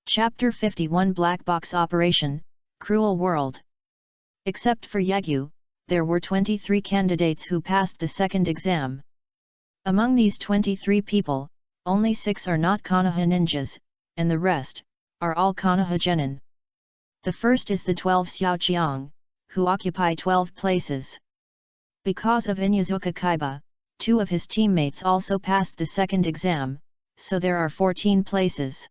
Chapter 51 Black Box Operation, Cruel World. Except for Yagyu, there were 23 candidates who passed the second exam. Among these 23 people, only 6 are not Konoha ninjas, and the rest are all Konoha genin. The first is the 12 Xiaoqiang, who occupy 12 places. Because of Inyazuka Kaiba, 2 of his teammates also passed the second exam, so there are 14 places.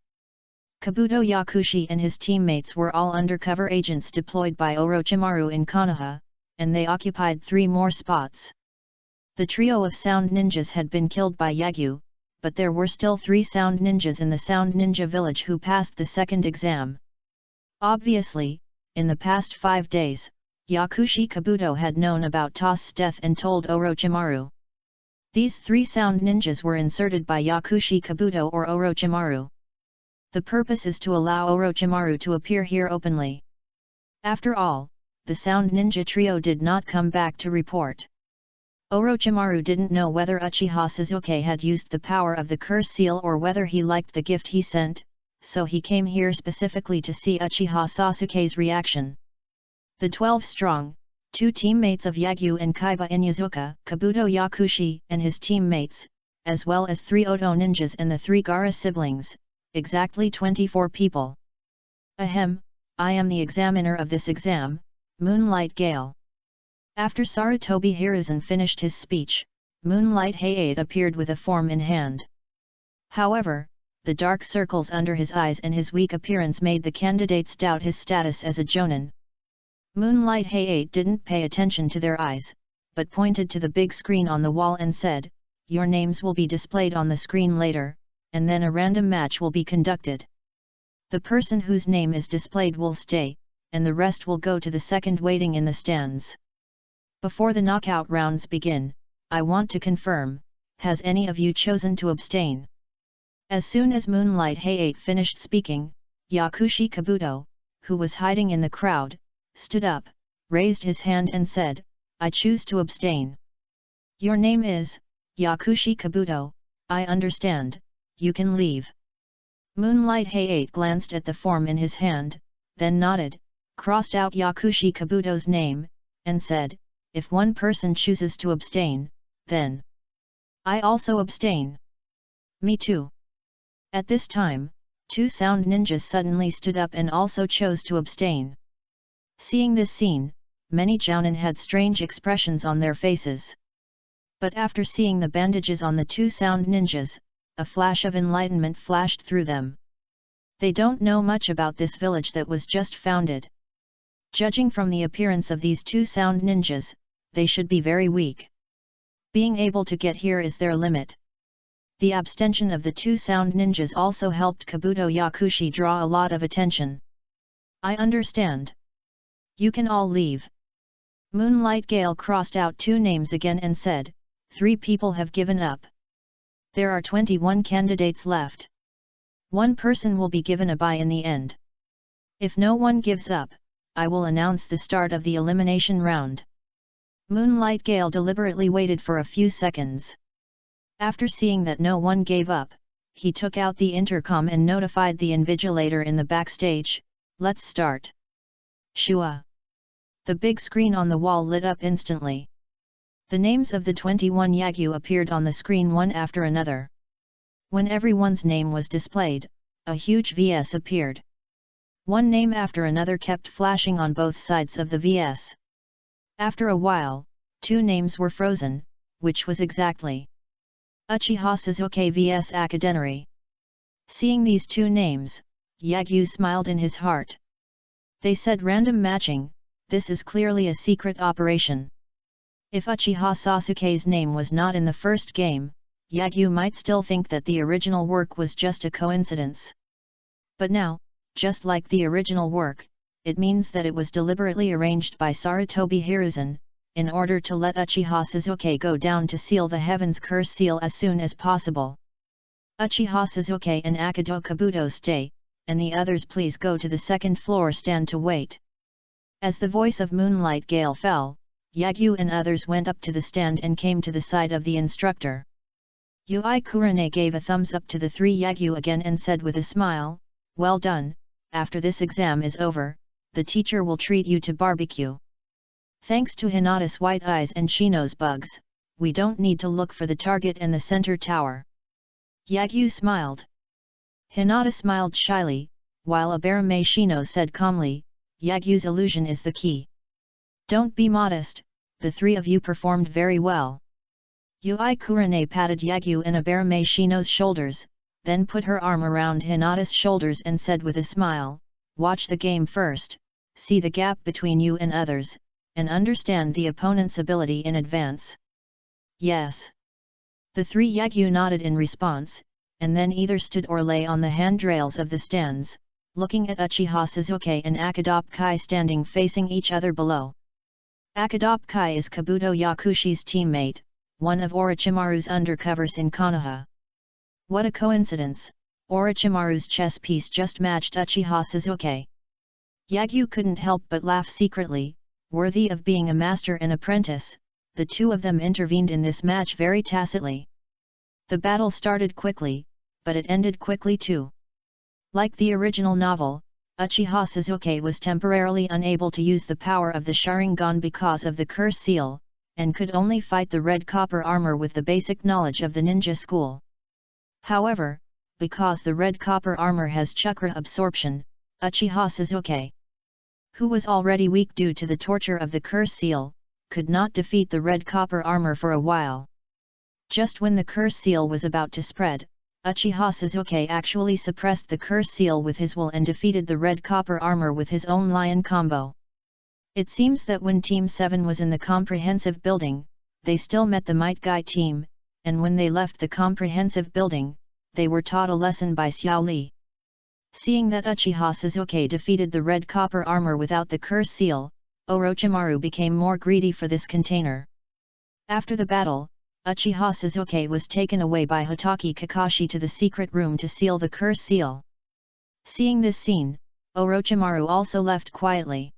Kabuto Yakushi and his teammates were all undercover agents deployed by Orochimaru in Konoha, and they occupied 3 more spots. The trio of sound ninjas had been killed by Yagyu, but there were still 3 sound ninjas in the sound ninja village who passed the second exam. Obviously, in the past 5 days, Yakushi Kabuto had known about Toss's death and told Orochimaru. These 3 sound ninjas were inserted by Yakushi Kabuto or Orochimaru. The purpose is to allow Orochimaru to appear here openly. After all, the sound ninja trio did not come back to report. Orochimaru didn't know whether Uchiha Sasuke had used the power of the curse seal or whether he liked the gift he sent, so he came here specifically to see Uchiha Sasuke's reaction. The 12 strong, 2 teammates of Yagyu and Kaiba Inyazuka, Kabuto Yakushi and his teammates, as well as 3 Oto ninjas and the 3 Gaara siblings, exactly 24 people. Ahem, I am the examiner of this exam, Moonlight Gale. After Sarutobi Hiruzen finished his speech, Moonlight Hayate appeared with a form in hand. However, the dark circles under his eyes and his weak appearance made the candidates doubt his status as a jonin. Moonlight Hayate didn't pay attention to their eyes, but pointed to the big screen on the wall and said, "Your names will be displayed on the screen later, and then a random match will be conducted. The person whose name is displayed will stay, and the rest will go to the second waiting in the stands. Before the knockout rounds begin, I want to confirm, has any of you chosen to abstain?" As soon as Moonlight Hayate finished speaking, Yakushi Kabuto, who was hiding in the crowd, stood up, raised his hand and said, "I choose to abstain." "Your name is Yakushi Kabuto, I understand, you can leave." Moonlight Hayate glanced at the form in his hand, then nodded, crossed out Yakushi Kabuto's name, and said, "If one person chooses to abstain, then I also abstain." "Me too." At this time, 2 sound ninjas suddenly stood up and also chose to abstain. Seeing this scene, many jounin had strange expressions on their faces. But after seeing the bandages on the 2 sound ninjas, a flash of enlightenment flashed through them. They don't know much about this village that was just founded. Judging from the appearance of these 2 sound ninjas, they should be very weak. Being able to get here is their limit. The abstention of the 2 sound ninjas also helped Kabuto Yakushi draw a lot of attention. "I understand. You can all leave." Moonlight Gale crossed out 2 names again and said, 3 people have given up. There are 21 candidates left. 1 person will be given a bye in the end. If no one gives up, I will announce the start of the elimination round. Moonlight Gale deliberately waited for a few seconds. After seeing that no one gave up, he took out the intercom and notified the invigilator in the backstage, "Let's start." Shua! The big screen on the wall lit up instantly. The names of the 21 Yagyu appeared on the screen one after another. When everyone's name was displayed, a huge VS appeared. One name after another kept flashing on both sides of the VS. After a while, 2 names were frozen, which was exactly Uchiha Sasuke vs Akadenari. Seeing these 2 names, Yagyu smiled in his heart. They said random matching, this is clearly a secret operation. If Uchiha Sasuke's name was not in the first game, Yagyu might still think that the original work was just a coincidence. But now, just like the original work, it means that it was deliberately arranged by Sarutobi Hiruzen, in order to let Uchiha Sasuke go down to seal the Heaven's Curse seal as soon as possible. Uchiha Sasuke and Akado Kabuto stay, and the others please go to the second floor stand to wait. As the voice of Moonlight Gale fell, Yagyu and others went up to the stand and came to the side of the instructor. Yui Kurane gave a thumbs up to the 3 Yagyu again and said with a smile, Well done, after this exam is over, the teacher will treat you to barbecue. Thanks to Hinata's white eyes and Shino's bugs, we don't need to look for the target and the center tower. Yagyu smiled. Hinata smiled shyly, while Abarame Shino said calmly, Yagyu's illusion is the key. Don't be modest, the three of you performed very well. Yui Kurane patted Yagyu and Abarame Shino's shoulders, then put her arm around Hinata's shoulders and said with a smile, watch the game first, see the gap between you and others, and understand the opponent's ability in advance. Yes. The three Yagyu nodded in response, and then either stood or lay on the handrails of the stands, looking at Uchiha Sasuke and Akadop Kai standing facing each other below. Akadop Kai is Kabuto Yakushi's teammate, one of Orochimaru's undercovers in Konoha. What a coincidence, Orochimaru's chess piece just matched Uchiha Sasuke. Yagyu couldn't help but laugh secretly, worthy of being a master and apprentice. The two of them intervened in this match very tacitly. The battle started quickly, but it ended quickly too. Like the original novel, Uchiha Sasuke was temporarily unable to use the power of the Sharingan because of the curse seal, and could only fight the red copper armor with the basic knowledge of the ninja school. However, because the red copper armor has chakra absorption, Uchiha Sasuke, who was already weak due to the torture of the curse seal, could not defeat the red copper armor for a while. Just when the curse seal was about to spread, Uchiha Sasuke actually suppressed the curse seal with his will and defeated the red copper armor with his own lion combo. It seems that when Team 7 was in the comprehensive building, they still met the Might Guy team, and when they left the comprehensive building, they were taught a lesson by Xiao Li. Seeing that Uchiha Sasuke defeated the red copper armor without the curse seal, Orochimaru became more greedy for this container. After the battle, Uchiha Sasuke was taken away by Hatake Kakashi to the secret room to seal the curse seal. Seeing this scene, Orochimaru also left quietly.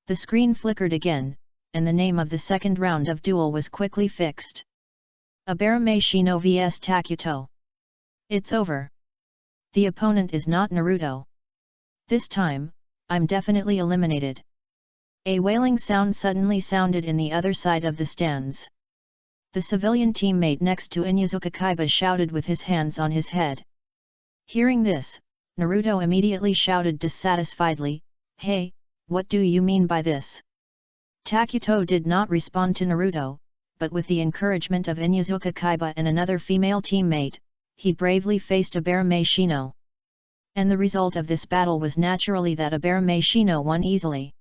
The screen flickered again, and the name of the second round of duel was quickly fixed. Abarame Shino vs Takuto. It's over. The opponent is not Naruto. This time, I'm definitely eliminated. A wailing sound suddenly sounded in the other side of the stands. The civilian teammate next to Inuzuka Kaiba shouted with his hands on his head. Hearing this, Naruto immediately shouted dissatisfiedly, "Hey, what do you mean by this?" Takuto did not respond to Naruto, but with the encouragement of Inuzuka Kaiba and another female teammate, he bravely faced Abarame Shino. And the result of this battle was naturally that Abarame Shino won easily.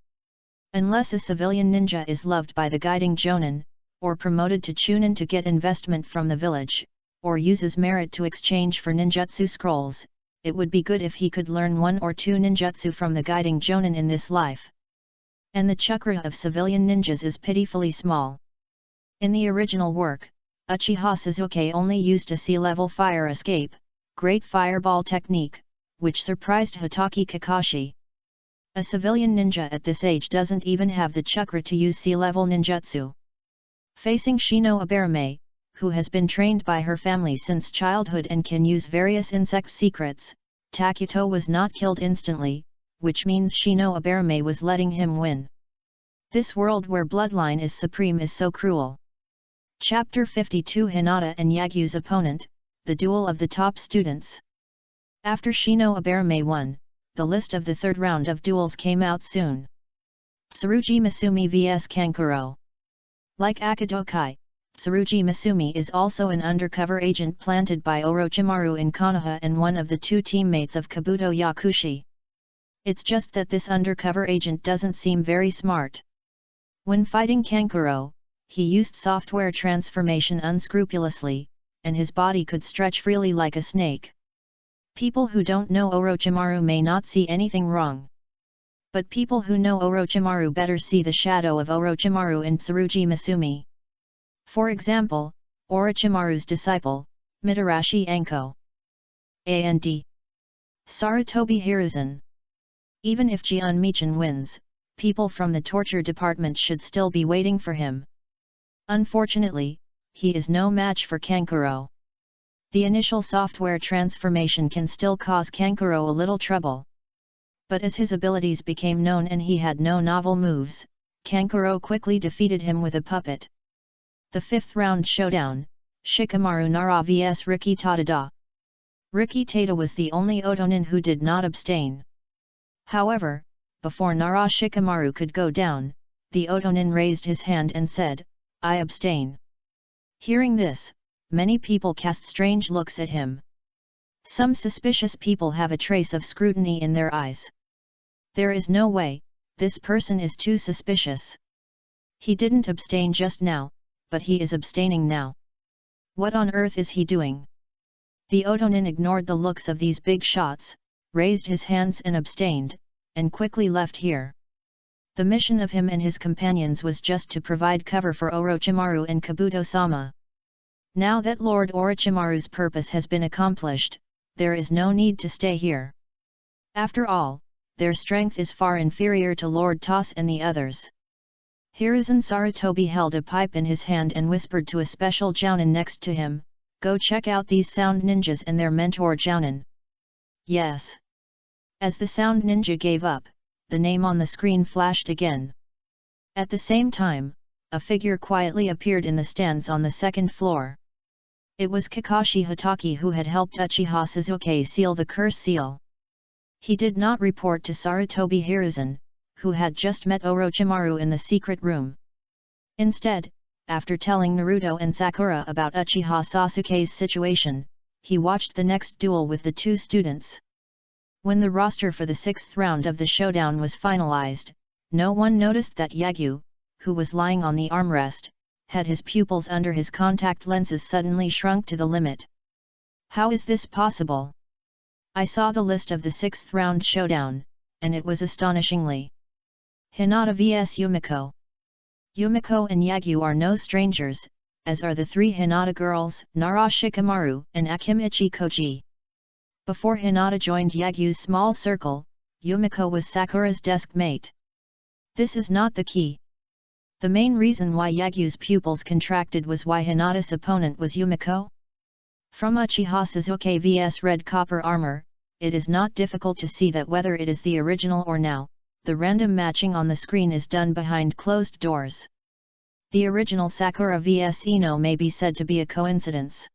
Unless a civilian ninja is loved by the guiding Jonin, or promoted to Chunin to get investment from the village, or uses merit to exchange for ninjutsu scrolls, it would be good if he could learn one or two ninjutsu from the guiding Jonin in this life. And the chakra of civilian ninjas is pitifully small. In the original work, Uchiha Sasuke only used a sea-level fire escape, Great Fireball technique, which surprised Hatake Kakashi. A civilian ninja at this age doesn't even have the chakra to use sea-level ninjutsu. Facing Shino Abarame, who has been trained by her family since childhood and can use various insect secrets, Takuto was not killed instantly, which means Shino Abarame was letting him win. This world where bloodline is supreme is so cruel. Chapter 52 Hinata and Yagyu's opponent, the duel of the top students. After Shino Abarame won, the list of the third round of duels came out soon. Tsurugi Misumi vs Kankuro. Like Akadokai, Tsurugi Misumi is also an undercover agent planted by Orochimaru in Konoha and one of the two teammates of Kabuto Yakushi. It's just that this undercover agent doesn't seem very smart. When fighting Kankuro, he used software transformation unscrupulously, and his body could stretch freely like a snake. People who don't know Orochimaru may not see anything wrong. But people who know Orochimaru better see the shadow of Orochimaru in Tsurugi Misumi. For example, Orochimaru's disciple, Mitarashi Anko. And Sarutobi Hiruzen. Even if Jian Michin wins, people from the torture department should still be waiting for him. Unfortunately, he is no match for Kankuro. The initial software transformation can still cause Kankuro a little trouble. But as his abilities became known and he had no novel moves, Kankuro quickly defeated him with a puppet. The 5th round showdown, Shikamaru Nara vs Riki Tadada. Riki Tada was the only Otonin who did not abstain. However, before Nara Shikamaru could go down, the Otonin raised his hand and said, "I abstain." Hearing this, many people cast strange looks at him. Some suspicious people have a trace of scrutiny in their eyes. There is no way, this person is too suspicious. He didn't abstain just now, but he is abstaining now. What on earth is he doing? The Otonin ignored the looks of these big shots, raised his hands and abstained, and quickly left here. The mission of him and his companions was just to provide cover for Orochimaru and Kabuto-sama. Now that Lord Orochimaru's purpose has been accomplished, there is no need to stay here. After all, their strength is far inferior to Lord Toss and the others. Hiruzen Sarutobi held a pipe in his hand and whispered to a special jounin next to him, "Go check out these sound ninjas and their mentor jounin." Yes. As the sound ninja gave up, the name on the screen flashed again. At the same time, a figure quietly appeared in the stands on the 2nd floor. It was Kakashi Hatake who had helped Uchiha Sasuke seal the curse seal. He did not report to Sarutobi Hiruzen, who had just met Orochimaru in the secret room. Instead, after telling Naruto and Sakura about Uchiha Sasuke's situation, he watched the next duel with the two students. When the roster for the 6th round of the showdown was finalized, no one noticed that Yagyu, who was lying on the armrest, had his pupils under his contact lenses suddenly shrunk to the limit. How is this possible? I saw the list of the 6th round showdown, and it was astonishingly. Hinata vs Yumiko. Yumiko and Yagyu are no strangers, as are the 3 Hinata girls, Nara Shikamaru and Akimichi Koji. Before Hinata joined Yagyu's small circle, Yumiko was Sakura's desk mate. This is not the key. The main reason why Yagyu's pupils contracted was why Hinata's opponent was Yumiko. From Uchiha Sasuke vs Red Copper Armor, it is not difficult to see that whether it is the original or now, the random matching on the screen is done behind closed doors. The original Sakura vs Ino may be said to be a coincidence.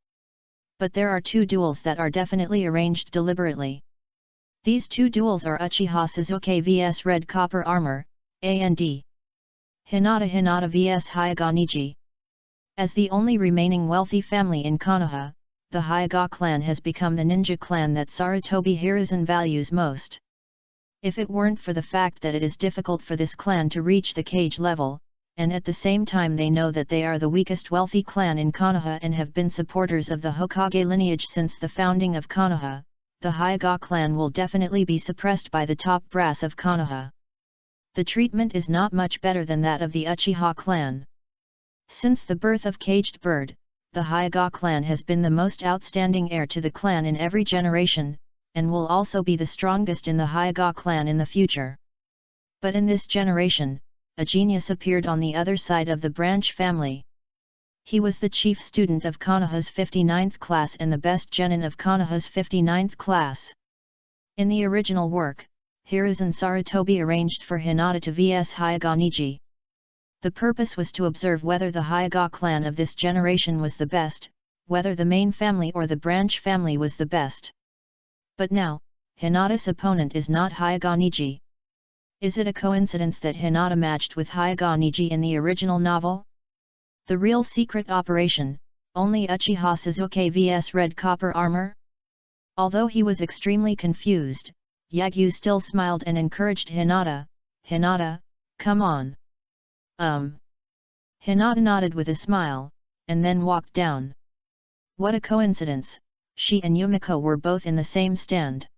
But there are 2 duels that are definitely arranged deliberately. These 2 duels are Uchiha Sasuke vs Red Copper Armor, A&D. Hinata vs Hyuga Niji. As the only remaining wealthy family in Konoha, the Hyuga clan has become the ninja clan that Sarutobi Hiruzen values most. If it weren't for the fact that it is difficult for this clan to reach the cage level, and at the same time they know that they are the weakest wealthy clan in Konoha and have been supporters of the Hokage lineage since the founding of Konoha, the Hyuga clan will definitely be suppressed by the top brass of Konoha. The treatment is not much better than that of the Uchiha clan. Since the birth of Caged Bird, the Hyuga clan has been the most outstanding heir to the clan in every generation, and will also be the strongest in the Hyuga clan in the future. But in this generation, a genius appeared on the other side of the branch family. He was the chief student of Konoha's 59th class and the best genin of Konoha's 59th class. In the original work, Hiruzen Sarutobi arranged for Hinata to vs Hyuga Niji. The purpose was to observe whether the Hyuga clan of this generation was the best, whether the main family or the branch family was the best. But now, Hinata's opponent is not Hyuga Niji. Is it a coincidence that Hinata matched with Hyuga Niji in the original novel? The real secret operation, only Uchiha Sasuke vs Red Copper Armor? Although he was extremely confused, Yagyu still smiled and encouraged Hinata, "Hinata, come on." Hinata nodded with a smile, and then walked down. What a coincidence, she and Yumiko were both in the same stand.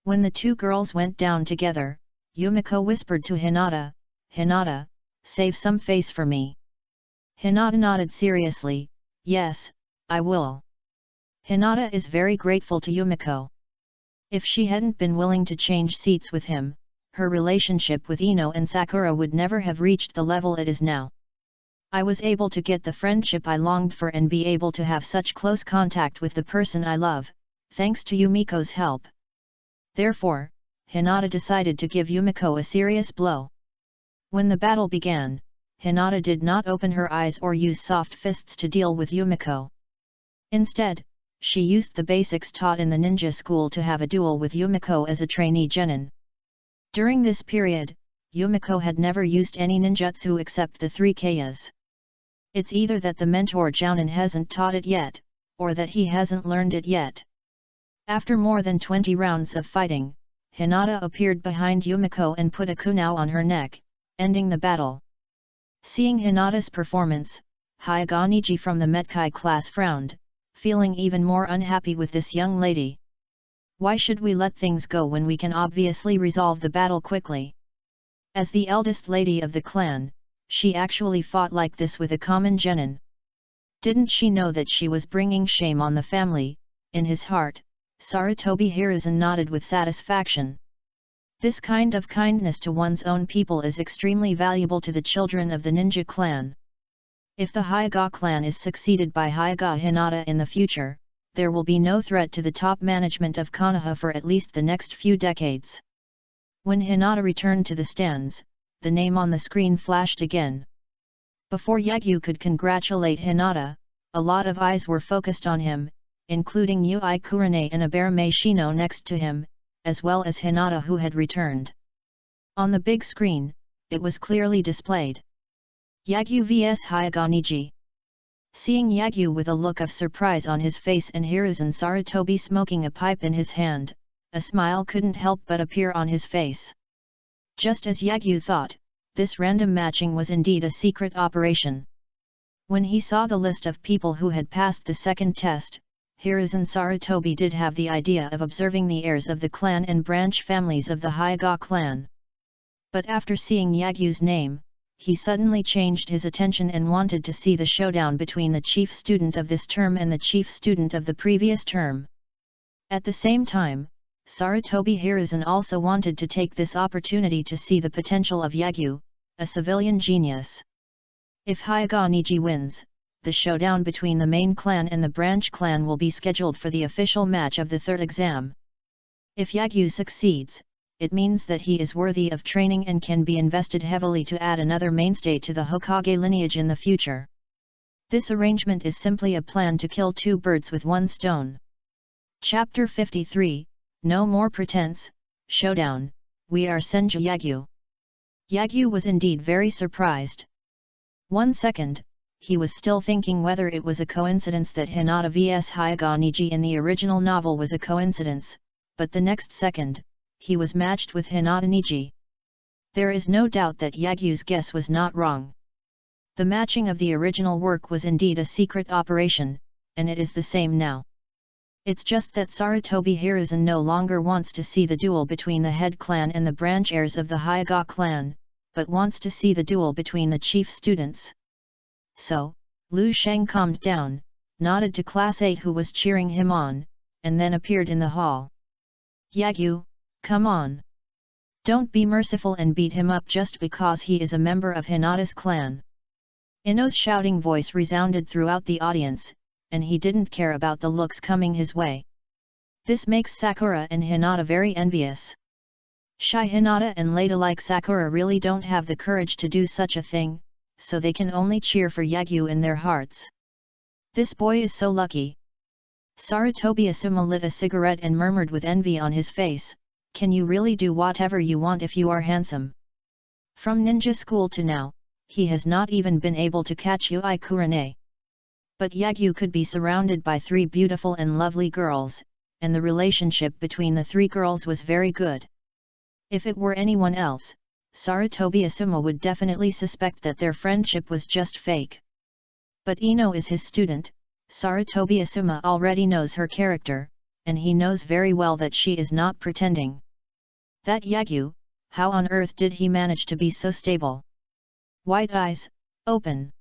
When the 2 girls went down together, Yumiko whispered to Hinata, "Hinata, save some face for me." Hinata nodded seriously, "Yes, I will." Hinata is very grateful to Yumiko. If she hadn't been willing to change seats with him, her relationship with Ino and Sakura would never have reached the level it is now. I was able to get the friendship I longed for and be able to have such close contact with the person I love, thanks to Yumiko's help. Therefore, Hinata decided to give Yumiko a serious blow. When the battle began, Hinata did not open her eyes or use soft fists to deal with Yumiko. Instead, she used the basics taught in the ninja school to have a duel with Yumiko as a trainee genin. During this period, Yumiko had never used any ninjutsu except the 3 kayas. It's either that the mentor Jounin hasn't taught it yet, or that he hasn't learned it yet. After more than 20 rounds of fighting, Hinata appeared behind Yumiko and put a kunai on her neck, ending the battle. Seeing Hinata's performance, Hyuga Niji from the Metkai class frowned, feeling even more unhappy with this young lady. Why should we let things go when we can obviously resolve the battle quickly? As the eldest lady of the clan, she actually fought like this with a common genin. Didn't she know that she was bringing shame on the family? In his heart, Sarutobi Hiruzen nodded with satisfaction. This kind of kindness to one's own people is extremely valuable to the children of the ninja clan. If the Hyuga clan is succeeded by Hyuga Hinata in the future, there will be no threat to the top management of Konoha for at least the next few decades. When Hinata returned to the stands, the name on the screen flashed again. Before Yagyu could congratulate Hinata, a lot of eyes were focused on him, including Yui Kurane and Aberame Shino next to him, as well as Hinata who had returned. On the big screen, it was clearly displayed. Yagyu vs Hyuga Niji. Seeing Yagyu with a look of surprise on his face and Hiruzen Sarutobi smoking a pipe in his hand, a smile couldn't help but appear on his face. Just as Yagyu thought, this random matching was indeed a secret operation. When he saw the list of people who had passed the second test, Hiruzen Sarutobi did have the idea of observing the heirs of the clan and branch families of the Hyuga clan. But after seeing Yagyu's name, he suddenly changed his attention and wanted to see the showdown between the chief student of this term and the chief student of the previous term. At the same time, Sarutobi Hiruzen also wanted to take this opportunity to see the potential of Yagyu, a civilian genius. If Hyuga Niji wins, the showdown between the main clan and the branch clan will be scheduled for the official match of the third exam. If Yagyu succeeds, it means that he is worthy of training and can be invested heavily to add another mainstay to the Hokage lineage in the future. This arrangement is simply a plan to kill 2 birds with 1 stone. Chapter 53, No More Pretense, Showdown, We Are Senju Yagyu. Yagyu was indeed very surprised. 1 second, he was still thinking whether it was a coincidence that Hinata vs Hyuga Niji in the original novel was a coincidence, but the next second, he was matched with Hinata Niji. There is no doubt that Yagyu's guess was not wrong. The matching of the original work was indeed a secret operation, and it is the same now. It's just that Sarutobi Hiruzen no longer wants to see the duel between the head clan and the branch heirs of the Hyuga clan, but wants to see the duel between the chief students. So, Lu Sheng calmed down, nodded to Class 8 who was cheering him on, and then appeared in the hall. Yagyu, come on. Don't be merciful and beat him up just because he is a member of Hinata's clan. Ino's shouting voice resounded throughout the audience, and he didn't care about the looks coming his way. This makes Sakura and Hinata very envious. Shy Hinata and ladylike Sakura really don't have the courage to do such a thing, so they can only cheer for Yagyu in their hearts. This boy is so lucky. Sarutobi Asuma lit a cigarette and murmured with envy on his face, can you really do whatever you want if you are handsome? From ninja school to now, he has not even been able to catch Yui Kurane. But Yagyu could be surrounded by 3 beautiful and lovely girls, and the relationship between the 3 girls was very good. If it were anyone else, Sarutobi Asuma would definitely suspect that their friendship was just fake. But Ino is his student, Sarutobi Asuma already knows her character, and he knows very well that she is not pretending. That Yagyu, how on earth did he manage to be so stable? White eyes, open.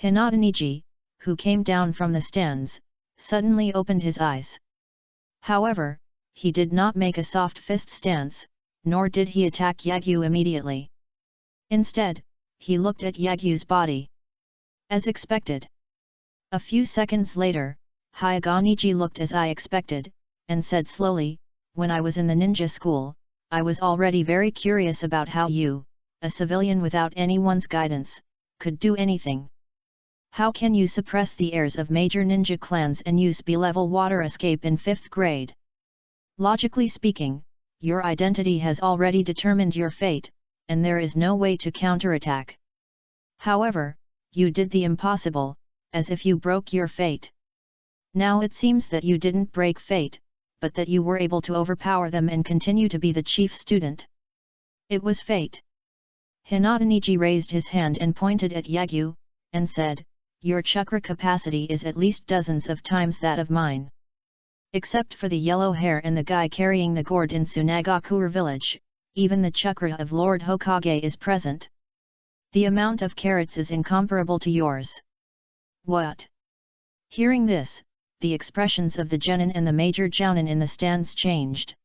Hinata Niji, who came down from the stands, suddenly opened his eyes. However, he did not make a soft fist stance, nor did he attack Yagyu immediately. Instead, he looked at Yagyu's body. As expected. A few seconds later, Hyuga looked as I expected, and said slowly, when I was in the ninja school, I was already very curious about how you, a civilian without anyone's guidance, could do anything. How can you suppress the heirs of major ninja clans and use B-level water escape in 5th grade? Logically speaking, your identity has already determined your fate, and there is no way to counterattack. However, you did the impossible, as if you broke your fate. Now it seems that you didn't break fate, but that you were able to overpower them and continue to be the chief student. It was fate. Hinata raised his hand and pointed at Yagyu, and said, your chakra capacity is at least dozens of times that of mine. Except for the yellow hair and the guy carrying the gourd in Tsunagakura village, even the chakra of Lord Hokage is present. The amount of carats is incomparable to yours. What? Hearing this, the expressions of the genin and the major jounin in the stands changed.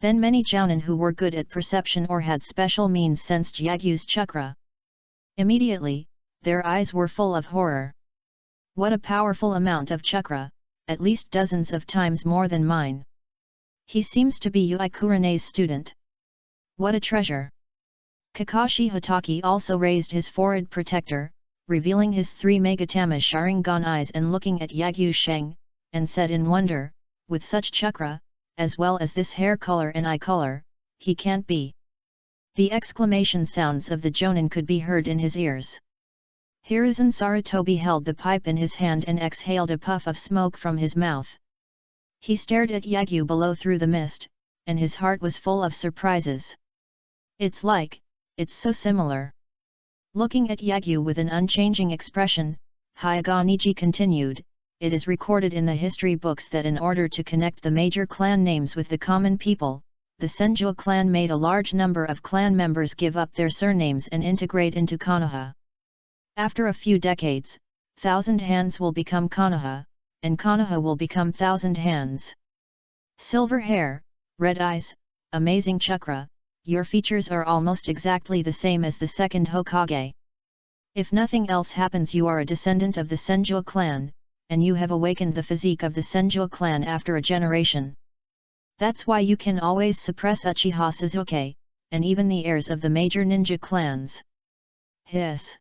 Then many jounin who were good at perception or had special means sensed Yagyu's chakra. Immediately, their eyes were full of horror. What a powerful amount of chakra, at least dozens of times more than mine. He seems to be Yui Kurene's student. What a treasure! Kakashi Hatake also raised his forehead protector, revealing his 3 Megatama Sharingan eyes and looking at Yagyu Sheng, and said in wonder, with such chakra, as well as this hair color and eye color, he can't be. The exclamation sounds of the Jonin could be heard in his ears. Hiruzen Sarutobi held the pipe in his hand and exhaled a puff of smoke from his mouth. He stared at Yagyu below through the mist, and his heart was full of surprises. It's so similar. Looking at Yagyu with an unchanging expression, Hyuga continued, it is recorded in the history books that in order to connect the major clan names with the common people, the Senju clan made a large number of clan members give up their surnames and integrate into Konoha. After a few decades, 1,000 Hands will become Konoha, and Konoha will become 1,000 Hands. Silver hair, red eyes, amazing chakra, your features are almost exactly the same as the second Hokage. If nothing else happens, you are a descendant of the Senju clan, and you have awakened the physique of the Senju clan after a generation. That's why you can always suppress Uchiha Sasuke, and even the heirs of the major ninja clans. Hiss.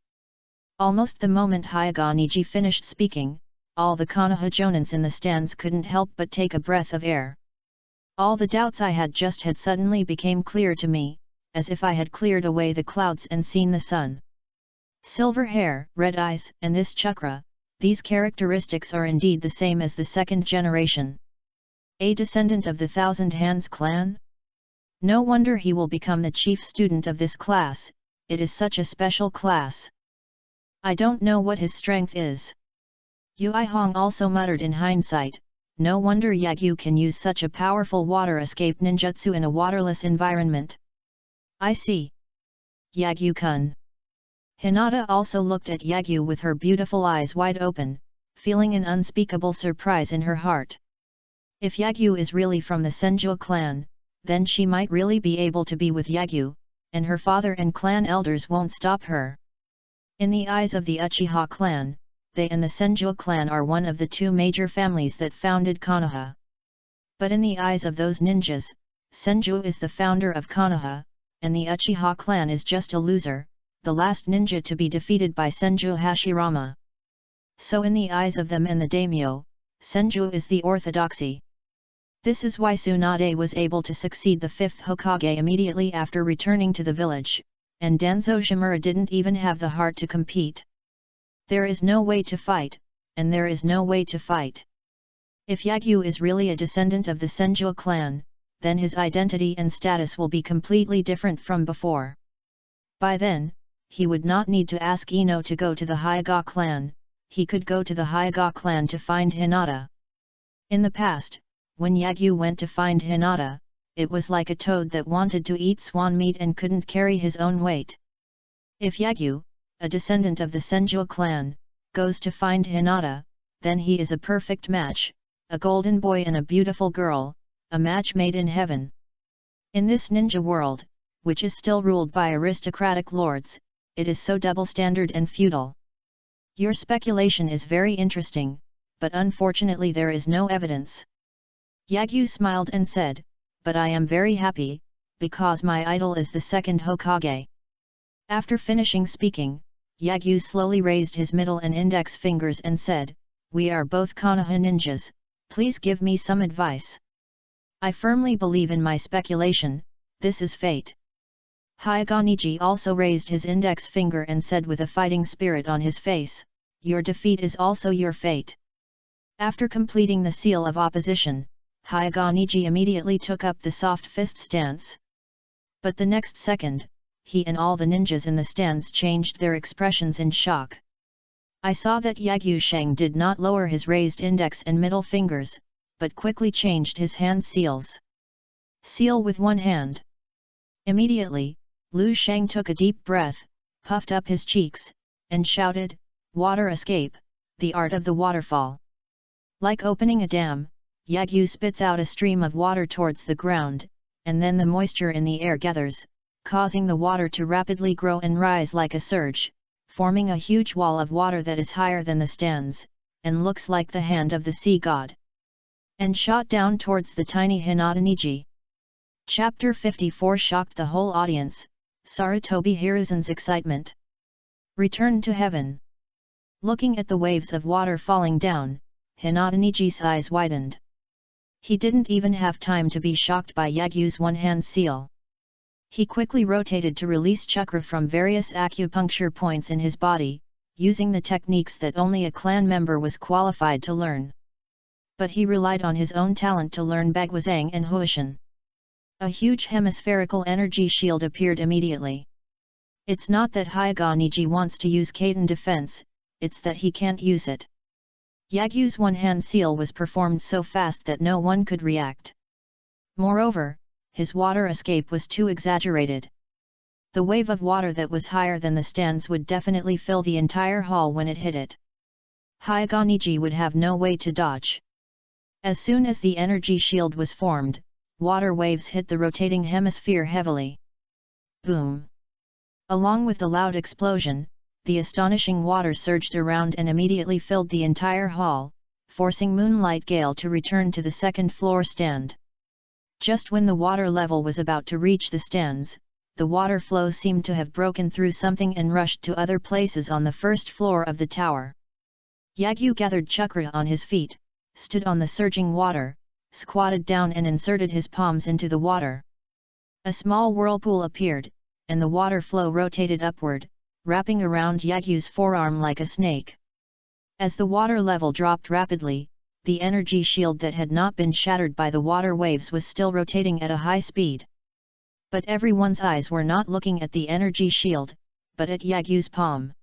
Almost the moment Hyuga finished speaking, all the Konoha Jonins in the stands couldn't help but take a breath of air. All the doubts I had just had suddenly became clear to me, as if I had cleared away the clouds and seen the sun. Silver hair, red eyes, and this chakra, these characteristics are indeed the same as the second generation. A descendant of the 1,000 Hands clan? No wonder he will become the chief student of this class, it is such a special class. I don't know what his strength is. Yui Hong also muttered in hindsight, no wonder Yagyu can use such a powerful water escape ninjutsu in a waterless environment. I see. Yagyu-kun. Hinata also looked at Yagyu with her beautiful eyes wide open, feeling an unspeakable surprise in her heart. If Yagyu is really from the Senju clan, then she might really be able to be with Yagyu, and her father and clan elders won't stop her. In the eyes of the Uchiha clan, they and the Senju clan are one of the 2 major families that founded Konoha. But in the eyes of those ninjas, Senju is the founder of Konoha, and the Uchiha clan is just a loser, the last ninja to be defeated by Senju Hashirama. So in the eyes of them and the daimyo, Senju is the orthodoxy. This is why Tsunade was able to succeed the 5th Hokage immediately after returning to the village, and Danzo Shimura didn't even have the heart to compete. There is no way to fight, and there is no way to fight. If Yagyu is really a descendant of the Senju clan, then his identity and status will be completely different from before. By then, he would not need to ask Ino to go to the Hyuga clan, he could go to the Hyuga clan to find Hinata. In the past, when Yagyu went to find Hinata, it was like a toad that wanted to eat swan meat and couldn't carry his own weight. If Yagyu, a descendant of the Senju clan, goes to find Hinata, then he is a perfect match, a golden boy and a beautiful girl, a match made in heaven. In this ninja world, which is still ruled by aristocratic lords, it is so double-standard and feudal. Your speculation is very interesting, but unfortunately there is no evidence. Yagyu smiled and said, but I am very happy, because my idol is the second Hokage. After finishing speaking, Yagyu slowly raised his middle and index fingers and said, we are both Konoha ninjas, please give me some advice. I firmly believe in my speculation, this is fate. Hyuga also raised his index finger and said with a fighting spirit on his face, your defeat is also your fate. After completing the seal of opposition, Hyuga immediately took up the soft fist stance. But the next second, he and all the ninjas in the stance changed their expressions in shock. I saw that Yagyu Sheng did not lower his raised index and middle fingers, but quickly changed his hand seals. Seal with one hand. Immediately, Lu Sheng took a deep breath, puffed up his cheeks, and shouted, water escape, the art of the waterfall. Like opening a dam, Yagyu spits out a stream of water towards the ground, and then the moisture in the air gathers, causing the water to rapidly grow and rise like a surge, forming a huge wall of water that is higher than the stands, and looks like the hand of the sea god. And shot down towards the tiny Hinata. Chapter 54 shocked the whole audience, Sarutobi Hiruzen's excitement. Return to heaven. Looking at the waves of water falling down, Hinata eyes widened. He didn't even have time to be shocked by Yagyu's one-hand seal. He quickly rotated to release chakra from various acupuncture points in his body, using the techniques that only a clan member was qualified to learn. But he relied on his own talent to learn Bagwazang and Huishan. A huge hemispherical energy shield appeared immediately. It's not that Hyuga wants to use Kaiten defense, it's that he can't use it. Yagyu's one-hand seal was performed so fast that no one could react. Moreover, his water escape was too exaggerated. The wave of water that was higher than the stands would definitely fill the entire hall when it hit it. Hyuga would have no way to dodge. As soon as the energy shield was formed, water waves hit the rotating hemisphere heavily. Boom! Along with the loud explosion, the astonishing water surged around and immediately filled the entire hall, forcing Moonlight Gale to return to the second floor stand. Just when the water level was about to reach the stands, the water flow seemed to have broken through something and rushed to other places on the first floor of the tower. Yagyu gathered chakra on his feet, stood on the surging water, squatted down and inserted his palms into the water. A small whirlpool appeared, and the water flow rotated upward, wrapping around Yagyu's forearm like a snake. As the water level dropped rapidly, the energy shield that had not been shattered by the water waves was still rotating at a high speed. But everyone's eyes were not looking at the energy shield, but at Yagyu's palm.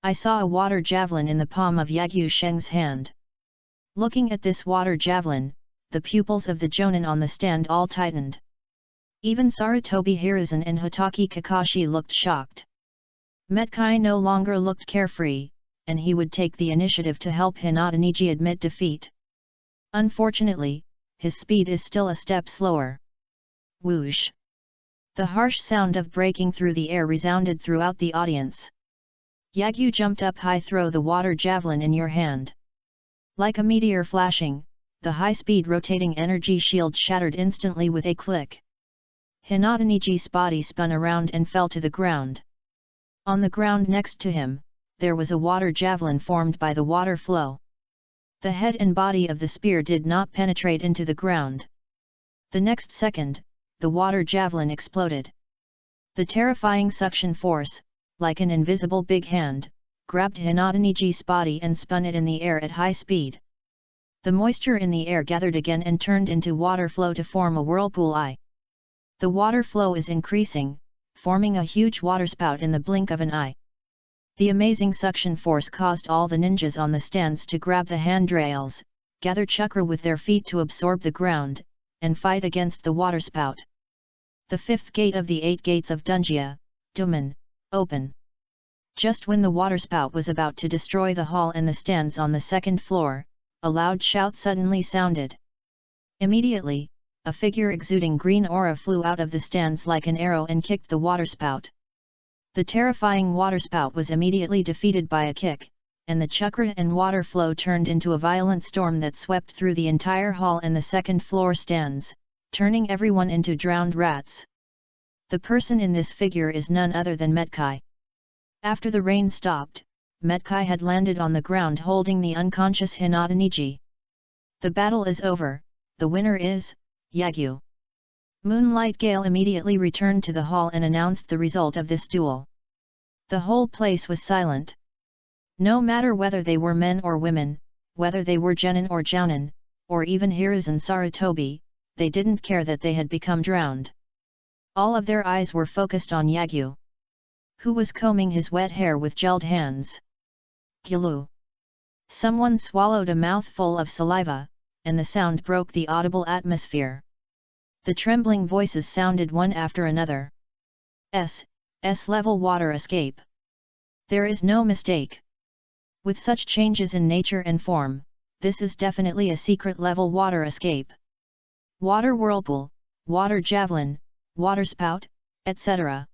I saw a water javelin in the palm of Yagyu Sheng's hand. Looking at this water javelin, the pupils of the Jonin on the stand all tightened. Even Sarutobi Hiruzen and Hotaki Kakashi looked shocked. Metkai no longer looked carefree, and he would take the initiative to help Hinata admit defeat. Unfortunately, his speed is still a step slower. Whoosh! The harsh sound of breaking through the air resounded throughout the audience. Yagyu jumped up high. Throw the water javelin in your hand. Like a meteor flashing, the high-speed rotating energy shield shattered instantly with a click. Hinata body spun around and fell to the ground. On the ground next to him, there was a water javelin formed by the water flow. The head and body of the spear did not penetrate into the ground. The next second, the water javelin exploded. The terrifying suction force, like an invisible big hand, grabbed Hinata body and spun it in the air at high speed. The moisture in the air gathered again and turned into water flow to form a whirlpool eye. The water flow is increasing, forming a huge waterspout in the blink of an eye. The amazing suction force caused all the ninjas on the stands to grab the handrails, gather chakra with their feet to absorb the ground, and fight against the waterspout. The fifth gate of the 8 gates of Dunjia, Duman, open. Just when the waterspout was about to destroy the hall and the stands on the second floor, a loud shout suddenly sounded. Immediately, a figure exuding green aura flew out of the stands like an arrow and kicked the waterspout. The terrifying waterspout was immediately defeated by a kick, and the chakra and water flow turned into a violent storm that swept through the entire hall and the second-floor stands, turning everyone into drowned rats. The person in this figure is none other than Metkai. After the rain stopped, Metkai had landed on the ground holding the unconscious Hinata Niji. The battle is over, the winner is Yagyu. Moonlight Gale immediately returned to the hall and announced the result of this duel. The whole place was silent. No matter whether they were men or women, whether they were genin or jounin, or even Hiruzen Sarutobi, they didn't care that they had become drowned. All of their eyes were focused on Yagyu, who was combing his wet hair with gelled hands. Gilu. Someone swallowed a mouthful of saliva, and the sound broke the audible atmosphere. The trembling voices sounded one after another. S-level water escape. There is no mistake. With such changes in nature and form, this is definitely a secret level water escape. Water whirlpool, water javelin, water spout, etc.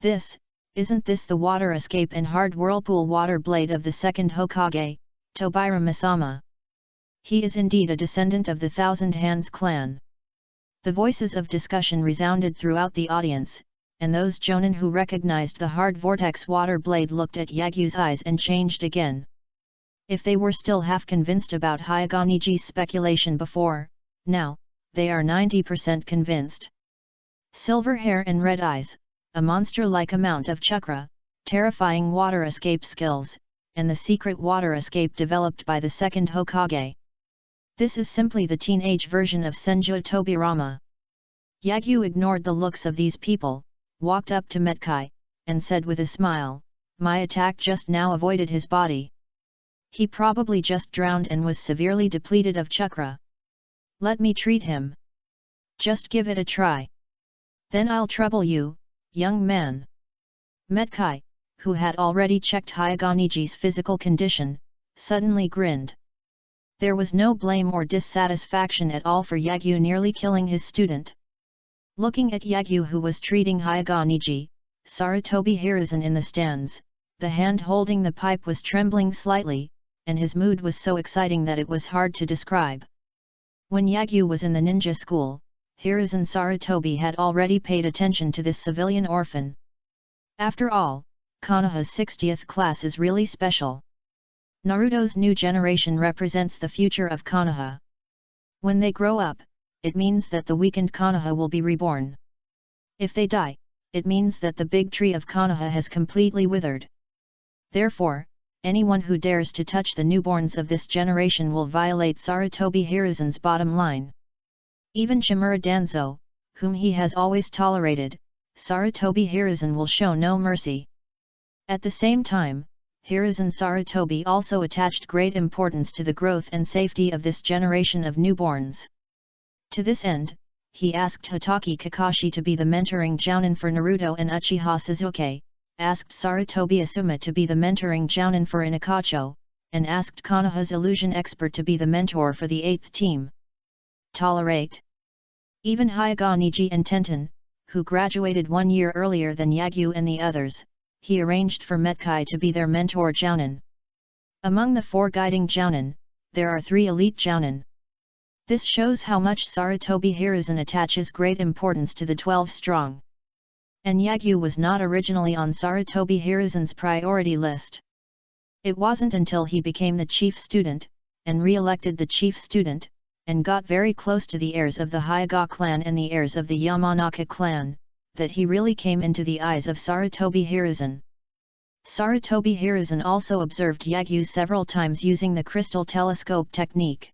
Isn't this the water escape and hard whirlpool water blade of the second Hokage, Tobira Misama? He is indeed a descendant of the Thousand Hands clan. The voices of discussion resounded throughout the audience, and those jonin who recognized the hard vortex water blade looked at Yagyu's eyes and changed again. If they were still half convinced about Hyagoniji's speculation before, now, they are 90% convinced. Silver hair and red eyes, a monster-like amount of chakra, terrifying water escape skills, and the secret water escape developed by the second Hokage. This is simply the teenage version of Senju Tobirama. Yagyu ignored the looks of these people, walked up to Metkai, and said with a smile, "My attack just now avoided his body. He probably just drowned and was severely depleted of chakra. Let me treat him. Just give it a try. Then I'll trouble you, young man." Metkai, who had already checked Hyagoniji's physical condition, suddenly grinned. There was no blame or dissatisfaction at all for Yagyu nearly killing his student. Looking at Yagyu who was treating Hyagoniji, Sarutobi Hiruzen in the stands, the hand holding the pipe was trembling slightly, and his mood was so exciting that it was hard to describe. When Yagyu was in the ninja school, Hiruzen Sarutobi had already paid attention to this civilian orphan. After all, Konoha's 60th class is really special. Naruto's new generation represents the future of Konoha. When they grow up, it means that the weakened Konoha will be reborn. If they die, it means that the big tree of Konoha has completely withered. Therefore, anyone who dares to touch the newborns of this generation will violate Sarutobi Hiruzen's bottom line. Even Shimura Danzo, whom he has always tolerated, Sarutobi Hiruzen will show no mercy. At the same time, Hiruzen Sarutobi also attached great importance to the growth and safety of this generation of newborns. To this end, he asked Hitaki Kakashi to be the mentoring jounin for Naruto and Uchiha Sasuke, asked Sarutobi Asuma to be the mentoring jounin for Inakacho, and asked Konoha's illusion expert to be the mentor for the 8th team. Tolerate. Even Hyagoniji and Tenten, who graduated 1 year earlier than Yagyu and the others, he arranged for Metkai to be their mentor jounin. Among the 4 guiding jounin, there are 3 elite jounin. This shows how much Sarutobi Hiruzen attaches great importance to the 12 strong. And Yagyu was not originally on Sarutobi Hiruzen's priority list. It wasn't until he became the chief student, and re-elected the chief student, and got very close to the heirs of the Hyuga clan and the heirs of the Yamanaka clan, that he really came into the eyes of Sarutobi Hiruzen. Sarutobi Hiruzen also observed Yagyu several times using the crystal telescope technique.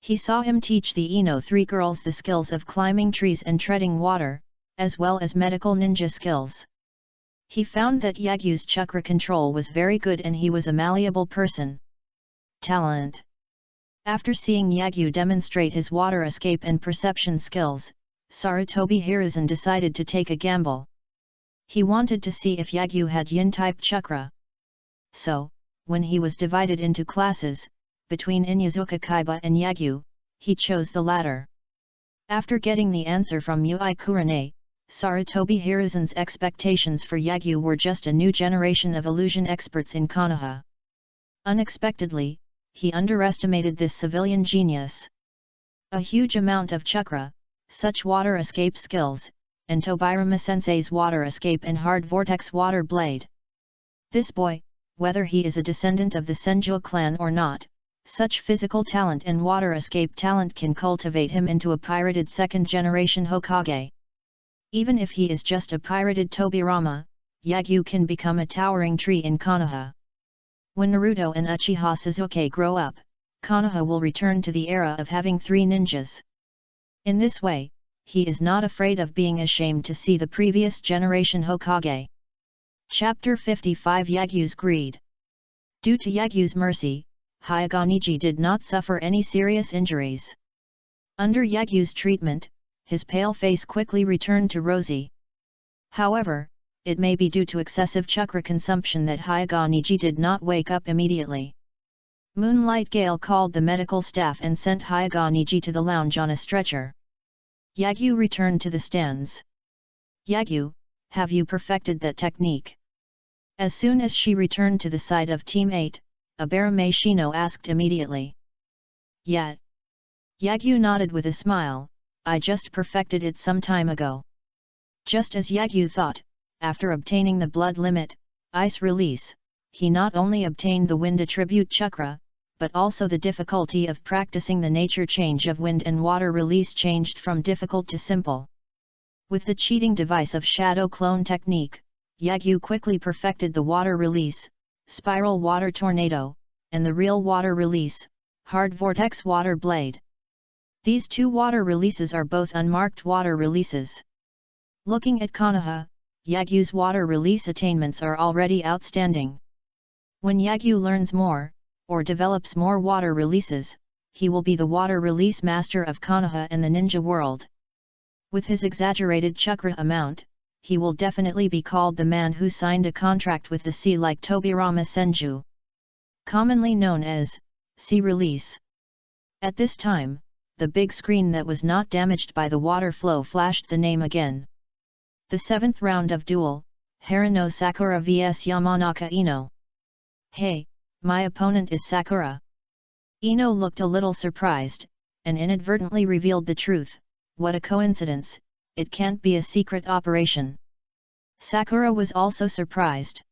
He saw him teach the Ino 3 girls the skills of climbing trees and treading water, as well as medical ninja skills. He found that Yagyu's chakra control was very good and he was a malleable person. Talent. After seeing Yagyu demonstrate his water escape and perception skills, Sarutobi Hiruzen decided to take a gamble. He wanted to see if Yagyu had yin-type chakra. So, when he was divided into classes, between Inyazuka Kaiba and Yagyu, he chose the latter. After getting the answer from Yui Kurane, Sarutobi Hiruzen's expectations for Yagyu were just a new generation of illusion experts in Konoha. Unexpectedly, he underestimated this civilian genius. A huge amount of chakra, such water escape skills, and Tobirama-sensei's water escape and hard vortex water blade. This boy, whether he is a descendant of the Senju clan or not, such physical talent and water escape talent can cultivate him into a pirated second-generation Hokage. Even if he is just a pirated Tobirama, Yagyu can become a towering tree in Konoha. When Naruto and Uchiha Sasuke grow up, Konoha will return to the era of having 3 ninjas. In this way, he is not afraid of being ashamed to see the previous generation Hokage. Chapter 55 Yagyu's Greed. Due to Yagyu's mercy, Hyuga did not suffer any serious injuries. Under Yagyu's treatment, his pale face quickly returned to rosy. However, it may be due to excessive chakra consumption that Hyuga did not wake up immediately. Moonlight Gale called the medical staff and sent Hyuga to the lounge on a stretcher. Yagyu returned to the stands. Yagyu, have you perfected that technique? As soon as she returned to the side of Team 8, Abarame Shino asked immediately. Yet. Yagyu nodded with a smile, I just perfected it some time ago. Just as Yagyu thought, after obtaining the blood limit, ice release, he not only obtained the wind attribute chakra, but also the difficulty of practicing the nature change of wind and water release changed from difficult to simple. With the cheating device of shadow clone technique, Yagyu quickly perfected the water release, spiral water tornado, and the real water release, hard vortex water blade. These 2 water releases are both unmarked water releases. Looking at Konoha, Yagyu's water release attainments are already outstanding. When Yagyu learns more, or develops more water releases, he will be the water release master of Konoha and the ninja world. With his exaggerated chakra amount, he will definitely be called the man who signed a contract with the sea like Tobirama Senju. Commonly known as sea release. At this time, the big screen that was not damaged by the water flow flashed the name again. The 7th round of duel, Harano Sakura vs Yamanaka Ino. Hey, my opponent is Sakura. Ino looked a little surprised, and inadvertently revealed the truth. What a coincidence, it can't be a secret operation. Sakura was also surprised.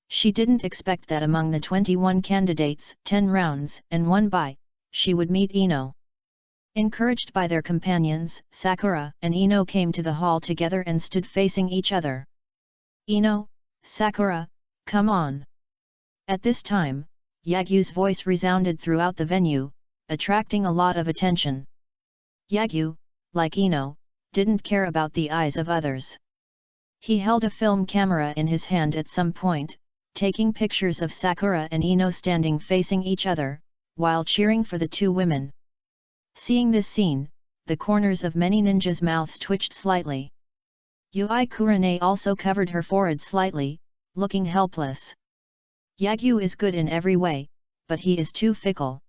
She didn't expect that among the 21 candidates, 10 rounds and 1 bye, she would meet Ino. Encouraged by their companions, Sakura and Ino came to the hall together and stood facing each other. Ino, Sakura, come on. At this time, Yagyu's voice resounded throughout the venue, attracting a lot of attention. Yagyu, like Ino, didn't care about the eyes of others. He held a film camera in his hand at some point, taking pictures of Sakura and Ino standing facing each other, while cheering for the 2 women. Seeing this scene, the corners of many ninjas' mouths twitched slightly. Yui Kurane also covered her forehead slightly, looking helpless. Yagyu is good in every way, but he is too fickle.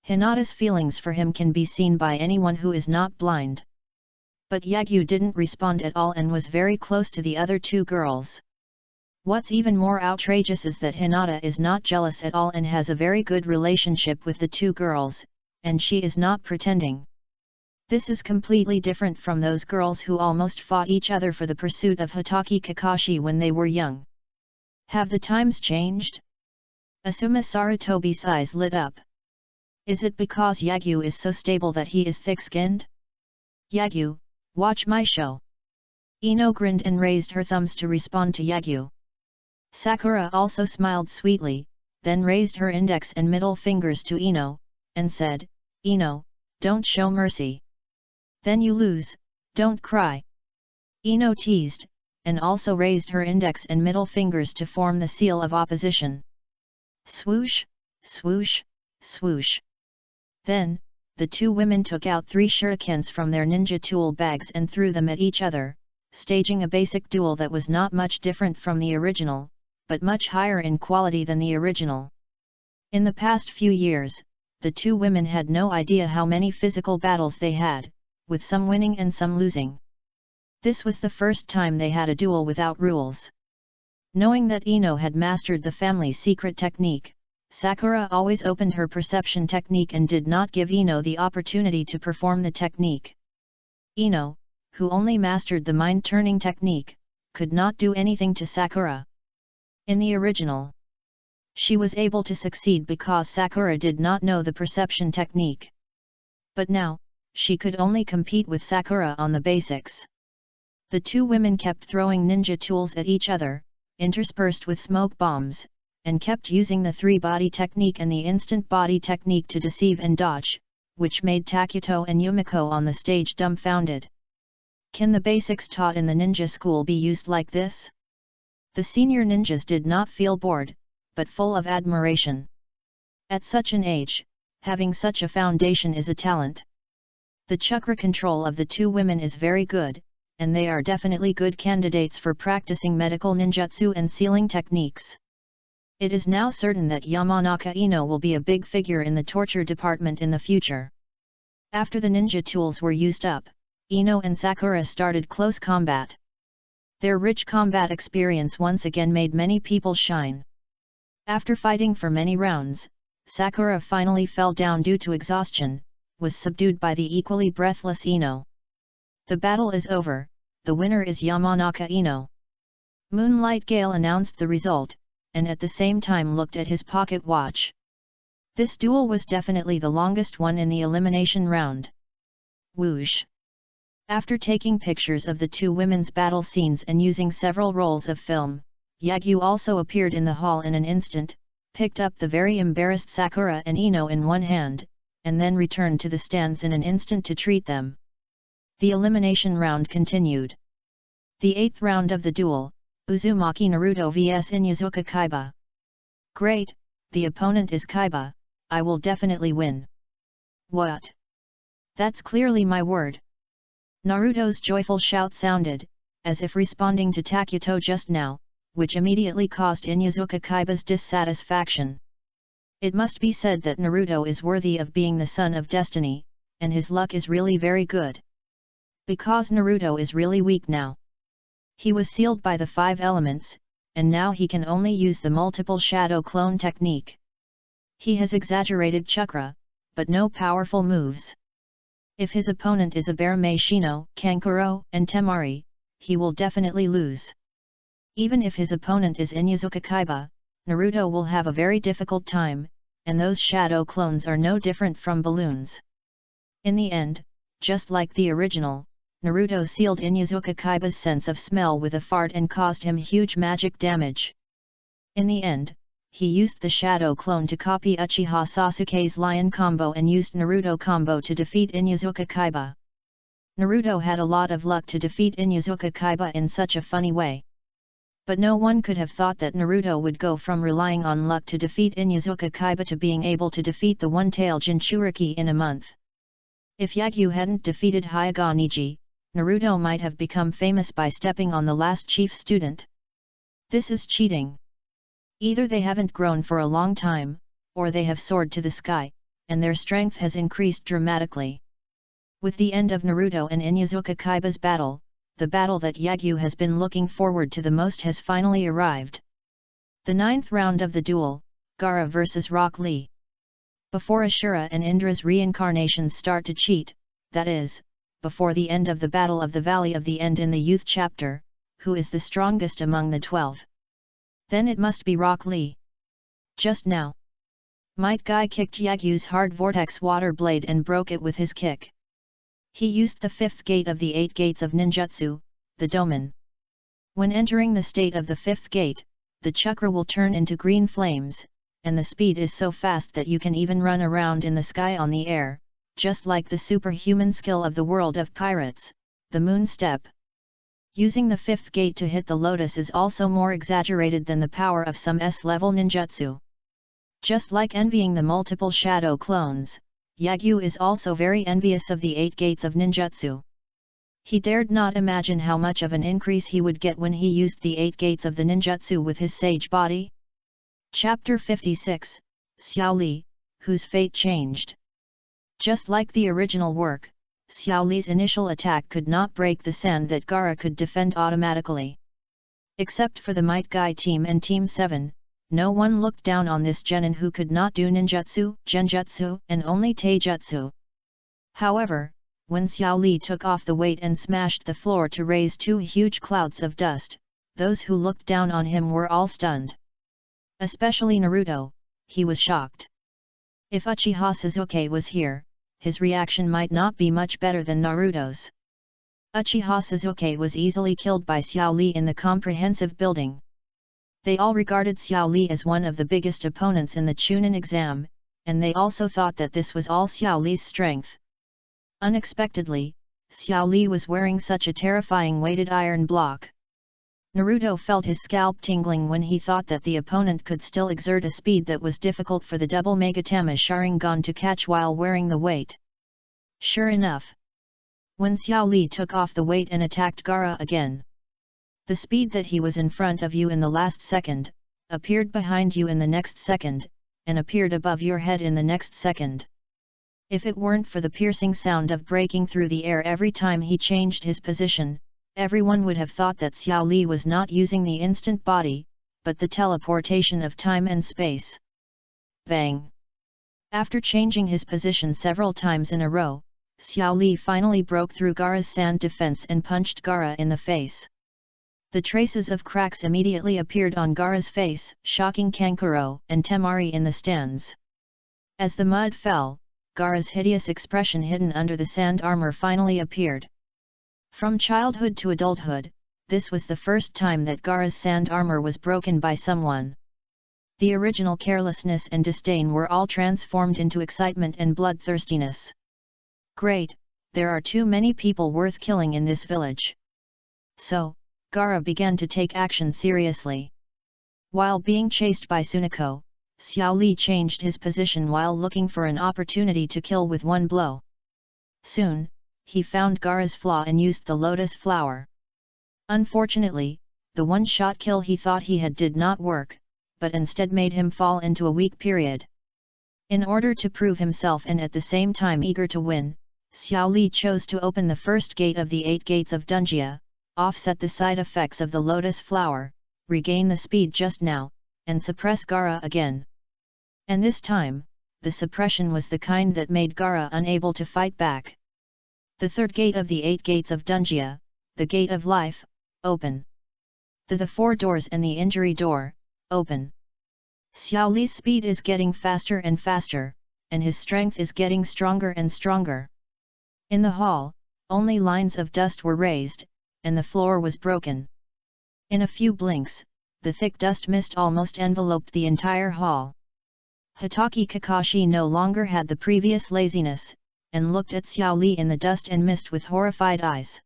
Hinata's feelings for him can be seen by anyone who is not blind. But Yagyu didn't respond at all and was very close to the other 2 girls. What's even more outrageous is that Hinata is not jealous at all and has a very good relationship with the 2 girls, and she is not pretending. This is completely different from those girls who almost fought each other for the pursuit of Hitaki Kakashi when they were young. Have the times changed? Asuma Sarutobi's eyes lit up. Is it because Yagyu is so stable that he is thick-skinned? Yagyu, watch my show. Ino grinned and raised her thumbs to respond to Yagyu. Sakura also smiled sweetly, then raised her index and middle fingers to Ino, and said, Ino, don't show mercy. Then you lose, don't cry. Ino teased, and also raised her index and middle fingers to form the seal of opposition. Swoosh, swoosh, swoosh. Then, the 2 women took out 3 shurikens from their ninja tool bags and threw them at each other, staging a basic duel that was not much different from the original, but much higher in quality than the original. In the past few years, the 2 women had no idea how many physical battles they had, with some winning and some losing. This was the first time they had a duel without rules. Knowing that Ino had mastered the family's secret technique, Sakura always opened her perception technique and did not give Ino the opportunity to perform the technique. Ino, who only mastered the mind-turning technique, could not do anything to Sakura. In the original, she was able to succeed because Sakura did not know the perception technique. But now, she could only compete with Sakura on the basics. The two women kept throwing ninja tools at each other, interspersed with smoke bombs, and kept using the three-body technique and the instant body technique to deceive and dodge, which made Takuto and Yumiko on the stage dumbfounded. Can the basics taught in the ninja school be used like this? The senior ninjas did not feel bored, but full of admiration. At such an age, having such a foundation is a talent. The chakra control of the two women is very good, and they are definitely good candidates for practicing medical ninjutsu and sealing techniques. It is now certain that Yamanaka Ino will be a big figure in the torture department in the future. After the ninja tools were used up, Ino and Sakura started close combat. Their rich combat experience once again made many people shine. After fighting for many rounds, Sakura finally fell down due to exhaustion, was subdued by the equally breathless Ino. The battle is over, the winner is Yamanaka Ino. Moonlight Gale announced the result, and at the same time looked at his pocket watch. This duel was definitely the longest one in the elimination round. Whoosh! After taking pictures of the two women's battle scenes and using several rolls of film, Yagyu also appeared in the hall in an instant, picked up the very embarrassed Sakura and Ino in one hand, and then returned to the stands in an instant to treat them. The elimination round continued. The 8th round of the duel, Uzumaki Naruto vs Inuzuka Kaiba. Great, the opponent is Kaiba, I will definitely win. What? That's clearly my word. Naruto's joyful shout sounded, as if responding to Takuto just now, which immediately caused Inuzuka Kaiba's dissatisfaction. It must be said that Naruto is worthy of being the son of destiny, and his luck is really very good. Because Naruto is really weak now. He was sealed by the 5 elements, and now he can only use the multiple shadow clone technique. He has exaggerated chakra, but no powerful moves. If his opponent is a Shino, Kankuro, and Temari, he will definitely lose. Even if his opponent is Inuzuka Kaiba, Naruto will have a very difficult time, and those shadow clones are no different from balloons. In the end, just like the original, Naruto sealed Inuzuka Kaiba's sense of smell with a fart and caused him huge magic damage. In the end, he used the shadow clone to copy Uchiha Sasuke's lion combo and used Naruto combo to defeat Inuzuka Kaiba. Naruto had a lot of luck to defeat Inuzuka Kaiba in such a funny way. But no one could have thought that Naruto would go from relying on luck to defeat Inuzuka Kaiba to being able to defeat the one-tail Jinchuriki in a month. If Yagyu hadn't defeated Hyuga Niji, Naruto might have become famous by stepping on the last chief student. This is cheating. Either they haven't grown for a long time, or they have soared to the sky, and their strength has increased dramatically. With the end of Naruto and Inuzuka Kaiba's battle, the battle that Yagyu has been looking forward to the most has finally arrived. The 9th round of the duel, Gaara vs Rock Lee. Before Ashura and Indra's reincarnations start to cheat, that is, before the end of the Battle of the Valley of the End in the Youth chapter, who is the strongest among the 12? Then it must be Rock Lee. Just now, Might Guy kicked Yagyu's hard vortex water blade and broke it with his kick. He used the 5th gate of the 8 gates of ninjutsu, the Doman. When entering the state of the 5th gate, the chakra will turn into green flames, and the speed is so fast that you can even run around in the sky on the air, just like the superhuman skill of the world of pirates, the moon step. Using the 5th gate to hit the lotus is also more exaggerated than the power of some S-level ninjutsu. Just like envying the multiple shadow clones, Yagyu is also very envious of the 8 gates of ninjutsu. He dared not imagine how much of an increase he would get when he used the 8 gates of the ninjutsu with his sage body. Chapter 56, Xiao Li, whose fate changed. Just like the original work, Xiao Li's initial attack could not break the sand that Gaara could defend automatically. Except for the Might Guy team and Team 7, no one looked down on this genin who could not do ninjutsu, genjutsu, and only taijutsu. However, when Xiao Li took off the weight and smashed the floor to raise two huge clouds of dust, those who looked down on him were all stunned. Especially Naruto, he was shocked. If Uchiha Sasuke was here, his reaction might not be much better than Naruto's. Uchiha Sasuke was easily killed by Xiao Li in the comprehensive building. They all regarded Xiao Li as one of the biggest opponents in the Chunin exam, and they also thought that this was all Xiao Li's strength. Unexpectedly, Xiao Li was wearing such a terrifying weighted iron block. Naruto felt his scalp tingling when he thought that the opponent could still exert a speed that was difficult for the double Megatama Sharingan to catch while wearing the weight. Sure enough, when Xiao Li took off the weight and attacked Gaara again, the speed that he was in front of you in the last second, appeared behind you in the next second, and appeared above your head in the next second. If it weren't for the piercing sound of breaking through the air every time he changed his position, everyone would have thought that Xiao Li was not using the instant body, but the teleportation of time and space. Bang! After changing his position several times in a row, Xiao Li finally broke through Gaara's sand defense and punched Gaara in the face. The traces of cracks immediately appeared on Gaara's face, shocking Kankuro and Temari in the stands. As the mud fell, Gaara's hideous expression hidden under the sand armor finally appeared. From childhood to adulthood, this was the first time that Gaara's sand armor was broken by someone. The original carelessness and disdain were all transformed into excitement and bloodthirstiness. Great, there are too many people worth killing in this village. So, Gaara began to take action seriously. While being chased by Tsuneko, Xiao Li changed his position while looking for an opportunity to kill with one blow. Soon, he found Gaara's flaw and used the lotus flower. Unfortunately, the one-shot kill he thought he had did not work, but instead made him fall into a weak period. In order to prove himself and at the same time eager to win, Xiao Li chose to open the first gate of the 8 gates of Dunjia, offset the side effects of the lotus flower, regain the speed just now, and suppress Gaara again. And this time, the suppression was the kind that made Gaara unable to fight back. The third gate of the 8 gates of Dunjia, the gate of life, open. The 4 doors and the injury door, open. Xiao Li's speed is getting faster and faster, and his strength is getting stronger and stronger. In the hall, only lines of dust were raised, and the floor was broken. In a few blinks, the thick dust mist almost enveloped the entire hall. Hitaki Kakashi no longer had the previous laziness, and looked at Xiao Li in the dust and mist with horrified eyes.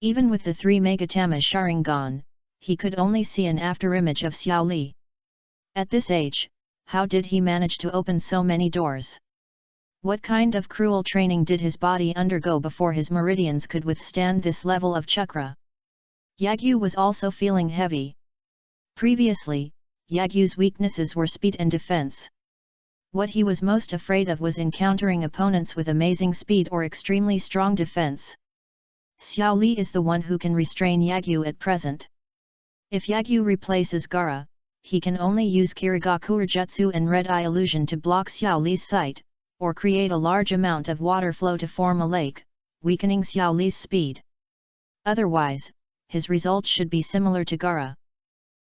Even with the 3 Megatama Sharingan, he could only see an afterimage of Xiao Li. At this age, how did he manage to open so many doors? What kind of cruel training did his body undergo before his meridians could withstand this level of chakra? Yagyu was also feeling heavy. Previously, Yagyu's weaknesses were speed and defense. What he was most afraid of was encountering opponents with amazing speed or extremely strong defense. Xiao Li is the one who can restrain Yagyu at present. If Yagyu replaces Gaara, he can only use Kirigaku Jutsu and Red Eye Illusion to block Xiao Li's sight, or create a large amount of water flow to form a lake, weakening Xiao Li's speed. Otherwise, his results should be similar to Gaara.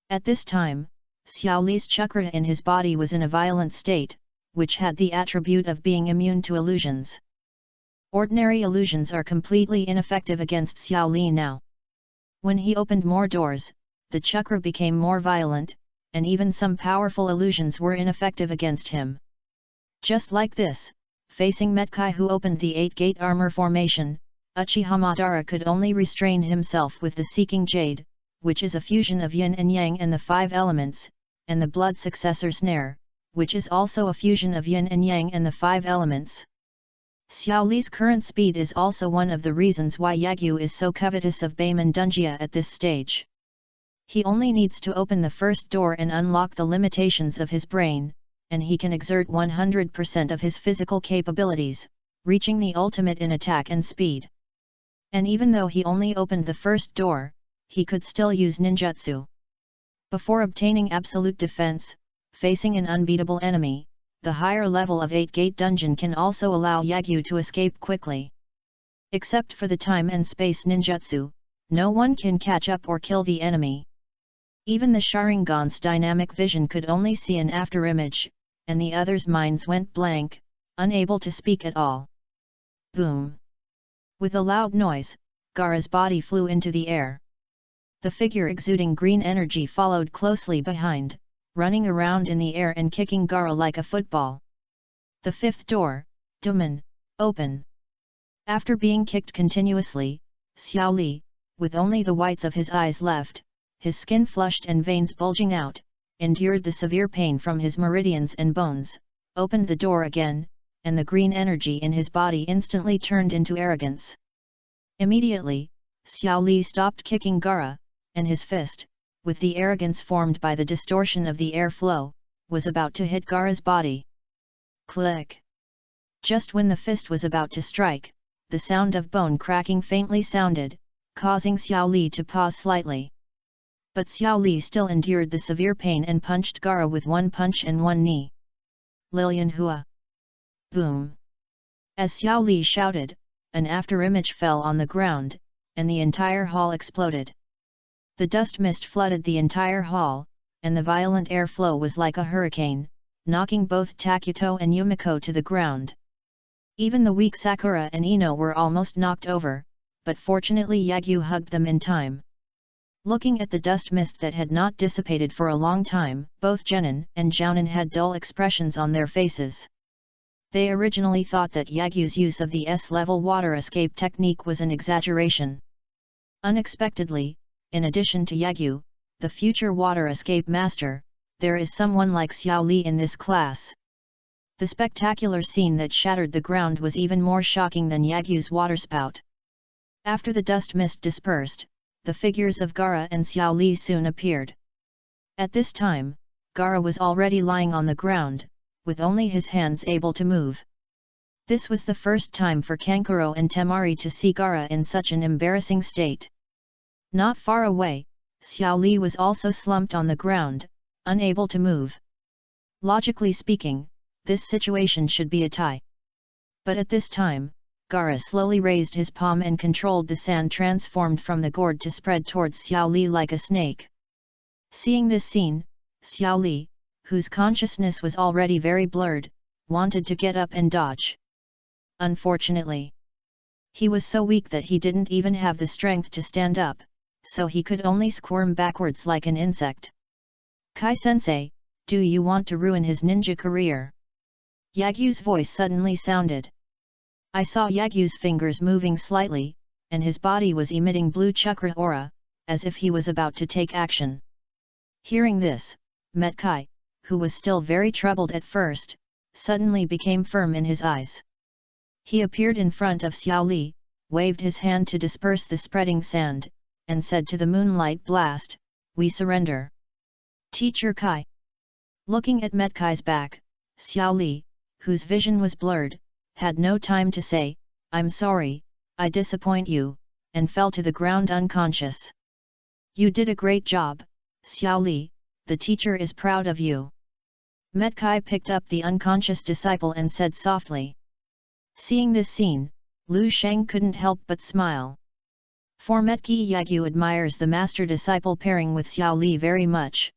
At this time, Xiao Li's chakra in his body was in a violent state, which had the attribute of being immune to illusions. Ordinary illusions are completely ineffective against Xiao Li now. When he opened more doors, the chakra became more violent, and even some powerful illusions were ineffective against him. Just like this, facing Metkai who opened the 8-gate armor formation, Uchiha Madara could only restrain himself with the Seeking Jade, which is a fusion of yin and yang and the 5 elements, and the Blood Successor Snare, which is also a fusion of yin and yang and the 5 elements. Xiao Li's current speed is also one of the reasons why Yagyu is so covetous of Beiman Dunjia at this stage. He only needs to open the first door and unlock the limitations of his brain, and he can exert 100% of his physical capabilities, reaching the ultimate in attack and speed. And even though he only opened the first door, he could still use ninjutsu. Before obtaining absolute defense, facing an unbeatable enemy, the higher level of 8-gate dungeon can also allow Yagyu to escape quickly. Except for the time and space ninjutsu, no one can catch up or kill the enemy. Even the Sharingan's dynamic vision could only see an afterimage, and the others' minds went blank, unable to speak at all. Boom! With a loud noise, Gaara's body flew into the air. The figure exuding green energy followed closely behind, running around in the air and kicking Gaara like a football. The fifth door, Doman, open. After being kicked continuously, Xiao Li, with only the whites of his eyes left, his skin flushed and veins bulging out, endured the severe pain from his meridians and bones, opened the door again, and the green energy in his body instantly turned into arrogance. Immediately, Xiao Li stopped kicking Gaara, and his fist, with the arrogance formed by the distortion of the air flow, was about to hit Gaara's body. Click! Just when the fist was about to strike, the sound of bone cracking faintly sounded, causing Xiao Li to pause slightly. But Xiao Li still endured the severe pain and punched Gaara with one punch and one knee. Lilian Hua! Boom! As Xiao Li shouted, an afterimage fell on the ground, and the entire hall exploded. The dust mist flooded the entire hall, and the violent airflow was like a hurricane, knocking both Takuto and Yumiko to the ground. Even the weak Sakura and Ino were almost knocked over, but fortunately Yagyu hugged them in time. Looking at the dust mist that had not dissipated for a long time, both Genin and Jounin had dull expressions on their faces. They originally thought that Yagyu's use of the S-level water escape technique was an exaggeration. Unexpectedly, in addition to Yagyu, the future water escape master, there is someone like Xiao Li in this class. The spectacular scene that shattered the ground was even more shocking than Yagyu's waterspout. After the dust mist dispersed, the figures of Gaara and Xiao Li soon appeared. At this time, Gaara was already lying on the ground, with only his hands able to move. This was the first time for Kankuro and Temari to see Gaara in such an embarrassing state. Not far away, Xiao Li was also slumped on the ground, unable to move. Logically speaking, this situation should be a tie. But at this time, Gaara slowly raised his palm and controlled the sand transformed from the gourd to spread towards Xiao Li like a snake. Seeing this scene, Xiao Li, whose consciousness was already very blurred, wanted to get up and dodge. Unfortunately, he was so weak that he didn't even have the strength to stand up, so he could only squirm backwards like an insect. Kai-sensei, do you want to ruin his ninja career? Yagyu's voice suddenly sounded. I saw Yagyu's fingers moving slightly, and his body was emitting blue chakra aura, as if he was about to take action. Hearing this, Metkai, who was still very troubled at first, suddenly became firm in his eyes. He appeared in front of Xiao Li, waved his hand to disperse the spreading sand, and said to the moonlight blast, "We surrender." Teacher Kai. Looking at Metkai's back, Xiao Li, whose vision was blurred, had no time to say, "I'm sorry, I disappoint you," and fell to the ground unconscious. You did a great job, Xiao Li, the teacher is proud of you. Metkai picked up the unconscious disciple and said softly. Seeing this scene, Lu Sheng couldn't help but smile. For Metki Yagyu admires the master-disciple pairing with Xiao Li very much.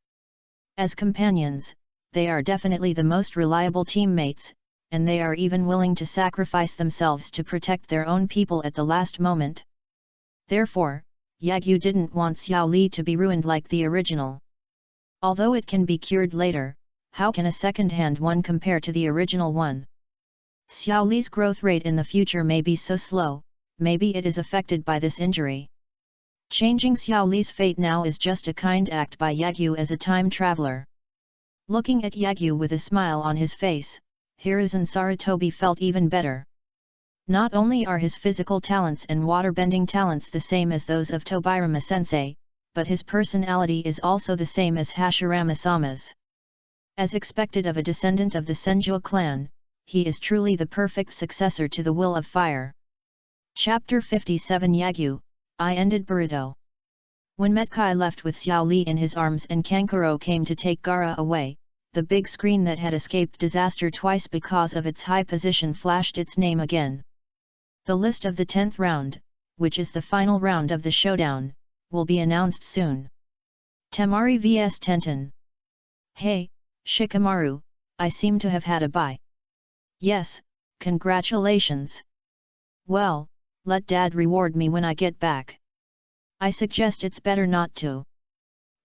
As companions, they are definitely the most reliable teammates, and they are even willing to sacrifice themselves to protect their own people at the last moment. Therefore, Yagyu didn't want Xiao Li to be ruined like the original. Although it can be cured later, how can a second-hand one compare to the original one? Xiao Li's growth rate in the future may be so slow, maybe it is affected by this injury. Changing Xiao Li's fate now is just a kind act by Yagyu as a time traveler. Looking at Yagyu with a smile on his face, Hiruzen Sarutobi felt even better. Not only are his physical talents and waterbending talents the same as those of Tobirama-sensei, but his personality is also the same as Hashirama-sama's. As expected of a descendant of the Senju clan, he is truly the perfect successor to the Will of Fire. Chapter 57 Yagyu, I ended Boruto. When Metkai left with Xiao Li in his arms and Kankuro came to take Gaara away, the big screen that had escaped disaster twice because of its high position flashed its name again. The list of the 10th round, which is the final round of the showdown, will be announced soon. Temari vs Tenten. Hey, Shikamaru, I seem to have had a bye. Yes, congratulations. Well, let Dad reward me when I get back. I suggest it's better not to.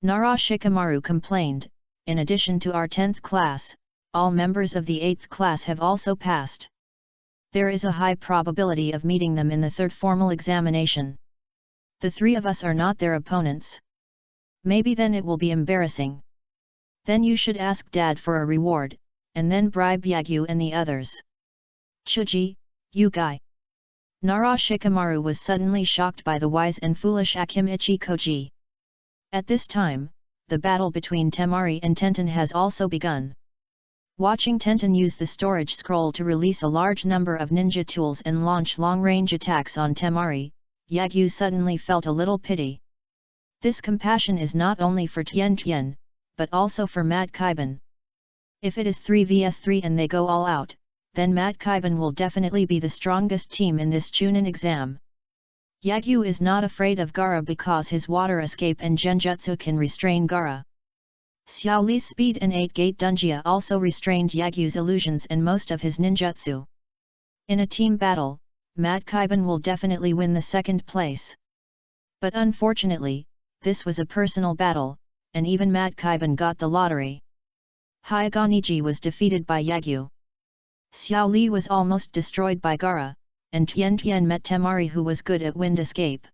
Nara Shikamaru complained. In addition to our 10th class, all members of the 8th class have also passed. There is a high probability of meeting them in the 3rd formal examination. The 3 of us are not their opponents. Maybe then it will be embarrassing. Then you should ask Dad for a reward, and then bribe Yagyu and the others. Chuji, you guy. Nara Shikamaru was suddenly shocked by the wise and foolish Akimichi Koji. At this time, the battle between Temari and Tenten has also begun. Watching Tenten use the storage scroll to release a large number of ninja tools and launch long-range attacks on Temari, Yagyu suddenly felt a little pity. This compassion is not only for Tian Tian, but also for Mat Kaiban. If it is 3 vs 3 and they go all out, then Mat Kaiban will definitely be the strongest team in this Chunin exam. Yagyu is not afraid of Gaara because his water escape and genjutsu can restrain Gaara. Xiao Li's speed and 8-gate Dunjia also restrained Yagyu's illusions and most of his ninjutsu. In a team battle, Mat Kaiban will definitely win the 2nd place. But unfortunately, this was a personal battle, and even Mat Kaiban got the lottery. Hyaganiji was defeated by Yagyu. Xiao Li was almost destroyed by Gaara, and Tian Tian met Temari who was good at wind escape.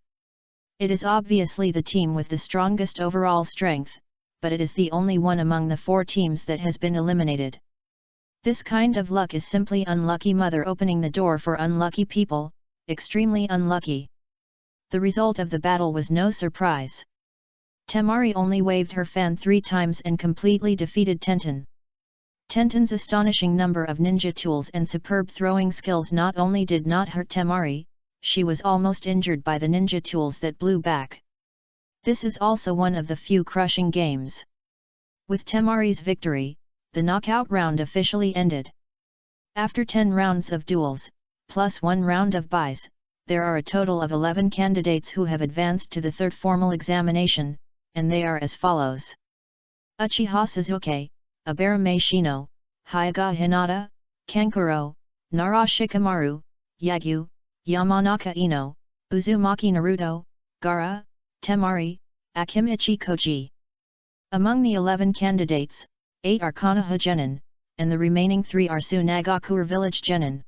It is obviously the team with the strongest overall strength, but it is the only one among the 4 teams that has been eliminated. This kind of luck is simply unlucky mother opening the door for unlucky people, extremely unlucky. The result of the battle was no surprise. Temari only waved her fan 3 times and completely defeated Tenten. Tenten's astonishing number of ninja tools and superb throwing skills not only did not hurt Temari, she was almost injured by the ninja tools that blew back. This is also one of the few crushing games. With Temari's victory, the knockout round officially ended. After 10 rounds of duels, plus 1 round of buys, there are a total of 11 candidates who have advanced to the 3rd formal examination, and they are as follows. Uchiha Suzuki, Abarame Shino, Hyaga Hinata, Kankuro, Nara Shikamaru, Yagyu, Yamanaka Ino, Uzumaki Naruto, Gaara, Temari, Akimichi Koji. Among the 11 candidates, 8 are Konoha genin, and the remaining 3 are Sunagakuer village genin.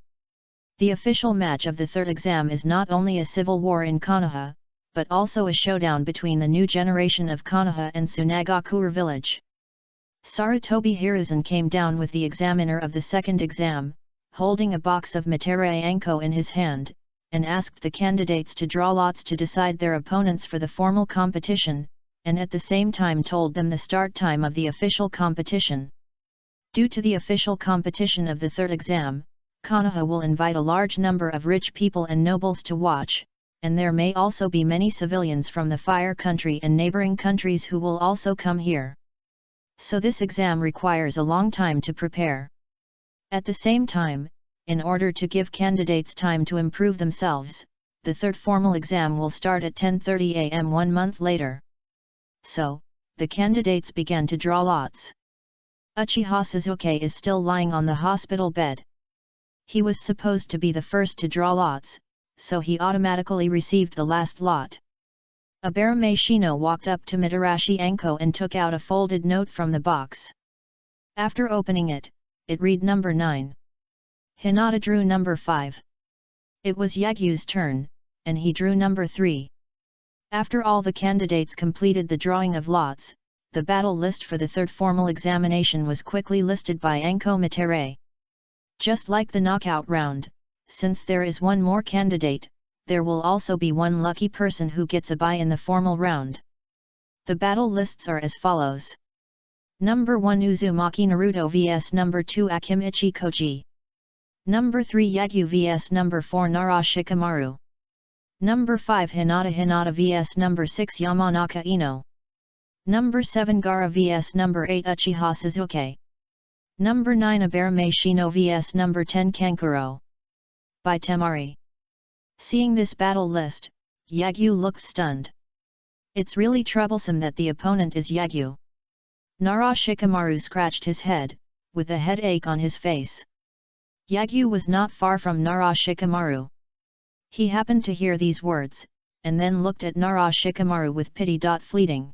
The official match of the 3rd exam is not only a civil war in Konoha, but also a showdown between the new generation of Konoha and Sunagakuer village. Sarutobi Hiruzen came down with the examiner of the 2nd exam, holding a box of Materai Anko in his hand, and asked the candidates to draw lots to decide their opponents for the formal competition, and at the same time told them the start time of the official competition. Due to the official competition of the 3rd exam, Konoha will invite a large number of rich people and nobles to watch, and there may also be many civilians from the Fire Country and neighboring countries who will also come here. So this exam requires a long time to prepare. At the same time, in order to give candidates time to improve themselves, the 3rd formal exam will start at 10:30 am 1 month later. So, the candidates began to draw lots. Uchiha Suzuki is still lying on the hospital bed. He was supposed to be the first to draw lots, so he automatically received the last lot. Abarame Shino walked up to Mitarashi Anko and took out a folded note from the box. After opening it, it read number 9. Hinata drew number 5. It was Yagyu's turn, and he drew number 3. After all the candidates completed the drawing of lots, the battle list for the 3rd formal examination was quickly listed by Anko Mitare. Just like the knockout round, since there is one more candidate, there will also be one lucky person who gets a bye in the formal round. The battle lists are as follows. Number 1 Uzumaki Naruto vs Number 2 Akimichi Koji. Number 3 Yagyu vs Number 4 Nara Shikamaru. Number 5 Hinata vs Number 6 Yamanaka Ino. Number 7 Gara vs Number 8 Uchiha Suzuki. Number 9 Abarame Shino vs Number 10 Kankuro. By Temari. Seeing this battle list, Yagyu looked stunned. It's really troublesome that the opponent is Yagyu. Nara Shikamaru scratched his head, with a headache on his face. Yagyu was not far from Nara Shikamaru. He happened to hear these words, and then looked at Nara Shikamaru with pity. Fleeting.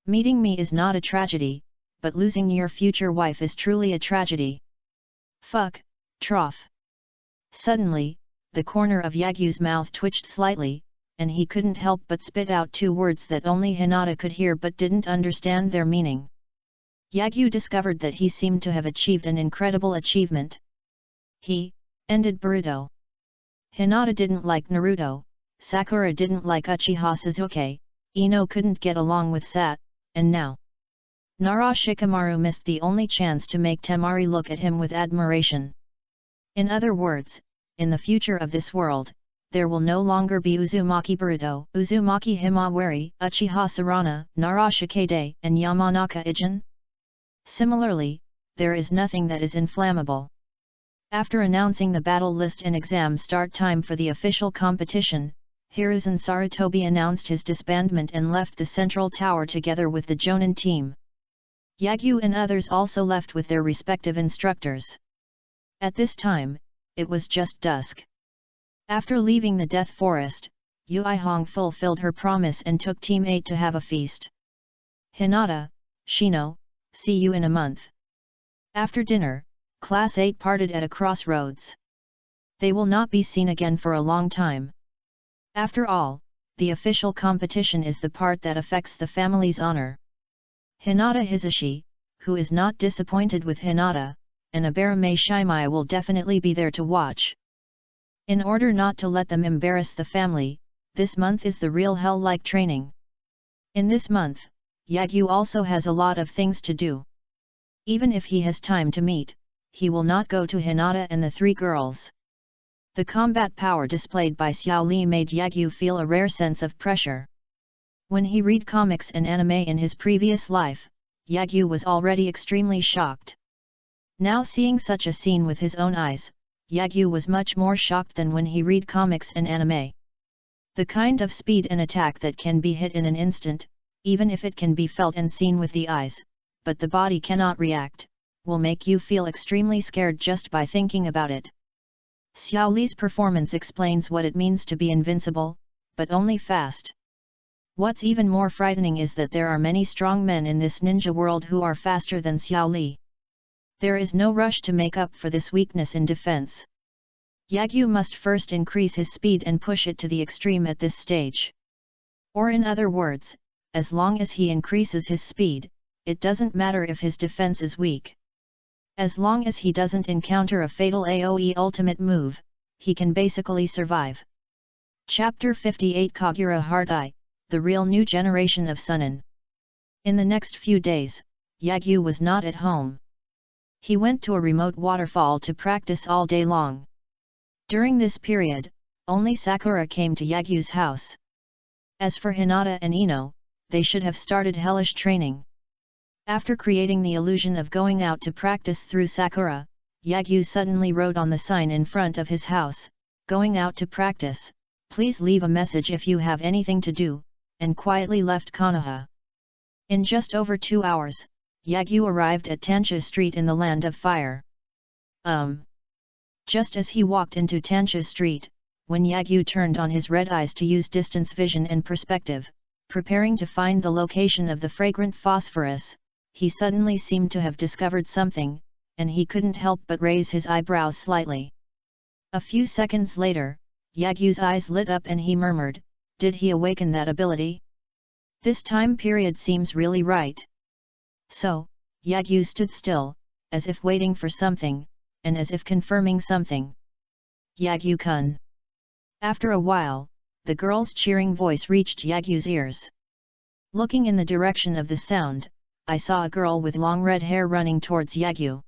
Meeting me is not a tragedy, but losing your future wife is truly a tragedy. Fuck, trough. Suddenly, the corner of Yagyu's mouth twitched slightly, and he couldn't help but spit out two words that only Hinata could hear but didn't understand their meaning. Yagyu discovered that he seemed to have achieved an incredible achievement. He ended Boruto. Hinata didn't like Naruto, Sakura didn't like Uchiha Suzuki, Ino couldn't get along with Sat, and now Nara Shikamaru missed the only chance to make Temari look at him with admiration. In other words, in the future of this world, there will no longer be Uzumaki Boruto, Uzumaki Himawari, Uchiha Sarana, Nara Shikade, and Yamanaka Ijin. Similarly, there is nothing that is inflammable. After announcing the battle list and exam start time for the official competition, Hiruzen Sarutobi announced his disbandment and left the central tower together with the Jonin team. Yagyu and others also left with their respective instructors. At this time, it was just dusk. After leaving the Death Forest, Yuihong fulfilled her promise and took Team 8 to have a feast. Hinata, Shino, see you in a month. After dinner, Class 8 parted at a crossroads. They will not be seen again for a long time. After all, the official competition is the part that affects the family's honor. Hinata Hisashi, who is not disappointed with Hinata, and Abarame Shimai will definitely be there to watch. In order not to let them embarrass the family, this month is the real hell-like training. In this month, Yagyu also has a lot of things to do. Even if he has time to meet, he will not go to Hinata and the three girls. The combat power displayed by Xiao Li made Yagyu feel a rare sense of pressure. When he read comics and anime in his previous life, Yagyu was already extremely shocked. Now seeing such a scene with his own eyes, Yagyu was much more shocked than when he read comics and anime. The kind of speed and attack that can be hit in an instant, even if it can be felt and seen with the eyes, but the body cannot react, will make you feel extremely scared just by thinking about it. Xiao Li's performance explains what it means to be invincible, but only fast. What's even more frightening is that there are many strong men in this ninja world who are faster than Xiao Li. There is no rush to make up for this weakness in defense. Yagyu must first increase his speed and push it to the extreme at this stage. Or in other words, as long as he increases his speed, it doesn't matter if his defense is weak. As long as he doesn't encounter a fatal AoE ultimate move, he can basically survive. Chapter 58 Kagura Heart Eye, the real new generation of Sunin. In the next few days, Yagyu was not at home. He went to a remote waterfall to practice all day long. During this period, only Sakura came to Yagyu's house. As for Hinata and Ino, they should have started hellish training. After creating the illusion of going out to practice through Sakura, Yagyu suddenly wrote on the sign in front of his house, "Going out to practice, please leave a message if you have anything to do," and quietly left Konoha. In just over 2 hours, Yagyu arrived at Tansha Street in the Land of Fire. Just as he walked into Tansha Street, when Yagyu turned on his red eyes to use distance vision and perspective, preparing to find the location of the fragrant phosphorus, he suddenly seemed to have discovered something, and he couldn't help but raise his eyebrows slightly. A few seconds later, Yagyu's eyes lit up and he murmured, "Did he awaken that ability? This time period seems really right." So, Yagyu stood still, as if waiting for something, and as if confirming something. "Yagyu-kun." After a while, the girl's cheering voice reached Yagyu's ears. Looking in the direction of the sound, I saw a girl with long red hair running towards Yagyu.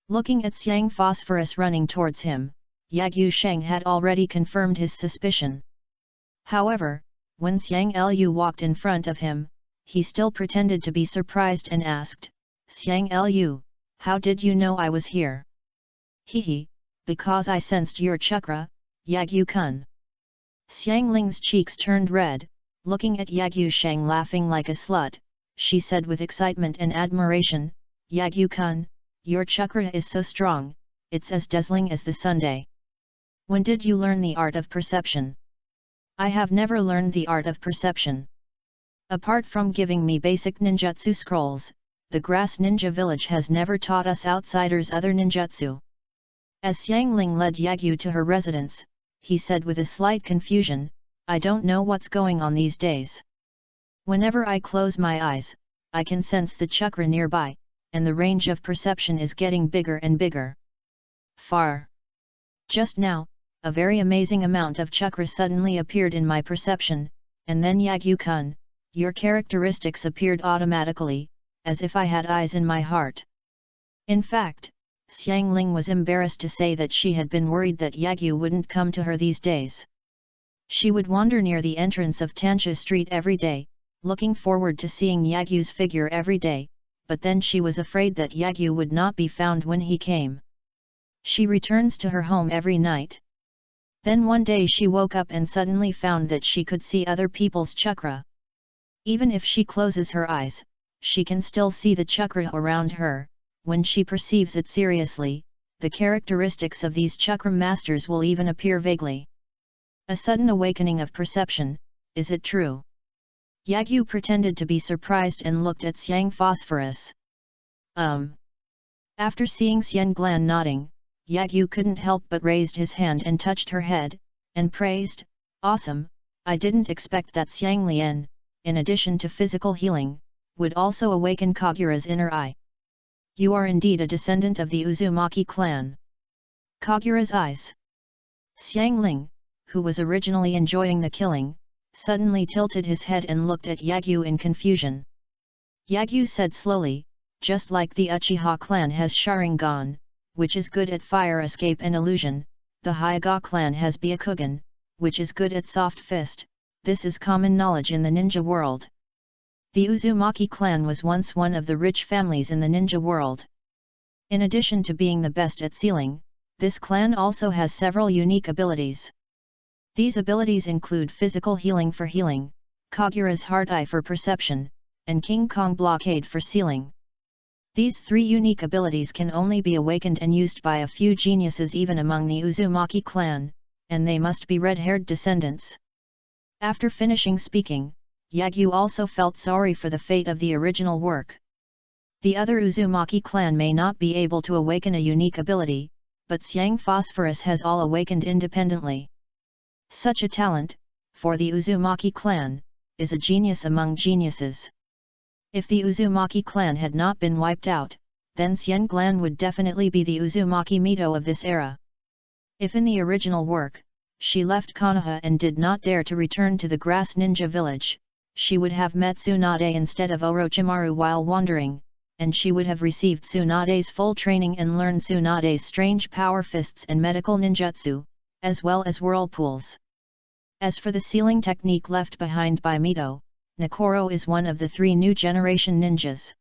Looking at Xiang Phosphorus running towards him, Yagyu Sheng had already confirmed his suspicion. However, when Xiang Lu walked in front of him, he still pretended to be surprised and asked, "Xiang Lu, how did you know I was here?" "Hehe, because I sensed your chakra, Yagyu-kun." Xiang Ling's cheeks turned red, looking at Yagyu Shang laughing like a slut. She said with excitement and admiration, "Yagyu-kun, your chakra is so strong, it's as dazzling as the Sunday. When did you learn the art of perception?" "I have never learned the art of perception. Apart from giving me basic ninjutsu scrolls, the Grass Ninja Village has never taught us outsiders other ninjutsu." As Xiang Ling led Yagyu to her residence, he said with a slight confusion, "I don't know what's going on these days. Whenever I close my eyes, I can sense the chakra nearby, and the range of perception is getting bigger and bigger. Far. Just now, a very amazing amount of chakra suddenly appeared in my perception, and then Yagyu-kun, your characteristics appeared automatically, as if I had eyes in my heart." In fact, Xiang Ling was embarrassed to say that she had been worried that Yagyu wouldn't come to her these days. She would wander near the entrance of Tansha Street every day, looking forward to seeing Yagyu's figure every day, but then she was afraid that Yagyu would not be found when he came. She returns to her home every night. Then one day she woke up and suddenly found that she could see other people's chakra. Even if she closes her eyes, she can still see the chakra around her. When she perceives it seriously, the characteristics of these chakra masters will even appear vaguely. A sudden awakening of perception, is it true? Yagyu pretended to be surprised and looked at Xiang Phosphorus. After seeing Xian Glan nodding, Yagyu couldn't help but raised his hand and touched her head, and praised, "Awesome, I didn't expect that Xiang Lian, in addition to physical healing, would also awaken Kagura's inner eye. You are indeed a descendant of the Uzumaki clan." Kagura's eyes. Xiang Ling, who was originally enjoying the killing, suddenly tilted his head and looked at Yagyu in confusion. Yagyu said slowly, "Just like the Uchiha clan has Sharingan, which is good at fire escape and illusion, the Hyuga clan has Byakugan, which is good at soft fist. This is common knowledge in the ninja world. The Uzumaki clan was once one of the rich families in the ninja world. In addition to being the best at sealing, this clan also has several unique abilities. These abilities include physical healing for healing, Kagura's heart eye for perception, and King Kong blockade for sealing. These three unique abilities can only be awakened and used by a few geniuses even among the Uzumaki clan, and they must be red-haired descendants." After finishing speaking, Yagyu also felt sorry for the fate of the original work. The other Uzumaki clan may not be able to awaken a unique ability, but Xiang Phosphorus has all awakened independently. Such a talent, for the Uzumaki clan, is a genius among geniuses. If the Uzumaki clan had not been wiped out, then Xian Glan would definitely be the Uzumaki Mito of this era. If in the original work, she left Konoha and did not dare to return to the Grass Ninja Village, she would have met Tsunade instead of Orochimaru while wandering, and she would have received Tsunade's full training and learned Tsunade's strange power fists and medical ninjutsu, as well as whirlpools. As for the sealing technique left behind by Mito, Nakoro is one of the 3 new generation ninjas.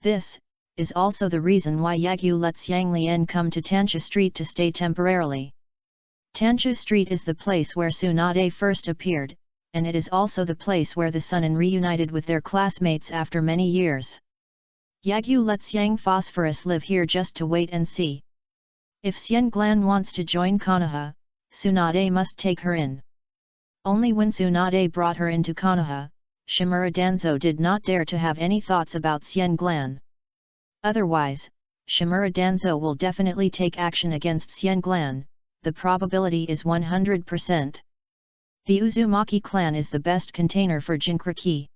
This is also the reason why Yagyu let Xiang Lian come to Tansha Street to stay temporarily. Tansha Street is the place where Tsunade first appeared, and it is also the place where the Sunin reunited with their classmates after many years. Yagyu let Xiang Phosphorus live here just to wait and see. If Xian Glan wants to join Konoha, Tsunade must take her in. Only when Tsunade brought her into Konoha, Shimura Danzo did not dare to have any thoughts about Xian Glan. Otherwise, Shimura Danzo will definitely take action against Xian Glan, the probability is 100%. The Uzumaki clan is the best container for Jinkra Ki.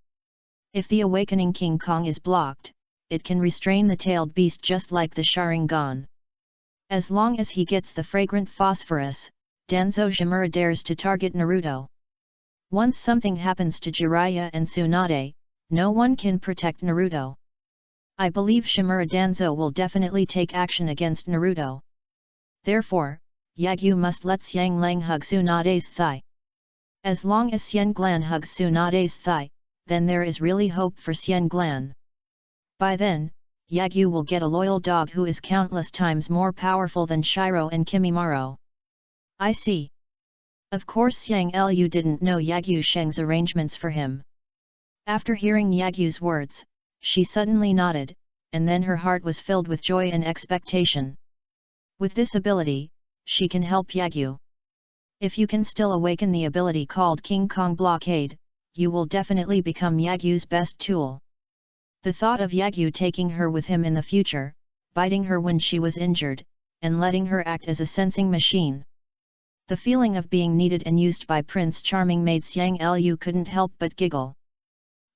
If the awakening King Kong is blocked, it can restrain the tailed beast just like the Sharingan. As long as he gets the fragrant phosphorus, Danzo Shimura dares to target Naruto. Once something happens to Jiraiya and Tsunade, no one can protect Naruto. I believe Shimura Danzo will definitely take action against Naruto. Therefore, Yagyu must let Xiang Lang hug Tsunade's thigh. As long as Xian Glan hugs Tsunade's thigh, then there is really hope for Xian Glan. By then, Yagyu will get a loyal dog who is countless times more powerful than Shiro and Kimimaro. I see. Of course Xiang Lu didn't know Yagyu Sheng's arrangements for him. After hearing Yagyu's words, she suddenly nodded, and then her heart was filled with joy and expectation. With this ability, she can help Yagyu. If you can still awaken the ability called King Kong Blockade, you will definitely become Yagyu's best tool. The thought of Yagyu taking her with him in the future, biting her when she was injured, and letting her act as a sensing machine. The feeling of being needed and used by Prince Charming made Xiang Lu couldn't help but giggle.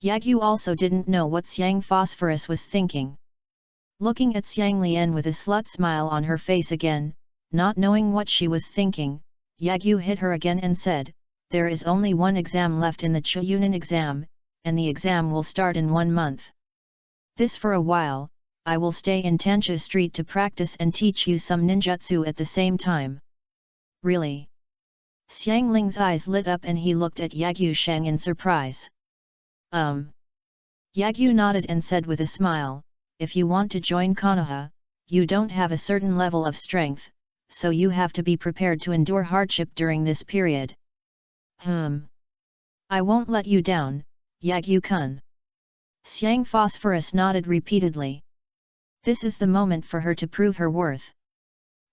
Yagyu also didn't know what Xiang Phosphorus was thinking. Looking at Xiang Lian with a slut smile on her face again, not knowing what she was thinking, Yagyu hit her again and said, "There is only one exam left in the Chuyunan exam, and the exam will start in 1 month. This for a while, I will stay in Tansha Street to practice and teach you some ninjutsu at the same time." Really? Xiang Ling's eyes lit up and he looked at Yagyu Sheng in surprise. Yagyu nodded and said with a smile, "If you want to join Konoha, you don't have a certain level of strength, so you have to be prepared to endure hardship during this period." I won't let you down, Yagyu-kun. Xiang Phosphorus nodded repeatedly. This is the moment for her to prove her worth.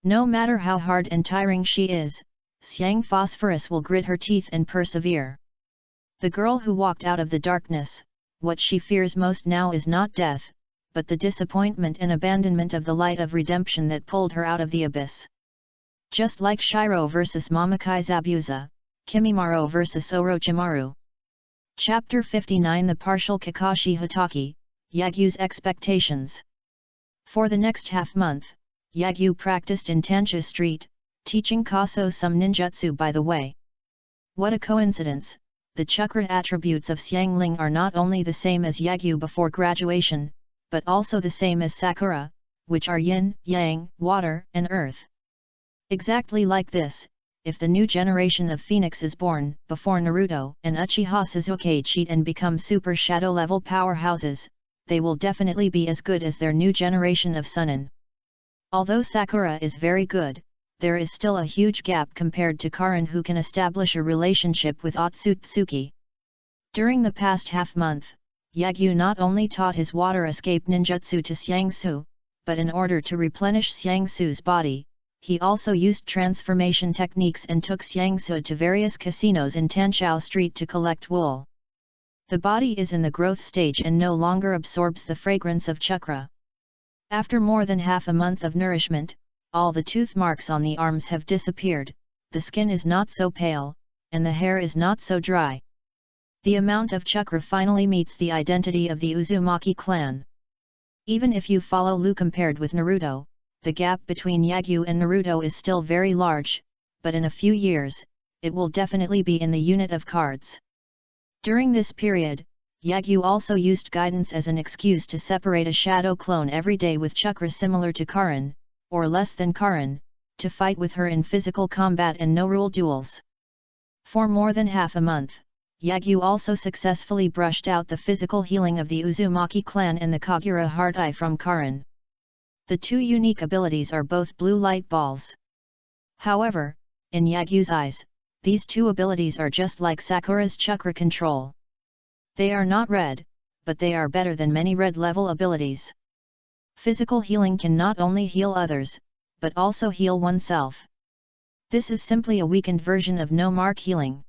No matter how hard and tiring she is, Xiang Phosphorus will grit her teeth and persevere. The girl who walked out of the darkness, what she fears most now is not death, but the disappointment and abandonment of the light of redemption that pulled her out of the abyss. Just like Shiro vs Mamakai Zabuza, Kimimaro vs Orochimaru. Chapter 59 The Partial Kakashi Hatake, Yagyu's Expectations. For the next half-month, Yagyu practiced in Tansha Street, teaching Kaso some ninjutsu by the way. What a coincidence, the chakra attributes of Xiang Ling are not only the same as Yagyu before graduation, but also the same as Sakura, which are yin, yang, water, and earth. Exactly like this, if the new generation of Phoenix is born before Naruto and Uchiha Sasuke cheat and become super shadow level powerhouses, they will definitely be as good as their new generation of Sunin. Although Sakura is very good, there is still a huge gap compared to Karin, who can establish a relationship with Otsutsuki. During the past half-month, Yagyu not only taught his water escape ninjutsu to Xiangsu, but in order to replenish Xiangsu's body, he also used transformation techniques and took Xiangsu to various casinos in Tanshao Street to collect wool. The body is in the growth stage and no longer absorbs the fragrance of chakra. After more than half a month of nourishment, all the tooth marks on the arms have disappeared, the skin is not so pale, and the hair is not so dry. The amount of chakra finally meets the identity of the Uzumaki clan. Even if you follow Lu compared with Naruto, the gap between Yagyu and Naruto is still very large, but in a few years, it will definitely be in the unit of cards. During this period, Yagyu also used guidance as an excuse to separate a shadow clone every day with chakra similar to Karin, or less than Karin, to fight with her in physical combat and no-rule duels. For more than half a month, Yagyu also successfully brushed out the physical healing of the Uzumaki clan and the Kagura Heart Eye from Karin. The two unique abilities are both blue light balls. However, in Yagyu's eyes, these two abilities are just like Sakura's chakra control. They are not red, but they are better than many red-level abilities. Physical healing can not only heal others, but also heal oneself. This is simply a weakened version of no-mark healing.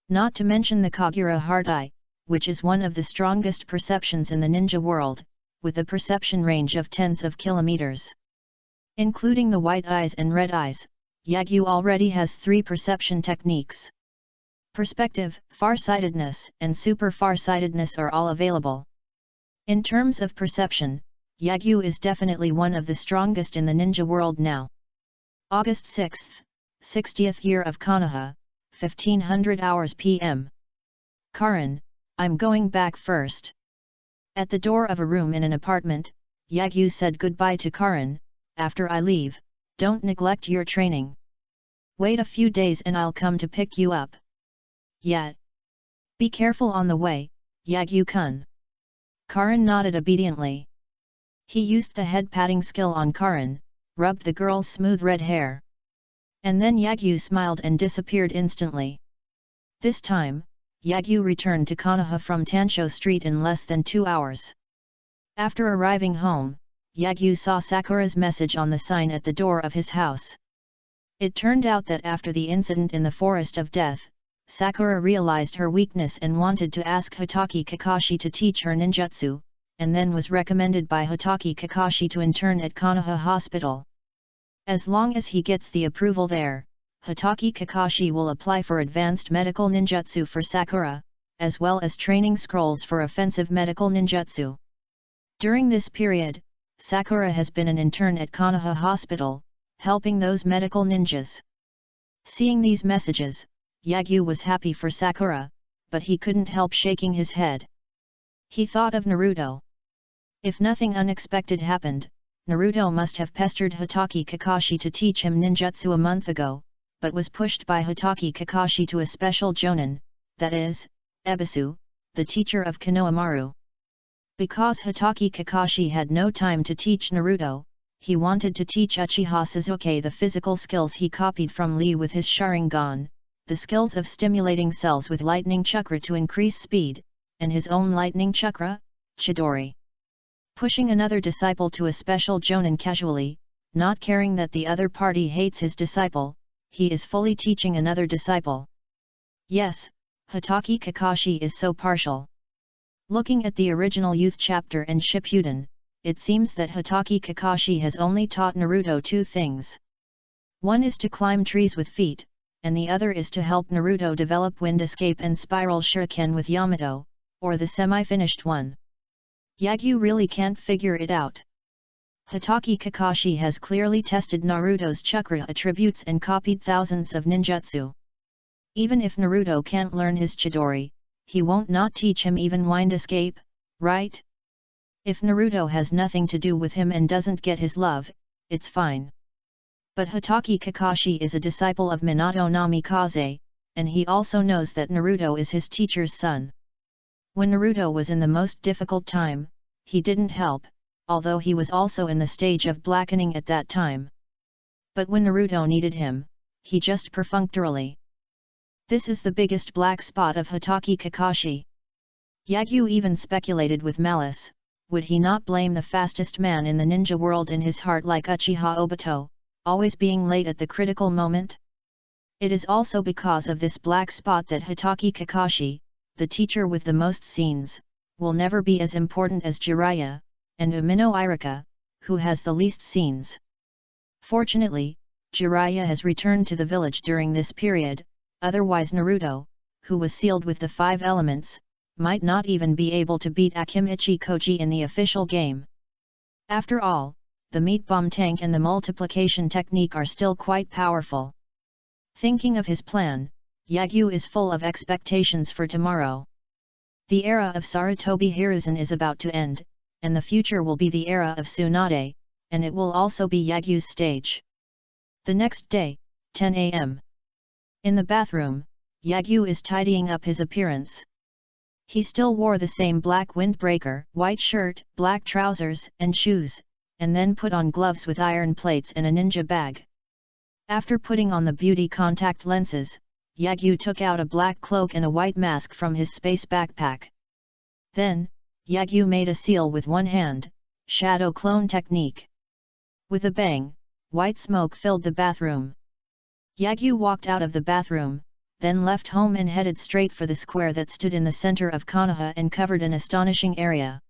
Not to mention the Kagura Heart Eye, which is one of the strongest perceptions in the ninja world, with a perception range of tens of kilometers. Including the white eyes and red eyes, Yagyu already has 3 perception techniques. Perspective, farsightedness, and super farsightedness are all available. In terms of perception, Yagyu is definitely one of the strongest in the ninja world now. August 6th, 60th year of Konoha, 1500 hours PM. Karin, I'm going back first. At the door of a room in an apartment, Yagyu said goodbye to Karin. After I leave, don't neglect your training. Wait a few days and I'll come to pick you up. yet. Be careful on the way, Yagyu-kun. Karan nodded obediently. He used the head-patting skill on Karan, rubbed the girl's smooth red hair. And then Yagyu smiled and disappeared instantly. This time, Yagyu returned to Konoha from Tansho Street in less than 2 hours. After arriving home, Yagyu saw Sakura's message on the sign at the door of his house. It turned out that after the incident in the Forest of Death, Sakura realized her weakness and wanted to ask Hitaki Kakashi to teach her ninjutsu, and then was recommended by Hitaki Kakashi to intern at Konoha Hospital. As long as he gets the approval there, Hitaki Kakashi will apply for advanced medical ninjutsu for Sakura, as well as training scrolls for offensive medical ninjutsu. During this period, Sakura has been an intern at Konoha Hospital, helping those medical ninjas. Seeing these messages, Yagyu was happy for Sakura, but he couldn't help shaking his head. He thought of Naruto. If nothing unexpected happened, Naruto must have pestered Hitaki Kakashi to teach him ninjutsu a month ago, but was pushed by Hitaki Kakashi to a special jonin, that is, Ebisu, the teacher of Konohamaru. Because Hitaki Kakashi had no time to teach Naruto, he wanted to teach Uchiha Sasuke the physical skills he copied from Lee with his Sharingan, the skills of stimulating cells with lightning chakra to increase speed, and his own lightning chakra, Chidori. Pushing another disciple to a special jonin casually, not caring that the other party hates his disciple, he is fully teaching another disciple. Yes, Hitaki Kakashi is so partial. Looking at the original Youth chapter and Shippuden, it seems that Hitaki Kakashi has only taught Naruto 2 things. One is to climb trees with feet, and the other is to help Naruto develop wind escape and spiral shuriken with Yamato, or the semi-finished one. Yagyu really can't figure it out. Hitaki Kakashi has clearly tested Naruto's chakra attributes and copied thousands of ninjutsu. Even if Naruto can't learn his Chidori, he won't not teach him even wind escape, right? If Naruto has nothing to do with him and doesn't get his love, it's fine. But Hitaki Kakashi is a disciple of Minato Namikaze, and he also knows that Naruto is his teacher's son. When Naruto was in the most difficult time, he didn't help, although he was also in the stage of blackening at that time. But when Naruto needed him, he just perfunctorily. This is the biggest black spot of Hitaki Kakashi. Yagyu even speculated with malice, would he not blame the fastest man in the ninja world in his heart like Uchiha Obito, always being late at the critical moment? It is also because of this black spot that Hitaki Kakashi, the teacher with the most scenes, will never be as important as Jiraiya, and Umino Irika, who has the least scenes. Fortunately, Jiraiya has returned to the village during this period, otherwise Naruto, who was sealed with the 5 elements, might not even be able to beat Akimichi Koji in the official game. After all, the meat bomb tank and the multiplication technique are still quite powerful. Thinking of his plan, Yagyu is full of expectations for tomorrow. The era of Sarutobi Hiruzen is about to end, and the future will be the era of Tsunade, and it will also be Yagyu's stage. The next day, 10 a.m. In the bathroom, Yagyu is tidying up his appearance. He still wore the same black windbreaker, white shirt, black trousers and shoes, and then put on gloves with iron plates and a ninja bag. After putting on the beauty contact lenses, Yagyu took out a black cloak and a white mask from his space backpack. Then, Yagyu made a seal with one hand, shadow clone technique. With a bang, white smoke filled the bathroom. Yagyu walked out of the bathroom, then left home and headed straight for the square that stood in the center of Konoha and covered an astonishing area.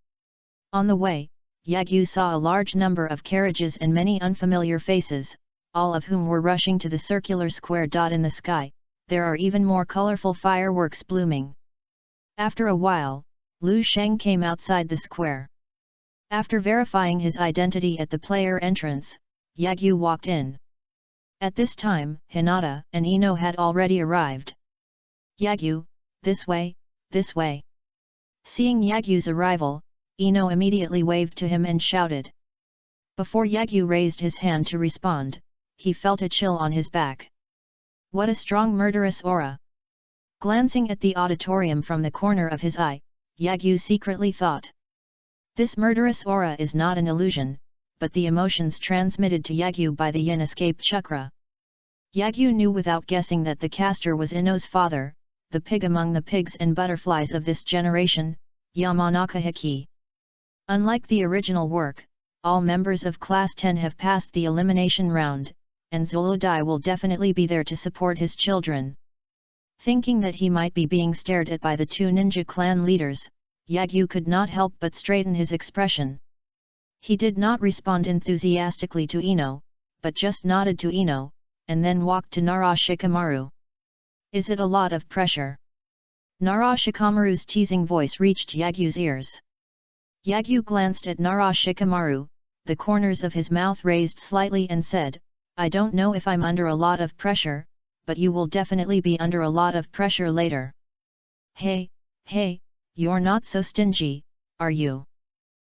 On the way, Yagyu saw a large number of carriages and many unfamiliar faces, all of whom were rushing to the circular square dot in the sky. There are even more colorful fireworks blooming. After a while, Lu Sheng came outside the square. After verifying his identity at the player entrance, Yagyu walked in. At this time, Hinata and Ino had already arrived. Yagyu, this way, this way. Seeing Yagyu's arrival, Ino immediately waved to him and shouted. Before Yagyu raised his hand to respond, he felt a chill on his back. What a strong murderous aura! Glancing at the auditorium from the corner of his eye, Yagyu secretly thought. This murderous aura is not an illusion, but the emotions transmitted to Yagyu by the yin escape chakra. Yagyu knew without guessing that the caster was Ino's father, the pig among the pigs and butterflies of this generation, Yamanaka Hiki. Unlike the original work, all members of Class 10 have passed the elimination round, and Zuludai will definitely be there to support his children. Thinking that he might be being stared at by the two ninja clan leaders, Yagyu could not help but straighten his expression. He did not respond enthusiastically to Ino, but just nodded to Ino, and then walked to Nara Shikamaru. Is it a lot of pressure? Nara Shikamaru's teasing voice reached Yagyu's ears. Yagyu glanced at Nara Shikamaru, the corners of his mouth raised slightly and said, I don't know if I'm under a lot of pressure, but you will definitely be under a lot of pressure later. Hey, you're not so stingy, are you?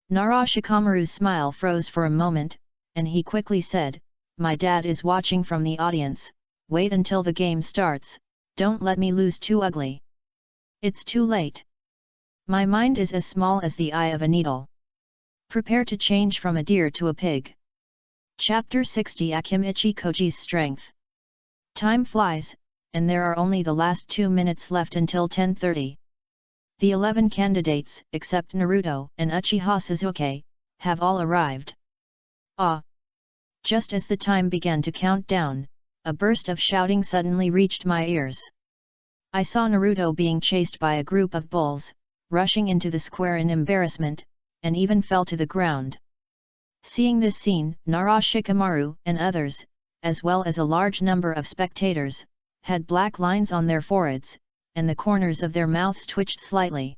Nara Shikamaru's smile froze for a moment, and he quickly said, my dad is watching from the audience, wait until the game starts, don't let me lose too ugly. It's too late. My mind is as small as the eye of a needle. Prepare to change from a deer to a pig. Chapter 60 Akimichi Koji's Strength. Time flies, and there are only the last 2 minutes left until 10:30. The 11 candidates, except Naruto and Uchiha Sasuke, have all arrived. Ah! Just as the time began to count down, a burst of shouting suddenly reached my ears. I saw Naruto being chased by a group of bulls, rushing into the square in embarrassment, and even fell to the ground. Seeing this scene, Nara Shikamaru and others, as well as a large number of spectators, had black lines on their foreheads, and the corners of their mouths twitched slightly.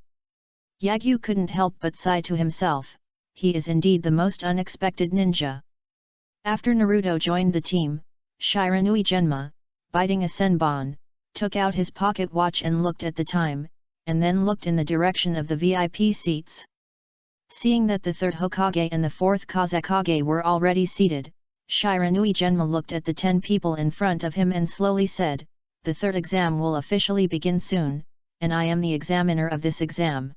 Yagyu couldn't help but sigh to himself, he is indeed the most unexpected ninja. After Naruto joined the team, Shiranui Genma, biting a senbon, took out his pocket watch and looked at the time, and then looked in the direction of the VIP seats. Seeing that the third Hokage and the fourth Kazekage were already seated, Shiranui Genma looked at the 10 people in front of him and slowly said, the third exam will officially begin soon, and I am the examiner of this exam.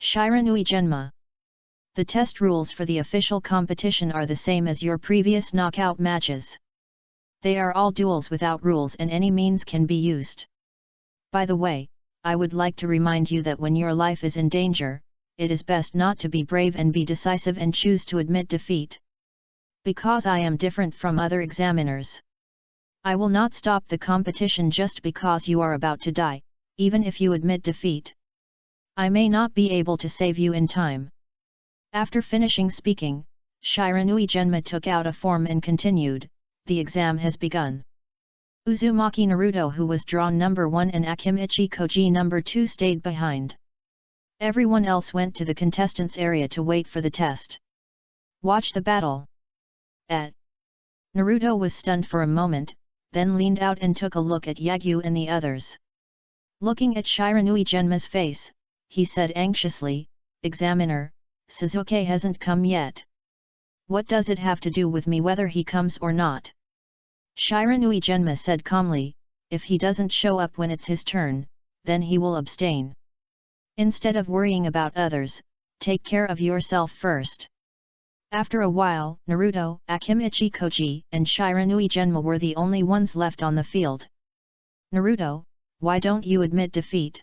Shiranui Genma. The test rules for the official competition are the same as your previous knockout matches. They are all duels without rules and any means can be used. By the way, I would like to remind you that when your life is in danger, it is best not to be brave and be decisive and choose to admit defeat. Because I am different from other examiners. I will not stop the competition just because you are about to die, even if you admit defeat. I may not be able to save you in time. After finishing speaking, Shiranui Genma took out a form and continued, the exam has begun. Uzumaki Naruto, who was drawn number 1, and Akimichi Koji number 2 stayed behind. Everyone else went to the contestants' area to wait for the test. Watch the battle. Naruto was stunned for a moment, then leaned out and took a look at Yagyu and the others. Looking at Shiranui Genma's face, he said anxiously, Examiner, Sasuke hasn't come yet. What does it have to do with me whether he comes or not? Shiranui Genma said calmly, if he doesn't show up when it's his turn, then he will abstain. Instead of worrying about others, take care of yourself first. After a while, Naruto, Akimichi Koji, and Shiranui Genma were the only ones left on the field. Naruto, why don't you admit defeat?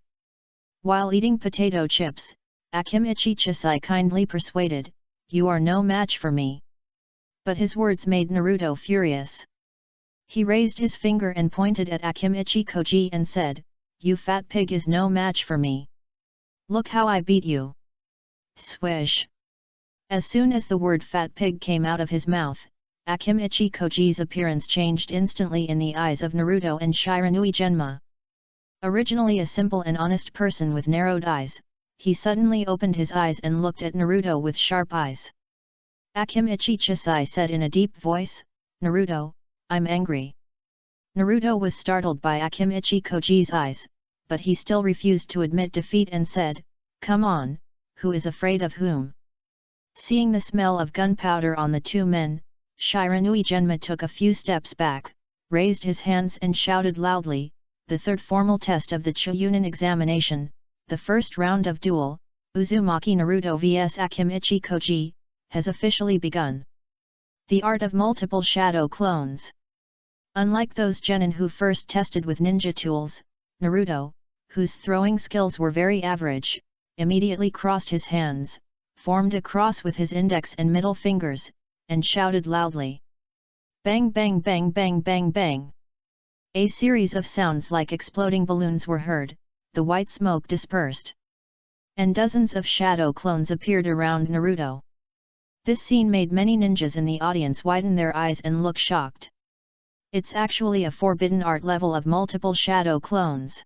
While eating potato chips, Akimichi Chisai kindly persuaded, you are no match for me. But his words made Naruto furious. He raised his finger and pointed at Akimichi Koji and said, you fat pig is no match for me. Look how I beat you. Swish. As soon as the word fat pig came out of his mouth, Akimichi Koji's appearance changed instantly in the eyes of Naruto and Shiranui Genma. Originally a simple and honest person with narrowed eyes, he suddenly opened his eyes and looked at Naruto with sharp eyes. Akimichi Chisai said in a deep voice, Naruto, I'm angry. Naruto was startled by Akimichi Koji's eyes, but he still refused to admit defeat and said, come on, who is afraid of whom? Seeing the smell of gunpowder on the two men, Shiranui Genma took a few steps back, raised his hands and shouted loudly, the third formal test of the Chuunin examination, the first round of duel, Uzumaki Naruto vs Akimichi Koji, has officially begun. The art of multiple shadow clones. Unlike those genin who first tested with ninja tools, Naruto, whose throwing skills were very average, immediately crossed his hands, formed a cross with his index and middle fingers, and shouted loudly. Bang bang bang bang bang bang! A series of sounds like exploding balloons were heard, the white smoke dispersed. And dozens of shadow clones appeared around Naruto. This scene made many ninjas in the audience widen their eyes and look shocked. It's actually a forbidden art level of multiple shadow clones.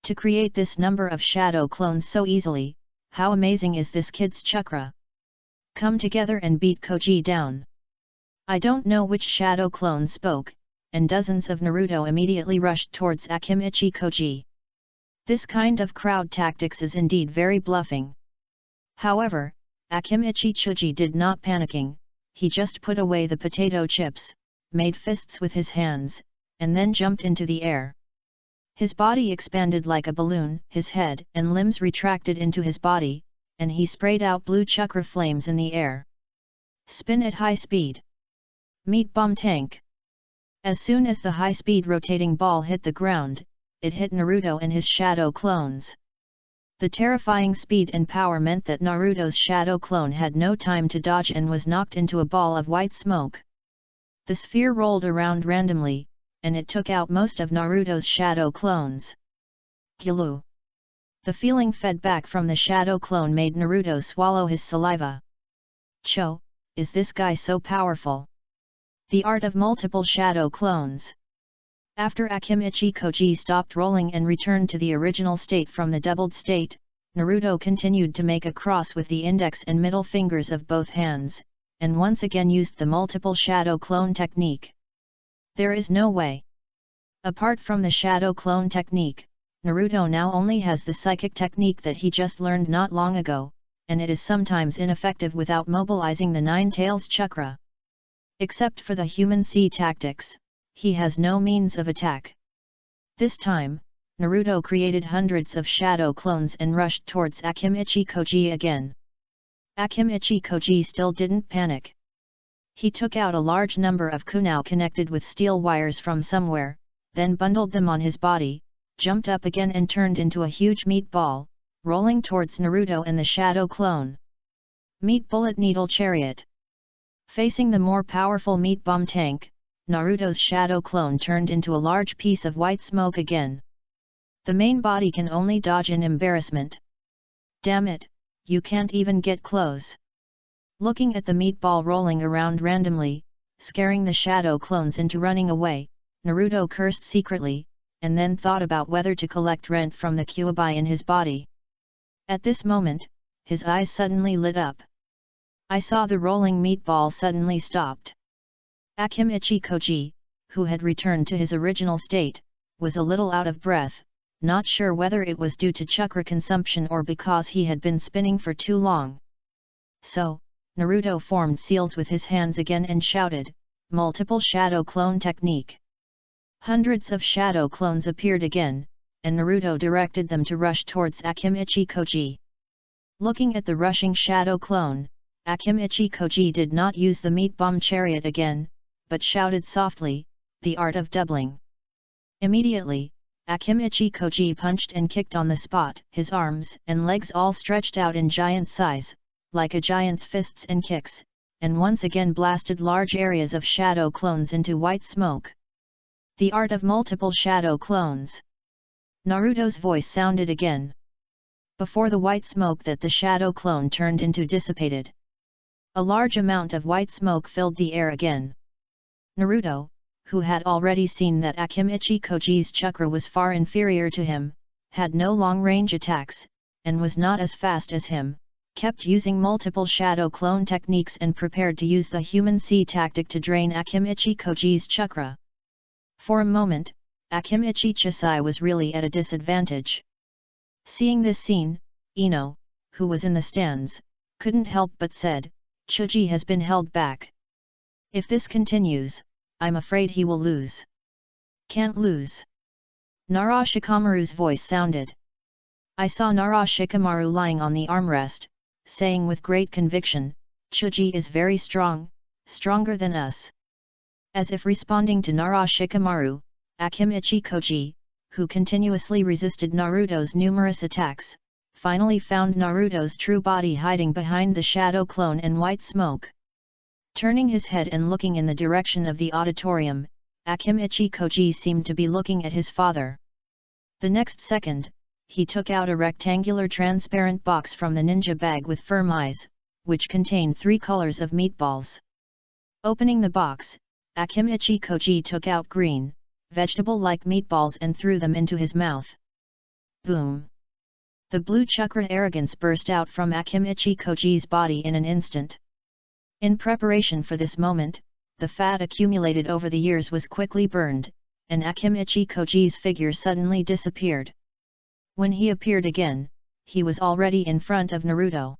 To create this number of shadow clones so easily, how amazing is this kid's chakra? Come together and beat Koji down. I don't know which shadow clone spoke, and dozens of Naruto immediately rushed towards Akimichi Koji. This kind of crowd tactics is indeed very bluffing. However, Akimichi Koji did not panicking, he just put away the potato chips, made fists with his hands, and then jumped into the air. His body expanded like a balloon, his head and limbs retracted into his body, and he sprayed out blue chakra flames in the air. Spin at high speed. Meat bomb tank. As soon as the high-speed rotating ball hit the ground, it hit Naruto and his shadow clones. The terrifying speed and power meant that Naruto's shadow clone had no time to dodge and was knocked into a ball of white smoke. The sphere rolled around randomly, and it took out most of Naruto's shadow clones. Gulu. The feeling fed back from the shadow clone made Naruto swallow his saliva. Cho, is this guy so powerful? The art of multiple shadow clones. After Akimichi Koji stopped rolling and returned to the original state from the doubled state, Naruto continued to make a cross with the index and middle fingers of both hands, and once again used the multiple shadow clone technique. There is no way. Apart from the shadow clone technique, Naruto now only has the psychic technique that he just learned not long ago, and it is sometimes ineffective without mobilizing the Nine Tails chakra. Except for the human sea tactics, he has no means of attack. This time, Naruto created hundreds of shadow clones and rushed towards Akimichi Koji again. Akimichi Koji still didn't panic. He took out a large number of kunai connected with steel wires from somewhere, then bundled them on his body, jumped up again and turned into a huge meatball, rolling towards Naruto and the shadow clone. Meat bullet needle chariot. Facing the more powerful meat bomb tank, Naruto's shadow clone turned into a large piece of white smoke again. The main body can only dodge in embarrassment. Damn it, you can't even get close. Looking at the meatball rolling around randomly, scaring the shadow clones into running away, Naruto cursed secretly, and then thought about whether to collect rent from the Kyuubi in his body. At this moment, his eyes suddenly lit up. I saw the rolling meatball suddenly stopped. Akimichi Koji, who had returned to his original state, was a little out of breath, not sure whether it was due to chakra consumption or because he had been spinning for too long. So, Naruto formed seals with his hands again and shouted, "Multiple shadow clone technique." Hundreds of shadow clones appeared again, and Naruto directed them to rush towards Akimichi Koji. Looking at the rushing shadow clone, Akimichi Koji did not use the meat bomb chariot again, but shouted softly, "The art of doubling." Immediately, Akimichi Koji punched and kicked on the spot, his arms and legs all stretched out in giant size, like a giant's fists and kicks, and once again blasted large areas of shadow clones into white smoke. The art of multiple shadow clones. Naruto's voice sounded again. Before the white smoke that the shadow clone turned into dissipated, a large amount of white smoke filled the air again. Naruto, who had already seen that Akimichi Koji's chakra was far inferior to him, had no long-range attacks, and was not as fast as him, kept using multiple shadow clone techniques and prepared to use the human sea tactic to drain Akimichi Koji's chakra. For a moment, Akimichi Chisai was really at a disadvantage. Seeing this scene, Ino, who was in the stands, couldn't help but said, "Chuji has been held back. If this continues, I'm afraid he will lose." "Can't lose. Nara Shikamaru's voice sounded. I saw Nara Shikamaru lying on the armrest, saying with great conviction, "Chuji is very strong, stronger than us." As if responding to Nara Shikamaru, Akimichi Koji, who continuously resisted Naruto's numerous attacks, finally found Naruto's true body hiding behind the shadow clone and white smoke. Turning his head and looking in the direction of the auditorium, Akimichi Koji seemed to be looking at his father. The next second, he took out a rectangular transparent box from the ninja bag with firm eyes, which contained 3 colors of meatballs. Opening the box, Akimichi Koji took out green, vegetable-like meatballs and threw them into his mouth. Boom! The blue chakra arrogance burst out from Akimichi Koji's body in an instant. In preparation for this moment, the fat accumulated over the years was quickly burned, and Akimichi Koji's figure suddenly disappeared. When he appeared again, he was already in front of Naruto.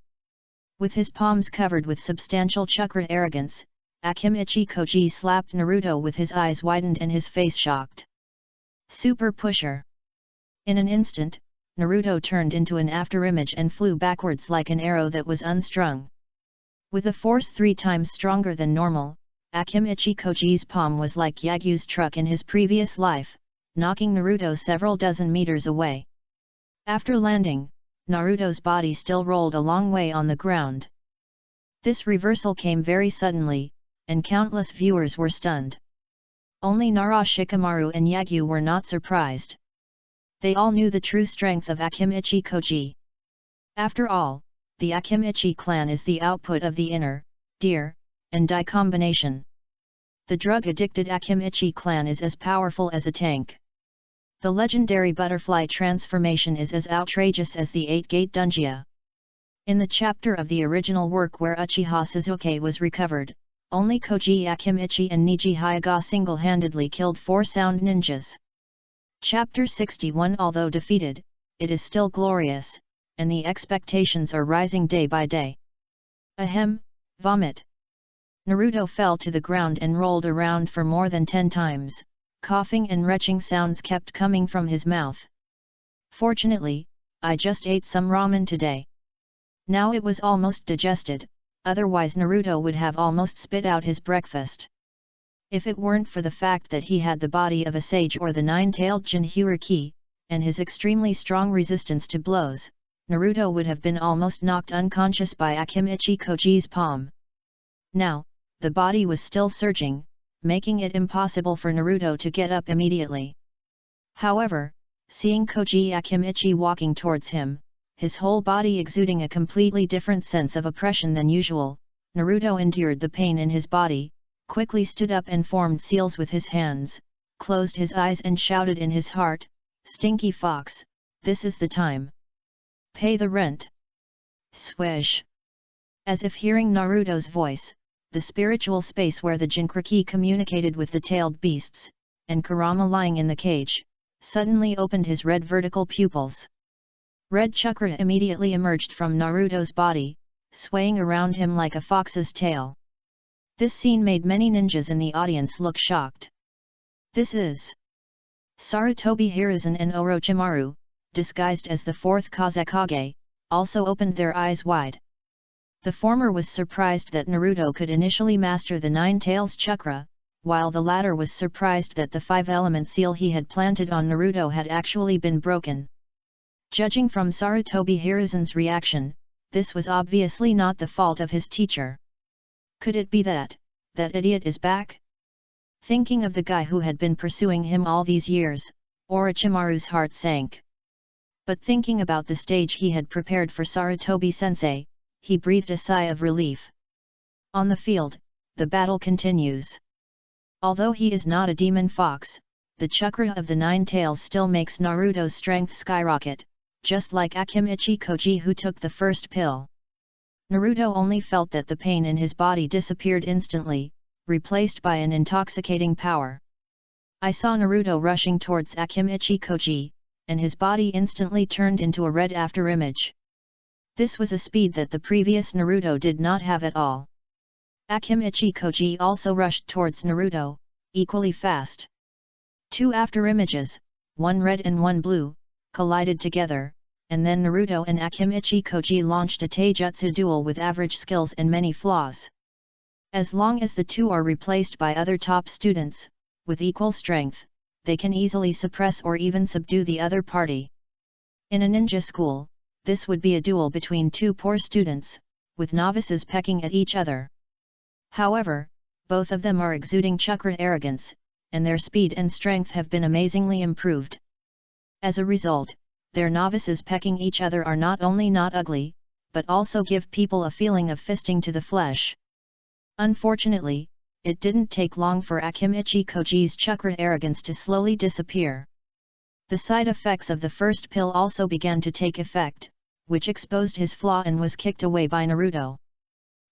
With his palms covered with substantial chakra arrogance, Akimichi Koji slapped Naruto with his eyes widened and his face shocked. Super pusher! In an instant, Naruto turned into an afterimage and flew backwards like an arrow that was unstrung. With a force 3 times stronger than normal, Akimichi Koji's palm was like Yagyu's truck in his previous life, knocking Naruto several dozen meters away. After landing, Naruto's body still rolled a long way on the ground. This reversal came very suddenly, and countless viewers were stunned. Only Nara Shikamaru and Yagyu were not surprised. They all knew the true strength of Akimichi Koji. After all, the Akimichi clan is the output of the inner, deer, and Dai combination. The drug-addicted Akimichi clan is as powerful as a tank. The legendary butterfly transformation is as outrageous as the 8-gate Dungia. In the chapter of the original work where Uchiha Sasuke was recovered, only Koji Akimichi and Niji Hyuga single-handedly killed 4 sound ninjas. Chapter 61. Although defeated, it is still glorious, and the expectations are rising day by day. Ahem, vomit. Naruto fell to the ground and rolled around for more than 10 times. Coughing and retching sounds kept coming from his mouth. Fortunately, I just ate some ramen today. Now it was almost digested, otherwise Naruto would have almost spit out his breakfast. If it weren't for the fact that he had the body of a sage or the 9-tailed Jinchuriki, and his extremely strong resistance to blows, Naruto would have been almost knocked unconscious by Akimichi Koji's palm. Now, the body was still surging, making it impossible for Naruto to get up immediately. However, seeing Koji Akimichi walking towards him, his whole body exuding a completely different sense of oppression than usual, Naruto endured the pain in his body, quickly stood up and formed seals with his hands, closed his eyes and shouted in his heart, "Stinky fox, this is the time. Pay the rent." Swish! As if hearing Naruto's voice, the spiritual space where the Jinchuriki communicated with the tailed beasts, and Kurama lying in the cage, suddenly opened his red vertical pupils. Red chakra immediately emerged from Naruto's body, swaying around him like a fox's tail. This scene made many ninjas in the audience look shocked. This is Sarutobi Hiruzen and Orochimaru, disguised as the 4th Kazekage, also opened their eyes wide. The former was surprised that Naruto could initially master the 9 tails chakra, while the latter was surprised that the 5-element seal he had planted on Naruto had actually been broken. Judging from Sarutobi Hiruzen's reaction, this was obviously not the fault of his teacher. Could it be that idiot is back? Thinking of the guy who had been pursuing him all these years, Orochimaru's heart sank. But thinking about the stage he had prepared for Sarutobi-sensei, he breathed a sigh of relief. On the field, the battle continues. Although he is not a demon fox, the chakra of the 9 tails still makes Naruto's strength skyrocket, just like Akimichi Koji who took the first pill. Naruto only felt that the pain in his body disappeared instantly, replaced by an intoxicating power. I saw Naruto rushing towards Akimichi Koji, and his body instantly turned into a red afterimage. This was a speed that the previous Naruto did not have at all. Akimichi Koji also rushed towards Naruto, equally fast. 2 afterimages, one red and one blue, collided together, and then Naruto and Akimichi Koji launched a taijutsu duel with average skills and many flaws. As long as the two are replaced by other top students, with equal strength, they can easily suppress or even subdue the other party. In a ninja school, this would be a duel between two poor students, with novices pecking at each other. However, both of them are exuding chakra arrogance, and their speed and strength have been amazingly improved. As a result, their novices pecking each other are not only not ugly, but also give people a feeling of fisting to the flesh. Unfortunately, it didn't take long for Akimichi Koji's chakra arrogance to slowly disappear. The side effects of the first pill also began to take effect, which exposed his flaw and was kicked away by Naruto.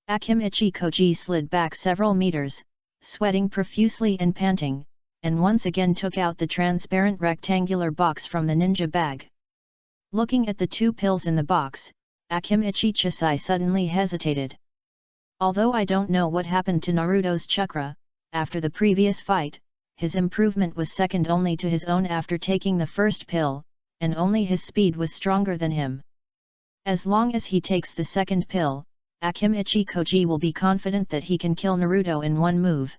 Akimichi Koji slid back several meters, sweating profusely and panting, and once again took out the transparent rectangular box from the ninja bag. Looking at the two pills in the box, Akimichi Chisai suddenly hesitated. Although I don't know what happened to Naruto's chakra, after the previous fight, his improvement was second only to his own after taking the first pill, and only his speed was stronger than him. As long as he takes the second pill, Akimichi Koji will be confident that he can kill Naruto in one move.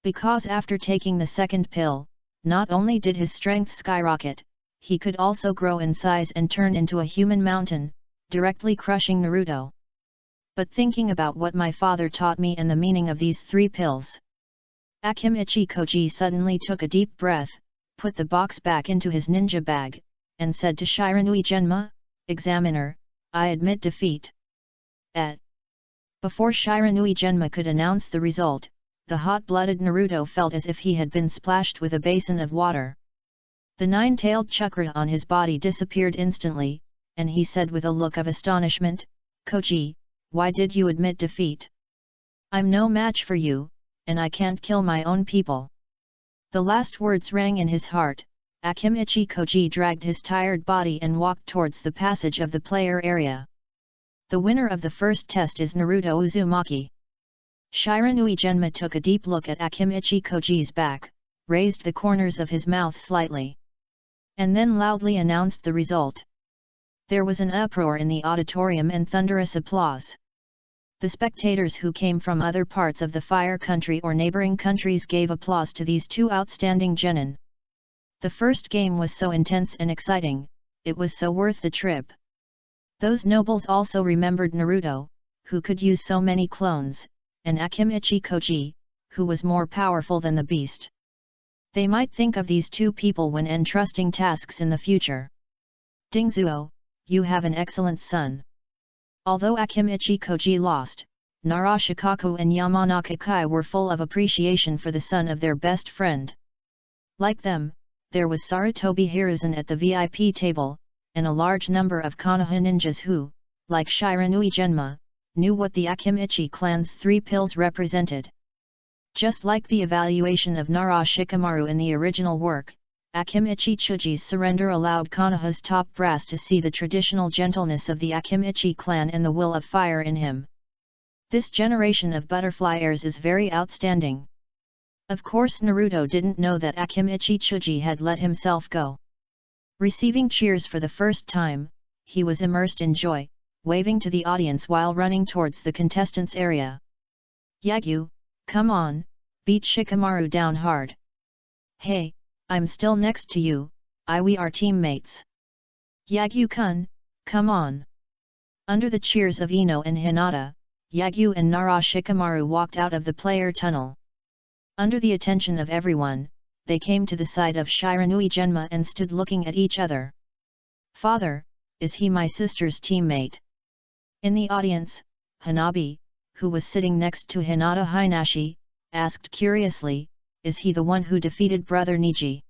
Because after taking the second pill, not only did his strength skyrocket, he could also grow in size and turn into a human mountain, directly crushing Naruto. But thinking about what my father taught me and the meaning of these three pills. Akimichi Koji suddenly took a deep breath, put the box back into his ninja bag, and said to Shiranui Genma, "Examiner, I admit defeat." Before Shiranui Genma could announce the result, the hot-blooded Naruto felt as if he had been splashed with a basin of water. The nine-tailed chakra on his body disappeared instantly, and he said with a look of astonishment, "Koji, why did you admit defeat? I'm no match for you, and I can't kill my own people." The last words rang in his heart. Akimichi Koji dragged his tired body and walked towards the passage of the player area. The winner of the first test is Naruto Uzumaki. Shiranui Genma took a deep look at Akimichi Koji's back, raised the corners of his mouth slightly, and then loudly announced the result. There was an uproar in the auditorium and thunderous applause. The spectators who came from other parts of the Fire Country or neighboring countries gave applause to these two outstanding genin. The first game was so intense and exciting, it was so worth the trip. Those nobles also remembered Naruto, who could use so many clones, and Akimichi Koji, who was more powerful than the beast. They might think of these two people when entrusting tasks in the future. Dingzuo, you have an excellent son. Although Akimichi Koji lost, Narashikaku and Yamanaka Kai were full of appreciation for the son of their best friend. Like them, there was Sarutobi Hiruzen at the VIP table, and a large number of Konoha ninjas who, like Shiranui Genma, knew what the Akimichi clan's three pills represented. Just like the evaluation of Nara Shikamaru in the original work, Akimichi Chuji's surrender allowed Konoha's top brass to see the traditional gentleness of the Akimichi clan and the will of fire in him. This generation of butterfly heirs is very outstanding. Of course Naruto didn't know that Akimichi Chuji had let himself go. Receiving cheers for the first time, he was immersed in joy, waving to the audience while running towards the contestants' area. "Yagyu, come on, beat Shikamaru down hard. Hey, I'm still next to you, we are teammates. Yagyu-kun, come on." Under the cheers of Ino and Hinata, Yagyu and Nara Shikamaru walked out of the player tunnel. Under the attention of everyone, they came to the side of Shiranui Genma and stood looking at each other. "Father, is he my sister's teammate?" In the audience, Hanabi, who was sitting next to Hinata Hinashi, asked curiously, "Is he the one who defeated Brother Niji?"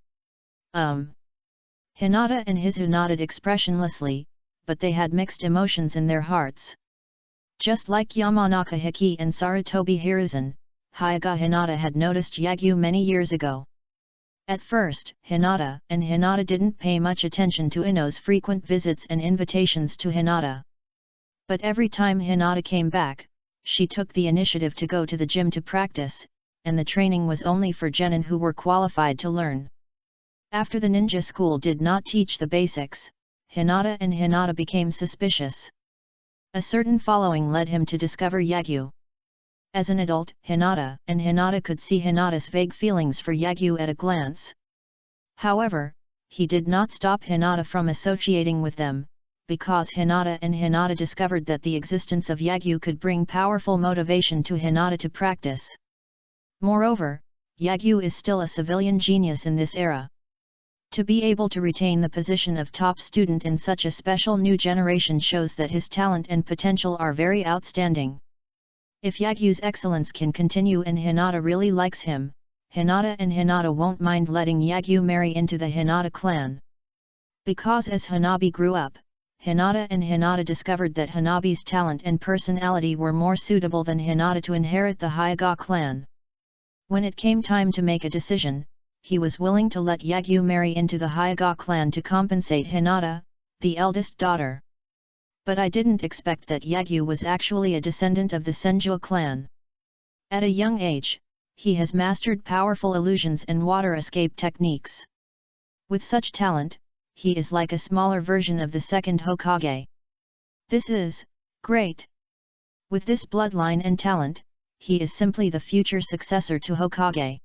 Hinata and Hizu nodded expressionlessly, but they had mixed emotions in their hearts. Just like Yamanaka Hiki and Sarutobi Hiruzen, Hyuga Hinata had noticed Yagyu many years ago. At first, Hinata didn't pay much attention to Ino's frequent visits and invitations to Hinata. But every time Hinata came back, she took the initiative to go to the gym to practice, and the training was only for genin who were qualified to learn. After the ninja school did not teach the basics, Hinata became suspicious. A certain following led him to discover Yagyu. As an adult, Hinata could see Hinata's vague feelings for Yagyu at a glance. However, he did not stop Hinata from associating with them, because Hinata discovered that the existence of Yagyu could bring powerful motivation to Hinata to practice. Moreover, Yagyu is still a civilian genius in this era. To be able to retain the position of top student in such a special new generation shows that his talent and potential are very outstanding. If Yagyu's excellence can continue and Hinata really likes him, Hinata won't mind letting Yagyu marry into the Hinata clan. Because as Hanabi grew up, Hinata discovered that Hanabi's talent and personality were more suitable than Hinata to inherit the Hyuga clan. When it came time to make a decision, he was willing to let Yagyu marry into the Hyuga clan to compensate Hinata, the eldest daughter. But I didn't expect that Yagyu was actually a descendant of the Senju clan. At a young age, he has mastered powerful illusions and water escape techniques. With such talent, he is like a smaller version of the second Hokage. This is great. With this bloodline and talent, he is simply the future successor to Hokage.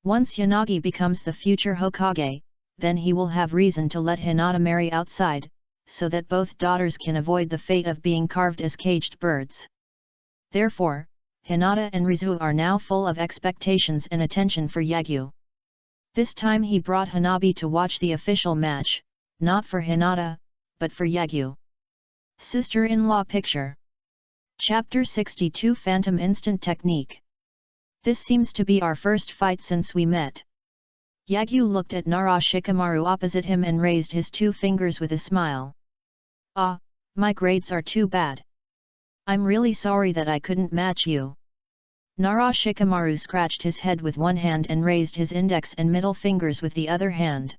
Once Yanagi becomes the future Hokage, then he will have reason to let Hinata marry outside, so that both daughters can avoid the fate of being carved as caged birds. Therefore, Hinata and Rizu are now full of expectations and attention for Yagyu. This time he brought Hanabi to watch the official match, not for Hinata, but for Yagyu. Sister-in-law picture. Chapter 62 Phantom Instant Technique. This seems to be our first fight since we met. Yagyu looked at Nara Shikamaru opposite him and raised his 2 fingers with a smile. Ah, my grades are too bad. I'm really sorry that I couldn't match you. Nara Shikamaru scratched his head with one hand and raised his index and middle fingers with the other hand.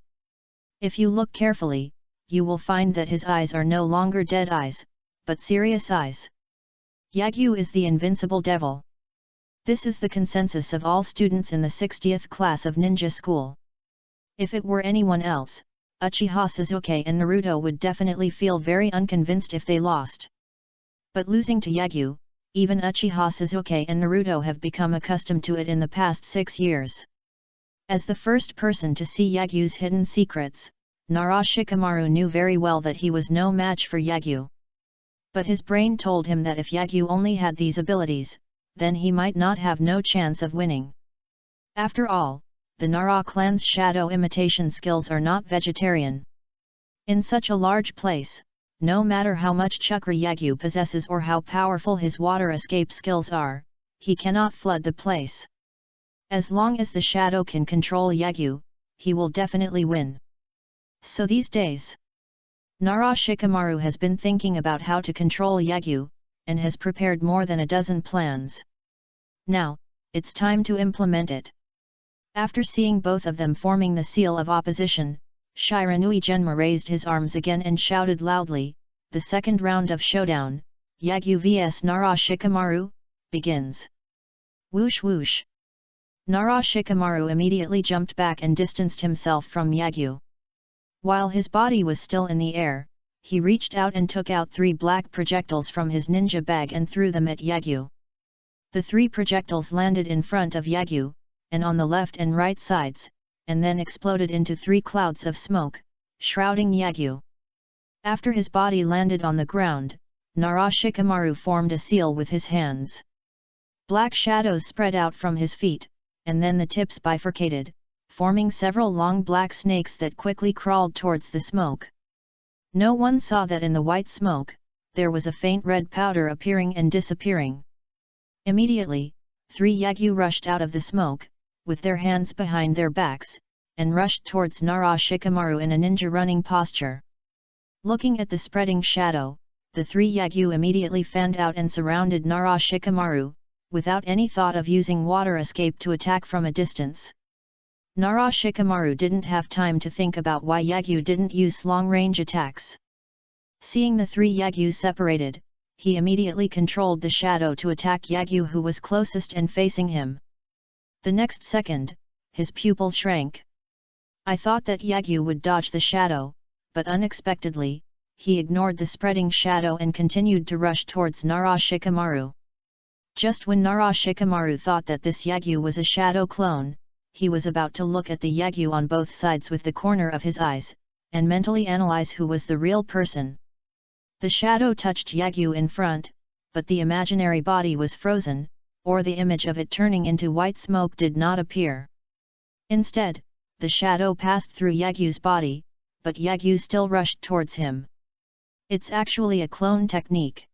If you look carefully, you will find that his eyes are no longer dead eyes, but serious eyes. Yagyu is the invincible devil. This is the consensus of all students in the 60th class of ninja school. If it were anyone else, Uchiha Sasuke and Naruto would definitely feel very unconvinced if they lost. But losing to Yagyu, even Uchiha Sasuke and Naruto have become accustomed to it in the past 6 years. As the first person to see Yagyu's hidden secrets, Nara Shikamaru knew very well that he was no match for Yagyu. But his brain told him that if Yagyu only had these abilities, then he might not have no chance of winning. After all, the Nara clan's shadow imitation skills are not vegetarian. In such a large place, no matter how much chakra Yagyu possesses or how powerful his water escape skills are, he cannot flood the place. As long as the shadow can control Yagyu, he will definitely win. So these days, Nara Shikamaru has been thinking about how to control Yagyu, and has prepared more than a dozen plans. Now, it's time to implement it. After seeing both of them forming the seal of opposition, Shiranui Genma raised his arms again and shouted loudly, "The second round of showdown, Yagyu vs Nara Shikamaru, begins." Whoosh whoosh. Nara Shikamaru immediately jumped back and distanced himself from Yagyu. While his body was still in the air, he reached out and took out 3 black projectiles from his ninja bag and threw them at Yagyu. The 3 projectiles landed in front of Yagyu, and on the left and right sides, and then exploded into 3 clouds of smoke, shrouding Yagyu. After his body landed on the ground, Nara Shikamaru formed a seal with his hands. Black shadows spread out from his feet, and then the tips bifurcated, forming several long black snakes that quickly crawled towards the smoke. No one saw that in the white smoke, there was a faint red powder appearing and disappearing. Immediately, 3 Yagyu rushed out of the smoke, with their hands behind their backs, and rushed towards Nara Shikamaru in a ninja running posture. Looking at the spreading shadow, the 3 Yagyu immediately fanned out and surrounded Nara Shikamaru, without any thought of using water escape to attack from a distance. Nara Shikamaru didn't have time to think about why Yagyu didn't use long-range attacks. Seeing the 3 Yagyu separated, he immediately controlled the shadow to attack Yagyu who was closest and facing him. The next second, his pupil shrank. I thought that Yagyu would dodge the shadow, but unexpectedly, he ignored the spreading shadow and continued to rush towards Nara Shikamaru. Just when Nara Shikamaru thought that this Yagyu was a shadow clone, he was about to look at the Yagyu on both sides with the corner of his eyes, and mentally analyze who was the real person. The shadow touched Yagyu in front, but the imaginary body was frozen, or the image of it turning into white smoke did not appear. Instead, the shadow passed through Yagyu's body, but Yagyu still rushed towards him. It's actually a clone technique.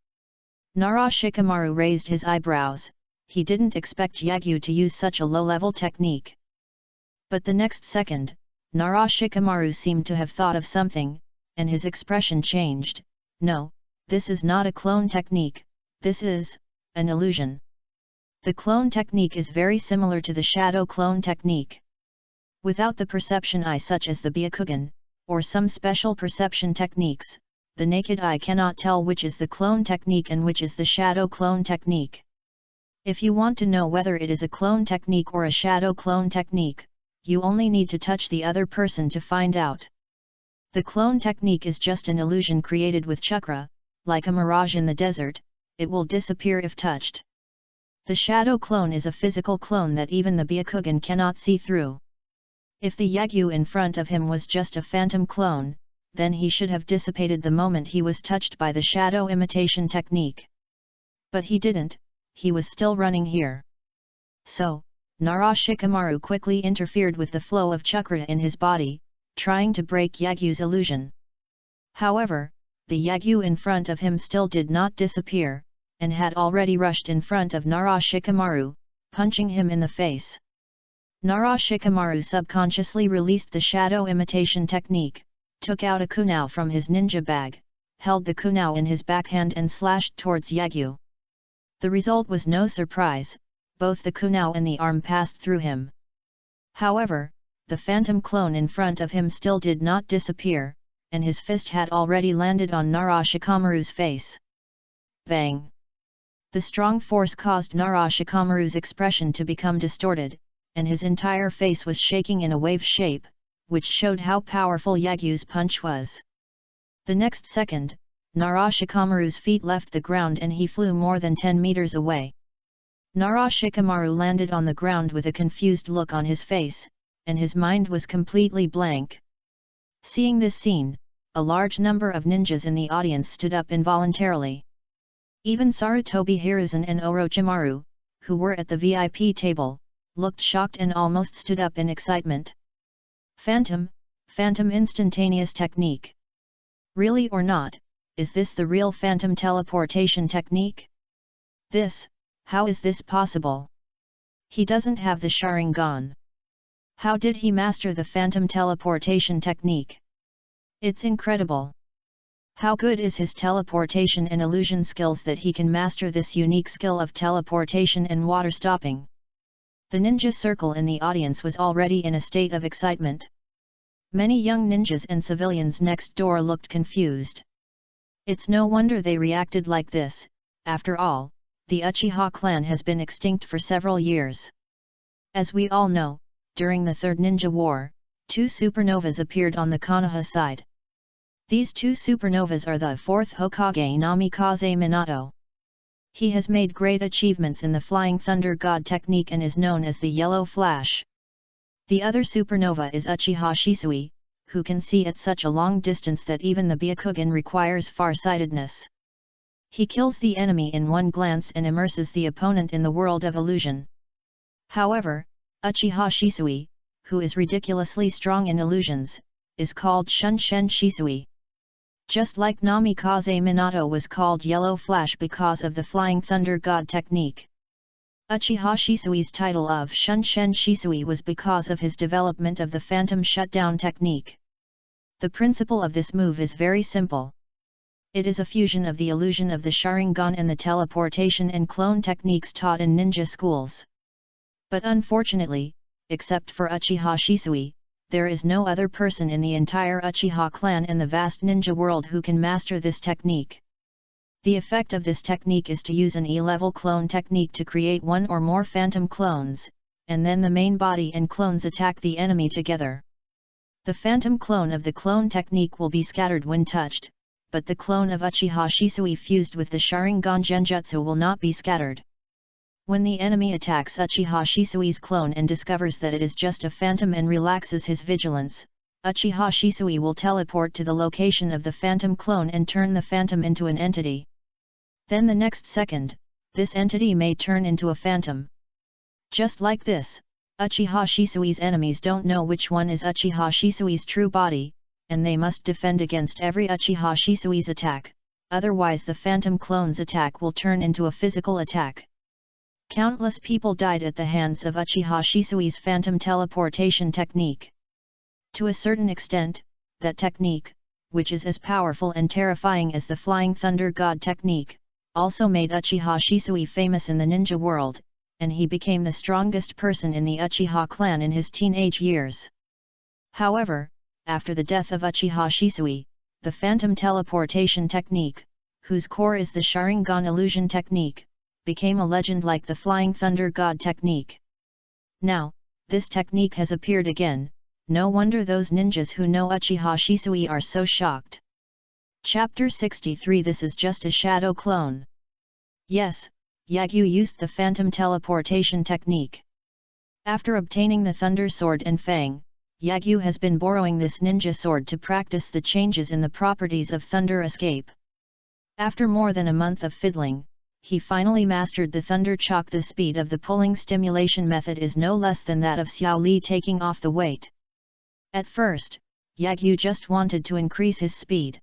Nara Shikamaru raised his eyebrows. He didn't expect Yagyu to use such a low-level technique. But the next second, Nara Shikamaru seemed to have thought of something, and his expression changed. No, this is not a clone technique, this is an illusion. The clone technique is very similar to the shadow clone technique. Without the perception eye such as the Byakugan, or some special perception techniques, the naked eye cannot tell which is the clone technique and which is the shadow clone technique. If you want to know whether it is a clone technique or a shadow clone technique, you only need to touch the other person to find out. The clone technique is just an illusion created with chakra, like a mirage in the desert, it will disappear if touched. The shadow clone is a physical clone that even the Byakugan cannot see through. If the Yagyu in front of him was just a phantom clone, then he should have dissipated the moment he was touched by the shadow imitation technique. But he didn't, he was still running here. So, Nara Shikamaru quickly interfered with the flow of chakra in his body, trying to break Yagyu's illusion. However, the Yagyu in front of him still did not disappear, and had already rushed in front of Nara Shikamaru, punching him in the face. Nara Shikamaru subconsciously released the shadow imitation technique, took out a kunao from his ninja bag, held the kunao in his backhand and slashed towards Yagyu. The result was no surprise, both the kunao and the arm passed through him. However, the phantom clone in front of him still did not disappear, and his fist had already landed on Nara Shikamaru's face. Bang! The strong force caused Nara Shikamaru's expression to become distorted, and his entire face was shaking in a wave shape, which showed how powerful Yagyu's punch was. The next second, Nara Shikamaru's feet left the ground and he flew more than 10 meters away. Nara Shikamaru landed on the ground with a confused look on his face, and his mind was completely blank. Seeing this scene, a large number of ninjas in the audience stood up involuntarily. Even Sarutobi Hiruzen and Orochimaru, who were at the VIP table, looked shocked and almost stood up in excitement. Phantom instantaneous technique. Really or not, is this the real phantom teleportation technique? How is this possible? He doesn't have the Sharingan. How did he master the phantom teleportation technique? It's incredible. How good is his teleportation and illusion skills that he can master this unique skill of teleportation and water stopping? The ninja circle in the audience was already in a state of excitement. Many young ninjas and civilians next door looked confused. It's no wonder they reacted like this. After all, the Uchiha clan has been extinct for several years. As we all know, during the Third Ninja War, 2 supernovas appeared on the Konoha side. These 2 supernovas are the 4th Hokage Namikaze Minato. He has made great achievements in the Flying Thunder God technique and is known as the Yellow Flash. The other supernova is Uchiha Shisui, who can see at such a long distance that even the Byakugan requires far-sightedness. He kills the enemy in one glance and immerses the opponent in the world of illusion. However, Uchiha Shisui, who is ridiculously strong in illusions, is called Shunshen Shisui. Just like Namikaze Minato was called Yellow Flash because of the Flying Thunder God technique. Uchiha Shisui's title of Shunshen Shisui was because of his development of the Phantom Shutdown technique. The principle of this move is very simple. It is a fusion of the illusion of the Sharingan and the teleportation and clone techniques taught in ninja schools. But unfortunately, except for Uchiha Shisui, there is no other person in the entire Uchiha clan and the vast ninja world who can master this technique. The effect of this technique is to use an E-level clone technique to create one or more phantom clones, and then the main body and clones attack the enemy together. The phantom clone of the clone technique will be scattered when touched, but the clone of Uchiha Shisui fused with the Sharingan Genjutsu will not be scattered. When the enemy attacks Uchiha Shisui's clone and discovers that it is just a phantom and relaxes his vigilance, Uchiha Shisui will teleport to the location of the phantom clone and turn the phantom into an entity. Then the next second, this entity may turn into a phantom. Just like this, Uchiha Shisui's enemies don't know which one is Uchiha Shisui's true body, and they must defend against every Uchiha Shisui's attack, otherwise the phantom clone's attack will turn into a physical attack. Countless people died at the hands of Uchiha Shisui's phantom teleportation technique. To a certain extent, that technique, which is as powerful and terrifying as the Flying Thunder God technique, also made Uchiha Shisui famous in the ninja world, and he became the strongest person in the Uchiha clan in his teenage years. However, after the death of Uchiha Shisui, the phantom teleportation technique, whose core is the Sharingan illusion technique, became a legend like the Flying Thunder God technique. Now, this technique has appeared again, no wonder those ninjas who know Uchiha Shisui are so shocked. Chapter 63 This is just a shadow clone. Yes, Yagyu used the phantom teleportation technique. After obtaining the Thunder Sword and Fang, Yagyu has been borrowing this ninja sword to practice the changes in the properties of Thunder Escape. After more than a month of fiddling, he finally mastered the Thunder Chalk. The speed of the pulling stimulation method is no less than that of Xiao Li taking off the weight. At first, Yagyu just wanted to increase his speed.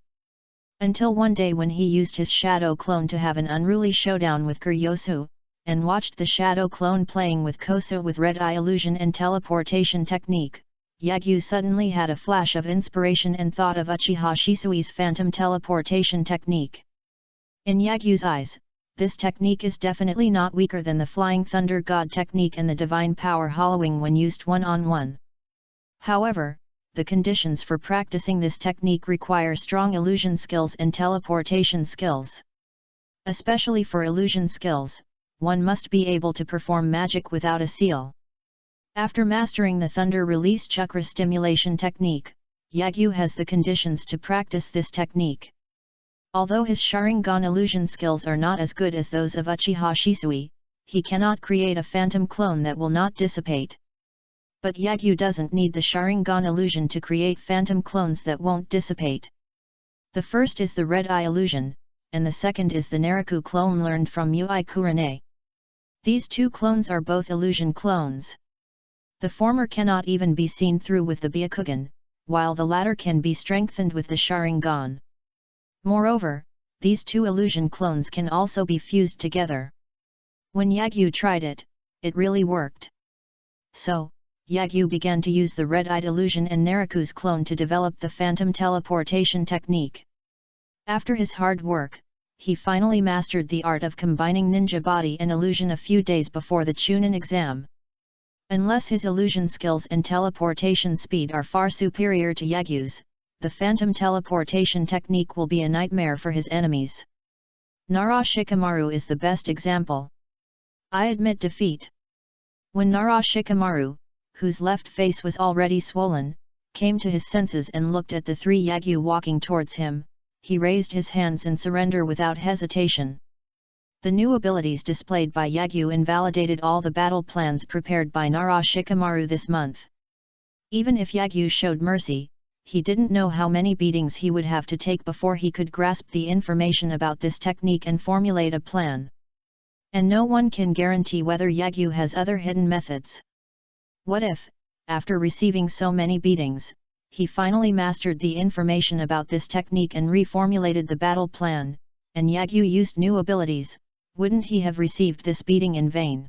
Until one day when he used his shadow clone to have an unruly showdown with Kuryosu, and watched the shadow clone playing with Koso with red eye illusion and teleportation technique, Yagyu suddenly had a flash of inspiration and thought of Uchiha Shisui's phantom teleportation technique. In Yagyu's eyes, this technique is definitely not weaker than the Flying Thunder God technique and the Divine Power Hollowing when used one-on-one. However, the conditions for practicing this technique require strong illusion skills and teleportation skills. Especially for illusion skills, one must be able to perform magic without a seal. After mastering the Thunder Release Chakra stimulation technique, Yagyu has the conditions to practice this technique. Although his Sharingan illusion skills are not as good as those of Uchiha Shisui, he cannot create a phantom clone that will not dissipate. But Yagyu doesn't need the Sharingan illusion to create phantom clones that won't dissipate. The first is the red eye illusion, and the second is the Naraku clone learned from Yui Kurane. These two clones are both illusion clones. The former cannot even be seen through with the Byakugan, while the latter can be strengthened with the Sharingan. Moreover, these two illusion clones can also be fused together. When Yagyu tried it, it really worked. So, Yagyu began to use the red-eyed illusion and Naraku's clone to develop the phantom teleportation technique. After his hard work, he finally mastered the art of combining ninja body and illusion a few days before the Chunin exam. Unless his illusion skills and teleportation speed are far superior to Yagyu's, the phantom teleportation technique will be a nightmare for his enemies. Nara Shikamaru is the best example. I admit defeat. When Nara Shikamaru, whose left face was already swollen, came to his senses and looked at the three Yagyu walking towards him, he raised his hands in surrender without hesitation. The new abilities displayed by Yagyu invalidated all the battle plans prepared by Nara Shikamaru this month. Even if Yagyu showed mercy, he didn't know how many beatings he would have to take before he could grasp the information about this technique and formulate a plan. And no one can guarantee whether Yagyu has other hidden methods. What if, after receiving so many beatings, he finally mastered the information about this technique and reformulated the battle plan, and Yagyu used new abilities, wouldn't he have received this beating in vain?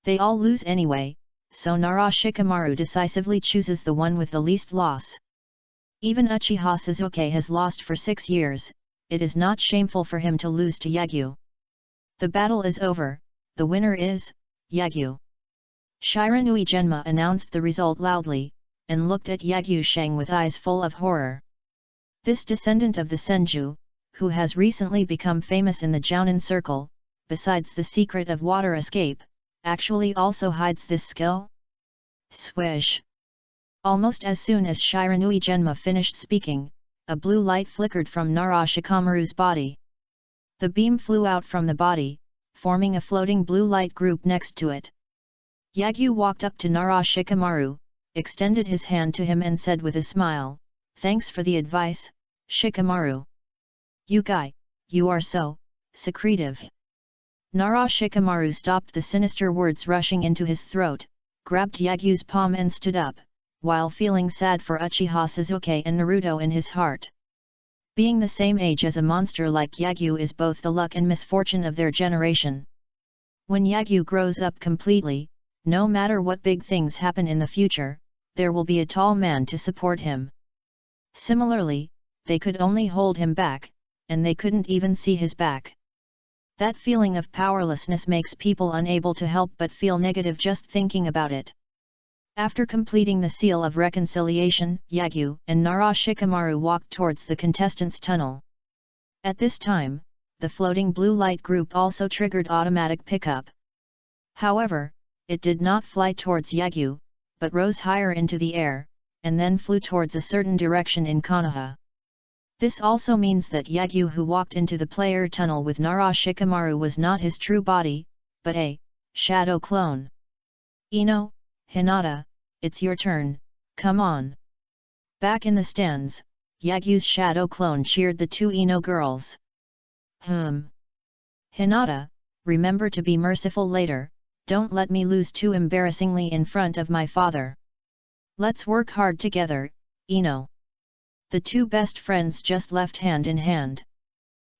They all lose anyway, so Nara Shikamaru decisively chooses the one with the least loss. Even Uchiha Sasuke has lost for 6 years, it is not shameful for him to lose to Yagyu. The battle is over, the winner is Yagyu. Shiranui Genma announced the result loudly, and looked at Yagyu Shang with eyes full of horror. This descendant of the Senju, who has recently become famous in the Jounin circle, besides the secret of water escape, actually also hides this skill? Swish! Almost as soon as Shiranui Genma finished speaking, a blue light flickered from Nara Shikamaru's body. The beam flew out from the body, forming a floating blue light group next to it. Yagyu walked up to Nara Shikamaru, extended his hand to him and said with a smile, "Thanks for the advice, Shikamaru. Yukai, you are so secretive." Nara Shikamaru stopped the sinister words rushing into his throat, grabbed Yagyu's palm and stood up, while feeling sad for Uchiha Sasuke and Naruto in his heart. Being the same age as a monster like Yagyu is both the luck and misfortune of their generation. When Yagyu grows up completely, no matter what big things happen in the future, there will be a tall man to support him. Similarly, they could only hold him back, and they couldn't even see his back. That feeling of powerlessness makes people unable to help but feel negative just thinking about it. After completing the seal of reconciliation, Yagyu and Nara Shikamaru walked towards the contestants' tunnel. At this time, the floating blue light group also triggered automatic pickup. However, it did not fly towards Yagyu, but rose higher into the air, and then flew towards a certain direction in Konoha. This also means that Yagyu, who walked into the player tunnel with Nara Shikamaru, was not his true body, but a shadow clone. Ino, Hinata, it's your turn, come on. Back in the stands, Yagyu's shadow clone cheered the two Ino girls. Hinata, remember to be merciful later, don't let me lose too embarrassingly in front of my father. Let's work hard together, Ino. The two best friends just left hand in hand.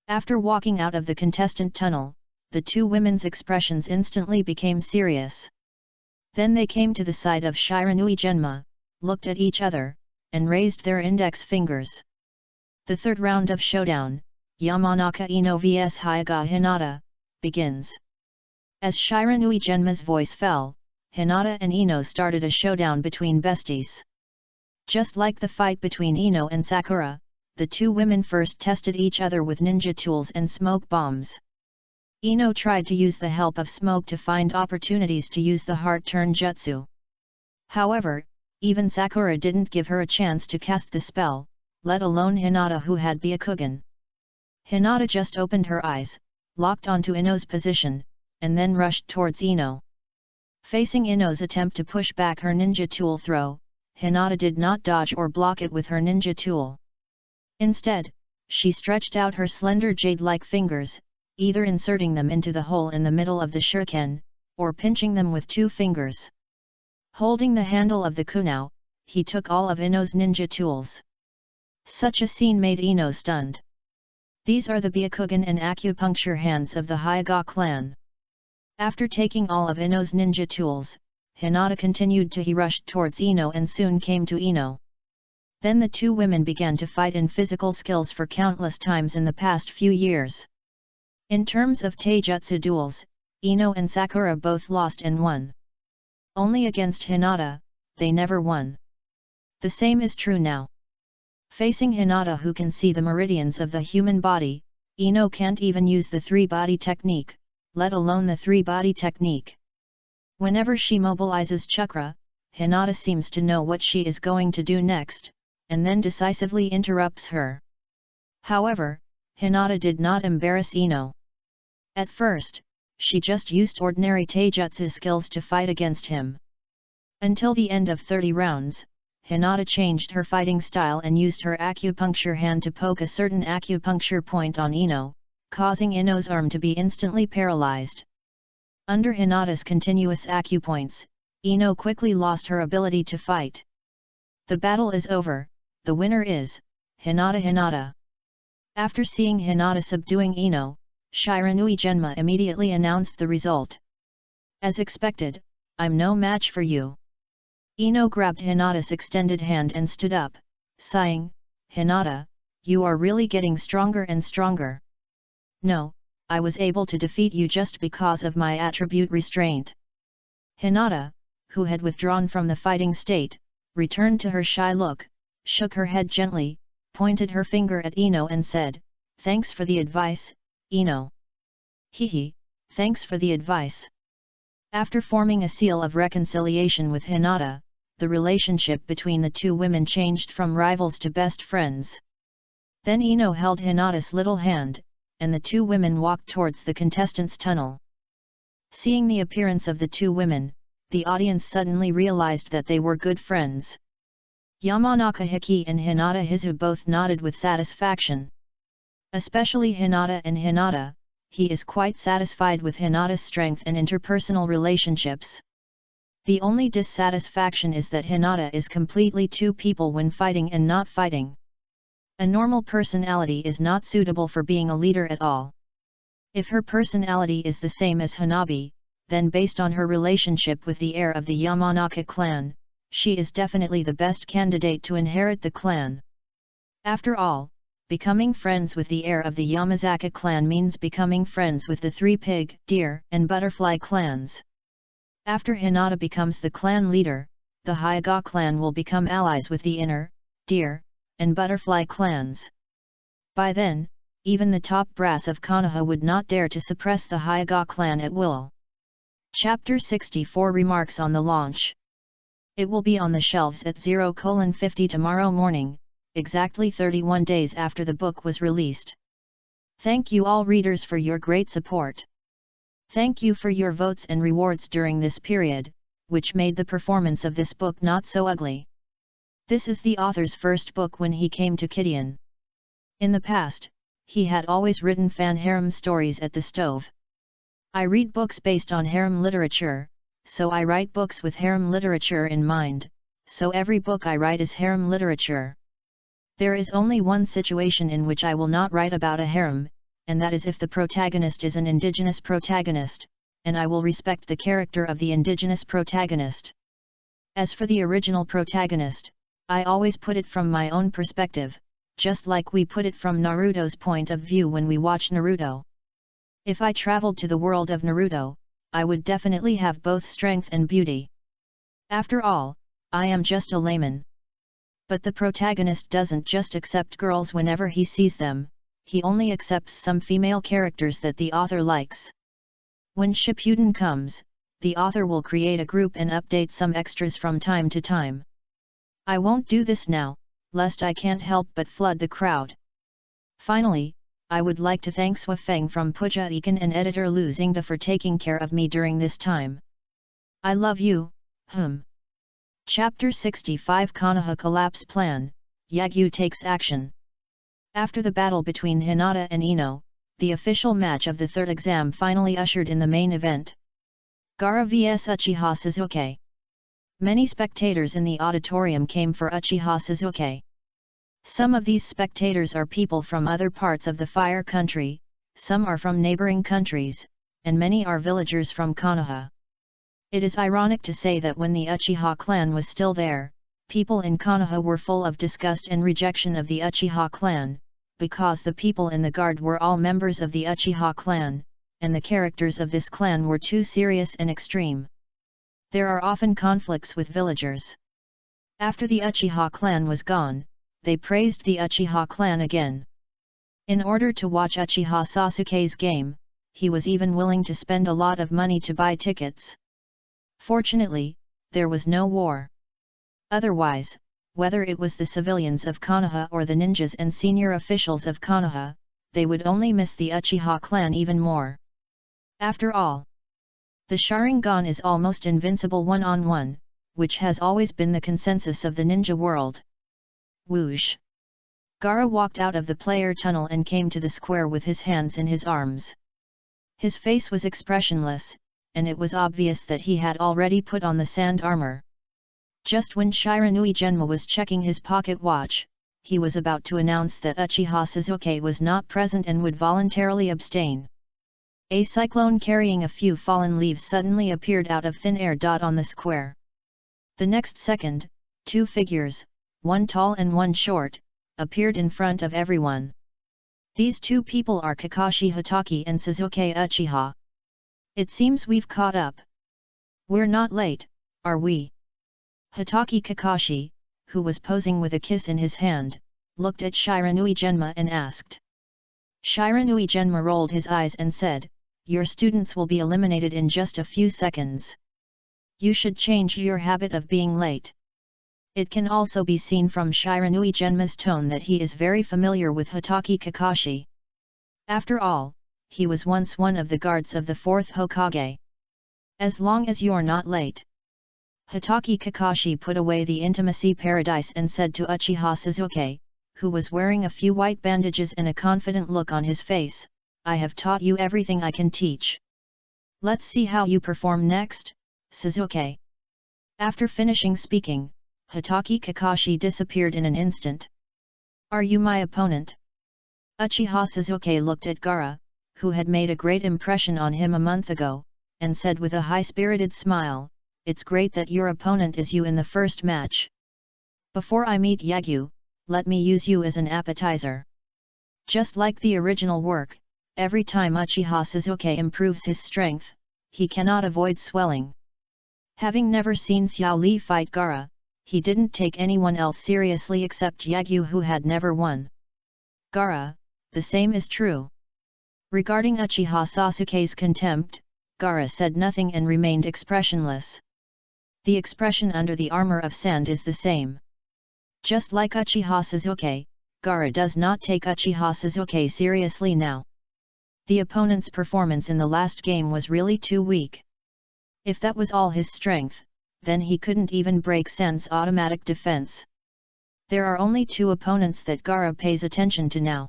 After walking out of the contestant tunnel, the two women's expressions instantly became serious. Then they came to the side of Shiranui Genma, looked at each other, and raised their index fingers. The third round of showdown, Yamanaka Ino vs Hyaga Hinata, begins. As Shiranui Genma's voice fell, Hinata and Ino started a showdown between besties. Just like the fight between Ino and Sakura, the two women first tested each other with ninja tools and smoke bombs. Ino tried to use the help of smoke to find opportunities to use the heart turn jutsu. However, even Sakura didn't give her a chance to cast the spell, let alone Hinata, who had Byakugan. Hinata just opened her eyes, locked onto Ino's position, and then rushed towards Ino. Facing Ino's attempt to push back her ninja tool throw, Hinata did not dodge or block it with her ninja tool. Instead, she stretched out her slender jade-like fingers, either inserting them into the hole in the middle of the shuriken, or pinching them with two fingers. Holding the handle of the kunao, he took all of Ino's ninja tools. Such a scene made Ino stunned. These are the Byakugan and acupuncture hands of the Hyaga clan. After taking all of Ino's ninja tools, Hinata continued to rush towards Ino and soon came to Ino. Then the two women began to fight in physical skills for countless times in the past few years. In terms of taijutsu duels, Ino and Sakura both lost and won. Only against Hinata, they never won. The same is true now. Facing Hinata, who can see the meridians of the human body, Ino can't even use the three-body technique, let alone the three-body technique. Whenever she mobilizes chakra, Hinata seems to know what she is going to do next, and then decisively interrupts her. However, Hinata did not embarrass Ino. At first, she just used ordinary taijutsu skills to fight against him. Until the end of 30 rounds, Hinata changed her fighting style and used her acupuncture hand to poke a certain acupuncture point on Ino, causing Ino's arm to be instantly paralyzed. Under Hinata's continuous acupoints, Ino quickly lost her ability to fight. The battle is over, the winner is Hinata. After seeing Hinata subduing Ino, Shiranui Genma immediately announced the result. As expected, I'm no match for you. Ino grabbed Hinata's extended hand and stood up, sighing, Hinata, you are really getting stronger and stronger. No, I was able to defeat you just because of my attribute restraint. Hinata, who had withdrawn from the fighting state, returned to her shy look, shook her head gently, pointed her finger at Ino and said, Thanks for the advice, Ino. Hehe, thanks for the advice. After forming a seal of reconciliation with Hinata, the relationship between the two women changed from rivals to best friends. Then Ino held Hinata's little hand, and the two women walked towards the contestants' tunnel. Seeing the appearance of the two women, the audience suddenly realized that they were good friends. Yamanaka Hiki and Hinata Hizu both nodded with satisfaction. Especially Hinata, he is quite satisfied with Hinata's strength and interpersonal relationships. The only dissatisfaction is that Hinata is completely two people when fighting and not fighting. A normal personality is not suitable for being a leader at all. If her personality is the same as Hanabi, then based on her relationship with the heir of the Yamanaka clan, she is definitely the best candidate to inherit the clan. After all, becoming friends with the heir of the Yamazaka clan means becoming friends with the three pig, deer, and butterfly clans. After Hinata becomes the clan leader, the Hyuga clan will become allies with the inner, deer, and butterfly clans. By then, even the top brass of Konoha would not dare to suppress the Hyuga clan at will. Chapter 64 Remarks on the launch. It will be on the shelves at 0:50 tomorrow morning, exactly 31 days after the book was released. Thank you all readers for your great support. Thank you for your votes and rewards during this period, which made the performance of this book not so ugly. This is the author's first book when he came to Kidian. In the past, he had always written fan harem stories at the stove. I read books based on harem literature, so I write books with harem literature in mind, so every book I write is harem literature. There is only one situation in which I will not write about a harem, and that is if the protagonist is an indigenous protagonist, and I will respect the character of the indigenous protagonist. As for the original protagonist, I always put it from my own perspective, just like we put it from Naruto's point of view when we watch Naruto. If I traveled to the world of Naruto, I would definitely have both strength and beauty. After all, I am just a layman. But the protagonist doesn't just accept girls whenever he sees them, he only accepts some female characters that the author likes. When Shippuden comes, the author will create a group and update some extras from time to time. I won't do this now, lest I can't help but flood the crowd. Finally, I would like to thank Swafeng from Puja Ikan and editor Lu Xingda for taking care of me during this time. I love you, Chapter 65 Konoha Collapse Plan, Yagyu takes action. After the battle between Hinata and Ino, the official match of the third exam finally ushered in the main event. Gaara vs Uchiha Sasuke. Many spectators in the auditorium came for Uchiha Sasuke. Some of these spectators are people from other parts of the Fire Country, some are from neighboring countries, and many are villagers from Konoha. It is ironic to say that when the Uchiha clan was still there, people in Konoha were full of disgust and rejection of the Uchiha clan, because the people in the guard were all members of the Uchiha clan, and the characters of this clan were too serious and extreme. There are often conflicts with villagers. After the Uchiha clan was gone, they praised the Uchiha clan again. In order to watch Uchiha Sasuke's game, he was even willing to spend a lot of money to buy tickets. Fortunately, there was no war. Otherwise, whether it was the civilians of Konoha or the ninjas and senior officials of Konoha, they would only miss the Uchiha clan even more. After all, the Sharingan is almost invincible one-on-one, which has always been the consensus of the ninja world. Whoosh! Gaara walked out of the player tunnel and came to the square with his hands in his arms. His face was expressionless, and it was obvious that he had already put on the sand armor. Just when Shiranui Genma was checking his pocket watch, he was about to announce that Uchiha Sasuke was not present and would voluntarily abstain. A cyclone carrying a few fallen leaves suddenly appeared out of thin air. On the square. The next second, two figures, one tall and one short, appeared in front of everyone. These two people are Kakashi Hatake and Sasuke Uchiha. It seems we've caught up. We're not late, are we? Hatake Kakashi, who was posing with a kiss in his hand, looked at Shiranui Genma and asked. Shiranui Genma rolled his eyes and said, "Your students will be eliminated in just a few seconds. You should change your habit of being late." It can also be seen from Shiranui Genma's tone that he is very familiar with Hitaki Kakashi. After all, he was once one of the guards of the 4th Hokage. As long as you're not late. Hitaki Kakashi put away the intimacy paradise and said to Uchiha Sasuke, who was wearing a few white bandages and a confident look on his face, I have taught you everything I can teach. Let's see how you perform next, Sasuke. After finishing speaking, Hitaki Kakashi disappeared in an instant. Are you my opponent? Uchiha Sasuke looked at Gaara, who had made a great impression on him a month ago, and said with a high-spirited smile, it's great that your opponent is you in the first match. Before I meet Yagyu, let me use you as an appetizer. Just like the original work, every time Uchiha Sasuke improves his strength, he cannot avoid swelling. Having never seen Xiao Li fight Gaara, he didn't take anyone else seriously except Yagyu, who had never won. Gaara, the same is true. Regarding Uchiha Sasuke's contempt, Gaara said nothing and remained expressionless. The expression under the armor of sand is the same. Just like Uchiha Sasuke, Gaara does not take Uchiha Sasuke seriously now. The opponent's performance in the last game was really too weak. If that was all his strength, then he couldn't even break Sand's automatic defense. There are only two opponents that Gaara pays attention to now.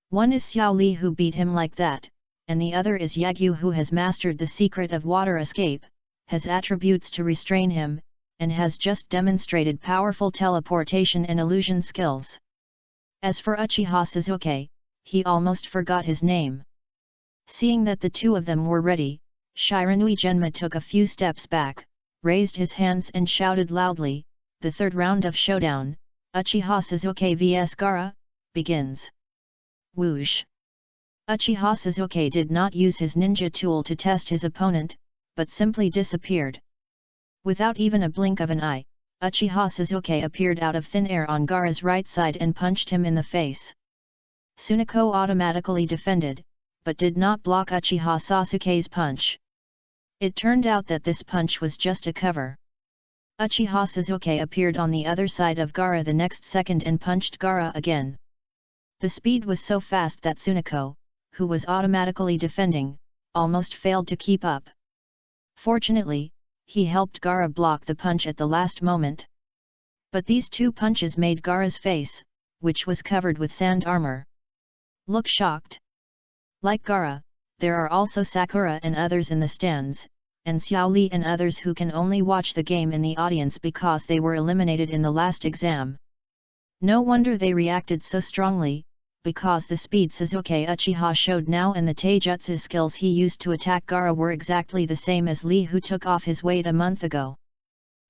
One is Xiao Li, who beat him like that, and the other is Yagyu, who has mastered the secret of water escape, has attributes to restrain him, and has just demonstrated powerful teleportation and illusion skills. As for Uchiha Sasuke, he almost forgot his name. Seeing that the two of them were ready, Shiranui Genma took a few steps back, raised his hands and shouted loudly, the third round of showdown, Uchiha Sasuke vs Gaara, begins. Whoosh! Uchiha Sasuke did not use his ninja tool to test his opponent, but simply disappeared. Without even a blink of an eye, Uchiha Sasuke appeared out of thin air on Gaara's right side and punched him in the face. Tsuneko automatically defended, but did not block Uchiha Sasuke's punch. It turned out that this punch was just a cover. Uchiha Sasuke appeared on the other side of Gaara the next second and punched Gaara again. The speed was so fast that Tsuneko, who was automatically defending, almost failed to keep up. Fortunately, he helped Gaara block the punch at the last moment. But these two punches made Gaara's face, which was covered with sand armor, look shocked. Like Gaara, there are also Sakura and others in the stands, and Xiao Li and others who can only watch the game in the audience because they were eliminated in the last exam. No wonder they reacted so strongly, because the speed Sasuke Uchiha showed now and the taijutsu skills he used to attack Gaara were exactly the same as Li, who took off his weight a month ago.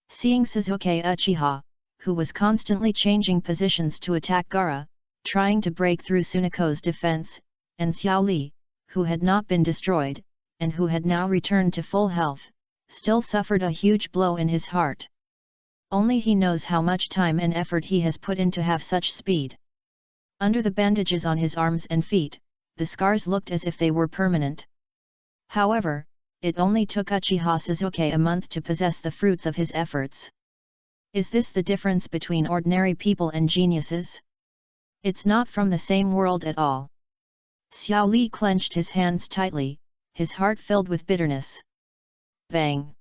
Seeing Sasuke Uchiha, who was constantly changing positions to attack Gaara, trying to break through Tsuneko's defense, and Xiao Li, who had not been destroyed, and who had now returned to full health, still suffered a huge blow in his heart. Only he knows how much time and effort he has put in to have such speed. Under the bandages on his arms and feet, the scars looked as if they were permanent. However, it only took Uchiha Sasuke a month to possess the fruits of his efforts. Is this the difference between ordinary people and geniuses? It's not from the same world at all. Xiao Li clenched his hands tightly, his heart filled with bitterness. Bang!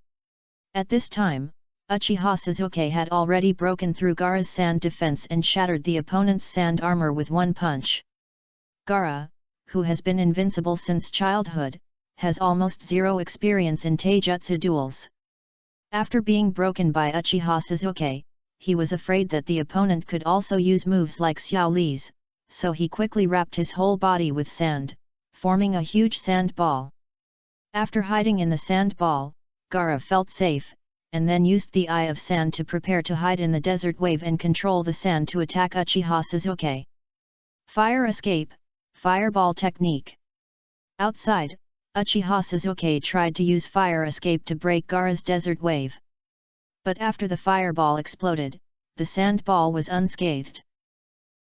At this time, Uchiha Sasuke had already broken through Gaara's sand defense and shattered the opponent's sand armor with one punch. Gaara, who has been invincible since childhood, has almost zero experience in taijutsu duels. After being broken by Uchiha Sasuke, he was afraid that the opponent could also use moves like Xiao Li's, so he quickly wrapped his whole body with sand, forming a huge sand ball. After hiding in the sand ball, Gaara felt safe, and then used the Eye of Sand to prepare to hide in the desert wave and control the sand to attack Uchiha Sasuke. Fire escape, fireball technique. Outside, Uchiha Sasuke tried to use fire escape to break Gaara's desert wave. But after the fireball exploded, the sand ball was unscathed.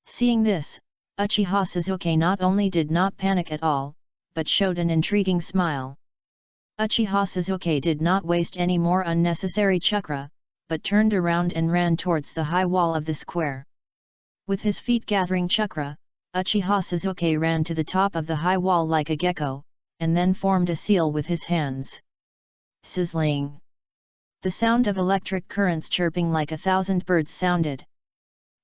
Seeing this, Uchiha Sasuke not only did not panic at all, but showed an intriguing smile. Uchiha Sasuke did not waste any more unnecessary chakra, but turned around and ran towards the high wall of the square. With his feet gathering chakra, Uchiha Sasuke ran to the top of the high wall like a gecko, and then formed a seal with his hands. Sizzling! The sound of electric currents chirping like 1,000 birds sounded.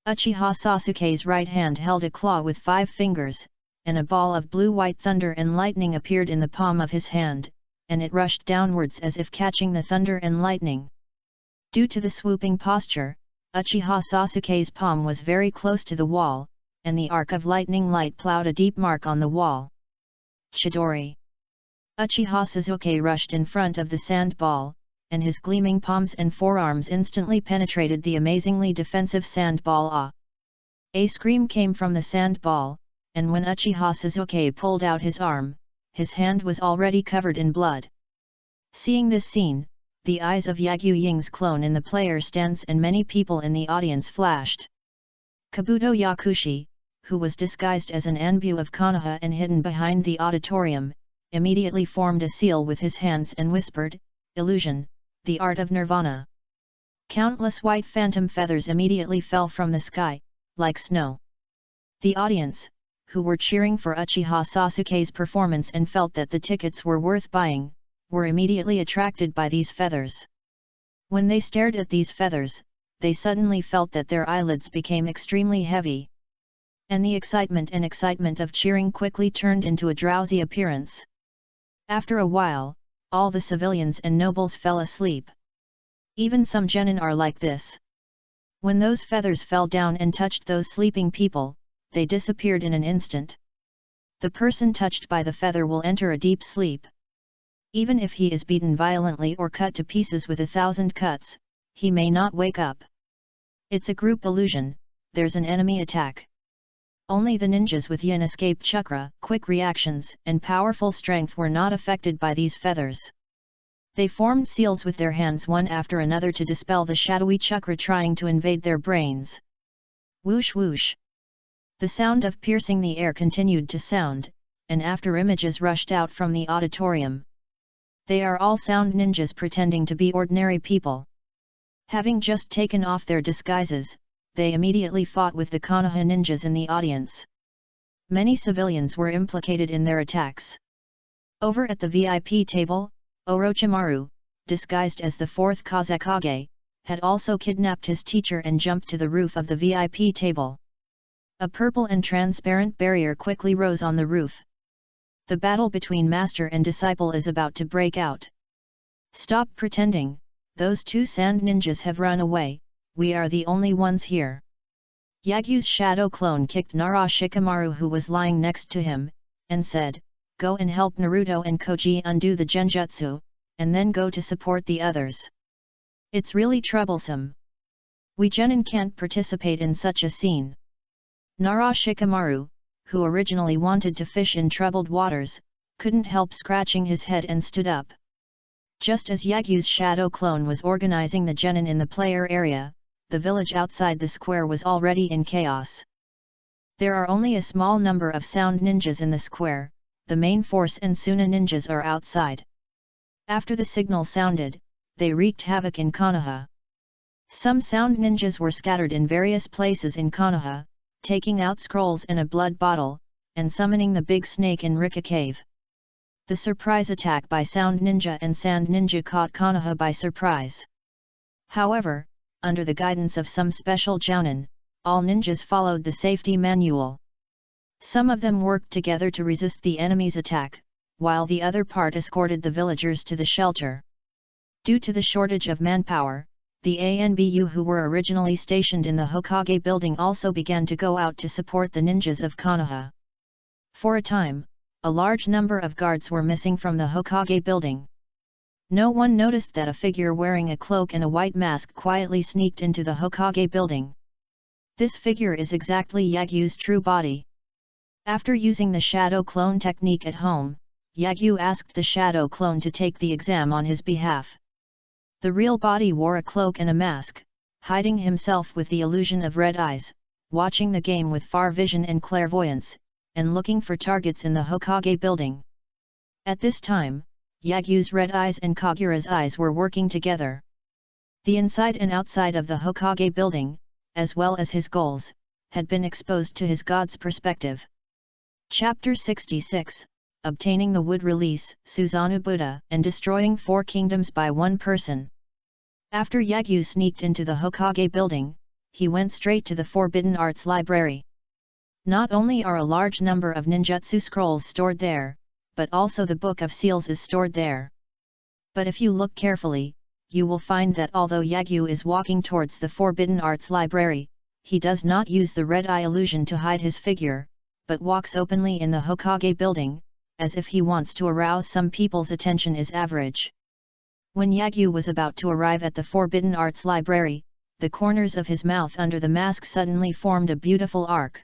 Uchiha Sasuke's right hand held a claw with 5 fingers, and a ball of blue-white thunder and lightning appeared in the palm of his hand, and it rushed downwards as if catching the thunder and lightning. Due to the swooping posture, Uchiha Sasuke's palm was very close to the wall, and the arc of lightning light plowed a deep mark on the wall. Chidori! Uchiha Sasuke rushed in front of the sand ball, and his gleaming palms and forearms instantly penetrated the amazingly defensive sand ball. A scream came from the sand ball, and when Uchiha Sasuke pulled out his arm, his hand was already covered in blood. Seeing this scene, the eyes of Yagyu Ying's clone in the player stands and many people in the audience flashed. Kabuto Yakushi, who was disguised as an Anbu of Konoha and hidden behind the auditorium, immediately formed a seal with his hands and whispered, "Illusion, the art of nirvana." Countless white phantom feathers immediately fell from the sky, like snow. The audience, who were cheering for Uchiha Sasuke's performance and felt that the tickets were worth buying, were immediately attracted by these feathers. When they stared at these feathers, they suddenly felt that their eyelids became extremely heavy. And the excitement of cheering quickly turned into a drowsy appearance. After a while, all the civilians and nobles fell asleep. Even some genin are like this. When those feathers fell down and touched those sleeping people, they disappeared in an instant. The person touched by the feather will enter a deep sleep. Even if he is beaten violently or cut to pieces with 1,000 cuts, he may not wake up. It's a group illusion, there's an enemy attack. Only the ninjas with yin escape chakra, quick reactions, and powerful strength were not affected by these feathers. They formed seals with their hands one after another to dispel the shadowy chakra trying to invade their brains. Whoosh whoosh! The sound of piercing the air continued to sound, and after images rushed out from the auditorium. They are all sound ninjas pretending to be ordinary people. Having just taken off their disguises, they immediately fought with the Konoha ninjas in the audience. Many civilians were implicated in their attacks. Over at the VIP table, Orochimaru, disguised as the 4th Kazekage, had also kidnapped his teacher and jumped to the roof of the VIP table. A purple and transparent barrier quickly rose on the roof. The battle between master and disciple is about to break out. Stop pretending, those 2 sand ninjas have run away, we are the only ones here. Yagyu's shadow clone kicked Nara Shikamaru who was lying next to him, and said, "Go and help Naruto and Koji undo the genjutsu, and then go to support the others. It's really troublesome. We genin can't participate in such a scene." Nara Shikamaru, who originally wanted to fish in troubled waters, couldn't help scratching his head and stood up. Just as Yagyu's shadow clone was organizing the genin in the player area, the village outside the square was already in chaos. There are only a small number of sound ninjas in the square, the main force and Suna ninjas are outside. After the signal sounded, they wreaked havoc in Konoha. Some sound ninjas were scattered in various places in Konoha, taking out scrolls and a blood bottle, and summoning the big snake in Rika Cave. The surprise attack by Sound Ninja and Sand Ninja caught Konoha by surprise. However, under the guidance of some special jounin, all ninjas followed the safety manual. Some of them worked together to resist the enemy's attack, while the other part escorted the villagers to the shelter. Due to the shortage of manpower, the ANBU who were originally stationed in the Hokage building also began to go out to support the ninjas of Konoha. For a time, a large number of guards were missing from the Hokage building. No one noticed that a figure wearing a cloak and a white mask quietly sneaked into the Hokage building. This figure is exactly Yagyu's true body. After using the shadow clone technique at home, Yagyu asked the shadow clone to take the exam on his behalf. The real body wore a cloak and a mask, hiding himself with the illusion of red eyes, watching the game with far vision and clairvoyance, and looking for targets in the Hokage building. At this time, Yagyu's red eyes and Kagura's eyes were working together. The inside and outside of the Hokage building, as well as his goals, had been exposed to his god's perspective. Chapter 66, Obtaining the Wood Release, Susanoo Buddha, and Destroying 4 Kingdoms by One Person. After Yagyu sneaked into the Hokage building, he went straight to the Forbidden Arts Library. Not only are a large number of ninjutsu scrolls stored there, but also the Book of Seals is stored there. But if you look carefully, you will find that although Yagyu is walking towards the Forbidden Arts Library, he does not use the red eye illusion to hide his figure, but walks openly in the Hokage building, as if he wants to arouse some people's attention is average. When Yagyu was about to arrive at the Forbidden Arts Library, the corners of his mouth under the mask suddenly formed a beautiful arc.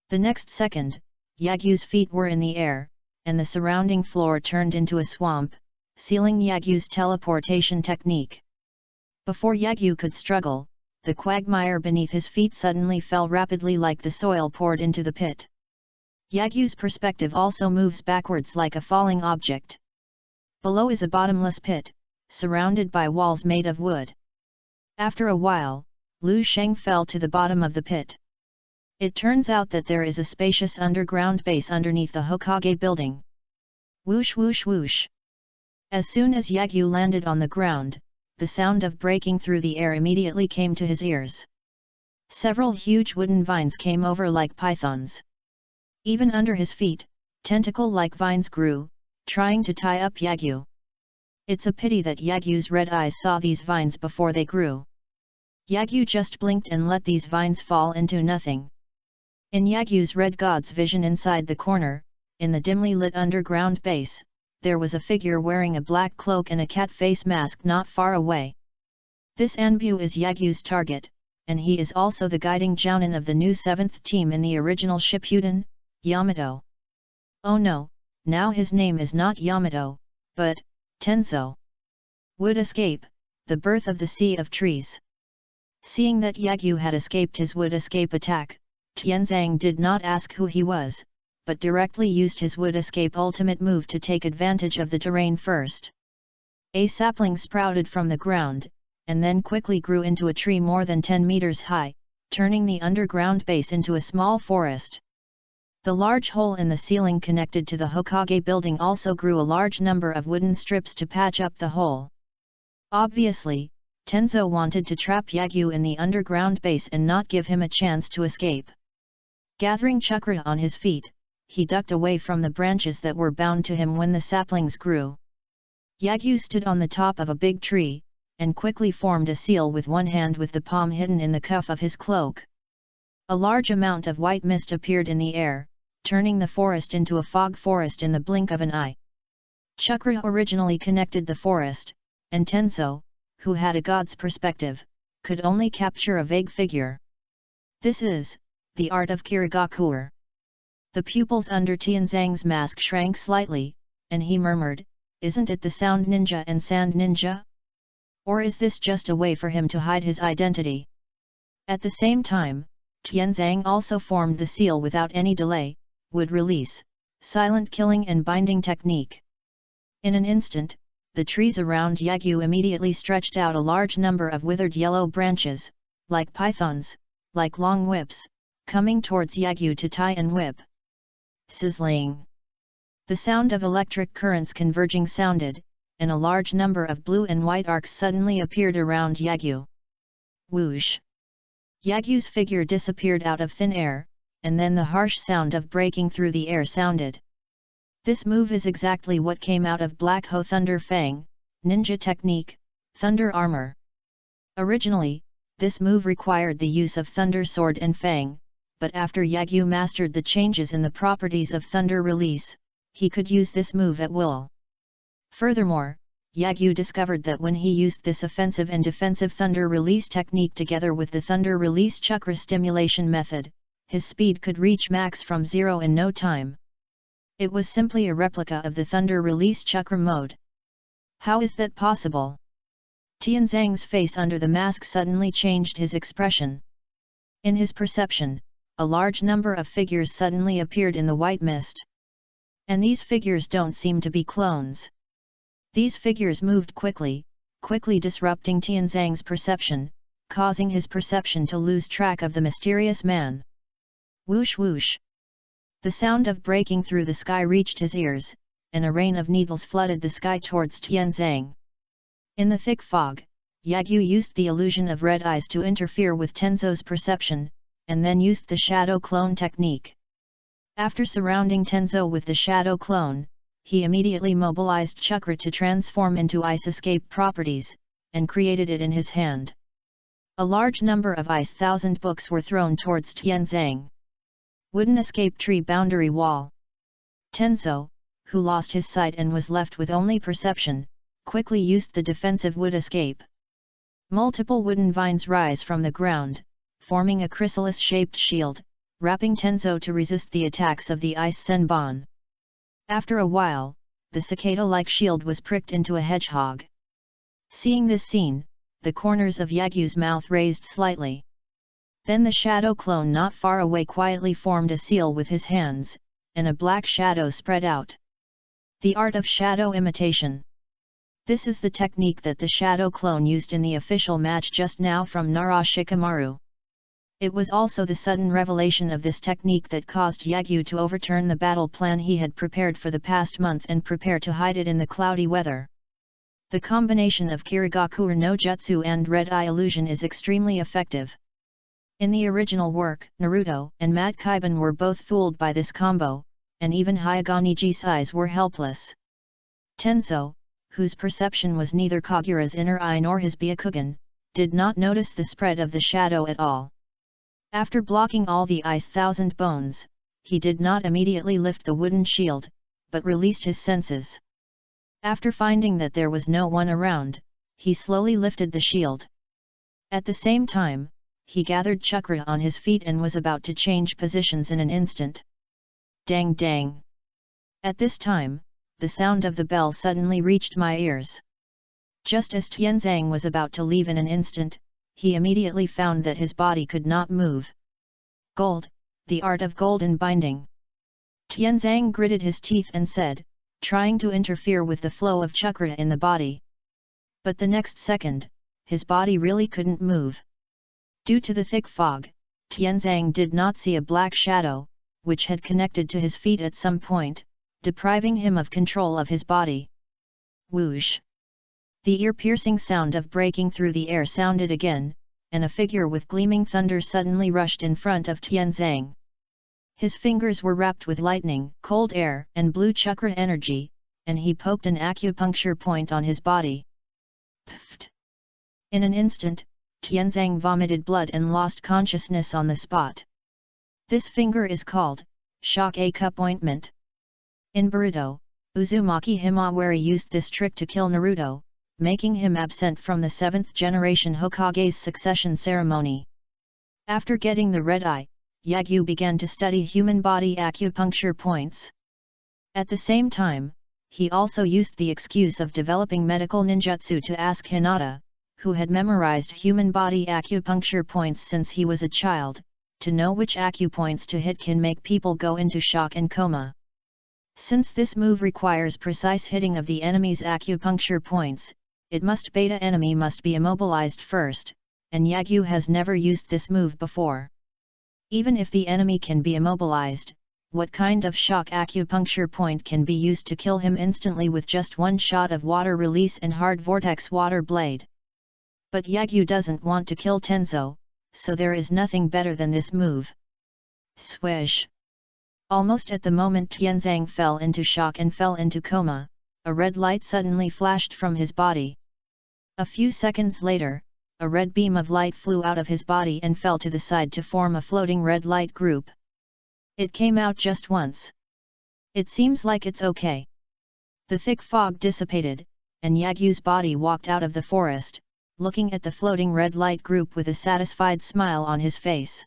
The next second, Yagyu's feet were in the air, and the surrounding floor turned into a swamp, sealing Yagyu's teleportation technique. Before Yagyu could struggle, the quagmire beneath his feet suddenly fell rapidly like the soil poured into the pit. Yagyu's perspective also moves backwards like a falling object. Below is a bottomless pit, surrounded by walls made of wood. After a while, Lu Sheng fell to the bottom of the pit. It turns out that there is a spacious underground base underneath the Hokage building. Whoosh whoosh whoosh. As soon as Yagyu landed on the ground, the sound of breaking through the air immediately came to his ears. Several huge wooden vines came over like pythons. Even under his feet, tentacle-like vines grew, trying to tie up Yagyu. It's a pity that Yagyu's red eyes saw these vines before they grew. Yagyu just blinked and let these vines fall into nothing. In Yagyu's red god's vision inside the corner, in the dimly lit underground base, there was a figure wearing a black cloak and a cat face mask not far away. This Anbu is Yagyu's target, and he is also the guiding jounin of the new 7th team in the original Shippuden, Yamato. Oh no, now his name is not Yamato, but Tenzo. Wood escape, the birth of the Sea of Trees. Seeing that Yagyu had escaped his wood escape attack, Tianzang did not ask who he was, but directly used his wood escape ultimate move to take advantage of the terrain first. A sapling sprouted from the ground, and then quickly grew into a tree more than 10 meters high, turning the underground base into a small forest. The large hole in the ceiling connected to the Hokage building also grew a large number of wooden strips to patch up the hole. Obviously, Tenzo wanted to trap Yagyu in the underground base and not give him a chance to escape. Gathering chakra on his feet, he ducked away from the branches that were bound to him when the saplings grew. Yagyu stood on the top of a big tree, and quickly formed a seal with one hand with the palm hidden in the cuff of his cloak. A large amount of white mist appeared in the air, turning the forest into a fog forest in the blink of an eye. Chakra originally connected the forest, and Tenzo, who had a god's perspective, could only capture a vague figure. This is the art of Kirigakuer. The pupils under Tianzang's mask shrank slightly, and he murmured, "Isn't it the Sound Ninja and Sand Ninja? Or is this just a way for him to hide his identity?" At the same time, Tianzang also formed the seal without any delay, would release, silent killing and binding technique. In an instant, the trees around Yagyu immediately stretched out a large number of withered yellow branches, like pythons, like long whips, coming towards Yagyu to tie and whip. Sizzling. The sound of electric currents converging sounded, and a large number of blue and white arcs suddenly appeared around Yagyu. Whoosh! Yagyu's figure disappeared out of thin air, and then the harsh sound of breaking through the air sounded. This move is exactly what came out of Black Ho Thunder Fang, ninja technique, Thunder Armor. Originally, this move required the use of Thunder Sword and Fang, but after Yagyu mastered the changes in the properties of Thunder Release, he could use this move at will. Furthermore, Yagyu discovered that when he used this offensive and defensive Thunder Release technique together with the Thunder Release Chakra Stimulation method, his speed could reach max from 0 in no time. It was simply a replica of the Thunder Release Chakra mode. How is that possible? Tianzang's face under the mask suddenly changed his expression. In his perception, a large number of figures suddenly appeared in the white mist. And these figures don't seem to be clones. These figures moved quickly, quickly disrupting Tianzang's perception, causing his perception to lose track of the mysterious man. Whoosh whoosh! The sound of breaking through the sky reached his ears, and a rain of needles flooded the sky towards Tianzang. In the thick fog, Yagyu used the illusion of red eyes to interfere with Tenzo's perception, and then used the shadow clone technique. After surrounding Tenzo with the shadow clone, he immediately mobilized chakra to transform into ice escape properties, and created it in his hand. A large number of ice thousand books were thrown towards Tianzang. Wooden escape tree boundary wall. Tenzo, who lost his sight and was left with only perception, quickly used the defensive wood escape. Multiple wooden vines rise from the ground, forming a chrysalis-shaped shield, wrapping Tenzo to resist the attacks of the ice senbon. After a while, the cicada-like shield was pricked into a hedgehog. Seeing this scene, the corners of Yagyu's mouth raised slightly. Then the shadow clone not far away quietly formed a seal with his hands, and a black shadow spread out. The art of shadow imitation. This is the technique that the shadow clone used in the official match just now from Nara Shikamaru. It was also the sudden revelation of this technique that caused Yagyu to overturn the battle plan he had prepared for the past month and prepare to hide it in the cloudy weather. The combination of Kirigaku no Jutsu and Red Eye Illusion is extremely effective. In the original work, Naruto and Mad Kaiban were both fooled by this combo, and even Hyagani Jisai's were helpless. Tenzo, whose perception was neither Kagura's inner eye nor his Byakugan, did not notice the spread of the shadow at all. After blocking all the ice thousand bones, he did not immediately lift the wooden shield, but released his senses. After finding that there was no one around, he slowly lifted the shield. At the same time, he gathered chakra on his feet and was about to change positions in an instant. Dang dang! At this time, the sound of the bell suddenly reached my ears. Just as Tianzang was about to leave in an instant, he immediately found that his body could not move. Gold, the art of golden binding. Tianzang gritted his teeth and said, trying to interfere with the flow of chakra in the body. But the next second, his body really couldn't move. Due to the thick fog, Tianzang did not see a black shadow, which had connected to his feet at some point, depriving him of control of his body. Whoosh! The ear-piercing sound of breaking through the air sounded again, and a figure with gleaming thunder suddenly rushed in front of Tianzang. His fingers were wrapped with lightning, cold air, and blue chakra energy, and he poked an acupuncture point on his body. Pfft! In an instant, Tianzang vomited blood and lost consciousness on the spot. This finger is called shock a cup ointment. In Boruto, Uzumaki Himawari used this trick to kill Naruto, making him absent from the 7th generation Hokage's succession ceremony. After getting the red eye, Yagyu began to study human body acupuncture points. At the same time, he also used the excuse of developing medical ninjutsu to ask Hinata, who had memorized human body acupuncture points since he was a child, to know which acupoints to hit can make people go into shock and coma. Since this move requires precise hitting of the enemy's acupuncture points, enemy must be immobilized first, and Yagyu has never used this move before. Even if the enemy can be immobilized, what kind of shock acupuncture point can be used to kill him instantly with just one shot of water release and hard vortex water blade? But Yagyu doesn't want to kill Tenzo, so there is nothing better than this move. Swish! Almost at the moment Tianzang fell into shock and fell into coma, a red light suddenly flashed from his body. A few seconds later, a red beam of light flew out of his body and fell to the side to form a floating red light group. It came out just once. It seems like it's okay. The thick fog dissipated, and Yagyu's body walked out of the forest, looking at the floating red light group with a satisfied smile on his face.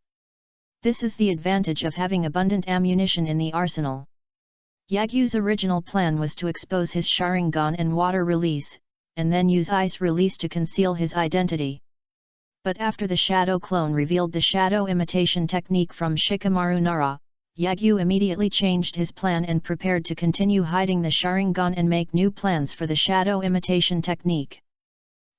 This is the advantage of having abundant ammunition in the arsenal. Yagyu's original plan was to expose his Sharingan and water release, and then use ice release to conceal his identity. But after the shadow clone revealed the shadow imitation technique from Shikamaru Nara, Yagyu immediately changed his plan and prepared to continue hiding the Sharingan and make new plans for the shadow imitation technique.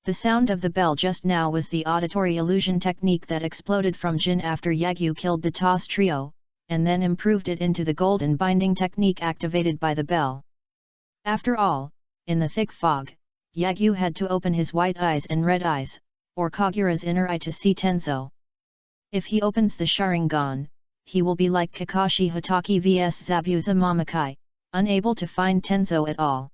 The sound of the bell just now was the auditory illusion technique that exploded from Jin after Yagyu killed the Toss trio, and then improved it into the golden binding technique activated by the bell. After all, in the thick fog, Yagyu had to open his white eyes and red eyes, or Kagura's inner eye to see Tenzo. If he opens the Sharingan, he will be like Kakashi Hatake vs Zabuza Momokai, unable to find Tenzo at all.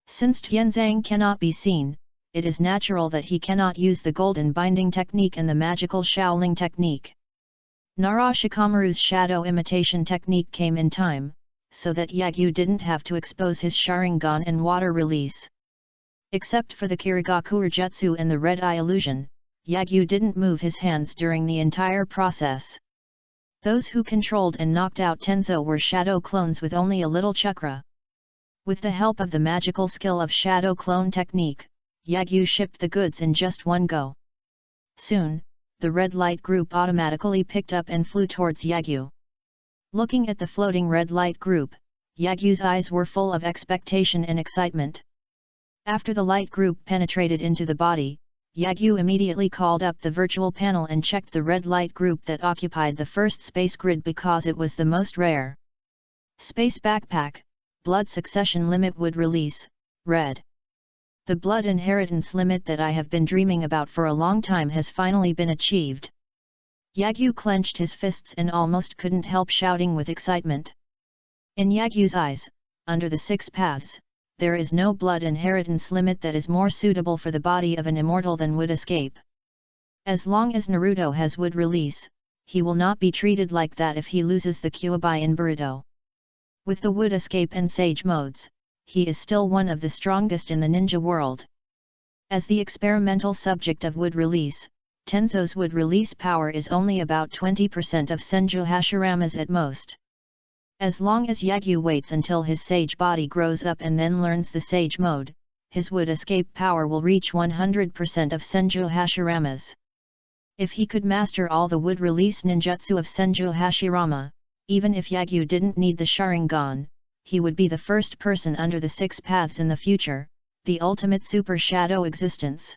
Since Tianzang cannot be seen, it is natural that he cannot use the golden binding technique and the magical Shaolin technique. Nara Shikamaru's shadow imitation technique came in time, so that Yagyu didn't have to expose his Sharingan and water release. Except for the Kirigaku Jutsu and the red eye illusion, Yagyu didn't move his hands during the entire process. Those who controlled and knocked out Tenzo were shadow clones with only a little chakra. With the help of the magical skill of shadow clone technique, Yagyu shipped the goods in just one go. Soon, the red light group automatically picked up and flew towards Yagyu. Looking at the floating red light group, Yagyu's eyes were full of expectation and excitement. After the light group penetrated into the body, Yagyu immediately called up the virtual panel and checked the red light group that occupied the first space grid because it was the most rare. Space backpack, blood succession limit would release, red. The blood inheritance limit that I have been dreaming about for a long time has finally been achieved. Yagyu clenched his fists and almost couldn't help shouting with excitement. In Yagyu's eyes, under the 6 paths, there is no blood inheritance limit that is more suitable for the body of an immortal than would escape. As long as Naruto has wood release, he will not be treated like that if he loses the Kyuubi in Boruto. With the wood escape and sage modes, he is still one of the strongest in the ninja world. As the experimental subject of wood release, Tenzo's wood release power is only about 20% of Senju Hashirama's at most. As long as Yagyu waits until his sage body grows up and then learns the sage mode, his wood escape power will reach 100% of Senju Hashirama's. If he could master all the wood release ninjutsu of Senju Hashirama, even if Yagyu didn't need the Sharingan, he would be the first person under the 6 paths in the future, the ultimate super shadow existence.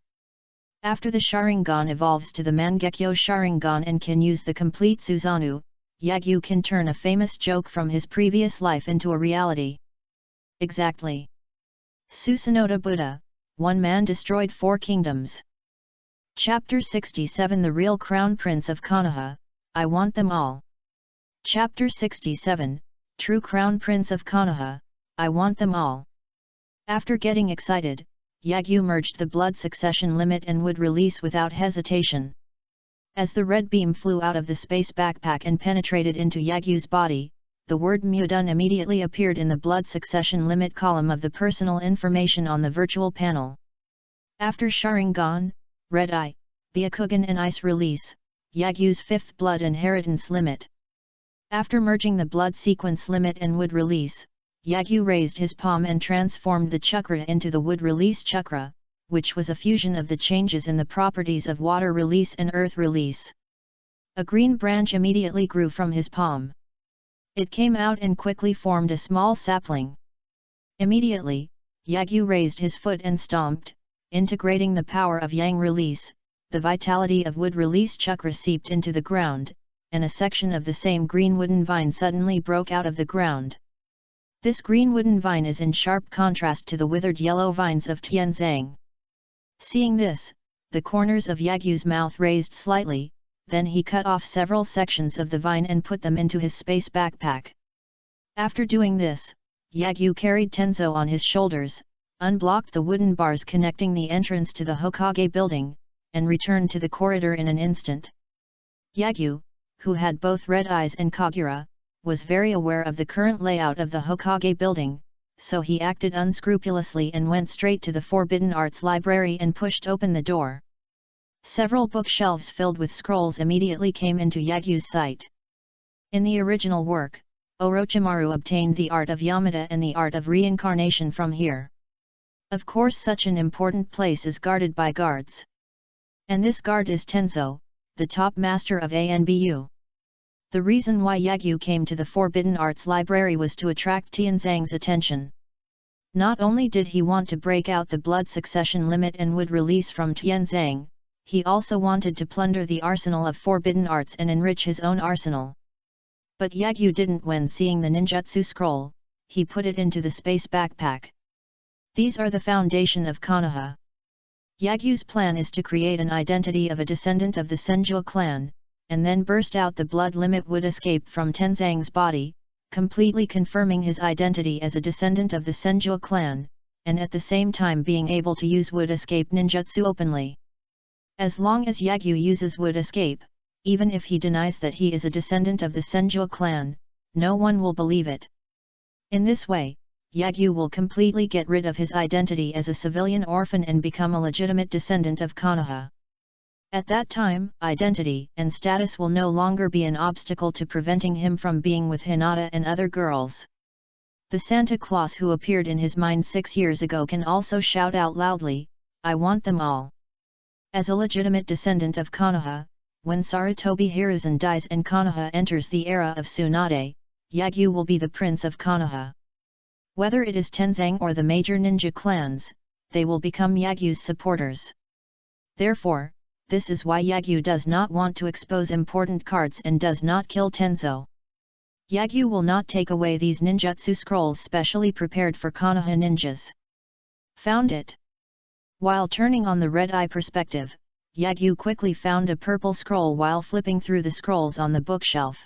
After the Sharingan evolves to the Mangekyo Sharingan and can use the complete Susanoo, Yagyu can turn a famous joke from his previous life into a reality. Exactly. Susanoo Buddha, one man destroyed 4 kingdoms. Chapter 67 The Real Crown Prince of Konoha, I Want Them All. Chapter 67 True Crown Prince of Konoha, I Want Them All. After getting excited, Yagyu merged the blood succession limit and would release without hesitation. As the red beam flew out of the space backpack and penetrated into Yagyu's body, the word Mudun immediately appeared in the blood succession limit column of the personal information on the virtual panel. After Sharingan, Red Eye, Byakugan and Ice release, Yagyu's 5th blood inheritance limit. After merging the blood sequence limit and wood release, Yagyu raised his palm and transformed the chakra into the wood release chakra, which was a fusion of the changes in the properties of water release and earth release. A green branch immediately grew from his palm. It came out and quickly formed a small sapling. Immediately, Yagyu raised his foot and stomped, integrating the power of yang release. The vitality of wood release chakra seeped into the ground, and a section of the same green wooden vine suddenly broke out of the ground. This green wooden vine is in sharp contrast to the withered yellow vines of Tianzang. Seeing this, the corners of Yagyu's mouth raised slightly, then he cut off several sections of the vine and put them into his space backpack. After doing this, Yagyu carried Tenzo on his shoulders, unblocked the wooden bars connecting the entrance to the Hokage building, and returned to the corridor in an instant. Yagyu, who had both red eyes and Kagura, was very aware of the current layout of the Hokage building, so he acted unscrupulously and went straight to the Forbidden Arts Library and pushed open the door. Several bookshelves filled with scrolls immediately came into Yagyu's sight. In the original work, Orochimaru obtained the art of Yamada and the art of reincarnation from here. Of course, such an important place is guarded by guards. And this guard is Tenzo, the top master of ANBU. The reason why Yagyu came to the Forbidden Arts Library was to attract Tianzang's attention. Not only did he want to break out the blood succession limit and would release from Tianzang, he also wanted to plunder the arsenal of forbidden arts and enrich his own arsenal. But Yagyu didn't. When seeing the ninjutsu scroll, he put it into the space backpack. These are the foundation of Konoha. Yagyu's plan is to create an identity of a descendant of the Senju clan, and then burst out the blood limit would escape from Tenzang's body, completely confirming his identity as a descendant of the Senju clan, and at the same time being able to use would escape ninjutsu openly. As long as Yagyu uses would escape, even if he denies that he is a descendant of the Senju clan, no one will believe it. In this way, Yagyu will completely get rid of his identity as a civilian orphan and become a legitimate descendant of Konoha. At that time, identity and status will no longer be an obstacle to preventing him from being with Hinata and other girls. The Santa Claus who appeared in his mind 6 years ago can also shout out loudly, "I want them all." As a legitimate descendant of Konoha, when Sarutobi Hiruzen dies and Konoha enters the era of Tsunade, Yagyu will be the prince of Konoha. Whether it is Tenzang or the major ninja clans, they will become Yagyu's supporters. Therefore, this is why Yagyu does not want to expose important cards and does not kill Tenzo. Yagyu will not take away these ninjutsu scrolls specially prepared for Konoha ninjas. Found it. While turning on the red eye perspective, Yagyu quickly found a purple scroll while flipping through the scrolls on the bookshelf.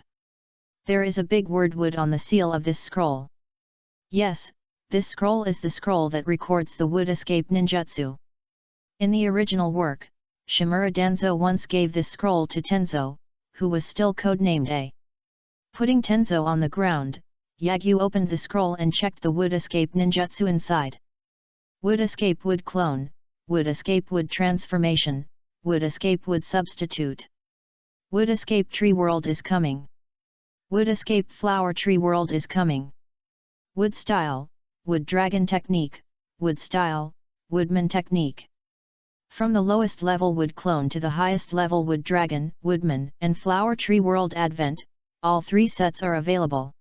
There is a big word "wood" on the seal of this scroll. Yes, this scroll is the scroll that records the wood escape ninjutsu. In the original work, Shimura Danzo once gave this scroll to Tenzo, who was still codenamed A. Putting Tenzo on the ground, Yagyu opened the scroll and checked the wood escape ninjutsu inside. Wood escape wood clone, wood escape wood transformation, wood escape wood substitute. Wood escape tree world is coming. Wood escape flower tree world is coming. Wood style, wood dragon technique, wood style, woodman technique. From the lowest level wood clone to the highest level wood dragon, woodman, and flower tree world advent, all 3 sets are available.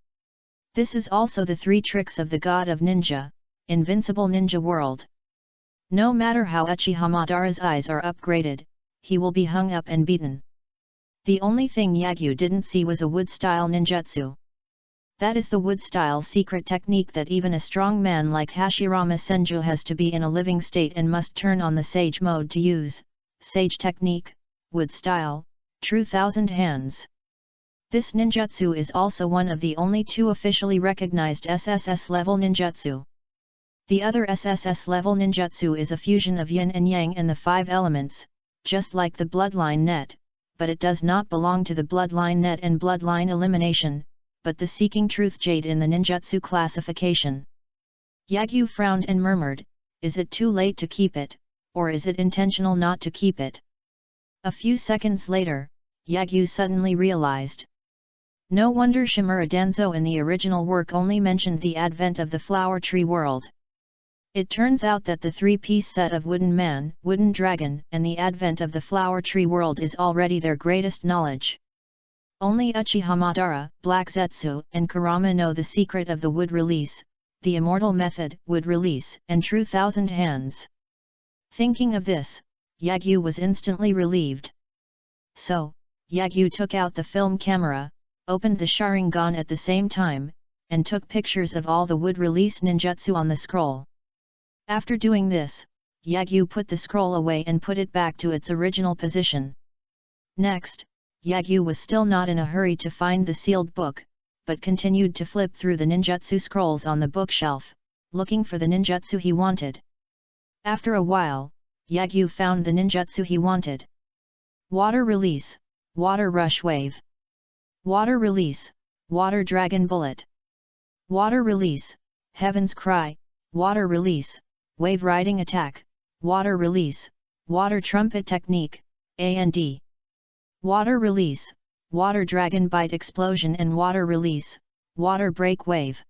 This is also the 3 tricks of the god of ninja, invincible ninja world. No matter how Uchiha Madara's eyes are upgraded, he will be hung up and beaten. The only thing Yagyu didn't see was a wood-style ninjutsu. That is the wood-style secret technique that even a strong man like Hashirama Senju has to be in a living state and must turn on the sage mode to use. Sage technique, wood style, true thousand hands. This ninjutsu is also one of the only 2 officially recognized SSS level ninjutsu. The other SSS level ninjutsu is a fusion of yin and yang and the 5 elements, just like the bloodline net, but it does not belong to the bloodline net and bloodline elimination, but the seeking truth jade in the ninjutsu classification. Yagyu frowned and murmured, "Is it too late to keep it, or is it intentional not to keep it?" A few seconds later, Yagyu suddenly realized. No wonder Shimura Danzo in the original work only mentioned the advent of the flower tree world. It turns out that the 3-piece set of wooden man, wooden dragon, and the advent of the flower tree world is already their greatest knowledge. Only Uchiha Madara, Black Zetsu, and Kurama know the secret of the wood release, the immortal method, wood release, and true thousand hands. Thinking of this, Yagyu was instantly relieved. So, Yagyu took out the film camera, opened the Sharingan at the same time, and took pictures of all the wood release ninjutsu on the scroll. After doing this, Yagyu put the scroll away and put it back to its original position. Next, Yagyu was still not in a hurry to find the sealed book, but continued to flip through the ninjutsu scrolls on the bookshelf, looking for the ninjutsu he wanted. After a while, Yagyu found the ninjutsu he wanted. Water release, water rush wave. Water release, water dragon bullet. Water release, heaven's cry, water release, wave riding attack, water release, water trumpet technique, and water release, water dragon bite explosion and water release, water break wave.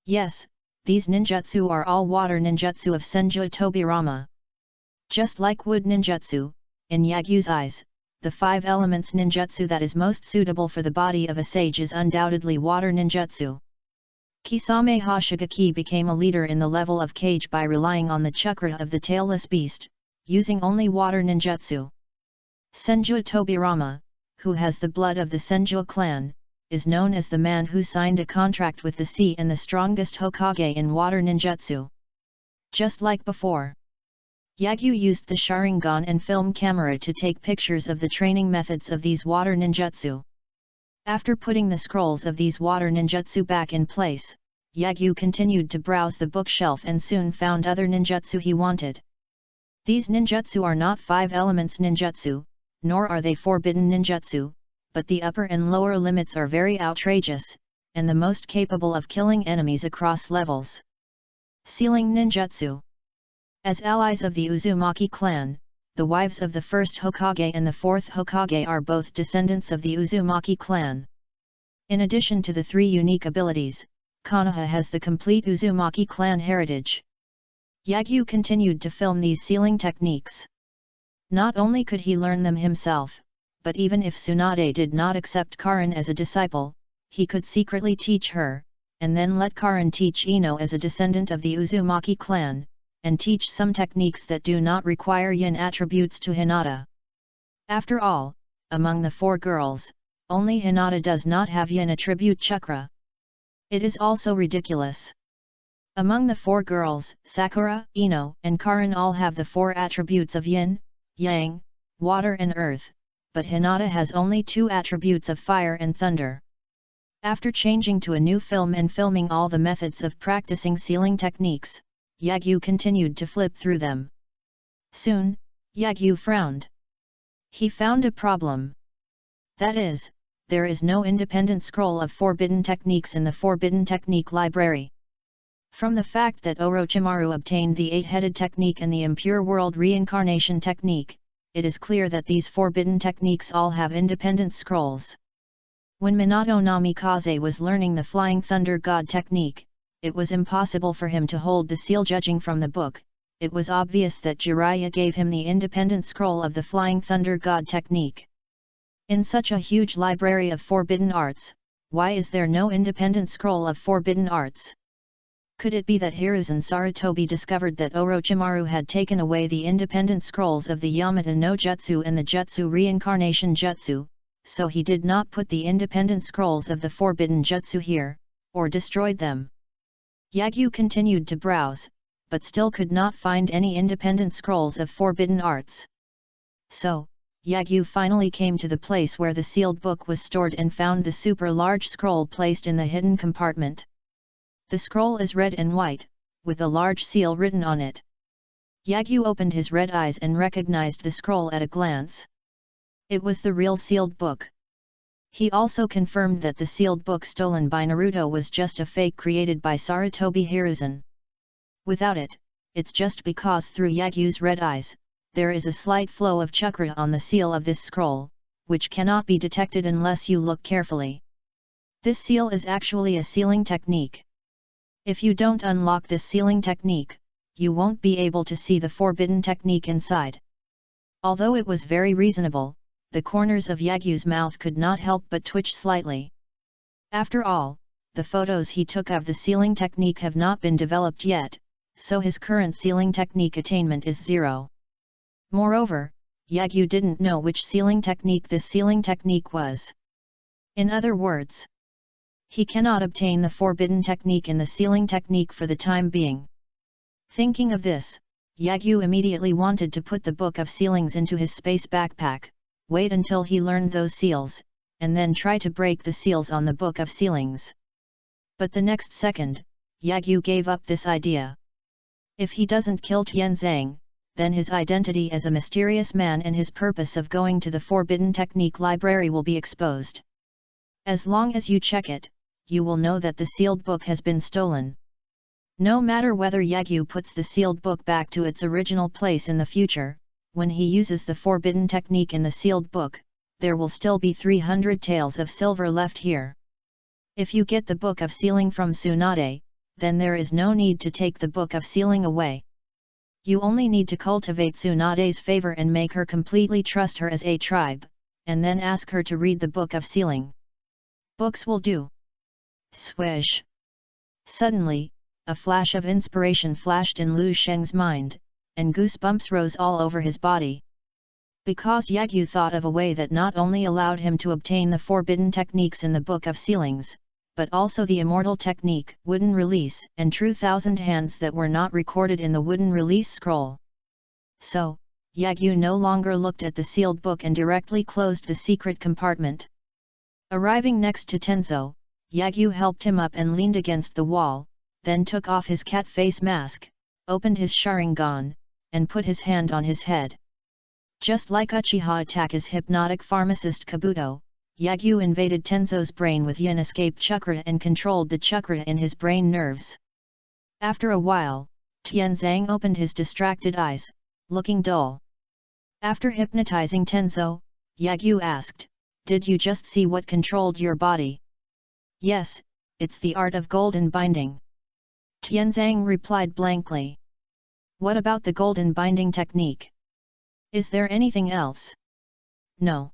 Yes, these ninjutsu are all water ninjutsu of Senju Tobirama. Just like wood ninjutsu, in Yagyu's eyes, the 5 elements ninjutsu that is most suitable for the body of a sage is undoubtedly water ninjutsu. Kisame Hoshigaki became a leader in the level of Kage by relying on the chakra of the tailless beast, using only water ninjutsu. Senju Tobirama, who has the blood of the Senju clan, is known as the man who signed a contract with the sea and the strongest Hokage in water ninjutsu. Just like before, Yagyu used the Sharingan and film camera to take pictures of the training methods of these water ninjutsu. After putting the scrolls of these water ninjutsu back in place, Yagyu continued to browse the bookshelf and soon found other ninjutsu he wanted. These ninjutsu are not 5 elements ninjutsu, nor are they forbidden ninjutsu, but the upper and lower limits are very outrageous, and the most capable of killing enemies across levels. Sealing ninjutsu. As allies of the Uzumaki clan, the wives of the first Hokage and the fourth Hokage are both descendants of the Uzumaki clan. In addition to the 3 unique abilities, Konoha has the complete Uzumaki clan heritage. Yagyu continued to film these sealing techniques. Not only could he learn them himself, but even if Tsunade did not accept Karin as a disciple, he could secretly teach her, and then let Karin teach Ino as a descendant of the Uzumaki clan, and teach some techniques that do not require yin attributes to Hinata. After all, among the 4 girls, only Hinata does not have yin attribute chakra. It is also ridiculous. Among the 4 girls, Sakura, Ino, and Karin all have the 4 attributes of yin, yang, water and earth, but Hinata has only 2 attributes of fire and thunder. After changing to a new film and filming all the methods of practicing sealing techniques, Yagyu continued to flip through them. Soon, Yagyu frowned. He found a problem. That is, there is no independent scroll of forbidden techniques in the Forbidden Technique Library. From the fact that Orochimaru obtained the 8-headed technique and the Impure World Reincarnation technique, it is clear that these forbidden techniques all have independent scrolls. When Minato Namikaze was learning the Flying Thunder God technique, it was impossible for him to hold the seal judging from the book. It was obvious that Jiraiya gave him the independent scroll of the Flying Thunder God technique. In such a huge library of forbidden arts, why is there no independent scroll of forbidden arts? Could it be that Hiruzen Sarutobi discovered that Orochimaru had taken away the independent scrolls of the Yamata no Jutsu and the Jutsu Reincarnation Jutsu, so he did not put the independent scrolls of the forbidden Jutsu here, or destroyed them? Yagyu continued to browse, but still could not find any independent scrolls of forbidden arts. So, Yagyu finally came to the place where the sealed book was stored and found the super large scroll placed in the hidden compartment. The scroll is red and white, with a large seal written on it. Yagyu opened his red eyes and recognized the scroll at a glance. It was the real sealed book. He also confirmed that the sealed book stolen by Naruto was just a fake created by Sarutobi Hiruzen. Without it, it's just because through Yagyu's red eyes, there is a slight flow of chakra on the seal of this scroll, which cannot be detected unless you look carefully. This seal is actually a sealing technique. If you don't unlock this sealing technique, you won't be able to see the forbidden technique inside. Although it was very reasonable, the corners of Yagyu's mouth could not help but twitch slightly. After all, the photos he took of the sealing technique have not been developed yet, so his current sealing technique attainment is 0. Moreover, Yagyu didn't know which sealing technique this sealing technique was. In other words, he cannot obtain the forbidden technique in the sealing technique for the time being. Thinking of this, Yagyu immediately wanted to put the Book of Sealings into his space backpack, wait until he learned those seals, and then try to break the seals on the Book of Sealings. But the next second, Yagyu gave up this idea. If he doesn't kill Tianzang, then his identity as a mysterious man and his purpose of going to the Forbidden Technique Library will be exposed. As long as you check it, you will know that the sealed book has been stolen. No matter whether Yagyu puts the sealed book back to its original place in the future, when he uses the forbidden technique in the sealed book, there will still be 300 taels of silver left here. If you get the Book of Sealing from Tsunade, then there is no need to take the Book of Sealing away. You only need to cultivate Tsunade's favor and make her completely trust her as a tribe, and then ask her to read the Book of Sealing. Books will do. Swish. Suddenly, a flash of inspiration flashed in Lu Sheng's mind, and goosebumps rose all over his body. Because Yagyu thought of a way that not only allowed him to obtain the forbidden techniques in the Book of Sealings, but also the immortal technique, wooden release, and true thousand hands that were not recorded in the wooden release scroll. So, Yagyu no longer looked at the sealed book and directly closed the secret compartment. Arriving next to Tenzo, Yagyu helped him up and leaned against the wall, then took off his cat face mask, opened his Sharingan, and put his hand on his head. Just like Uchiha Ataka's hypnotic pharmacist Kabuto, Yagyu invaded Tenzo's brain with Yin escape chakra and controlled the chakra in his brain nerves. After a while, Tianzang opened his distracted eyes, looking dull. After hypnotizing Tenzo, Yagyu asked, "Did you just see what controlled your body?" "Yes, it's the art of golden binding." Tianzang replied blankly. "What about the golden binding technique? Is there anything else?" "No.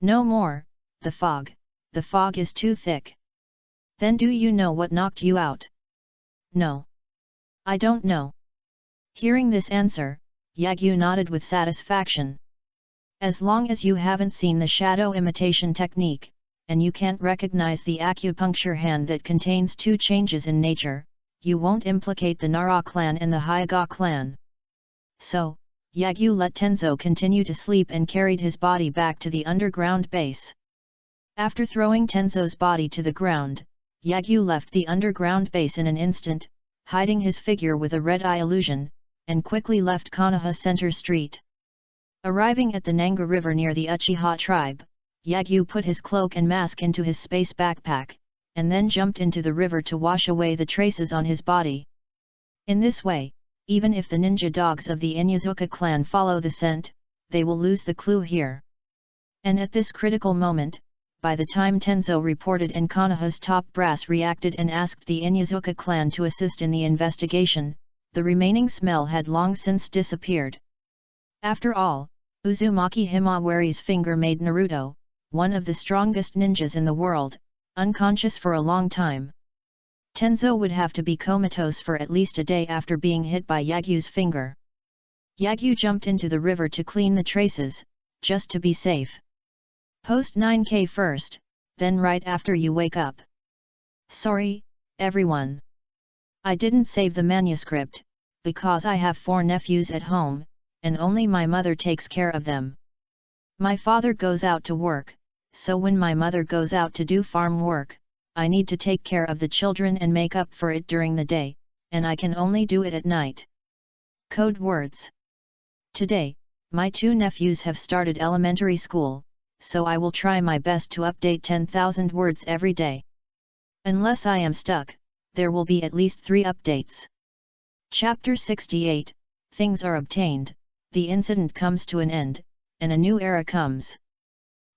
No more, the fog is too thick." "Then do you know what knocked you out?" "No. I don't know." Hearing this answer, Yagyu nodded with satisfaction. As long as you haven't seen the shadow imitation technique, and you can't recognize the acupuncture hand that contains two changes in nature, you won't implicate the Nara clan and the Hyuga clan. So, Yagyu let Tenzo continue to sleep and carried his body back to the underground base. After throwing Tenzo's body to the ground, Yagyu left the underground base in an instant, hiding his figure with a red-eye illusion, and quickly left Konoha Center Street. Arriving at the Nanga River near the Uchiha tribe, Yagyu put his cloak and mask into his space backpack, and then jumped into the river to wash away the traces on his body. In this way, even if the ninja dogs of the Inyazuka clan follow the scent, they will lose the clue here. And at this critical moment, by the time Tenzo reported and Konoha's top brass reacted and asked the Inyazuka clan to assist in the investigation, the remaining smell had long since disappeared. After all, Uzumaki Himawari's finger made Naruto, one of the strongest ninjas in the world, unconscious for a long time. Tenzo would have to be comatose for at least a day after being hit by Yagyu's finger. Yagyu jumped into the river to clean the traces, just to be safe. Post 9K first, then right after you wake up. Sorry, everyone. I didn't save the manuscript, because I have 4 nephews at home, and only my mother takes care of them. My father goes out to work, so when my mother goes out to do farm work, I need to take care of the children and make up for it during the day, and I can only do it at night. Code words. Today, my 2 nephews have started elementary school, so I will try my best to update 10,000 words every day. Unless I am stuck, there will be at least 3 updates. Chapter 68, Things are obtained, the incident comes to an end, and a new era comes.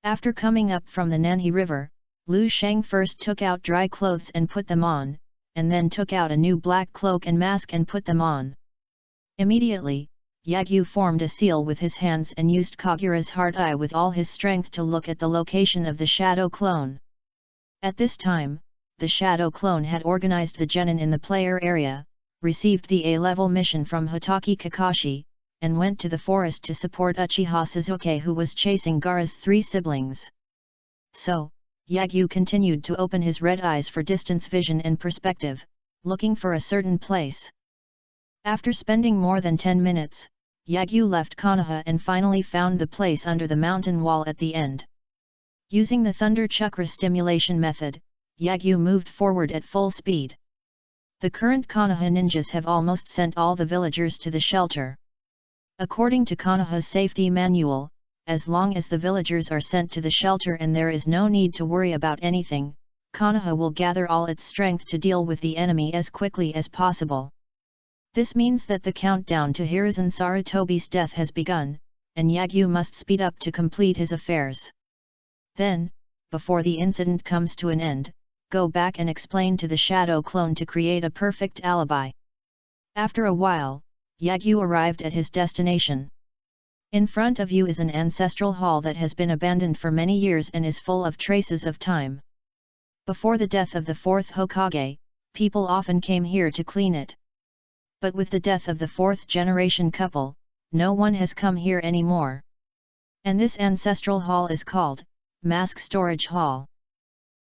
After coming up from the Nanhe River, Lu Sheng first took out dry clothes and put them on, and then took out a new black cloak and mask and put them on. Immediately, Yagyu formed a seal with his hands and used Kagura's heart eye with all his strength to look at the location of the shadow clone. At this time, the shadow clone had organized the genin in the player area, received the A-level mission from Hitaki Kakashi, and went to the forest to support Uchiha Sasuke, who was chasing Gaara's 3 siblings. So, Yagyu continued to open his red eyes for distance vision and perspective, looking for a certain place. After spending more than 10 minutes, Yagyu left Konoha and finally found the place under the mountain wall at the end. Using the Thunder Chakra stimulation method, Yagyu moved forward at full speed. The current Konoha ninjas have almost sent all the villagers to the shelter. According to Konoha's safety manual, as long as the villagers are sent to the shelter and there is no need to worry about anything, Konoha will gather all its strength to deal with the enemy as quickly as possible. This means that the countdown to Hiruzen Sarutobi's death has begun, and Yagyu must speed up to complete his affairs. Then, before the incident comes to an end, go back and explain to the shadow clone to create a perfect alibi. After a while, Yagyu arrived at his destination. In front of you is an ancestral hall that has been abandoned for many years and is full of traces of time. Before the death of the 4th Hokage, people often came here to clean it. But with the death of the fourth-generation couple, no one has come here anymore. And this ancestral hall is called Mask Storage Hall.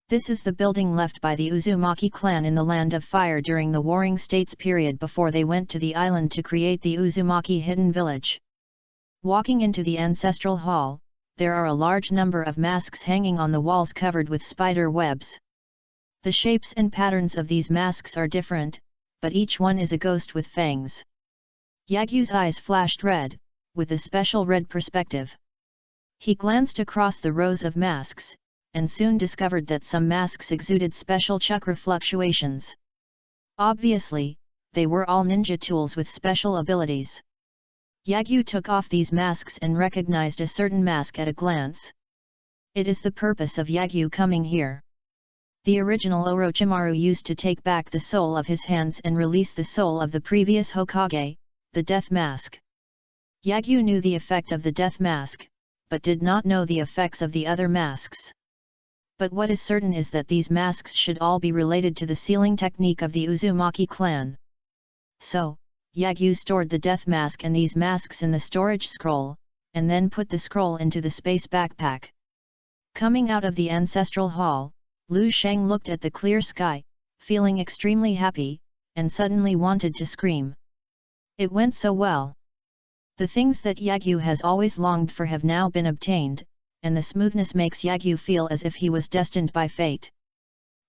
This is the building left by the Uzumaki clan in the Land of Fire during the Warring States period before they went to the island to create the Uzumaki Hidden Village. Walking into the ancestral hall, there are a large number of masks hanging on the walls covered with spider webs. The shapes and patterns of these masks are different, but each one is a ghost with fangs. Yagyu's eyes flashed red, with a special red perspective. He glanced across the rows of masks, and soon discovered that some masks exuded special chakra fluctuations. Obviously, they were all ninja tools with special abilities. Yagyu took off these masks and recognized a certain mask at a glance. It is the purpose of Yagyu coming here. The original Orochimaru used to take back the soul of his hands and release the soul of the previous Hokage, the Death Mask. Yagyu knew the effect of the Death Mask, but did not know the effects of the other masks. But what is certain is that these masks should all be related to the sealing technique of the Uzumaki clan. So, Yagyu stored the Death Mask and these masks in the storage scroll, and then put the scroll into the space backpack. Coming out of the ancestral hall, Lu Sheng looked at the clear sky, feeling extremely happy, and suddenly wanted to scream. It went so well. The things that Yagyu has always longed for have now been obtained, and the smoothness makes Yagyu feel as if he was destined by fate.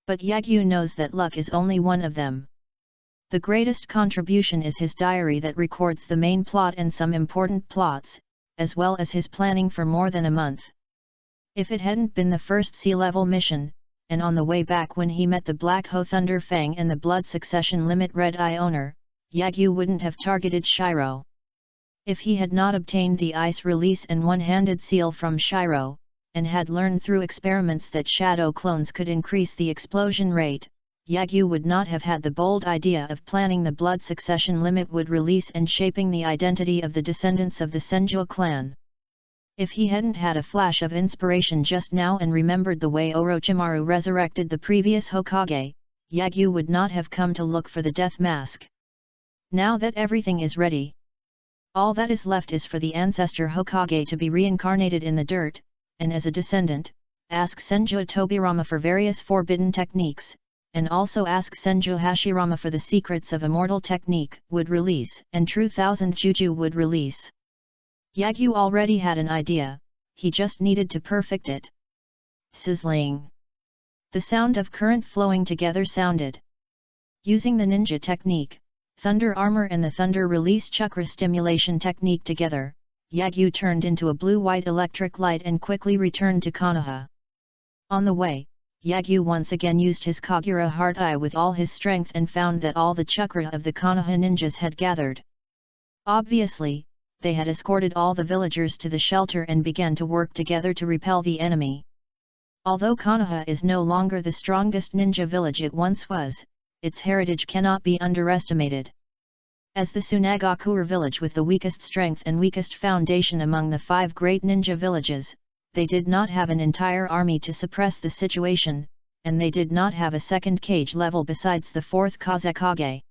But Yagyu knows that luck is only one of them. The greatest contribution is his diary that records the main plot and some important plots, as well as his planning for more than a month. If it hadn't been the first sea-level mission, and on the way back when he met the Black Hoe Thunder Fang and the Blood Succession Limit Red Eye owner, Yagyu wouldn't have targeted Shiro. If he had not obtained the ice release and one-handed seal from Shiro, and had learned through experiments that shadow clones could increase the explosion rate, Yagyu would not have had the bold idea of planning the blood succession limit would release and shaping the identity of the descendants of the Senju clan. If he hadn't had a flash of inspiration just now and remembered the way Orochimaru resurrected the previous Hokage, Yagyu would not have come to look for the death mask. Now that everything is ready, all that is left is for the ancestor Hokage to be reincarnated in the dirt, and as a descendant, ask Senju Tobirama for various forbidden techniques, and also ask Senju Hashirama for the secrets of immortal technique would release and true thousandth Juju would release. Yagyu already had an idea, he just needed to perfect it. Sizzling. The sound of current flowing together sounded. Using the ninja technique, Thunder Armor and the Thunder Release Chakra Stimulation technique together, Yagyu turned into a blue-white electric light and quickly returned to Konoha. On the way, Yagyu once again used his Kagura Heart Eye with all his strength and found that all the chakra of the Konoha ninjas had gathered. Obviously, they had escorted all the villagers to the shelter and began to work together to repel the enemy. Although Konoha is no longer the strongest ninja village it once was, its heritage cannot be underestimated. As the Tsunagakure village with the weakest strength and weakest foundation among the 5 great ninja villages, they did not have an entire army to suppress the situation, and they did not have a second cage level besides the 4th Kazekage.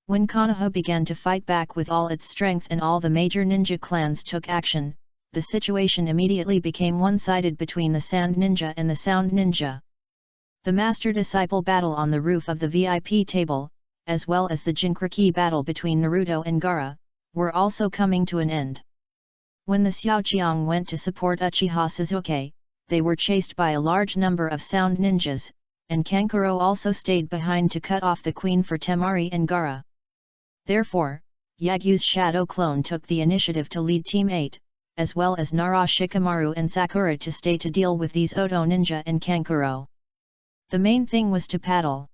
When Konoha began to fight back with all its strength and all the major ninja clans took action, the situation immediately became one-sided between the Sand Ninja and the Sound Ninja. The master-disciple battle on the roof of the VIP table, as well as the Jinchuriki battle between Naruto and Gaara, were also coming to an end. When the Xiaoqiang went to support Uchiha Sasuke, they were chased by a large number of Sound Ninjas, and Kankuro also stayed behind to cut off the queen for Temari and Gaara. Therefore, Yagyu's shadow clone took the initiative to lead Team 8, as well as Nara Shikamaru and Sakura to stay to deal with these Oto Ninja and Kankuro. The main thing was to paddle.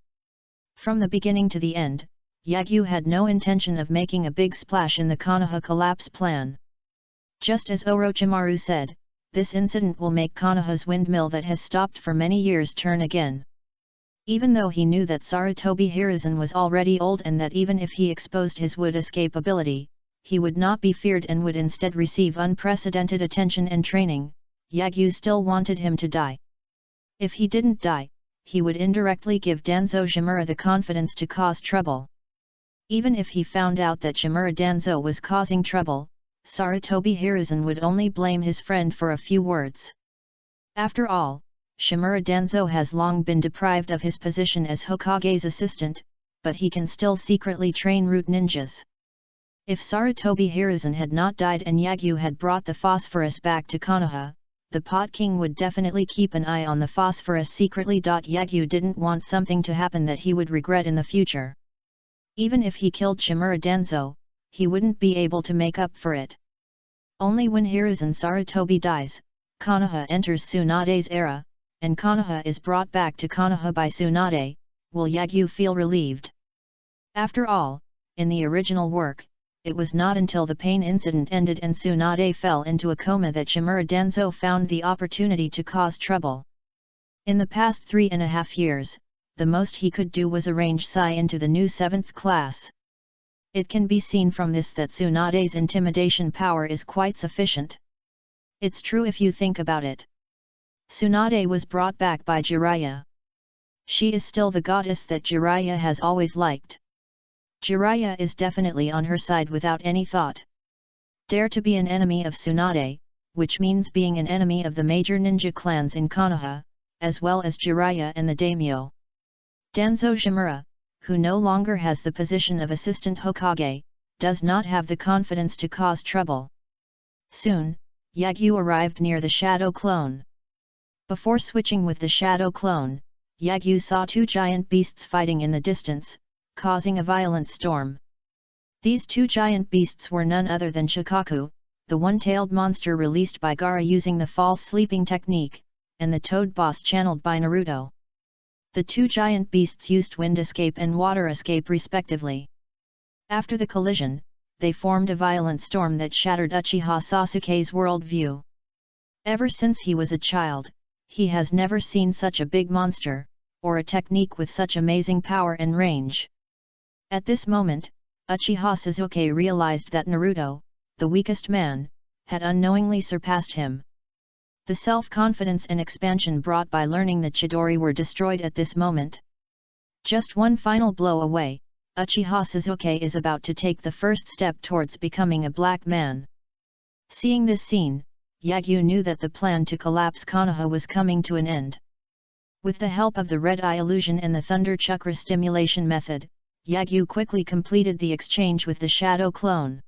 From the beginning to the end, Yagyu had no intention of making a big splash in the Konoha collapse plan. Just as Orochimaru said, this incident will make Konoha's windmill that has stopped for many years turn again. Even though he knew that Sarutobi Hiruzen was already old and that even if he exposed his wood escape ability, he would not be feared and would instead receive unprecedented attention and training, Yagyu still wanted him to die. If he didn't die, he would indirectly give Danzo Shimura the confidence to cause trouble. Even if he found out that Shimura Danzo was causing trouble, Sarutobi Hiruzen would only blame his friend for a few words. After all, Shimura Danzo has long been deprived of his position as Hokage's assistant, but he can still secretly train root ninjas. If Sarutobi Hiruzen had not died and Yagyu had brought the phosphorus back to Konoha, the Pot King would definitely keep an eye on the phosphorus secretly. Yagyu didn't want something to happen that he would regret in the future. Even if he killed Shimura Danzo, he wouldn't be able to make up for it. Only when Hiruzen Sarutobi dies, Konoha enters Tsunade's era, and Konoha is brought back to Konoha by Tsunade, will Yagyu feel relieved. After all, in the original work, it was not until the pain incident ended and Tsunade fell into a coma that Shimura Danzo found the opportunity to cause trouble. In the past 3.5 years, the most he could do was arrange Sai into the new 7th class. It can be seen from this that Tsunade's intimidation power is quite sufficient. It's true if you think about it. Tsunade was brought back by Jiraiya. She is still the goddess that Jiraiya has always liked. Jiraiya is definitely on her side without any thought. Dare to be an enemy of Tsunade, which means being an enemy of the major ninja clans in Konoha, as well as Jiraiya and the daimyo. Danzo Shimura, who no longer has the position of assistant Hokage, does not have the confidence to cause trouble. Soon, Yagyu arrived near the Shadow Clone. Before switching with the Shadow Clone, Yagyu saw 2 giant beasts fighting in the distance, causing a violent storm. These 2 giant beasts were none other than Shikaku, the one-tailed monster released by Gaara using the false sleeping technique, and the Toad Boss channeled by Naruto. The 2 giant beasts used wind escape and water escape respectively. After the collision, they formed a violent storm that shattered Uchiha Sasuke's worldview. Ever since he was a child, he has never seen such a big monster, or a technique with such amazing power and range. At this moment, Uchiha Sasuke realized that Naruto, the weakest man, had unknowingly surpassed him. The self-confidence and expansion brought by learning the Chidori were destroyed at this moment. Just one final blow away, Uchiha Sasuke is about to take the first step towards becoming a black man. Seeing this scene, Yagyu knew that the plan to collapse Konoha was coming to an end. With the help of the Red Eye Illusion and the Thunder Chakra Stimulation method, Yagyu quickly completed the exchange with the Shadow Clone.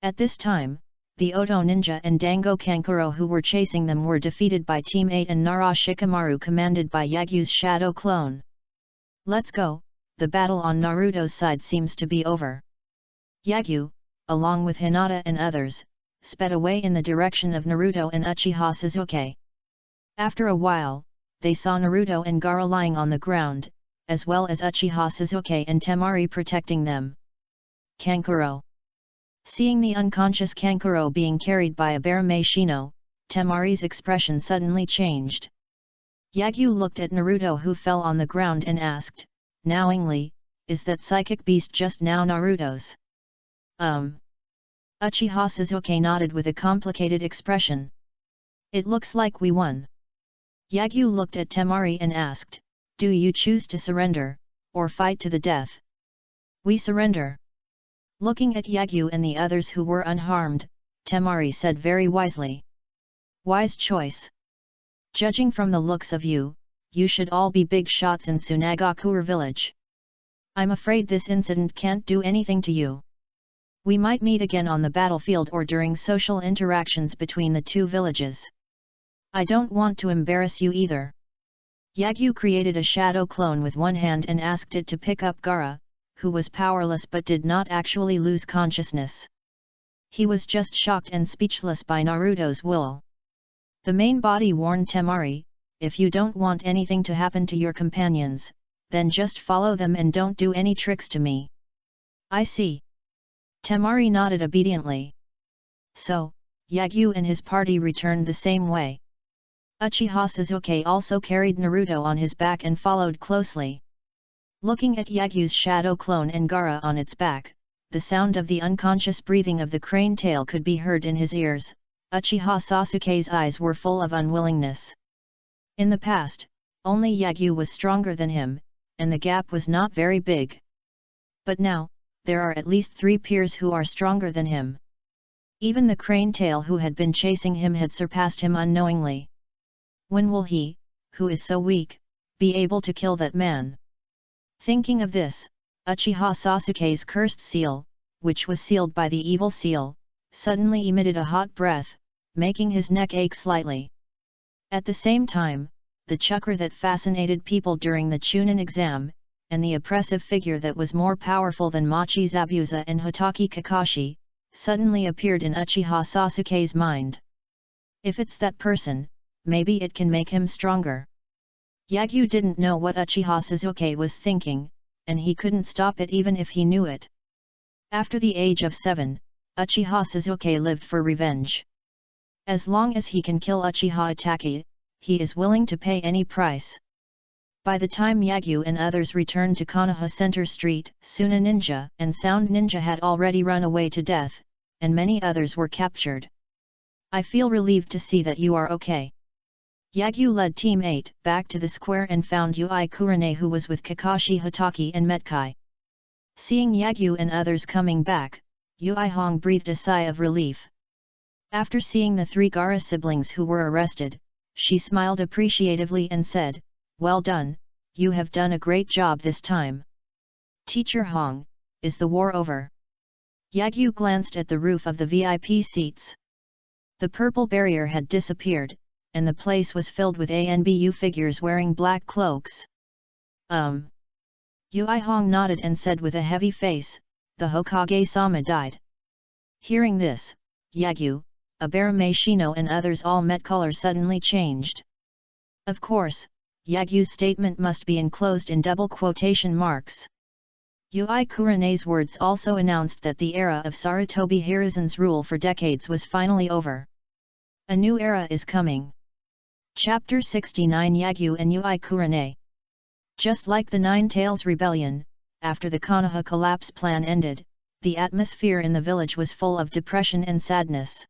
At this time, the Oto Ninja and Dango Kankuro who were chasing them were defeated by Team 8 and Nara Shikamaru commanded by Yagyu's Shadow Clone. Let's go, the battle on Naruto's side seems to be over. Yagyu, along with Hinata and others, sped away in the direction of Naruto and Uchiha Sasuke. After a while, they saw Naruto and Gaara lying on the ground, as well as Uchiha Sasuke and Temari protecting them. Kankuro. Seeing the unconscious Kankuro being carried by a Barame Shino, Temari's expression suddenly changed. Yagyu looked at Naruto who fell on the ground and asked, knowingly, "Is that psychic beast just now Naruto's?" Uchiha Sasuke nodded with a complicated expression. "It looks like we won." Yagyu looked at Temari and asked, "Do you choose to surrender, or fight to the death?" "We surrender." Looking at Yagyu and the others who were unharmed, Temari said very wisely. "Wise choice. Judging from the looks of you, you should all be big shots in Tsunagakure village. I'm afraid this incident can't do anything to you. We might meet again on the battlefield or during social interactions between the 2 villages. I don't want to embarrass you either." Yagyu created a shadow clone with one hand and asked it to pick up Gaara, who was powerless but did not actually lose consciousness. He was just shocked and speechless by Naruto's will. The main body warned Temari, "If you don't want anything to happen to your companions, then just follow them and don't do any tricks to me." "I see." Temari nodded obediently. So, Yagyu and his party returned the same way. Uchiha Sasuke also carried Naruto on his back and followed closely. Looking at Yagyu's shadow clone and Gaara on its back, the sound of the unconscious breathing of the crane tail could be heard in his ears. Uchiha Sasuke's eyes were full of unwillingness. In the past, Only Yagyu was stronger than him, and the gap was not very big. But now, there are at least 3 peers who are stronger than him. Even the crane tail who had been chasing him had surpassed him unknowingly. When will he, who is so weak, be able to kill that man? Thinking of this, Uchiha Sasuke's cursed seal, which was sealed by the evil seal, suddenly emitted a hot breath, making his neck ache slightly. At the same time, the chakra that fascinated people during the Chunin exam, and the oppressive figure that was more powerful than Machi Zabuza and Hotaki Kakashi, suddenly appeared in Uchiha Sasuke's mind. If it's that person, maybe it can make him stronger. Yagyu didn't know what Uchiha Sasuke was thinking, and he couldn't stop it even if he knew it. After the age of 7, Uchiha Sasuke lived for revenge. As long as he can kill Uchiha Itachi, he is willing to pay any price. By the time Yagyu and others returned to Konoha Center Street, Suna Ninja and Sound Ninja had already run away to death, and many others were captured. I feel relieved to see that you are okay. Yagyu led Team 8 back to the square and found Yui Kurane, who was with Kakashi Hotaki and Metkai. Seeing Yagyu and others coming back, Yui Hong breathed a sigh of relief. After seeing the 3 Gaara siblings who were arrested, she smiled appreciatively and said, "Well done, you have done a great job this time. Teacher Hong, is the war over?" Yagyu glanced at the roof of the VIP seats. The purple barrier had disappeared, and the place was filled with ANBU figures wearing black cloaks. Yui Hong nodded and said with a heavy face, "The Hokage-sama died." Hearing this, Yagyu, Abarame Shino and others all met color suddenly changed. Of course, Yagyu's statement must be enclosed in double quotation marks. Yui Kurane's words also announced that the era of Sarutobi Hiruzen's rule for decades was finally over. A new era is coming. Chapter 69 Yagyu and Yui Kurane. Just like the Nine Tails Rebellion, after the Konoha collapse plan ended, the atmosphere in the village was full of depression and sadness.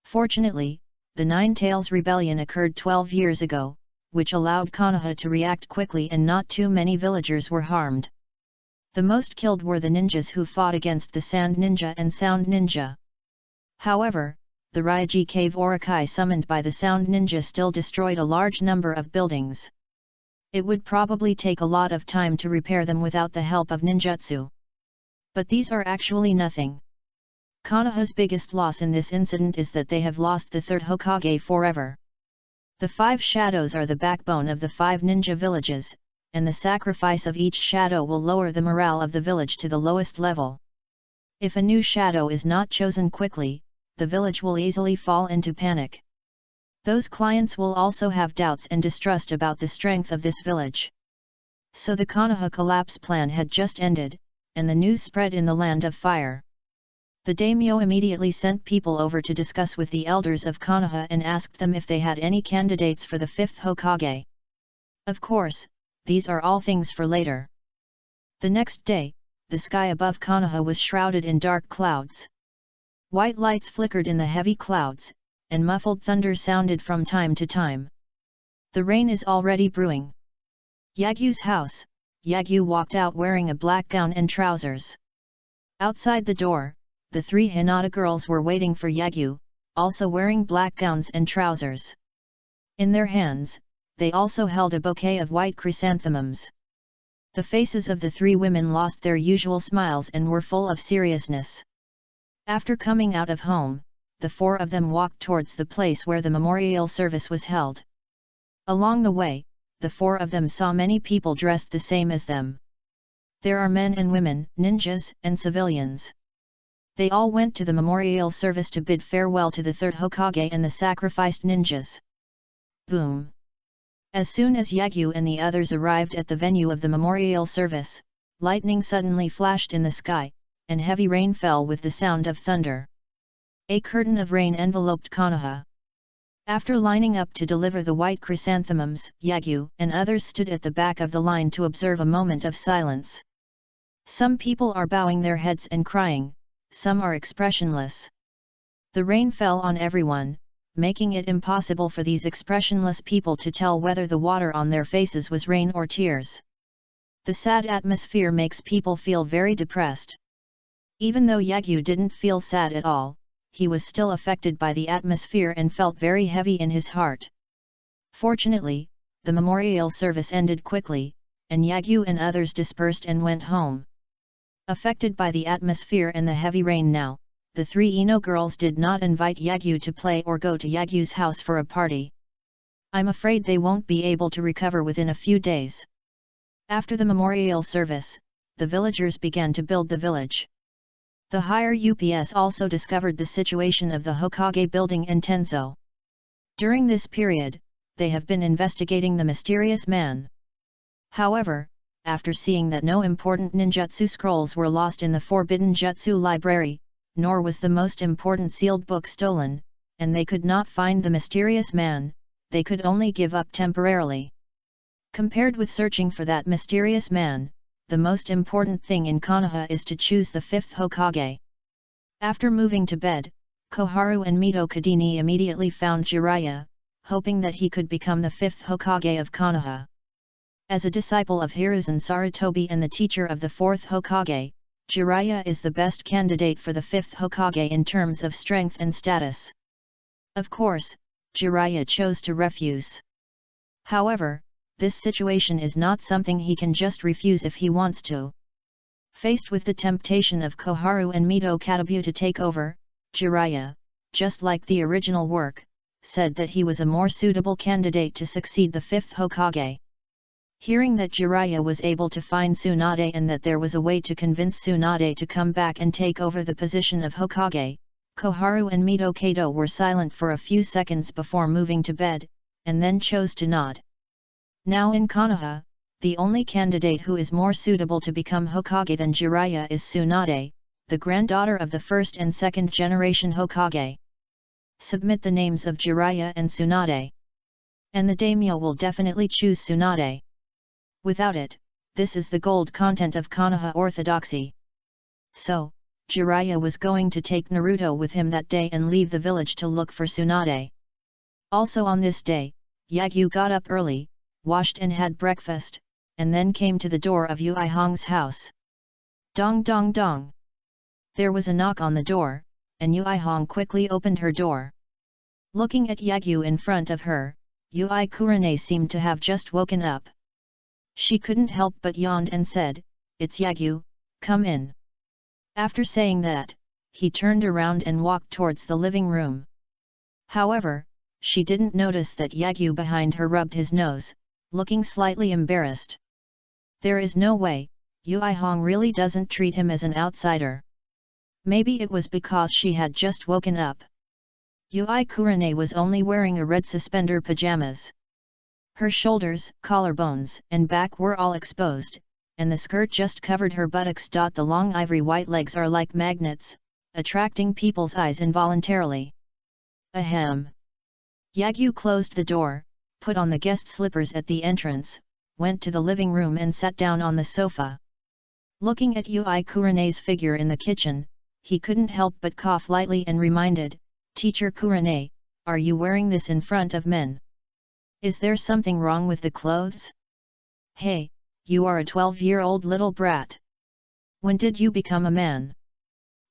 Fortunately, the Nine Tails Rebellion occurred 12 years ago, which allowed Konoha to react quickly and not too many villagers were harmed. The most killed were the ninjas who fought against the Sand Ninja and Sound Ninja. However, the Raiji Cave Orokai summoned by the Sound Ninja still destroyed a large number of buildings. It would probably take a lot of time to repair them without the help of ninjutsu. But these are actually nothing. Konoha's biggest loss in this incident is that they have lost the 3rd Hokage forever. The 5 shadows are the backbone of the 5 ninja villages, and the sacrifice of each shadow will lower the morale of the village to the lowest level. If a new shadow is not chosen quickly, the village will easily fall into panic. Those clients will also have doubts and distrust about the strength of this village. So the Konoha collapse plan had just ended, and the news spread in the Land of Fire. The daimyo immediately sent people over to discuss with the elders of Konoha and asked them if they had any candidates for the 5th Hokage. Of course, these are all things for later. The next day, the sky above Konoha was shrouded in dark clouds. White lights flickered in the heavy clouds, and muffled thunder sounded from time to time. The rain is already brewing. Yagyu's house. Yagyu walked out wearing a black gown and trousers. Outside the door, the 3 Hinata girls were waiting for Yagyu, also wearing black gowns and trousers. In their hands, they also held a bouquet of white chrysanthemums. The faces of the 3 women lost their usual smiles and were full of seriousness. After coming out of home, the 4 of them walked towards the place where the memorial service was held. Along the way, the 4 of them saw many people dressed the same as them. There are men and women, ninjas and civilians. They all went to the memorial service to bid farewell to the 3rd Hokage and the sacrificed ninjas. Boom! As soon as Yagyu and the others arrived at the venue of the memorial service, lightning suddenly flashed in the sky, and heavy rain fell with the sound of thunder. A curtain of rain enveloped Konoha. After lining up to deliver the white chrysanthemums, Yagyu and others stood at the back of the line to observe a moment of silence. Some people are bowing their heads and crying, some are expressionless. The rain fell on everyone, making it impossible for these expressionless people to tell whether the water on their faces was rain or tears. The sad atmosphere makes people feel very depressed. Even though Yagyu didn't feel sad at all, he was still affected by the atmosphere and felt very heavy in his heart. Fortunately, the memorial service ended quickly, and Yagyu and others dispersed and went home. Affected by the atmosphere and the heavy rain now, the three Ino girls did not invite Yagyu to play or go to Yagyu's house for a party. I'm afraid they won't be able to recover within a few days. After the memorial service, the villagers began to build the village. The higher UPS also discovered the situation of the Hokage building in Tenzo. During this period, they have been investigating the mysterious man. However, after seeing that no important ninjutsu scrolls were lost in the Forbidden Jutsu library, nor was the most important sealed book stolen, and they could not find the mysterious man, they could only give up temporarily. Compared with searching for that mysterious man, the most important thing in Konoha is to choose the fifth Hokage. After moving to bed, Koharu and Mito Kadini immediately found Jiraiya, hoping that he could become the fifth Hokage of Konoha. As a disciple of Hiruzen Sarutobi and the teacher of the fourth Hokage, Jiraiya is the best candidate for the fifth Hokage in terms of strength and status. Of course, Jiraiya chose to refuse. However, this situation is not something he can just refuse if he wants to. Faced with the temptation of Koharu and Mito Katabu to take over, Jiraiya, just like the original work, said that he was a more suitable candidate to succeed the fifth Hokage. Hearing that Jiraiya was able to find Tsunade and that there was a way to convince Tsunade to come back and take over the position of Hokage, Koharu and Mito Kato were silent for a few seconds before moving to bed, and then chose to nod. Now in Konoha, the only candidate who is more suitable to become Hokage than Jiraiya is Tsunade, the granddaughter of the first and second generation Hokage. Submit the names of Jiraiya and Tsunade. And the daimyo will definitely choose Tsunade. Without it, this is the gold content of Konoha orthodoxy. So, Jiraiya was going to take Naruto with him that day and leave the village to look for Tsunade. Also on this day, Yagyu got up early, washed and had breakfast, and then came to the door of Uihong's house. Dong dong dong. There was a knock on the door, and Uihong quickly opened her door. Looking at Yagyu in front of her, Ui Kurane seemed to have just woken up. She couldn't help but yawned and said, "It's Yagyu, come in." After saying that, he turned around and walked towards the living room. However, she didn't notice that Yagyu behind her rubbed his nose, looking slightly embarrassed. There is no way, Uihong really doesn't treat him as an outsider. Maybe it was because she had just woken up. Ui Kurane was only wearing a red suspender pajamas. Her shoulders, collarbones, and back were all exposed, and the skirt just covered her buttocks. The long ivory white legs are like magnets, attracting people's eyes involuntarily. Ahem. Yagyu closed the door, put on the guest slippers at the entrance, went to the living room and sat down on the sofa. Looking at Ui Kurane's figure in the kitchen, he couldn't help but cough lightly and reminded, "Teacher Kurane, are you wearing this in front of men? Is there something wrong with the clothes? Hey, you are a 12-year-old little brat. When did you become a man?"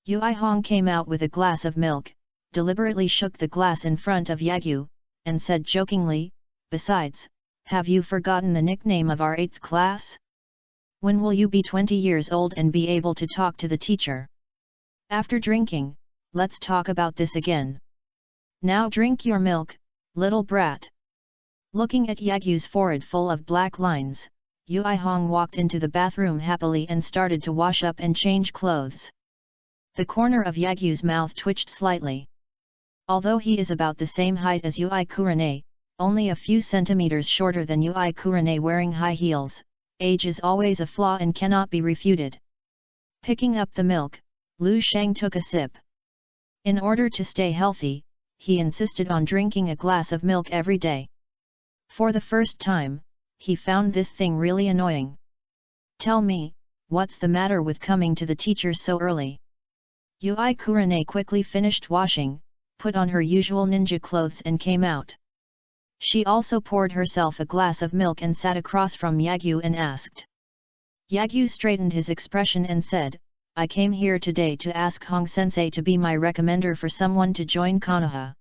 Uihong came out with a glass of milk, deliberately shook the glass in front of Yagyu, and said jokingly, "Besides, have you forgotten the nickname of our 8th class? When will you be 20 years old and be able to talk to the teacher? After drinking, let's talk about this again. Now drink your milk, little brat." Looking at Yagyu's forehead full of black lines, Uihong walked into the bathroom happily and started to wash up and change clothes. The corner of Yagyu's mouth twitched slightly. Although he is about the same height as Ui Kurane, only a few centimeters shorter than Ui Kurane wearing high heels, age is always a flaw and cannot be refuted. Picking up the milk, Lu Sheng took a sip. In order to stay healthy, he insisted on drinking a glass of milk every day. For the first time, he found this thing really annoying. "Tell me, what's the matter with coming to the teacher so early?" Ui Kurane quickly finished washing, put on her usual ninja clothes and came out. She also poured herself a glass of milk and sat across from Yagyu and asked. Yagyu straightened his expression and said, I came here today to ask Hong-sensei to be my recommender for someone to join Konoha.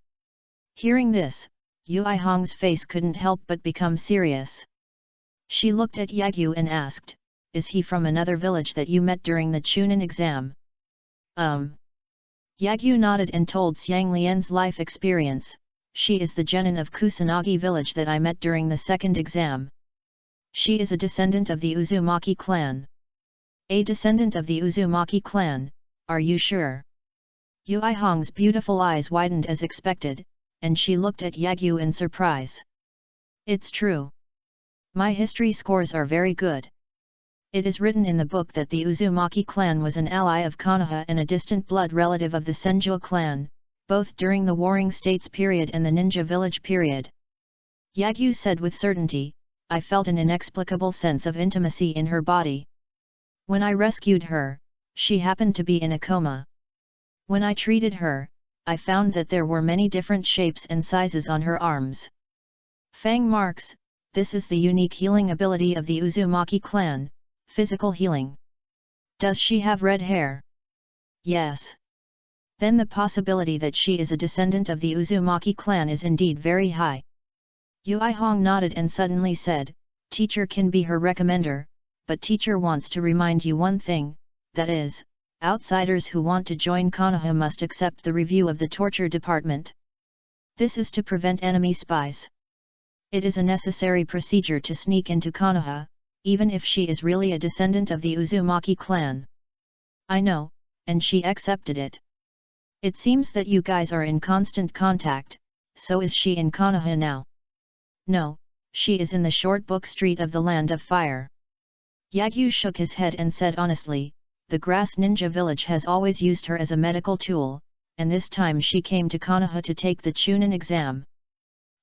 Hearing this, Yui Hong's face couldn't help but become serious. She looked at Yagyu and asked, Is he from another village that you met during the Chunin exam? Yagyu nodded and told Xiang Lian's life experience. She is the genin of Kusanagi village that I met during the second exam. She is a descendant of the Uzumaki clan. A descendant of the Uzumaki clan, are you sure? Yui Hong's beautiful eyes widened as expected, and she looked at Yagyu in surprise. It's true. My history scores are very good. It is written in the book that the Uzumaki clan was an ally of Konoha and a distant blood relative of the Senju clan, both during the Warring States period and the Ninja Village period. Yagyu said with certainty, I felt an inexplicable sense of intimacy in her body. When I rescued her, she happened to be in a coma. When I treated her, I found that there were many different shapes and sizes on her arms. Fang marks, this is the unique healing ability of the Uzumaki clan, physical healing. Does she have red hair? Yes. Then the possibility that she is a descendant of the Uzumaki clan is indeed very high. Yui Hong nodded and suddenly said, Teacher can be her recommender, but teacher wants to remind you one thing, that is, outsiders who want to join Konoha must accept the review of the torture department. This is to prevent enemy spies. It is a necessary procedure to sneak into Konoha, even if she is really a descendant of the Uzumaki clan. I know, and she accepted it. It seems that you guys are in constant contact, so is she in Konoha now? No, she is in the short book street of the Land of Fire. Yagyu shook his head and said honestly, the Grass Ninja Village has always used her as a medical tool, and this time she came to Konoha to take the Chunin exam.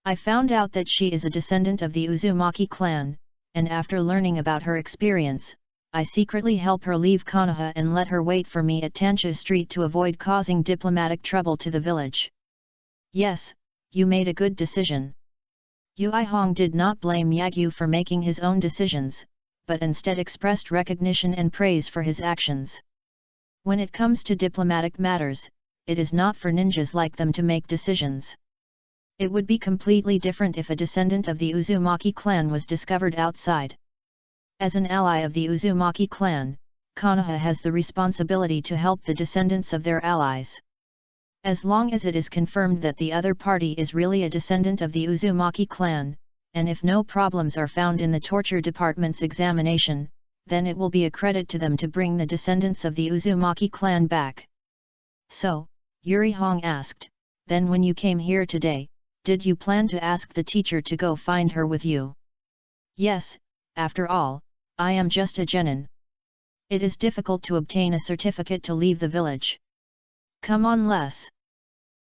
I found out that she is a descendant of the Uzumaki clan, and after learning about her experience, I secretly help her leave Konoha and let her wait for me at Tansha Street to avoid causing diplomatic trouble to the village. Yes, you made a good decision. Yui Hong did not blame Yagyu for making his own decisions, but instead expressed recognition and praise for his actions. When it comes to diplomatic matters, it is not for ninjas like them to make decisions. It would be completely different if a descendant of the Uzumaki clan was discovered outside. As an ally of the Uzumaki clan, Konoha has the responsibility to help the descendants of their allies. As long as it is confirmed that the other party is really a descendant of the Uzumaki clan, and if no problems are found in the torture department's examination, then it will be a credit to them to bring the descendants of the Uzumaki clan back. So, Yuri Hong asked, then when you came here today, did you plan to ask the teacher to go find her with you? Yes, after all, I am just a genin. It is difficult to obtain a certificate to leave the village. Come on, Les.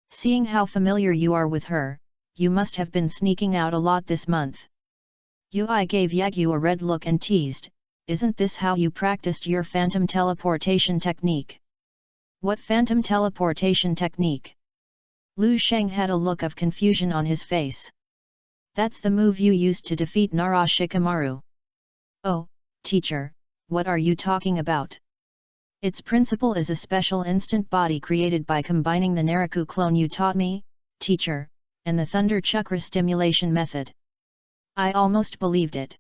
Seeing how familiar you are with her, you must have been sneaking out a lot this month. Yui gave Yagyu a red look and teased, isn't this how you practiced your phantom teleportation technique? What phantom teleportation technique? Lu Sheng had a look of confusion on his face. That's the move you used to defeat Nara Shikamaru. Oh, teacher, what are you talking about? Its principle is a special instant body created by combining the Naraku clone you taught me, teacher, and the Thunder Chakra stimulation method. I almost believed it.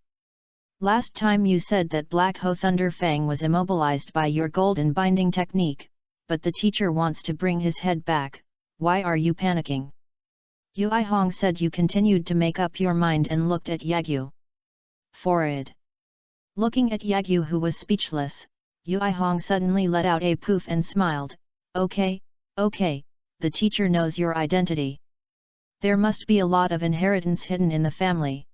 Last time you said that Black Ho Thunder Fang was immobilized by your golden binding technique, but the teacher wants to bring his head back. Why are you panicking? Yui Hong said. You continued to make up your mind and looked at Yagyu. Forward. Looking at Yagyu, who was speechless, Yui Hong suddenly let out a poof and smiled. Okay, the teacher knows your identity. There must be a lot of inheritance hidden in the family.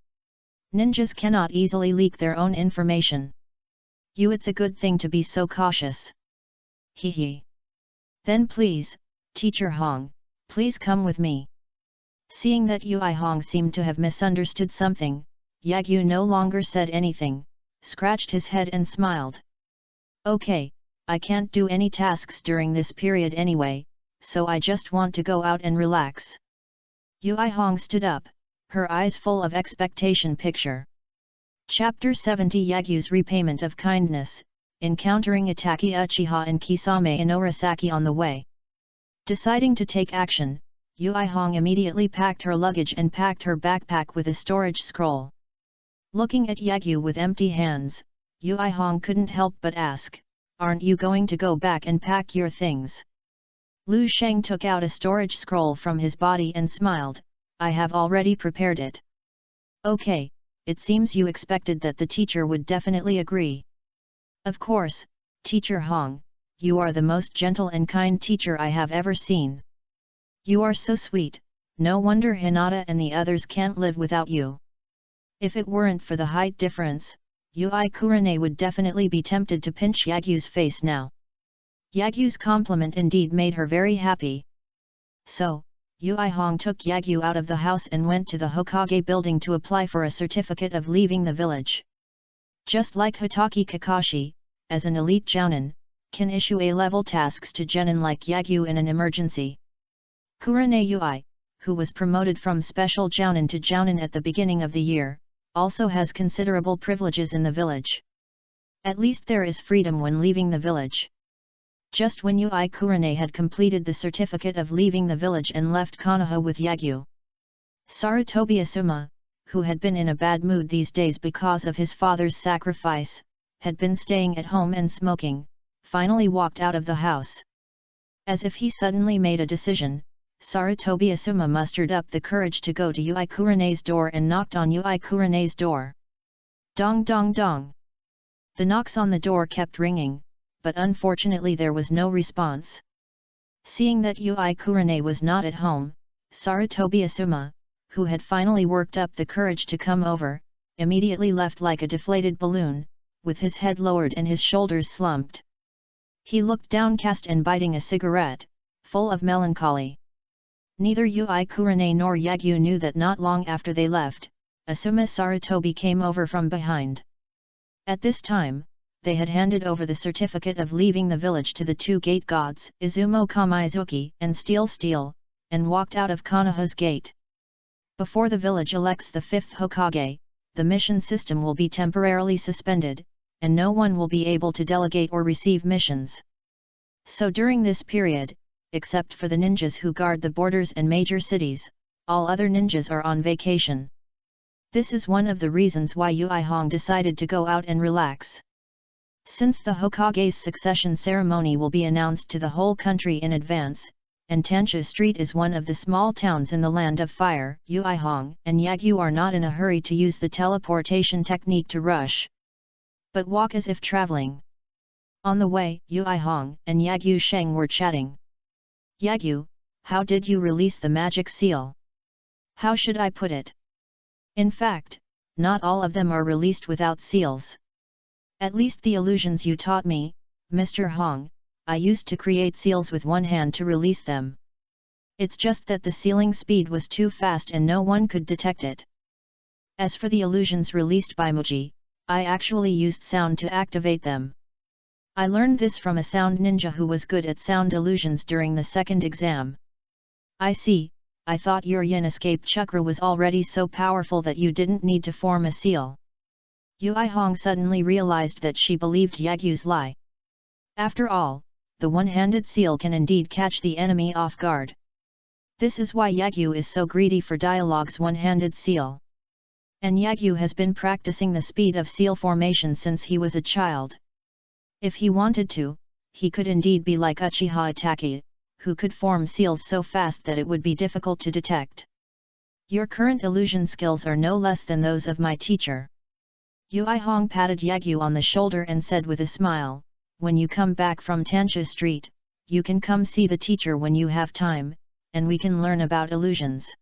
Ninjas cannot easily leak their own information. It's a good thing to be so cautious. Hee. Then please, Teacher Hong, please come with me. Seeing that Yui Hong seemed to have misunderstood something, Yagyu no longer said anything, scratched his head and smiled. Okay, I can't do any tasks during this period anyway, so I just want to go out and relax. Yui Hong stood up, her eyes full of expectation. Picture. Chapter 70 Yagyu's Repayment of Kindness, encountering Itaki Uchiha and Kisame Inorasaki on the way. Deciding to take action, Yui Hong immediately packed her luggage and packed her backpack with a storage scroll. Looking at Yagyu with empty hands, Yui Hong couldn't help but ask, "Aren't you going to go back and pack your things?" Lu Sheng took out a storage scroll from his body and smiled, "I have already prepared it." "Okay, it seems you expected that the teacher would definitely agree." "Of course, Teacher Hong, you are the most gentle and kind teacher I have ever seen. You are so sweet, no wonder Hinata and the others can't live without you." If it weren't for the height difference, Yui Kurane would definitely be tempted to pinch Yagyu's face now. Yagyu's compliment indeed made her very happy. So, Yui Hong took Yagyu out of the house and went to the Hokage building to apply for a certificate of leaving the village. Just like Hitaki Kakashi, as an elite jounin, can issue A-level tasks to genin like Yagyu in an emergency. Kurane Yui, who was promoted from special jounin to jounin at the beginning of the year, also has considerable privileges in the village. At least there is freedom when leaving the village. Just when Yui Kurane had completed the certificate of leaving the village and left Konoha with Yagyu, Sarutobi Asuma, who had been in a bad mood these days because of his father's sacrifice, had been staying at home and smoking, finally walked out of the house. As if he suddenly made a decision, Sarutobi Asuma mustered up the courage to go to Yui Kurane's door and knocked on Yui Kurane's door. Dong dong dong. The knocks on the door kept ringing, but unfortunately there was no response. Seeing that Yui Kurane was not at home, Sarutobi Asuma, who had finally worked up the courage to come over, immediately left like a deflated balloon, with his head lowered and his shoulders slumped. He looked downcast and biting a cigarette, full of melancholy. Neither Yui Kurane nor Yagyu knew that not long after they left, Asuma Sarutobi came over from behind. At this time, they had handed over the certificate of leaving the village to the two gate gods, Izumo Kamizuki and Steel, and walked out of Konoha's gate. Before the village elects the fifth Hokage, the mission system will be temporarily suspended, and no one will be able to delegate or receive missions. So during this period, except for the ninjas who guard the borders and major cities, all other ninjas are on vacation. This is one of the reasons why Yui Hong decided to go out and relax. Since the Hokage's succession ceremony will be announced to the whole country in advance, and Tansha Street is one of the small towns in the Land of Fire, Yui Hong and Yagyu are not in a hurry to use the teleportation technique to rush, but walk as if traveling. On the way, Yui Hong and Yagyu Sheng were chatting. "Yagyu, how did you release the magic seal?" "How should I put it? In fact, not all of them are released without seals. At least the illusions you taught me, Mr. Hong, I used to create seals with one hand to release them. It's just that the sealing speed was too fast and no one could detect it. As for the illusions released by Muji, I actually used sound to activate them. I learned this from a sound ninja who was good at sound illusions during the second exam." "I see, I thought your yin escape chakra was already so powerful that you didn't need to form a seal." Yui Hong suddenly realized that she believed Yagyu's lie. After all, the one-handed seal can indeed catch the enemy off guard. This is why Yagyu is so greedy for Dialogue's one-handed seal. And Yagyu has been practicing the speed of seal formation since he was a child. If he wanted to, he could indeed be like Uchiha Itachi, who could form seals so fast that it would be difficult to detect. "Your current illusion skills are no less than those of my teacher." Yui Hong patted Yagyu on the shoulder and said with a smile, "When you come back from Tansha Street, you can come see the teacher when you have time, and we can learn about illusions.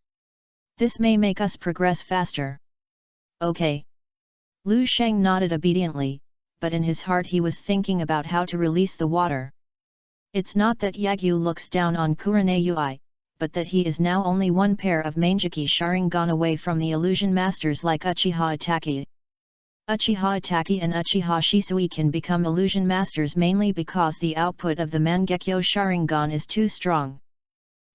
This may make us progress faster." "Okay." Lu Sheng nodded obediently, but in his heart he was thinking about how to release the water. It's not that Yagyu looks down on Kurane Yui, but that he is now only one pair of Mangeki Sharingan away from the illusion masters like Uchiha Itachi. Uchiha Itachi and Uchiha Shisui can become illusion masters mainly because the output of the Mangekyo Sharingan is too strong.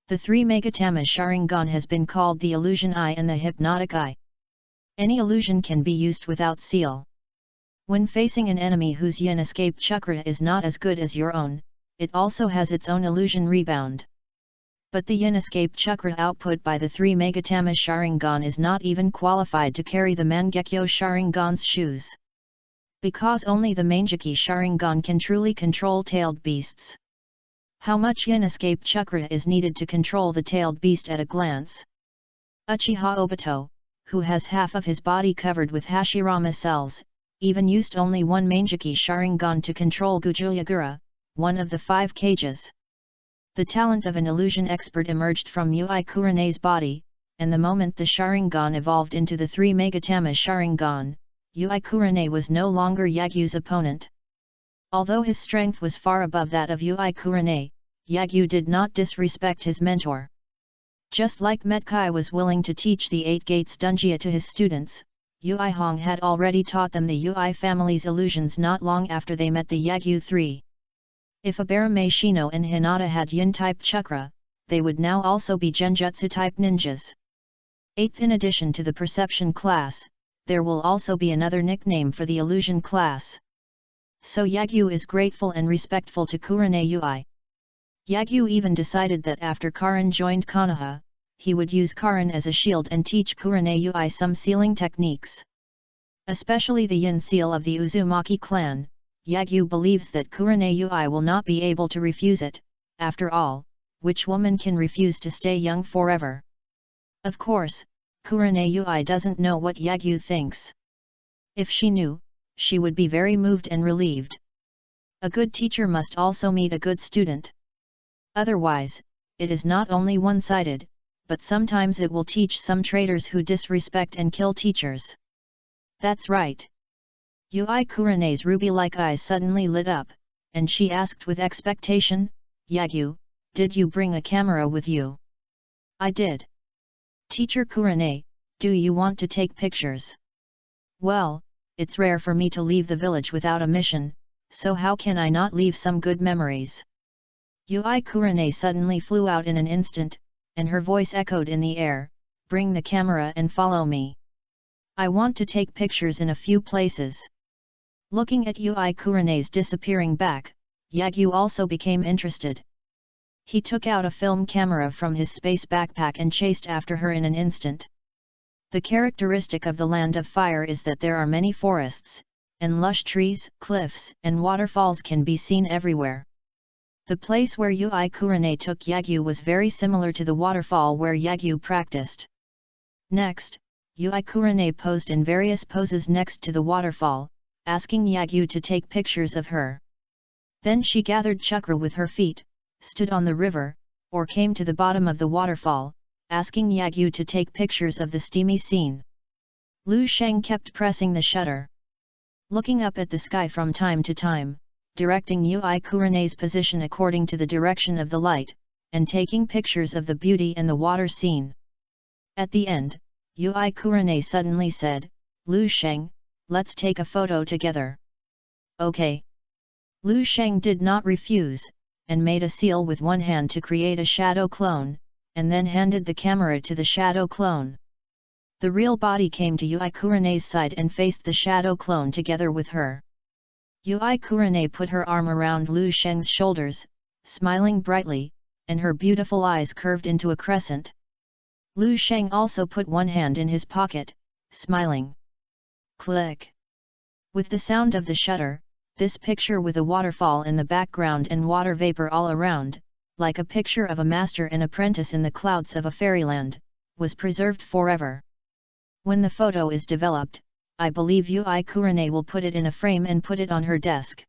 The three Megatamas Sharingan has been called the illusion eye and the hypnotic eye. Any illusion can be used without seal. When facing an enemy whose yin escape chakra is not as good as your own, it also has its own illusion rebound. But the yin escape chakra output by the three Megatama Sharingan is not even qualified to carry the Mangekyo Sharingan's shoes. Because only the Mangeki Sharingan can truly control tailed beasts. How much yin escape chakra is needed to control the tailed beast at a glance? Uchiha Obito, who has half of his body covered with Hashirama cells, even used only one Mangeki Sharingan to control Gujuyagura, one of the 5 cages. The talent of an illusion expert emerged from Ui Kurene's body, and the moment the Sharingan evolved into the three Megatama Sharingan, Ui Kurene was no longer Yagyu's opponent. Although his strength was far above that of Ui Kurene, Yagyu did not disrespect his mentor. Just like Metkai was willing to teach the 8 Gates Dunjia to his students, Ui Hong had already taught them the Ui family's illusions not long after they met the Yagyu 3. If Abarame Shino and Hinata had Yin-type chakra, they would now also be Genjutsu-type ninjas. 8th, in addition to the perception class, there will also be another nickname for the illusion class. So Yagyu is grateful and respectful to Kurene Ui. Yagyu even decided that after Karin joined Konoha, he would use Karin as a shield and teach Kurene Ui some sealing techniques. Especially the Yin seal of the Uzumaki clan, Yagyu believes that Kurene Ui will not be able to refuse it. After all, which woman can refuse to stay young forever? Of course, Kurene Ui doesn't know what Yagyu thinks. If she knew, she would be very moved and relieved. A good teacher must also meet a good student. Otherwise, it is not only one-sided, but sometimes it will teach some traitors who disrespect and kill teachers. That's right. Ui Kurene's ruby-like eyes suddenly lit up, and she asked with expectation, Yagyu, did you bring a camera with you? I did. Teacher Kurene, do you want to take pictures? Well, it's rare for me to leave the village without a mission, so how can I not leave some good memories? Ui Kurene suddenly flew out in an instant, and her voice echoed in the air, bring the camera and follow me. I want to take pictures in a few places. Looking at Ui Kurene's disappearing back, Yagyu also became interested. He took out a film camera from his space backpack and chased after her in an instant. The characteristic of the Land of Fire is that there are many forests, and lush trees, cliffs, and waterfalls can be seen everywhere. The place where Ui Kurene took Yagyu was very similar to the waterfall where Yagyu practiced. Next, Ui Kurene posed in various poses next to the waterfall, asking Yagyu to take pictures of her. Then she gathered chakra with her feet, stood on the river, or came to the bottom of the waterfall, asking Yagyu to take pictures of the steamy scene. Lu Sheng kept pressing the shutter, looking up at the sky from time to time, directing Ui Kurene's position according to the direction of the light, and taking pictures of the beauty and the water scene. At the end, Ui Kurene suddenly said, Lu Sheng, let's take a photo together. Okay. Lu Sheng did not refuse, and made a seal with one hand to create a shadow clone, and then handed the camera to the shadow clone. The real body came to Ui Kurene's side and faced the shadow clone together with her. Ui Kurene put her arm around Lu Sheng's shoulders, smiling brightly, and her beautiful eyes curved into a crescent. Lu Sheng also put one hand in his pocket, smiling. Click. With the sound of the shutter, this picture with a waterfall in the background and water vapor all around, like a picture of a master and apprentice in the clouds of a fairyland, was preserved forever. When the photo is developed, I believe Ui Kurene will put it in a frame and put it on her desk.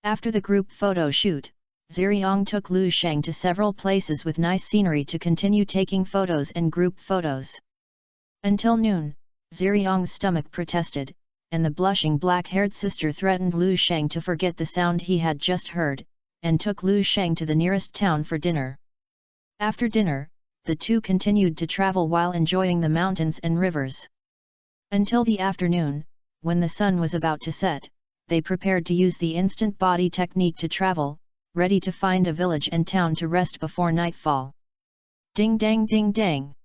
After the group photo shoot, Ziriong took Lu Sheng to several places with nice scenery to continue taking photos and group photos. Until noon, Ziriong's stomach protested, and the blushing black-haired sister threatened Lu Sheng to forget the sound he had just heard, and took Lu Sheng to the nearest town for dinner. After dinner, the two continued to travel while enjoying the mountains and rivers. Until the afternoon, when the sun was about to set, they prepared to use the instant body technique to travel, ready to find a village and town to rest before nightfall. Ding dang ding dang.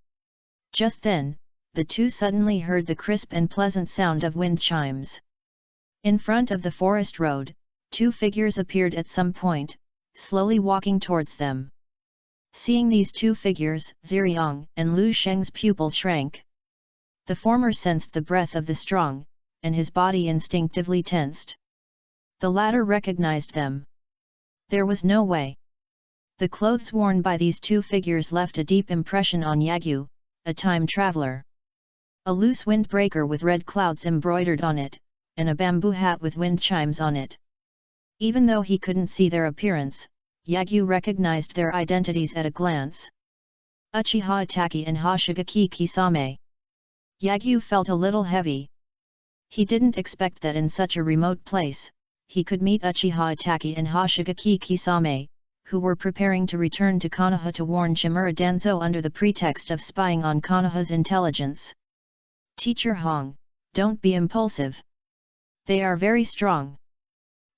Just then, the two suddenly heard the crisp and pleasant sound of wind chimes. In front of the forest road, two figures appeared at some point, slowly walking towards them. Seeing these two figures, Ziriang and Lu Sheng's pupils shrank. The former sensed the breath of the strong, and his body instinctively tensed. The latter recognized them. There was no way. The clothes worn by these two figures left a deep impression on Yagyu, a time traveler. A loose windbreaker with red clouds embroidered on it, and a bamboo hat with wind chimes on it. Even though he couldn't see their appearance, Yagyu recognized their identities at a glance. Uchiha Itachi and Hoshigaki Kisame. Yagyu felt a little heavy. He didn't expect that in such a remote place, he could meet Uchiha Itachi and Hoshigaki Kisame, who were preparing to return to Konoha to warn Shimura Danzo under the pretext of spying on Konoha's intelligence. Teacher Hong, don't be impulsive. They are very strong.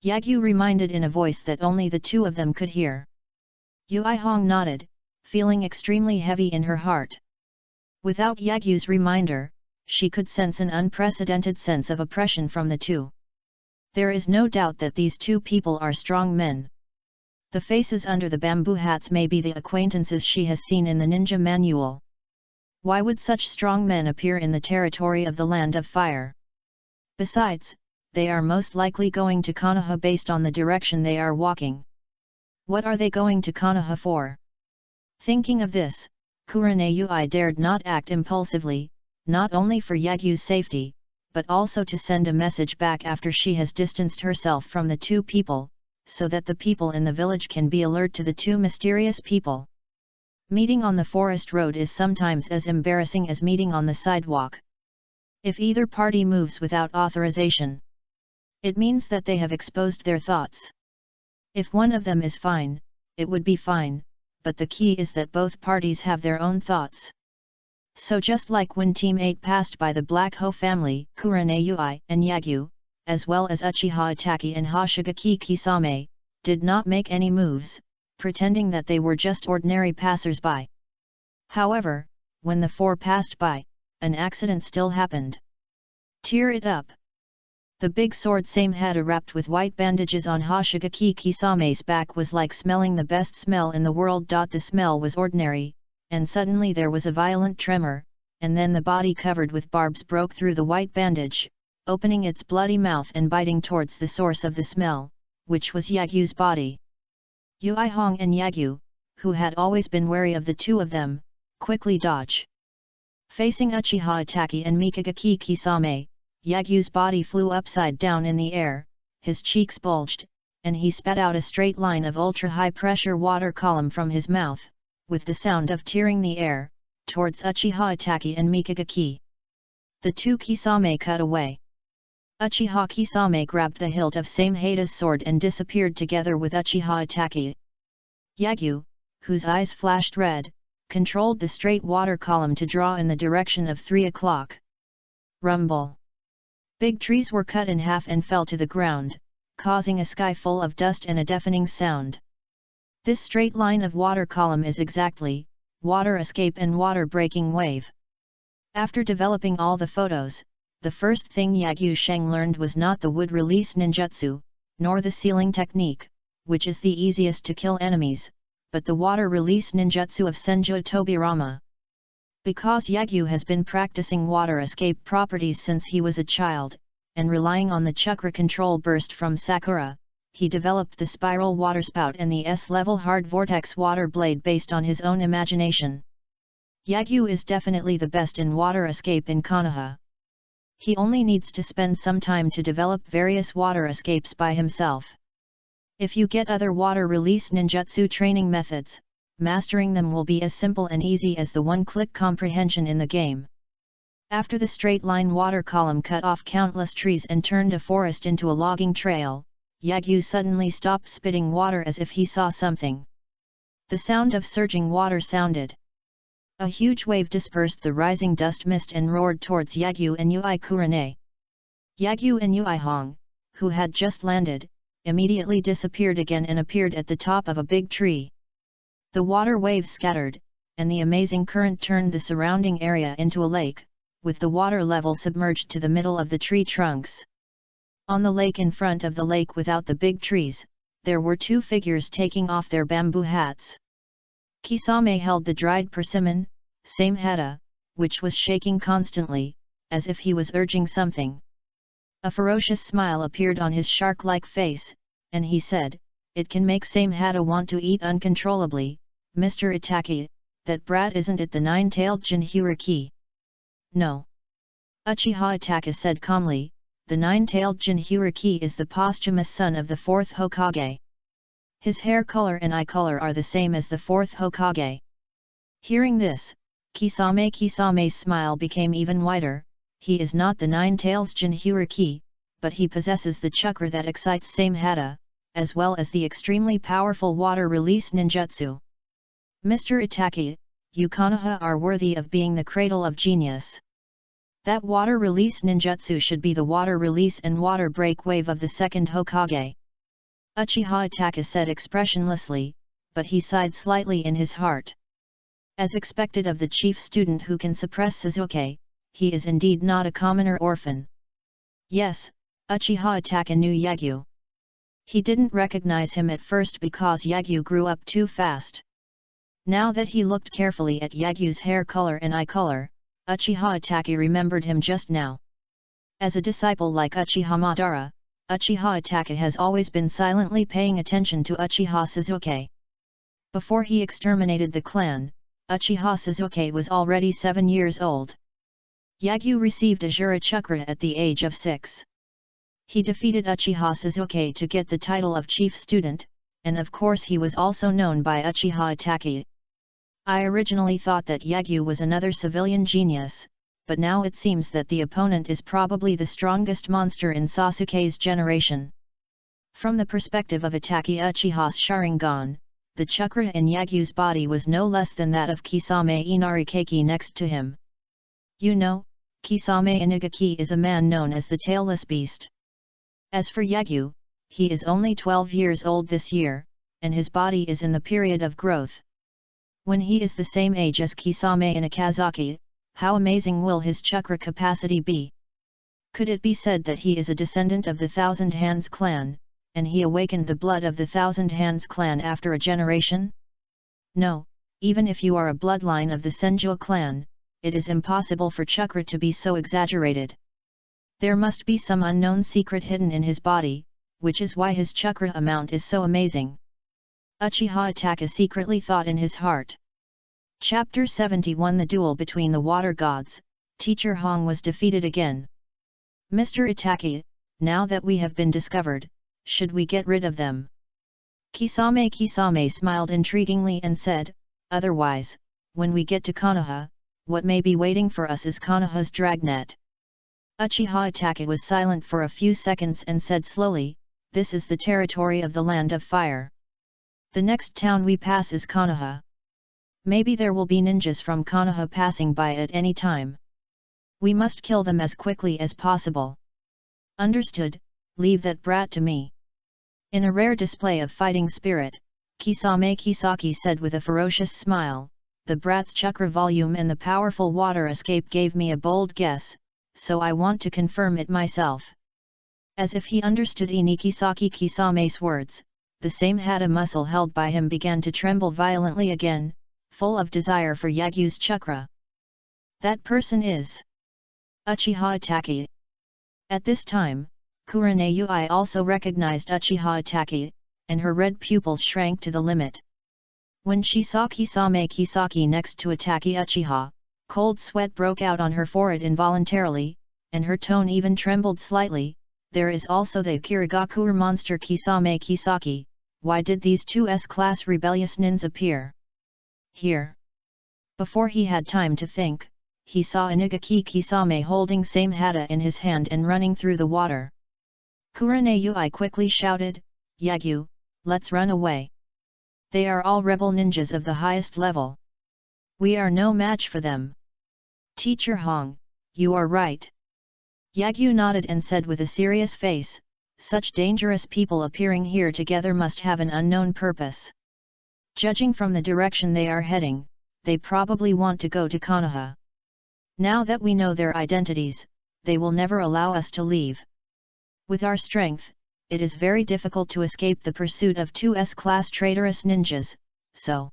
Yagyu reminded in a voice that only the two of them could hear. Yui Hong nodded, feeling extremely heavy in her heart. Without Yagyu's reminder, she could sense an unprecedented sense of oppression from the two. There is no doubt that these two people are strong men. The faces under the bamboo hats may be the acquaintances she has seen in the ninja manual. Why would such strong men appear in the territory of the Land of Fire? Besides, they are most likely going to Konoha based on the direction they are walking. What are they going to Konoha for? Thinking of this, Kurane Yui dared not act impulsively, not only for Yagyu's safety, but also to send a message back after she has distanced herself from the two people, so that the people in the village can be alert to the two mysterious people. Meeting on the forest road is sometimes as embarrassing as meeting on the sidewalk. If either party moves without authorization, it means that they have exposed their thoughts. If one of them is fine, it would be fine, but the key is that both parties have their own thoughts. So just like when Team 8 passed by the Black Ho family, Kurane Yui and Yagyu, as well as Uchiha Itachi and Hoshigaki Kisame, did not make any moves, pretending that they were just ordinary passers-by. However, when the four passed by, an accident still happened. Tear it up. The big sword same head wrapped with white bandages on Hoshigaki Kisame's back was like smelling the best smell in the world. The smell was ordinary, and suddenly there was a violent tremor, and then the body covered with barbs broke through the white bandage, opening its bloody mouth and biting towards the source of the smell, which was Yagyu's body. Yui Hong and Yagyu, who had always been wary of the two of them, quickly dodged. Facing Uchiha Itachi and Mikagaki Kisame, Yagyu's body flew upside down in the air, his cheeks bulged, and he spat out a straight line of ultra-high-pressure water column from his mouth, with the sound of tearing the air, towards Uchiha Itachi and Mikagaki. The two Kisame cut away. Uchiha Kisame grabbed the hilt of Samehada's sword and disappeared together with Uchiha Itachi. Yagyu, whose eyes flashed red, controlled the straight water column to draw in the direction of 3 o'clock. Rumble. Big trees were cut in half and fell to the ground, causing a sky full of dust and a deafening sound. This straight line of water column is exactly water escape and water breaking wave. After developing all the photos, the first thing Yagyu Sheng learned was not the wood release ninjutsu, nor the sealing technique, which is the easiest to kill enemies, but the water release ninjutsu of Senju Tobirama. Because Yagyu has been practicing water escape properties since he was a child, and relying on the chakra control burst from Sakura, he developed the spiral water spout and the S-level hard vortex water blade based on his own imagination. Yagyu is definitely the best in water escape in Konoha. He only needs to spend some time to develop various water escapes by himself. If you get other water release ninjutsu training methods, mastering them will be as simple and easy as the one-click comprehension in the game. After the straight-line water column cut off countless trees and turned a forest into a logging trail, Yagyu suddenly stopped spitting water as if he saw something. The sound of surging water sounded. A huge wave dispersed the rising dust mist and roared towards Yagyu and Yui Kurane. Yagyu and Yui Hong, who had just landed, immediately disappeared again and appeared at the top of a big tree. The water waves scattered, and the amazing current turned the surrounding area into a lake, with the water level submerged to the middle of the tree trunks. On the lake, in front of the lake without the big trees, there were two figures taking off their bamboo hats. Kisame held the dried persimmon, Samehada, which was shaking constantly, as if he was urging something. A ferocious smile appeared on his shark-like face, and he said, "It can make Samehada want to eat uncontrollably, Mr. Itaki, that brat isn't it the nine-tailed Jinhyuriki?" "No." Uchiha Itaka said calmly, "The nine-tailed Jinhyuriki is the posthumous son of the fourth Hokage. His hair color and eye color are the same as the fourth Hokage." Hearing this, Kisame's smile became even wider. He is not the nine-tails Jinhyuriki, but he possesses the chakra that excites Samehada, as well as the extremely powerful water release ninjutsu. Mr. Itaki, you Konoha are worthy of being the cradle of genius. That water release ninjutsu should be the water release and water break wave of the second Hokage." Uchiha Itaka said expressionlessly, but he sighed slightly in his heart. As expected of the chief student who can suppress Sasuke, he is indeed not a commoner orphan. Yes, Uchiha Itaka knew Yagyu. He didn't recognize him at first because Yagyu grew up too fast. Now that he looked carefully at Yagyu's hair color and eye color, Uchiha Itaka remembered him just now. As a disciple like Uchiha Madara, Uchiha Itaka has always been silently paying attention to Uchiha Sasuke. Before he exterminated the clan, Uchiha Sasuke was already 7 years old. Yagyu received Ashura Chakra at the age of 6. He defeated Uchiha Sasuke to get the title of chief student, and of course he was also known by Uchiha Itaki. I originally thought that Yagyu was another civilian genius, but now it seems that the opponent is probably the strongest monster in Sasuke's generation. From the perspective of Itaki Uchiha's Sharingan, the chakra in Yagyu's body was no less than that of Kisame Inarikeki next to him. You know, Kisame Inagaki is a man known as the Tailless Beast. As for Yagyu, he is only 12 years old this year, and his body is in the period of growth. When he is the same age as Kisame Inakazaki, how amazing will his chakra capacity be? Could it be said that he is a descendant of the Thousand Hands clan, and he awakened the blood of the Thousand Hands clan after a generation? No, even if you are a bloodline of the Senju clan, it is impossible for chakra to be so exaggerated. There must be some unknown secret hidden in his body, which is why his chakra amount is so amazing. Uchiha Itaka secretly thought in his heart. Chapter 71 The duel between the water gods. Teacher Hong was defeated again. Mr. Itaki, now that we have been discovered, should we get rid of them? Kisame smiled intriguingly and said, otherwise, when we get to Konoha, what may be waiting for us is Konoha's dragnet. Uchiha Itaka was silent for a few seconds and said slowly, this is the territory of the Land of Fire. The next town we pass is Konoha. Maybe there will be ninjas from Konoha passing by at any time. We must kill them as quickly as possible. Understood, leave that brat to me. In a rare display of fighting spirit, Kisame Kisaki said with a ferocious smile, the brat's chakra volume and the powerful water escape gave me a bold guess, so I want to confirm it myself. As if he understood Inikisaki Kisame's words, the same Hada muscle held by him began to tremble violently again, full of desire for Yagyu's chakra. That person is Uchiha Itaki. At this time, Kurane Yui also recognized Uchiha Itaki, and her red pupils shrank to the limit. When she saw Kisame Kisaki next to Itaki Uchiha, cold sweat broke out on her forehead involuntarily, and her tone even trembled slightly. There is also the Kirigakure monster Kisame Kisaki. Why did these two S-class rebellious nins appear here? Before he had time to think, he saw Inagaki Kisame holding Samehada in his hand and running through the water. Kurane Yui quickly shouted, Yagyu, let's run away. They are all rebel ninjas of the highest level. We are no match for them. Teacher Hong, you are right. Yagyu nodded and said with a serious face, such dangerous people appearing here together must have an unknown purpose. Judging from the direction they are heading, they probably want to go to Konoha. Now that we know their identities, they will never allow us to leave. With our strength, it is very difficult to escape the pursuit of two S-class traitorous ninjas, so...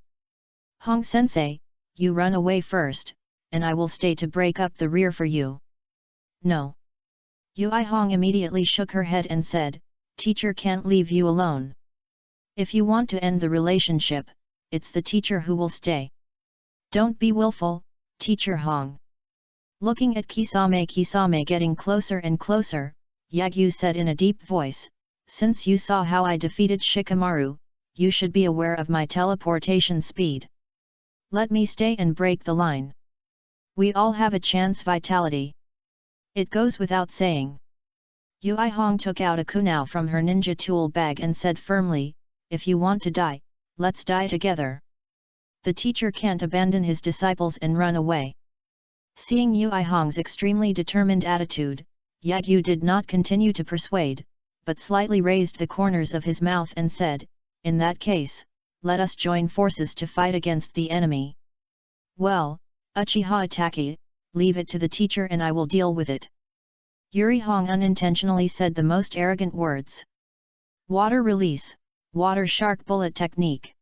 Hong-sensei, you run away first, and I will stay to break up the rear for you. No. Yui Hong immediately shook her head and said, teacher can't leave you alone. If you want to end the relationship, it's the teacher who will stay. Don't be willful, teacher Hong. Looking at Kisame getting closer and closer, Yagyu said in a deep voice, since you saw how I defeated Shikamaru, you should be aware of my teleportation speed. Let me stay and break the line. We all have a chance vitality. It goes without saying. Yui Hong took out a kunao from her ninja tool bag and said firmly, if you want to die, let's die together. The teacher can't abandon his disciples and run away. Seeing Yui Hong's extremely determined attitude, Yagyu did not continue to persuade, but slightly raised the corners of his mouth and said, in that case, let us join forces to fight against the enemy. Well, Uchiha Itaki, leave it to the teacher and I will deal with it. Yuri Hong unintentionally said the most arrogant words. Water release, water shark bullet technique.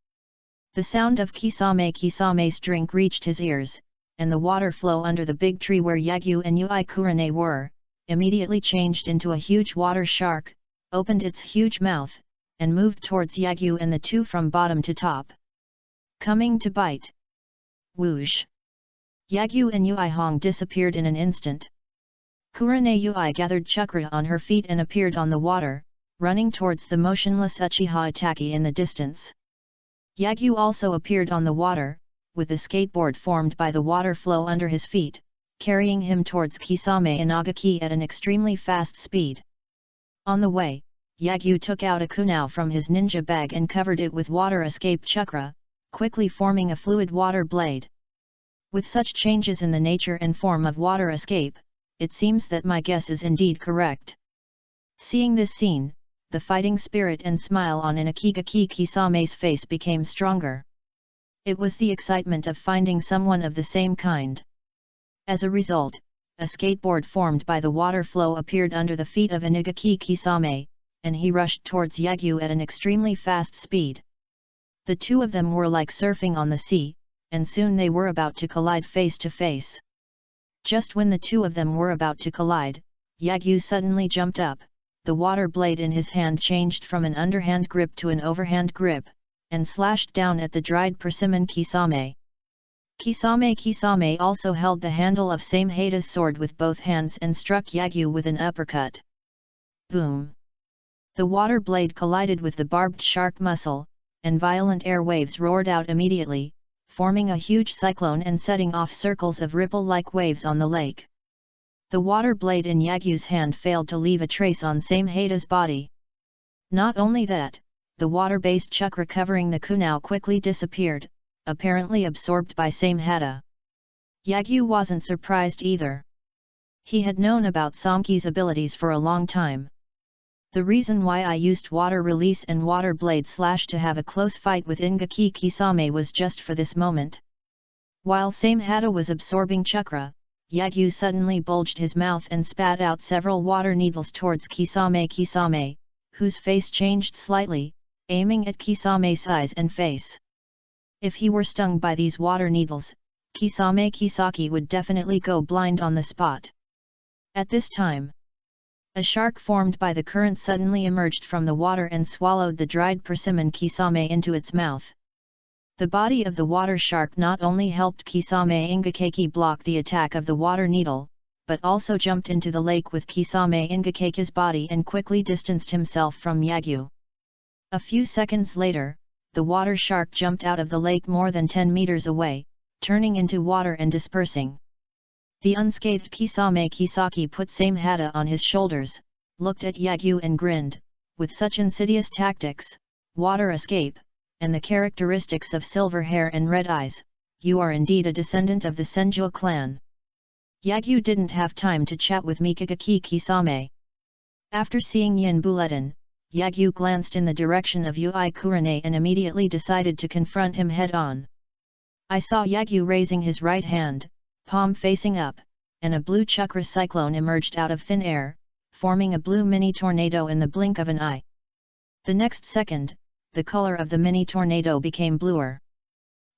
The sound of Kisame's drink reached his ears, and the water flow under the big tree where Yagyu and Yui Kurane were, immediately changed into a huge water shark, opened its huge mouth, and moved towards Yagyu and the two from bottom to top. Coming to bite. Whoosh! Yagyu and Yui Hong disappeared in an instant. Kurane Yui gathered chakra on her feet and appeared on the water, running towards the motionless Uchiha Itaki in the distance. Yagyu also appeared on the water, with a skateboard formed by the water flow under his feet, carrying him towards Kisame Inagaki at an extremely fast speed. On the way, Yagyu took out a kunao from his ninja bag and covered it with water escape chakra, quickly forming a fluid water blade. With such changes in the nature and form of water escape, it seems that my guess is indeed correct. Seeing this scene, the fighting spirit and smile on Inagaki Kisame's face became stronger. It was the excitement of finding someone of the same kind. As a result, a skateboard formed by the water flow appeared under the feet of Inagaki Kisame, and he rushed towards Yagyu at an extremely fast speed. The two of them were like surfing on the sea, and soon they were about to collide face to face. Just when the two of them were about to collide, Yagyu suddenly jumped up, the water blade in his hand changed from an underhand grip to an overhand grip, and slashed down at the dried persimmon Kisame. Kisame also held the handle of Samehada's sword with both hands and struck Yagyu with an uppercut. Boom! The water blade collided with the barbed shark muscle, and violent air waves roared out immediately, forming a huge cyclone and setting off circles of ripple-like waves on the lake. The water blade in Yagyu's hand failed to leave a trace on Samehada's body. Not only that, the water-based chakra covering the kunao quickly disappeared, apparently absorbed by Samehada. Yagyu wasn't surprised either. He had known about Samki's abilities for a long time. The reason why I used water release and water blade slash to have a close fight with Inagaki Kisame was just for this moment. While Samehada was absorbing chakra, Yagyu suddenly bulged his mouth and spat out several water needles towards Kisame, whose face changed slightly, aiming at Kisame's eyes and face. If he were stung by these water needles, Kisaki would definitely go blind on the spot. At this time, a shark formed by the current suddenly emerged from the water and swallowed the dried persimmon Kisame into its mouth. The body of the water shark not only helped Kisame Ingakaki block the attack of the water needle, but also jumped into the lake with Kisame Ingakaki's body and quickly distanced himself from Yagyu. A few seconds later, the water shark jumped out of the lake more than 10 meters away, turning into water and dispersing. The unscathed Kisaki put Samehada on his shoulders, looked at Yagyu and grinned. With such insidious tactics, water escape, and the characteristics of silver hair and red eyes, you are indeed a descendant of the Senju clan. Yagyu didn't have time to chat with Mikagaki Kisame. After seeing Yin Bulletin, Yagyu glanced in the direction of Yui Kurane and immediately decided to confront him head-on. I saw Yagyu raising his right hand, palm facing up, and a blue chakra cyclone emerged out of thin air, forming a blue mini tornado in the blink of an eye. The next second, the color of the mini tornado became bluer.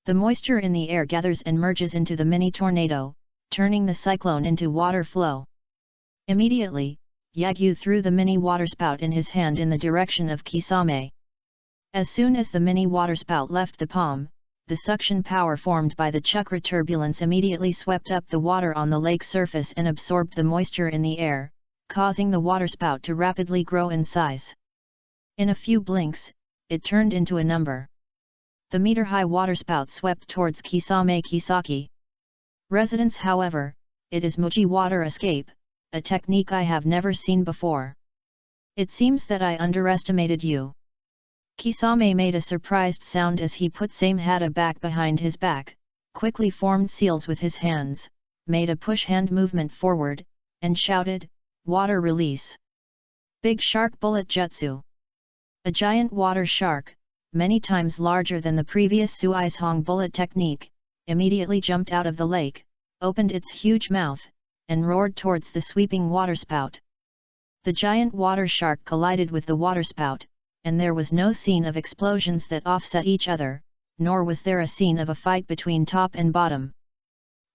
The moisture in the air gathers and merges into the mini tornado, turning the cyclone into water flow. Immediately, Yagyu threw the mini waterspout in his hand in the direction of Kisame. As soon as the mini waterspout left the palm, the suction power formed by the chakra turbulence immediately swept up the water on the lake surface and absorbed the moisture in the air, causing the waterspout to rapidly grow in size. In a few blinks, it turned into a number. The meter-high waterspout swept towards Kisame Kisaki. Residents, however, it is Muji water escape, a technique I have never seen before. It seems that I underestimated you. Kisame made a surprised sound as he put Samehada back behind his back, quickly formed seals with his hands, made a push hand movement forward, and shouted, "Water release! Big shark bullet jutsu!" A giant water shark, many times larger than the previous Suizhong bullet technique, immediately jumped out of the lake, opened its huge mouth, and roared towards the sweeping waterspout. The giant water shark collided with the waterspout, and there was no scene of explosions that offset each other, nor was there a scene of a fight between top and bottom.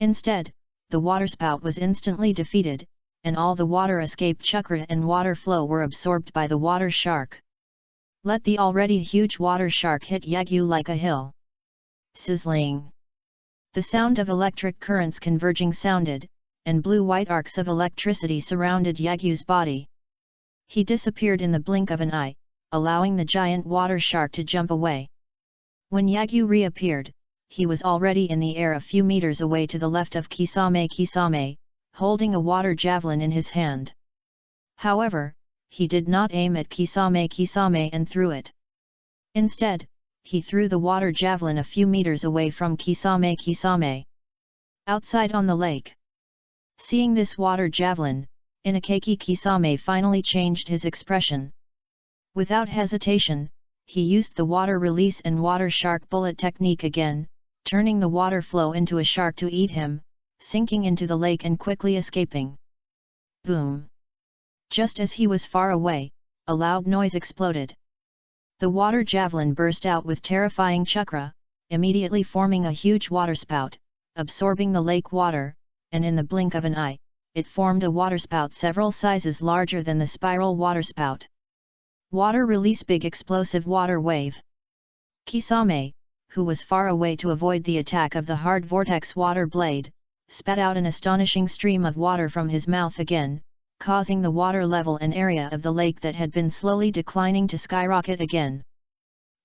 Instead, the waterspout was instantly defeated, and all the water escape chakra and water flow were absorbed by the water shark. Let the already huge water shark hit Yagyu like a hill. Sizzling. The sound of electric currents converging sounded, and blue-white arcs of electricity surrounded Yagyu's body. He disappeared in the blink of an eye, allowing the giant water shark to jump away. When Yagyu reappeared, he was already in the air a few meters away to the left of Kisame, holding a water javelin in his hand. However, he did not aim at Kisame and threw it. Instead, he threw the water javelin a few meters away from Kisame. Outside on the lake. Seeing this water javelin, Inokeki Kisame finally changed his expression. Without hesitation, he used the water release and water shark bullet technique again, turning the water flow into a shark to eat him, sinking into the lake and quickly escaping. Boom! Just as he was far away, a loud noise exploded. The water javelin burst out with terrifying chakra, immediately forming a huge waterspout, absorbing the lake water, and in the blink of an eye, it formed a waterspout several sizes larger than the spiral waterspout. Water release big explosive water wave. Kisame, who was far away to avoid the attack of the hard vortex water blade, spat out an astonishing stream of water from his mouth again, causing the water level and area of the lake that had been slowly declining to skyrocket again.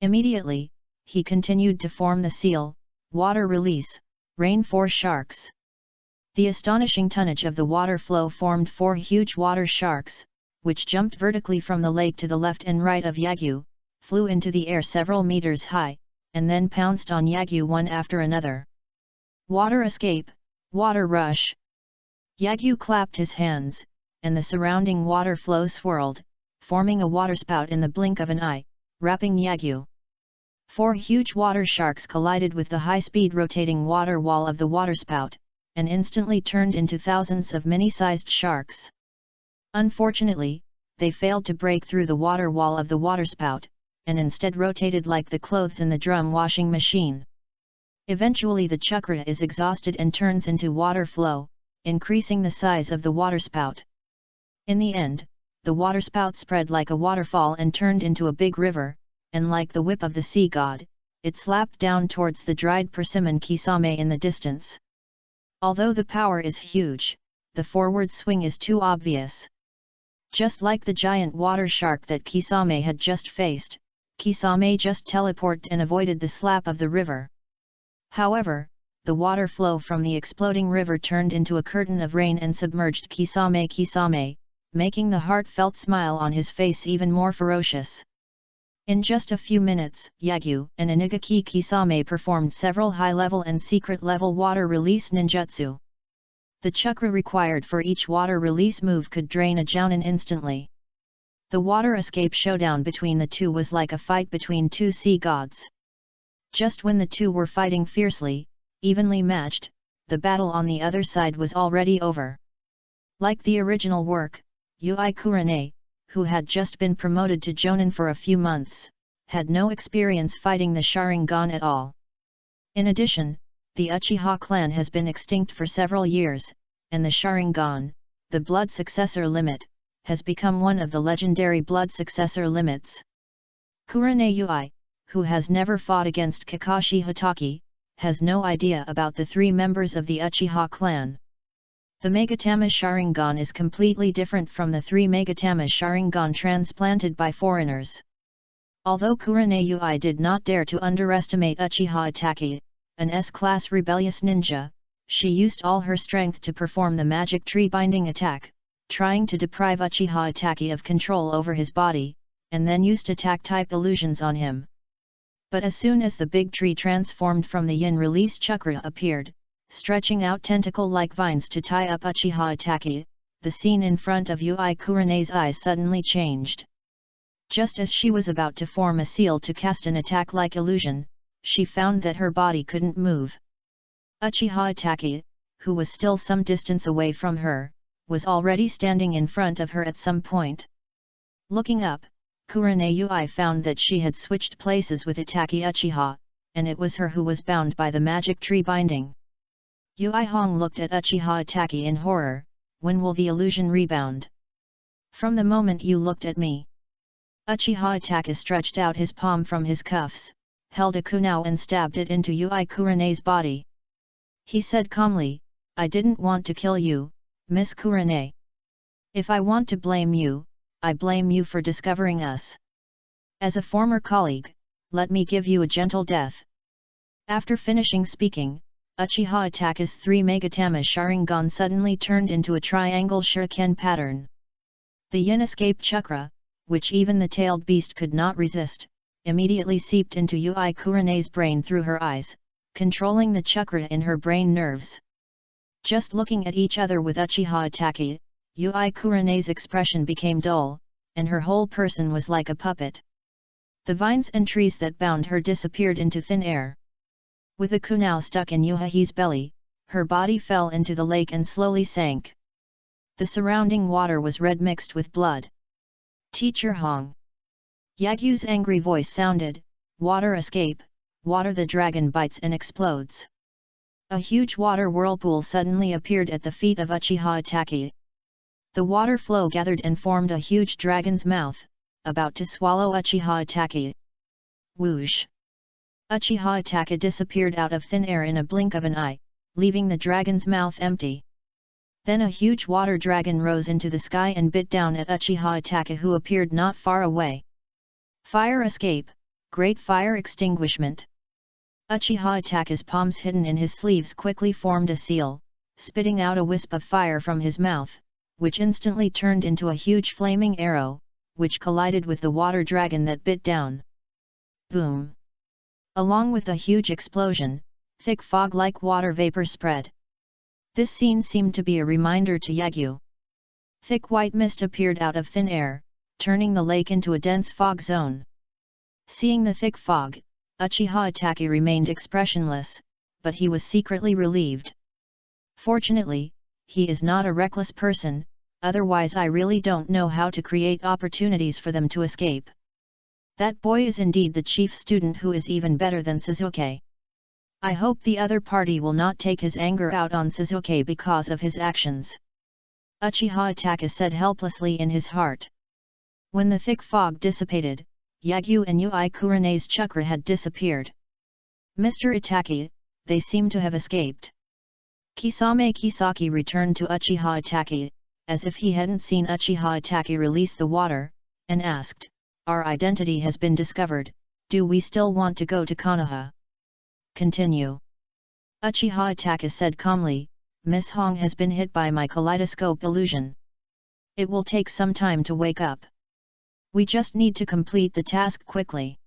Immediately, he continued to form the seal, water release, rain for sharks. The astonishing tonnage of the water flow formed 4 huge water sharks, which jumped vertically from the lake to the left and right of Yagyu, flew into the air several meters high, and then pounced on Yagyu one after another. Water escape, water rush. Yagyu clapped his hands, and the surrounding water flow swirled, forming a waterspout in the blink of an eye, wrapping Yagyu. 4 huge water sharks collided with the high-speed rotating water wall of the waterspout, and instantly turned into thousands of mini-sized sharks. Unfortunately, they failed to break through the water wall of the waterspout, and instead rotated like the clothes in the drum washing machine. Eventually the chakra is exhausted and turns into water flow, increasing the size of the waterspout. In the end, the waterspout spread like a waterfall and turned into a big river, and like the whip of the sea god, it slapped down towards the dried persimmon Kisame in the distance. Although the power is huge, the forward swing is too obvious. Just like the giant water shark that Kisame had just faced, Kisame just teleported and avoided the slap of the river. However, the water flow from the exploding river turned into a curtain of rain and submerged Kisame, making the heartfelt smile on his face even more ferocious. In just a few minutes, Yagyu and Inokeki Kisame performed several high-level and secret-level water release ninjutsu. The chakra required for each water release move could drain a jounin instantly. The water escape showdown between the two was like a fight between 2 sea gods. Just when the two were fighting fiercely, evenly matched, the battle on the other side was already over. Like the original work, Yui Kurane, who had just been promoted to Jonin for a few months, had no experience fighting the Sharingan at all. In addition, the Uchiha clan has been extinct for several years, and the Sharingan, the blood successor limit, has become one of the legendary blood successor limits. Kurane Yui, who has never fought against Kakashi Hatake, has no idea about the three members of the Uchiha clan. The Megatama Sharingan is completely different from the three Megatama Sharingan transplanted by foreigners. Although Kurane Yui did not dare to underestimate Uchiha Hatake, an S-class rebellious ninja, she used all her strength to perform the magic tree binding attack, trying to deprive Uchiha Hatake of control over his body, and then used attack-type illusions on him. But as soon as the big tree transformed from the yin release chakra appeared, stretching out tentacle-like vines to tie up Uchiha Hatake, the scene in front of Yui Kurane's eyes suddenly changed. Just as she was about to form a seal to cast an attack-like illusion, she found that her body couldn't move. Uchiha Hatake, who was still some distance away from her, was already standing in front of her at some point. Looking up, Kurane Yui found that she had switched places with Hatake Uchiha, and it was her who was bound by the magic tree binding. Yui Hong looked at Uchiha Hatake in horror. When will the illusion rebound? From the moment you looked at me. Uchiha Hatake stretched out his palm from his cuffs, held a kunai and stabbed it into Yui Kurane's body. He said calmly, I didn't want to kill you, Miss Kurane. If I want to blame you, I blame you for discovering us. As a former colleague, let me give you a gentle death. After finishing speaking, Uchiha Hatake's three Megatama Sharingan suddenly turned into a triangle shuriken pattern. The yin escape chakra, which even the tailed beast could not resist, immediately seeped into Yui Kurane's brain through her eyes, controlling the chakra in her brain nerves. Just looking at each other with Uchiha Hatake, Yui Kurane's expression became dull, and her whole person was like a puppet. The vines and trees that bound her disappeared into thin air. With a kunai stuck in Yui's belly, her body fell into the lake and slowly sank. The surrounding water was red mixed with blood. Teacher Hong. Yagyu's angry voice sounded, water escape, water the dragon bites and explodes. A huge water whirlpool suddenly appeared at the feet of Uchiha Hatake. The water flow gathered and formed a huge dragon's mouth, about to swallow Uchiha Hatake. Whoosh! Uchiha Hatake disappeared out of thin air in a blink of an eye, leaving the dragon's mouth empty. Then a huge water dragon rose into the sky and bit down at Uchiha Hatake, who appeared not far away. Fire escape, great fire extinguishment. Uchiha Hatake's palms hidden in his sleeves quickly formed a seal, spitting out a wisp of fire from his mouth, which instantly turned into a huge flaming arrow, which collided with the water dragon that bit down. Boom! Along with the huge explosion, thick fog-like water vapor spread. This scene seemed to be a reminder to Yagyu. Thick white mist appeared out of thin air, turning the lake into a dense fog zone. Seeing the thick fog, Uchiha Hatake remained expressionless, but he was secretly relieved. Fortunately, he is not a reckless person, otherwise I really don't know how to create opportunities for them to escape. That boy is indeed the chief student who is even better than Sasuke. I hope the other party will not take his anger out on Sasuke because of his actions. Uchiha Hatake said helplessly in his heart. When the thick fog dissipated, Yagyu and Yui Kurane's chakra had disappeared. Mr. Hatake, they seem to have escaped. Kisame Kisaki returned to Uchiha Hatake, as if he hadn't seen Uchiha Hatake release the water, and asked, Our identity has been discovered, do we still want to go to Konoha? Continue. Uchiha Hatake said calmly, Miss Hong has been hit by my kaleidoscope illusion. It will take some time to wake up. We just need to complete the task quickly.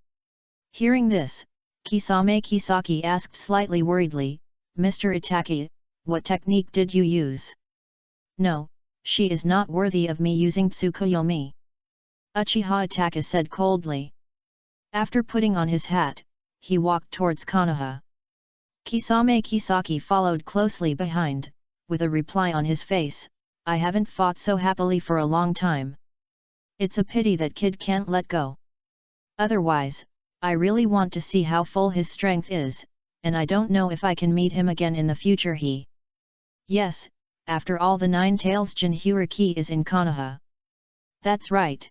Hearing this, Kisame Kisaki asked slightly worriedly, Mr. Hatake, what technique did you use? No, she is not worthy of me using Tsukuyomi. Uchiha Hatake said coldly. After putting on his hat, he walked towards Konoha. Kisame Kisaki followed closely behind, with a reply on his face, I haven't fought so happily for a long time. It's a pity that kid can't let go. Otherwise, I really want to see how full his strength is, and I don't know if I can meet him again in the future. Yes, after all the Nine Tails Jinhyuriki is in Konoha. That's right.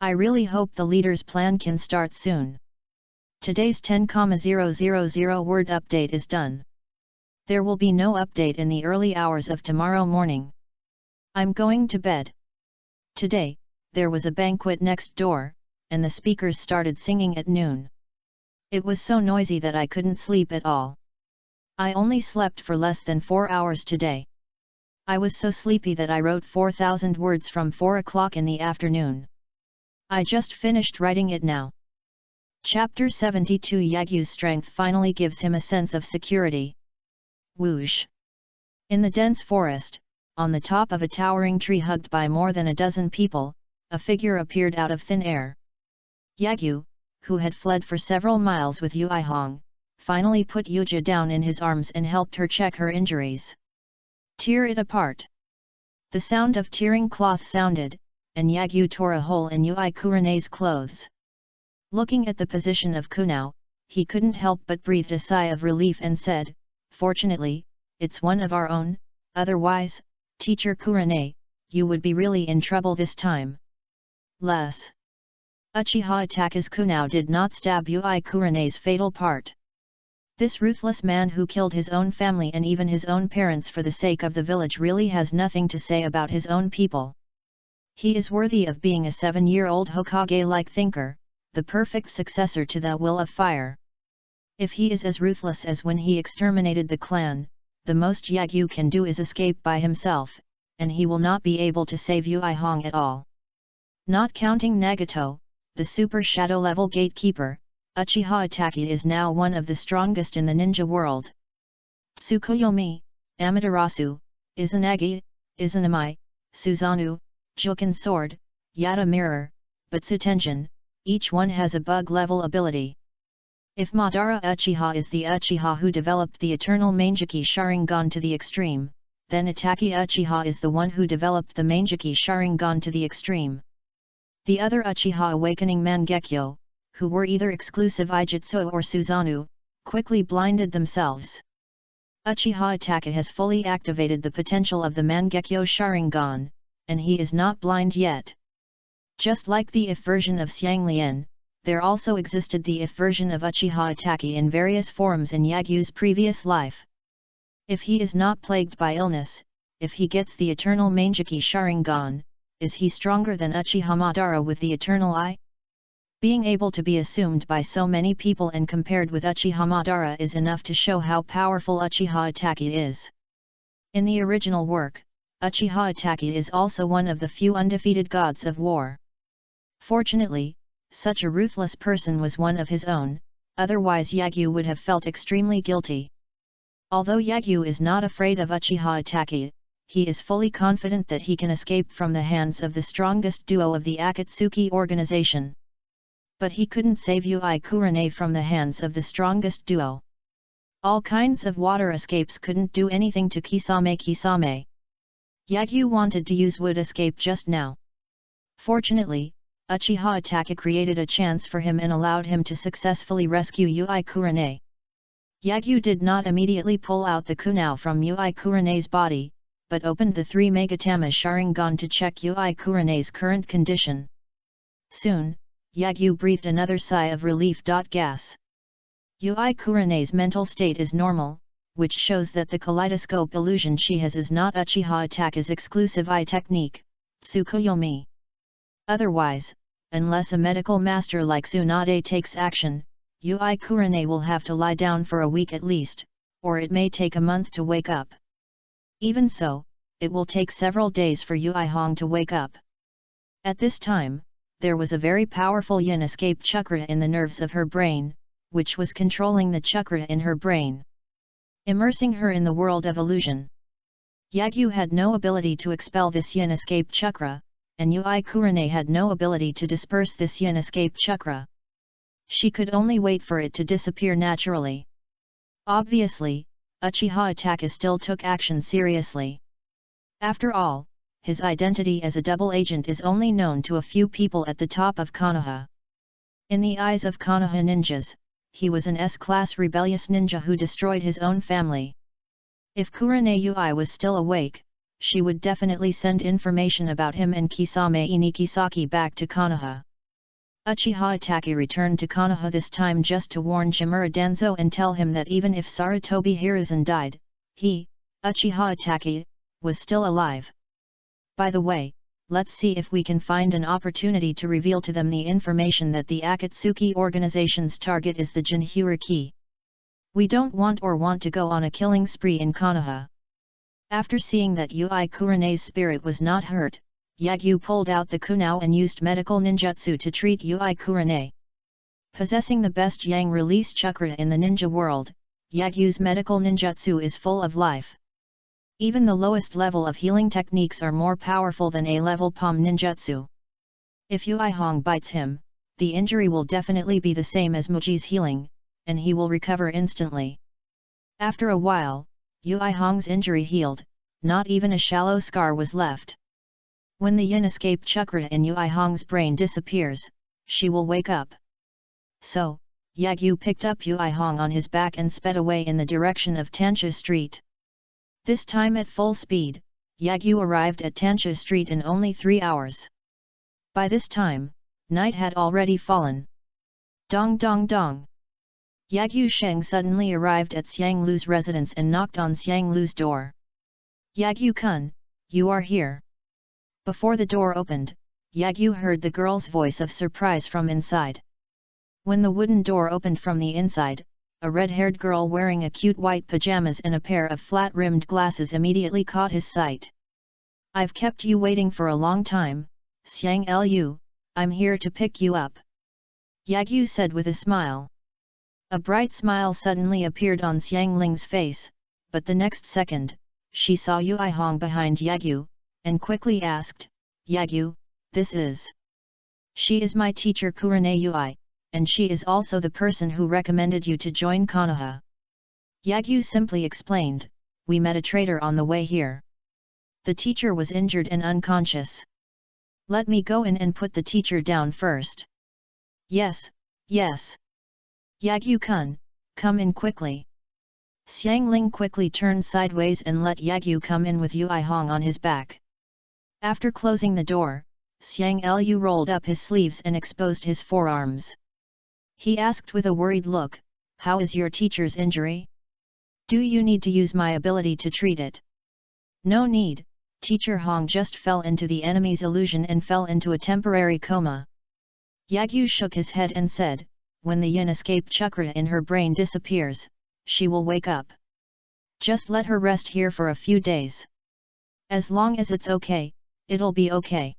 I really hope the leader's plan can start soon. Today's 10,000 word update is done. There will be no update in the early hours of tomorrow morning. I'm going to bed. Today, there was a banquet next door, and the speakers started singing at noon. It was so noisy that I couldn't sleep at all. I only slept for less than 4 hours today. I was so sleepy that I wrote 4,000 words from 4 o'clock in the afternoon. I just finished writing it now. Chapter 72 Yagyu's strength finally gives him a sense of security. Whoosh! In the dense forest, on the top of a towering tree hugged by more than a dozen people, a figure appeared out of thin air. Yagyu, who had fled for several miles with Yuihong, finally put Yuja down in his arms and helped her check her injuries. Tear it apart. The sound of tearing cloth sounded, and Yagyu tore a hole in Yui Kurene's clothes. Looking at the position of Kunao, he couldn't help but breathed a sigh of relief and said, Fortunately, it's one of our own, otherwise, Teacher Kurene, you would be really in trouble this time. Less. Uchiha Itachi's Kunao did not stab Yui Kurene's fatal part. This ruthless man who killed his own family and even his own parents for the sake of the village really has nothing to say about his own people. He is worthy of being a 7-year-old Hokage-like thinker, the perfect successor to the Will of Fire. If he is as ruthless as when he exterminated the clan, the most Yagyu can do is escape by himself, and he will not be able to save Yuihong at all. Not counting Nagato, the super shadow-level gatekeeper, Uchiha Itachi is now one of the strongest in the ninja world. Tsukuyomi, Amaterasu, Izanagi, Izanami, Susanoo, Juken Sword, Yata Mirror, Butsutenjin, each one has a bug-level ability. If Madara Uchiha is the Uchiha who developed the eternal Mangekyou Sharingan to the extreme, then Itachi Uchiha is the one who developed the Mangekyou Sharingan to the extreme. The other Uchiha awakening Mangekyo, who were either exclusive Ijutsu or Susanoo, quickly blinded themselves. Uchiha Itachi has fully activated the potential of the Mangekyo Sharingan, and he is not blind yet. Just like the if version of Xianglian, there also existed the if version of Uchiha Itachi in various forms in Yagyu's previous life. If he is not plagued by illness, if he gets the eternal Mangekyou Sharingan, is he stronger than Uchiha Madara with the eternal eye? Being able to be assumed by so many people and compared with Uchiha Madara is enough to show how powerful Uchiha Itachi is. In the original work, Uchiha Itachi is also one of the few undefeated gods of war. Fortunately, such a ruthless person was one of his own, otherwise Yagyu would have felt extremely guilty. Although Yagyu is not afraid of Uchiha Itachi, he is fully confident that he can escape from the hands of the strongest duo of the Akatsuki organization. But he couldn't save Yui Kurene from the hands of the strongest duo. All kinds of water escapes couldn't do anything to Kisame. Yagyu wanted to use wood escape just now. Fortunately, Uchiha Itachi created a chance for him and allowed him to successfully rescue Yui Kurene. Yagyu did not immediately pull out the kunao from Yui Kurene's body, but opened the 3 Megatama Sharingan to check Yui Kurene's current condition. Soon, Yagyu breathed another sigh of relief. Gas. Yui Kurene's mental state is normal, which shows that the kaleidoscope illusion she has is not Uchiha Itachi's exclusive eye technique, Tsukuyomi. Otherwise, unless a medical master like Tsunade takes action, Yui Kurene will have to lie down for a week at least, or it may take a month to wake up. Even so, it will take several days for Yuihong to wake up. At this time, there was a very powerful yin escape chakra in the nerves of her brain, which was controlling the chakra in her brain, immersing her in the world of illusion. Yagyu had no ability to expel this yin escape chakra, and Yui Kurene had no ability to disperse this yin escape chakra. She could only wait for it to disappear naturally. Obviously, Uchiha Itachi still took action seriously. After all, his identity as a double agent is only known to a few people at the top of Konoha. In the eyes of Konoha ninjas, he was an S-class rebellious ninja who destroyed his own family. If Kurane Ui was still awake, she would definitely send information about him and Kisame Inikisaki back to Konoha. Uchiha Itachi returned to Konoha this time just to warn Shimura Danzo and tell him that even if Sarutobi Hiruzen died, he, Uchiha Itachi, was still alive. By the way, let's see if we can find an opportunity to reveal to them the information that the Akatsuki organization's target is the Jinhyuriki. We don't want to go on a killing spree in Konoha. After seeing that Ui Kurane's spirit was not hurt, Yagyu pulled out the kunao and used medical ninjutsu to treat Ui Kurane. Possessing the best yang release chakra in the ninja world, Yagyu's medical ninjutsu is full of life. Even the lowest level of healing techniques are more powerful than A-level palm ninjutsu. If Ui Hong bites him, the injury will definitely be the same as Muji's healing, and he will recover instantly. After a while, Ui Hong's injury healed, not even a shallow scar was left. When the yin escape chakra in Ui Hong's brain disappears, she will wake up. So, Yagyu picked up Ui Hong on his back and sped away in the direction of Tansha Street. This time at full speed, Yagyu arrived at Tansha Street in only 3 hours. By this time, night had already fallen. Dong dong dong. Yagyu Sheng suddenly arrived at Xiang Lu's residence and knocked on Xiang Lu's door. Yagyu-kun, you are here. Before the door opened, Yagyu heard the girl's voice of surprise from inside. When the wooden door opened from the inside, a red-haired girl wearing a cute white pajamas and a pair of flat-rimmed glasses immediately caught his sight. I've kept you waiting for a long time, Xiang Lu, I'm here to pick you up. Yagyu said with a smile. A bright smile suddenly appeared on Xiang Ling's face, but the next second, she saw Ui Hong behind Yagyu, and quickly asked, Yagyu, this is... She is my teacher Kurane Ui, and she is also the person who recommended you to join Konoha. Yagyu simply explained, we met a traitor on the way here. The teacher was injured and unconscious. Let me go in and put the teacher down first. Yes, yes. Yagyu-kun, come in quickly. Xiang Ling quickly turned sideways and let Yagyu come in with Ui Hong on his back. After closing the door, Xiang Lu rolled up his sleeves and exposed his forearms. He asked with a worried look, how is your teacher's injury? Do you need to use my ability to treat it? No need, Teacher Hong just fell into the enemy's illusion and fell into a temporary coma. Yagyu shook his head and said, when the yin escape chakra in her brain disappears, she will wake up. Just let her rest here for a few days. As long as it's okay, it'll be okay.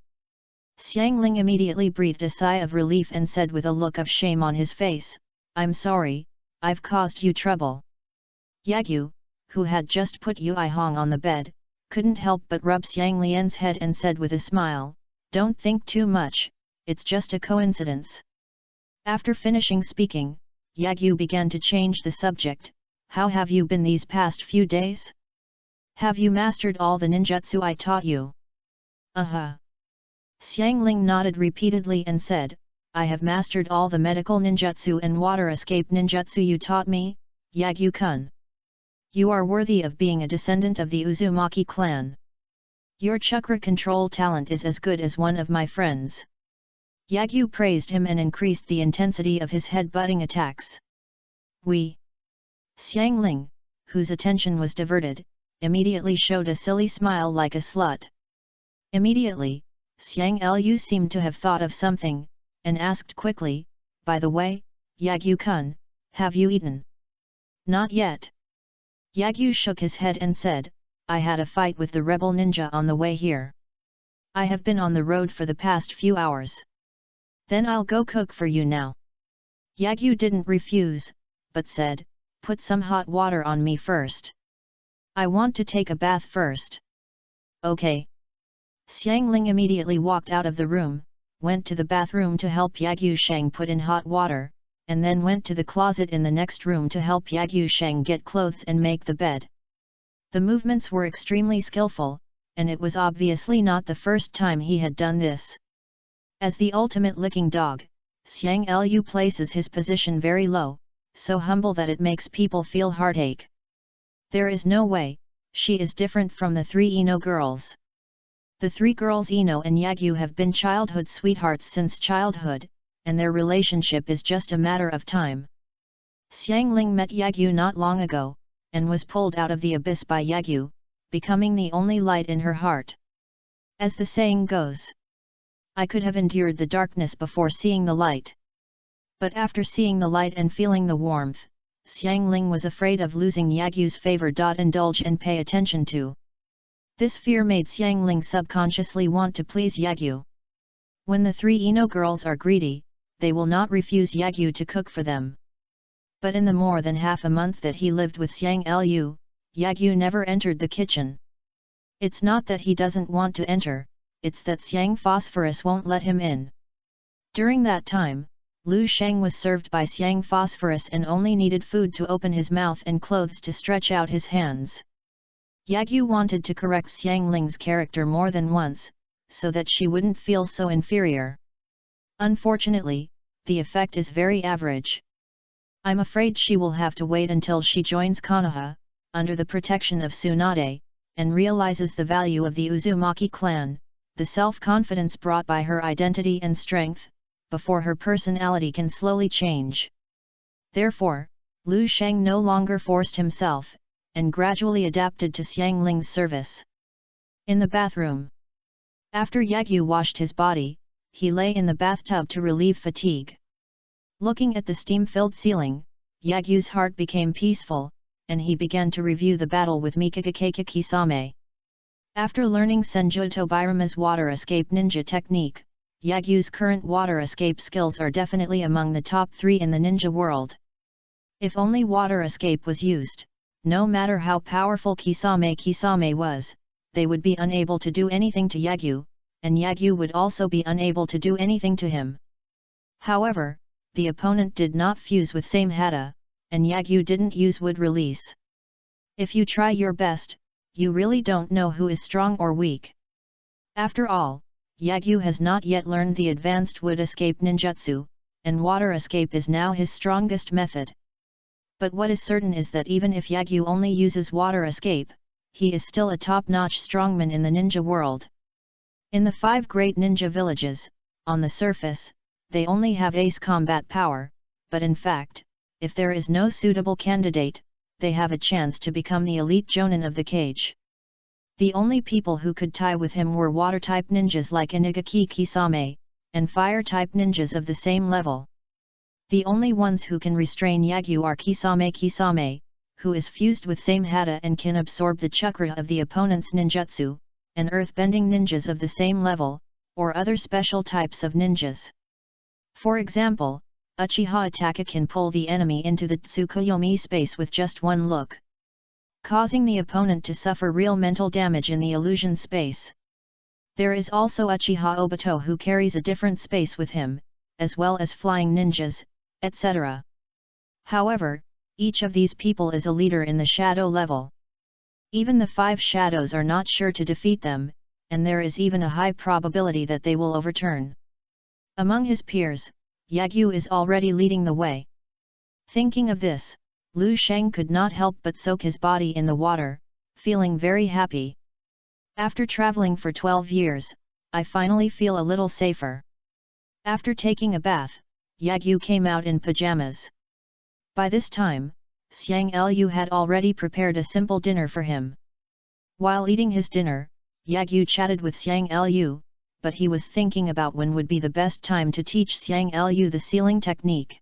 Xiang Ling immediately breathed a sigh of relief and said with a look of shame on his face, I'm sorry, I've caused you trouble. Yagyu, who had just put Ui Hong on the bed, couldn't help but rub Xiang Lian's head and said with a smile, don't think too much, it's just a coincidence. After finishing speaking, Yagyu began to change the subject, how have you been these past few days? Have you mastered all the ninjutsu I taught you? Xiang Ling nodded repeatedly and said, I have mastered all the medical ninjutsu and water escape ninjutsu you taught me, Yagyu-kun. You are worthy of being a descendant of the Uzumaki clan. Your chakra control talent is as good as one of my friends. Yagyu praised him and increased the intensity of his head-butting attacks. Xiang Ling, whose attention was diverted, immediately showed a silly smile like a slut. Immediately, Xiang Lu seemed to have thought of something, and asked quickly, by the way, Yagyu-kun, have you eaten? Not yet. Yagyu shook his head and said, I had a fight with the rebel ninja on the way here. I have been on the road for the past few hours. Then I'll go cook for you now. Yagyu didn't refuse, but said, put some hot water on me first. I want to take a bath first. Okay. Xiang Ling immediately walked out of the room, went to the bathroom to help Yagyu Sheng put in hot water, and then went to the closet in the next room to help Yagyu Sheng get clothes and make the bed. The movements were extremely skillful, and it was obviously not the first time he had done this. As the ultimate licking dog, Xiang Lu places his position very low, so humble that it makes people feel heartache. There is no way, she is different from the three Ino girls. The three girls Ino and Yagyu have been childhood sweethearts since childhood, and their relationship is just a matter of time. Xiangling met Yagyu not long ago, and was pulled out of the abyss by Yagyu, becoming the only light in her heart. As the saying goes, I could have endured the darkness before seeing the light. But after seeing the light and feeling the warmth, Xiangling was afraid of losing Yagyu's favor. Indulge and pay attention to. This fear made Xiangling subconsciously want to please Yagyu. When the three Ino girls are greedy, they will not refuse Yagyu to cook for them. But in the more than half a month that he lived with Xiang Lu, Yagyu never entered the kitchen. It's not that he doesn't want to enter, it's that Xiang Phosphorus won't let him in. During that time, Lu Sheng was served by Xiang Phosphorus and only needed food to open his mouth and clothes to stretch out his hands. Yagyu wanted to correct Xiangling's character more than once, so that she wouldn't feel so inferior. Unfortunately, the effect is very average. I'm afraid she will have to wait until she joins Konoha, under the protection of Tsunade, and realizes the value of the Uzumaki clan, the self-confidence brought by her identity and strength, before her personality can slowly change. Therefore, Lu Sheng no longer forced himself, and gradually adapted to Xiangling's service. In the bathroom. After Yagyu washed his body, he lay in the bathtub to relieve fatigue. Looking at the steam-filled ceiling, Yagyu's heart became peaceful, and he began to review the battle with Mikagakeka Kisame. After learning Senju Tobirama's water escape ninja technique, Yagyu's current water escape skills are definitely among the top 3 in the ninja world. If only water escape was used, no matter how powerful Kisame was, they would be unable to do anything to Yagyu, and Yagyu would also be unable to do anything to him. However, the opponent did not fuse with same hata, and Yagyu didn't use wood release. If you try your best, you really don't know who is strong or weak. After all, Yagyu has not yet learned the advanced wood escape ninjutsu, and water escape is now his strongest method. But what is certain is that even if Yagyu only uses water escape, he is still a top-notch strongman in the ninja world. In the 5 great ninja villages, on the surface, they only have ace combat power, but in fact, if there is no suitable candidate, they have a chance to become the elite jonin of the cage. The only people who could tie with him were water-type ninjas like Inagaki Kisame, and fire-type ninjas of the same level. The only ones who can restrain Yagyu are Kisame, who is fused with same hata and can absorb the chakra of the opponent's ninjutsu, and earth-bending ninjas of the same level, or other special types of ninjas. For example, Uchiha Ataka can pull the enemy into the Tsukuyomi space with just one look, causing the opponent to suffer real mental damage in the illusion space. There is also Uchiha Obito who carries a different space with him, as well as flying ninjas, etc. However, each of these people is a leader in the shadow level. Even the 5 shadows are not sure to defeat them, and there is even a high probability that they will overturn. Among his peers, Yagyu is already leading the way. Thinking of this, Lu Sheng could not help but soak his body in the water, feeling very happy. After traveling for 12 years, I finally feel a little safer. After taking a bath, Yagyu came out in pajamas. By this time, Xiang Lu had already prepared a simple dinner for him. While eating his dinner, Yagyu chatted with Xiang Lu, but he was thinking about when would be the best time to teach Xiang Lu the sealing technique.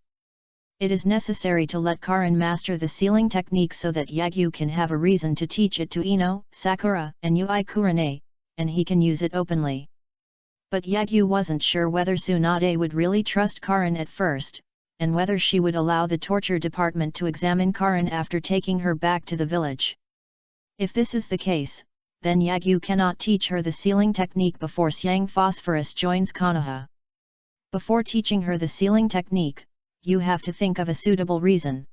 It is necessary to let Karin master the sealing technique so that Yagyu can have a reason to teach it to Ino, Sakura, and Yui Kurane, and he can use it openly. But Yagyu wasn't sure whether Tsunade would really trust Karin at first, and whether she would allow the torture department to examine Karin after taking her back to the village. If this is the case, then Yagyu cannot teach her the sealing technique before Xiang Phosphorus joins Konoha. Before teaching her the sealing technique, you have to think of a suitable reason.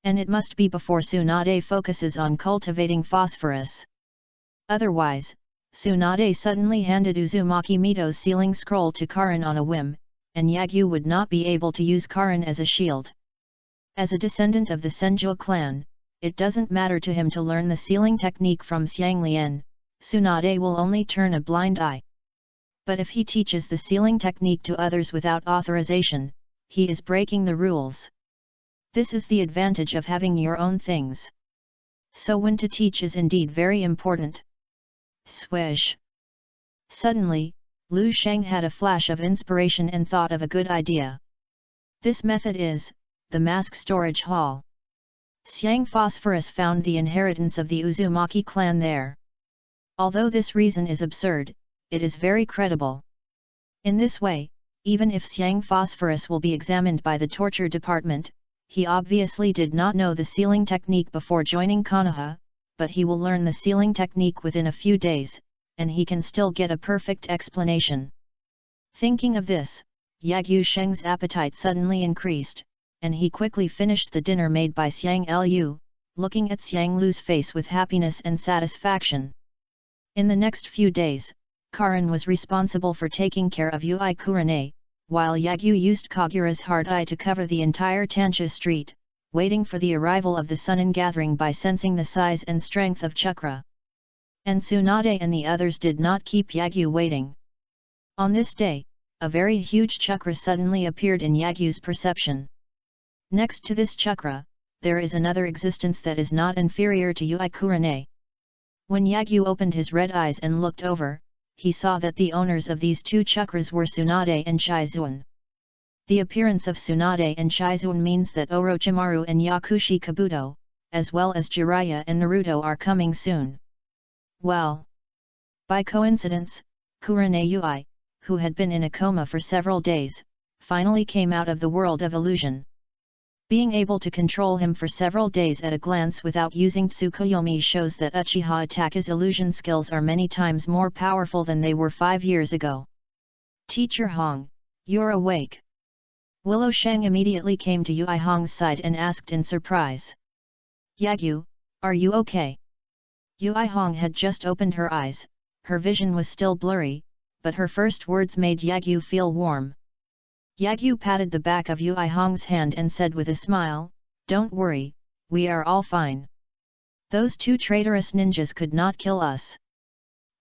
And it must be before Tsunade focuses on cultivating phosphorus. Otherwise, Tsunade suddenly handed Uzumaki Mito's sealing scroll to Karin on a whim, and Yagyu would not be able to use Karin as a shield. As a descendant of the Senju clan, it doesn't matter to him to learn the sealing technique from Xianglian, Tsunade will only turn a blind eye. But if he teaches the sealing technique to others without authorization, he is breaking the rules. This is the advantage of having your own things. So when to teach is indeed very important. Swish! Suddenly, Lu Sheng had a flash of inspiration and thought of a good idea. This method is the mask storage hall. Xiang Phosphorus found the inheritance of the Uzumaki clan there. Although this reason is absurd, it is very credible. In this way, even if Xiang Phosphorus will be examined by the torture department, he obviously did not know the sealing technique before joining Konoha, but he will learn the sealing technique within a few days, and he can still get a perfect explanation. Thinking of this, Yagyu Sheng's appetite suddenly increased, and he quickly finished the dinner made by Xiang Lu, looking at Xiang Lu's face with happiness and satisfaction. In the next few days, Karin was responsible for taking care of Ui Kurane, while Yagyu used Kagura's hard eye to cover the entire Tansha street, waiting for the arrival of the sun in gathering by sensing the size and strength of Chakra. And Tsunade and the others did not keep Yagyu waiting. On this day, a very huge Chakra suddenly appeared in Yagyu's perception. Next to this Chakra, there is another existence that is not inferior to Ui Kurane. When Yagyu opened his red eyes and looked over, he saw that the owners of these two Chakras were Tsunade and Shizuan. The appearance of Tsunade and Shizuan means that Orochimaru and Yakushi Kabuto, as well as Jiraiya and Naruto are coming soon. Well! By coincidence, Kurane Ui, who had been in a coma for several days, finally came out of the world of illusion. Being able to control him for several days at a glance without using Tsukuyomi shows that Uchiha Itachi's illusion skills are many times more powerful than they were 5 years ago. Teacher Hong, you're awake. Willow Sheng immediately came to Ui Hong's side and asked in surprise. Yagyu, are you okay? Ui Hong had just opened her eyes, her vision was still blurry, but her first words made Yagyu feel warm. Yagyu patted the back of Ui Hong's hand and said with a smile, "Don't worry, we are all fine. Those two traitorous ninjas could not kill us."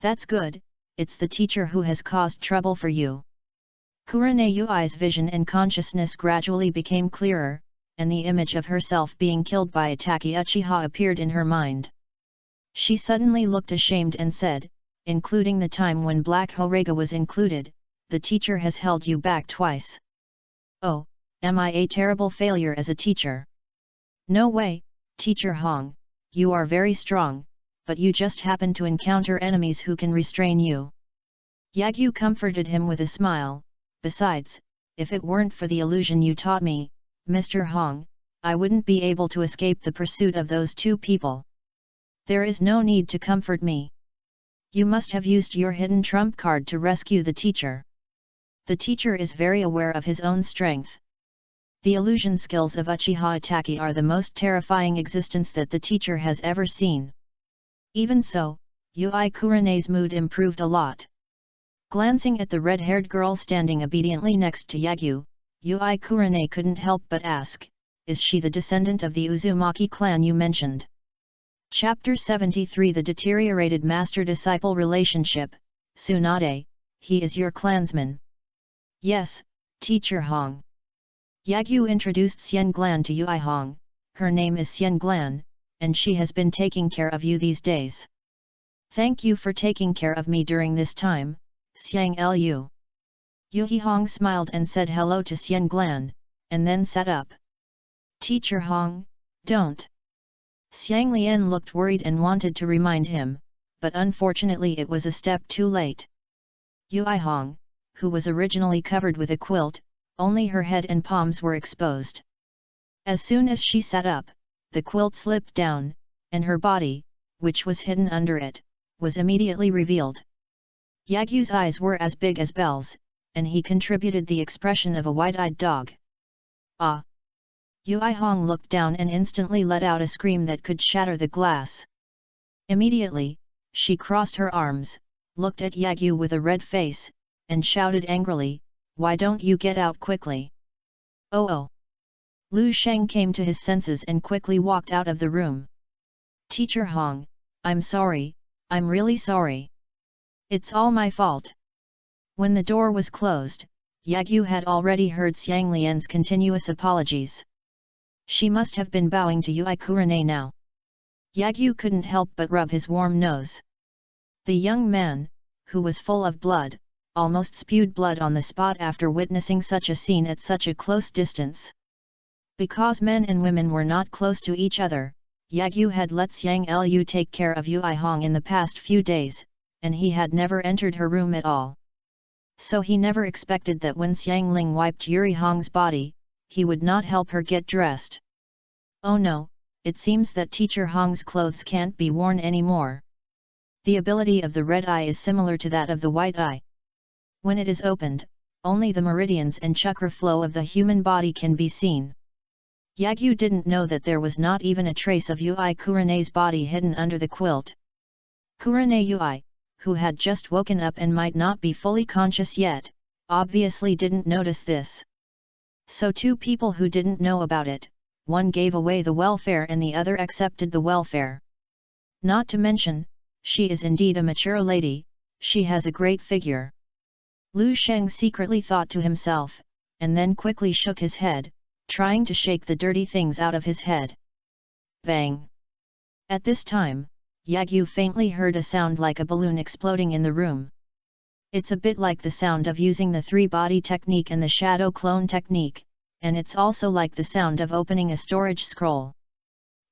"That's good, it's the teacher who has caused trouble for you." Kurane Ui's vision and consciousness gradually became clearer, and the image of herself being killed by Itachi Uchiha appeared in her mind. She suddenly looked ashamed and said, "Including the time when Black Horega was included, the teacher has held you back twice. Oh, am I a terrible failure as a teacher?" "No way, Teacher Hong, you are very strong, but you just happen to encounter enemies who can restrain you." Yagyu comforted him with a smile. "Besides, if it weren't for the illusion you taught me, Mr. Hong, I wouldn't be able to escape the pursuit of those two people. There is no need to comfort me. You must have used your hidden trump card to rescue the teacher." The teacher is very aware of his own strength. The illusion skills of Uchiha Itachi are the most terrifying existence that the teacher has ever seen. Even so, Ui Kurane's mood improved a lot. Glancing at the red-haired girl standing obediently next to Yagyu, Ui Kurane couldn't help but ask, "Is she the descendant of the Uzumaki clan you mentioned?" Chapter 73 The Deteriorated Master-Disciple Relationship. Tsunade, he is your clansman. Yes, Teacher Hong. Yagyu introduced Xian Glan to Ui Hong. Her name is Xian Glan, and she has been taking care of you these days. Thank you for taking care of me during this time, Xiang Lu. Ui Hong smiled and said hello to Xian Glan, and then sat up. Teacher Hong, don't. Xiang Lian looked worried and wanted to remind him, but unfortunately it was a step too late. Ui Hong, who was originally covered with a quilt, only her head and palms were exposed. As soon as she sat up, the quilt slipped down, and her body, which was hidden under it, was immediately revealed. Yagyu's eyes were as big as bells, and he contributed the expression of a wide-eyed dog. Ah! Yui Hong looked down and instantly let out a scream that could shatter the glass. Immediately, she crossed her arms, looked at Yagyu with a red face, and shouted angrily, "Why don't you get out quickly?" Oh! Lu Sheng came to his senses and quickly walked out of the room. "Teacher Hong, I'm sorry, I'm really sorry. It's all my fault." When the door was closed, Yagyu had already heard Xiang Lian's continuous apologies. She must have been bowing to Yui Kurane now. Yagyu couldn't help but rub his warm nose. The young man, who was full of blood, almost spewed blood on the spot after witnessing such a scene at such a close distance. Because men and women were not close to each other, Yagyu had let Xiang Lu take care of Yui Hong in the past few days, and he had never entered her room at all. So he never expected that when Xiang Ling wiped Yuri Hong's body, he would not help her get dressed. Oh no, it seems that Teacher Hong's clothes can't be worn anymore. The ability of the red eye is similar to that of the white eye. When it is opened, only the meridians and chakra flow of the human body can be seen. Yagyu didn't know that there was not even a trace of Yui Kurane's body hidden under the quilt. Kurane Yui, who had just woken up and might not be fully conscious yet, obviously didn't notice this. So two people who didn't know about it, one gave away the welfare and the other accepted the welfare. Not to mention, she is indeed a mature lady, she has a great figure. Lu Sheng secretly thought to himself, and then quickly shook his head, trying to shake the dirty things out of his head. Bang! At this time, Yagyu faintly heard a sound like a balloon exploding in the room. It's a bit like the sound of using the three-body technique and the shadow clone technique, and it's also like the sound of opening a storage scroll.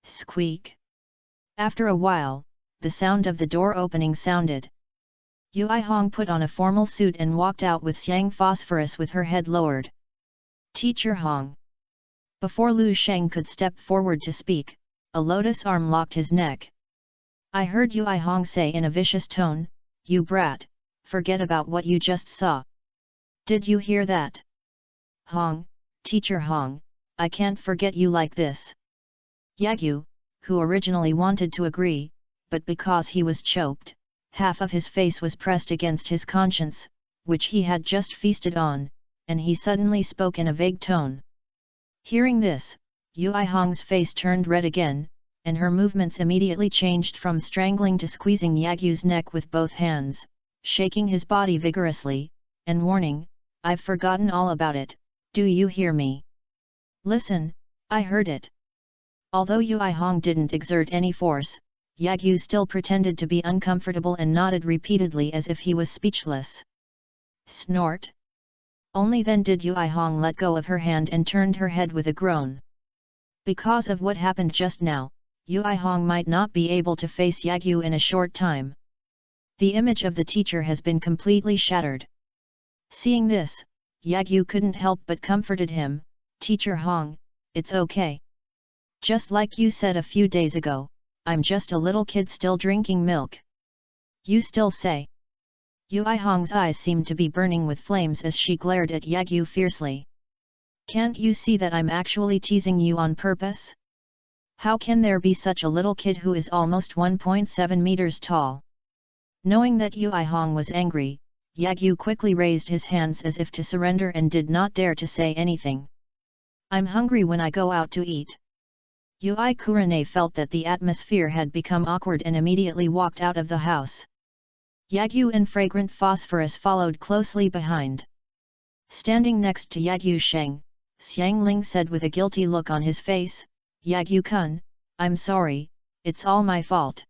Squeak! After a while, the sound of the door opening sounded. Yui Hong put on a formal suit and walked out with Xiang Phosphorus with her head lowered. Teacher Hong. Before Lu Sheng could step forward to speak, a lotus arm locked his neck. I heard Yui Hong say in a vicious tone, "You brat, forget about what you just saw. Did you hear that?" Hong, Teacher Hong, I can't forget you like this. Yagyu, who originally wanted to agree, but because he was choked, half of his face was pressed against his conscience, which he had just feasted on, and he suddenly spoke in a vague tone. Hearing this, Yui Hong's face turned red again, and her movements immediately changed from strangling to squeezing Yagyu's neck with both hands, shaking his body vigorously, and warning, "I've forgotten all about it, do you hear me? Listen, I heard it." Although Yui Hong didn't exert any force, Yagyu still pretended to be uncomfortable and nodded repeatedly as if he was speechless. Snort! Only then did Yui Hong let go of her hand and turned her head with a groan. Because of what happened just now, Yui Hong might not be able to face Yagyu in a short time. The image of the teacher has been completely shattered. Seeing this, Yagyu couldn't help but comforted him, "Teacher Hong, it's okay. Just like you said a few days ago, I'm just a little kid still drinking milk. You still say?" Yui Hong's eyes seemed to be burning with flames as she glared at Yagyu fiercely. "Can't you see that I'm actually teasing you on purpose? How can there be such a little kid who is almost 1.7 meters tall?" Knowing that Yui Hong was angry, Yagyu quickly raised his hands as if to surrender and did not dare to say anything. "I'm hungry when I go out to eat." Yui Kurane felt that the atmosphere had become awkward and immediately walked out of the house. Yagyu and Fragrant Phosphorus followed closely behind. Standing next to Yagyu Sheng, Xiang Ling said with a guilty look on his face, "Yagyu-kun, I'm sorry, it's all my fault."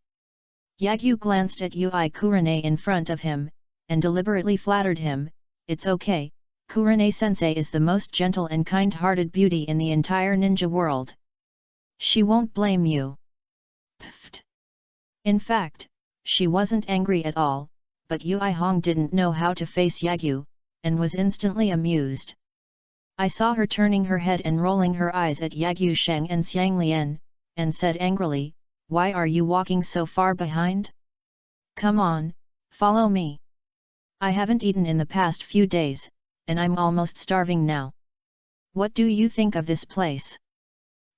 Yagyu glanced at Yui Kurane in front of him, and deliberately flattered him, "It's okay, Kurane-sensei is the most gentle and kind-hearted beauty in the entire ninja world. She won't blame you." Pfft! In fact, she wasn't angry at all, but Yui Hong didn't know how to face Yagyu, and was instantly amused. I saw her turning her head and rolling her eyes at Yagyu Sheng and Xiang Lian, and said angrily, "Why are you walking so far behind? Come on, follow me. I haven't eaten in the past few days, and I'm almost starving now." What do you think of this place?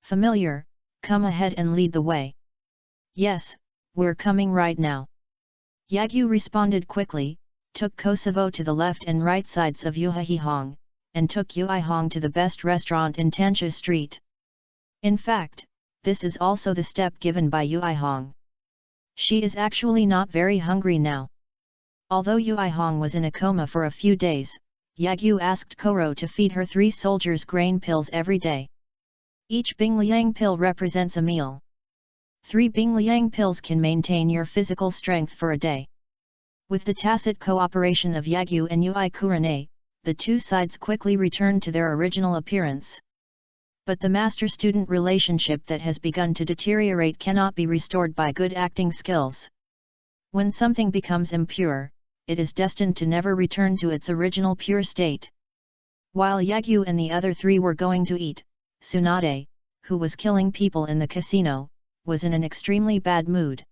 Familiar, come ahead and lead the way. Yes, we're coming right now. Yagyu responded quickly, took Kosovo to the left and right sides of Yuhihong, and took Yuihong to the best restaurant in Tansha Street. In fact, this is also the step given by Yuihong. She is actually not very hungry now. Although Yuihong was in a coma for a few days, Yagyu asked Koro to feed her 3 soldiers' grain pills every day. Each Bingliang pill represents a meal. 3 Bingliang pills can maintain your physical strength for a day. With the tacit cooperation of Yagyu and Yui Kurane, the 2 sides quickly returned to their original appearance. But the master-student relationship that has begun to deteriorate cannot be restored by good acting skills. When something becomes impure, it is destined to never return to its original pure state. While Yagyu and the other 3 were going to eat, Tsunade, who was killing people in the casino, was in an extremely bad mood.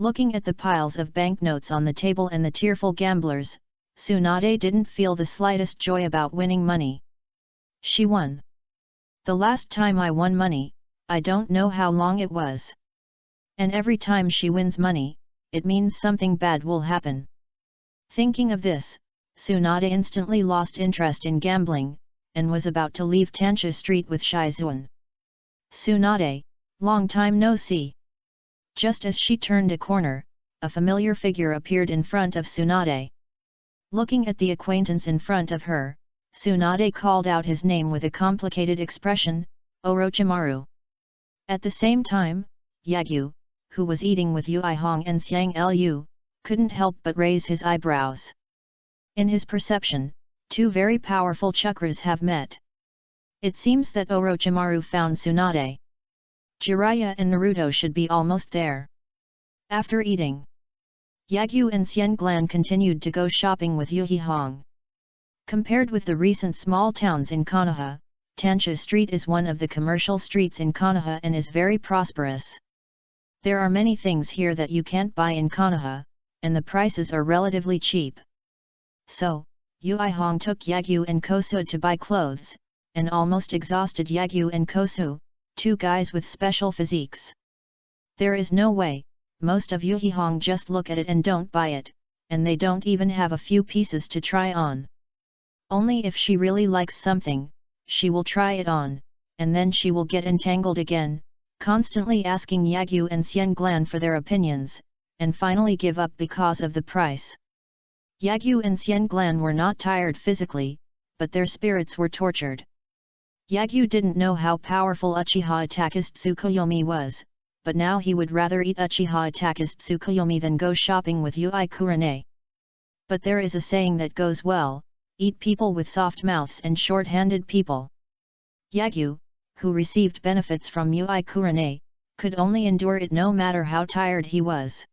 Looking at the piles of banknotes on the table and the tearful gamblers, Tsunade didn't feel the slightest joy about winning money. She won. The last time I won money, I don't know how long it was. And every time she wins money, it means something bad will happen. Thinking of this, Tsunade instantly lost interest in gambling, and was about to leave Tansha Street with Shizuan. Tsunade, long time no see. Just as she turned a corner, a familiar figure appeared in front of Tsunade. Looking at the acquaintance in front of her, Tsunade called out his name with a complicated expression, Orochimaru. At the same time, Yagyu, who was eating with Yuihong and Xiang Lu, couldn't help but raise his eyebrows. In his perception, 2 very powerful chakras have met. It seems that Orochimaru found Tsunade. Jiraiya and Naruto should be almost there. After eating, Yagyu and Xianglan continued to go shopping with Yuihong. Compared with the recent small towns in Konoha, Tansha Street is one of the commercial streets in Konoha and is very prosperous. There are many things here that you can't buy in Konoha, and the prices are relatively cheap. So, Yuihong took Yagyu and Kosu to buy clothes, and almost exhausted Yagyu and Kosu, 2 guys with special physiques. There is no way, most of Yuihong just look at it and don't buy it, and they don't even have a few pieces to try on. Only if she really likes something, she will try it on, and then she will get entangled again, constantly asking Yagyu and Xianglan for their opinions, and finally give up because of the price. Yagyu and Xianglan were not tired physically, but their spirits were tortured. Yagyu didn't know how powerful Uchiha attackist Tsukuyomi was, but now he would rather eat Uchiha attackist Tsukuyomi than go shopping with Yui Kurane. But there is a saying that goes well, eat people with soft mouths and short-handed people. Yagyu, who received benefits from Yui Kurane, could only endure it no matter how tired he was.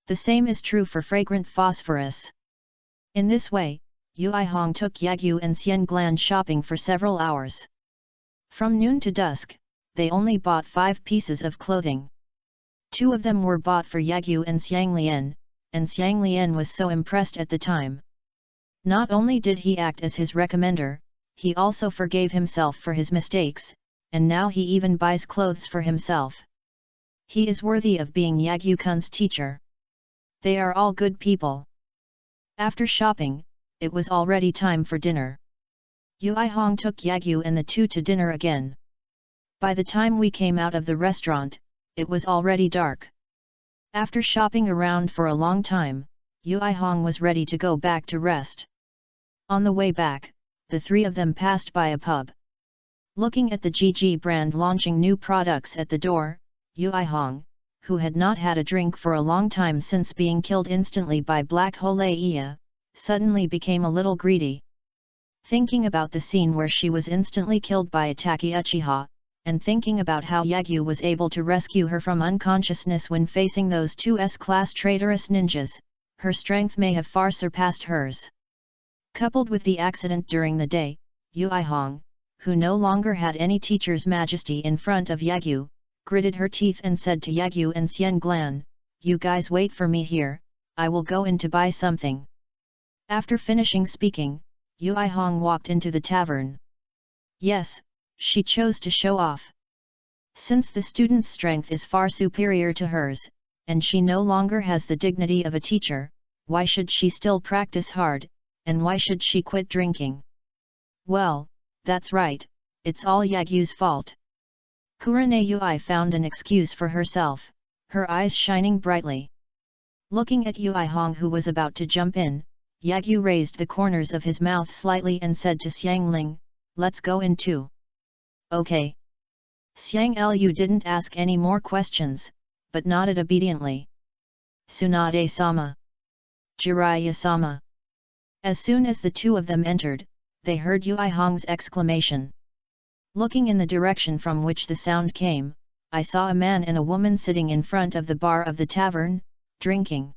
The same is true for fragrant phosphorus. In this way, Yuihong took Yagyu and Xianglan shopping for several hours. From noon to dusk, they only bought 5 pieces of clothing. 2 of them were bought for Yagyu and Xianglian, and Xianglian was so impressed at the time. Not only did he act as his recommender, he also forgave himself for his mistakes, and now he even buys clothes for himself. He is worthy of being Yagyu-kun's teacher. They are all good people. After shopping, it was already time for dinner. Yuihong took Yagyu and the 2 to dinner again. By the time we came out of the restaurant, it was already dark. After shopping around for a long time, Yuihong was ready to go back to rest. On the way back, the 3 of them passed by a pub. Looking at the GG brand launching new products at the door, Yuihong, who had not had a drink for a long time since being killed instantly by Black Hole Iya, suddenly became a little greedy. Thinking about the scene where she was instantly killed by Ataki Uchiha, and thinking about how Yagyu was able to rescue her from unconsciousness when facing those 2 S-class traitorous ninjas, her strength may have far surpassed hers. Coupled with the accident during the day, Yuihong, who no longer had any teacher's majesty in front of Yagyu, gritted her teeth and said to Yagyu and Xianglan, "You guys wait for me here, I will go in to buy something." After finishing speaking, Yuihong walked into the tavern. Yes, she chose to show off. Since the student's strength is far superior to hers, and she no longer has the dignity of a teacher, why should she still practice hard, and why should she quit drinking? Well, that's right, it's all Yagyu's fault. Kurane Yui found an excuse for herself, her eyes shining brightly. Looking at Yui Hong, who was about to jump in, Yagyu raised the corners of his mouth slightly and said to Xiangling, "Let's go in too." Okay. Xiang Lu didn't ask any more questions, but nodded obediently. Tsunade-sama. Jiraiya-sama. As soon as the two of them entered, they heard Yui Hong's exclamation. Looking in the direction from which the sound came, I saw a man and a woman sitting in front of the bar of the tavern, drinking.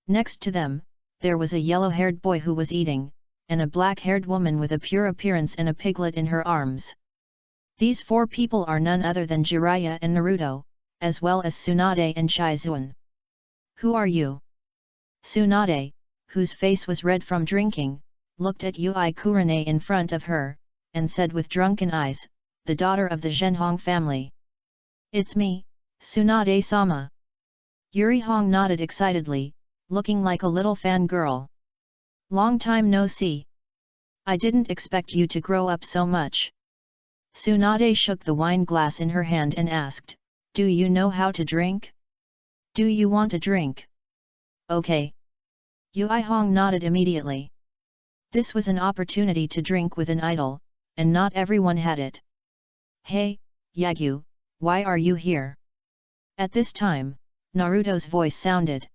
Next to them, there was a yellow-haired boy who was eating, and a black-haired woman with a pure appearance and a piglet in her arms. These four people are none other than Jiraiya and Naruto, as well as Tsunade and Shizuan. Who are you? Tsunade, whose face was red from drinking, looked at Yui Kurane in front of her, and said with drunken eyes, "The daughter of the Zhenhong family." "It's me, Tsunade-sama." Yuri Hong nodded excitedly, looking like a little fangirl. "Long time no see. I didn't expect you to grow up so much." Tsunade shook the wine glass in her hand and asked, "Do you know how to drink? Do you want a drink?" "Okay." Yui Hong nodded immediately. This was an opportunity to drink with an idol, and not everyone had it. "Hey, Yagyu, why are you here?" At this time, Naruto's voice sounded.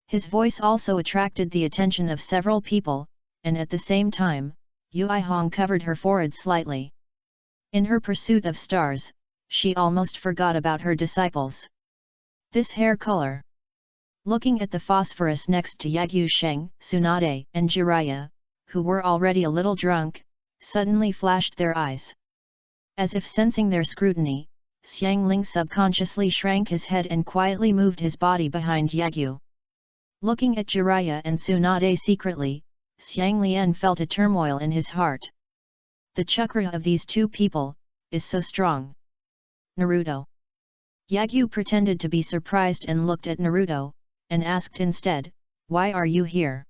His voice also attracted the attention of several people, and at the same time, Yui Hong covered her forehead slightly. In her pursuit of stars, she almost forgot about her disciples. This hair color. Looking at the phosphorus next to Yagyu Sheng, Tsunade, and Jiraiya, who were already a little drunk, suddenly flashed their eyes. As if sensing their scrutiny, Xiangling subconsciously shrank his head and quietly moved his body behind Yagyu. Looking at Jiraiya and Tsunade secretly, Xianglian felt a turmoil in his heart. The chakra of these two people is so strong. Naruto. Yagyu pretended to be surprised and looked at Naruto, and asked instead, "Why are you here?"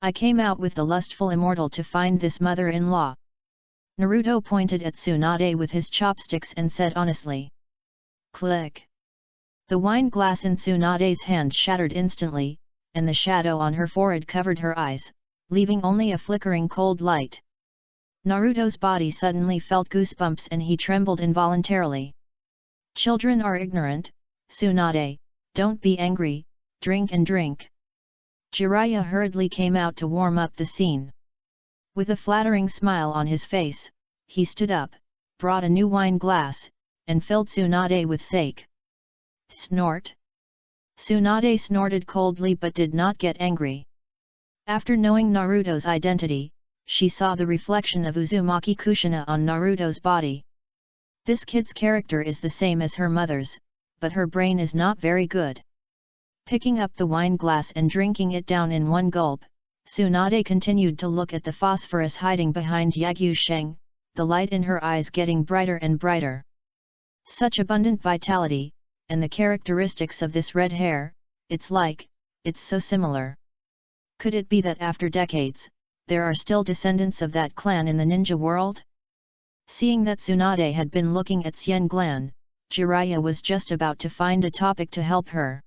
"I came out with the lustful immortal to find this mother-in-law." Naruto pointed at Tsunade with his chopsticks and said honestly. Click. The wine glass in Tsunade's hand shattered instantly, and the shadow on her forehead covered her eyes, leaving only a flickering cold light. Naruto's body suddenly felt goosebumps and he trembled involuntarily. "Children are ignorant, Tsunade, don't be angry, drink and drink." Jiraiya hurriedly came out to warm up the scene. With a flattering smile on his face, he stood up, brought a new wine glass, and filled Tsunade with sake. Snort. Tsunade snorted coldly but did not get angry. After knowing Naruto's identity, she saw the reflection of Uzumaki Kushina on Naruto's body. This kid's character is the same as her mother's, but her brain is not very good. Picking up the wine glass and drinking it down in one gulp, Tsunade continued to look at the phosphorus hiding behind Yagyu Sheng, the light in her eyes getting brighter and brighter. Such abundant vitality, and the characteristics of this red hair, it's so similar. Could it be that after decades, there are still descendants of that clan in the ninja world? Seeing that Tsunade had been looking at Xianglan, Jiraiya was just about to find a topic to help her.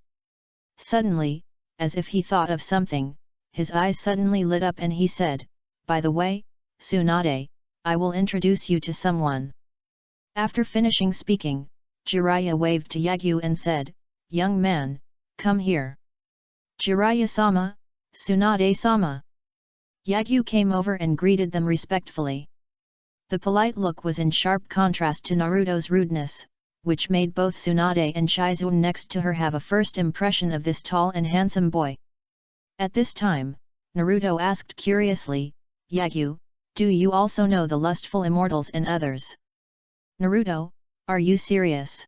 Suddenly, as if he thought of something, his eyes suddenly lit up and he said, "By the way, Tsunade, I will introduce you to someone." After finishing speaking, Jiraiya waved to Yagyu and said, "Young man, come here." "Jiraiya-sama, Tsunade-sama." Yagyu came over and greeted them respectfully. The polite look was in sharp contrast to Naruto's rudeness, which made both Tsunade and Shizuan next to her have a first impression of this tall and handsome boy. At this time, Naruto asked curiously, "Yagyu, do you also know the lustful immortals and others?" "Naruto, are you serious?"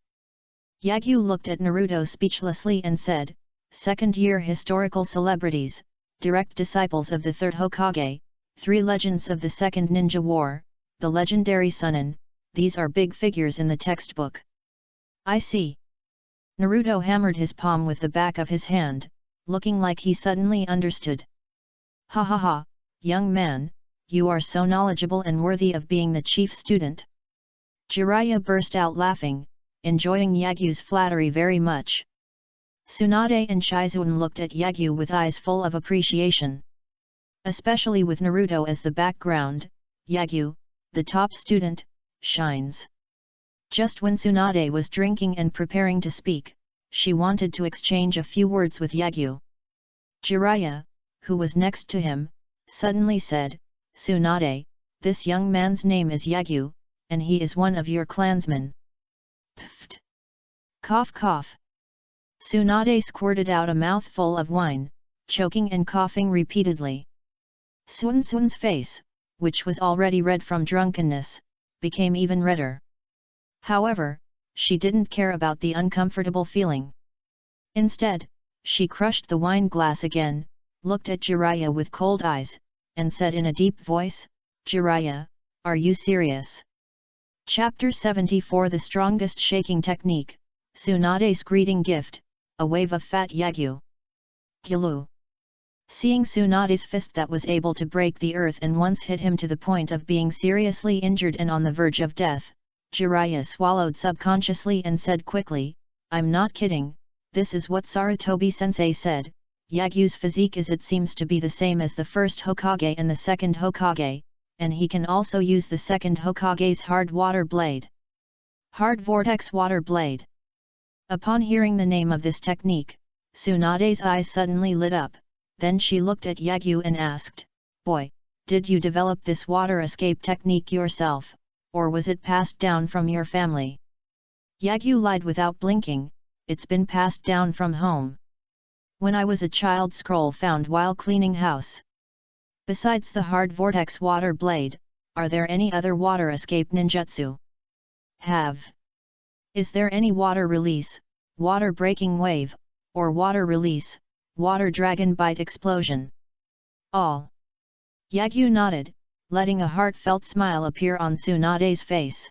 Yagyu looked at Naruto speechlessly and said, "Second-year historical celebrities, direct disciples of the third Hokage, 3 legends of the Second Ninja War, the legendary Sunin, these are big figures in the textbook. I see. Naruto hammered his palm with the back of his hand, looking like he suddenly understood. Ha ha ha, young man, you are so knowledgeable and worthy of being the chief student. Jiraiya burst out laughing, enjoying Yagyu's flattery very much. Tsunade and Shizuan looked at Yagyu with eyes full of appreciation. Especially with Naruto as the background, Yagyu, the top student, shines. Just when Tsunade was drinking and preparing to speak, she wanted to exchange a few words with Yagyu. Jiraiya, who was next to him, suddenly said, Tsunade, this young man's name is Yagyu, and he is one of your clansmen. Pfft. Cough cough. Tsunade squirted out a mouthful of wine, choking and coughing repeatedly. Suan's face, which was already red from drunkenness, became even redder. However, she didn't care about the uncomfortable feeling. Instead, she crushed the wine glass again, looked at Jiraiya with cold eyes, and said in a deep voice, Jiraiya, are you serious? Chapter 74 The Strongest Shaking Technique, Tsunade's Greeting Gift, a Wave of Fat Yagyu. Gilu. Seeing Tsunade's fist that was able to break the earth and once hit him to the point of being seriously injured and on the verge of death, Jiraiya swallowed subconsciously and said quickly, I'm not kidding, this is what Sarutobi-sensei said, Yagyu's physique is it seems to be the same as the first Hokage and the second Hokage, and he can also use the second Hokage's hard water blade. Hard vortex water blade. Upon hearing the name of this technique, Tsunade's eyes suddenly lit up, then she looked at Yagyu and asked, Boy, did you develop this water escape technique yourself, or was it passed down from your family? Yagyu lied without blinking, it's been passed down from home. When I was a child, scroll found while cleaning house. Besides the hard vortex water blade, are there any other water escape ninjutsu? Is there any water release, water breaking wave, or water release, water dragon bite explosion? All. Yagyu nodded, letting a heartfelt smile appear on Tsunade's face.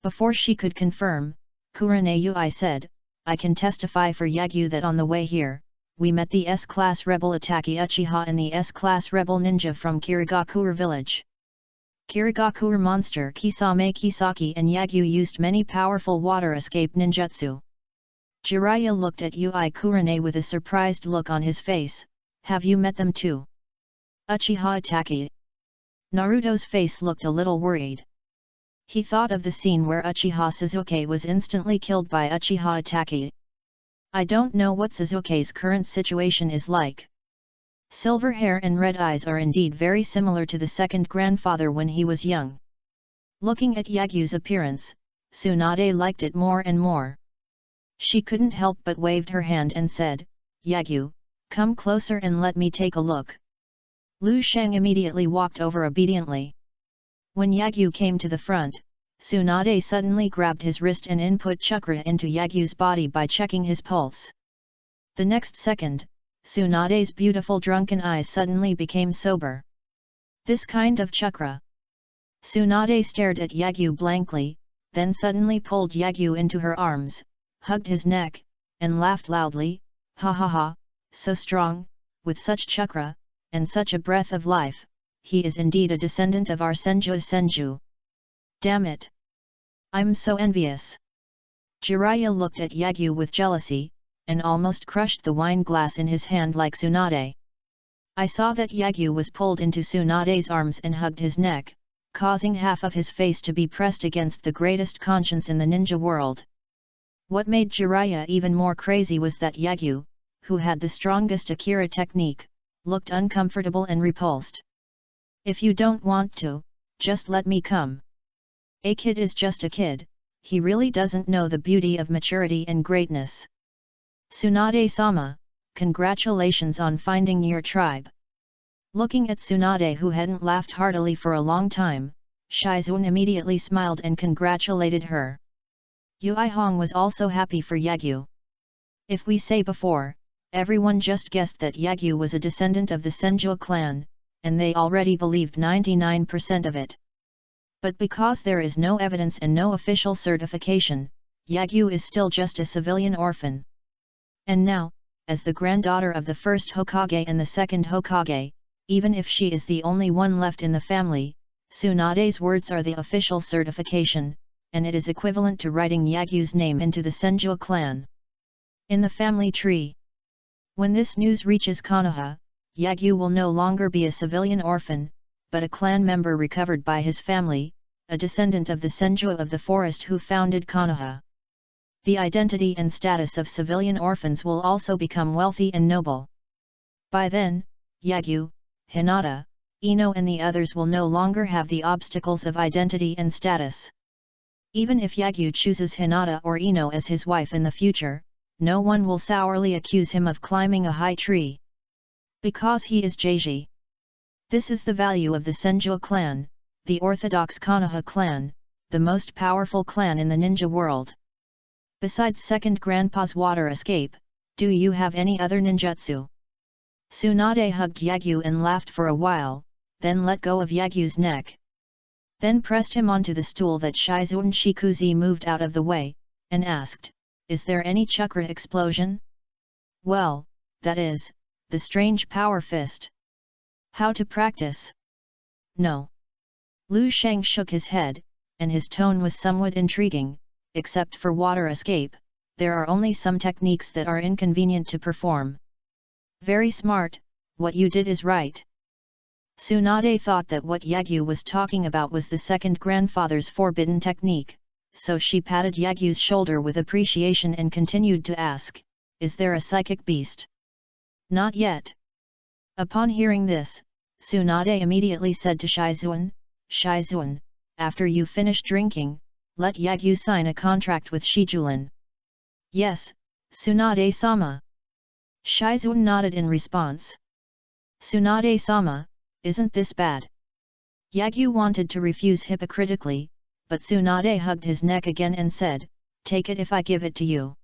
Before she could confirm, Kurenai said, I can testify for Yagyu that on the way here, we met the S-Class Rebel Ataki Uchiha and the S-Class Rebel Ninja from Kirigakure village. Kirigakure monster Kisame Kisaki and Yagyu used many powerful water escape ninjutsu. Jiraiya looked at Ui Kurenai with a surprised look on his face, have you met them too? Uchiha Ataki. Naruto's face looked a little worried. He thought of the scene where Uchiha Sasuke was instantly killed by Uchiha Ataki. I don't know what Sasuke's current situation is like. Silver hair and red eyes are indeed very similar to the second grandfather when he was young. Looking at Yagyu's appearance, Tsunade liked it more and more. She couldn't help but waved her hand and said, Yagyu, come closer and let me take a look. Lu Shang immediately walked over obediently. When Yagyu came to the front, Tsunade suddenly grabbed his wrist and input chakra into Yagyu's body by checking his pulse. The next second, Tsunade's beautiful drunken eyes suddenly became sober. This kind of chakra. Tsunade stared at Yagyu blankly, then suddenly pulled Yagyu into her arms, hugged his neck, and laughed loudly, ha ha ha, so strong, with such chakra, and such a breath of life, he is indeed a descendant of our Senju's Senju. Damn it! I'm so envious. Jiraiya looked at Yagyu with jealousy, and almost crushed the wine glass in his hand like Tsunade. I saw that Yagyu was pulled into Tsunade's arms and hugged his neck, causing half of his face to be pressed against the greatest conscience in the ninja world. What made Jiraiya even more crazy was that Yagyu, who had the strongest Akira technique, looked uncomfortable and repulsed. If you don't want to, just let me come. A kid is just a kid, he really doesn't know the beauty of maturity and greatness. Tsunade-sama, congratulations on finding your tribe. Looking at Tsunade, who hadn't laughed heartily for a long time, Shizuan immediately smiled and congratulated her. Yui Hong was also happy for Yagyu. If we say before, everyone just guessed that Yagyu was a descendant of the Senju clan, and they already believed 99% of it. But because there is no evidence and no official certification, Yagyu is still just a civilian orphan. And now, as the granddaughter of the first Hokage and the second Hokage, even if she is the only one left in the family, Tsunade's words are the official certification, and it is equivalent to writing Yagyu's name into the Senju clan. In the family tree. When this news reaches Konoha, Yagyu will no longer be a civilian orphan, but a clan member recovered by his family, a descendant of the Senju of the forest who founded Konoha. The identity and status of civilian orphans will also become wealthy and noble. By then, Yagyu, Hinata, Ino and the others will no longer have the obstacles of identity and status. Even if Yagyu chooses Hinata or Ino as his wife in the future, no one will sourly accuse him of climbing a high tree. Because he is Jeiji. This is the value of the Senju clan, the orthodox Konoha clan, the most powerful clan in the ninja world. Besides second grandpa's water escape, do you have any other ninjutsu? Tsunade hugged Yagyu and laughed for a while, then let go of Yagyu's neck. Then pressed him onto the stool that Shizuan Shikuzi moved out of the way, and asked, "Is there any chakra explosion?" "Well, that is, the strange power fist." "How to practice?" "No." Lu Sheng shook his head, and his tone was somewhat intriguing. "Except for water escape, there are only some techniques that are inconvenient to perform." "Very smart, what you did is right." Tsunade thought that what Yagyu was talking about was the second grandfather's forbidden technique, so she patted Yagyu's shoulder with appreciation and continued to ask, "Is there a psychic beast?" "Not yet." Upon hearing this, Tsunade immediately said to Shizuan, "Shizuan, after you finish drinking, let Yagyu sign a contract with Shijulan." "Yes, Tsunade-sama." Shizuan nodded in response. "Tsunade-sama, isn't this bad?" Yagyu wanted to refuse hypocritically, but Tsunade hugged his neck again and said, "Take it if I give it to you.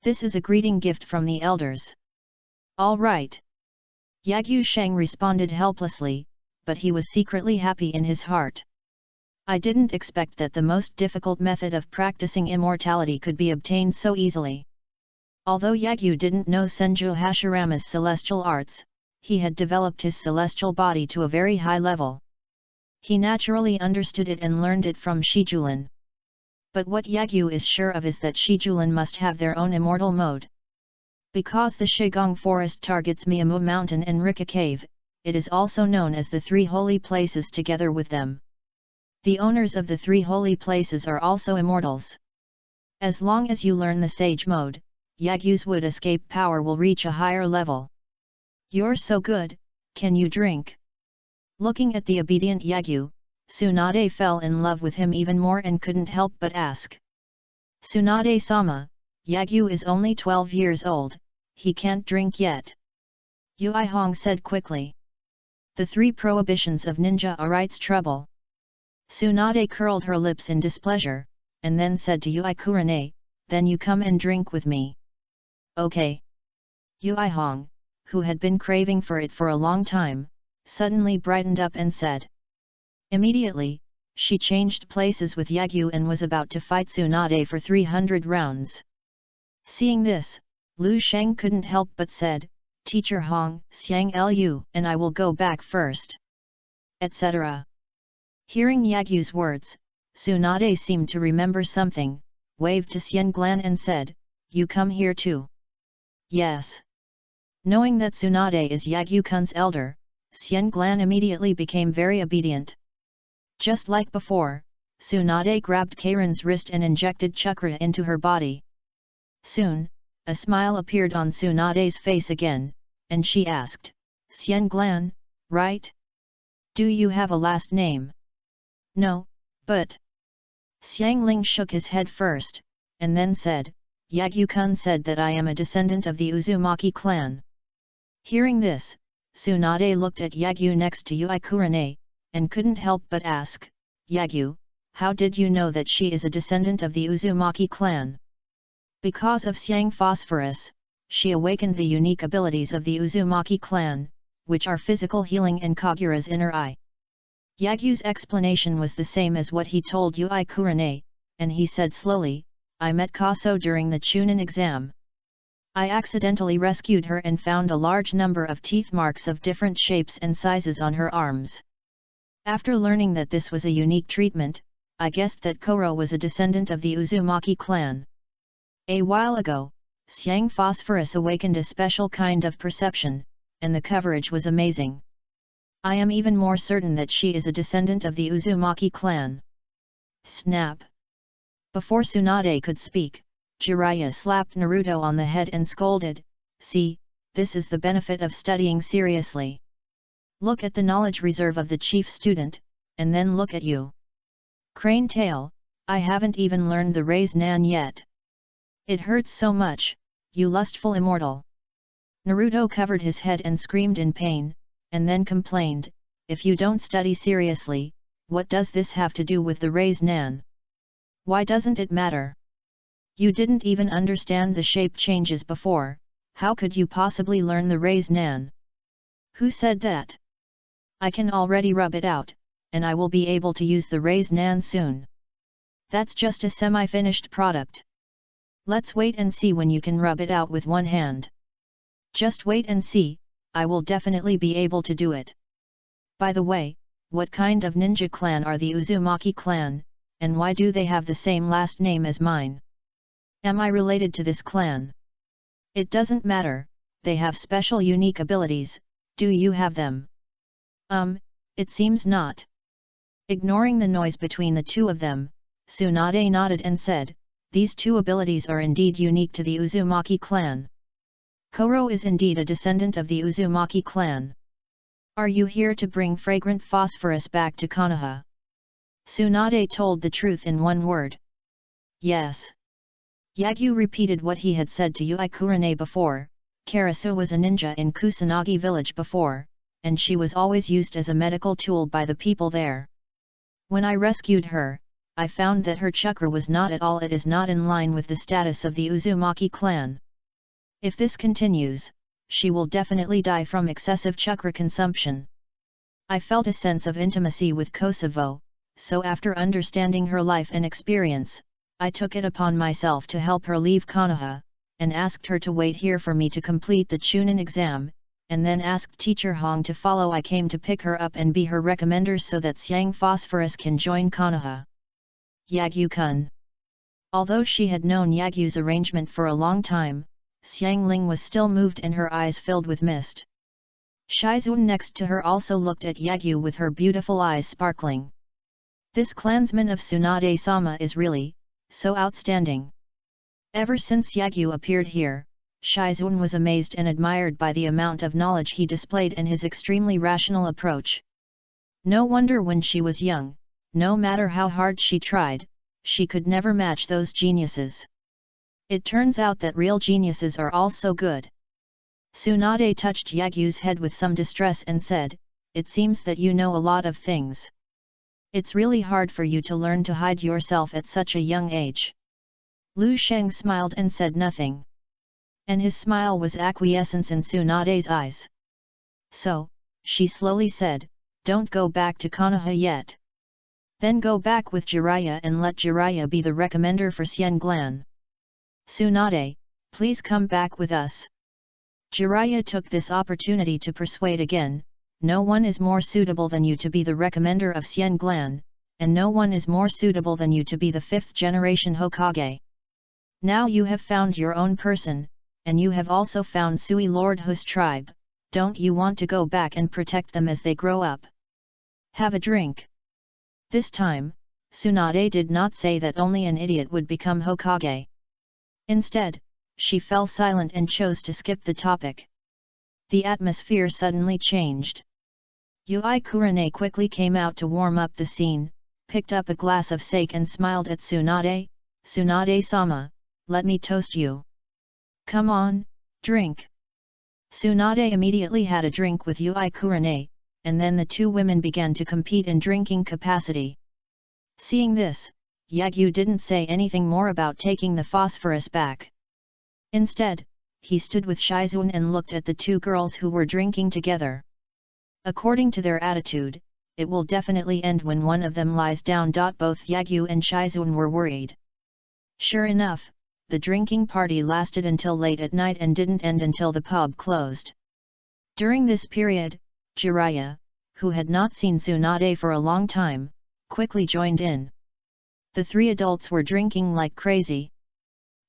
This is a greeting gift from the elders." "All right." Yagyu Sheng responded helplessly, but he was secretly happy in his heart. "I didn't expect that the most difficult method of practicing immortality could be obtained so easily." Although Yagyu didn't know Senju Hashirama's celestial arts, he had developed his celestial body to a very high level. He naturally understood it and learned it from Shijulan. But what Yagyu is sure of is that Shijulan must have their own immortal mode. Because the Shigong forest targets Miyamu Mountain and Rika Cave, it is also known as the Three Holy Places together with them. The owners of the Three Holy Places are also immortals. As long as you learn the Sage mode, Yagyu's wood escape power will reach a higher level. "You're so good, can you drink?" Looking at the obedient Yagyu, Tsunade fell in love with him even more and couldn't help but ask. "Tsunade-sama, Yagyu is only 12 years old, he can't drink yet." Yuihong said quickly. "The 3 prohibitions of ninja arights trouble." Tsunade curled her lips in displeasure, and then said to Yuikurane, "Then you come and drink with me." "Okay." Yuihong, who had been craving for it for a long time, suddenly brightened up and said. Immediately, she changed places with Yagyu and was about to fight Tsunade for 300 rounds. Seeing this, Lu Sheng couldn't help but said, "Teacher Hong, Xiang Lu, and I will go back first," etc. Hearing Yagyu's words, Tsunade seemed to remember something, waved to Xian Glan and said, "You come here too." "Yes." Knowing that Tsunade is Yagyu-kun's elder, Xian Glan immediately became very obedient. Just like before, Tsunade grabbed Karen's wrist and injected chakra into her body. Soon, a smile appeared on Tsunade's face again, and she asked, "Xian Glan, right? Do you have a last name?" "No, but..." Xiang Ling shook his head first, and then said, "Yagyu-kun said that I am a descendant of the Uzumaki clan." Hearing this, Tsunade looked at Yagyu next to Yuikurane, and couldn't help but ask, "Yagyu, how did you know that she is a descendant of the Uzumaki clan?" Because of Xiang Phosphorus, she awakened the unique abilities of the Uzumaki clan, which are physical healing and Kagura's inner eye. Yagyu's explanation was the same as what he told Yui Kurane, and he said slowly, I met Kaso during the Chunin exam. I accidentally rescued her and found a large number of teeth marks of different shapes and sizes on her arms. After learning that this was a unique treatment, I guessed that Koro was a descendant of the Uzumaki clan. A while ago, Xiang Phosphorus awakened a special kind of perception, and the coverage was amazing. I am even more certain that she is a descendant of the Uzumaki clan. Snap! Before Tsunade could speak, Jiraiya slapped Naruto on the head and scolded, See, this is the benefit of studying seriously. Look at the knowledge reserve of the chief student, and then look at you. Crane tail, I haven't even learned the raise nan yet. It hurts so much, you lustful immortal. Naruto covered his head and screamed in pain, and then complained, If you don't study seriously, what does this have to do with the raise nan? Why doesn't it matter? You didn't even understand the shape changes before, how could you possibly learn the raise nan? Who said that? I can already rub it out, and I will be able to use the raise nan soon. That's just a semi-finished product. Let's wait and see when you can rub it out with one hand. Just wait and see, I will definitely be able to do it. By the way, what kind of ninja clan are the Uzumaki clan, and why do they have the same last name as mine? Am I related to this clan? It doesn't matter, they have special unique abilities, do you have them? It seems not. Ignoring the noise between the two of them, Tsunade nodded and said, These two abilities are indeed unique to the Uzumaki clan. Koro is indeed a descendant of the Uzumaki clan. Are you here to bring fragrant phosphorus back to Konoha? Tsunade told the truth in one word. Yes. Yagyu repeated what he had said to Yui Kurane before, Karasu was a ninja in Kusanagi village before, and she was always used as a medical tool by the people there. When I rescued her, I found that her chakra was not at all, it is not in line with the status of the Uzumaki clan. If this continues, she will definitely die from excessive chakra consumption. I felt a sense of intimacy with Kosovo, so after understanding her life and experience, I took it upon myself to help her leave Konoha, and asked her to wait here for me to complete the Chunin exam, and then asked teacher Hong to follow. I came to pick her up and be her recommender so that Xiang Phosphorus can join Konoha. Yagyu-kun. Although she had known Yagyu's arrangement for a long time, Xiang Ling was still moved and her eyes filled with mist. Shizun next to her also looked at Yagyu with her beautiful eyes sparkling. This clansman of Tsunade-sama is really so outstanding. Ever since Yagyu appeared here, Shizun was amazed and admired by the amount of knowledge he displayed and his extremely rational approach. No wonder when she was young, no matter how hard she tried, she could never match those geniuses. It turns out that real geniuses are all so good. Tsunade touched Yagyu's head with some distress and said, It seems that you know a lot of things. It's really hard for you to learn to hide yourself at such a young age. Lu Sheng smiled and said nothing. And his smile was acquiescence in Tsunade's eyes. So, she slowly said, Don't go back to Konoha yet. Then go back with Jiraiya and let Jiraiya be the recommender for Xianglan. Tsunade, please come back with us. Jiraiya took this opportunity to persuade again, No one is more suitable than you to be the recommender of Xianglan, and no one is more suitable than you to be the 5th generation Hokage. Now you have found your own person, and you have also found Sui Lord Hu's tribe, don't you want to go back and protect them as they grow up? Have a drink. This time, Tsunade did not say that only an idiot would become Hokage. Instead, she fell silent and chose to skip the topic. The atmosphere suddenly changed. Yui Kurane quickly came out to warm up the scene, picked up a glass of sake and smiled at Tsunade, Tsunade-sama, let me toast you. Come on, drink. Tsunade immediately had a drink with Yui Kurane, and then the two women began to compete in drinking capacity. Seeing this, Yagyu didn't say anything more about taking the phosphorus back. Instead, he stood with Shizun and looked at the two girls who were drinking together. According to their attitude, it will definitely end when one of them lies down. Both Yagyu and Shizun were worried. Sure enough, the drinking party lasted until late at night and didn't end until the pub closed. During this period, Jiraiya, who had not seen Tsunade for a long time, quickly joined in. The three adults were drinking like crazy.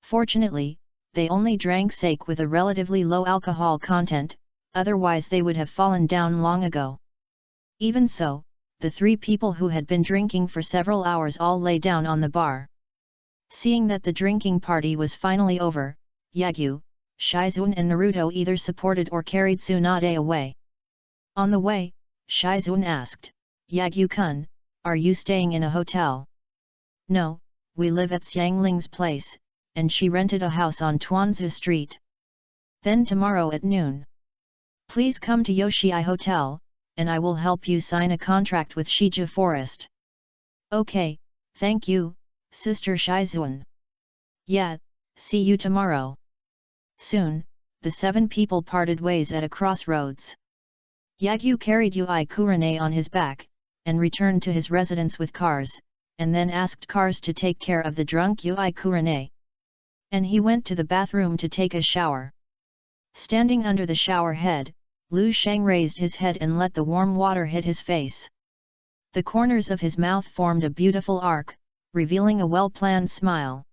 Fortunately, they only drank sake with a relatively low alcohol content, otherwise they would have fallen down long ago. Even so, the three people who had been drinking for several hours all lay down on the bar. Seeing that the drinking party was finally over, Yagyu, Shizun and Naruto either supported or carried Tsunade away. On the way, Shizun asked, "Yagyu-kun, are you staying in a hotel?" "No, we live at Xiangling's place, and she rented a house on Tuanzi Street." "Then tomorrow at noon, please come to Yoshii Hotel, and I will help you sign a contract with Shija Forest." "Okay, thank you, Sister Shizun." "Yeah, see you tomorrow." Soon, the seven people parted ways at a crossroads. Yagyu carried Yui Kurane on his back, and returned to his residence with Cars, and then asked Cars to take care of the drunk Yui Kurane. And he went to the bathroom to take a shower. Standing under the shower head, Lu Sheng raised his head and let the warm water hit his face. The corners of his mouth formed a beautiful arc, revealing a well-planned smile.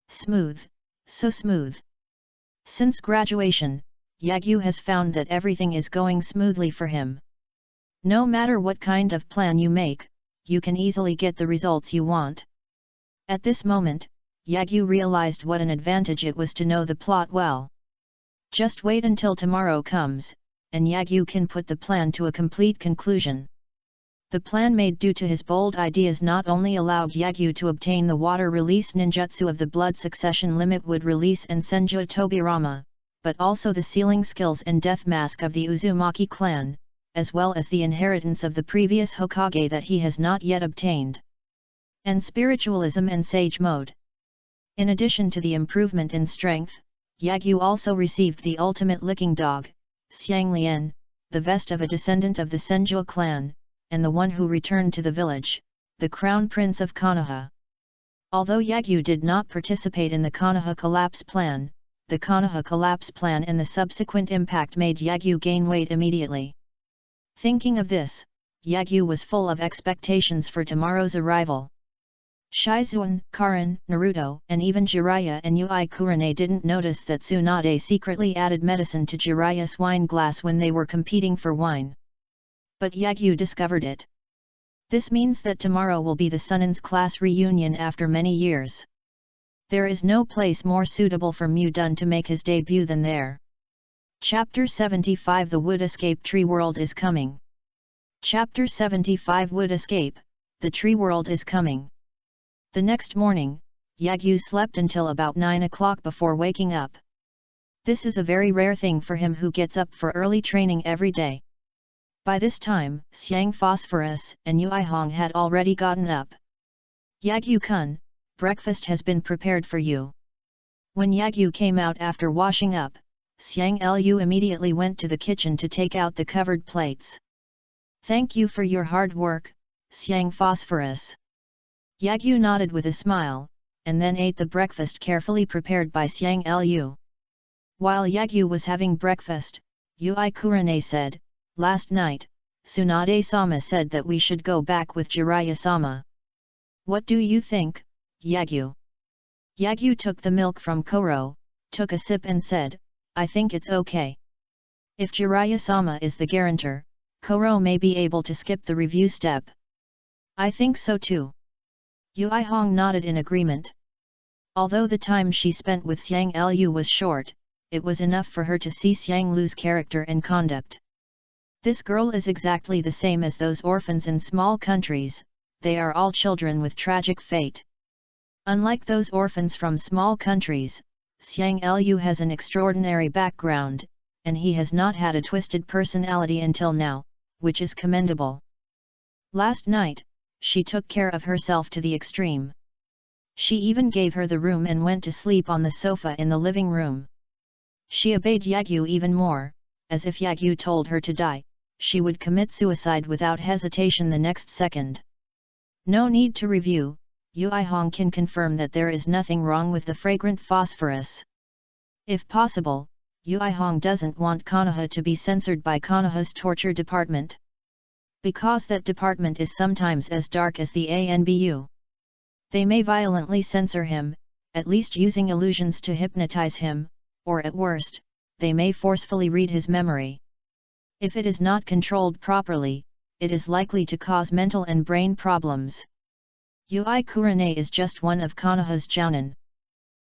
Smooth, so smooth. Since graduation, Yagyu has found that everything is going smoothly for him. No matter what kind of plan you make, you can easily get the results you want. At this moment, Yagyu realized what an advantage it was to know the plot well. Just wait until tomorrow comes, and Yagyu can put the plan to a complete conclusion. The plan made due to his bold ideas not only allowed Yagyu to obtain the water release ninjutsu of the blood succession limit wood release and Senju Tobirama, but also the sealing skills and death mask of the Uzumaki clan, as well as the inheritance of the previous Hokage that he has not yet obtained. And spiritualism and sage mode. In addition to the improvement in strength, Yagyu also received the ultimate licking dog, Xianglian, the vest of a descendant of the Senju clan, and the one who returned to the village, the Crown Prince of Konoha. Although Yagyu did not participate in the Konoha collapse plan, the Konoha collapse plan and the subsequent impact made Yagyu gain weight immediately. Thinking of this, Yagyu was full of expectations for tomorrow's arrival. Shizun, Karin, Naruto, and even Jiraiya and Yui Kurane didn't notice that Tsunade secretly added medicine to Jiraiya's wine glass when they were competing for wine. But Yagyu discovered it. This means that tomorrow will be the Sunin's class reunion after many years. There is no place more suitable for Mudun to make his debut than there. Chapter 75 The Wood Escape Tree World is Coming. Chapter 75 Wood Escape, The Tree World is Coming. The next morning, Yagyu slept until about 9 o'clock before waking up. This is a very rare thing for him who gets up for early training every day. By this time, Xiang Phosphorus and Yui Hong had already gotten up. "Yagyu-kun, breakfast has been prepared for you." When Yagyu came out after washing up, Xiang Lu immediately went to the kitchen to take out the covered plates. "Thank you for your hard work, Xiang Phosphorus." Yagyu nodded with a smile, and then ate the breakfast carefully prepared by Xiang Lu. While Yagyu was having breakfast, Yui Kurane said, "Last night, Tsunade-sama said that we should go back with Jiraiya-sama. What do you think, Yagyu?" Yagyu took the milk from Koro, took a sip and said, "I think it's okay. If Jiraiya-sama is the guarantor, Koro may be able to skip the review step." "I think so too." Yui Hong nodded in agreement. Although the time she spent with Xiang Lu was short, it was enough for her to see Xiang Lu's character and conduct. This girl is exactly the same as those orphans in small countries, they are all children with tragic fate. Unlike those orphans from small countries, Xiang Lu has an extraordinary background, and he has not had a twisted personality until now, which is commendable. Last night, she took care of herself to the extreme. She even gave her the room and went to sleep on the sofa in the living room. She obeyed Yagyu even more, as if Yagyu told her to die, she would commit suicide without hesitation the next second. No need to review, Yui Hong can confirm that there is nothing wrong with the fragrant phosphorus. If possible, Yui Hong doesn't want Konoha to be censored by Konoha's torture department. Because that department is sometimes as dark as the ANBU. They may violently censor him, at least using illusions to hypnotize him, or at worst, they may forcefully read his memory. If it is not controlled properly, it is likely to cause mental and brain problems. Yui Kurane is just one of Konoha's jounin.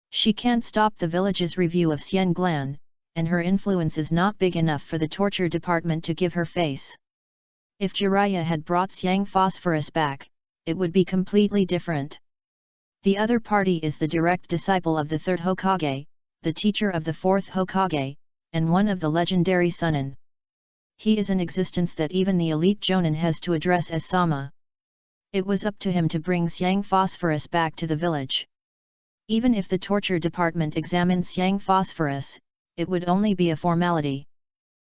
She can't stop the village's review of Xian Glan, and her influence is not big enough for the torture department to give her face. If Jiraiya had brought Xiang Phosphorus back, it would be completely different. The other party is the direct disciple of the third Hokage, the teacher of the fourth Hokage, and one of the legendary Sunin. He is an existence that even the elite Jonin has to address as Sama. It was up to him to bring Xiang Phosphorus back to the village. Even if the torture department examined Xiang Phosphorus, it would only be a formality.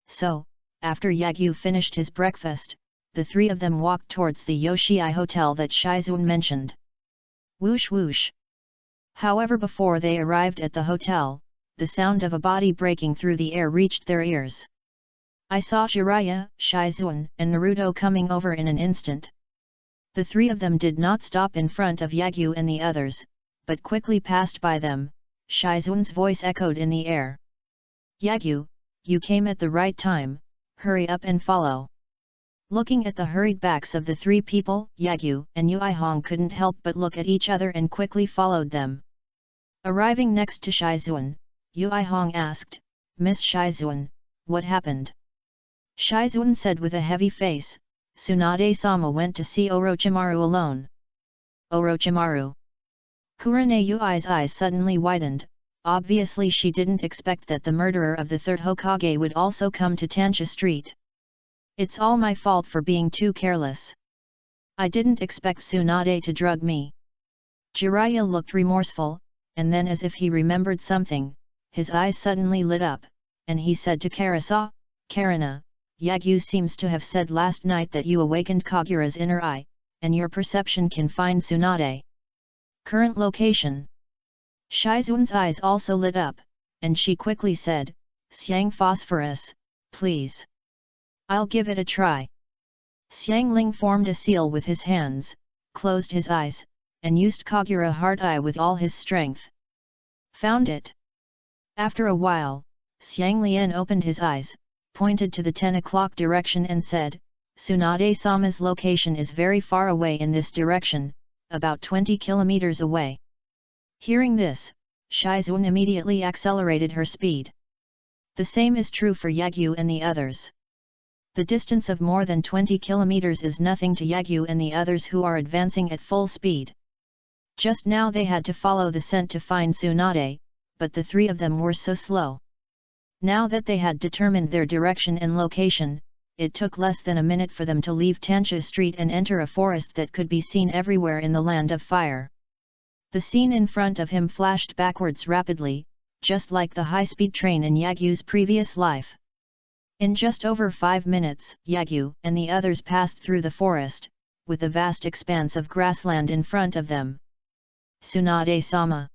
So, after Yagyu finished his breakfast, the three of them walked towards the Yoshii hotel that Shizuan mentioned. Whoosh whoosh. However, before they arrived at the hotel, the sound of a body breaking through the air reached their ears. I saw Jiraiya, Shizuan, and Naruto coming over in an instant. The three of them did not stop in front of Yagyu and the others, but quickly passed by them. Shizuan's voice echoed in the air. Yagyu, you came at the right time, hurry up and follow. Looking at the hurried backs of the three people, Yagyu and Yui Hong couldn't help but look at each other and quickly followed them. Arriving next to Shizuan, Yui Hong asked, Miss Shizuan, what happened? Shizuan said with a heavy face, Tsunade-sama went to see Orochimaru alone. Orochimaru. Kurane Yui's eyes suddenly widened. Obviously she didn't expect that the murderer of the third Hokage would also come to Tansha Street. It's all my fault for being too careless. I didn't expect Tsunade to drug me. Jiraiya looked remorseful, and then as if he remembered something, his eyes suddenly lit up, and he said to Karasa, Karina, Yagyu seems to have said last night that you awakened Kagura's inner eye, and your perception can find Tsunade. Current location. Shizuan's eyes also lit up, and she quickly said, Xiang Phosphorus, please. I'll give it a try. Xiang Ling formed a seal with his hands, closed his eyes, and used Kagura Heart Eye with all his strength. Found it. After a while, Xiang Lian opened his eyes, pointed to the 10 o'clock direction and said, Tsunade-sama's location is very far away in this direction, about 20 kilometers away. Hearing this, Shizuan immediately accelerated her speed. The same is true for Yagyu and the others. The distance of more than 20 kilometers is nothing to Yagyu and the others who are advancing at full speed. Just now they had to follow the scent to find Tsunade, but the three of them were so slow. Now that they had determined their direction and location, it took less than a minute for them to leave Tansha Street and enter a forest that could be seen everywhere in the Land of Fire. The scene in front of him flashed backwards rapidly, just like the high-speed train in Yagyu's previous life. In just over 5 minutes, Yagyu and the others passed through the forest, with a vast expanse of grassland in front of them. Tsunade-sama.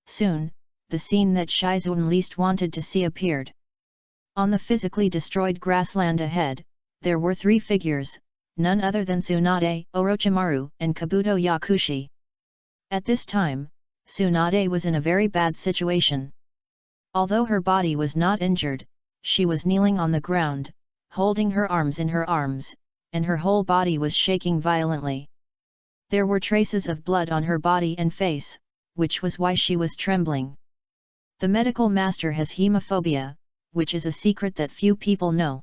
Soon, the scene that Shizuan least wanted to see appeared. On the physically destroyed grassland ahead, there were 3 figures, none other than Tsunade, Orochimaru, and Kabuto Yakushi. At this time, Tsunade was in a very bad situation. Although her body was not injured, she was kneeling on the ground, holding her arms in her arms, and her whole body was shaking violently. There were traces of blood on her body and face, which was why she was trembling. The medical master has hemophobia, which is a secret that few people know.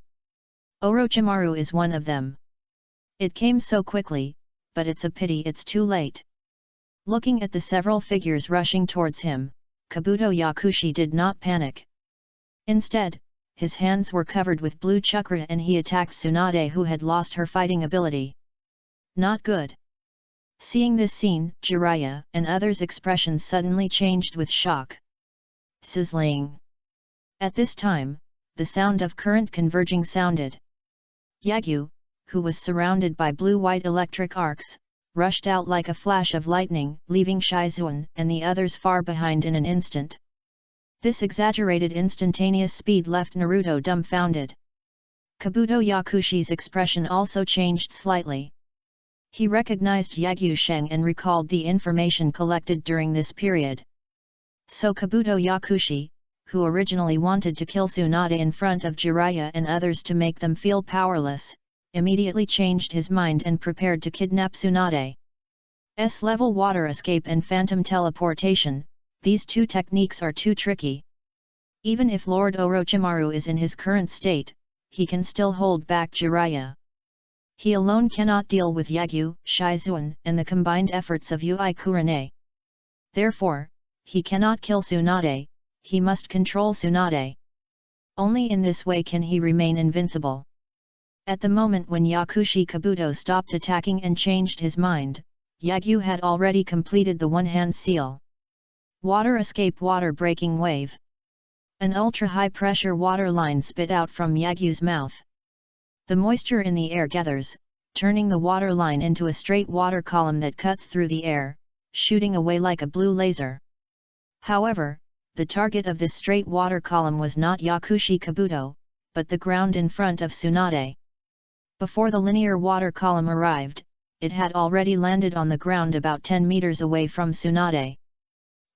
Orochimaru is one of them. It came so quickly, but it's a pity it's too late. Looking at the several figures rushing towards him, Kabuto Yakushi did not panic. Instead, his hands were covered with blue chakra and he attacked Tsunade, who had lost her fighting ability. Not good. Seeing this scene, Jiraiya and others' expressions suddenly changed with shock. Sizzling. At this time, the sound of current converging sounded. Yagyu, who was surrounded by blue-white electric arcs, rushed out like a flash of lightning, leaving Shizuan and the others far behind in an instant. This exaggerated instantaneous speed left Naruto dumbfounded. Kabuto Yakushi's expression also changed slightly. He recognized Yagyu Sheng and recalled the information collected during this period. So Kabuto Yakushi, who originally wanted to kill Tsunade in front of Jiraiya and others to make them feel powerless, immediately changed his mind and prepared to kidnap Tsunade. S-level water escape and phantom teleportation, these two techniques are too tricky. Even if Lord Orochimaru is in his current state, he can still hold back Jiraiya. He alone cannot deal with Yagyu, Shizuan, and the combined efforts of Yui Kurane. Therefore, he cannot kill Tsunade, he must control Tsunade. Only in this way can he remain invincible. At the moment when Yakushi Kabuto stopped attacking and changed his mind, Yagyu had already completed the one-hand seal. Water escape water breaking wave. An ultra-high pressure water line spit out from Yagyu's mouth. The moisture in the air gathers, turning the water line into a straight water column that cuts through the air, shooting away like a blue laser. However, the target of this straight water column was not Yakushi Kabuto, but the ground in front of Tsunade. Before the linear water column arrived, it had already landed on the ground about 10 meters away from Tsunade.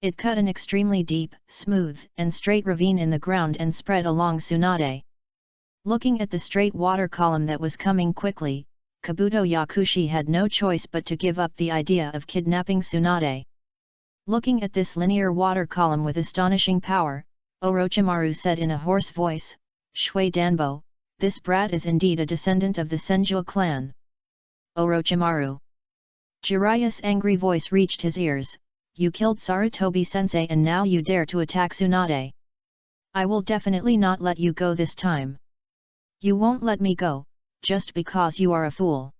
It cut an extremely deep, smooth, and straight ravine in the ground and spread along Tsunade. Looking at the straight water column that was coming quickly, Kabuto Yakushi had no choice but to give up the idea of kidnapping Tsunade. Looking at this linear water column with astonishing power, Orochimaru said in a hoarse voice, "Shui Danbo, this brat is indeed a descendant of the Senju clan." Orochimaru. Jiraiya's angry voice reached his ears. "You killed Sarutobi-sensei and now you dare to attack Tsunade. I will definitely not let you go this time. You won't let me go, just because you are a fool."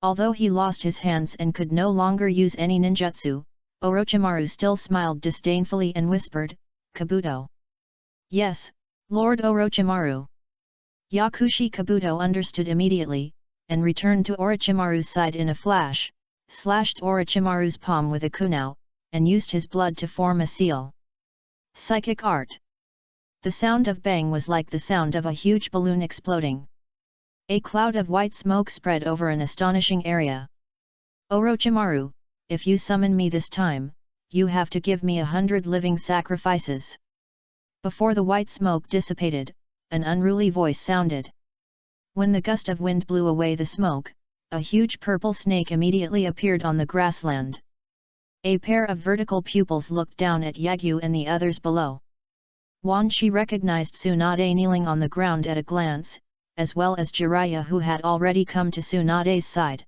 Although he lost his hands and could no longer use any ninjutsu, Orochimaru still smiled disdainfully and whispered, "Kabuto." "Yes, Lord Orochimaru." Yakushi Kabuto understood immediately, and returned to Orochimaru's side in a flash, slashed Orochimaru's palm with a kunao, and used his blood to form a seal. Psychic art. The sound of bang was like the sound of a huge balloon exploding. A cloud of white smoke spread over an astonishing area. "Orochimaru, if you summon me this time, you have to give me 100 living sacrifices." Before the white smoke dissipated, an unruly voice sounded. When the gust of wind blew away the smoke, a huge purple snake immediately appeared on the grassland. A pair of vertical pupils looked down at Yagyu and the others below. Wan Shi recognized Tsunade kneeling on the ground at a glance, as well as Jiraiya who had already come to Tsunade's side.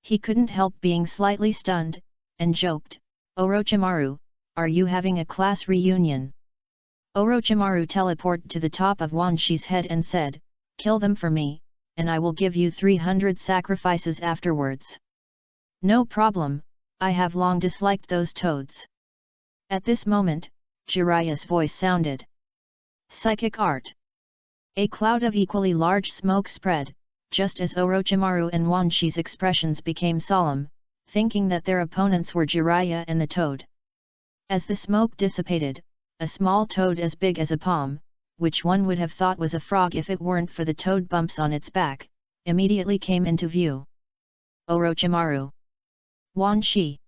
He couldn't help being slightly stunned, and joked, "Orochimaru, are you having a class reunion?" Orochimaru teleported to the top of Wan Shi's head and said, "Kill them for me, and I will give you 300 sacrifices afterwards." "No problem, I have long disliked those toads." At this moment, Jiraiya's voice sounded. Psychic art. A cloud of equally large smoke spread, just as Orochimaru and Wan Shi's expressions became solemn, thinking that their opponents were Jiraiya and the toad. As the smoke dissipated, a small toad as big as a palm, which one would have thought was a frog if it weren't for the toad bumps on its back, immediately came into view. Orochimaru. Wan Shi.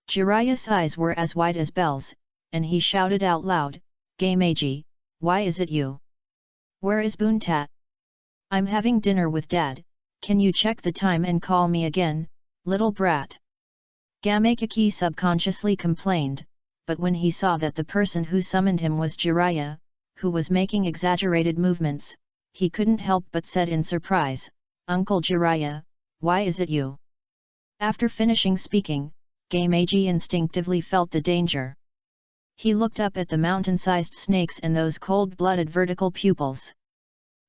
Jiraiya's eyes were as wide as bells, and he shouted out loud, "Gameiji, why is it you? Where is Buntat? I'm having dinner with Dad, can you check the time and call me again, little brat?" Gameiki subconsciously complained, but when he saw that the person who summoned him was Jiraiya, who was making exaggerated movements, he couldn't help but said in surprise, "Uncle Jiraiya, why is it you?" After finishing speaking, Gameiji instinctively felt the danger. He looked up at the mountain-sized snakes and those cold-blooded vertical pupils.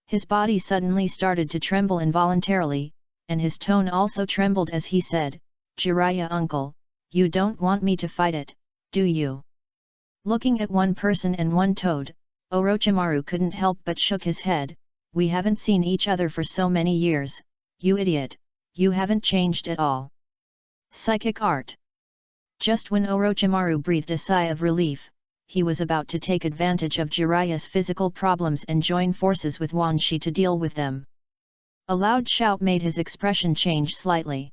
His body suddenly started to tremble involuntarily, and his tone also trembled as he said, "Jiraiya uncle, you don't want me to fight it, do you?" Looking at one person and one toad, Orochimaru couldn't help but shook his head, we haven't seen each other for so many years, you idiot, you haven't changed at all. Psychic art. Just when Orochimaru breathed a sigh of relief, he was about to take advantage of Jiraiya's physical problems and join forces with Wan Shi to deal with them. A loud shout made his expression change slightly.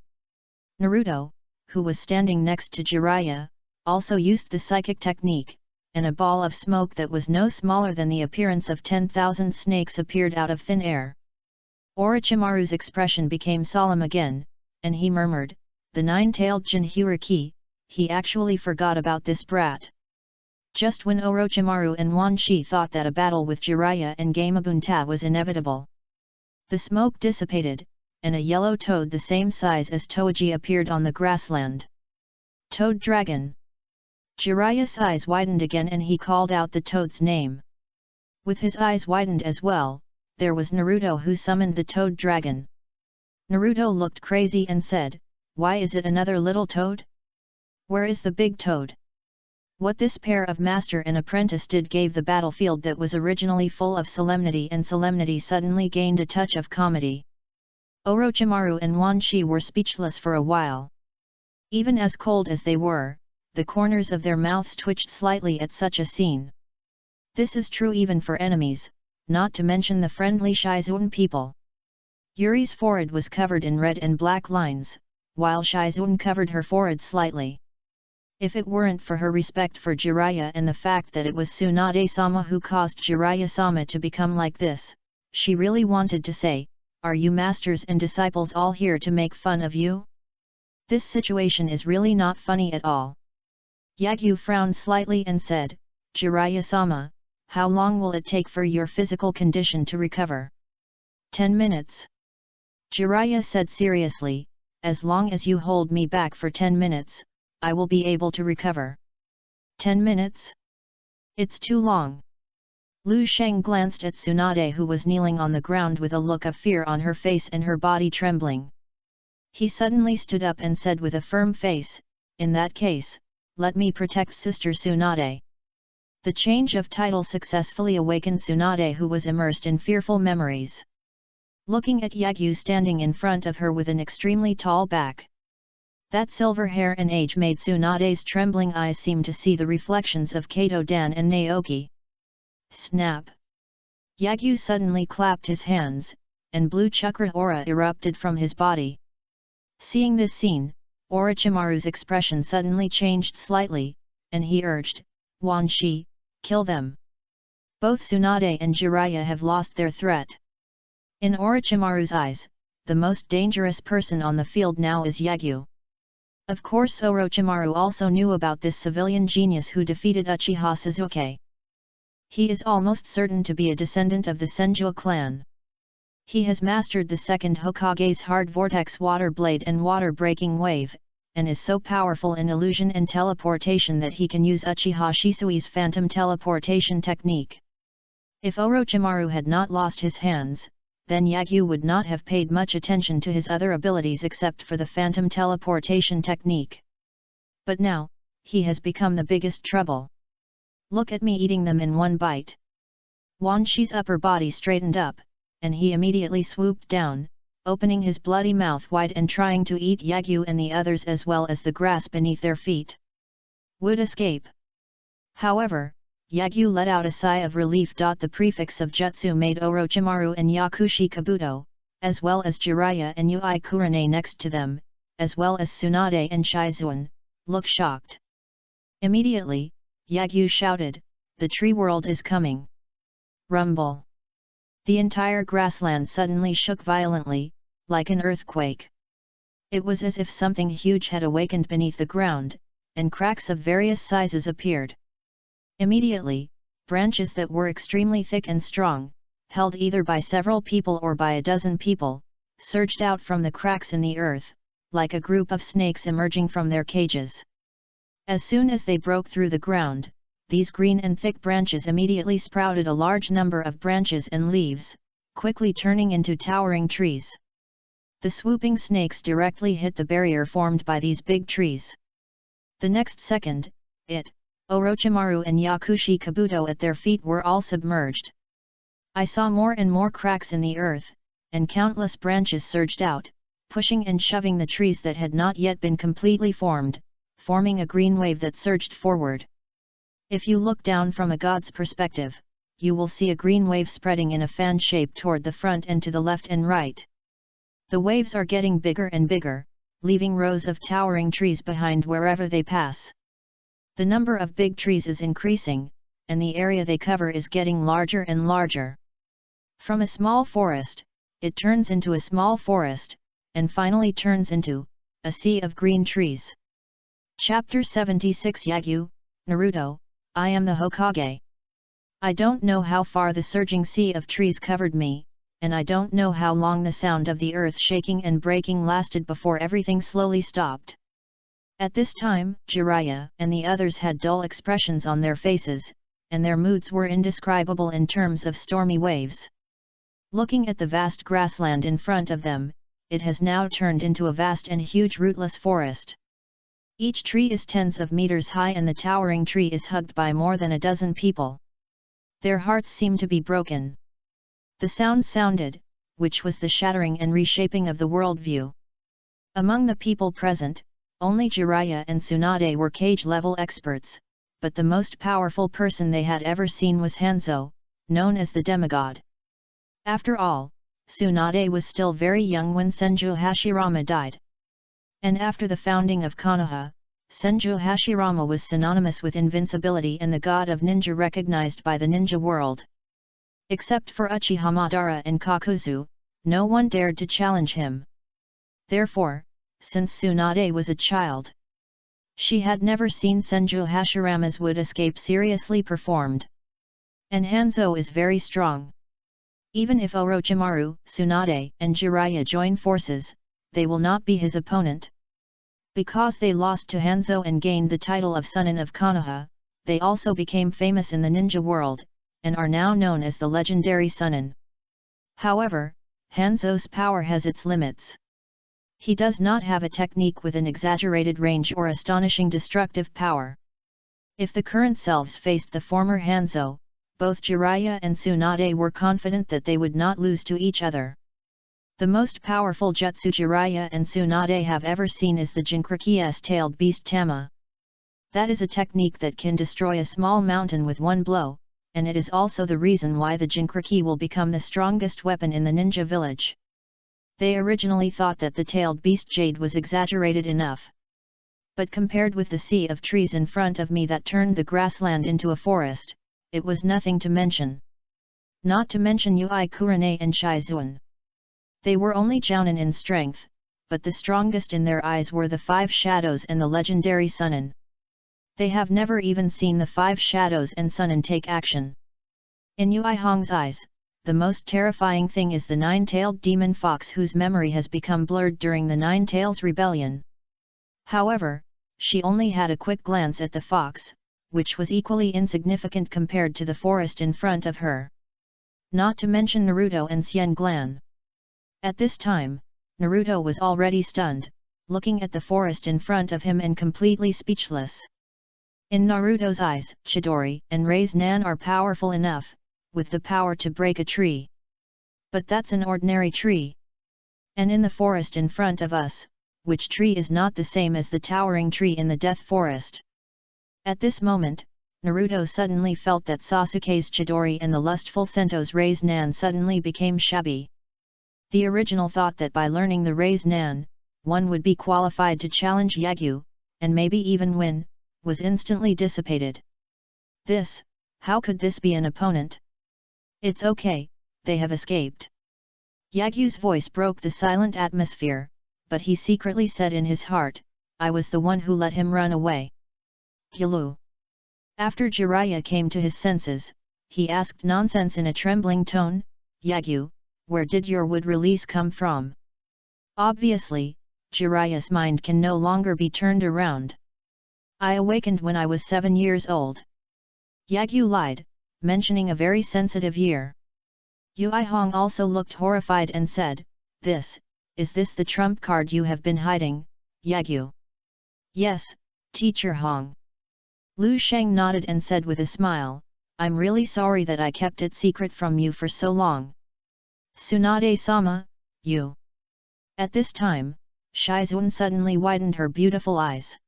Naruto, who was standing next to Jiraiya, also used the psychic technique, and a ball of smoke that was no smaller than the appearance of 10,000 snakes appeared out of thin air. Orochimaru's expression became solemn again, and he murmured, "The nine-tailed Jinchuriki, he actually forgot about this brat." Just when Orochimaru and Wan Shi thought that a battle with Jiraiya and Gamabunta was inevitable, the smoke dissipated, and a yellow toad the same size as Toji appeared on the grassland. Toad Dragon. Jiraiya's eyes widened again and he called out the toad's name. With his eyes widened as well, there was Naruto who summoned the Toad Dragon. Naruto looked crazy and said, "Why is it another little toad? Where is the big toad?" What this pair of master and apprentice did gave the battlefield that was originally full of solemnity and solemnity suddenly gained a touch of comedy. Orochimaru and Wan Shi were speechless for a while. Even as cold as they were, the corners of their mouths twitched slightly at such a scene. This is true even for enemies, not to mention the friendly Shizuan people. Yuri's forehead was covered in red and black lines, while Shizuan covered her forehead slightly. If it weren't for her respect for Jiraiya and the fact that it was Tsunade-sama who caused Jiraiya-sama to become like this, she really wanted to say, "Are you masters and disciples all here to make fun of you? This situation is really not funny at all." Yagyu frowned slightly and said, "Jiraiya-sama, how long will it take for your physical condition to recover?" 10 minutes. Jiraiya said seriously, "As long as you hold me back for 10 minutes, I will be able to recover." 10 minutes? It's too long. Lu Sheng glanced at Tsunade who was kneeling on the ground with a look of fear on her face and her body trembling. He suddenly stood up and said with a firm face, "In that case, let me protect Sister Tsunade." The change of title successfully awakened Tsunade who was immersed in fearful memories. Looking at Yagyu standing in front of her with an extremely tall back. That silver hair and age made Tsunade's trembling eyes seem to see the reflections of Kato Dan and Naoki. Snap! Yagyu suddenly clapped his hands, and blue chakra aura erupted from his body. Seeing this scene, Orochimaru's expression suddenly changed slightly, and he urged, "Wan Shi, kill them. Both Tsunade and Jiraiya have lost their threat." In Orochimaru's eyes, the most dangerous person on the field now is Yagyu. Of course Orochimaru also knew about this civilian genius who defeated Uchiha Sasuke. He is almost certain to be a descendant of the Senju clan. He has mastered the second Hokage's hard vortex water blade and water breaking wave, and is so powerful in illusion and teleportation that he can use Uchiha Shisui's phantom teleportation technique. If Orochimaru had not lost his hands, then Yagyu would not have paid much attention to his other abilities except for the phantom teleportation technique. But now, he has become the biggest trouble. Look at me eating them in one bite. Wan Shi's upper body straightened up, and he immediately swooped down, opening his bloody mouth wide and trying to eat Yagyu and the others as well as the grass beneath their feet. Would escape. However, Yagyu let out a sigh of relief. The prefix of jutsu made Orochimaru and Yakushi Kabuto, as well as Jiraiya and Ui Kurane next to them, as well as Tsunade and Shizuan, look shocked. Immediately, Yagyu shouted, "The tree world is coming!" Rumble. The entire grassland suddenly shook violently, like an earthquake. It was as if something huge had awakened beneath the ground, and cracks of various sizes appeared. Immediately, branches that were extremely thick and strong, held either by several people or by a dozen people, surged out from the cracks in the earth, like a group of snakes emerging from their cages. As soon as they broke through the ground, these green and thick branches immediately sprouted a large number of branches and leaves, quickly turning into towering trees. The swooping snakes directly hit the barrier formed by these big trees. The next second, Orochimaru and Yakushi Kabuto at their feet were all submerged. I saw more and more cracks in the earth, and countless branches surged out, pushing and shoving the trees that had not yet been completely formed, forming a green wave that surged forward. If you look down from a god's perspective, you will see a green wave spreading in a fan shape toward the front and to the left and right. The waves are getting bigger and bigger, leaving rows of towering trees behind wherever they pass. The number of big trees is increasing, and the area they cover is getting larger and larger. From a small forest, it turns into a small forest, and finally turns into a sea of green trees. Chapter 76 Yagyu, Naruto, I am the Hokage. I don't know how far the surging sea of trees covered me, and I don't know how long the sound of the earth shaking and breaking lasted before everything slowly stopped. At this time, Jiraiya and the others had dull expressions on their faces, and their moods were indescribable in terms of stormy waves. Looking at the vast grassland in front of them, it has now turned into a vast and huge rootless forest. Each tree is tens of meters high and the towering tree is hugged by more than a dozen people. Their hearts seem to be broken. The sound sounded, which was the shattering and reshaping of the worldview. Among the people present, only Jiraiya and Tsunade were cage-level experts, but the most powerful person they had ever seen was Hanzo, known as the demigod. After all, Tsunade was still very young when Senju Hashirama died. And after the founding of Konoha, Senju Hashirama was synonymous with invincibility and the god of ninja recognized by the ninja world. Except for Uchiha Madara and Kakuzu, no one dared to challenge him. Therefore, since Tsunade was a child, she had never seen Senju Hashirama's wood escape seriously performed. And Hanzo is very strong. Even if Orochimaru, Tsunade, and Jiraiya join forces, they will not be his opponent. Because they lost to Hanzo and gained the title of Sunin of Konoha, they also became famous in the ninja world, and are now known as the legendary Sunin. However, Hanzo's power has its limits. He does not have a technique with an exaggerated range or astonishing destructive power. If the current selves faced the former Hanzo, both Jiraiya and Tsunade were confident that they would not lose to each other. The most powerful jutsu Jiraiya and Tsunade have ever seen is the Jinchuriki's tailed beast Tama. That is a technique that can destroy a small mountain with one blow, and it is also the reason why the Jinchuriki will become the strongest weapon in the ninja village. They originally thought that the tailed beast Jade was exaggerated enough. But compared with the sea of trees in front of me that turned the grassland into a forest, it was nothing to mention. Not to mention Yui Kurane and Shizuan. They were only jounin in strength, but the strongest in their eyes were the five shadows and the legendary Sunin. They have never even seen the five shadows and Sunin take action. In Yui Hong's eyes, the most terrifying thing is the nine-tailed demon fox whose memory has become blurred during the Nine Tails Rebellion. However, she only had a quick glance at the fox, which was equally insignificant compared to the forest in front of her. Not to mention Naruto and Xian Glan. At this time, Naruto was already stunned, looking at the forest in front of him and completely speechless. In Naruto's eyes, Chidori and Rai's Nan are powerful enough, with the power to break a tree. But that's an ordinary tree. And in the forest in front of us, which tree is not the same as the towering tree in the Death Forest? At this moment, Naruto suddenly felt that Sasuke's Chidori and the lustful Sento's Rai's Nan suddenly became shabby. The original thought that by learning the Rai's Nan, one would be qualified to challenge Yagyu, and maybe even win, was instantly dissipated. How could this be an opponent? It's okay, they have escaped. Yagyu's voice broke the silent atmosphere, but he secretly said in his heart, I was the one who let him run away. Gyulu. After Jiraiya came to his senses, he asked nonsense in a trembling tone, Yagyu, where did your wood release come from? Obviously, Jiraiya's mind can no longer be turned around. I awakened when I was 7 years old. Yagyu lied, mentioning a very sensitive year. Yui Hong also looked horrified and said, Is this the trump card you have been hiding, Yagyu? Yes, Teacher Hong. Lu Sheng nodded and said with a smile, I'm really sorry that I kept it secret from you for so long. Tsunade-sama, you. At this time, Shizune suddenly widened her beautiful eyes.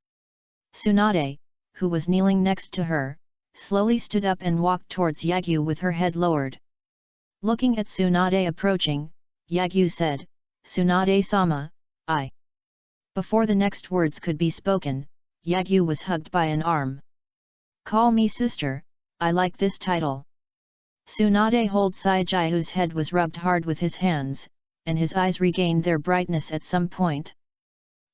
Tsunade, who was kneeling next to her, slowly stood up and walked towards Yagyu with her head lowered. Looking at Tsunade approaching, Yagyu said, Tsunade-sama, I. Before the next words could be spoken, Yagyu was hugged by an arm. Call me sister, I like this title. Tsunade Saijai, whose head was rubbed hard with his hands, and his eyes regained their brightness at some point.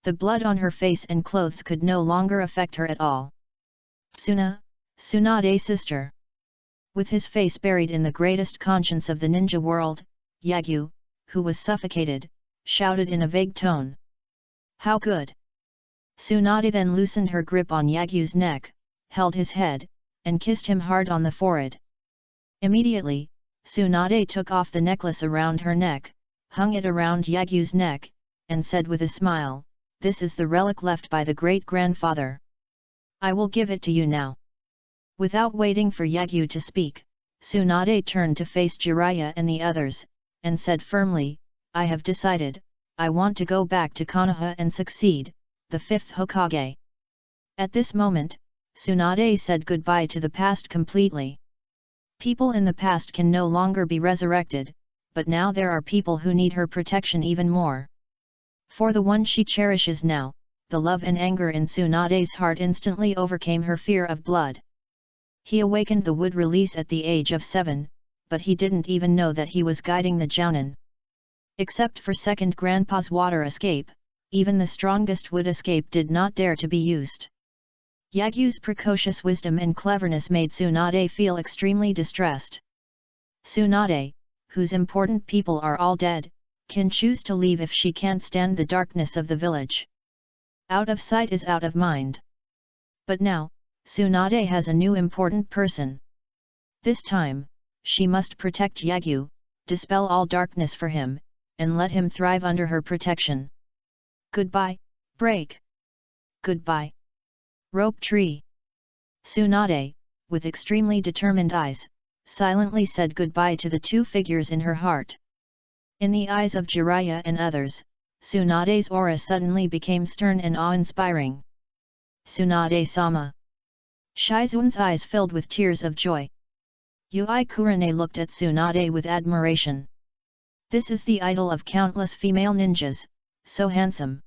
The blood on her face and clothes could no longer affect her at all. Tsunade sister. With his face buried in the greatest conscience of the ninja world, Yagyu, who was suffocated, shouted in a vague tone. How good! Tsunade then loosened her grip on Yagyu's neck, held his head, and kissed him hard on the forehead. Immediately, Tsunade took off the necklace around her neck, hung it around Yagyu's neck, and said with a smile, This is the relic left by the great-grandfather. I will give it to you now. Without waiting for Yagyu to speak, Tsunade turned to face Jiraiya and the others, and said firmly, I have decided, I want to go back to Konoha and succeed, the fifth Hokage. At this moment, Tsunade said goodbye to the past completely. People in the past can no longer be resurrected, but now there are people who need her protection even more. For the one she cherishes now, the love and anger in Tsunade's heart instantly overcame her fear of blood. He awakened the wood release at the age of 7, but he didn't even know that he was guiding the Jounin. Except for second grandpa's water escape, even the strongest wood escape did not dare to be used. Yagyu's precocious wisdom and cleverness made Tsunade feel extremely distressed. Tsunade, whose important people are all dead, can choose to leave if she can't stand the darkness of the village. Out of sight is out of mind. But now, Tsunade has a new important person. This time, she must protect Yagyu, dispel all darkness for him, and let him thrive under her protection. Goodbye, break. Goodbye. Rope tree. Tsunade, with extremely determined eyes, silently said goodbye to the two figures in her heart. In the eyes of Jiraiya and others, Tsunade's aura suddenly became stern and awe-inspiring. Tsunade-sama. Shizune's eyes filled with tears of joy. Yui Kurane looked at Tsunade with admiration. This is the idol of countless female ninjas, so handsome.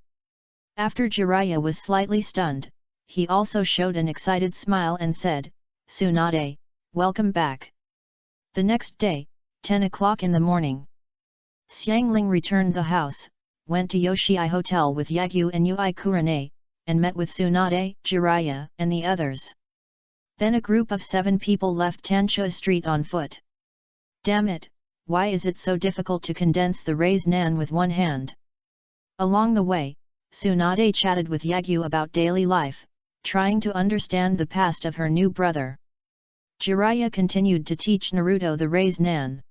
After Jiraiya was slightly stunned, he also showed an excited smile and said, Tsunade, welcome back. The next day, 10 o'clock in the morning. Xiangling returned the house, went to Yoshii Hotel with Yagyu and Yui Kurane, and met with Tsunade, Jiraiya, and the others. Then a group of 7 people left Tansha Street on foot. Damn it, why is it so difficult to condense the Rei's Nan with one hand? Along the way, Tsunade chatted with Yagyu about daily life, trying to understand the past of her new brother. Jiraiya continued to teach Naruto the Rei's Nan.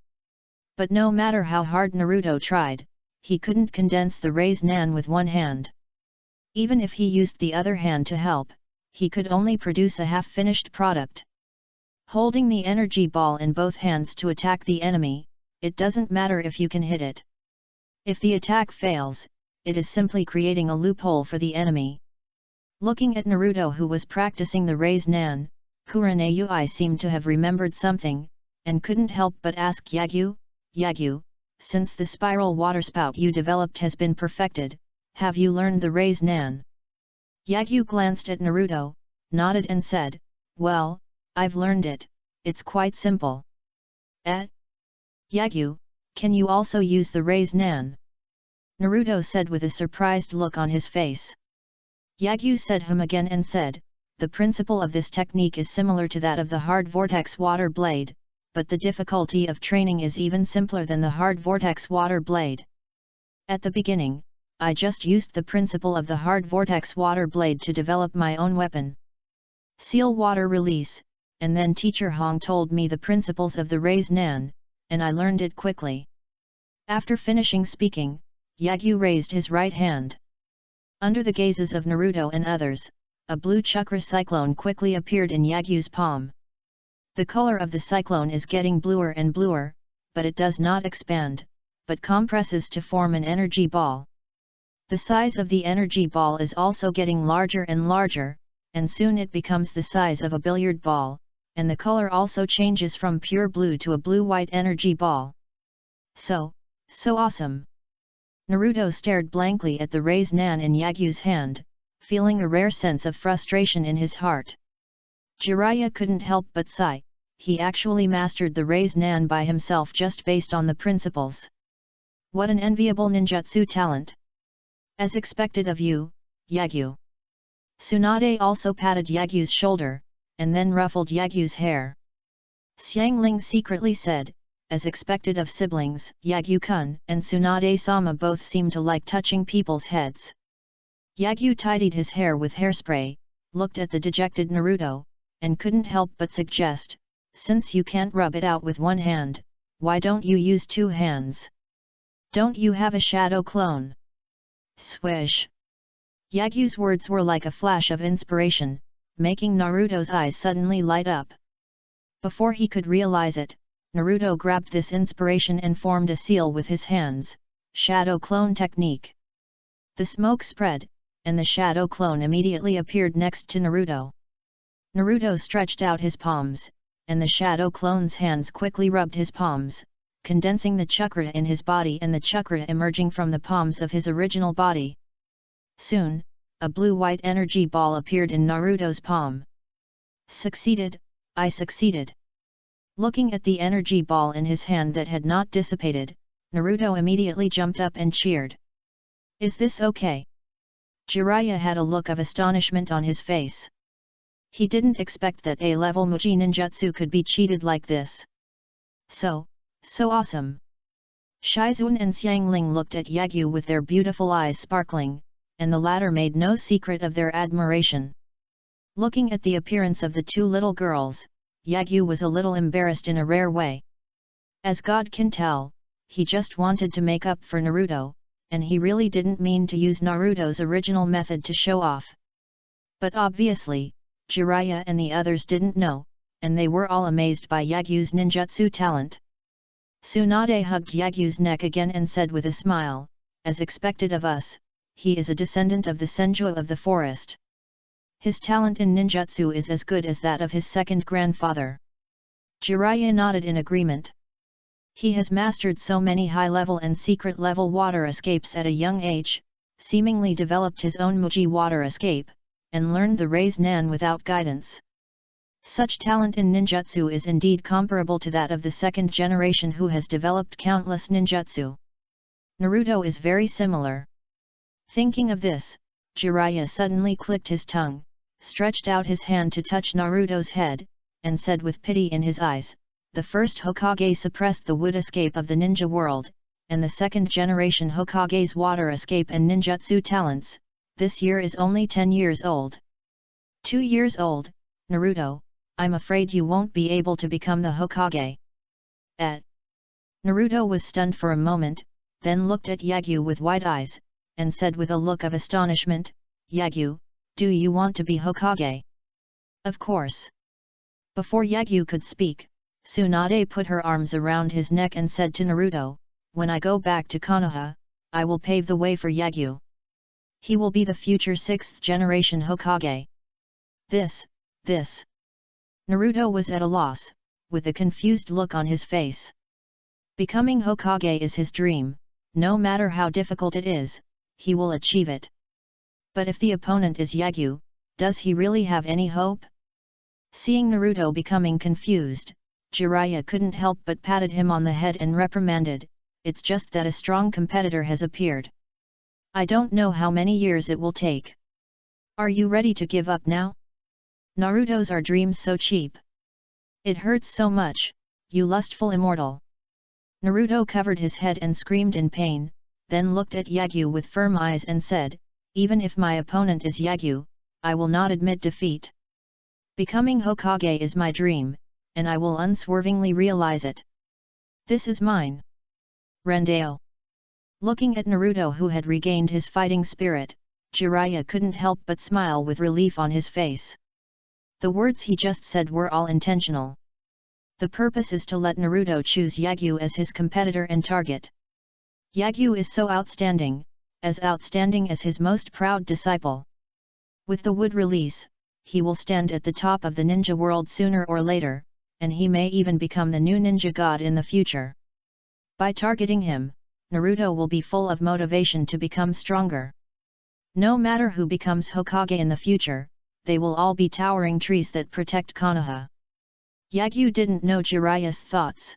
But no matter how hard Naruto tried, he couldn't condense the Rei's Nan with one hand. Even if he used the other hand to help, he could only produce a half-finished product. Holding the energy ball in both hands to attack the enemy, it doesn't matter if you can hit it. If the attack fails, it is simply creating a loophole for the enemy. Looking at Naruto, who was practicing the Rei's Nan, Kurane Yui seemed to have remembered something, and couldn't help but ask Yagyu, Yagyu, since the spiral waterspout you developed has been perfected, have you learned the Rei's Nan? Yagyu glanced at Naruto, nodded and said, well, I've learned it, it's quite simple. Yagyu, can you also use the Rei's Nan? Naruto said with a surprised look on his face. Yagyu said again and said, the principle of this technique is similar to that of the hard vortex water blade, but the difficulty of training is even simpler than the hard vortex water blade. At the beginning, I just used the principle of the hard vortex water blade to develop my own weapon. Seal water release, and then teacher Hong told me the principles of the Rei's Nan, and I learned it quickly. After finishing speaking, Yagyu raised his right hand. Under the gazes of Naruto and others, a blue chakra cyclone quickly appeared in Yagyu's palm. The color of the cyclone is getting bluer and bluer, but it does not expand, but compresses to form an energy ball. The size of the energy ball is also getting larger and larger, and soon it becomes the size of a billiard ball, and the color also changes from pure blue to a blue-white energy ball. So awesome! Naruto stared blankly at the raised nan in Yagyu's hand, feeling a rare sense of frustration in his heart. Jiraiya couldn't help but sigh. He actually mastered the raised nan by himself just based on the principles. What an enviable ninjutsu talent! As expected of you, Yagyu. Tsunade also patted Yagyu's shoulder, and then ruffled Yagyu's hair. Xiangling secretly said, as expected of siblings, Yagyu-kun and Tsunade-sama both seem to like touching people's heads. Yagyu tidied his hair with hairspray, looked at the dejected Naruto, and couldn't help but suggest, since you can't rub it out with one hand, why don't you use two hands? Don't you have a shadow clone? Swish! Yagyu's words were like a flash of inspiration, making Naruto's eyes suddenly light up. Before he could realize it, Naruto grabbed this inspiration and formed a seal with his hands, shadow clone technique. The smoke spread, and the shadow clone immediately appeared next to Naruto. Naruto stretched out his palms, and the shadow clone's hands quickly rubbed his palms, condensing the chakra in his body and the chakra emerging from the palms of his original body. Soon, a blue-white energy ball appeared in Naruto's palm. Succeeded, I succeeded. Looking at the energy ball in his hand that had not dissipated, Naruto immediately jumped up and cheered. Is this okay? Jiraiya had a look of astonishment on his face. He didn't expect that A-level Muji ninjutsu could be cheated like this. So awesome! Shizun and Xiangling looked at Yagyu with their beautiful eyes sparkling, and the latter made no secret of their admiration. Looking at the appearance of the two little girls, Yagyu was a little embarrassed in a rare way. As God can tell, he just wanted to make up for Naruto, and he really didn't mean to use Naruto's original method to show off. But obviously, Jiraiya and the others didn't know, and they were all amazed by Yagyu's ninjutsu talent. Tsunade hugged Yagyu's neck again and said with a smile, as expected of us, he is a descendant of the Senju of the forest. His talent in ninjutsu is as good as that of his second grandfather. Jiraiya nodded in agreement. He has mastered so many high-level and secret-level water escapes at a young age, seemingly developed his own Muji water escape, and learned the raised nan without guidance. Such talent in ninjutsu is indeed comparable to that of the second generation who has developed countless ninjutsu. Naruto is very similar. Thinking of this, Jiraiya suddenly clicked his tongue, stretched out his hand to touch Naruto's head, and said with pity in his eyes, the first Hokage suppressed the wood escape of the ninja world, and the second generation Hokage's water escape and ninjutsu talents, this year is only 10 years old. 2 years old, Naruto, I'm afraid you won't be able to become the Hokage. Naruto was stunned for a moment, then looked at Yagyu with wide eyes, and said with a look of astonishment, Yagyu, do you want to be Hokage? Of course. Before Yagyu could speak, Tsunade put her arms around his neck and said to Naruto, when I go back to Konoha, I will pave the way for Yagyu. He will be the future 6th generation Hokage. This. Naruto was at a loss, with a confused look on his face. Becoming Hokage is his dream, no matter how difficult it is, he will achieve it. But if the opponent is Yagyu, does he really have any hope? Seeing Naruto becoming confused, Jiraiya couldn't help but patted him on the head and reprimanded, it's just that a strong competitor has appeared. I don't know how many years it will take. Are you ready to give up now? Naruto's are dreams so cheap. It hurts so much, you lustful immortal. Naruto covered his head and screamed in pain, then looked at Yagyu with firm eyes and said, even if my opponent is Yagyu, I will not admit defeat. Becoming Hokage is my dream, and I will unswervingly realize it. This is mine. Rendao. Looking at Naruto who had regained his fighting spirit, Jiraiya couldn't help but smile with relief on his face. The words he just said were all intentional. The purpose is to let Naruto choose Yagyu as his competitor and target. Yagyu is so outstanding as his most proud disciple. With the wood release, he will stand at the top of the ninja world sooner or later, and he may even become the new ninja god in the future. By targeting him, Naruto will be full of motivation to become stronger. No matter who becomes Hokage in the future, they will all be towering trees that protect Konoha. Yagyu didn't know Jiraiya's thoughts.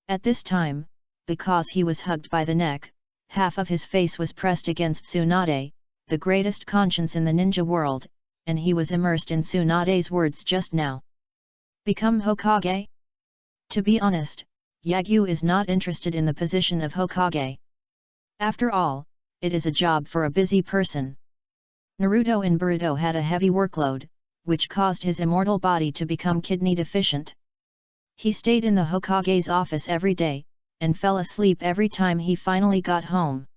At this time, because he was hugged by the neck, half of his face was pressed against Tsunade, the greatest conscience in the ninja world, and he was immersed in Tsunade's words just now. Become Hokage? To be honest, Yagyu is not interested in the position of Hokage. After all, it is a job for a busy person. Naruto in Boruto had a heavy workload, which caused his immortal body to become kidney deficient. He stayed in the Hokage's office every day, and fell asleep every time he finally got home.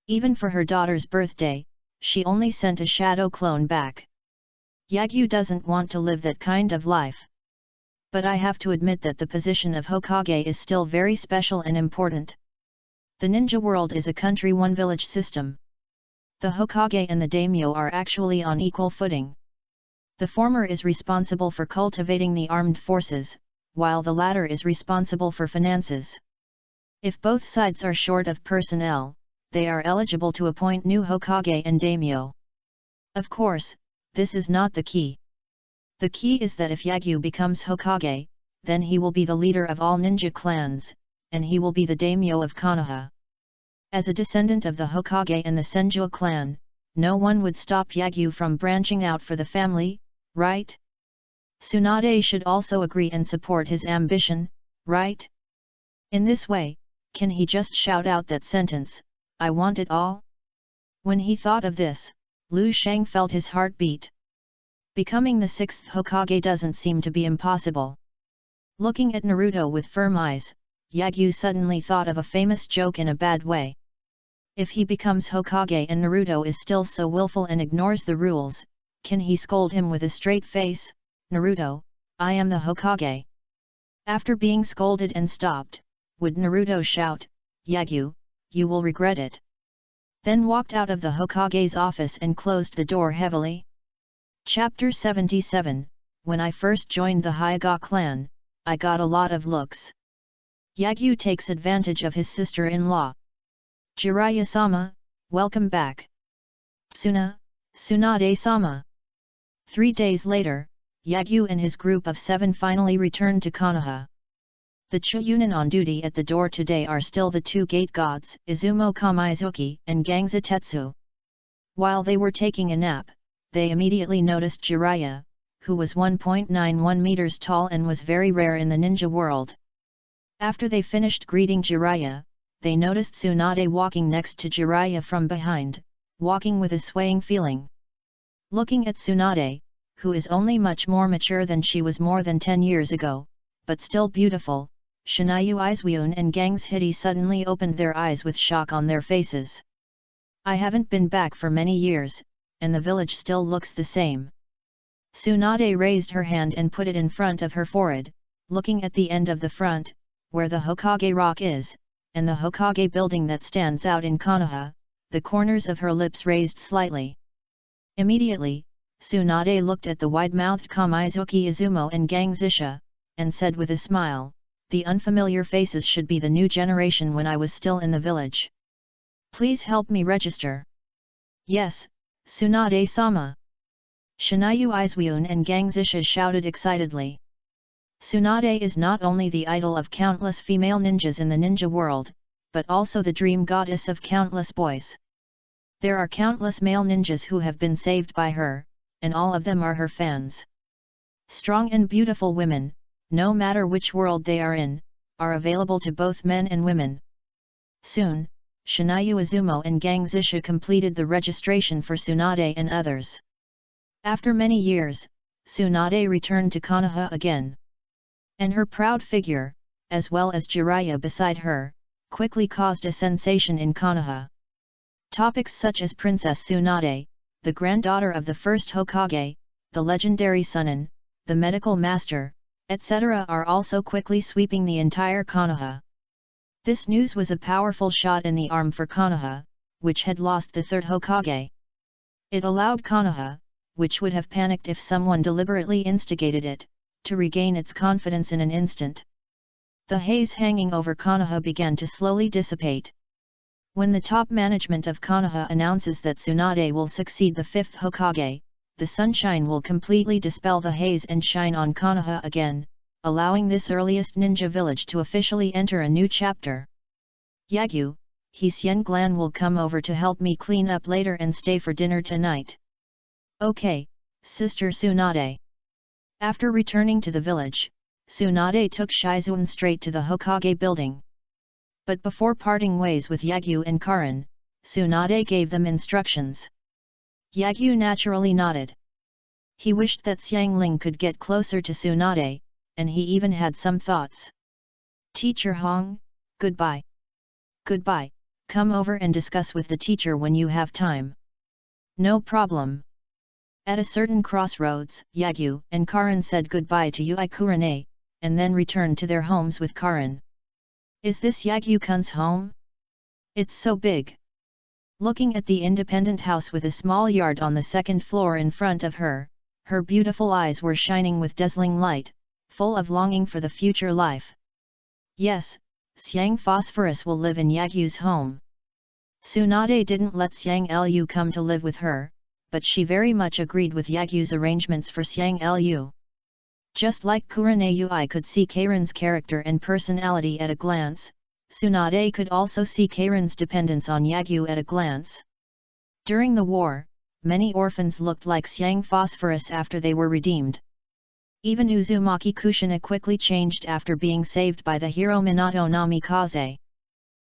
Even for her daughter's birthday, she only sent a shadow clone back. Yagyu doesn't want to live that kind of life. But I have to admit that the position of Hokage is still very special and important. The ninja world is a country one-village system. The Hokage and the daimyo are actually on equal footing. The former is responsible for cultivating the armed forces, while the latter is responsible for finances. If both sides are short of personnel, they are eligible to appoint new Hokage and daimyo. Of course, this is not the key. The key is that if Yagyu becomes Hokage, then he will be the leader of all ninja clans, and he will be the daimyo of Konoha. As a descendant of the Hokage and the Senju clan, no one would stop Yagyu from branching out for the family, right? Tsunade should also agree and support his ambition, right? In this way, can he just shout out that sentence, "I want it all"? When he thought of this, Liu Shang felt his heart beat. Becoming the sixth Hokage doesn't seem to be impossible. Looking at Naruto with firm eyes, Yagyu suddenly thought of a famous joke in a bad way. If he becomes Hokage and Naruto is still so willful and ignores the rules, can he scold him with a straight face, "Naruto, I am the Hokage"? After being scolded and stopped, would Naruto shout, "Yagyu, you will regret it"? Then walked out of the Hokage's office and closed the door heavily? Chapter 77, When I first joined the Hyuga clan, I got a lot of looks. Yagyu takes advantage of sister-in-law. Jiraiya-sama, welcome back. Tsunade-sama. 3 days later, Yagyu and his group of 7 finally returned to Konoha. The Chuunin on duty at the door today are still the 2 gate gods, Izumo Kamizuki and Gangza Tetsu. While they were taking a nap, they immediately noticed Jiraiya, who was 1.91 meters tall and was very rare in the ninja world. After they finished greeting Jiraiya, they noticed Tsunade walking next to Jiraiya from behind, walking with a swaying feeling. Looking at Tsunade, who is only much more mature than she was more than 10 years ago, but still beautiful, Shinayu Izuun and Gangs Hidi suddenly opened their eyes with shock on their faces. I haven't been back for many years, and the village still looks the same. Tsunade raised her hand and put it in front of her forehead, looking at the end of the front, where the Hokage Rock is, and the Hokage building that stands out in Konoha. The corners of her lips raised slightly. Immediately, Tsunade looked at the wide-mouthed Kamizuki Izumo and Gangzisha, and said with a smile, "The unfamiliar faces should be the new generation when I was still in the village. Please help me register." "Yes, Tsunade-sama." Shinayu Izuun and Gangzisha shouted excitedly. Tsunade is not only the idol of countless female ninjas in the ninja world, but also the dream goddess of countless boys. There are countless male ninjas who have been saved by her, and all of them are her fans. Strong and beautiful women, no matter which world they are in, are available to both men and women. Soon, Shinayu Izumo and Gangzisha completed the registration for Tsunade and others. After many years, Tsunade returned to Konoha again. And her proud figure, as well as Jiraiya beside her, quickly caused a sensation in Konoha. Topics such as Princess Tsunade, the granddaughter of the first Hokage, the legendary Sunin, the medical master, etc. are also quickly sweeping the entire Konoha. This news was a powerful shot in the arm for Konoha, which had lost the third Hokage. It allowed Konoha, which would have panicked if someone deliberately instigated it, to regain its confidence in an instant. The haze hanging over Konoha began to slowly dissipate. When the top management of Konoha announces that Tsunade will succeed the fifth Hokage, the sunshine will completely dispel the haze and shine on Konoha again, allowing this earliest ninja village to officially enter a new chapter. Yagyu, Xianglan will come over to help me clean up later and stay for dinner tonight. Okay, Sister Tsunade. After returning to the village, Tsunade took Shizuan straight to the Hokage building. But before parting ways with Yagyu and Karin, Tsunade gave them instructions. Yagyu naturally nodded. He wished that Xiangling could get closer to Tsunade, and he even had some thoughts. Teacher Hong, goodbye. Goodbye, come over and discuss with the teacher when you have time. No problem. At a certain crossroads, Yagyu and Karin said goodbye to Yui Kurane, and then returned to their homes with Karin. Is this Yagyu-kun's home? It's so big. Looking at the independent house with a small yard on the second floor in front of her, her beautiful eyes were shining with dazzling light, full of longing for the future life. Yes, Xiang Phosphorus will live in Yagyu's home. Tsunade didn't let Xiang Lu come to live with her, but she very much agreed with Yagyu's arrangements for Xiang Lu. Just like Kurane Yui could see Karen's character and personality at a glance, Tsunade could also see Karen's dependence on Yagyu at a glance. During the war, many orphans looked like Xiang Phosphorus after they were redeemed. Even Uzumaki Kushina quickly changed after being saved by the hero Minato Namikaze.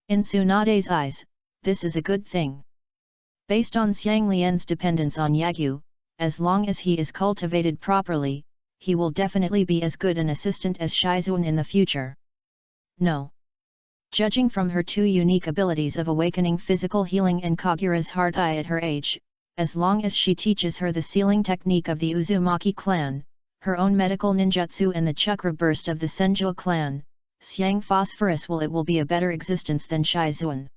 In Tsunade's eyes, this is a good thing. Based on Xiang Lian's dependence on Yagyu, as long as he is cultivated properly, he will definitely be as good an assistant as Shizuan in the future. No. Judging from her two unique abilities of awakening physical healing and Kagura's hard eye at her age, as long as she teaches her the sealing technique of the Uzumaki clan, her own medical ninjutsu and the chakra burst of the Senju clan, Xiang Phosphorus will be a better existence than Shizuan.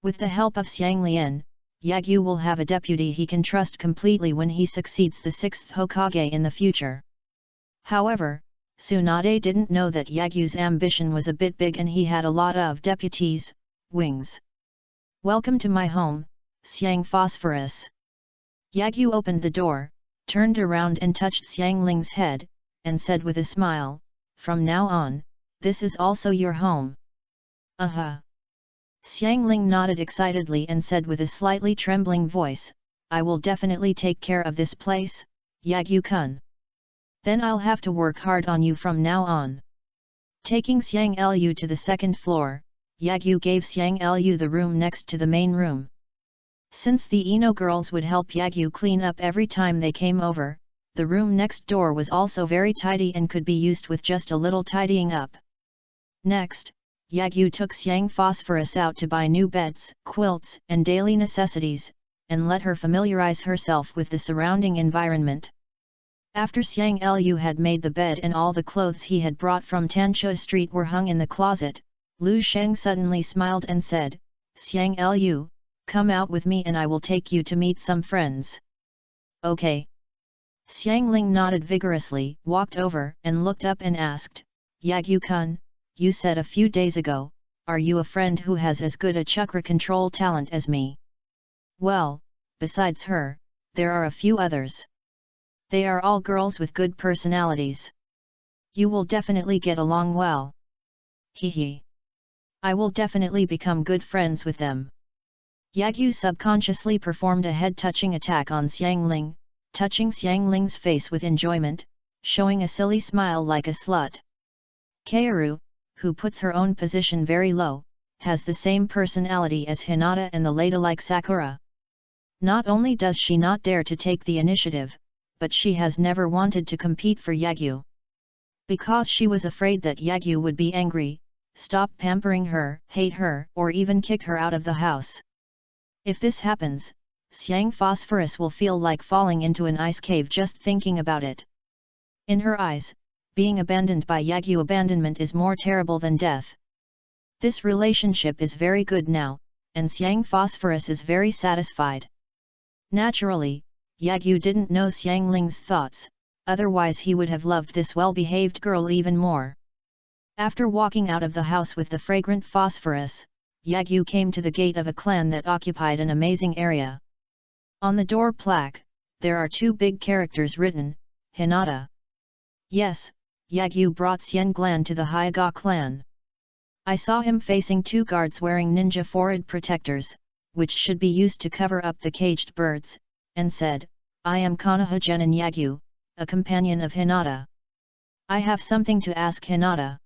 With the help of Xiang Lian, Yagyu will have a deputy he can trust completely when he succeeds the sixth Hokage in the future. However, Tsunade didn't know that Yagyu's ambition was a bit big and he had a lot of deputies, wings. Welcome to my home, Xiang Phosphorus. Yagyu opened the door, turned around and touched Xiangling's head, and said with a smile, from now on, this is also your home. Xiangling nodded excitedly and said with a slightly trembling voice, I will definitely take care of this place, Yagyu-kun. Then I'll have to work hard on you from now on. Taking Xiang Lu to the second floor, Yagyu gave Xiang Lu the room next to the main room. Since the Ino girls would help Yagyu clean up every time they came over, the room next door was also very tidy and could be used with just a little tidying up. Next, Yagyu took Xiang Phosphorus out to buy new beds, quilts, and daily necessities, and let her familiarize herself with the surrounding environment. After Xiang Lu had made the bed and all the clothes he had brought from Tancha Street were hung in the closet, Lu Sheng suddenly smiled and said, Xiang Lu, come out with me and I will take you to meet some friends. Okay. Xiangling nodded vigorously, walked over and looked up and asked, Yagyu-kun, you said a few days ago, are you a friend who has as good a chakra control talent as me? Well, besides her, there are a few others. They are all girls with good personalities. You will definitely get along well. Hehe. I will definitely become good friends with them. Yagyu subconsciously performed a head-touching attack on Xiangling, touching Xiangling's face with enjoyment, showing a silly smile like a slut. Kaoru, who puts her own position very low, has the same personality as Hinata and the ladylike Sakura. Not only does she not dare to take the initiative, but she has never wanted to compete for Yagyu. Because she was afraid that Yagyu would be angry, stop pampering her, hate her, or even kick her out of the house. If this happens, Xiang Phosphorus will feel like falling into an ice cave just thinking about it. In her eyes, Being abandoned by Yagyu, abandonment is more terrible than death. This relationship is very good now, and Xiang Phosphorus is very satisfied. Naturally, Yagyu didn't know Xiangling's thoughts, otherwise he would have loved this well-behaved girl even more. After walking out of the house with the fragrant phosphorus, Yagyu came to the gate of a clan that occupied an amazing area. On the door plaque, there are 2 big characters written, Hinata. Yes, Yagyu brought Xianglan to the Hyaga clan. I saw him facing 2 guards wearing ninja forehead protectors, which should be used to cover up the caged birds, and said, I am Konoha Genin Yagyu, a companion of Hinata. I have something to ask Hinata.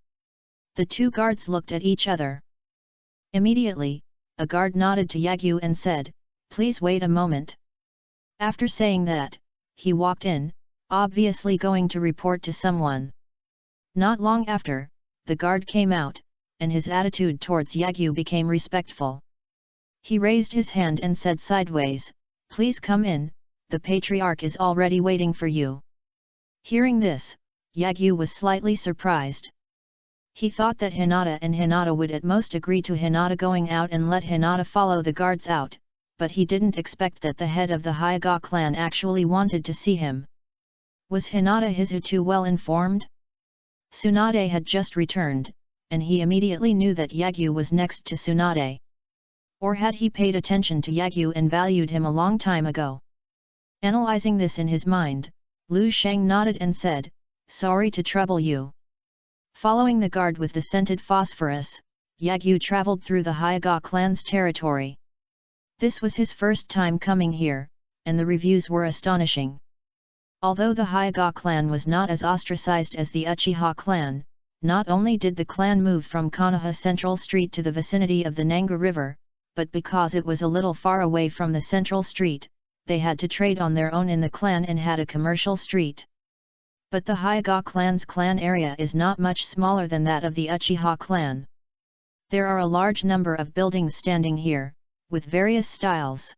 The 2 guards looked at each other. Immediately, a guard nodded to Yagyu and said, please wait a moment. After saying that, he walked in, obviously going to report to someone. Not long after, the guard came out, and his attitude towards Yagyu became respectful. He raised his hand and said sideways, please come in, the patriarch is already waiting for you. Hearing this, Yagyu was slightly surprised. He thought that Hinata and Hinata would at most agree to Hinata going out and let Hinata follow the guards out, but he didn't expect that the head of the Hyaga clan actually wanted to see him. Was Hinata Hizu well informed? Tsunade had just returned, and he immediately knew that Yagyu was next to Tsunade. Or had he paid attention to Yagyu and valued him a long time ago? Analyzing this in his mind, Lu Sheng nodded and said, sorry to trouble you. Following the guard with the scented phosphorus, Yagyu traveled through the Hyaga clan's territory. This was his first time coming here, and the reviews were astonishing. Although the Hyaga clan was not as ostracized as the Uchiha clan, not only did the clan move from Konoha Central Street to the vicinity of the Nanga River, but because it was a little far away from the Central Street, they had to trade on their own in the clan and had a commercial street. But the Hyaga clan's clan area is not much smaller than that of the Uchiha clan. There are a large number of buildings standing here, with various styles.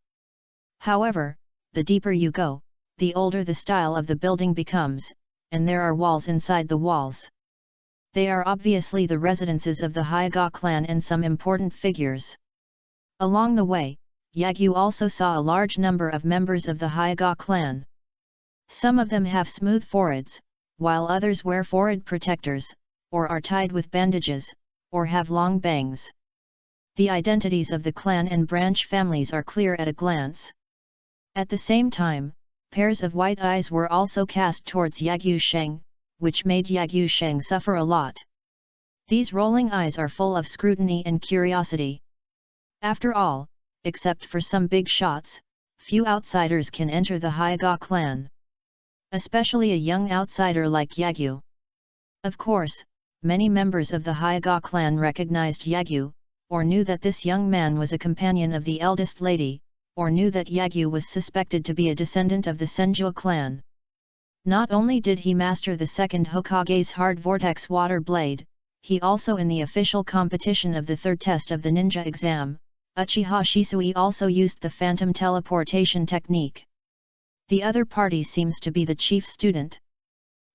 However, the deeper you go, the older the style of the building becomes, and there are walls inside the walls. They are obviously the residences of the Hyaga clan and some important figures. Along the way, Yagyu also saw a large number of members of the Hyaga clan. Some of them have smooth foreheads, while others wear forehead protectors, or are tied with bandages, or have long bangs. The identities of the clan and branch families are clear at a glance. At the same time, pairs of white eyes were also cast towards Yagyu Sheng, which made Yagyu Sheng suffer a lot. These rolling eyes are full of scrutiny and curiosity. After all, except for some big shots, few outsiders can enter the Hyaga clan. Especially a young outsider like Yagyu. Of course, many members of the Hyaga clan recognized Yagyu, or knew that this young man was a companion of the eldest lady, or knew that Yagyu was suspected to be a descendant of the Senju clan. Not only did he master the second Hokage's hard vortex water blade, he also in the official competition of the third test of the ninja exam, Uchiha Shisui also used the phantom teleportation technique. The other party seems to be the chief student.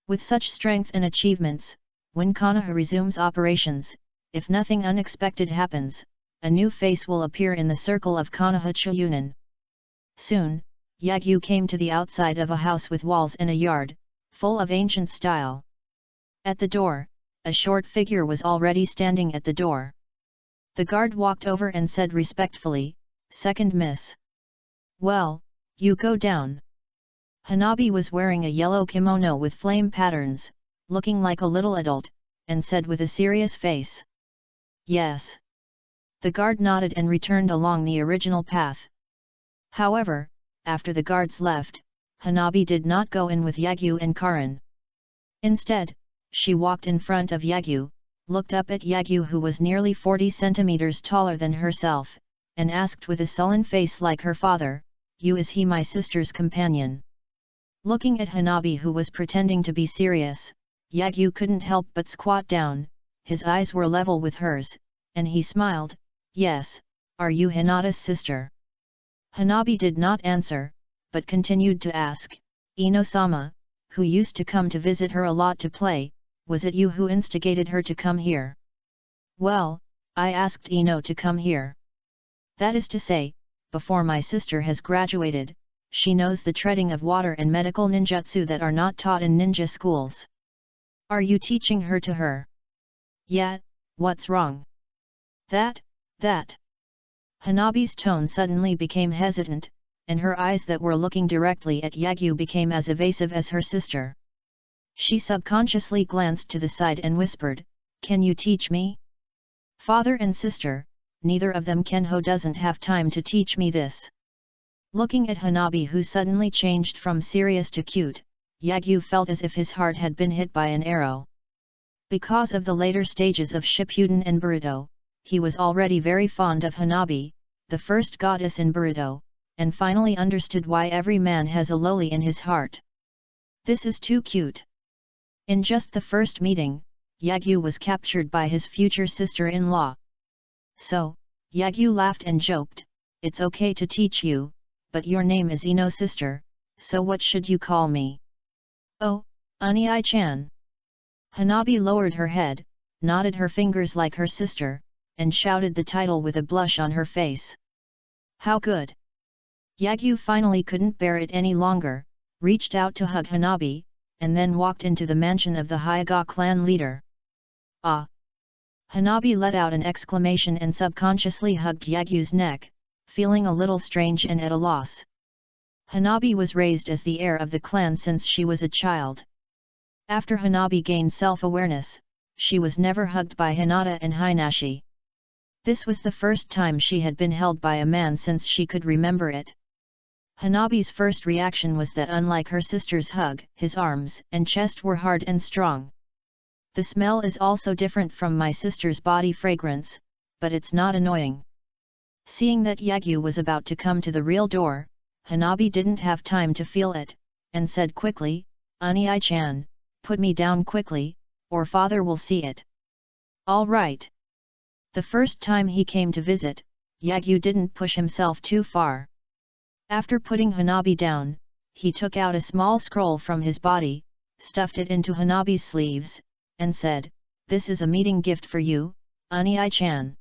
With such strength and achievements, when Konoha resumes operations, if nothing unexpected happens, a new face will appear in the circle of Konoha Chuyunin. Soon, Yagyu came to the outside of a house with walls and a yard, full of ancient style. At the door, a short figure was already standing at the door. The guard walked over and said respectfully, "Second miss." "Well, you go down." Hanabi was wearing a yellow kimono with flame patterns, looking like a little adult, and said with a serious face, "Yes." The guard nodded and returned along the original path. However, after the guards left, Hanabi did not go in with Yagyu and Karin. Instead, she walked in front of Yagyu, looked up at Yagyu who was nearly 40 centimeters taller than herself, and asked with a sullen face like her father, "Is he my sister's companion?" Looking at Hanabi who was pretending to be serious, Yagyu couldn't help but squat down, his eyes were level with hers, and he smiled, "Yes, are you Hinata's sister?" Hanabi did not answer, but continued to ask, "Ino-sama, who used to come to visit her a lot to play, was it you who instigated her to come here? Well, I asked Ino to come here. That is to say, before my sister has graduated, she knows the treading of water and medical ninjutsu that are not taught in ninja schools. Are you teaching her to her? Yeah, what's wrong? That. Hanabi's tone suddenly became hesitant, and her eyes that were looking directly at Yagyu became as evasive as her sister. She subconsciously glanced to the side and whispered, "Can you teach me?" Father and sister, neither of them Kenho doesn't have time to teach me this. Looking at Hanabi, who suddenly changed from serious to cute, Yagyu felt as if his heart had been hit by an arrow. Because of the later stages of Shippuden and Boruto, he was already very fond of Hanabi, the first goddess in Boruto, and finally understood why every man has a loli in his heart. This is too cute. In just the first meeting, Yagyu was captured by his future sister-in-law. So, Yagyu laughed and joked, "It's okay to teach you, but your name is Ino sister, so what should you call me?" "Oh, Unii-chan." Hanabi lowered her head, nodded her fingers like her sister, and shouted the title with a blush on her face. How good! Yagyu finally couldn't bear it any longer, reached out to hug Hanabi, and then walked into the mansion of the Hyuga clan leader. Ah! Hanabi let out an exclamation and subconsciously hugged Yagyu's neck, feeling a little strange and at a loss. Hanabi was raised as the heir of the clan since she was a child. After Hanabi gained self-awareness, she was never hugged by Hinata and Hinashi. This was the first time she had been held by a man since she could remember it. Hanabi's first reaction was that unlike her sister's hug, his arms and chest were hard and strong. The smell is also different from my sister's body fragrance, but it's not annoying. Seeing that Yagyu was about to come to the real door, Hanabi didn't have time to feel it, and said quickly, "Unii-chan, put me down quickly, or father will see it." "All right." The first time he came to visit, Yagyu didn't push himself too far. After putting Hanabi down, he took out a small scroll from his body, stuffed it into Hanabi's sleeves, and said, "This is a meeting gift for you, Unii-chan.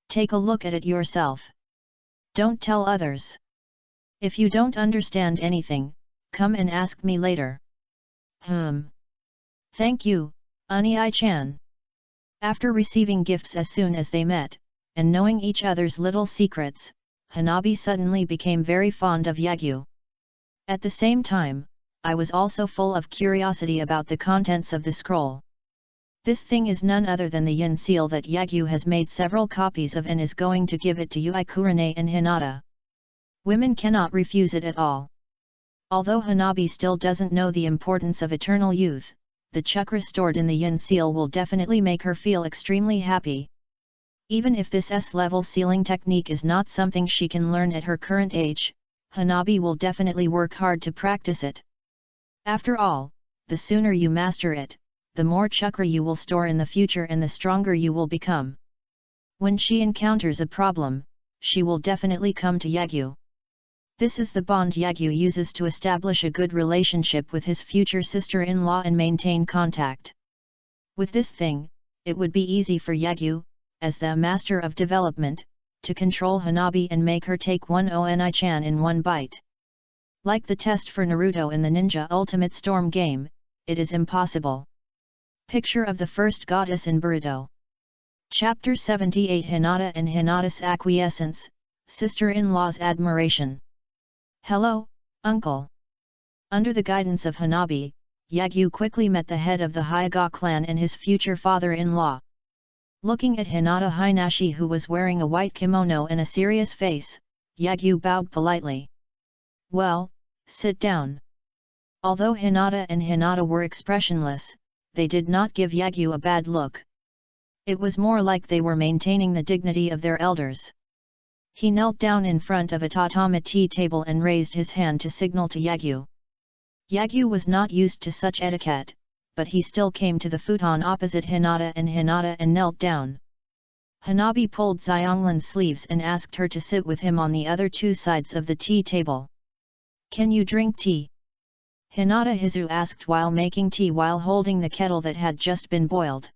Take a look at it yourself. Don't tell others. If you don't understand anything, come and ask me later." Thank you, Unii-chan." After receiving gifts as soon as they met, and knowing each other's little secrets, Hanabi suddenly became very fond of Yagyu. At the same time, I was also full of curiosity about the contents of the scroll. This thing is none other than the yin seal that Yagyu has made several copies of and is going to give it to Yui Kurane and Hinata. Women cannot refuse it at all. Although Hanabi still doesn't know the importance of eternal youth, the chakra stored in the yin seal will definitely make her feel extremely happy. Even if this S-level sealing technique is not something she can learn at her current age, Hanabi will definitely work hard to practice it. After all, the sooner you master it, the more chakra you will store in the future and the stronger you will become. When she encounters a problem, she will definitely come to Yagyu. This is the bond Yagyu uses to establish a good relationship with his future sister-in-law and maintain contact. With this thing, it would be easy for Yagyu, as the master of development, to control Hanabi and make her take one Oni-chan in one bite. Like the test for Naruto in the Ninja Ultimate Storm game, it is impossible. Picture of the first goddess in Boruto. Chapter 78 Hinata and Hinata's acquiescence, sister-in-law's admiration. Hello, uncle. Under the guidance of Hanabi, Yagyu quickly met the head of the Hyuga clan and his future father-in-law. Looking at Hinata Hinashi, who was wearing a white kimono and a serious face, Yagyu bowed politely. "Well, sit down." Although Hinata and Hinata were expressionless, they did not give Yagyu a bad look. It was more like they were maintaining the dignity of their elders. He knelt down in front of a tatami tea table and raised his hand to signal to Yagyu. Yagyu was not used to such etiquette, but he still came to the futon opposite Hinata and knelt down. Hanabi pulled Xionglan's sleeves and asked her to sit with him on the other two sides of the tea table. "Can you drink tea?" Hinata Hizu asked while making tea while holding the kettle that had just been boiled.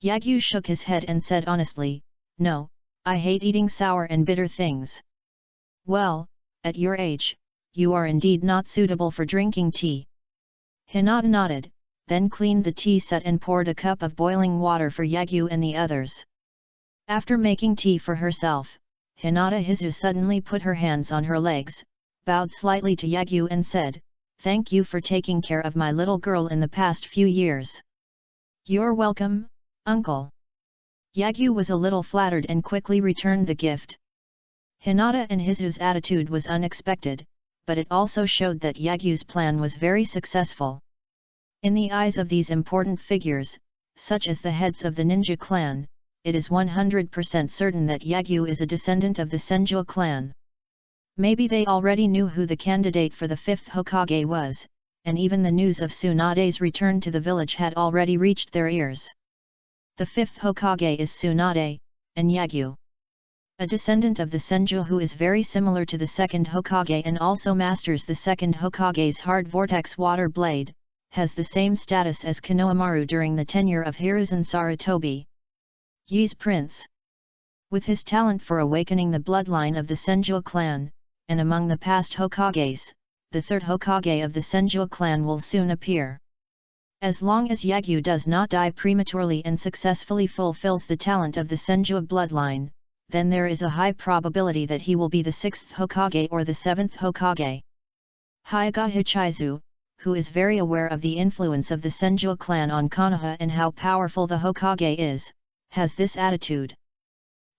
Yagyu shook his head and said honestly, "No, I hate eating sour and bitter things." "Well, at your age, you are indeed not suitable for drinking tea." Hinata nodded, then cleaned the tea set and poured a cup of boiling water for Yagyu and the others. After making tea for herself, Hinata Hizu suddenly put her hands on her legs, bowed slightly to Yagyu and said, "Thank you for taking care of my little girl in the past few years." "You're welcome, uncle." Yagyu was a little flattered and quickly returned the gift. Hinata and Hizu's attitude was unexpected, but it also showed that Yagyu's plan was very successful. In the eyes of these important figures, such as the heads of the ninja clan, it is 100% certain that Yagyu is a descendant of the Senju clan. Maybe they already knew who the candidate for the 5th Hokage was, and even the news of Tsunade's return to the village had already reached their ears. The 5th Hokage is Tsunade, and Yagyu, a descendant of the Senju who is very similar to the 2nd Hokage and also masters the 2nd Hokage's hard vortex water blade, has the same status as Konohamaru during the tenure of Hiruzen Sarutobi, Yi's prince. With his talent for awakening the bloodline of the Senju clan, and among the past Hokages, the 3rd Hokage of the Senju clan will soon appear. As long as Yagyu does not die prematurely and successfully fulfills the talent of the Senju bloodline, then there is a high probability that he will be the 6th Hokage or the 7th Hokage. Hyuga Hichizu, who is very aware of the influence of the Senju clan on Konoha and how powerful the Hokage is, has this attitude.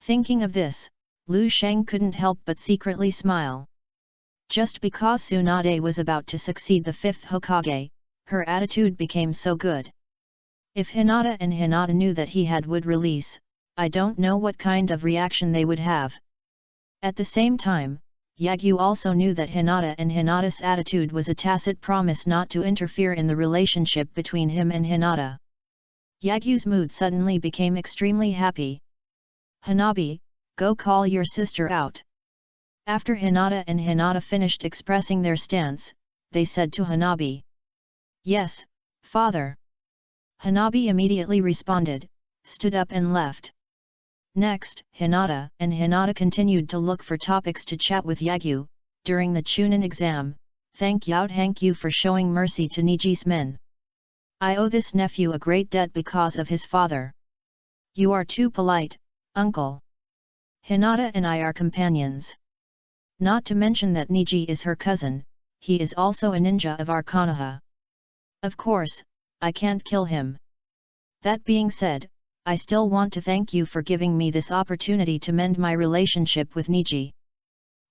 Thinking of this, Lu Sheng couldn't help but secretly smile. Just because Tsunade was about to succeed the 5th Hokage, her attitude became so good. If Hinata and Hinata knew that he would release, I don't know what kind of reaction they would have. At the same time, Yagyu also knew that Hinata and Hinata's attitude was a tacit promise not to interfere in the relationship between him and Hinata. Yagyu's mood suddenly became extremely happy. "Hanabi, go call your sister out." After Hinata and Hinata finished expressing their stance, they said to Hanabi, "Yes, father." Hanabi immediately responded, stood up and left. Next, Hinata and Hinata continued to look for topics to chat with Yagyu. During the Chunin exam, thank you for showing mercy to Niji's men. I owe this nephew a great debt because of his father. You are too polite, uncle. Hinata and I are companions. Not to mention that Niji is her cousin, he is also a ninja of our Konoha. Of course, I can't kill him. That being said, I still want to thank you for giving me this opportunity to mend my relationship with Niji.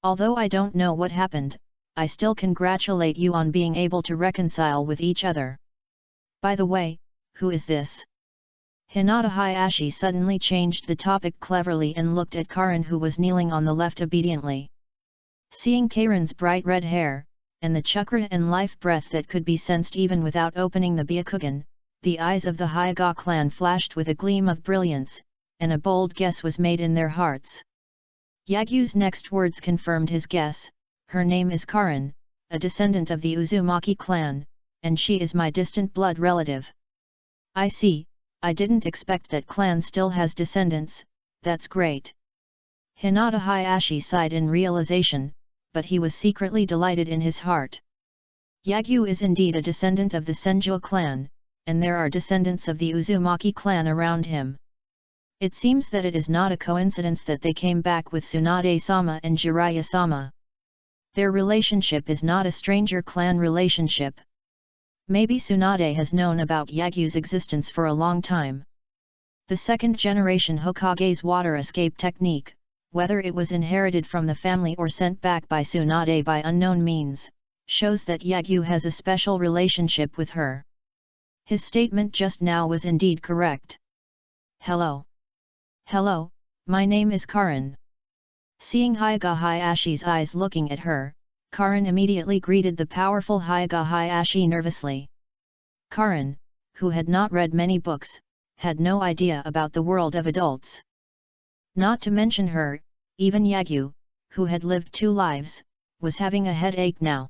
Although I don't know what happened, I still congratulate you on being able to reconcile with each other. By the way, who is this? Hinata Hayashi suddenly changed the topic cleverly and looked at Karin, who was kneeling on the left obediently. Seeing Karin's bright red hair, and the chakra and life breath that could be sensed even without opening the Byakugan, the eyes of the Hyuga clan flashed with a gleam of brilliance, and a bold guess was made in their hearts. Yagyu's next words confirmed his guess. Her name is Karin, a descendant of the Uzumaki clan, and she is my distant blood relative. I see, I didn't expect that clan still has descendants, that's great. Hinata Hayashi sighed in realization, but he was secretly delighted in his heart. Yagyu is indeed a descendant of the Senju clan, and there are descendants of the Uzumaki clan around him. It seems that it is not a coincidence that they came back with Tsunade-sama and Jiraiya-sama. Their relationship is not a stranger clan relationship. Maybe Tsunade has known about Yagyu's existence for a long time. The second-generation Hokage's water escape technique, whether it was inherited from the family or sent back by Tsunade by unknown means, shows that Yagyu has a special relationship with her. His statement just now was indeed correct. Hello. Hello, my name is Karin. Seeing Hyuga Hayashi's eyes looking at her, Karin immediately greeted the powerful Hyuga Hayashi nervously. Karin, who had not read many books, had no idea about the world of adults. Not to mention her, even Yagyu, who had lived 2 lives, was having a headache now.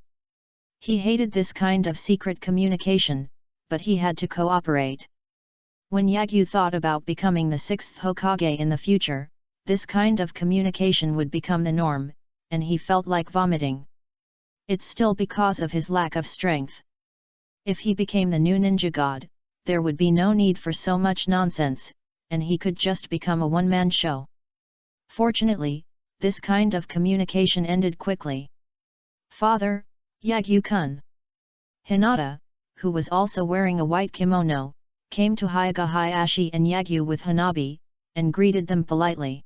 He hated this kind of secret communication, but he had to cooperate. When Yagyu thought about becoming the 6th Hokage in the future, this kind of communication would become the norm, and he felt like vomiting. It's still because of his lack of strength. If he became the new ninja god, there would be no need for so much nonsense, and he could just become a one-man show. Fortunately, this kind of communication ended quickly. "Father, Yagyu-kun." Hinata, who was also wearing a white kimono, came to Hyuga Hayashi and Yagyu with Hanabi, and greeted them politely.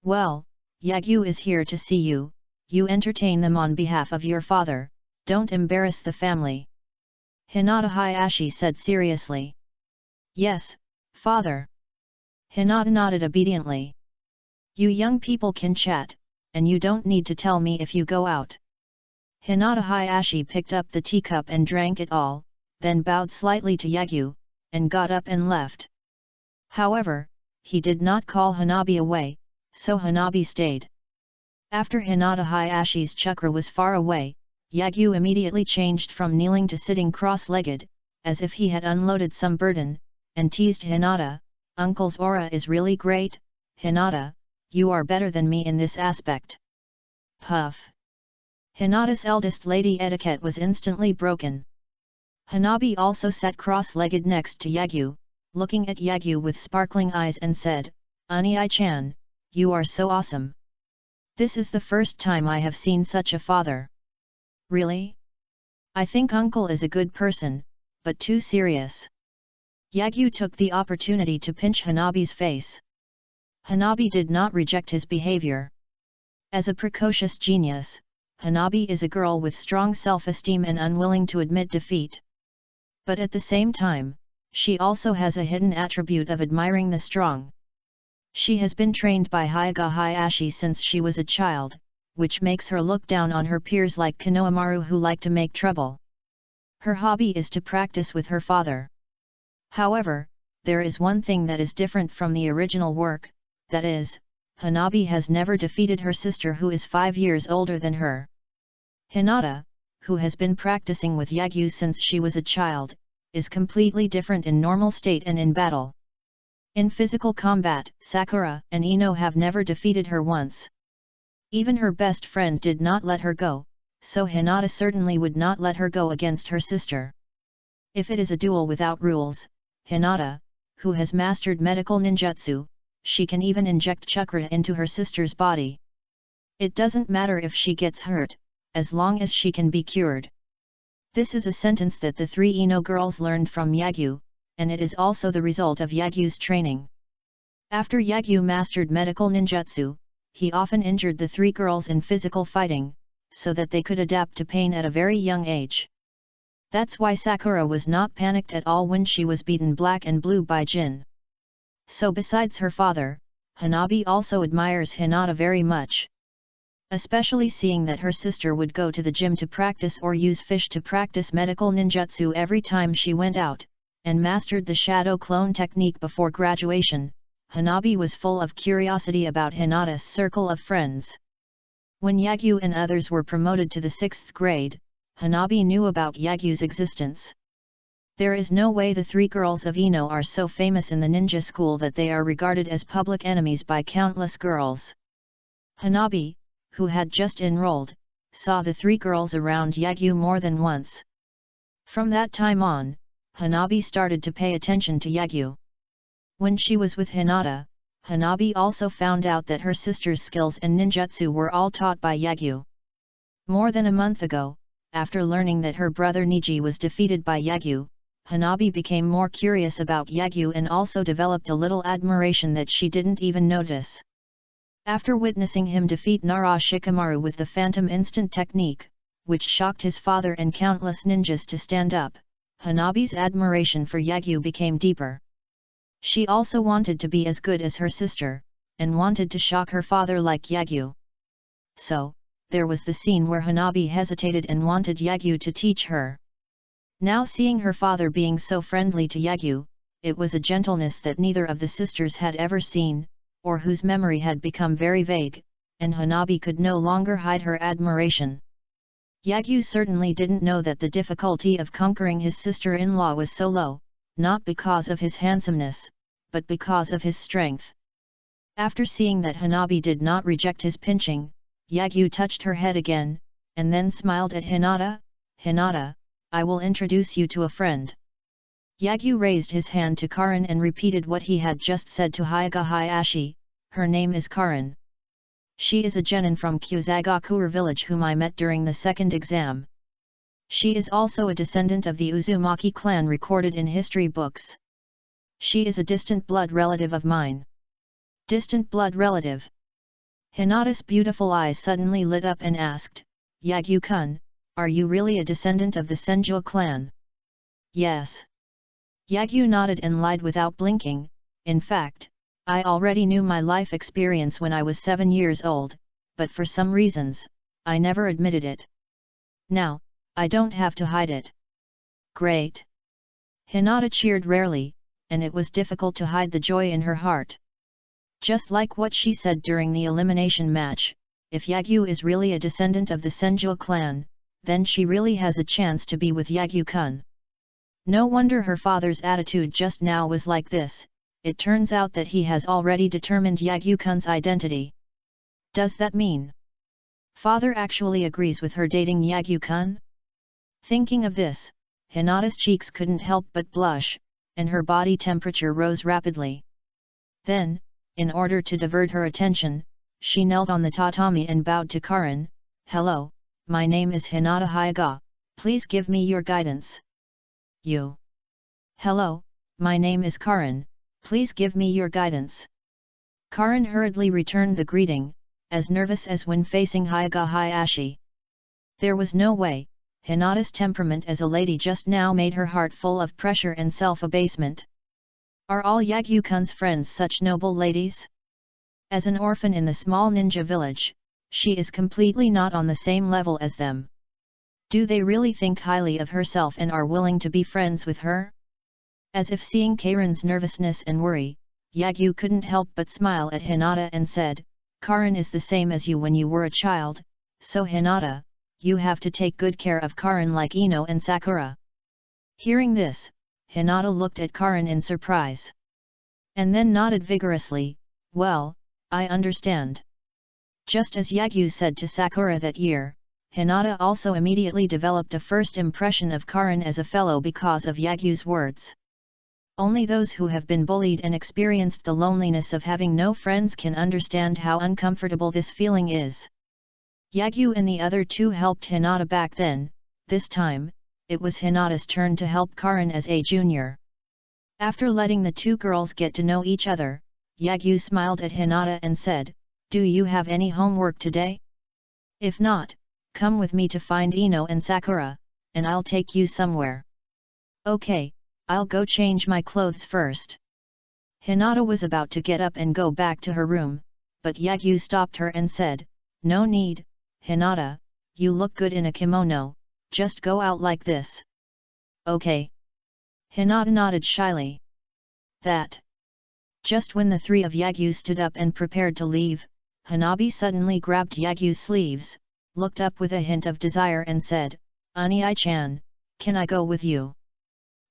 "Well, Yagyu is here to see you, you entertain them on behalf of your father, don't embarrass the family." Hinata Hayashi said seriously. "Yes, father." Hinata nodded obediently. "You young people can chat, and you don't need to tell me if you go out." Hinata Hayashi picked up the teacup and drank it all, then bowed slightly to Yagyu, and got up and left. However, he did not call Hanabi away, so Hanabi stayed. After Hinata Hayashi's chakra was far away, Yagyu immediately changed from kneeling to sitting cross-legged, as if he had unloaded some burden, and teased Hinata, "Uncle's aura is really great, Hinata, you are better than me in this aspect." Puff! Hinata's eldest lady etiquette was instantly broken. Hanabi also sat cross-legged next to Yagyu, looking at Yagyu with sparkling eyes and said, "Ani-chan, you are so awesome. This is the first time I have seen such a father." "Really? I think uncle is a good person, but too serious." Yagyu took the opportunity to pinch Hanabi's face. Hanabi did not reject his behavior. As a precocious genius, Hanabi is a girl with strong self-esteem and unwilling to admit defeat. But at the same time, she also has a hidden attribute of admiring the strong. She has been trained by Hyuga Hayashi since she was a child, which makes her look down on her peers like Konohamaru who like to make trouble. Her hobby is to practice with her father. However, there is one thing that is different from the original work, that is, Hanabi has never defeated her sister who is 5 years older than her. Hinata, who has been practicing with Yagyu since she was a child, is completely different in normal state and in battle. In physical combat, Sakura and Ino have never defeated her once. Even her best friend did not let her go, so Hinata certainly would not let her go against her sister. If it is a duel without rules, Hinata, who has mastered medical ninjutsu, she can even inject chakra into her sister's body. It doesn't matter if she gets hurt, as long as she can be cured. This is a sentence that the 3 Ino girls learned from Yagyu, and it is also the result of Yagyu's training. After Yagyu mastered medical ninjutsu, he often injured the 3 girls in physical fighting, so that they could adapt to pain at a very young age. That's why Sakura was not panicked at all when she was beaten black and blue by Jin. So besides her father, Hanabi also admires Hinata very much. Especially seeing that her sister would go to the gym to practice or use fish to practice medical ninjutsu every time she went out, and mastered the shadow clone technique before graduation, Hanabi was full of curiosity about Hinata's circle of friends. When Yagyu and others were promoted to the 6th grade, Hanabi knew about Yagyu's existence. There is no way the 3 girls of Ino are so famous in the ninja school that they are regarded as public enemies by countless girls. Hanabi, who had just enrolled, saw the 3 girls around Yagyu more than once. From that time on, Hanabi started to pay attention to Yagyu. When she was with Hinata, Hanabi also found out that her sister's skills and ninjutsu were all taught by Yagyu. More than a month ago, after learning that her brother Niji was defeated by Yagyu, Hanabi became more curious about Yagyu and also developed a little admiration that she didn't even notice. After witnessing him defeat Nara Shikamaru with the Phantom Instant technique, which shocked his father and countless ninjas to stand up, Hanabi's admiration for Yagyu became deeper. She also wanted to be as good as her sister, and wanted to shock her father like Yagyu. So, there was the scene where Hanabi hesitated and wanted Yagyu to teach her. Now seeing her father being so friendly to Yagyu, it was a gentleness that neither of the sisters had ever seen, or whose memory had become very vague, and Hanabi could no longer hide her admiration. Yagyu certainly didn't know that the difficulty of conquering his sister-in-law was so low, not because of his handsomeness, but because of his strength. After seeing that Hanabi did not reject his pinching, Yagyu touched her head again, and then smiled at Hinata. "Hinata, I will introduce you to a friend." Yagyu raised his hand to Karin and repeated what he had just said to Hyuga Hayashi. "Her name is Karin. She is a genin from Kyuzagakura village whom I met during the second exam. She is also a descendant of the Uzumaki clan recorded in history books. She is a distant blood relative of mine." Distant blood relative? Hinata's beautiful eyes suddenly lit up and asked, "Yagyu-kun, are you really a descendant of the Senju clan?" "Yes." Yagyu nodded and lied without blinking. "In fact, I already knew my life experience when I was 7 years old, but for some reasons, I never admitted it. Now, I don't have to hide it." "Great!" Hinata cheered rarely, and it was difficult to hide the joy in her heart. Just like what she said during the elimination match, if Yagyu is really a descendant of the Senju clan, then she really has a chance to be with Yagyu-kun. No wonder her father's attitude just now was like this. It turns out that he has already determined Yagyu-kun's identity. Does that mean father actually agrees with her dating Yagyu-kun? Thinking of this, Hinata's cheeks couldn't help but blush, and her body temperature rose rapidly. Then, in order to divert her attention, she knelt on the tatami and bowed to Karin. "Hello, my name is Hinata Hyuga, please give me your guidance." "You." "Hello, my name is Karin, please give me your guidance." Karin hurriedly returned the greeting, as nervous as when facing Hyuga Hayashi. There was no way. Hinata's temperament as a lady just now made her heart full of pressure and self-abasement. Are all Yagyu-kun's friends such noble ladies? As an orphan in the small ninja village, she is completely not on the same level as them. Do they really think highly of herself and are willing to be friends with her? As if seeing Karin's nervousness and worry, Yagyu couldn't help but smile at Hinata and said, "Karin is the same as you when you were a child, so Hinata, you have to take good care of Karin like Ino and Sakura." Hearing this, Hinata looked at Karin in surprise. And then nodded vigorously. "Well, I understand." Just as Yagyu said to Sakura that year, Hinata also immediately developed a first impression of Karin as a fellow because of Yagyu's words. Only those who have been bullied and experienced the loneliness of having no friends can understand how uncomfortable this feeling is. Yagyu and the other two helped Hinata back then. This time, it was Hinata's turn to help Karin as a junior. After letting the two girls get to know each other, Yagyu smiled at Hinata and said, "Do you have any homework today? If not, come with me to find Ino and Sakura, and I'll take you somewhere." "Okay, I'll go change my clothes first." Hinata was about to get up and go back to her room, but Yagyu stopped her and said, "No need, Hinata, you look good in a kimono, just go out like this." "Okay." Hinata nodded shyly. That. Just when the three of Yagyu stood up and prepared to leave, Hanabi suddenly grabbed Yagyu's sleeves, looked up with a hint of desire and said, "Ani-chan, can I go with you?"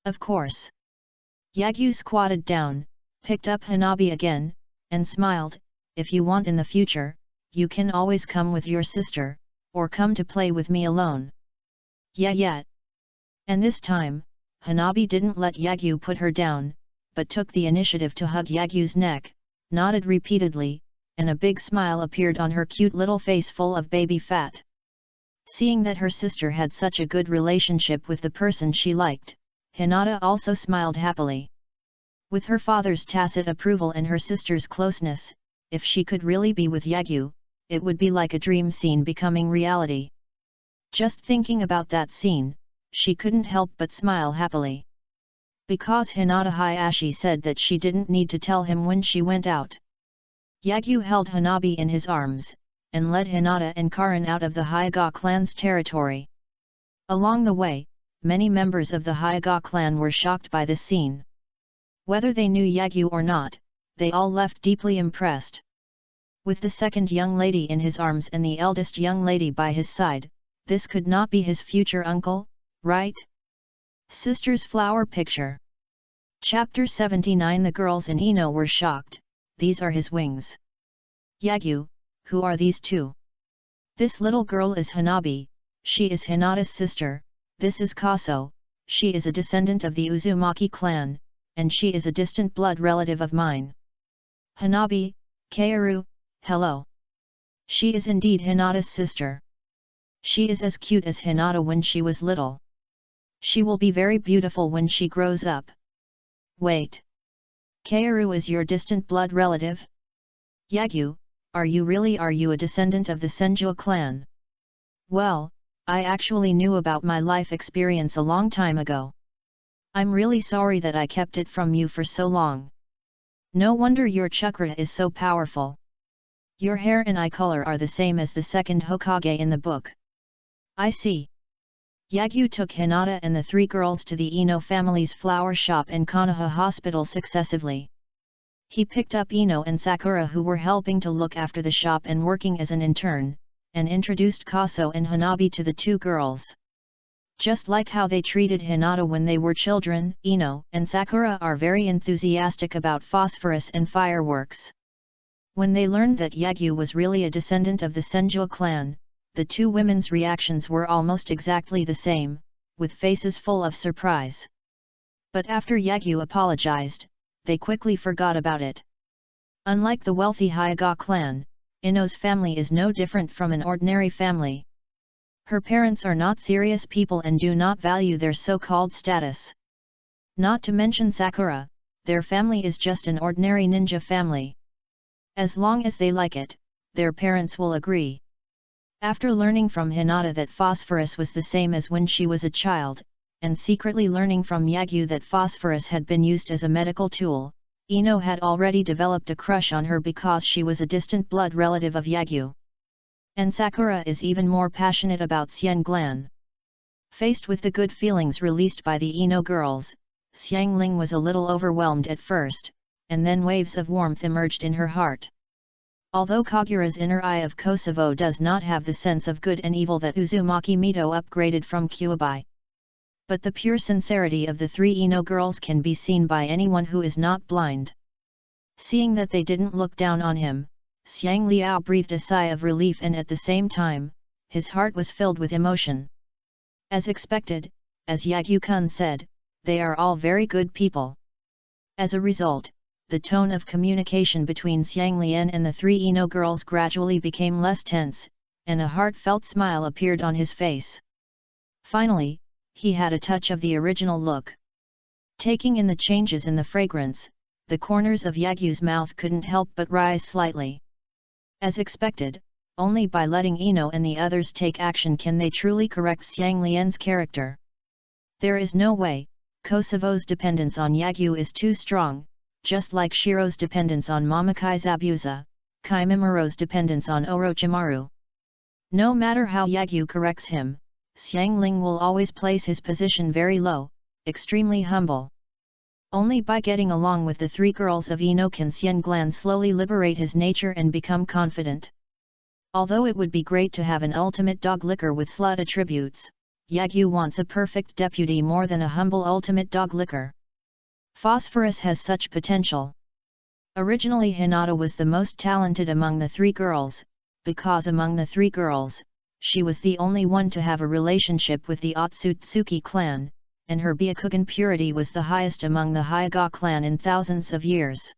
"Of course." Yagyu squatted down, picked up Hanabi again, and smiled, "If you want in the future, you can always come with your sister, or come to play with me alone." Yeah. And this time, Hanabi didn't let Yagyu put her down, but took the initiative to hug Yagyu's neck, nodded repeatedly, and a big smile appeared on her cute little face full of baby fat. Seeing that her sister had such a good relationship with the person she liked, Hinata also smiled happily. With her father's tacit approval and her sister's closeness, if she could really be with Yagyu, it would be like a dream scene becoming reality. Just thinking about that scene, she couldn't help but smile happily. Because Hinata Hayashi said that she didn't need to tell him when she went out. Yagyu held Hanabi in his arms, and led Hinata and Karin out of the Hyuga clan's territory. Along the way, many members of the Hyuga clan were shocked by this scene. Whether they knew Yagyu or not, they all left deeply impressed. With the second young lady in his arms and the eldest young lady by his side, This could not be his future uncle, right? Sister's flower picture. Chapter 79. The girls in Ino were shocked. These are his wings. Yagyu, who are these two? This little girl is Hanabi, she is Hinata's sister. This is Kaso, she is a descendant of the Uzumaki clan, and she is a distant blood relative of mine. Hanabi, Kaoru, hello. She is indeed Hinata's sister. She is as cute as Hinata when she was little. She will be very beautiful when she grows up. Wait. Kaoru is your distant blood relative? Yagyu, are you a descendant of the Senju clan? Well, I actually knew about my life experience a long time ago. I'm really sorry that I kept it from you for so long. No wonder your chakra is so powerful. Your hair and eye color are the same as the second Hokage in the book. I see. Yagyu took Hinata and the three girls to the Ino family's flower shop and Konoha hospital successively. He picked up Ino and Sakura, who were helping to look after the shop and working as an intern, and introduced Kaso and Hanabi to the two girls. Just like how they treated Hinata when they were children, Ino and Sakura are very enthusiastic about phosphorus and fireworks. When they learned that Yagyu was really a descendant of the Senju clan, the two women's reactions were almost exactly the same, with faces full of surprise. But after Yagyu apologized, they quickly forgot about it. Unlike the wealthy Hyuga clan, Ino's family is no different from an ordinary family. Her parents are not serious people and do not value their so-called status. Not to mention Sakura, their family is just an ordinary ninja family. As long as they like it, their parents will agree. After learning from Hinata that phosphorus was the same as when she was a child, and secretly learning from Yagyu that phosphorus had been used as a medical tool, Ino had already developed a crush on her because she was a distant blood relative of Yagyu. And Sakura is even more passionate about Xianglan. Faced with the good feelings released by the Ino girls, Xiangling was a little overwhelmed at first, and then waves of warmth emerged in her heart. Although Kagura's inner eye of Kosovo does not have the sense of good and evil that Uzumaki Mito upgraded from Kyuubi. But the pure sincerity of the three Ino girls can be seen by anyone who is not blind. Seeing that they didn't look down on him, Xiang Liao breathed a sigh of relief, and at the same time, his heart was filled with emotion. As expected, as Yagyu-kun said, they are all very good people. As a result, the tone of communication between Xiang Lian and the three Ino girls gradually became less tense, and a heartfelt smile appeared on his face. Finally, he had a touch of the original look. Taking in the changes in the fragrance, the corners of Yagyu's mouth couldn't help but rise slightly. As expected, only by letting Ino and the others take action can they truly correct Xiang Lian's character. There is no way. Kosovo's dependence on Yagyu is too strong, just like Shiro's dependence on Mamakai Zabuza, Kaimimaro's dependence on Orochimaru. No matter how Yagyu corrects him, Xiangling will always place his position very low, extremely humble. Only by getting along with the three girls of Ino can Xianglan slowly liberate his nature and become confident. Although it would be great to have an ultimate dog licker with slut attributes, Yagyu wants a perfect deputy more than a humble ultimate dog licker. Phosphorus has such potential. Originally Hinata was the most talented among the three girls, because among the three girls, she was the only one to have a relationship with the Otsutsuki clan, and her Byakugan purity was the highest among the Hyuga clan in thousands of years.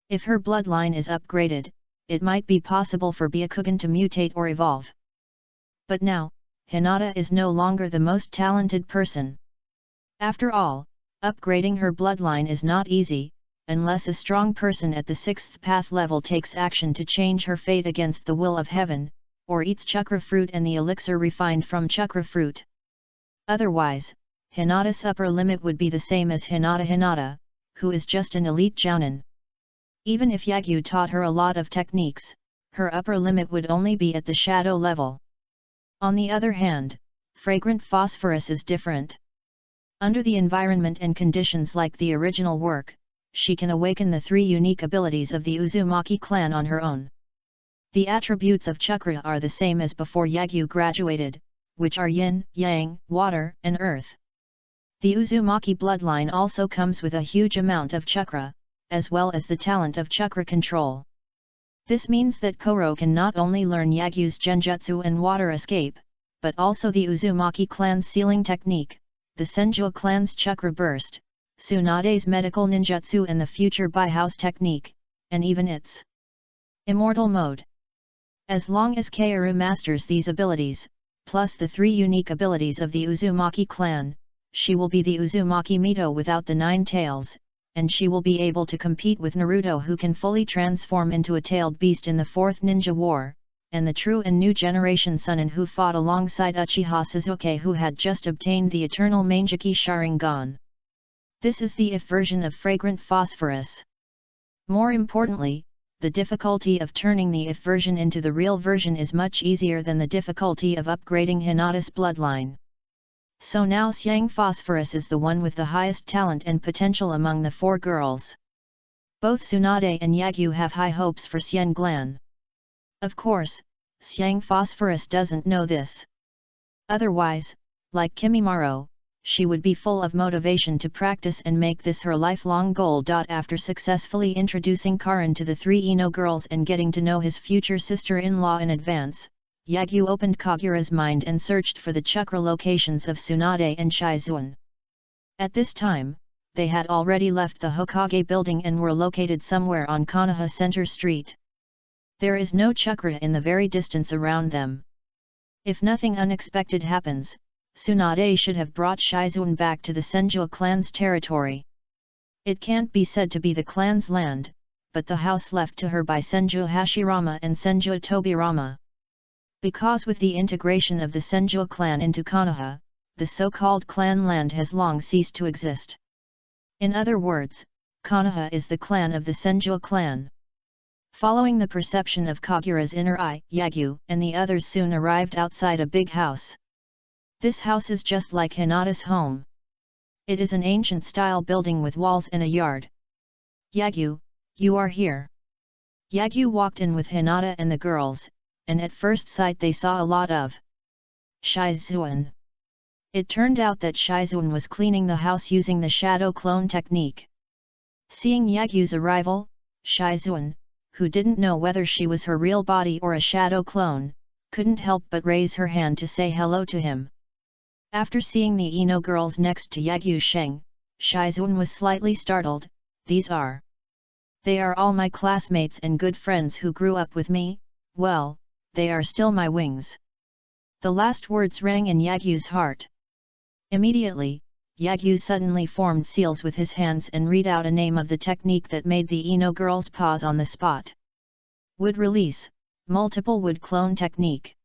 If her bloodline is upgraded, it might be possible for Byakugan to mutate or evolve. But now, Hinata is no longer the most talented person. After all, upgrading her bloodline is not easy, unless a strong person at the 6th path level takes action to change her fate against the will of heaven, or eats chakra fruit and the elixir refined from chakra fruit. Otherwise, Hinata's upper limit would be the same as Hinata, who is just an elite jounin. Even if Yagyu taught her a lot of techniques, her upper limit would only be at the shadow level. On the other hand, fragrant phosphorus is different. Under the environment and conditions like the original work, she can awaken the three unique abilities of the Uzumaki clan on her own. The attributes of chakra are the same as before Yagyu graduated, which are yin, yang, water, and earth. The Uzumaki bloodline also comes with a huge amount of chakra, as well as the talent of chakra control. This means that Koro can not only learn Yagyu's genjutsu and water escape, but also the Uzumaki clan's sealing technique, the Senju clan's chakra burst, Tsunade's medical ninjutsu and the future Baihouse technique, and even its immortal mode. As long as Kaoru masters these abilities, plus the 3 unique abilities of the Uzumaki clan, she will be the Uzumaki Mito without the 9 tails, and she will be able to compete with Naruto, who can fully transform into a tailed beast in the 4th Ninja War, and the true and new generation Sannin who fought alongside Uchiha Sasuke, who had just obtained the eternal Mangeki Sharingan. This is the if version of Fragrant Phosphorus. More importantly, the difficulty of turning the if version into the real version is much easier than the difficulty of upgrading Hinata's bloodline. So now Xiang Phosphorus is the one with the highest talent and potential among the 4 girls. Both Tsunade and Yagyu have high hopes for Xiang Glan. Of course, Xiang Phosphorus doesn't know this. Otherwise, like Kimimaro, she would be full of motivation to practice and make this her lifelong goal. After successfully introducing Karin to the 3 Ino girls and getting to know his future sister-in-law in advance, Yagyu opened Kagura's mind and searched for the chakra locations of Tsunade and Shizuan. At this time, they had already left the Hokage building and were located somewhere on Konoha Center Street. There is no chakra in the very distance around them. If nothing unexpected happens, Tsunade should have brought Shizuan back to the Senju clan's territory. It can't be said to be the clan's land, but the house left to her by Senju Hashirama and Senju Tobirama. Because with the integration of the Senju clan into Konoha, the so-called clan land has long ceased to exist. In other words, Konoha is the clan of the Senju clan. Following the perception of Kagura's inner eye, Yagyu and the others soon arrived outside a big house. This house is just like Hinata's home. It is an ancient-style building with walls and a yard. Yagyu, you are here. Yagyu walked in with Hinata and the girls, and at first sight they saw a lot of Shizuan. It turned out that Shizuan was cleaning the house using the shadow clone technique. Seeing Yagyu's arrival, Shizuan, who didn't know whether she was her real body or a shadow clone, couldn't help but raise her hand to say hello to him. After seeing the Ino girls next to Yagyu Sheng, Shizuan was slightly startled. They are all my classmates and good friends who grew up with me. Well, they are still my wings. The last words rang in Yagyu's heart. Immediately, Yagyu suddenly formed seals with his hands and read out a name of the technique that made the Ino girls pause on the spot. Wood release, multiple wood clone technique.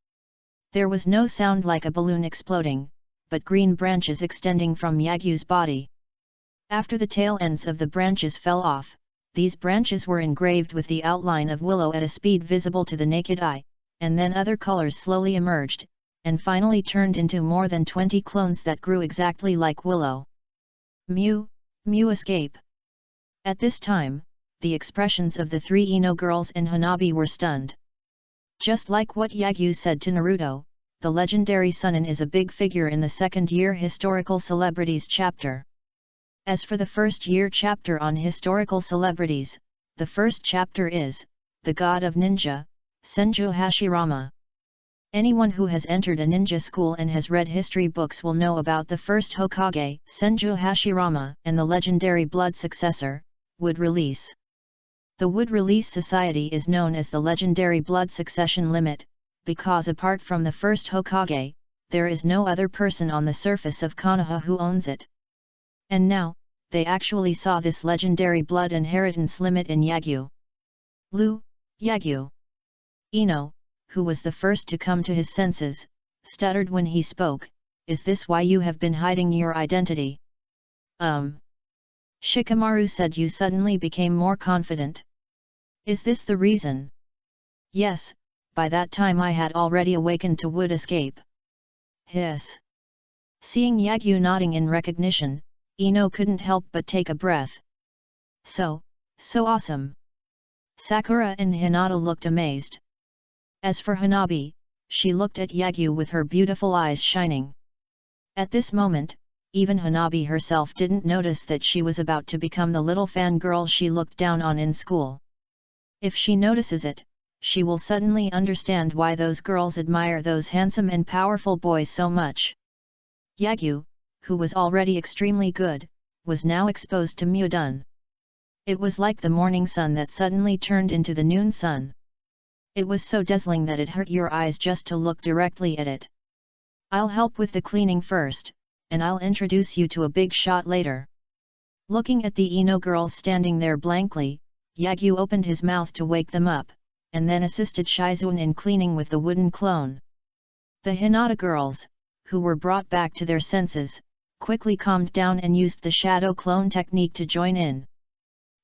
There was no sound like a balloon exploding, but green branches extending from Yagyu's body. After the tail ends of the branches fell off, these branches were engraved with the outline of willow at a speed visible to the naked eye, and then other colors slowly emerged, and finally turned into more than 20 clones that grew exactly like willow. Mew escape. At this time, the expressions of the 3 Ino girls and Hanabi were stunned. Just like what Yagyu said to Naruto, the legendary Sannin is a big figure in the second-year Historical Celebrities chapter. As for the first-year chapter on historical celebrities, the first chapter is, The God of Ninja, Senju Hashirama. Anyone who has entered a ninja school and has read history books will know about the first Hokage, Senju Hashirama, and the legendary blood successor, Wood Release. The Wood Release Society is known as the legendary blood succession limit, because apart from the first Hokage, there is no other person on the surface of Konoha who owns it. And now, they actually saw this legendary blood inheritance limit in Yagyu. Yagyu Ino, who was the first to come to his senses, stuttered when he spoke, "Is this why you have been hiding your identity?" Shikamaru said. You suddenly became more confident. Is this the reason? Yes, by that time I had already awakened to wood escape. Hiss. Seeing Yagyu nodding in recognition, Ino couldn't help but take a breath. So awesome. Sakura and Hinata looked amazed. As for Hanabi, she looked at Yagyu with her beautiful eyes shining. At this moment, even Hanabi herself didn't notice that she was about to become the little fangirl she looked down on in school. If she notices it, she will suddenly understand why those girls admire those handsome and powerful boys so much. Yagyu, who was already extremely good, was now exposed to Mudun. It was like the morning sun that suddenly turned into the noon sun. It was so dazzling that it hurt your eyes just to look directly at it. I'll help with the cleaning first, and I'll introduce you to a big shot later. Looking at the Ino girls standing there blankly, Yagyu opened his mouth to wake them up, and then assisted Shizuan in cleaning with the wooden clone. The Hinata girls, who were brought back to their senses, quickly calmed down and used the shadow clone technique to join in.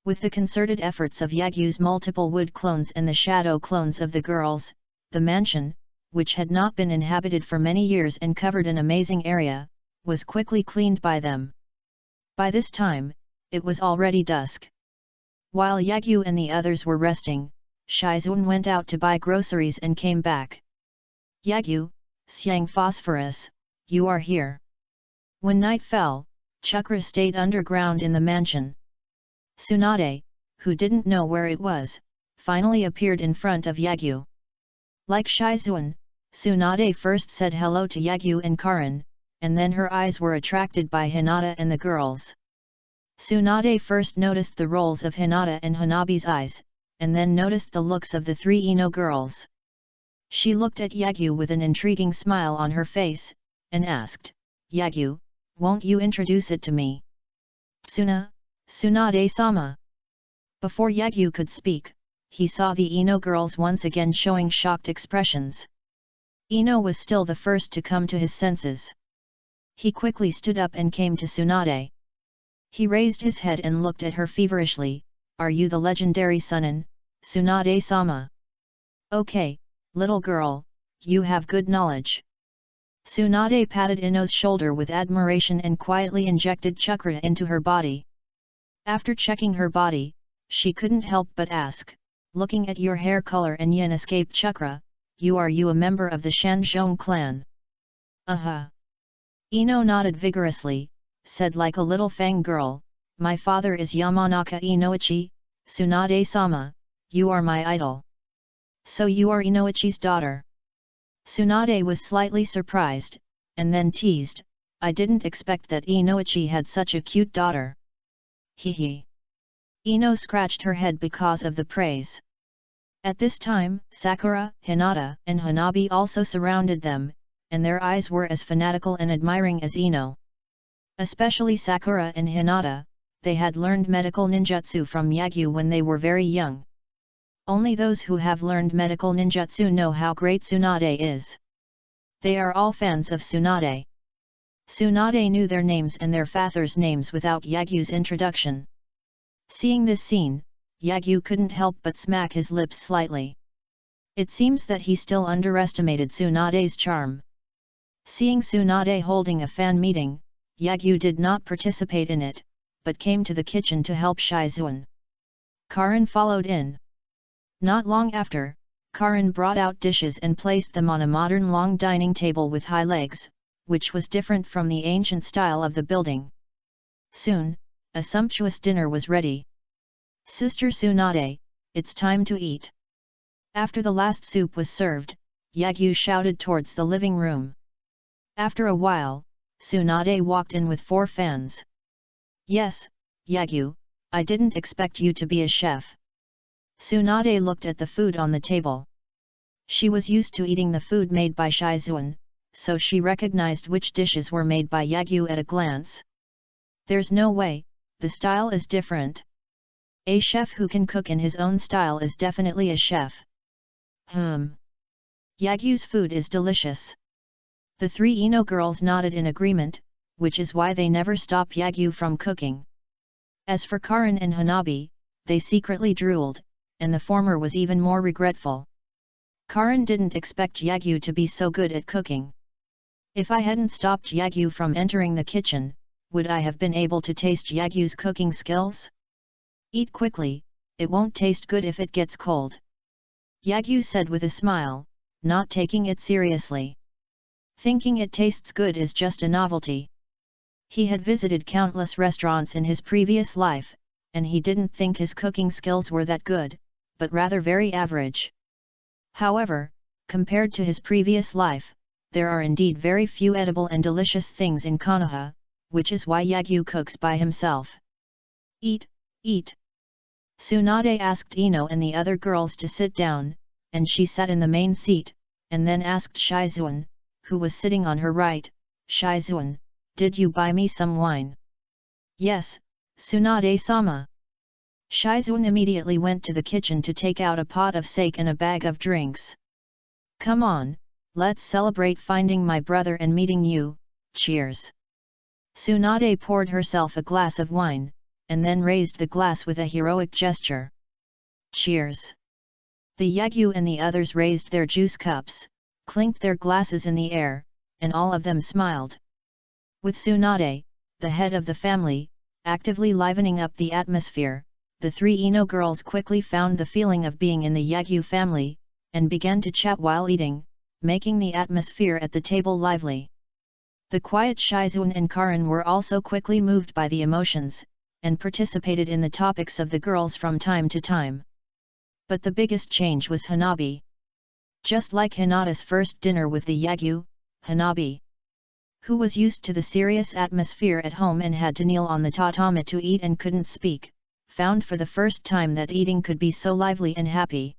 With the concerted efforts of Yagyu's multiple wood clones and the shadow clones of the girls, the mansion, which had not been inhabited for many years and covered an amazing area, was quickly cleaned by them. By this time, it was already dusk. While Yagyu and the others were resting, Shizuan went out to buy groceries and came back. Yagyu, Siang Phosphorus, you are here. When night fell, Chakra stayed underground in the mansion. Tsunade, who didn't know where it was, finally appeared in front of Yagyu. Like Shizuan, Tsunade first said hello to Yagyu and Karin, and then her eyes were attracted by Hinata and the girls. Tsunade first noticed the rolls of Hinata and Hanabi's eyes, and then noticed the looks of the three Ino girls. She looked at Yagyu with an intriguing smile on her face, and asked, Yagyu, won't you introduce it to me? Tsunade-sama. Before Yagyu could speak, he saw the Ino girls once again showing shocked expressions. Ino was still the first to come to his senses. He quickly stood up and came to Tsunade. He raised his head and looked at her feverishly. Are you the legendary Sunin, Tsunade-sama? Okay, little girl, you have good knowledge. Tsunade patted Ino's shoulder with admiration and quietly injected chakra into her body. After checking her body, she couldn't help but ask, looking at your hair color and yin escape chakra, you a member of the Shanzhong clan? Ino nodded vigorously, said like a little fangirl, my father is Yamanaka Inoichi, Tsunade-sama, you are my idol. So you are Inoichi's daughter? Tsunade was slightly surprised, and then teased, I didn't expect that Inoichi had such a cute daughter. Hehe. Ino scratched her head because of the praise. At this time, Sakura, Hinata, and Hanabi also surrounded them, and their eyes were as fanatical and admiring as Ino. Especially Sakura and Hinata, they had learned medical ninjutsu from Yagyu when they were very young. Only those who have learned medical ninjutsu know how great Tsunade is. They are all fans of Tsunade. Tsunade knew their names and their father's names without Yagyu's introduction. Seeing this scene, Yagyu couldn't help but smack his lips slightly. It seems that he still underestimated Tsunade's charm. Seeing Tsunade holding a fan meeting, Yagyu did not participate in it, but came to the kitchen to help Shizuan. Karin followed in. Not long after, Karin brought out dishes and placed them on a modern long dining table with high legs, which was different from the ancient style of the building. Soon, a sumptuous dinner was ready. Sister Tsunade, it's time to eat. After the last soup was served, Yagyu shouted towards the living room. After a while, Tsunade walked in with 4 fans. Yes, Yagyu, I didn't expect you to be a chef. Tsunade looked at the food on the table. She was used to eating the food made by Shizuan, so she recognized which dishes were made by Yagyu at a glance. There's no way, the style is different. A chef who can cook in his own style is definitely a chef. Yagyu's food is delicious. The 3 Ino girls nodded in agreement, which is why they never stop Yagyu from cooking. As for Karin and Hanabi, they secretly drooled, and the former was even more regretful. Karin didn't expect Yagyu to be so good at cooking. If I hadn't stopped Yagyu from entering the kitchen, would I have been able to taste Yagyu's cooking skills? Eat quickly, it won't taste good if it gets cold. Yagyu said with a smile, not taking it seriously. Thinking it tastes good is just a novelty. He had visited countless restaurants in his previous life, and he didn't think his cooking skills were that good, but rather very average. However, compared to his previous life, there are indeed very few edible and delicious things in Konoha, which is why Yagyu cooks by himself. Eat, eat. Tsunade asked Ino and the other girls to sit down, and she sat in the main seat, and then asked Shizuan, who was sitting on her right, Shizuan, did you buy me some wine? Yes, Tsunade-sama. Shizuan immediately went to the kitchen to take out a pot of sake and a bag of drinks. Come on, let's celebrate finding my brother and meeting you, cheers. Tsunade poured herself a glass of wine, and then raised the glass with a heroic gesture. Cheers. The Yagyu and the others raised their juice cups, clinked their glasses in the air, and all of them smiled. With Tsunade, the head of the family, actively livening up the atmosphere, the three Ino girls quickly found the feeling of being in the Yagyu family, and began to chat while eating, making the atmosphere at the table lively. The quiet Shizuan and Karin were also quickly moved by the emotions, and participated in the topics of the girls from time to time. But the biggest change was Hanabi. Just like Hinata's first dinner with the Yagyu, Hanabi, who was used to the serious atmosphere at home and had to kneel on the tatami to eat and couldn't speak, found for the first time that eating could be so lively and happy.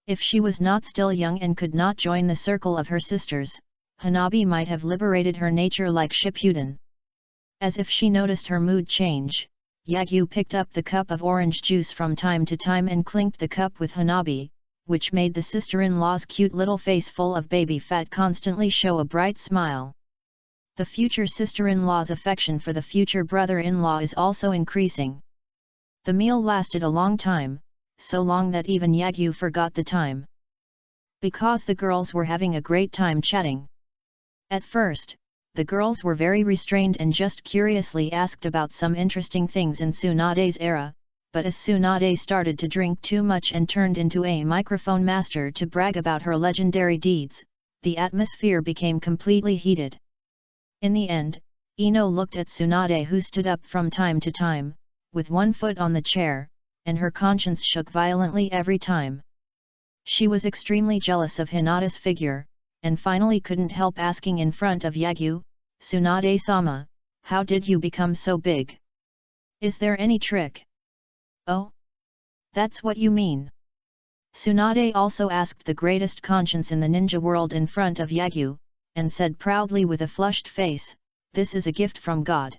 If she was not still young and could not join the circle of her sisters, Hanabi might have liberated her nature like Shippuden. As if she noticed her mood change, Yagyu picked up the cup of orange juice from time to time and clinked the cup with Hanabi, which made the sister-in-law's cute little face full of baby fat constantly show a bright smile. The future sister-in-law's affection for the future brother-in-law is also increasing. The meal lasted a long time, so long that even Yagyu forgot the time. Because the girls were having a great time chatting. At first, the girls were very restrained and just curiously asked about some interesting things in Tsunade's era, but as Tsunade started to drink too much and turned into a microphone master to brag about her legendary deeds, the atmosphere became completely heated. In the end, Ino looked at Tsunade, who stood up from time to time, with one foot on the chair, and her conscience shook violently every time. She was extremely jealous of Hinata's figure, and finally couldn't help asking in front of Yagyu, Tsunade-sama, how did you become so big? Is there any trick? Oh? That's what you mean. Tsunade also asked the greatest conscience in the ninja world in front of Yagyu, and said proudly with a flushed face, this is a gift from God.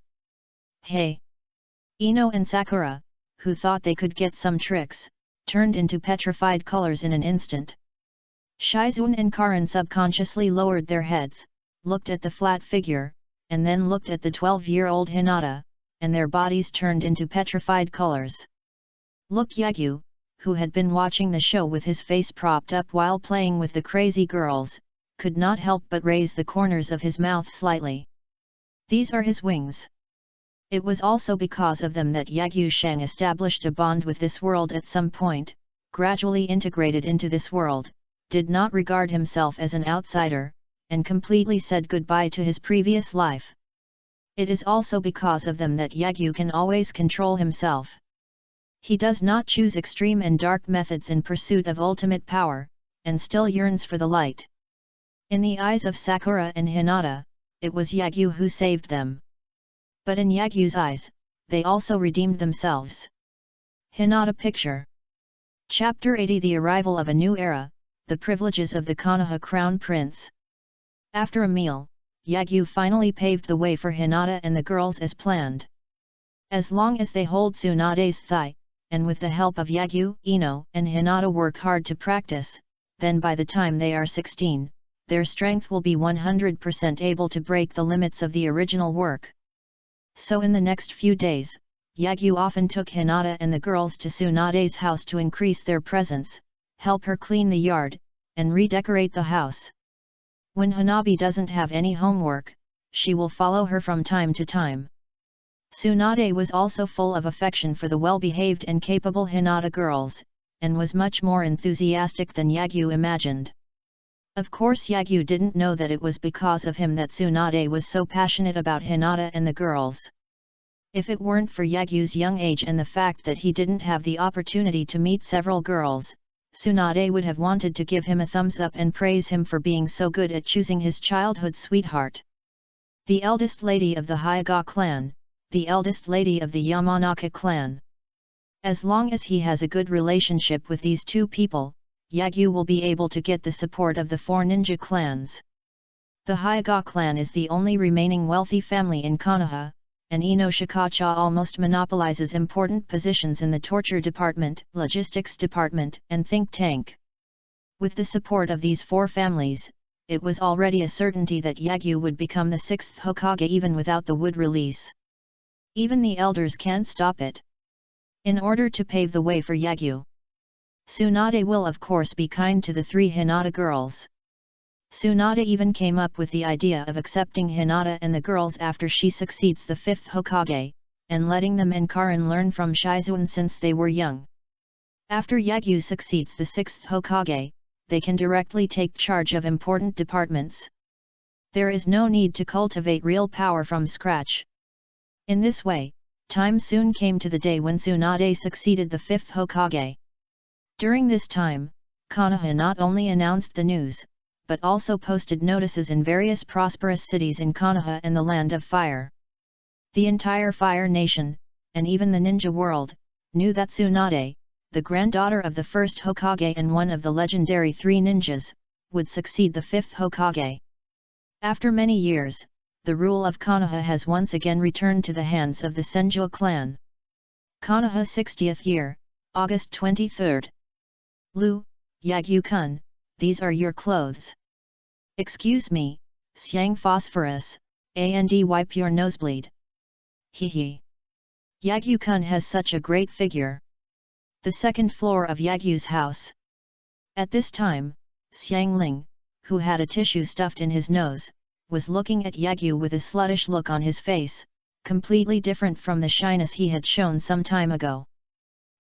Hey! Ino and Sakura, who thought they could get some tricks, turned into petrified colors in an instant. Shizuan and Karin subconsciously lowered their heads, looked at the flat figure, and then looked at the 12-year-old Hinata, and their bodies turned into petrified colors. Look, Yagyu, who had been watching the show with his face propped up while playing with the crazy girls, could not help but raise the corners of his mouth slightly. These are his wings. It was also because of them that Yagyu Shang established a bond with this world at some point, gradually integrated into this world, did not regard himself as an outsider, and completely said goodbye to his previous life. It is also because of them that Yagyu can always control himself. He does not choose extreme and dark methods in pursuit of ultimate power, and still yearns for the light. In the eyes of Sakura and Hinata, it was Yagyu who saved them. But in Yagyu's eyes, they also redeemed themselves. Hinata Picture. Chapter 80 The Arrival of a New Era, The Privileges of the Konoha Crown Prince. After a meal, Yagyu finally paved the way for Hinata and the girls as planned. As long as they hold Tsunade's thigh, and with the help of Yagyu, Ino and Hinata work hard to practice, then by the time they are 16, their strength will be 100% able to break the limits of the original work. So in the next few days, Yagyu often took Hinata and the girls to Tsunade's house to increase their presence, help her clean the yard, and redecorate the house. When Hanabi doesn't have any homework, she will follow her from time to time. Tsunade was also full of affection for the well-behaved and capable Hinata girls, and was much more enthusiastic than Yagyu imagined. Of course Yagyu didn't know that it was because of him that Tsunade was so passionate about Hinata and the girls. If it weren't for Yagyu's young age and the fact that he didn't have the opportunity to meet several girls, Tsunade would have wanted to give him a thumbs up and praise him for being so good at choosing his childhood sweetheart. The eldest lady of the Hyuga clan, the eldest lady of the Yamanaka clan. As long as he has a good relationship with these two people, Yagyu will be able to get the support of the four ninja clans. The Hyuga clan is the only remaining wealthy family in Konoha, and Inoshikacha almost monopolizes important positions in the torture department, logistics department, and think tank. With the support of these four families, it was already a certainty that Yagyu would become the sixth Hokage even without the wood release. Even the elders can't stop it. In order to pave the way for Yagyu, Tsunade will of course be kind to the three Hinata girls. Tsunade even came up with the idea of accepting Hinata and the girls after she succeeds the fifth Hokage, and letting them and Karin learn from Shizuan since they were young. After Yagyu succeeds the sixth Hokage, they can directly take charge of important departments. There is no need to cultivate real power from scratch. In this way, time soon came to the day when Tsunade succeeded the fifth Hokage. During this time, Konoha not only announced the news, but also posted notices in various prosperous cities in Konoha and the Land of Fire. The entire Fire Nation, and even the ninja world, knew that Tsunade, the granddaughter of the first Hokage and one of the legendary three ninjas, would succeed the fifth Hokage. After many years, the rule of Konoha has once again returned to the hands of the Senju clan. Konoha 60th year, August 23rd. Lu, Yagyu-kun, these are your clothes. Excuse me, Xiang Phosphorus, and wipe your nosebleed. Hee. Yagyu-kun has such a great figure. The second floor of Yagyu's house. At this time, Xiang Ling, who had a tissue stuffed in his nose, was looking at Yagyu with a sluttish look on his face, completely different from the shyness he had shown some time ago.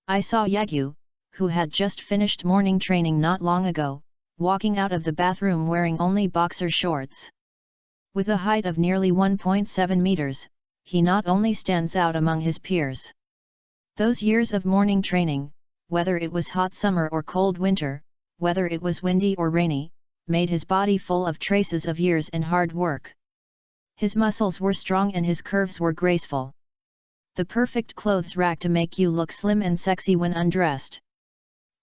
I saw Yagyu, who had just finished morning training not long ago, walking out of the bathroom wearing only boxer shorts. With a height of nearly 1.7 meters, he not only stands out among his peers. Those years of morning training, whether it was hot summer or cold winter, whether it was windy or rainy, made his body full of traces of years and hard work. His muscles were strong and his curves were graceful. The perfect clothes rack to make you look slim and sexy when undressed.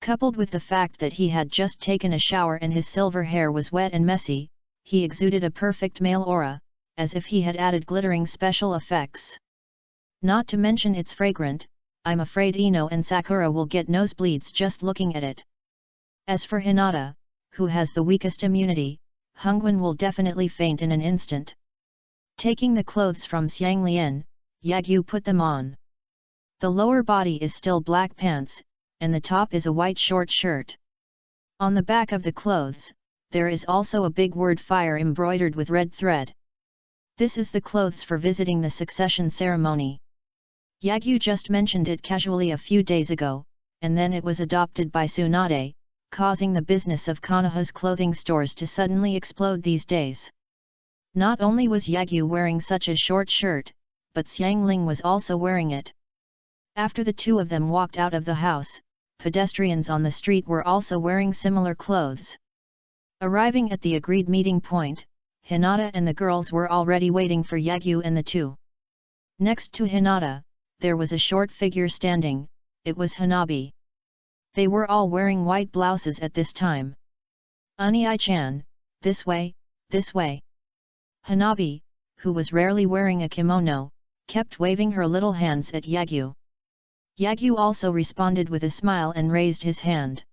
Coupled with the fact that he had just taken a shower and his silver hair was wet and messy, he exuded a perfect male aura, as if he had added glittering special effects. Not to mention it's fragrant. I'm afraid Ino and Sakura will get nosebleeds just looking at it. As for Hinata, who has the weakest immunity, Hongwen will definitely faint in an instant. Taking the clothes from Xiang Lian, Yagyu put them on. The lower body is still black pants, and the top is a white short shirt. On the back of the clothes, there is also a big word fire embroidered with red thread. This is the clothes for visiting the succession ceremony. Yagyu just mentioned it casually a few days ago, and then it was adopted by Tsunade, causing the business of Konoha's clothing stores to suddenly explode these days. Not only was Yagyu wearing such a short shirt, but Xiang Ling was also wearing it. After the two of them walked out of the house, pedestrians on the street were also wearing similar clothes. Arriving at the agreed meeting point, Hinata and the girls were already waiting for Yagyu and the two. Next to Hinata, there was a short figure standing. It was Hanabi. They were all wearing white blouses at this time. Unii-chan, this way, this way. Hanabi, who was rarely wearing a kimono, kept waving her little hands at Yagyu. Yagyu also responded with a smile and raised his hand.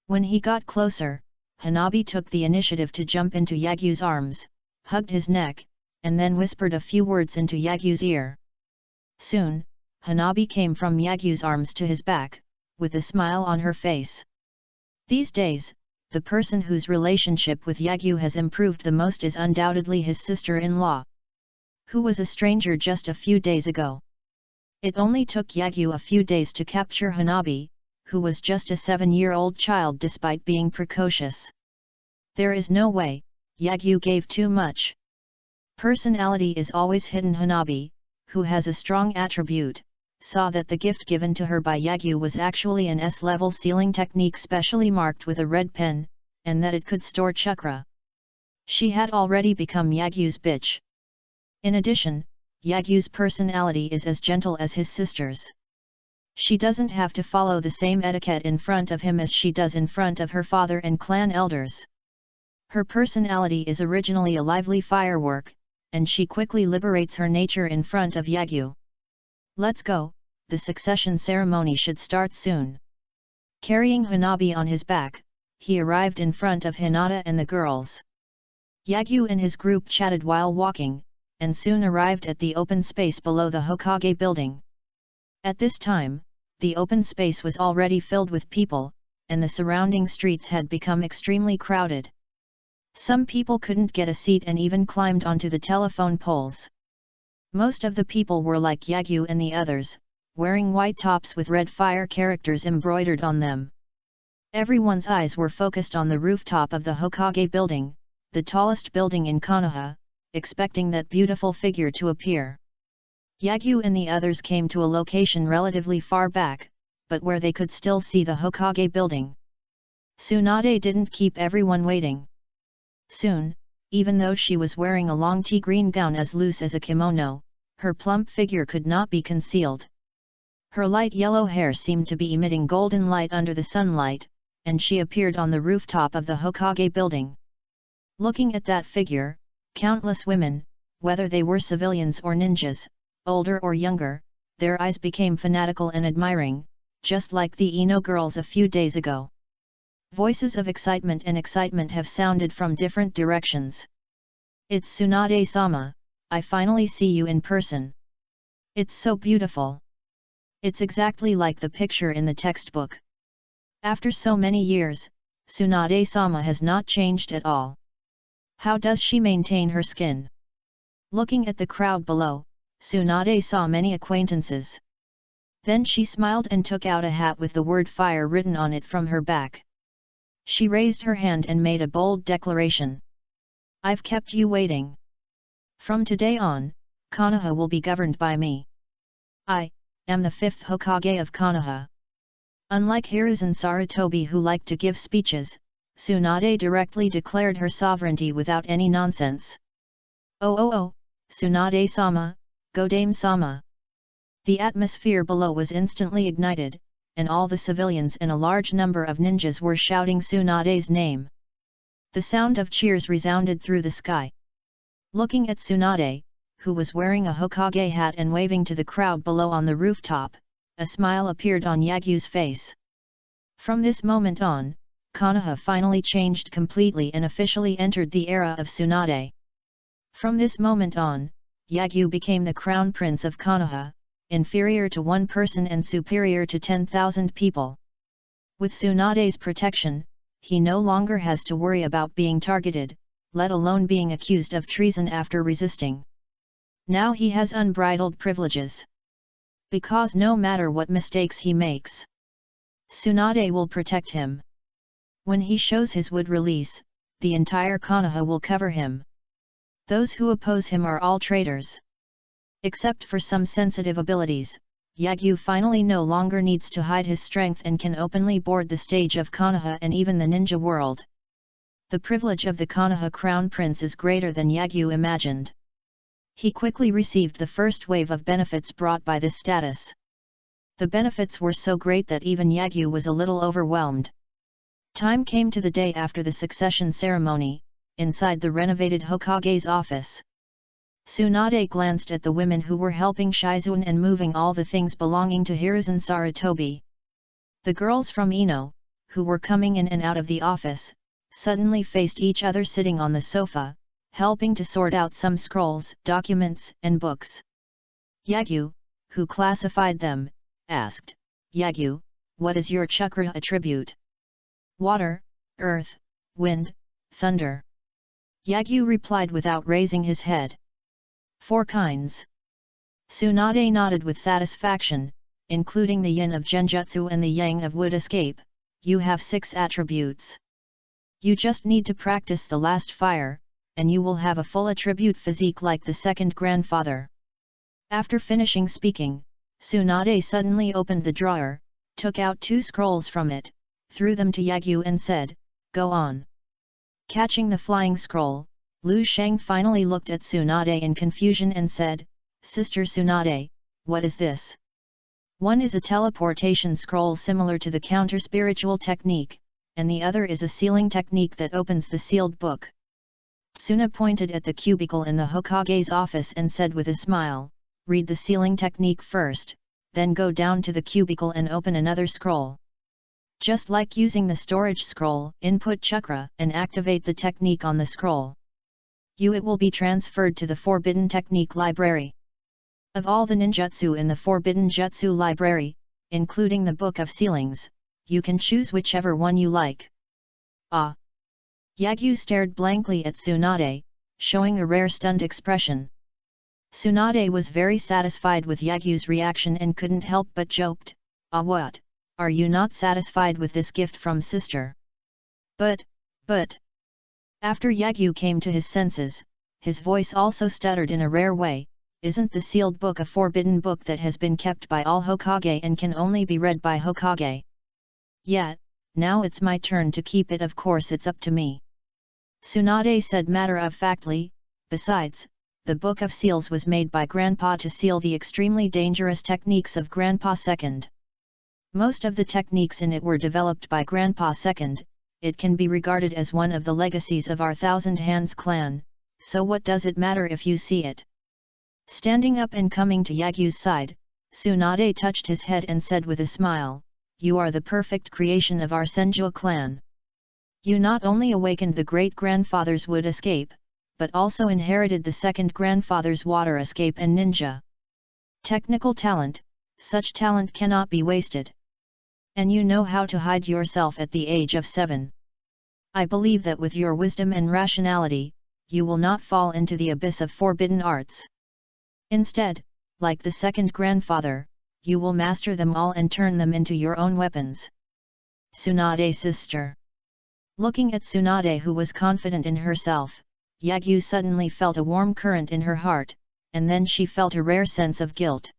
When he got closer, Hanabi took the initiative to jump into Yagyu's arms, hugged his neck, and then whispered a few words into Yagyu's ear. Soon, Hanabi came from Yagyu's arms to his back, with a smile on her face. These days, the person whose relationship with Yagyu has improved the most is undoubtedly his sister-in-law, who was a stranger just a few days ago. It only took Yagyu a few days to capture Hanabi, who was just a 7-year-old child despite being precocious. There is no way, Yagyu gave too much. Personality is always hidden. Hanabi, who has a strong attribute, saw that the gift given to her by Yagyu was actually an S-level sealing technique specially marked with a red pen, and that it could store chakra. She had already become Yagyu's bitch. In addition, Yagyu's personality is as gentle as his sister's. She doesn't have to follow the same etiquette in front of him as she does in front of her father and clan elders. Her personality is originally a lively firework, and she quickly liberates her nature in front of Yagyu. Let's go, the succession ceremony should start soon. Carrying Hanabi on his back, he arrived in front of Hinata and the girls. Yagyu and his group chatted while walking, and soon arrived at the open space below the Hokage building. At this time, the open space was already filled with people, and the surrounding streets had become extremely crowded. Some people couldn't get a seat and even climbed onto the telephone poles. Most of the people were like Yagyu and the others, wearing white tops with red fire characters embroidered on them. Everyone's eyes were focused on the rooftop of the Hokage building, the tallest building in Konoha, expecting that beautiful figure to appear. Yagyu and the others came to a location relatively far back, but where they could still see the Hokage building. Tsunade didn't keep everyone waiting. Soon, even though she was wearing a long tea-green gown as loose as a kimono, her plump figure could not be concealed. Her light yellow hair seemed to be emitting golden light under the sunlight, and she appeared on the rooftop of the Hokage building. Looking at that figure, countless women, whether they were civilians or ninjas, older or younger, their eyes became fanatical and admiring, just like the Ino girls a few days ago. Voices of excitement have sounded from different directions. It's Tsunade-sama, I finally see you in person. It's so beautiful. It's exactly like the picture in the textbook. After so many years, Tsunade-sama has not changed at all. How does she maintain her skin? Looking at the crowd below, Tsunade saw many acquaintances. Then she smiled and took out a hat with the word fire written on it from her back. She raised her hand and made a bold declaration. I've kept you waiting. From today on, Konoha will be governed by me. I am the 5th Hokage of Konoha. Unlike Hiruzen Sarutobi who liked to give speeches, Tsunade directly declared her sovereignty without any nonsense. Oh, Tsunade-sama, Godame-sama. The atmosphere below was instantly ignited, and all the civilians and a large number of ninjas were shouting Tsunade's name. The sound of cheers resounded through the sky. Looking at Tsunade, who was wearing a Hokage hat and waving to the crowd below on the rooftop, a smile appeared on Yagyu's face. From this moment on, Konoha finally changed completely and officially entered the era of Tsunade. From this moment on, Yagyu became the crown prince of Konoha, inferior to one person and superior to 10,000 people. With Tsunade's protection, he no longer has to worry about being targeted, let alone being accused of treason after resisting. Now he has unbridled privileges. Because no matter what mistakes he makes, Tsunade will protect him. When he shows his wood release, the entire Konoha will cover him. Those who oppose him are all traitors. Except for some sensitive abilities, Yagyu finally no longer needs to hide his strength and can openly board the stage of Konoha and even the ninja world. The privilege of the Konoha crown prince is greater than Yagyu imagined. He quickly received the first wave of benefits brought by this status. The benefits were so great that even Yagyu was a little overwhelmed. Time came to the day after the succession ceremony, inside the renovated Hokage's office. Tsunade glanced at the women who were helping Shizuan and moving all the things belonging to Hiruzen Sarutobi. The girls from Ino, who were coming in and out of the office, suddenly faced each other sitting on the sofa, helping to sort out some scrolls, documents, and books. Yagyu, who classified them, asked, Yagyu, what is your chakra attribute? Water, earth, wind, thunder. Yagyu replied without raising his head. 4 kinds. Tsunade nodded with satisfaction, including the yin of genjutsu and the yang of wood escape. You have 6 attributes. You just need to practice the last fire, and you will have a full attribute physique like the second grandfather. After finishing speaking, Tsunade suddenly opened the drawer, took out 2 scrolls from it, threw them to Yagyu and said, "Go on." Catching the flying scroll, Lu Sheng finally looked at Tsunade in confusion and said, "Sister Tsunade, what is this?" One is a teleportation scroll similar to the counter-spiritual technique, and the other is a sealing technique that opens the sealed book. Tsuna pointed at the cubicle in the Hokage's office and said with a smile, "Read the sealing technique first, then go down to the cubicle and open another scroll. Just like using the storage scroll, input chakra and activate the technique on the scroll. It will be transferred to the Forbidden Technique Library. Of all the ninjutsu in the Forbidden Jutsu Library, including the Book of Sealings, you can choose whichever one you like." Ah! Yagyu stared blankly at Tsunade, showing a rare stunned expression. Tsunade was very satisfied with Yagyu's reaction and couldn't help but joked, "Ah, what? Are you not satisfied with this gift from sister?" But... After Yagyu came to his senses, his voice also stuttered in a rare way, "Isn't the sealed book a forbidden book that has been kept by all Hokage and can only be read by Hokage? Yet, now it's my turn to keep it, of course it's up to me." Tsunade said matter-of-factly, "Besides, the Book of Seals was made by Grandpa to seal the extremely dangerous techniques of Grandpa II. Most of the techniques in it were developed by Grandpa II, it can be regarded as one of the legacies of our Thousand Hands clan, so what does it matter if you see it?" Standing up and coming to Yagyu's side, Tsunade touched his head and said with a smile, "You are the perfect creation of our Senju clan. You not only awakened the great-grandfather's wood escape, but also inherited the second grandfather's water escape and ninja. Technical talent, such talent cannot be wasted. And you know how to hide yourself at the age of 7. I believe that with your wisdom and rationality, you will not fall into the abyss of forbidden arts. Instead, like the second grandfather, you will master them all and turn them into your own weapons." Tsunade sister. Looking at Tsunade, who was confident in herself, Yagyu suddenly felt a warm current in her heart, and then she felt a rare sense of guilt.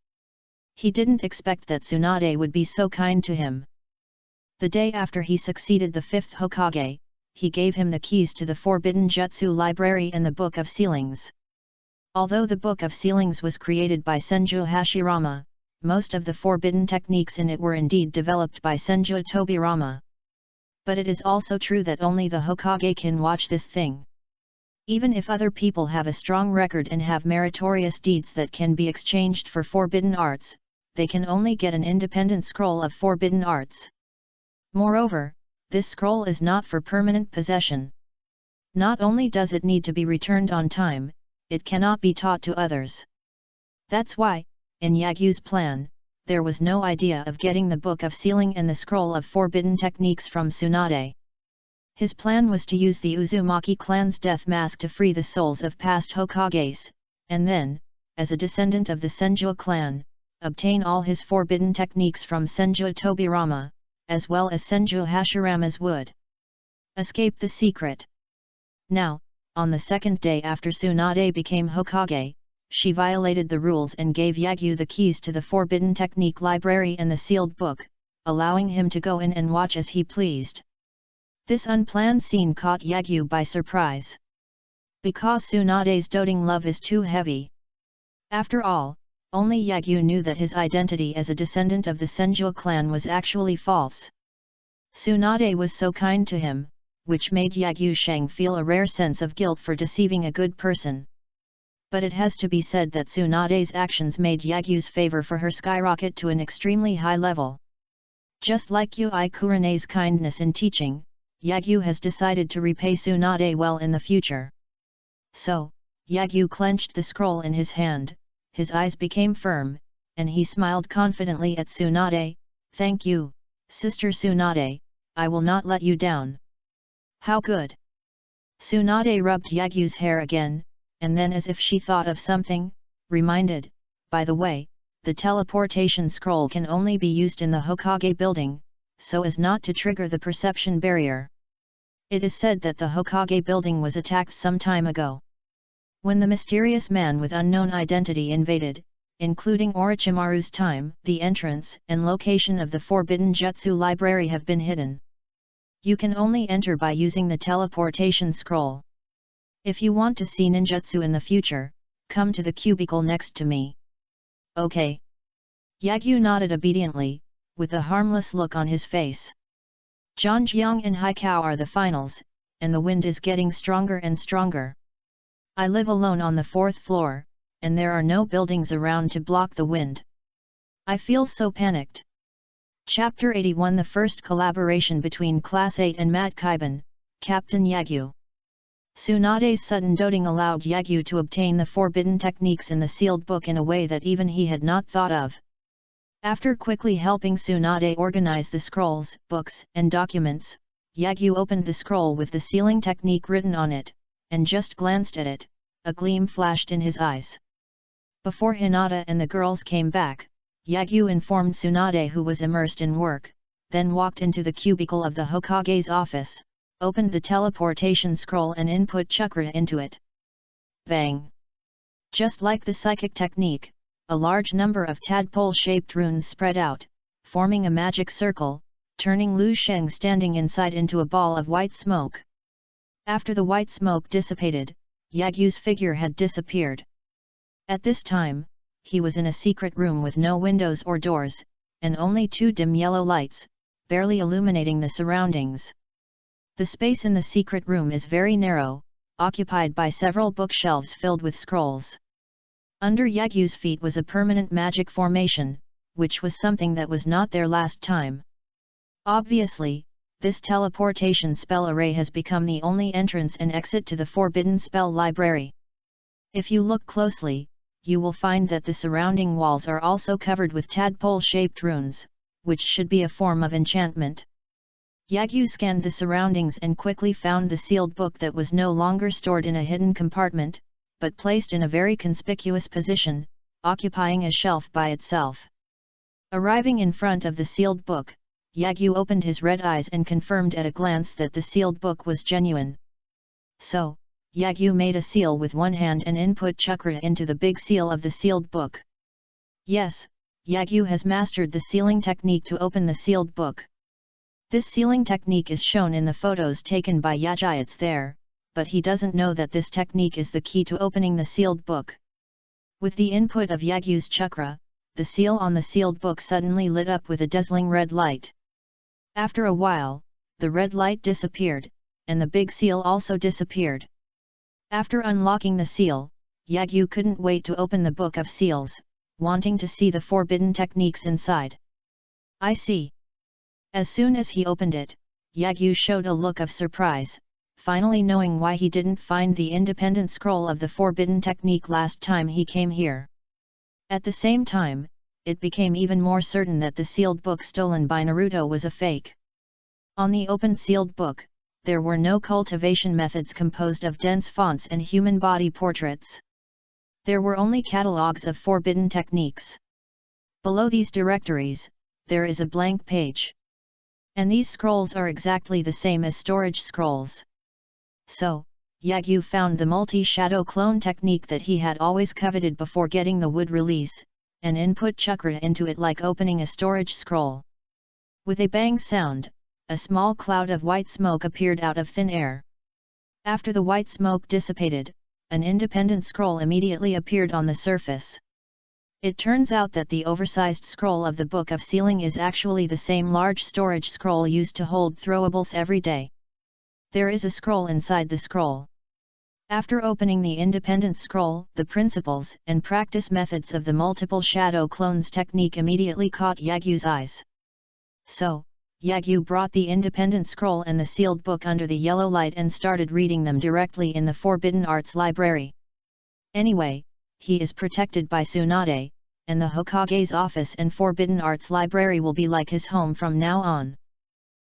He didn't expect that Tsunade would be so kind to him. The day after he succeeded the 5th Hokage, he gave him the keys to the Forbidden Jutsu Library and the Book of Sealings. Although the Book of Sealings was created by Senju Hashirama, most of the forbidden techniques in it were indeed developed by Senju Tobirama. But it is also true that only the Hokage can watch this thing. Even if other people have a strong record and have meritorious deeds that can be exchanged for forbidden arts, they can only get an independent scroll of forbidden arts. Moreover, this scroll is not for permanent possession. Not only does it need to be returned on time, it cannot be taught to others. That's why, in Yagyu's plan, there was no idea of getting the Book of Sealing and the Scroll of Forbidden Techniques from Tsunade. His plan was to use the Uzumaki clan's death mask to free the souls of past Hokages, and then, as a descendant of the Senju clan, obtain all his forbidden techniques from Senju Tobirama, as well as Senju Hashirama's wood. Escape the secret. Now, on the second day after Tsunade became Hokage, she violated the rules and gave Yagyu the keys to the Forbidden Technique Library and the sealed book, allowing him to go in and watch as he pleased. This unplanned scene caught Yagyu by surprise. Because Tsunade's doting love is too heavy. After all, only Yagyu knew that his identity as a descendant of the Senju clan was actually false. Tsunade was so kind to him, which made Yagyu Sheng feel a rare sense of guilt for deceiving a good person. But it has to be said that Tsunade's actions made Yagyu's favor for her skyrocket to an extremely high level. Just like Yui Kurene's kindness in teaching, Yagyu has decided to repay Tsunade well in the future. So, Yagyu clenched the scroll in his hand, his eyes became firm, and he smiled confidently at Tsunade. "Thank you, Sister Tsunade, I will not let you down." "How good!" Tsunade rubbed Yagyu's hair again, and then as if she thought of something, reminded, "By the way, the teleportation scroll can only be used in the Hokage building, so as not to trigger the perception barrier. It is said that the Hokage building was attacked some time ago. When the mysterious man with unknown identity invaded, including Orochimaru's time, the entrance and location of the Forbidden Jutsu Library have been hidden. You can only enter by using the teleportation scroll. If you want to see ninjutsu in the future, come to the cubicle next to me. Okay. Yagyu nodded obediently, with a harmless look on his face. Zhangjiang and Haikao are the finals, and the wind is getting stronger and stronger. I live alone on the 4th floor, and there are no buildings around to block the wind. I feel so panicked. Chapter 81 The first collaboration between Class 8 and Mat Kaiban, Captain Yagyu. Tsunade's sudden doting allowed Yagyu to obtain the forbidden techniques in the sealed book in a way that even he had not thought of. After quickly helping Tsunade organize the scrolls, books, and documents, Yagyu opened the scroll with the sealing technique written on it, and just glanced at it, a gleam flashed in his eyes. Before Hinata and the girls came back, Yagyu informed Tsunade, who was immersed in work, then walked into the cubicle of the Hokage's office, opened the teleportation scroll and input chakra into it. Bang! Just like the psychic technique, a large number of tadpole-shaped runes spread out, forming a magic circle, turning Lu Sheng standing inside into a ball of white smoke. After the white smoke dissipated, Yagyu's figure had disappeared. At this time, he was in a secret room with no windows or doors, and only 2 dim yellow lights, barely illuminating the surroundings. The space in the secret room is very narrow, occupied by several bookshelves filled with scrolls. Under Yagyu's feet was a permanent magic formation, which was something that was not there last time. Obviously, this teleportation spell array has become the only entrance and exit to the Forbidden Spell Library. If you look closely, you will find that the surrounding walls are also covered with tadpole-shaped runes, which should be a form of enchantment. Yagyu scanned the surroundings and quickly found the sealed book that was no longer stored in a hidden compartment, but placed in a very conspicuous position, occupying a shelf by itself. Arriving in front of the sealed book, Yagyu opened his red eyes and confirmed at a glance that the sealed book was genuine. So, Yagyu made a seal with one hand and input chakra into the big seal of the sealed book. Yes, Yagyu has mastered the sealing technique to open the sealed book. This sealing technique is shown in the photos taken by Yagyats there, but he doesn't know that this technique is the key to opening the sealed book. With the input of Yagyu's chakra, the seal on the sealed book suddenly lit up with a dazzling red light. After a while, the red light disappeared, and the big seal also disappeared. After unlocking the seal, Yagyu couldn't wait to open the book of seals, wanting to see the forbidden techniques inside. I see. As soon as he opened it, Yagyu showed a look of surprise, finally knowing why he didn't find the independent scroll of the forbidden technique last time he came here. At the same time, it became even more certain that the sealed book stolen by Naruto was a fake. On the open sealed book, there were no cultivation methods composed of dense fonts and human body portraits. There were only catalogues of forbidden techniques. Below these directories, there is a blank page. And these scrolls are exactly the same as storage scrolls. So, Yagyu found the multi-shadow clone technique that he had always coveted before getting the wood release, and input chakra into it like opening a storage scroll. With a bang sound, a small cloud of white smoke appeared out of thin air. After the white smoke dissipated, an independent scroll immediately appeared on the surface. It turns out that the oversized scroll of the Book of Sealing is actually the same large storage scroll used to hold throwables every day. There is a scroll inside the scroll. After opening the independent scroll, the principles and practice methods of the multiple shadow clones technique immediately caught Yagyu's eyes. So, Yagyu brought the independent scroll and the sealed book under the yellow light and started reading them directly in the Forbidden Arts Library. Anyway, he is protected by Tsunade, and the Hokage's office and Forbidden Arts Library will be like his home from now on.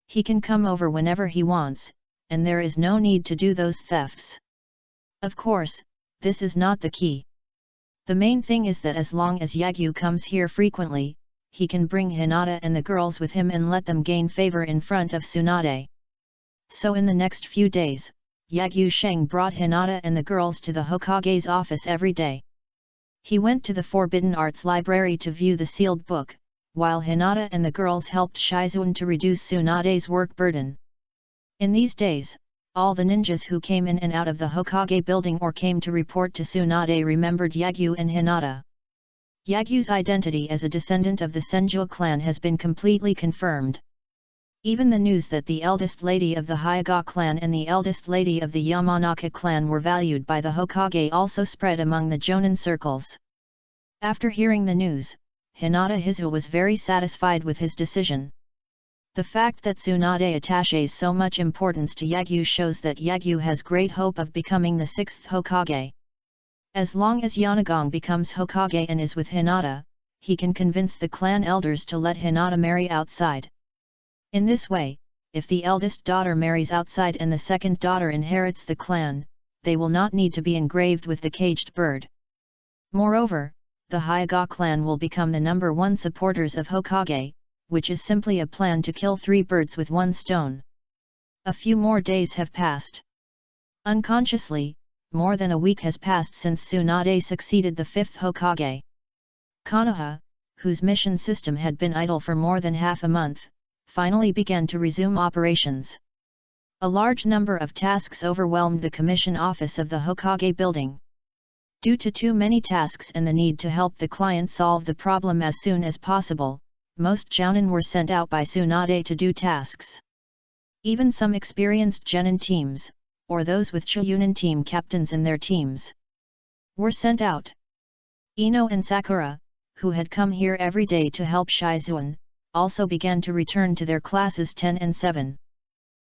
He can come over whenever he wants, and there is no need to do those thefts. Of course, this is not the key. The main thing is that as long as Yagyu comes here frequently, he can bring Hinata and the girls with him and let them gain favor in front of Tsunade. So in the next few days, Yagyu Sheng brought Hinata and the girls to the Hokage's office every day. He went to the Forbidden Arts Library to view the sealed book, while Hinata and the girls helped Shizuan to reduce Tsunade's work burden. In these days, all the ninjas who came in and out of the Hokage building or came to report to Tsunade remembered Yagyu and Hinata. Yagyu's identity as a descendant of the Senju clan has been completely confirmed. Even the news that the eldest lady of the Hyuga clan and the eldest lady of the Yamanaka clan were valued by the Hokage also spread among the Jonin circles. After hearing the news, Hinata Hizu was very satisfied with his decision. The fact that Tsunade attaches so much importance to Yagyu shows that Yagyu has great hope of becoming the 6th Hokage. As long as Yanagong becomes Hokage and is with Hinata, he can convince the clan elders to let Hinata marry outside. In this way, if the eldest daughter marries outside and the second daughter inherits the clan, they will not need to be engraved with the caged bird. Moreover, the Hyuga clan will become the number one supporters of Hokage, which is simply a plan to kill 3 birds with 1 stone. A few more days have passed. Unconsciously, more than a week has passed since Tsunade succeeded the 5th Hokage. Konoha, whose mission system had been idle for more than half a month, finally began to resume operations. A large number of tasks overwhelmed the commission office of the Hokage building. Due to too many tasks and the need to help the client solve the problem as soon as possible, most jounin were sent out by Tsunade to do tasks. Even some experienced genin teams, or those with Chuyunin team captains in their teams, were sent out. Ino and Sakura, who had come here every day to help Shizuan, also began to return to their classes 10 and 7.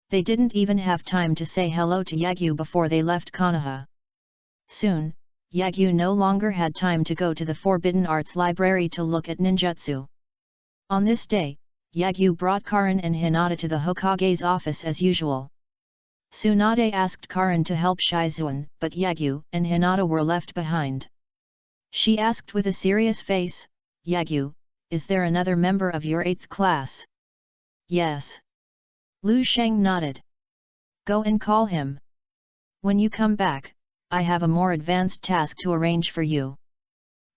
They didn't even have time to say hello to Yagyu before they left Konoha. Soon, Yagyu no longer had time to go to the Forbidden Arts Library to look at ninjutsu. On this day, Yagyu brought Karin and Hinata to the Hokage's office as usual. Tsunade asked Karin to help Shizuan, but Yagyu and Hinata were left behind. She asked with a serious face, "Yagyu, is there another member of your 8th class?" "Yes." Lu Sheng nodded. "Go and call him. When you come back, I have a more advanced task to arrange for you."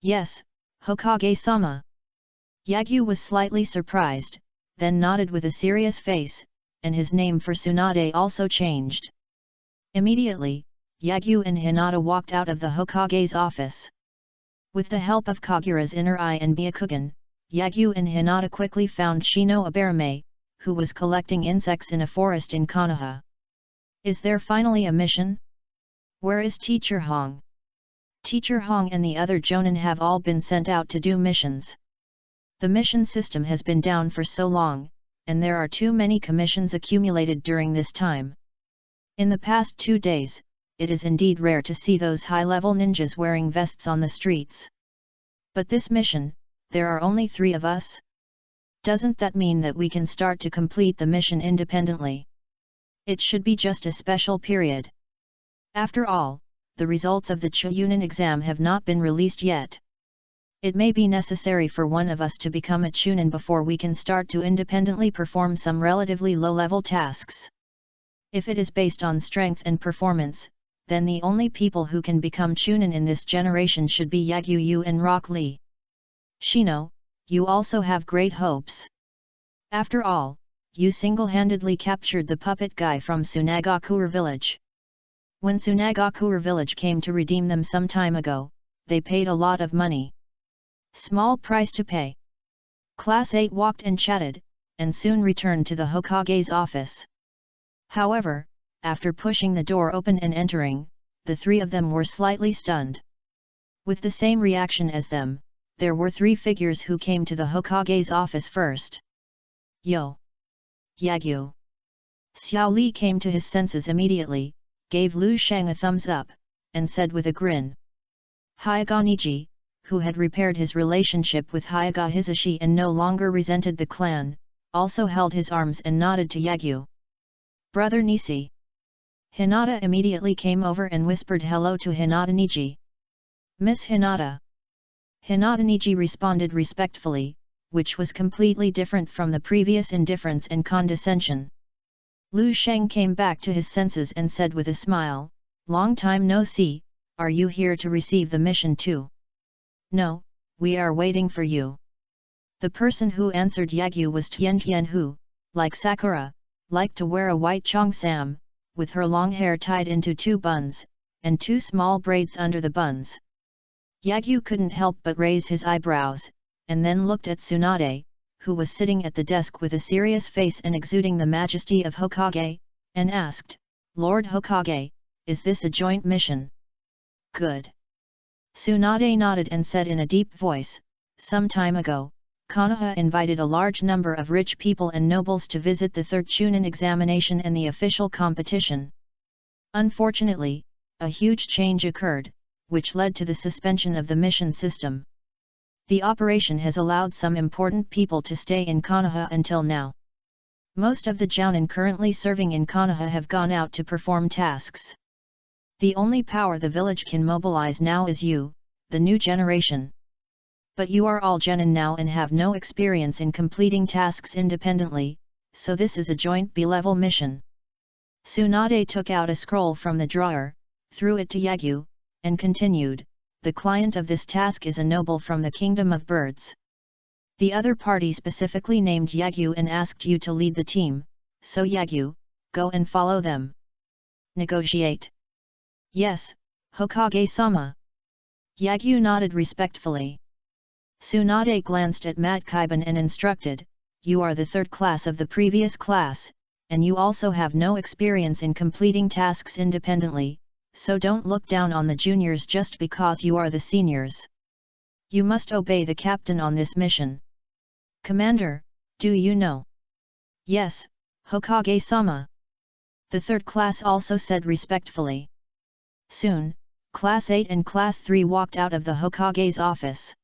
"Yes, Hokage-sama." Yagyu was slightly surprised, then nodded with a serious face, and his name for Tsunade also changed. Immediately, Yagyu and Hinata walked out of the Hokage's office. With the help of Kagura's inner eye and Byakugan, Yagyu and Hinata quickly found Shino Abarame, who was collecting insects in a forest in Konoha. "Is there finally a mission? Where is Teacher Hong?" Teacher Hong and the other Jonin have all been sent out to do missions. The mission system has been down for so long, and there are too many commissions accumulated during this time. In the past 2 days, it is indeed rare to see those high-level ninjas wearing vests on the streets. But this mission, there are only 3 of us? Doesn't that mean that we can start to complete the mission independently? It should be just a special period. After all, the results of the Chuyunin exam have not been released yet. It may be necessary for one of us to become a Chunin before we can start to independently perform some relatively low-level tasks. If it is based on strength and performance, then the only people who can become Chunin in this generation should be Yagyu Yu and Rock Lee. Shino, you also have great hopes. After all, you single-handedly captured the puppet guy from Tsunagakuer village. When Tsunagakuer village came to redeem them some time ago, they paid a lot of money. Small price to pay. Class 8 walked and chatted, and soon returned to the Hokage's office. However, after pushing the door open and entering, the 3 of them were slightly stunned. With the same reaction as them, there were 3 figures who came to the Hokage's office first. "Yo! Yagyu!" Xiao Li came to his senses immediately, gave Lu Sheng a thumbs up, and said with a grin. Hyuga Niji, who had repaired his relationship with Hyuga Hizashi and no longer resented the clan, also held his arms and nodded to Yagyu. "Brother Nisi." Hinata immediately came over and whispered hello to Hinata Niji. "Miss Hinata." Hinata Niji responded respectfully, which was completely different from the previous indifference and condescension. Lu Sheng came back to his senses and said with a smile, "Long time no see, are you here to receive the mission too?" "No, we are waiting for you." The person who answered Yagyu was Tian Tian who, like Sakura, liked to wear a white cheongsam, with her long hair tied into 2 buns, and 2 small braids under the buns. Yagyu couldn't help but raise his eyebrows, and then looked at Tsunade, who was sitting at the desk with a serious face and exuding the majesty of Hokage, and asked, "Lord Hokage, is this a joint mission?" "Good." Tsunade nodded and said in a deep voice, "Some time ago, Konoha invited a large number of rich people and nobles to visit the 3rd Chunin examination and the official competition. Unfortunately, a huge change occurred, which led to the suspension of the mission system. The operation has allowed some important people to stay in Konoha until now. Most of the jounin currently serving in Konoha have gone out to perform tasks. The only power the village can mobilize now is you, the new generation. But you are all genin now and have no experience in completing tasks independently, so this is a joint B-level mission." Tsunade took out a scroll from the drawer, threw it to Yagyu, and continued, "The client of this task is a noble from the Kingdom of Birds. The other party specifically named Yagyu and asked you to lead the team, so Yagyu, go and follow them." "Negotiate." "Yes, Hokage-sama." Yagyu nodded respectfully. Tsunade glanced at Mat Kaiban and instructed, "You are the 3rd class of the previous class, and you also have no experience in completing tasks independently, so don't look down on the juniors just because you are the seniors. You must obey the captain on this mission." "Commander, do you know?" "Yes, Hokage-sama." The 3rd class also said respectfully. Soon, Class 8 and Class 3 walked out of the Hokage's office.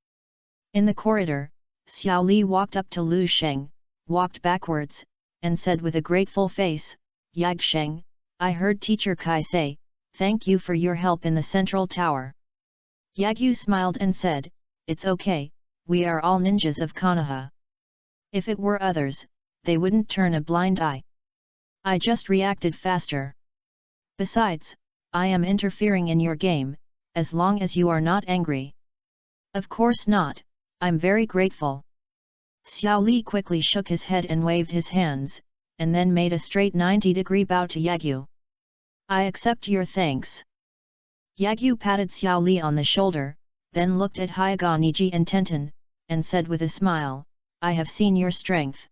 In the corridor, Xiao Li walked up to Lu Sheng, walked backwards, and said with a grateful face, "Yag Sheng, I heard Teacher Kai say, thank you for your help in the central tower." Yagyu smiled and said, "It's okay, we are all ninjas of Konoha. If it were others, they wouldn't turn a blind eye. I just reacted faster. Besides, I am interfering in your game, as long as you are not angry." "Of course not, I'm very grateful." Xiao Li quickly shook his head and waved his hands, and then made a straight 90-degree bow to Yagyu. "I accept your thanks." Yagyu patted Xiao Li on the shoulder, then looked at Hyuga Niji and Tenten, and said with a smile, "I have seen your strength.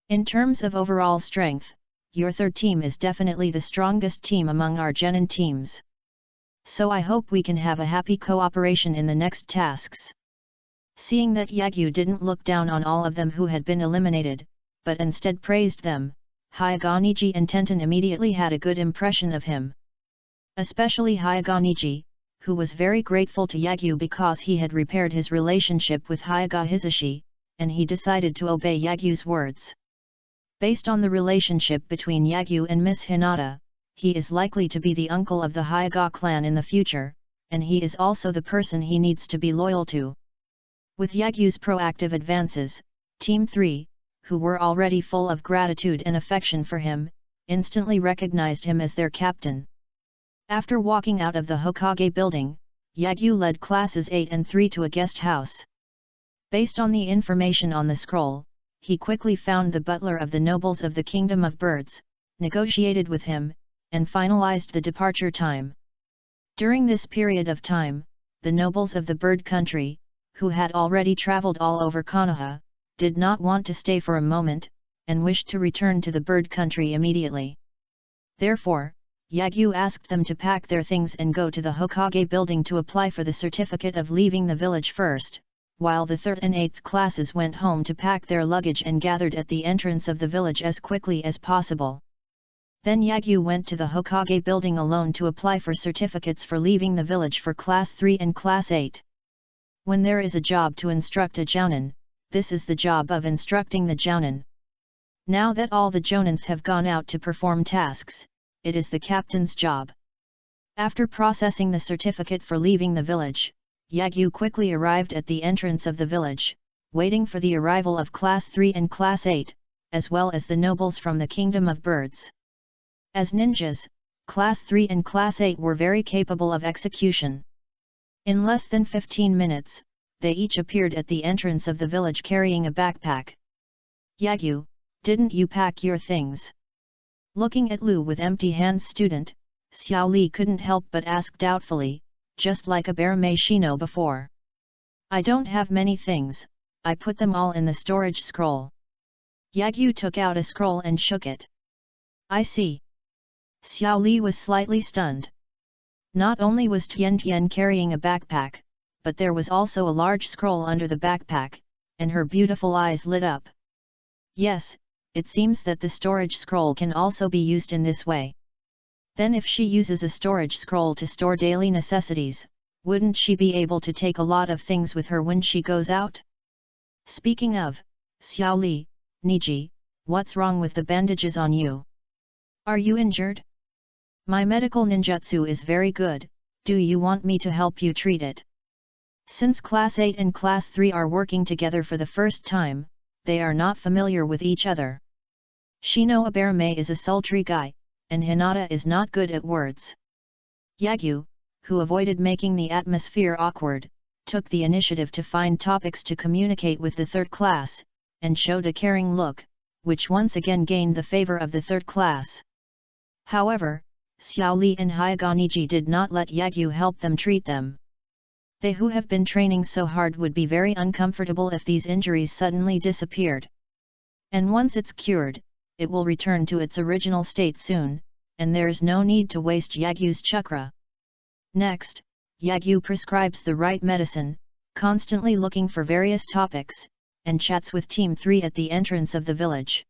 In terms of overall strength, your 3rd team is definitely the strongest team among our genin teams. So I hope we can have a happy cooperation in the next tasks." Seeing that Yagyu didn't look down on all of them who had been eliminated, but instead praised them, Hyuga Niji and Tenten immediately had a good impression of him. Especially Hyuga Niji, who was very grateful to Yagyu because he had repaired his relationship with Hyuga Hisashi, and he decided to obey Yagyu's words. Based on the relationship between Yagyu and Miss Hinata, he is likely to be the uncle of the Hyuga clan in the future, and he is also the person he needs to be loyal to. With Yagyu's proactive advances, Team 3, who were already full of gratitude and affection for him, instantly recognized him as their captain. After walking out of the Hokage building, Yagyu led classes 8 and 3 to a guest house. Based on the information on the scroll, he quickly found the butler of the nobles of the Kingdom of Birds, negotiated with him, and finalized the departure time. During this period of time, the nobles of the bird country, who had already traveled all over Konoha, did not want to stay for a moment, and wished to return to the bird country immediately. Therefore, Yagyu asked them to pack their things and go to the Hokage building to apply for the certificate of leaving the village first, while the 3rd and 8th classes went home to pack their luggage and gathered at the entrance of the village as quickly as possible. Then Yagyu went to the Hokage building alone to apply for certificates for leaving the village for Class 3 and Class 8. When there is a job to instruct a jounin, this is the job of instructing the jounin. Now that all the jounins have gone out to perform tasks, it is the captain's job. After processing the certificate for leaving the village, Yagyu quickly arrived at the entrance of the village, waiting for the arrival of Class 3 and Class 8, as well as the nobles from the Kingdom of Birds. As ninjas, Class 3 and Class 8 were very capable of execution. In less than 15 minutes, they each appeared at the entrance of the village carrying a backpack. Yagyu, didn't you pack your things? Looking at Lu with empty hands, student, Xiao Li couldn't help but ask doubtfully, just like a bear may she know before. I don't have many things, I put them all in the storage scroll. Yagyu took out a scroll and shook it. I see. Xiao Li was slightly stunned. Not only was Tian Tian carrying a backpack, but there was also a large scroll under the backpack, and her beautiful eyes lit up. Yes, it seems that the storage scroll can also be used in this way. Then if she uses a storage scroll to store daily necessities, wouldn't she be able to take a lot of things with her when she goes out? Speaking of, Xiao Li, Niji, what's wrong with the bandages on you? Are you injured? My medical ninjutsu is very good, do you want me to help you treat it? Since Class 8 and Class 3 are working together for the first time, they are not familiar with each other. Shino Aberame is a sultry guy, and Hinata is not good at words. Yagyu, who avoided making the atmosphere awkward, took the initiative to find topics to communicate with the third class, and showed a caring look, which once again gained the favor of the third class. However, Xiao Li and Hyaganiji did not let Yagyu help them treat them. They who have been training so hard would be very uncomfortable if these injuries suddenly disappeared. And once it's cured, it will return to its original state soon, and there's no need to waste Yagyu's chakra. Next, Yagyu prescribes the right medicine, constantly looking for various topics, and chats with Team 3 at the entrance of the village.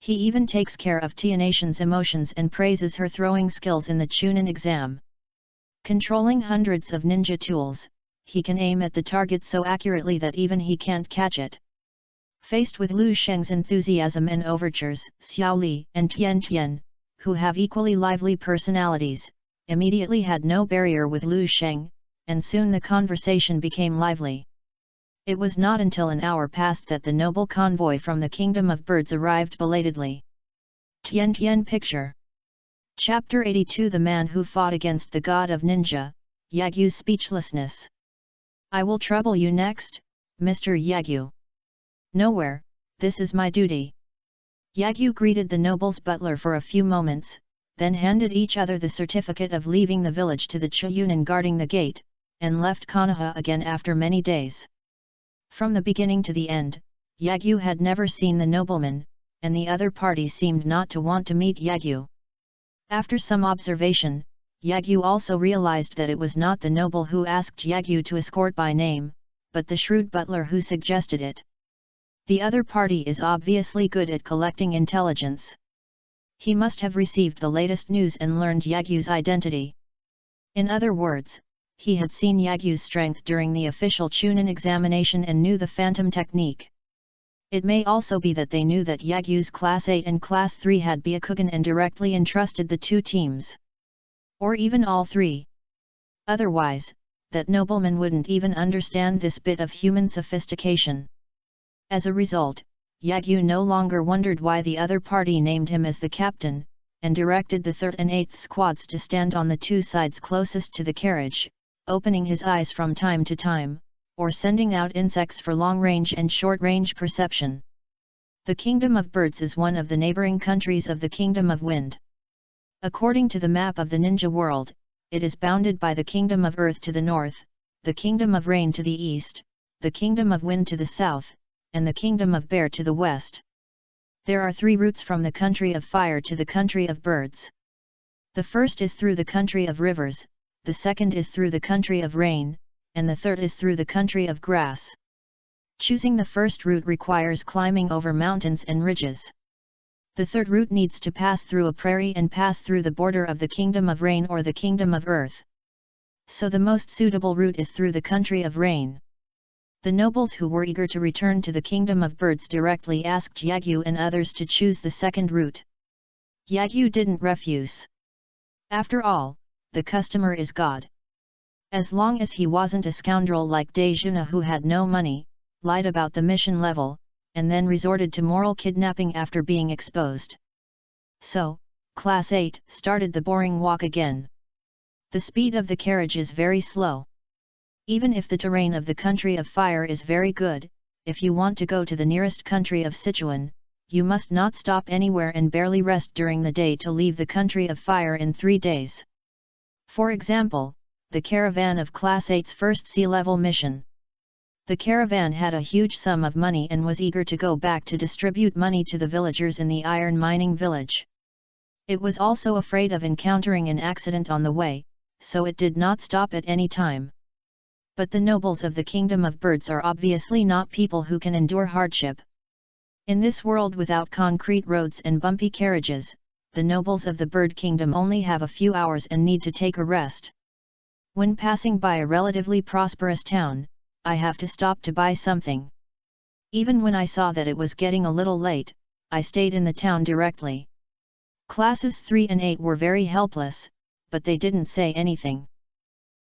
He even takes care of Tianation's emotions and praises her throwing skills in the Chunin exam. Controlling hundreds of ninja tools, he can aim at the target so accurately that even he can't catch it. Faced with Lu Sheng's enthusiasm and overtures, Xiao Li and Tian Tian, who have equally lively personalities, immediately had no barrier with Lu Sheng, and soon the conversation became lively. It was not until an hour passed that the noble convoy from the Kingdom of Birds arrived belatedly. Tian Tian picture. Chapter 82 The Man Who Fought Against the God of Ninja, Yagyu's Speechlessness. I will trouble you next, Mr. Yagyu. Nowhere, this is my duty. Yagyu greeted the noble's butler for a few moments, then handed each other the certificate of leaving the village to the Chuyunin guarding the gate, and left Konoha again after many days. From the beginning to the end, Yagyu had never seen the nobleman, and the other party seemed not to want to meet Yagyu. After some observation, Yagyu also realized that it was not the noble who asked Yagyu to escort by name, but the shrewd butler who suggested it. The other party is obviously good at collecting intelligence. He must have received the latest news and learned Yagyu's identity. In other words, he had seen Yagyu's strength during the official Chunin examination and knew the phantom technique. It may also be that they knew that Yagyu's Class 8 and Class 3 had Byakugan and directly entrusted the two teams. Or even all three. Otherwise, that nobleman wouldn't even understand this bit of human sophistication. As a result, Yagyu no longer wondered why the other party named him as the captain, and directed the 3rd and 8th squads to stand on the two sides closest to the carriage, opening his eyes from time to time, or sending out insects for long-range and short-range perception. The Kingdom of Birds is one of the neighboring countries of the Kingdom of Wind. According to the map of the ninja world, it is bounded by the Kingdom of Earth to the north, the Kingdom of Rain to the east, the Kingdom of Wind to the south, and the Kingdom of Bear to the west. There are 3 routes from the country of fire to the country of birds. The first is through the country of rivers, the second is through the country of rain, and the third is through the country of grass. Choosing the first route requires climbing over mountains and ridges. The third route needs to pass through a prairie and pass through the border of the Kingdom of Rain or the Kingdom of Earth. So the most suitable route is through the country of rain. The nobles who were eager to return to the Kingdom of Birds directly asked Yagyu and others to choose the second route. Yagyu didn't refuse. After all, the customer is God. As long as he wasn't a scoundrel like Dejuna who had no money, lied about the mission level, and then resorted to moral kidnapping after being exposed. So, Class 8, started the boring walk again. The speed of the carriage is very slow. Even if the terrain of the country of fire is very good, if you want to go to the nearest country of Sichuan, you must not stop anywhere and barely rest during the day to leave the country of fire in 3 days. For example, the caravan of Class 8's first sea-level mission. The caravan had a huge sum of money and was eager to go back to distribute money to the villagers in the iron mining village. It was also afraid of encountering an accident on the way, so it did not stop at any time. But the nobles of the kingdom of birds are obviously not people who can endure hardship. In this world without concrete roads and bumpy carriages, the nobles of the bird kingdom only have a few hours and need to take a rest. When passing by a relatively prosperous town, I have to stop to buy something. Even when I saw that it was getting a little late, I stayed in the town directly. Classes 3 and 8 were very helpless, but they didn't say anything.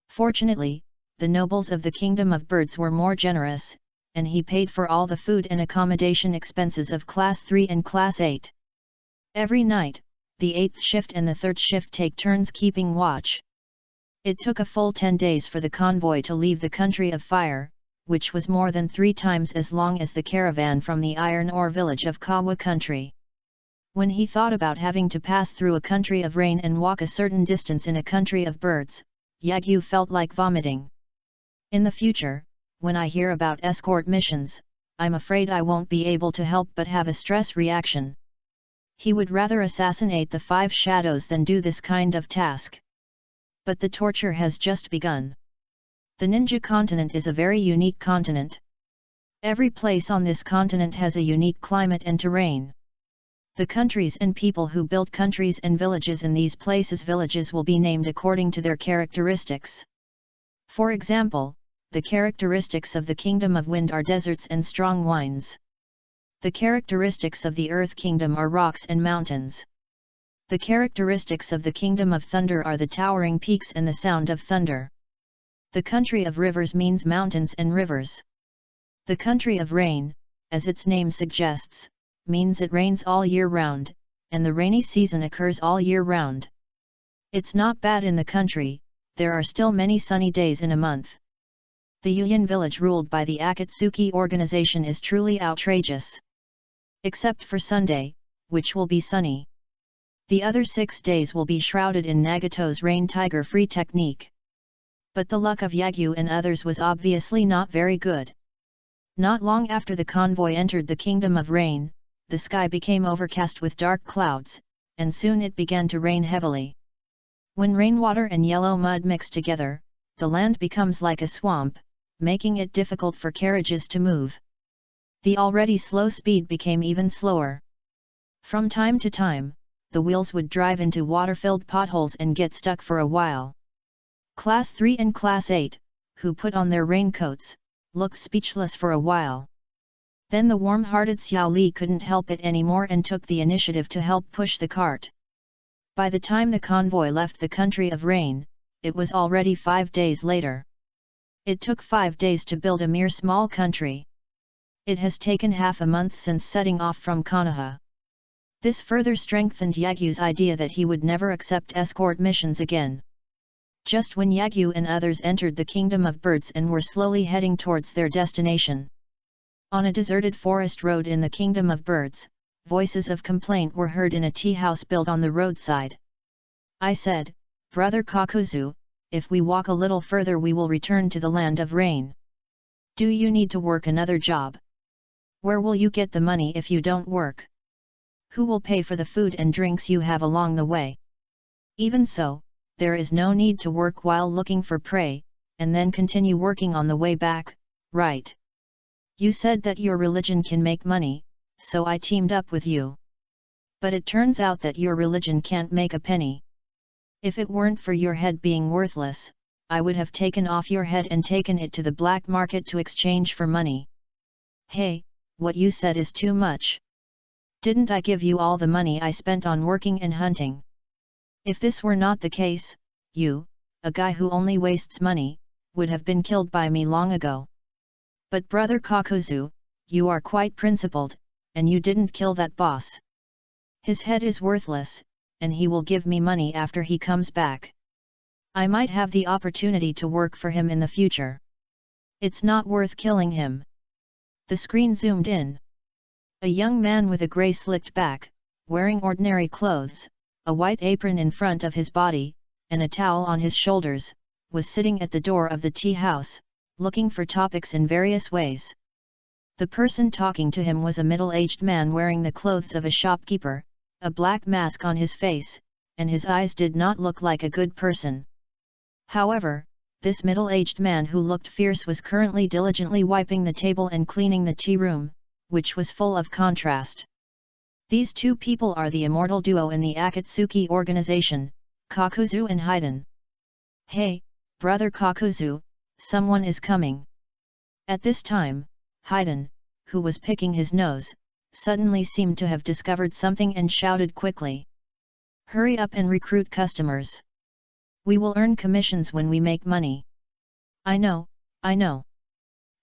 Fortunately, the nobles of the kingdom of birds were more generous, and he paid for all the food and accommodation expenses of Class 3 and Class 8. Every night, the 8th shift and the 3rd shift take turns keeping watch. It took a full 10 days for the convoy to leave the country of fire, which was more than 3 times as long as the caravan from the iron ore village of Kawa country. When he thought about having to pass through a country of rain and walk a certain distance in a country of birds, Yagyu felt like vomiting. In the future, when I hear about escort missions, I'm afraid I won't be able to help but have a stress reaction. He would rather assassinate the 5 shadows than do this kind of task. But the torture has just begun. The Ninja continent is a very unique continent. Every place on this continent has a unique climate and terrain. The countries and people who built countries and villages in these places will be named according to their characteristics. For example, the characteristics of the Kingdom of Wind are deserts and strong winds. The characteristics of the Earth Kingdom are rocks and mountains. The characteristics of the Kingdom of Thunder are the towering peaks and the sound of thunder. The country of rivers means mountains and rivers. The country of rain, as its name suggests, means it rains all year round, and the rainy season occurs all year round. It's not bad in the country, there are still many sunny days in a month. The Yuyan village ruled by the Akatsuki organization is truly outrageous. Except for Sunday, which will be sunny. The other 6 days will be shrouded in Nagato's rain tiger-free technique. But the luck of Yagyu and others was obviously not very good. Not long after the convoy entered the Kingdom of Rain, the sky became overcast with dark clouds, and soon it began to rain heavily. When rainwater and yellow mud mix together, the land becomes like a swamp, making it difficult for carriages to move. The already slow speed became even slower. From time to time, the wheels would drive into water-filled potholes and get stuck for a while. Class 3 and Class 8, who put on their raincoats, looked speechless for a while. Then the warm-hearted Xiao Li couldn't help it anymore and took the initiative to help push the cart. By the time the convoy left the country of rain, it was already 5 days later. It took 5 days to build a mere small country. It has taken half a month since setting off from Konoha. This further strengthened Yagyu's idea that he would never accept escort missions again. Just when Yagyu and others entered the Kingdom of Birds and were slowly heading towards their destination. On a deserted forest road in the Kingdom of Birds, voices of complaint were heard in a tea house built on the roadside. I said, "Brother Kakuzu, if we walk a little further we will return to the land of rain. Do you need to work another job? Where will you get the money if you don't work? Who will pay for the food and drinks you have along the way? Even so, there is no need to work while looking for prey, and then continue working on the way back, right? You said that your religion can make money, so I teamed up with you. But it turns out that your religion can't make a penny. If it weren't for your head being worthless, I would have taken off your head and taken it to the black market to exchange for money. Hey, what you said is too much. Didn't I give you all the money I spent on working and hunting? If this were not the case, you, a guy who only wastes money, would have been killed by me long ago. But brother Kakuzu, you are quite principled, and you didn't kill that boss. His head is worthless, and he will give me money after he comes back. I might have the opportunity to work for him in the future. It's not worth killing him. The screen zoomed in. A young man with a grey slicked back, wearing ordinary clothes, a white apron in front of his body, and a towel on his shoulders, was sitting at the door of the tea house, looking for topics in various ways. The person talking to him was a middle-aged man wearing the clothes of a shopkeeper, a black mask on his face, and his eyes did not look like a good person. However, this middle-aged man who looked fierce was currently diligently wiping the table and cleaning the tea room, which was full of contrast. These two people are the immortal duo in the Akatsuki organization, Kakuzu and Haiden. Hey, brother Kakuzu, someone is coming. At this time, Haiden, who was picking his nose, suddenly seemed to have discovered something and shouted quickly. Hurry up and recruit customers. We will earn commissions when we make money. I know, I know.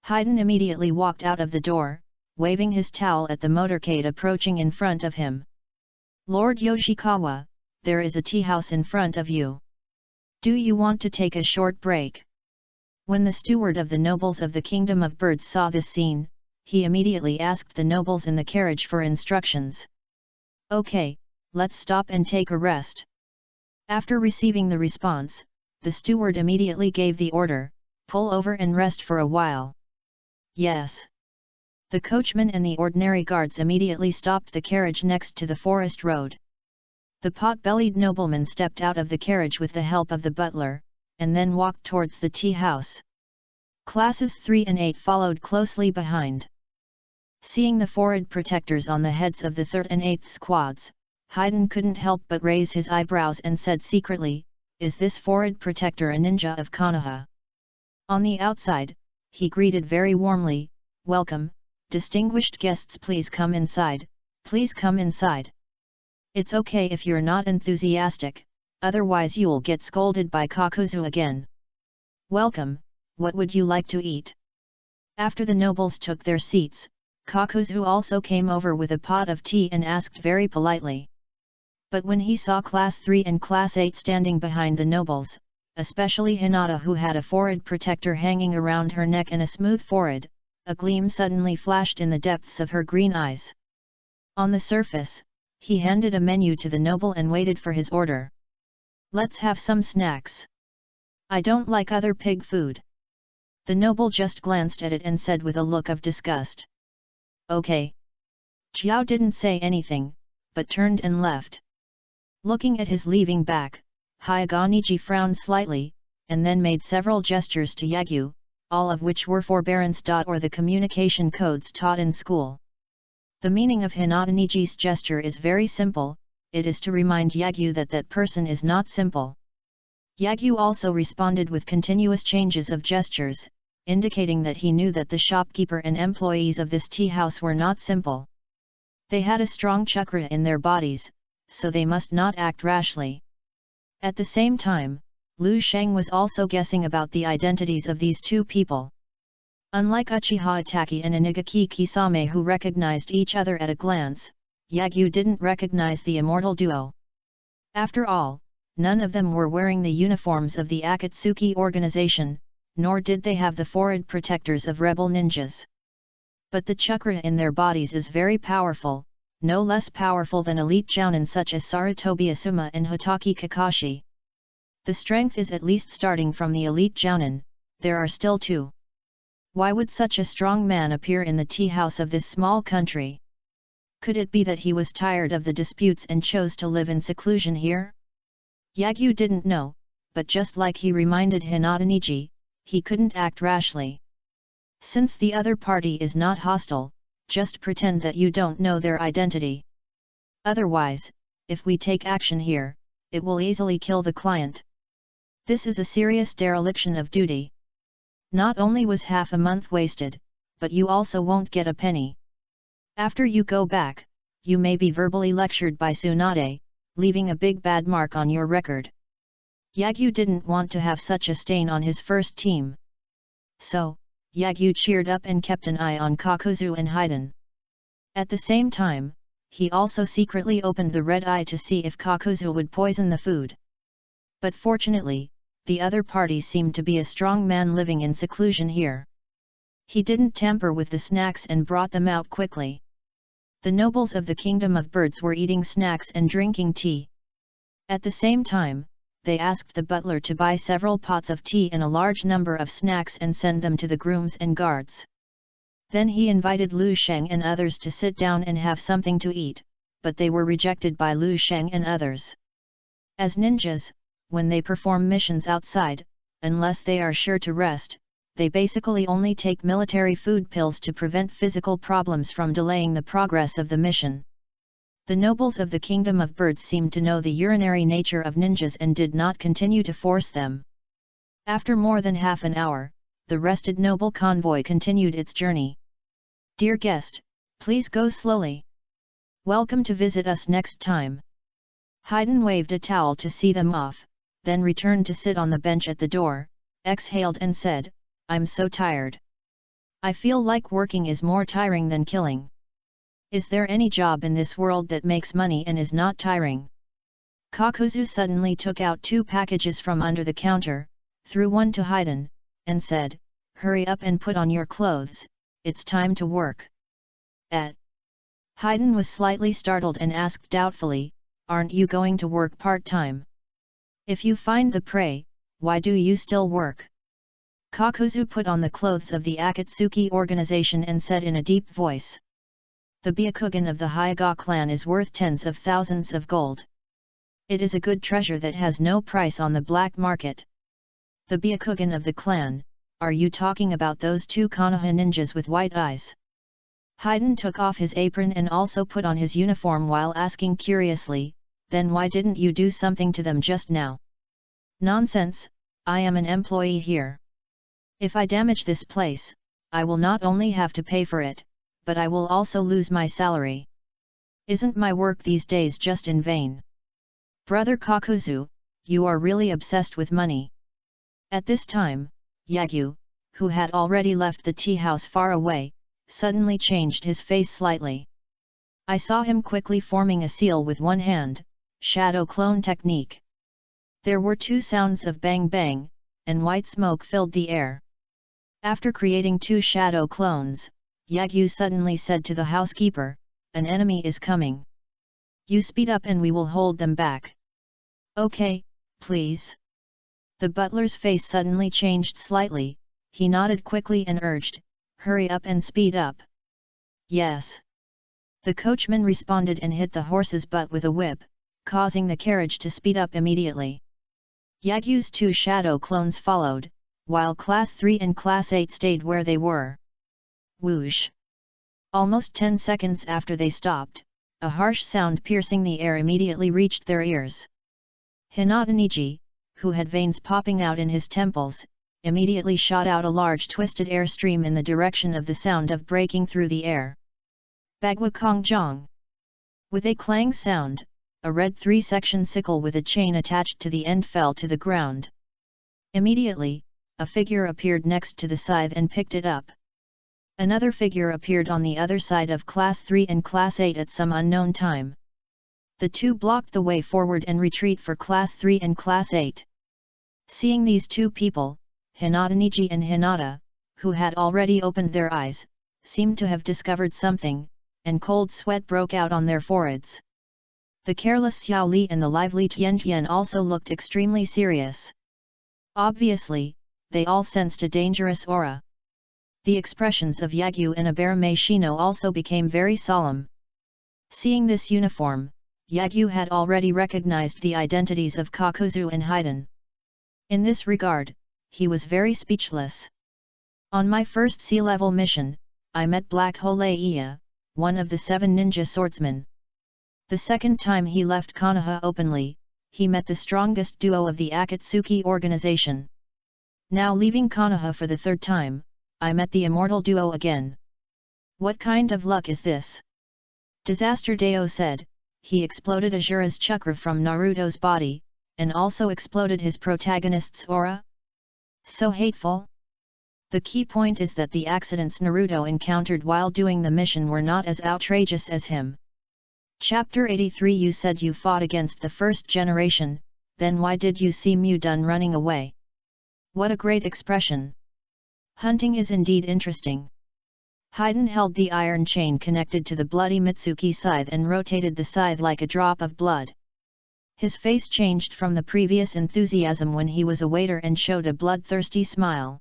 Haiden immediately walked out of the door, waving his towel at the motorcade approaching in front of him. Lord Yoshikawa, there is a tea house in front of you. Do you want to take a short break? When the steward of the nobles of the Kingdom of Birds saw this scene, he immediately asked the nobles in the carriage for instructions. Okay, let's stop and take a rest. After receiving the response, the steward immediately gave the order, pull over and rest for a while. Yes. The coachman and the ordinary guards immediately stopped the carriage next to the forest road. The pot-bellied nobleman stepped out of the carriage with the help of the butler, and then walked towards the tea house. Classes 3 and 8 followed closely behind. Seeing the forehead protectors on the heads of the 3rd and 8th squads, Haiden couldn't help but raise his eyebrows and said secretly, "Is this forehead protector a ninja of Konoha?" On the outside, he greeted very warmly, "Welcome, distinguished guests, please come inside, please come inside. It's okay if you're not enthusiastic, otherwise you'll get scolded by Kakuzu again. Welcome, what would you like to eat?" After the nobles took their seats, Kakuzu also came over with a pot of tea and asked very politely. But when he saw Class 3 and Class 8 standing behind the nobles, especially Hinata who had a forehead protector hanging around her neck and a smooth forehead, a gleam suddenly flashed in the depths of her green eyes. On the surface, he handed a menu to the noble and waited for his order. "Let's have some snacks. I don't like other pig food." The noble just glanced at it and said with a look of disgust. "Okay." Chiao didn't say anything, but turned and left. Looking at his leaving back, Hyaganiji frowned slightly, and then made several gestures to Yagyu, all of which were forbearance. Or the communication codes taught in school. The meaning of Hinata-niji's gesture is very simple, it is to remind Yagyu that that person is not simple. Yagyu also responded with continuous changes of gestures, indicating that he knew that the shopkeeper and employees of this tea house were not simple. They had a strong chakra in their bodies, so they must not act rashly. At the same time, Lu Sheng was also guessing about the identities of these two people. Unlike Uchiha Itachi and Inagaki Kisame who recognized each other at a glance, Yagyu didn't recognize the immortal duo. After all, none of them were wearing the uniforms of the Akatsuki organization, nor did they have the forehead protectors of rebel ninjas. But the chakra in their bodies is very powerful, no less powerful than elite jounin such as Sarutobi Asuma and Hotaki Kakashi. The strength is at least starting from the elite jounin, there are still two. Why would such a strong man appear in the tea house of this small country? Could it be that he was tired of the disputes and chose to live in seclusion here? Yagyu didn't know, but just like he reminded Hinata-niji, he couldn't act rashly. Since the other party is not hostile, just pretend that you don't know their identity. Otherwise, if we take action here, it will easily kill the client. This is a serious dereliction of duty. Not only was half a month wasted, but you also won't get a penny. After you go back, you may be verbally lectured by Tsunade, leaving a big bad mark on your record. Yagyu didn't want to have such a stain on his first team. So, Yagyu cheered up and kept an eye on Kakuzu and Haiden. At the same time, he also secretly opened the red eye to see if Kakuzu would poison the food. But fortunately, the other party seemed to be a strong man living in seclusion here. He didn't tamper with the snacks and brought them out quickly. The nobles of the Kingdom of Birds were eating snacks and drinking tea. At the same time, they asked the butler to buy several pots of tea and a large number of snacks and send them to the grooms and guards. Then he invited Lu Sheng and others to sit down and have something to eat, but they were rejected by Lu Sheng and others. As ninjas, when they perform missions outside, unless they are sure to rest, they basically only take military food pills to prevent physical problems from delaying the progress of the mission. The nobles of the Kingdom of Birds seemed to know the urinary nature of ninjas and did not continue to force them. After more than half an hour, the rested noble convoy continued its journey. Dear guest, please go slowly. Welcome to visit us next time. Haydn waved a towel to see them off, then returned to sit on the bench at the door, exhaled and said, I'm so tired. I feel like working is more tiring than killing. Is there any job in this world that makes money and is not tiring? Kakuzu suddenly took out 2 packages from under the counter, threw one to Haydn, and said, hurry up and put on your clothes, it's time to work. Haydn was slightly startled and asked doubtfully, aren't you going to work part-time? If you find the prey, why do you still work? Kakuzu put on the clothes of the Akatsuki organization and said in a deep voice. The Byakugan of the Hyuga clan is worth tens of thousands of gold. It is a good treasure that has no price on the black market. The Byakugan of the clan, are you talking about those 2 Konoha ninjas with white eyes? Haydn took off his apron and also put on his uniform while asking curiously, then why didn't you do something to them just now? Nonsense, I am an employee here. If I damage this place, I will not only have to pay for it, but I will also lose my salary. Isn't my work these days just in vain? Brother Kakuzu, you are really obsessed with money. At this time, Yagyu, who had already left the tea house far away, suddenly changed his face slightly. I saw him quickly forming a seal with one hand, shadow clone technique. There were 2 sounds of bang bang, and white smoke filled the air. After creating 2 shadow clones, Yagyu suddenly said to the housekeeper, an enemy is coming. You speed up and we will hold them back. Okay, please. The butler's face suddenly changed slightly, he nodded quickly and urged, hurry up and speed up. Yes. The coachman responded and hit the horse's butt with a whip, causing the carriage to speed up immediately. Yagyu's 2 shadow clones followed, while Class 3 and Class 8 stayed where they were. Whoosh! Almost 10 seconds after they stopped, a harsh sound piercing the air immediately reached their ears. Hinata Niji, who had veins popping out in his temples, immediately shot out a large twisted air stream in the direction of the sound of breaking through the air. Bagua Kongjong! With a clang sound, a red 3-section sickle with a chain attached to the end fell to the ground. Immediately, a figure appeared next to the scythe and picked it up. Another figure appeared on the other side of Class 3 and Class 8 at some unknown time. The 2 blocked the way forward and retreat for Class 3 and Class 8. Seeing these 2 people, Hinata Niji and Hinata, who had already opened their eyes, seemed to have discovered something, and cold sweat broke out on their foreheads. The careless Xiao Li and the lively Tian Tian also looked extremely serious. Obviously, they all sensed a dangerous aura. The expressions of Yagyu and Abarame Shino also became very solemn. Seeing this uniform, Yagyu had already recognized the identities of Kakuzu and Haydn. In this regard, he was very speechless. On my first sea-level mission, I met Black Hole Iya, one of the 7 ninja swordsmen. The second time he left Konoha openly, he met the strongest duo of the Akatsuki organization. Now leaving Konoha for the 3rd time, I met the immortal duo again. What kind of luck is this? Disaster Deo said. He exploded Ashura's chakra from Naruto's body, and also exploded his protagonist's aura? So hateful? The key point is that the accidents Naruto encountered while doing the mission were not as outrageous as him. Chapter 83. You said you fought against the first generation, then why did you see Mudun running away? What a great expression! Hunting is indeed interesting. Haiden held the iron chain connected to the bloody Mitsuki scythe and rotated the scythe like a drop of blood. His face changed from the previous enthusiasm when he was a waiter and showed a bloodthirsty smile.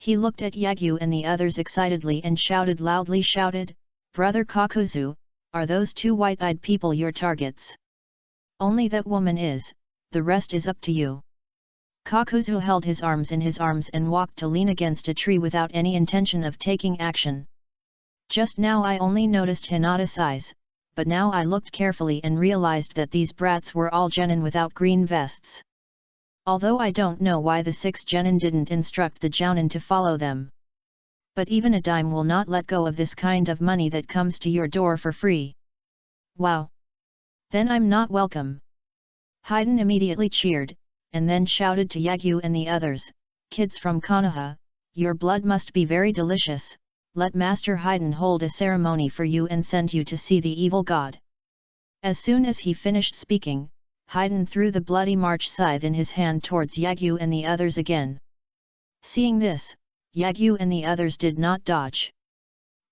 He looked at Yagyu and the others excitedly and loudly shouted, "Brother Kakuzu, are those two white-eyed people your targets?" "Only that woman is, the rest is up to you." Kakuzu held his arms in his arms and walked to lean against a tree without any intention of taking action. "Just now I only noticed Hinata's eyes, but now I looked carefully and realized that these brats were all genin without green vests. Although I don't know why the 6 genin didn't instruct the jounin to follow them. But even a dime will not let go of this kind of money that comes to your door for free." "Wow! Then I'm not welcome." Haiden immediately cheered, and then shouted to Yagyu and the others, "Kids from Konoha, your blood must be very delicious, let Master Haiden hold a ceremony for you and send you to see the evil god." As soon as he finished speaking, Haiden threw the bloody march scythe in his hand towards Yagyu and the others again. Seeing this, Yagyu and the others did not dodge.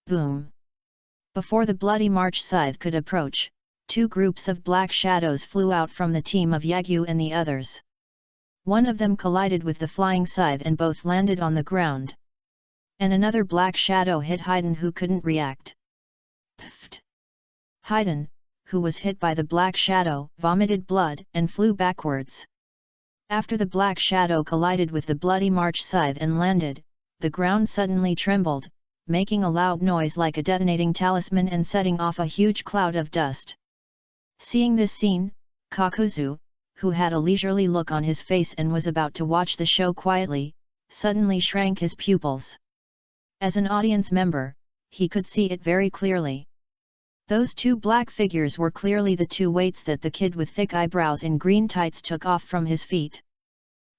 Boom! Before the bloody march scythe could approach, 2 groups of black shadows flew out from the team of Yagyu and the others. One of them collided with the flying scythe and both landed on the ground. And another black shadow hit Haiden, who couldn't react. Pfft! Haiden, who was hit by the black shadow, vomited blood and flew backwards. After the black shadow collided with the bloody march scythe and landed, the ground suddenly trembled, making a loud noise like a detonating talisman and setting off a huge cloud of dust. Seeing this scene, Kakuzu, who had a leisurely look on his face and was about to watch the show quietly, suddenly shrank his pupils. As an audience member, he could see it very clearly. Those 2 black figures were clearly the 2 weights that the kid with thick eyebrows in green tights took off from his feet.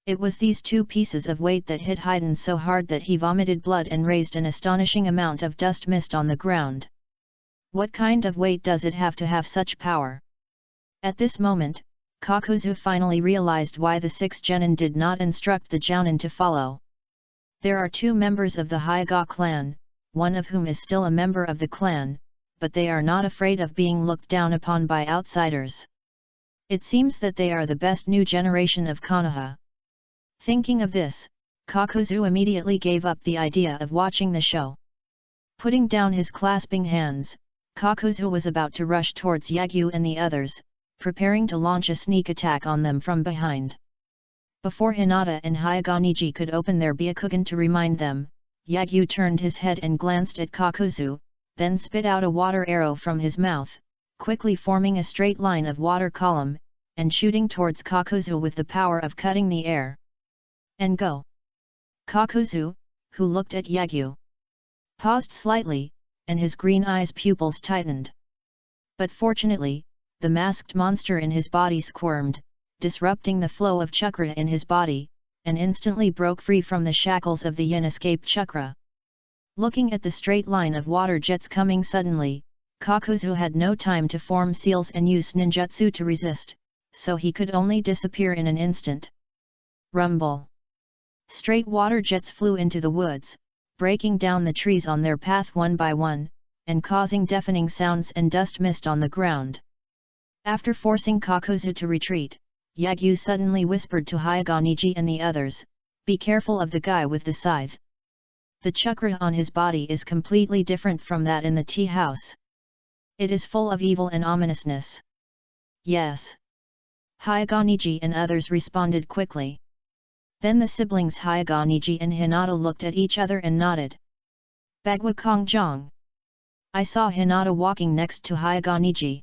It was these 2 pieces of weight that hit Haiden so hard that he vomited blood and raised an astonishing amount of dust mist on the ground. What kind of weight does it have to have such power? At this moment, Kakuzu finally realized why the 6 genin did not instruct the jounin to follow. There are 2 members of the Hyuga clan, one of whom is still a member of the clan, but they are not afraid of being looked down upon by outsiders. It seems that they are the best new generation of Konoha. Thinking of this, Kakuzu immediately gave up the idea of watching the show. Putting down his clasping hands, Kakuzu was about to rush towards Yagyu and the others, preparing to launch a sneak attack on them from behind. Before Hinata and Hyaganiji could open their Byakugan to remind them, Yagyu turned his head and glanced at Kakuzu, then spit out a water arrow from his mouth, quickly forming a straight line of water column, and shooting towards Kakuzu with the power of cutting the air. And go! Kakuzu, who looked at Yagyu, paused slightly, and his green eyes' pupils tightened. But fortunately, the masked monster in his body squirmed, disrupting the flow of chakra in his body, and instantly broke free from the shackles of the yin escape chakra. Looking at the straight line of water jets coming suddenly, Kakuzu had no time to form seals and use ninjutsu to resist, so he could only disappear in an instant. Rumble! Straight water jets flew into the woods, breaking down the trees on their path one by one, and causing deafening sounds and dust mist on the ground. After forcing Kakuzu to retreat, Yagyu suddenly whispered to Hyaganiji and the others, "Be careful of the guy with the scythe. The chakra on his body is completely different from that in the tea house. It is full of evil and ominousness." "Yes." Hyaganiji and others responded quickly. Then the siblings Hyaganiji and Hinata looked at each other and nodded. "Bagua Kongjong." I saw Hinata walking next to Hyaganiji.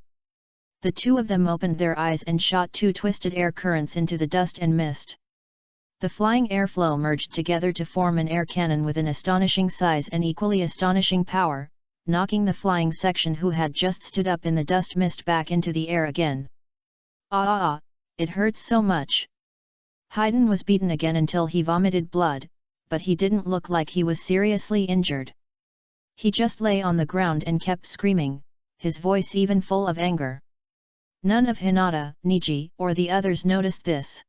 The 2 of them opened their eyes and shot 2 twisted air currents into the dust and mist. The flying airflow merged together to form an air cannon with an astonishing size and equally astonishing power, knocking the flying section who had just stood up in the dust mist back into the air again. It hurts so much. Haiden was beaten again until he vomited blood, but he didn't look like he was seriously injured. He just lay on the ground and kept screaming, his voice even full of anger. None of Hinata, Niji, or the others noticed this.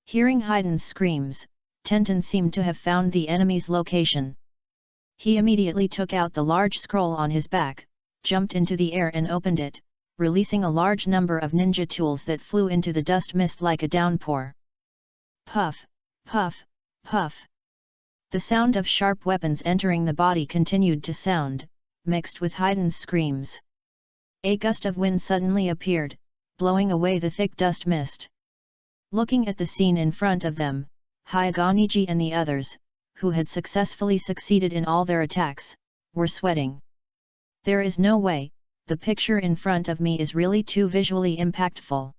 Hearing Haydn's screams, Tenten seemed to have found the enemy's location. He immediately took out the large scroll on his back, jumped into the air and opened it, releasing a large number of ninja tools that flew into the dust mist like a downpour. Puff, puff, puff. The sound of sharp weapons entering the body continued to sound, mixed with Haydn's screams. A gust of wind suddenly appeared, blowing away the thick dust mist. Looking at the scene in front of them, Hyaganiji and the others, who had successfully succeeded in all their attacks, were sweating. There is no way, the picture in front of me is really too visually impactful.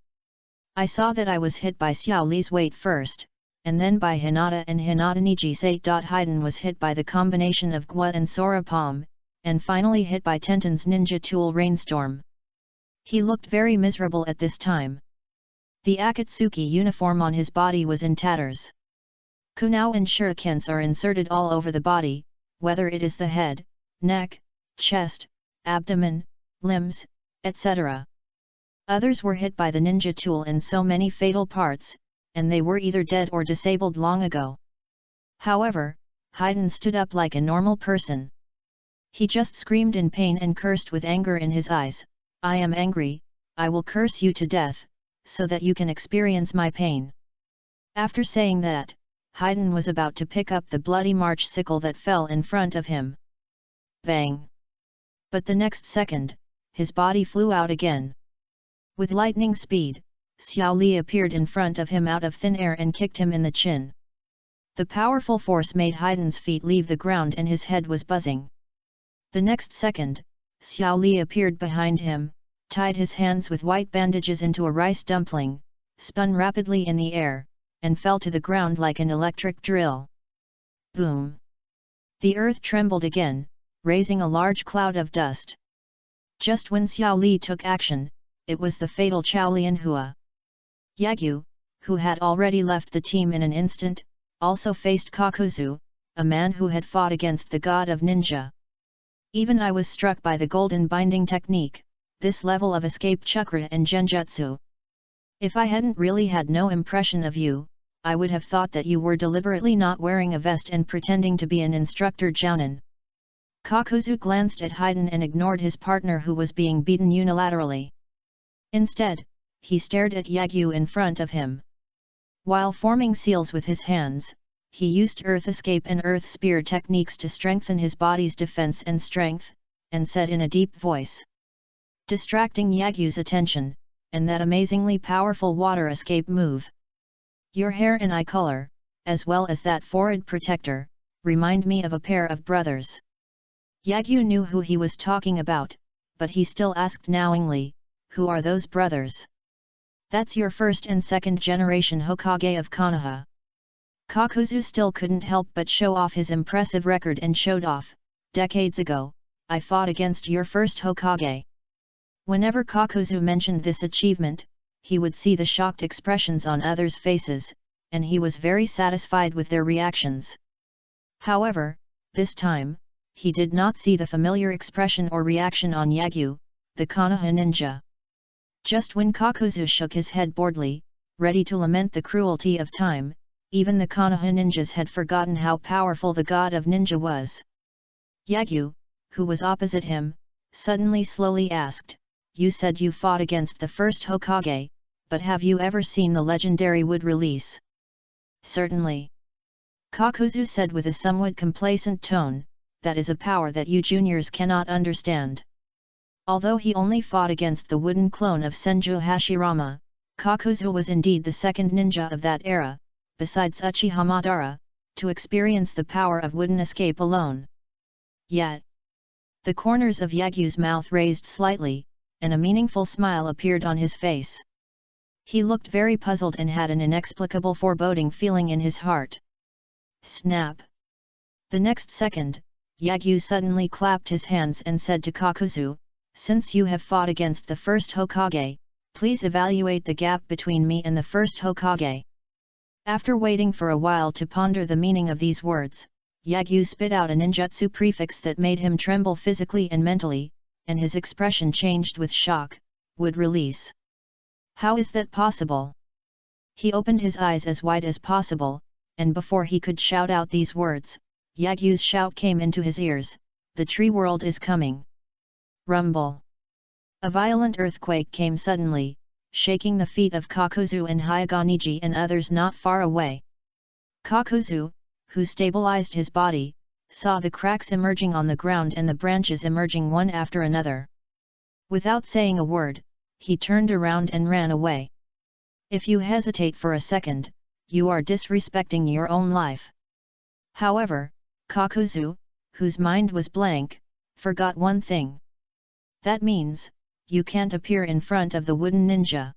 I saw that I was hit by Xiao Li's weight first, and then by Hinata and Hinata Niji's 8. Haydn was hit by the combination of Gua and Sora Palm, and finally hit by Tenten's ninja tool rainstorm. He looked very miserable at this time. The Akatsuki uniform on his body was in tatters. Kunao and shurikens are inserted all over the body, whether it is the head, neck, chest, abdomen, limbs, etc. Others were hit by the ninja tool in so many fatal parts, and they were either dead or disabled long ago. However, Haydn stood up like a normal person. He just screamed in pain and cursed with anger in his eyes, "I am angry, I will curse you to death, so that you can experience my pain." After saying that, Haydn was about to pick up the bloody March sickle that fell in front of him. Bang! But the next second, his body flew out again. With lightning speed, Xiao Li appeared in front of him out of thin air and kicked him in the chin. The powerful force made Haydn's feet leave the ground and his head was buzzing. The next second, Xiao Li appeared behind him, tied his hands with white bandages into a rice dumpling, spun rapidly in the air, and fell to the ground like an electric drill. Boom! The earth trembled again, raising a large cloud of dust. Just when Xiao Li took action, it was the fatal Chao Lianhua. Yagyu, who had already left the team in an instant, also faced Kakuzu, a man who had fought against the god of ninja. Even I was struck by the golden binding technique, this level of escape chakra and genjutsu. If I hadn't really had no impression of you, I would have thought that you were deliberately not wearing a vest and pretending to be an instructor Jounin. Kakuzu glanced at Haydn and ignored his partner who was being beaten unilaterally. Instead, he stared at Yagyu in front of him. While forming seals with his hands, he used Earth Escape and Earth Spear techniques to strengthen his body's defense and strength, and said in a deep voice, distracting Yagyu's attention, "And that amazingly powerful water escape move. Your hair and eye color, as well as that forehead protector, remind me of a pair of brothers." Yagyu knew who he was talking about, but he still asked knowingly, "Who are those brothers?" "That's your first and second generation Hokage of Konoha." Kakuzu still couldn't help but show off his impressive record and showed off, "Decades ago, I fought against your first Hokage." Whenever Kakuzu mentioned this achievement, he would see the shocked expressions on others' faces, and he was very satisfied with their reactions. However, this time, he did not see the familiar expression or reaction on Yagyu, the Konoha ninja. Just when Kakuzu shook his head boredly, ready to lament the cruelty of time, even the Konoha ninjas had forgotten how powerful the god of ninja was. Yagyu, who was opposite him, suddenly slowly asked, "You said you fought against the first Hokage, but have you ever seen the legendary wood release?" "Certainly." Kakuzu said with a somewhat complacent tone, "That is a power that you juniors cannot understand." Although he only fought against the wooden clone of Senju Hashirama, Kakuzu was indeed the second ninja of that era, besides Uchiha Madara, to experience the power of wooden escape alone. Yet, the corners of Yagyu's mouth raised slightly, and a meaningful smile appeared on his face. He looked very puzzled and had an inexplicable foreboding feeling in his heart. Snap! The next second, Yagyu suddenly clapped his hands and said to Kakuzu, "Since you have fought against the first Hokage, please evaluate the gap between me and the first Hokage." After waiting for a while to ponder the meaning of these words, Yagyu spit out a ninjutsu prefix that made him tremble physically and mentally, and his expression changed with shock. Would release? How is that possible? He opened his eyes as wide as possible, and before he could shout out these words, Yagyu's shout came into his ears, "The tree world is coming!" Rumble! A violent earthquake came suddenly, shaking the feet of Kakuzu and Hyaganiji and others not far away. Kakuzu, who stabilized his body, saw the cracks emerging on the ground and the branches emerging one after another. Without saying a word, he turned around and ran away. If you hesitate for a second, you are disrespecting your own life. However, Kakuzu, whose mind was blank, forgot one thing. That means, you can't appear in front of the wooden ninja.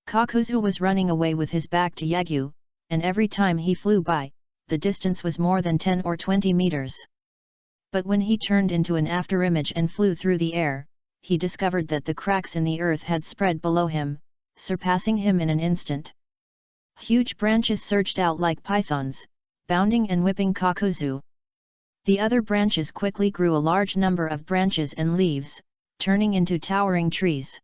Kakuzu was running away with his back to Yagyu, and every time he flew by, the distance was more than 10 or 20 meters. But when he turned into an afterimage and flew through the air, he discovered that the cracks in the earth had spread below him, surpassing him in an instant. Huge branches surged out like pythons, bounding and whipping Kakuzu. The other branches quickly grew a large number of branches and leaves, turning into towering trees.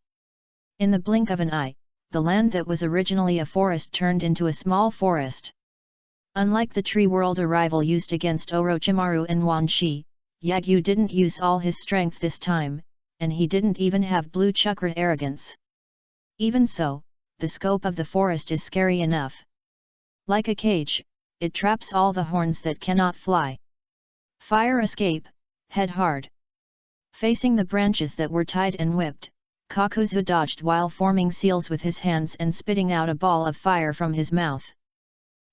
In the blink of an eye, the land that was originally a forest turned into a small forest. Unlike the tree world arrival used against Orochimaru and Wan Shi, Yagyu didn't use all his strength this time, and he didn't even have blue chakra arrogance. Even so, the scope of the forest is scary enough. Like a cage, it traps all the horns that cannot fly. Fire escape, head hard. Facing the branches that were tied and whipped, Kakuzu dodged while forming seals with his hands and spitting out a ball of fire from his mouth.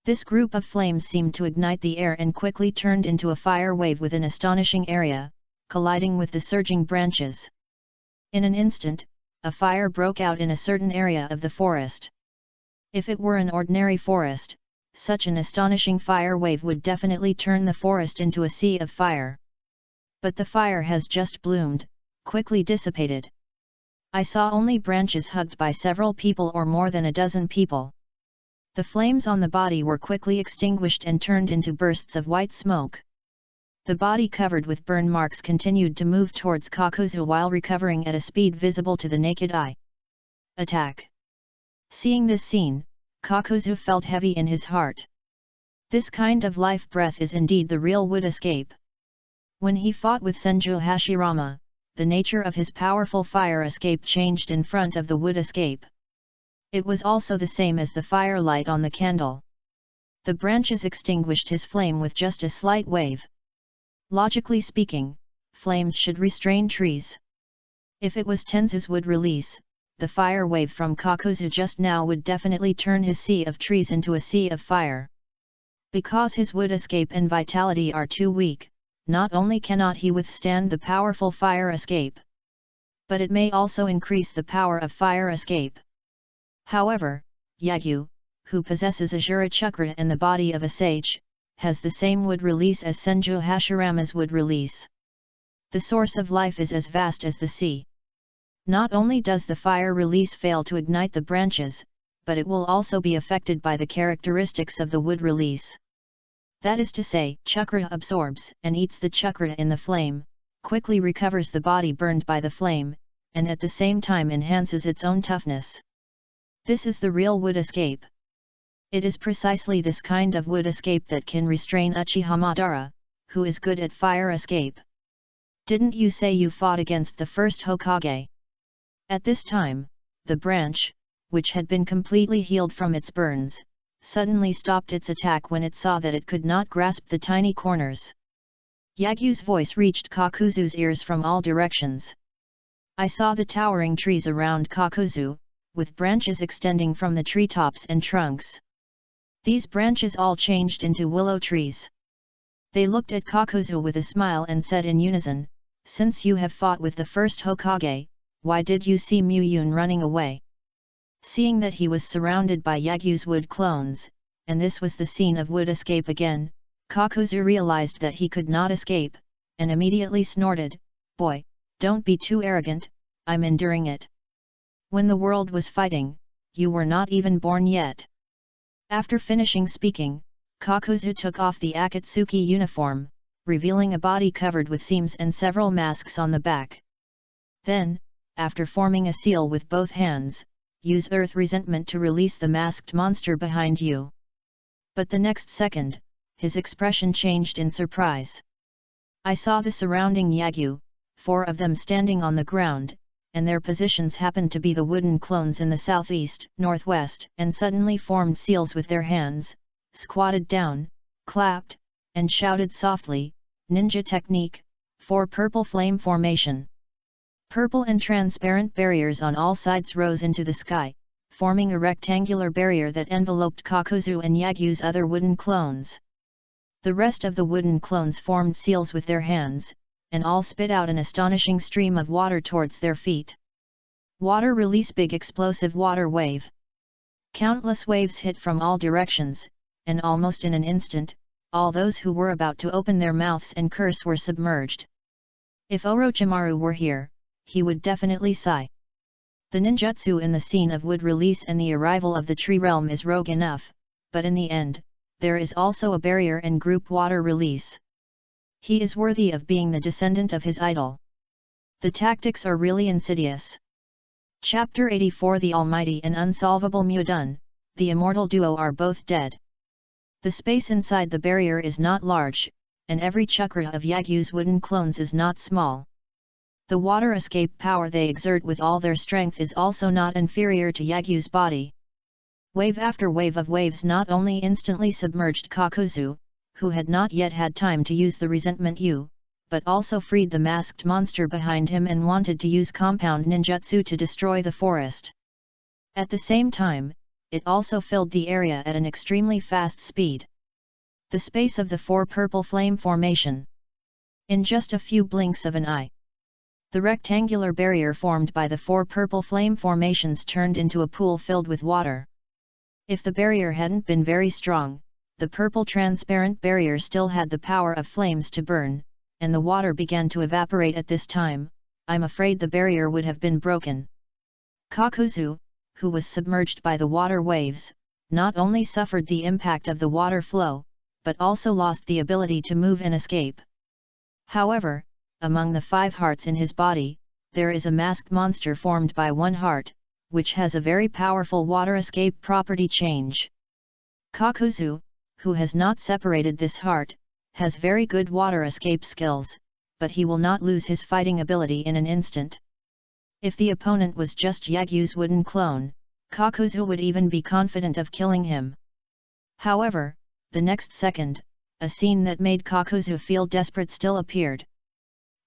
This group of flames seemed to ignite the air and quickly turned into a fire wave with an astonishing area, colliding with the surging branches. In an instant, a fire broke out in a certain area of the forest. If it were an ordinary forest, such an astonishing fire wave would definitely turn the forest into a sea of fire. But the fire has just bloomed, quickly dissipated. I saw only branches hugged by several people or more than a dozen people. The flames on the body were quickly extinguished and turned into bursts of white smoke. The body covered with burn marks continued to move towards Kakuzu while recovering at a speed visible to the naked eye. Attack! Seeing this scene, Kakuzu felt heavy in his heart. This kind of life breath is indeed the real wood escape. When he fought with Senju Hashirama, the nature of his powerful fire escape changed in front of the wood escape. It was also the same as the firelight on the candle. The branches extinguished his flame with just a slight wave. Logically speaking, flames should restrain trees. If it was Tenzu's wood release, the fire wave from Kakuzu just now would definitely turn his sea of trees into a sea of fire. Because his wood escape and vitality are too weak, not only cannot he withstand the powerful fire escape, but it may also increase the power of fire escape. However, Yagyu, who possesses Ashura Chakra and the body of a sage, has the same wood release as Senju Hashirama's wood release. The source of life is as vast as the sea. Not only does the fire release fail to ignite the branches, but it will also be affected by the characteristics of the wood release. That is to say, chakra absorbs and eats the chakra in the flame, quickly recovers the body burned by the flame, and at the same time enhances its own toughness. This is the real wood escape. It is precisely this kind of wood escape that can restrain Uchiha Madara, who is good at fire escape. Didn't you say you fought against the first Hokage? At this time, the branch, which had been completely healed from its burns, suddenly stopped its attack when it saw that it could not grasp the tiny corners. Yagyu's voice reached Kakuzu's ears from all directions. I saw the towering trees around Kakuzu, with branches extending from the treetops and trunks. These branches all changed into willow trees. They looked at Kakuzu with a smile and said in unison, "Since you have fought with the first Hokage, why did you see Muyun running away?" Seeing that he was surrounded by Yagyu's wood clones, and this was the scene of wood escape again, Kakuzu realized that he could not escape, and immediately snorted, "Boy, don't be too arrogant, I'm enduring it. When the world was fighting, you were not even born yet." After finishing speaking, Kakuzu took off the Akatsuki uniform, revealing a body covered with seams and several masks on the back. Then, after forming a seal with both hands, use Earth Resentment to release the masked monster behind you. But the next second, his expression changed in surprise. I saw the surrounding Yagyu, 4 of them standing on the ground, and their positions happened to be the wooden clones in the southeast, northwest, and suddenly formed seals with their hands, squatted down, clapped, and shouted softly, "Ninja technique, 4 purple flame formation." Purple and transparent barriers on all sides rose into the sky, forming a rectangular barrier that enveloped Kakuzu and Yagyu's other wooden clones. The rest of the wooden clones formed seals with their hands, and all spit out an astonishing stream of water towards their feet. Water release, big explosive water wave. Countless waves hit from all directions, and almost in an instant, all those who were about to open their mouths and curse were submerged. If Orochimaru were here, he would definitely sigh. The ninjutsu in the scene of wood release and the arrival of the tree realm is rogue enough, but in the end, there is also a barrier and group water release. He is worthy of being the descendant of his idol. The tactics are really insidious. Chapter 84. The Almighty and Unsolvable Mudun, the immortal duo are both dead. The space inside the barrier is not large, and every chakra of Yagyu's wooden clones is not small. The water escape power they exert with all their strength is also not inferior to Yagyu's body. Wave after wave of waves not only instantly submerged Kakuzu, who had not yet had time to use the resentment U, but also freed the masked monster behind him and wanted to use compound ninjutsu to destroy the forest. At the same time, it also filled the area at an extremely fast speed. The space of the 4 purple flame formation. In just a few blinks of an eye, the rectangular barrier formed by the 4 purple flame formations turned into a pool filled with water. If the barrier hadn't been very strong, the purple transparent barrier still had the power of flames to burn, and the water began to evaporate at this time. I'm afraid the barrier would have been broken. Kakuzu, who was submerged by the water waves, not only suffered the impact of the water flow, but also lost the ability to move and escape. However, among the 5 hearts in his body, there is a masked monster formed by 1 heart, which has a very powerful water escape property change. Kakuzu, who has not separated this heart, has very good water escape skills, but he will not lose his fighting ability in an instant. If the opponent was just Yagyu's wooden clone, Kakuzu would even be confident of killing him. However, the next second, a scene that made Kakuzu feel desperate still appeared.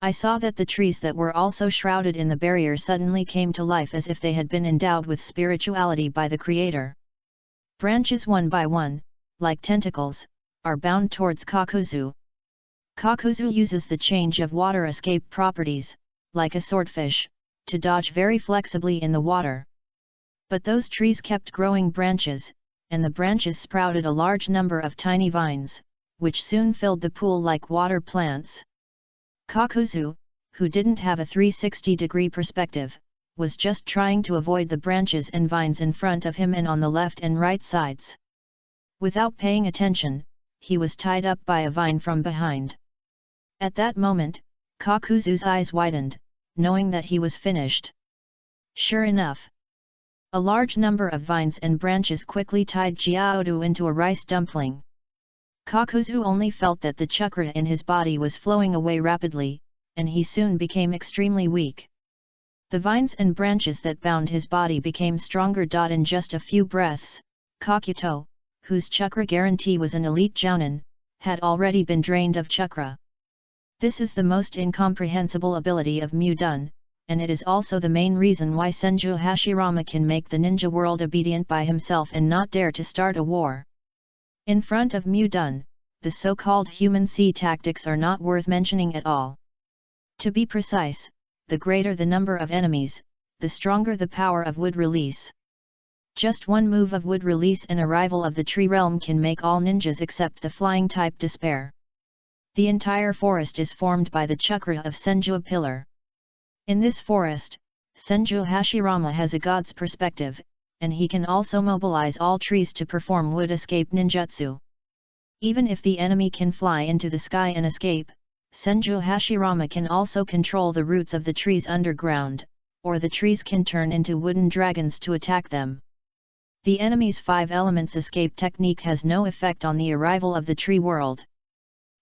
I saw that the trees that were also shrouded in the barrier suddenly came to life as if they had been endowed with spirituality by the Creator. Branches one by one, like tentacles, are bound towards Kakuzu. Kakuzu uses the change of water escape properties, like a swordfish, to dodge very flexibly in the water. But those trees kept growing branches, and the branches sprouted a large number of tiny vines, which soon filled the pool like water plants. Kakuzu, who didn't have a 360-degree perspective, was just trying to avoid the branches and vines in front of him and on the left and right sides. Without paying attention, he was tied up by a vine from behind. At that moment, Kakuzu's eyes widened, knowing that he was finished. Sure enough, a large number of vines and branches quickly tied Jiaodu into a rice dumpling. Kakuzu only felt that the chakra in his body was flowing away rapidly, and he soon became extremely weak. The vines and branches that bound his body became stronger. In just a few breaths, Kakuto, whose chakra guarantee was an elite jounin, had already been drained of chakra. This is the most incomprehensible ability of Mudun, and it is also the main reason why Senju Hashirama can make the ninja world obedient by himself and not dare to start a war. In front of Mudun, the so-called human sea tactics are not worth mentioning at all. To be precise, the greater the number of enemies, the stronger the power of wood release. Just one move of wood release and arrival of the tree realm can make all ninjas except the flying type despair. The entire forest is formed by the chakra of Senju pillar. In this forest, Senju Hashirama has a god's perspective, and he can also mobilize all trees to perform wood escape ninjutsu. Even if the enemy can fly into the sky and escape, Senju Hashirama can also control the roots of the trees underground, or the trees can turn into wooden dragons to attack them. The enemy's 5 elements escape technique has no effect on the arrival of the tree world.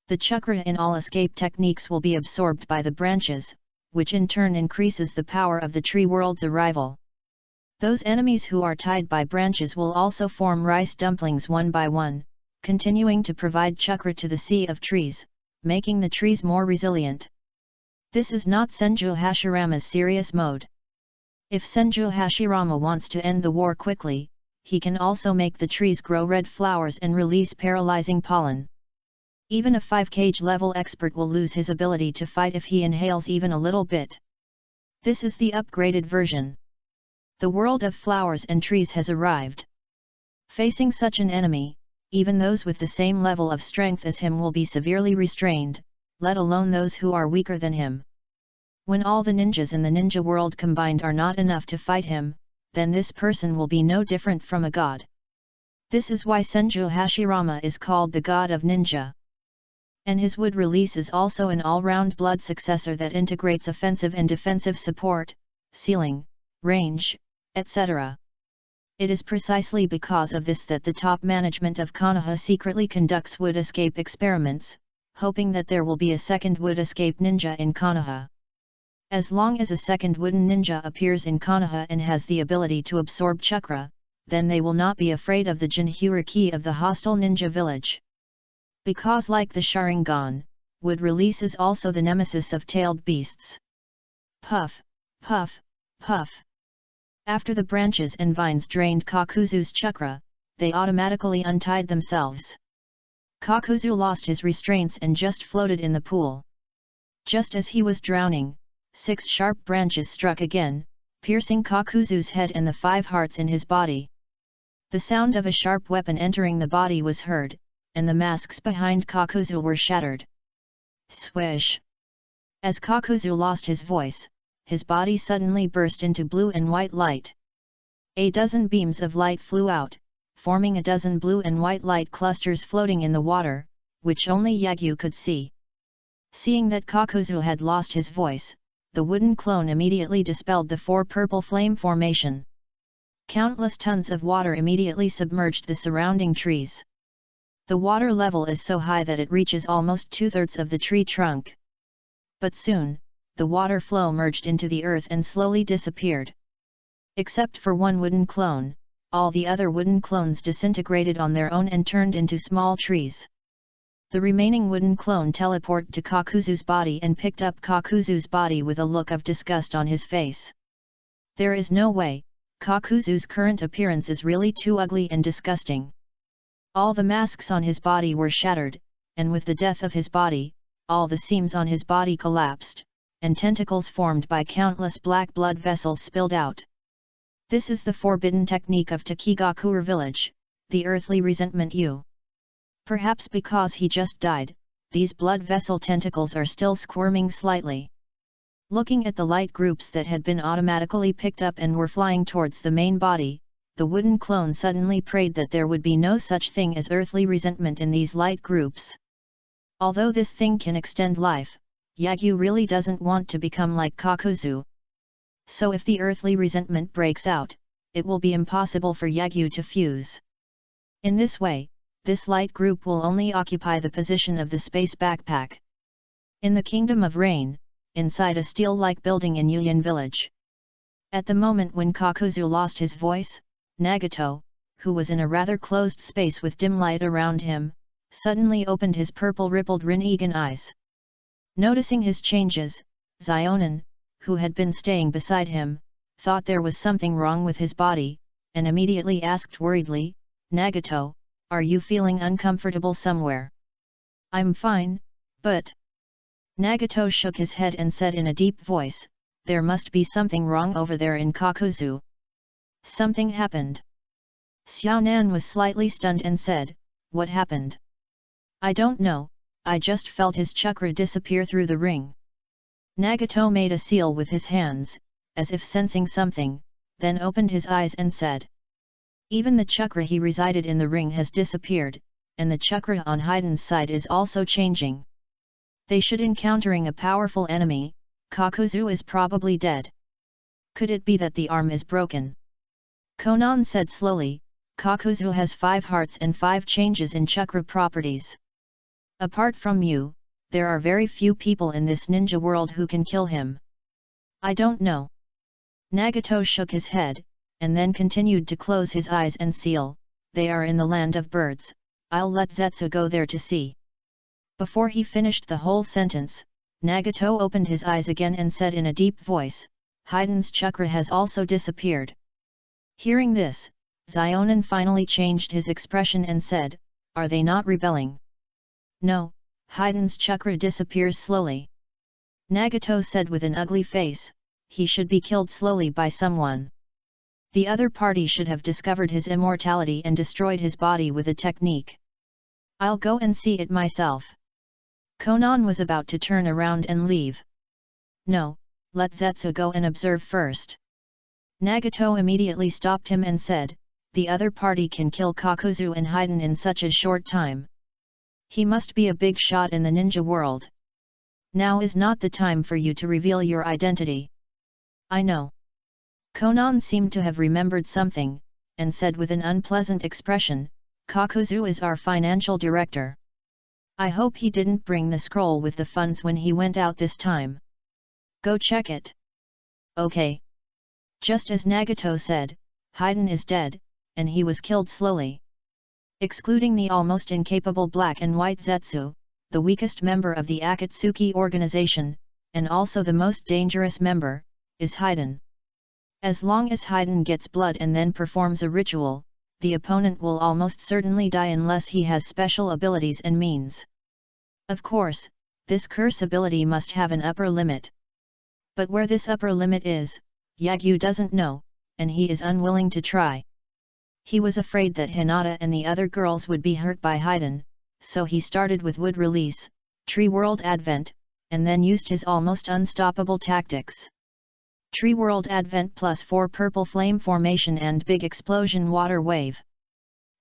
The chakra in all escape techniques will be absorbed by the branches, which in turn increases the power of the tree world's arrival. Those enemies who are tied by branches will also form rice dumplings one by one, continuing to provide chakra to the sea of trees, making the trees more resilient. This is not Senju Hashirama's serious mode. If Senju Hashirama wants to end the war quickly, he can also make the trees grow red flowers and release paralyzing pollen. Even a 5 kg level expert will lose his ability to fight if he inhales even a little bit. This is the upgraded version. The world of flowers and trees has arrived. Facing such an enemy, even those with the same level of strength as him will be severely restrained, let alone those who are weaker than him. When all the ninjas in the ninja world combined are not enough to fight him, then this person will be no different from a god. This is why Senju Hashirama is called the god of ninja. And his wood release is also an all-round blood successor that integrates offensive and defensive support, sealing, range, etc. It is precisely because of this that the top management of Konoha secretly conducts wood escape experiments, hoping that there will be a second wood escape ninja in Konoha. As long as a second wooden ninja appears in Konoha and has the ability to absorb chakra, then they will not be afraid of the jinhuriki of the hostile ninja village. Because like the Sharingan, wood release is also the nemesis of tailed beasts. Puff, puff, puff. After the branches and vines drained Kakuzu's chakra, they automatically untied themselves. Kakuzu lost his restraints and just floated in the pool. Just as he was drowning, 6 sharp branches struck again, piercing Kakuzu's head and the 5 hearts in his body. The sound of a sharp weapon entering the body was heard, and the masks behind Kakuzu were shattered. Swish! As Kakuzu lost his voice, his body suddenly burst into blue and white light. A dozen beams of light flew out, forming a dozen blue and white light clusters floating in the water, which only Yagyu could see. Seeing that Kakuzu had lost his voice, the wooden clone immediately dispelled the 4 purple flame formation. Countless tons of water immediately submerged the surrounding trees. The water level is so high that it reaches almost 2/3 of the tree trunk. But soon, the water flow merged into the earth and slowly disappeared. Except for one wooden clone, all the other wooden clones disintegrated on their own and turned into small trees. The remaining wooden clone teleported to Kakuzu's body and picked up Kakuzu's body with a look of disgust on his face. There is no way, Kakuzu's current appearance is really too ugly and disgusting. All the masks on his body were shattered, and with the death of his body, all the seams on his body collapsed, and tentacles formed by countless black blood vessels spilled out. This is the forbidden technique of Takigakure village, the earthly resentment you. Perhaps because he just died, these blood vessel tentacles are still squirming slightly. Looking at the light groups that had been automatically picked up and were flying towards the main body, the wooden clone suddenly prayed that there would be no such thing as earthly resentment in these light groups. Although this thing can extend life, Yagyu really doesn't want to become like Kakuzu. So if the earthly resentment breaks out, it will be impossible for Yagyu to fuse. In this way, this light group will only occupy the position of the space backpack. In the Kingdom of Rain, inside a steel-like building in Yuyan village. At the moment when Kakuzu lost his voice, Nagato, who was in a rather closed space with dim light around him, suddenly opened his purple rippled Rinnegan eyes. Noticing his changes, Zionin, who had been staying beside him, thought there was something wrong with his body, and immediately asked worriedly, "Nagato, are you feeling uncomfortable somewhere?" "I'm fine, but..." Nagato shook his head and said in a deep voice, "There must be something wrong over there in Kakuzu." Something happened. Xiaonan was slightly stunned and said, "What happened?" "I don't know, I just felt his chakra disappear through the ring." Nagato made a seal with his hands, as if sensing something, then opened his eyes and said, "Even the chakra he resided in the ring has disappeared, and the chakra on Haiden's side is also changing." They should encountering a powerful enemy. Kakuzu is probably dead. Could it be that the arm is broken? Konan said slowly, Kakuzu has 5 hearts and 5 changes in chakra properties. Apart from you, there are very few people in this ninja world who can kill him. I don't know. Nagato shook his head, and then continued to close his eyes and seal, they are in the land of birds, I'll let Zetsu go there to see. Before he finished the whole sentence, Nagato opened his eyes again and said in a deep voice, Haiden's chakra has also disappeared. Hearing this, Zionin finally changed his expression and said, are they not rebelling? No, Haiden's chakra disappears slowly. Nagato said with an ugly face, he should be killed slowly by someone. The other party should have discovered his immortality and destroyed his body with a technique. I'll go and see it myself. Konan was about to turn around and leave. No, let Zetsu go and observe first. Nagato immediately stopped him and said, the other party can kill Kakuzu and Haiden in such a short time. He must be a big shot in the ninja world. Now is not the time for you to reveal your identity. I know. Konan seemed to have remembered something, and said with an unpleasant expression, Kakuzu is our financial director. I hope he didn't bring the scroll with the funds when he went out this time. Go check it. Okay. Just as Nagato said, Haiden is dead, and he was killed slowly. Excluding the almost incapable black and white Zetsu, the weakest member of the Akatsuki organization, and also the most dangerous member, is Haiden. As long as Haiden gets blood and then performs a ritual, the opponent will almost certainly die unless he has special abilities and means. Of course, this curse ability must have an upper limit. But where this upper limit is, Yagyu doesn't know, and he is unwilling to try. He was afraid that Hinata and the other girls would be hurt by Haiden, so he started with Wood Release, Tree World Advent, and then used his almost unstoppable tactics. Tree World Advent plus 4 Purple Flame Formation and Big Explosion Water Wave.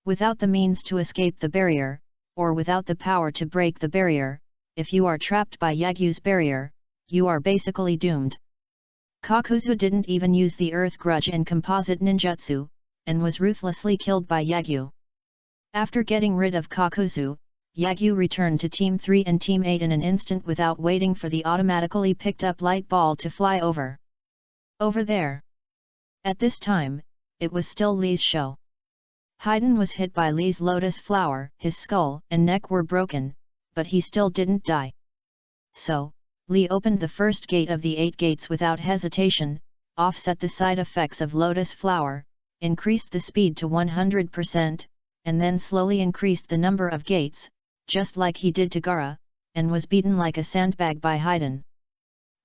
Without the means to escape the barrier, or without the power to break the barrier, if you are trapped by Yagyu's barrier, you are basically doomed. Kakuzu didn't even use the Earth Grudge and Composite Ninjutsu, and was ruthlessly killed by Yagyu. After getting rid of Kakuzu, Yagyu returned to Team 3 and Team 8 in an instant without waiting for the automatically picked up light ball to fly over. Over there. At this time, it was still Lee's show. Haiden was hit by Lee's lotus flower, his skull and neck were broken, but he still didn't die. So, Lee opened the first gate of the 8 gates without hesitation, offset the side effects of lotus flower, increased the speed to 100%, and then slowly increased the number of gates, just like he did to Gaara, and was beaten like a sandbag by Haiden.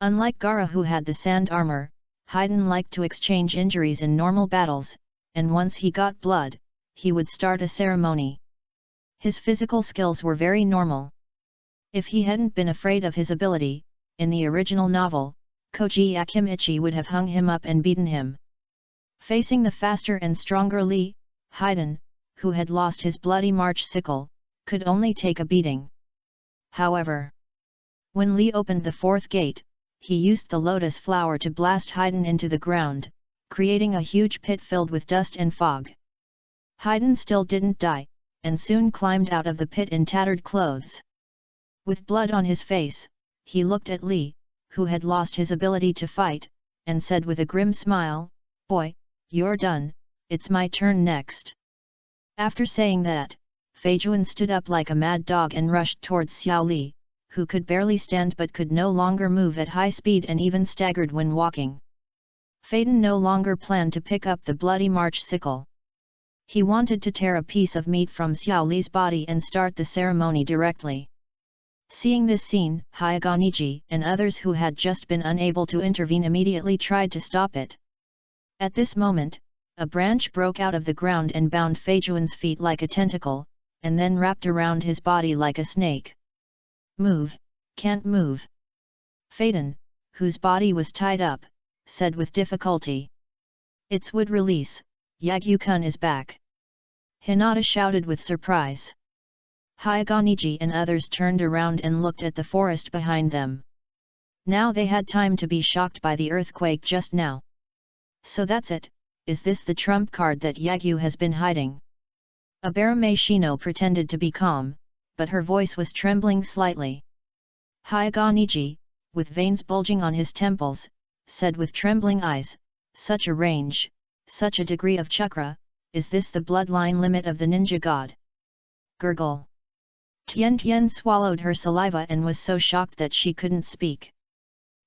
Unlike Gaara who had the sand armor, Haiden liked to exchange injuries in normal battles, and once he got blood, he would start a ceremony. His physical skills were very normal. If he hadn't been afraid of his ability, in the original novel, Koji Akimichi would have hung him up and beaten him. Facing the faster and stronger Lee, Haiden, who had lost his bloody March sickle, could only take a beating. However, when Lee opened the 4th gate, he used the lotus flower to blast Haiden into the ground, creating a huge pit filled with dust and fog. Haiden still didn't die, and soon climbed out of the pit in tattered clothes. With blood on his face, he looked at Lee, who had lost his ability to fight, and said with a grim smile, "Boy, you're done, it's my turn next." After saying that, Feijuan stood up like a mad dog and rushed towards Xiao Li, who could barely stand but could no longer move at high speed and even staggered when walking. Faden no longer planned to pick up the bloody March sickle. He wanted to tear a piece of meat from Xiao Li's body and start the ceremony directly. Seeing this scene, Hyaganiji and others who had just been unable to intervene immediately tried to stop it. At this moment, a branch broke out of the ground and bound Feijuan's feet like a tentacle, and then wrapped around his body like a snake. "Move, can't move." Faden, whose body was tied up, said with difficulty. "It's Wood Release, Yagyu-kun is back." Hinata shouted with surprise. Hyaganiji and others turned around and looked at the forest behind them. Now they had time to be shocked by the earthquake just now. So that's it, is this the trump card that Yagyu has been hiding? Abarame Shino pretended to be calm, but her voice was trembling slightly. Hyaganiji, with veins bulging on his temples, said with trembling eyes, such a range, such a degree of chakra, is this the bloodline limit of the ninja god? Gurgle. Tian Tian swallowed her saliva and was so shocked that she couldn't speak.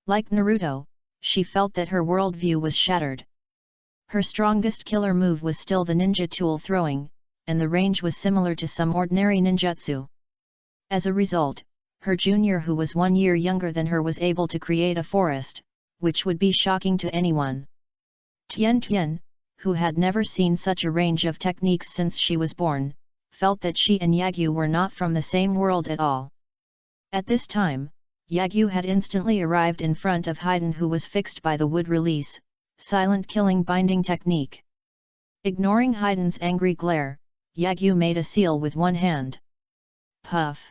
Like Naruto, she felt that her worldview was shattered. Her strongest killer move was still the ninja tool throwing, and the range was similar to some ordinary ninjutsu. As a result, her junior who was 1 year younger than her was able to create a forest, which would be shocking to anyone. Tian Tian, who had never seen such a range of techniques since she was born, felt that she and Yagyu were not from the same world at all. At this time, Yagyu had instantly arrived in front of Haiden, who was fixed by the wood release, silent killing binding technique. Ignoring Haiden's angry glare, Yagyu made a seal with one hand. Puff!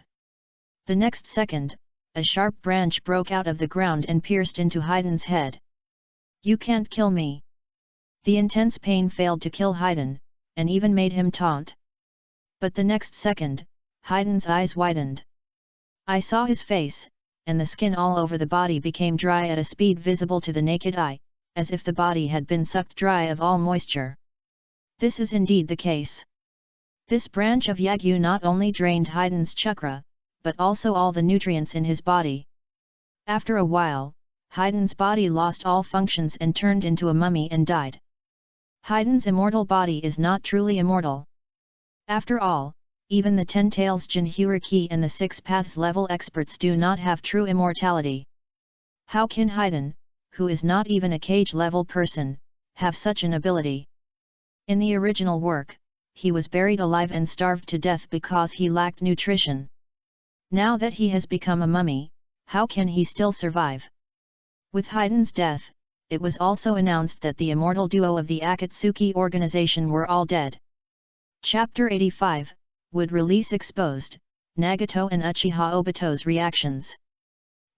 The next second, a sharp branch broke out of the ground and pierced into Haiden's head. You can't kill me! The intense pain failed to kill Haiden, and even made him taunt. But the next second, Haiden's eyes widened. I saw his face, and the skin all over the body became dry at a speed visible to the naked eye, as if the body had been sucked dry of all moisture. This is indeed the case. This branch of Yagyu not only drained Haiden's chakra, but also all the nutrients in his body. After a while, Haiden's body lost all functions and turned into a mummy and died. Haiden's immortal body is not truly immortal. After all, even the 10 Tails Jinhyuriki and the 6 Paths level experts do not have true immortality. How can Haiden, who is not even a cage level person, have such an ability? In the original work, he was buried alive and starved to death because he lacked nutrition. Now that he has become a mummy, how can he still survive? With Haiden's death, it was also announced that the immortal duo of the Akatsuki organization were all dead. Chapter 85, Would Release Exposed, Nagato and Uchiha Obito's Reactions.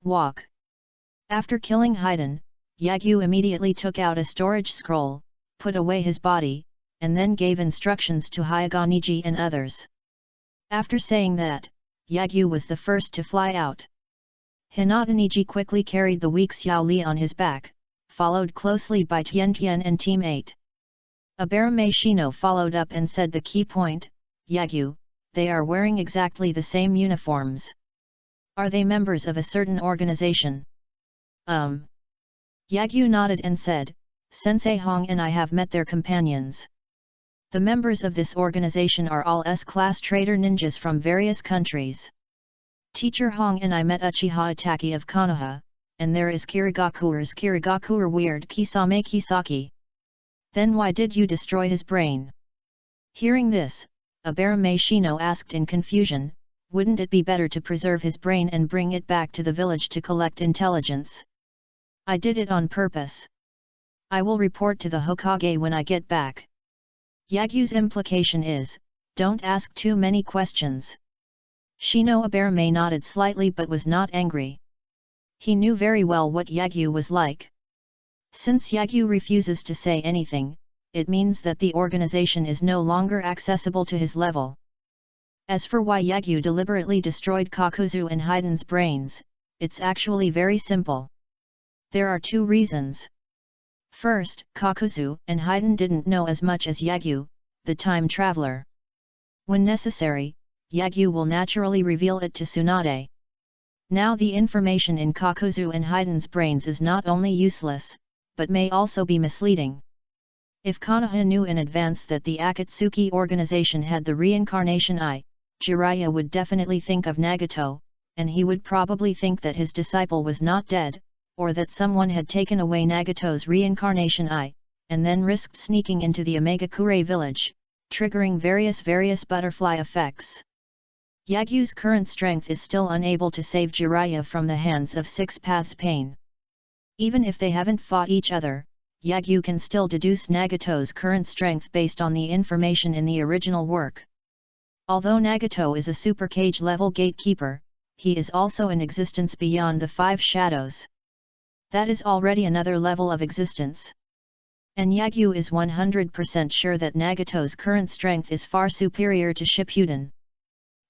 Walk. After killing Haiden, Yagyu immediately took out a storage scroll, put away his body, and then gave instructions to Hyaganiji and others. After saying that, Yagyu was the first to fly out. Hinataniji quickly carried the weak Xiao Li on his back, followed closely by Tian Tian and Team 8. Abarame Shino followed up and said the key point, Yagyu, they are wearing exactly the same uniforms. Are they members of a certain organization? Yagyu nodded and said, Sensei Hong and I have met their companions. The members of this organization are all S-class trader ninjas from various countries. Teacher Hong and I met Uchiha Itachi of Konoha, and there is Kirigaku's weird Kisame Kisaki. Then why did you destroy his brain? Hearing this, Abarame Shino asked in confusion, wouldn't it be better to preserve his brain and bring it back to the village to collect intelligence? I did it on purpose. I will report to the Hokage when I get back. Yagyu's implication is, don't ask too many questions. Shino Abarame nodded slightly but was not angry. He knew very well what Yagyu was like. Since Yagyu refuses to say anything, it means that the organization is no longer accessible to his level. As for why Yagyu deliberately destroyed Kakuzu and Haiden's brains, it's actually very simple. There are 2 reasons. First, Kakuzu and Haiden didn't know as much as Yagyu, the time traveler. When necessary, Yagyu will naturally reveal it to Tsunade. Now the information in Kakuzu and Haiden's brains is not only useless, but may also be misleading. If Konoha knew in advance that the Akatsuki organization had the reincarnation eye, Jiraiya would definitely think of Nagato, and he would probably think that his disciple was not dead, or that someone had taken away Nagato's reincarnation eye, and then risked sneaking into the Omegakure village, triggering various butterfly effects. Yagyu's current strength is still unable to save Jiraiya from the hands of 6 Paths Pain. Even if they haven't fought each other, Yagyu can still deduce Nagato's current strength based on the information in the original work. Although Nagato is a super cage level gatekeeper, he is also in existence beyond the 5 shadows. That is already another level of existence. And Yagyu is 100% sure that Nagato's current strength is far superior to Shippuden.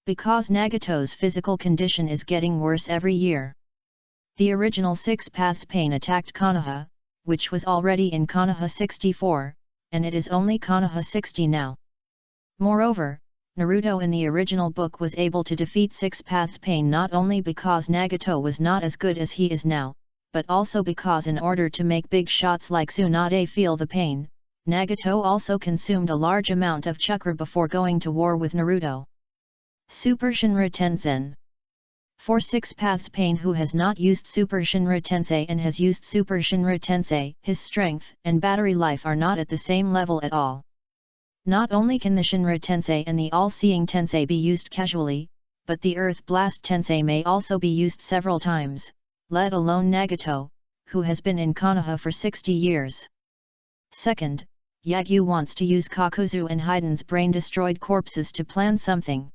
Because Nagato's physical condition is getting worse every year. The original 6 Paths Pain attacked Konoha, which was already in Konoha 64, and it is only Konoha 60 now. Moreover, Naruto in the original book was able to defeat 6 Paths Pain not only because Nagato was not as good as he is now, but also because in order to make big shots like Tsunade feel the pain, Nagato also consumed a large amount of chakra before going to war with Naruto. Super Shinra Tensen. For 6 Paths Pain who has not used Super Shinra Tensei and has used Super Shinra Tensei, his strength and battery life are not at the same level at all. Not only can the Shinra Tensei and the All-Seeing Tensei be used casually, but the Earth Blast Tensei may also be used several times, let alone Nagato, who has been in Konoha for 60 years. Second, Yagyu wants to use Kakuzu and Heiden's brain-destroyed corpses to plan something.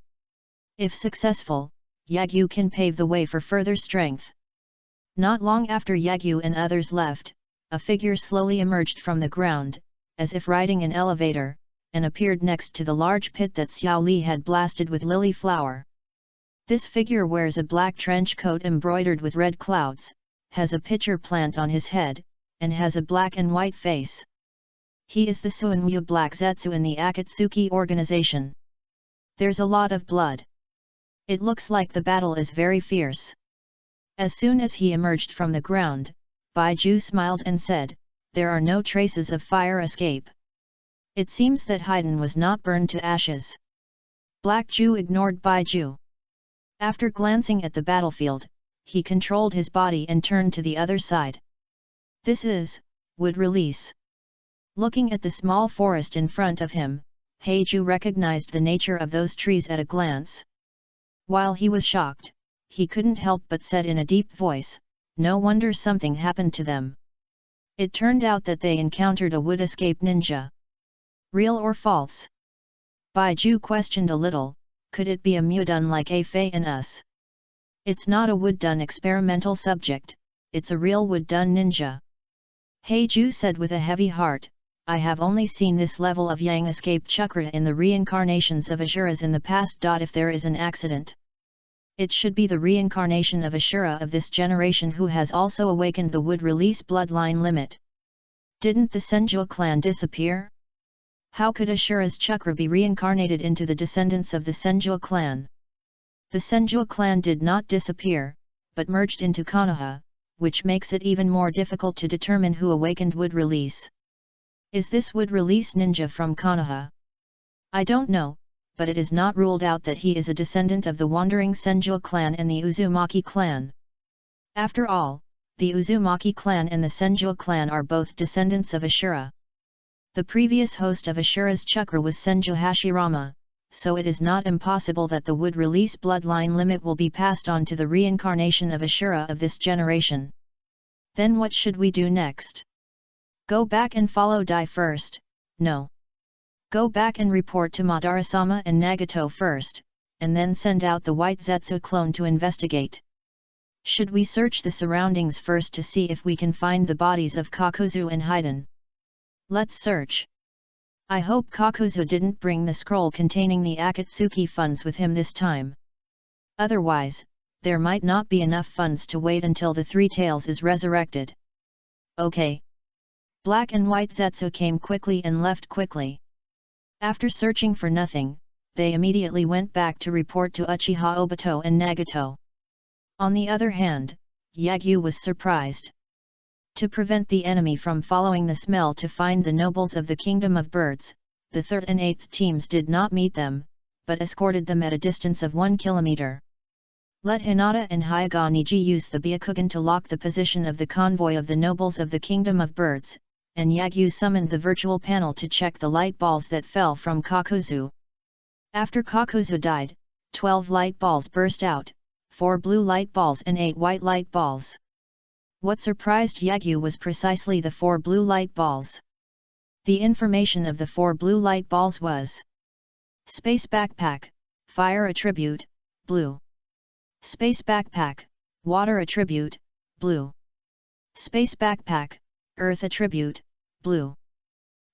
If successful, Yagyu can pave the way for further strength. Not long after Yagyu and others left, a figure slowly emerged from the ground, as if riding an elevator, and appeared next to the large pit that Xiao Li had blasted with lily flower. This figure wears a black trench coat embroidered with red clouds, has a pitcher plant on his head, and has a black and white face. He is the Suinryu Black Zetsu in the Akatsuki organization. There's a lot of blood. It looks like the battle is very fierce. As soon as he emerged from the ground, Baiju smiled and said, "There are no traces of fire escape. It seems that Haiden was not burned to ashes." Black Ju ignored Baiju. After glancing at the battlefield, he controlled his body and turned to the other side. "This is wood release." Looking at the small forest in front of him, Heiju recognized the nature of those trees at a glance. While he was shocked, he couldn't help but said in a deep voice, "No wonder something happened to them." It turned out that they encountered a wood escape ninja. Real or false? Baiju questioned a little, could it be a Mudun like A-Fei and us? It's not a wood-done experimental subject, it's a real wood-done ninja. Heiju said with a heavy heart, "I have only seen this level of Yang escape chakra in the reincarnations of Asuras in the past. If there is an accident, it should be the reincarnation of Ashura of this generation who has also awakened the wood release bloodline limit. Didn't the Senju clan disappear? How could Ashura's chakra be reincarnated into the descendants of the Senju clan? The Senju clan did not disappear, but merged into Konoha, which makes it even more difficult to determine who awakened wood release. Is this wood release ninja from Konoha? I don't know, but it is not ruled out that he is a descendant of the wandering Senju clan and the Uzumaki clan. After all, the Uzumaki clan and the Senju clan are both descendants of Ashura. The previous host of Ashura's chakra was Senju Hashirama, so it is not impossible that the wood release bloodline limit will be passed on to the reincarnation of Ashura of this generation. Then what should we do next? Go back and follow Dai first? No. Go back and report to Madara-sama and Nagato first, and then send out the White Zetsu clone to investigate. Should we search the surroundings first to see if we can find the bodies of Kakuzu and Haiden? Let's search. I hope Kakuzu didn't bring the scroll containing the Akatsuki funds with him this time. Otherwise, there might not be enough funds to wait until the Three Tails is resurrected. Okay. Black and White Zetsu came quickly and left quickly. After searching for nothing, they immediately went back to report to Uchiha Obito and Nagato. On the other hand, Yagyu was surprised. To prevent the enemy from following the smell to find the nobles of the Kingdom of Birds, the 3rd and 8th teams did not meet them, but escorted them at a distance of 1 kilometer. Let Hinata and Hyaganiji use the Byakugan to lock the position of the convoy of the nobles of the Kingdom of Birds, and Yagyu summoned the virtual panel to check the light balls that fell from Kakuzu. After Kakuzu died, 12 light balls burst out, 4 blue light balls and 8 white light balls. What surprised Yagyu was precisely the 4 blue light balls. The information of the 4 blue light balls was: Space Backpack, Fire attribute, blue. Space backpack, water attribute, blue. Space backpack, earth attribute, blue.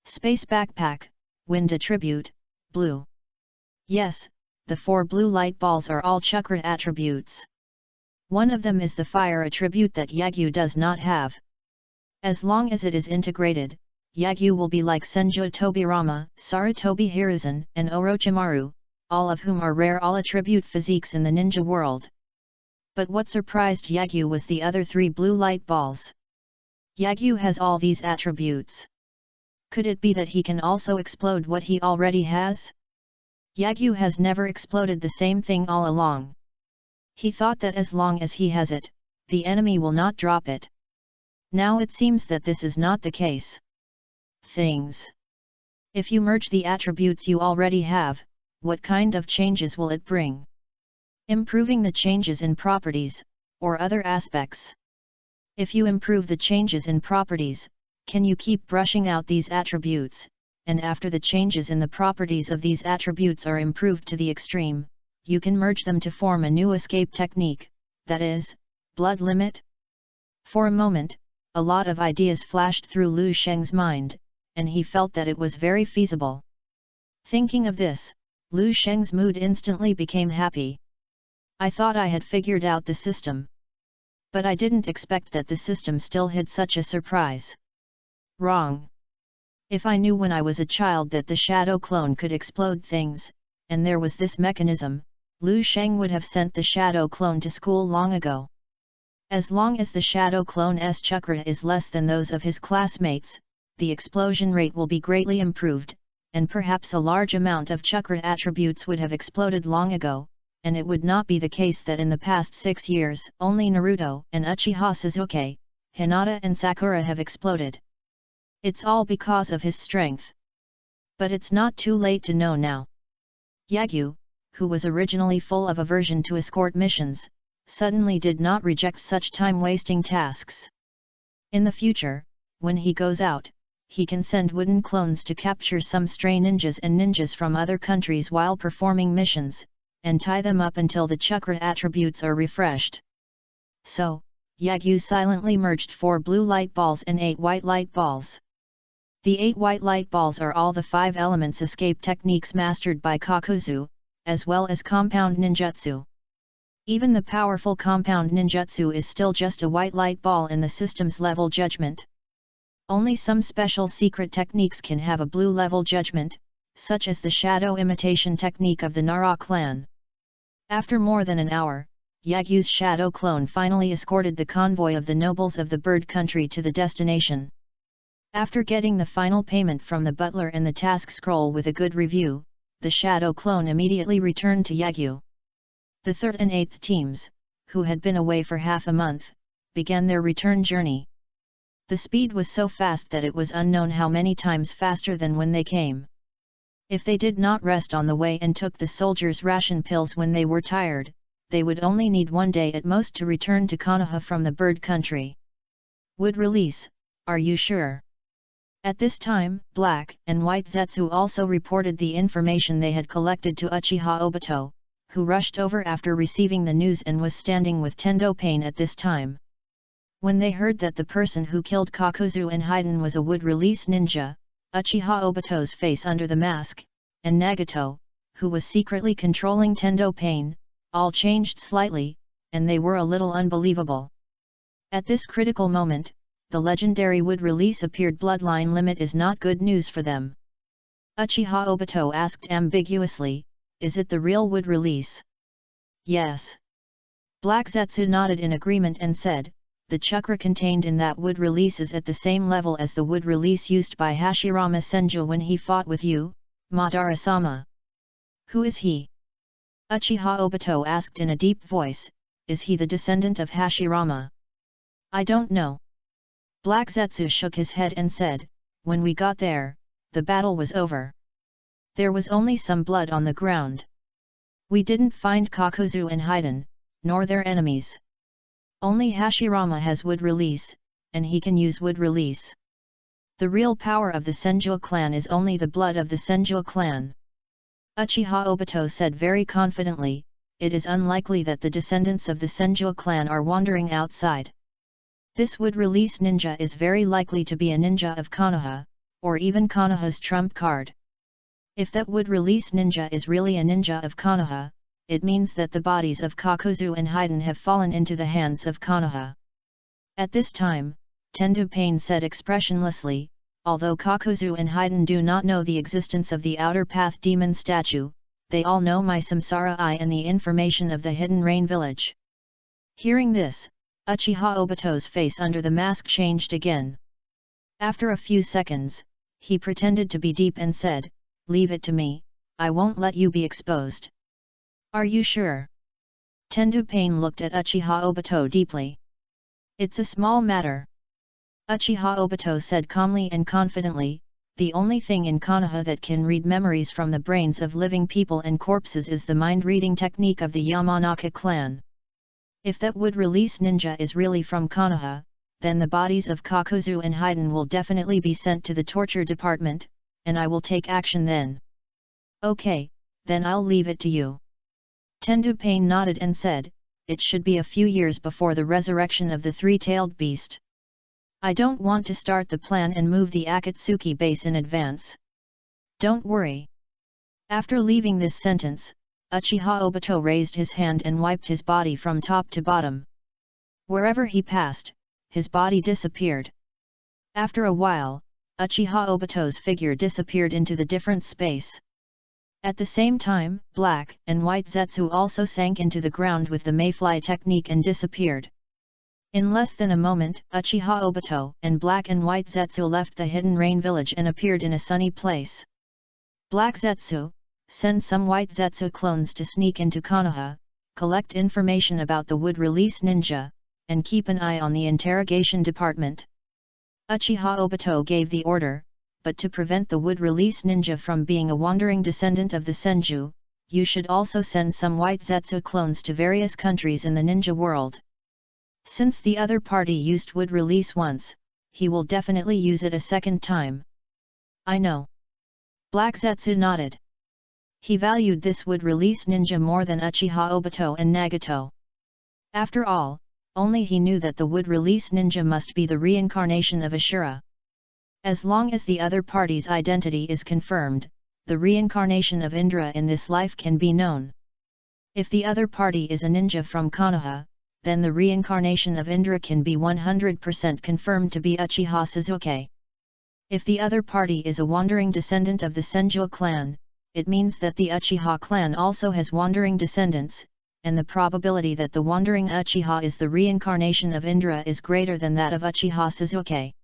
Space backpack, wind attribute, blue. Yes, the 4 blue light balls are all chakra attributes. One of them is the fire attribute that Yagyu does not have. As long as it is integrated, Yagyu will be like Senju Tobirama, Sarutobi Hiruzen, and Orochimaru, all of whom are rare all-attribute physiques in the ninja world. But what surprised Yagyu was the other 3 blue light balls. Yagyu has all these attributes. Could it be that he can also explode what he already has? Yagyu has never exploded the same thing all along. He thought that as long as he has it, the enemy will not drop it. Now it seems that this is not the case. Things. If you merge the attributes you already have, what kind of changes will it bring? Improving the changes in properties, or other aspects. If you improve the changes in properties, can you keep brushing out these attributes, and after the changes in the properties of these attributes are improved to the extreme, you can merge them to form a new escape technique, that is, blood limit? For a moment, a lot of ideas flashed through Lu Sheng's mind, and he felt that it was very feasible. Thinking of this, Lu Sheng's mood instantly became happy. I thought I had figured out the system. But I didn't expect that the system still hid such a surprise. Wrong. If I knew when I was a child that the shadow clone could explode things, and there was this mechanism, Lu Sheng would have sent the shadow clone to school long ago. As long as the shadow clone's chakra is less than those of his classmates, the explosion rate will be greatly improved, and perhaps a large amount of chakra attributes would have exploded long ago, and it would not be the case that in the past 6 years only Naruto and Uchiha Sasuke, Hinata and Sakura have exploded. It's all because of his strength. But it's not too late to know now. Yagyu, who was originally full of aversion to escort missions, suddenly did not reject such time-wasting tasks. In the future, when he goes out, he can send wooden clones to capture some stray ninjas and ninjas from other countries while performing missions, and tie them up until the chakra attributes are refreshed. So, Yagyu silently merged 4 blue light balls and 8 white light balls. The 8 white light balls are all the 5 elements escape techniques mastered by Kakuzu, as well as compound ninjutsu. Even the powerful compound ninjutsu is still just a white light ball in the system's level judgment. Only some special secret techniques can have a blue level judgment, such as the shadow imitation technique of the Nara clan. After more than an hour, Yagyu's shadow clone finally escorted the convoy of the nobles of the bird country to the destination. After getting the final payment from the butler and the task scroll with a good review, the shadow clone immediately returned to Yagyu. The 3rd and 8th teams, who had been away for half a month, began their return journey. The speed was so fast that it was unknown how many times faster than when they came. If they did not rest on the way and took the soldiers' ration pills when they were tired, they would only need 1 day at most to return to Konoha from the bird country. Would release, are you sure? At this time, Black and White Zetsu also reported the information they had collected to Uchiha Obito, who rushed over after receiving the news and was standing with Tendo Pain at this time. When they heard that the person who killed Kakuzu and Haiden was a wood-release ninja, Uchiha Obito's face under the mask, and Nagato, who was secretly controlling Tendo Pain, all changed slightly, and they were a little unbelievable. At this critical moment, the legendary wood release appeared. Bloodline limit is not good news for them. Uchiha Obito asked ambiguously, is it the real wood release? Yes. Black Zetsu nodded in agreement and said, the chakra contained in that wood release is at the same level as the wood release used by Hashirama Senju when he fought with you, Madara-sama. Who is he? Uchiha Obito asked in a deep voice, is he the descendant of Hashirama? I don't know. Black Zetsu shook his head and said, when we got there, the battle was over. There was only some blood on the ground. We didn't find Kakuzu and Haiden, nor their enemies. Only Hashirama has wood release, and he can use wood release. The real power of the Senju clan is only the blood of the Senju clan. Uchiha Obito said very confidently, "It is unlikely that the descendants of the Senju clan are wandering outside. This wood-release ninja is very likely to be a ninja of Konoha, or even Konoha's trump card. If that wood-release ninja is really a ninja of Konoha, it means that the bodies of Kakuzu and Haiden have fallen into the hands of Konoha." At this time, Tendu Pain said expressionlessly, "Although Kakuzu and Haiden do not know the existence of the Outer Path Demon statue, they all know my Samsara Eye and the information of the Hidden Rain Village." Hearing this, Uchiha Obito's face under the mask changed again. After a few seconds, he pretended to be deep and said, "Leave it to me, I won't let you be exposed." "Are you sure?" Tendu Pain looked at Uchiha Obito deeply. "It's a small matter." Uchiha Obito said calmly and confidently, "The only thing in Konoha that can read memories from the brains of living people and corpses is the mind-reading technique of the Yamanaka clan. If that wood-release ninja is really from Konoha, then the bodies of Kakuzu and Haiden will definitely be sent to the torture department, and I will take action then." "Okay, then I'll leave it to you." Tendu Pain nodded and said, "It should be a few years before the resurrection of the three-tailed beast. I don't want to start the plan and move the Akatsuki base in advance." "Don't worry." After leaving this sentence, Uchiha Obito raised his hand and wiped his body from top to bottom. Wherever he passed, his body disappeared. After a while, Uchiha Obito's figure disappeared into the different space. At the same time, black and white Zetsu also sank into the ground with the mayfly technique and disappeared. In less than a moment, Uchiha Obito and black and white Zetsu left the Hidden Rain Village and appeared in a sunny place. "Black Zetsu, send some white Zetsu clones to sneak into Konoha, collect information about the wood-release ninja, and keep an eye on the interrogation department." Uchiha Obito gave the order, but to prevent the wood-release ninja from being a wandering descendant of the Senju, you should also send some white Zetsu clones to various countries in the ninja world. Since the other party used wood-release once, he will definitely use it a second time. "I know." Black Zetsu nodded. He valued this wood-release ninja more than Uchiha Obito and Nagato. After all, only he knew that the wood-release ninja must be the reincarnation of Ashura. As long as the other party's identity is confirmed, the reincarnation of Indra in this life can be known. If the other party is a ninja from Konoha, then the reincarnation of Indra can be 100% confirmed to be Uchiha Sasuke. If the other party is a wandering descendant of the Senju clan, it means that the Uchiha clan also has wandering descendants, and the probability that the wandering Uchiha is the reincarnation of Indra is greater than that of Uchiha Sasuke.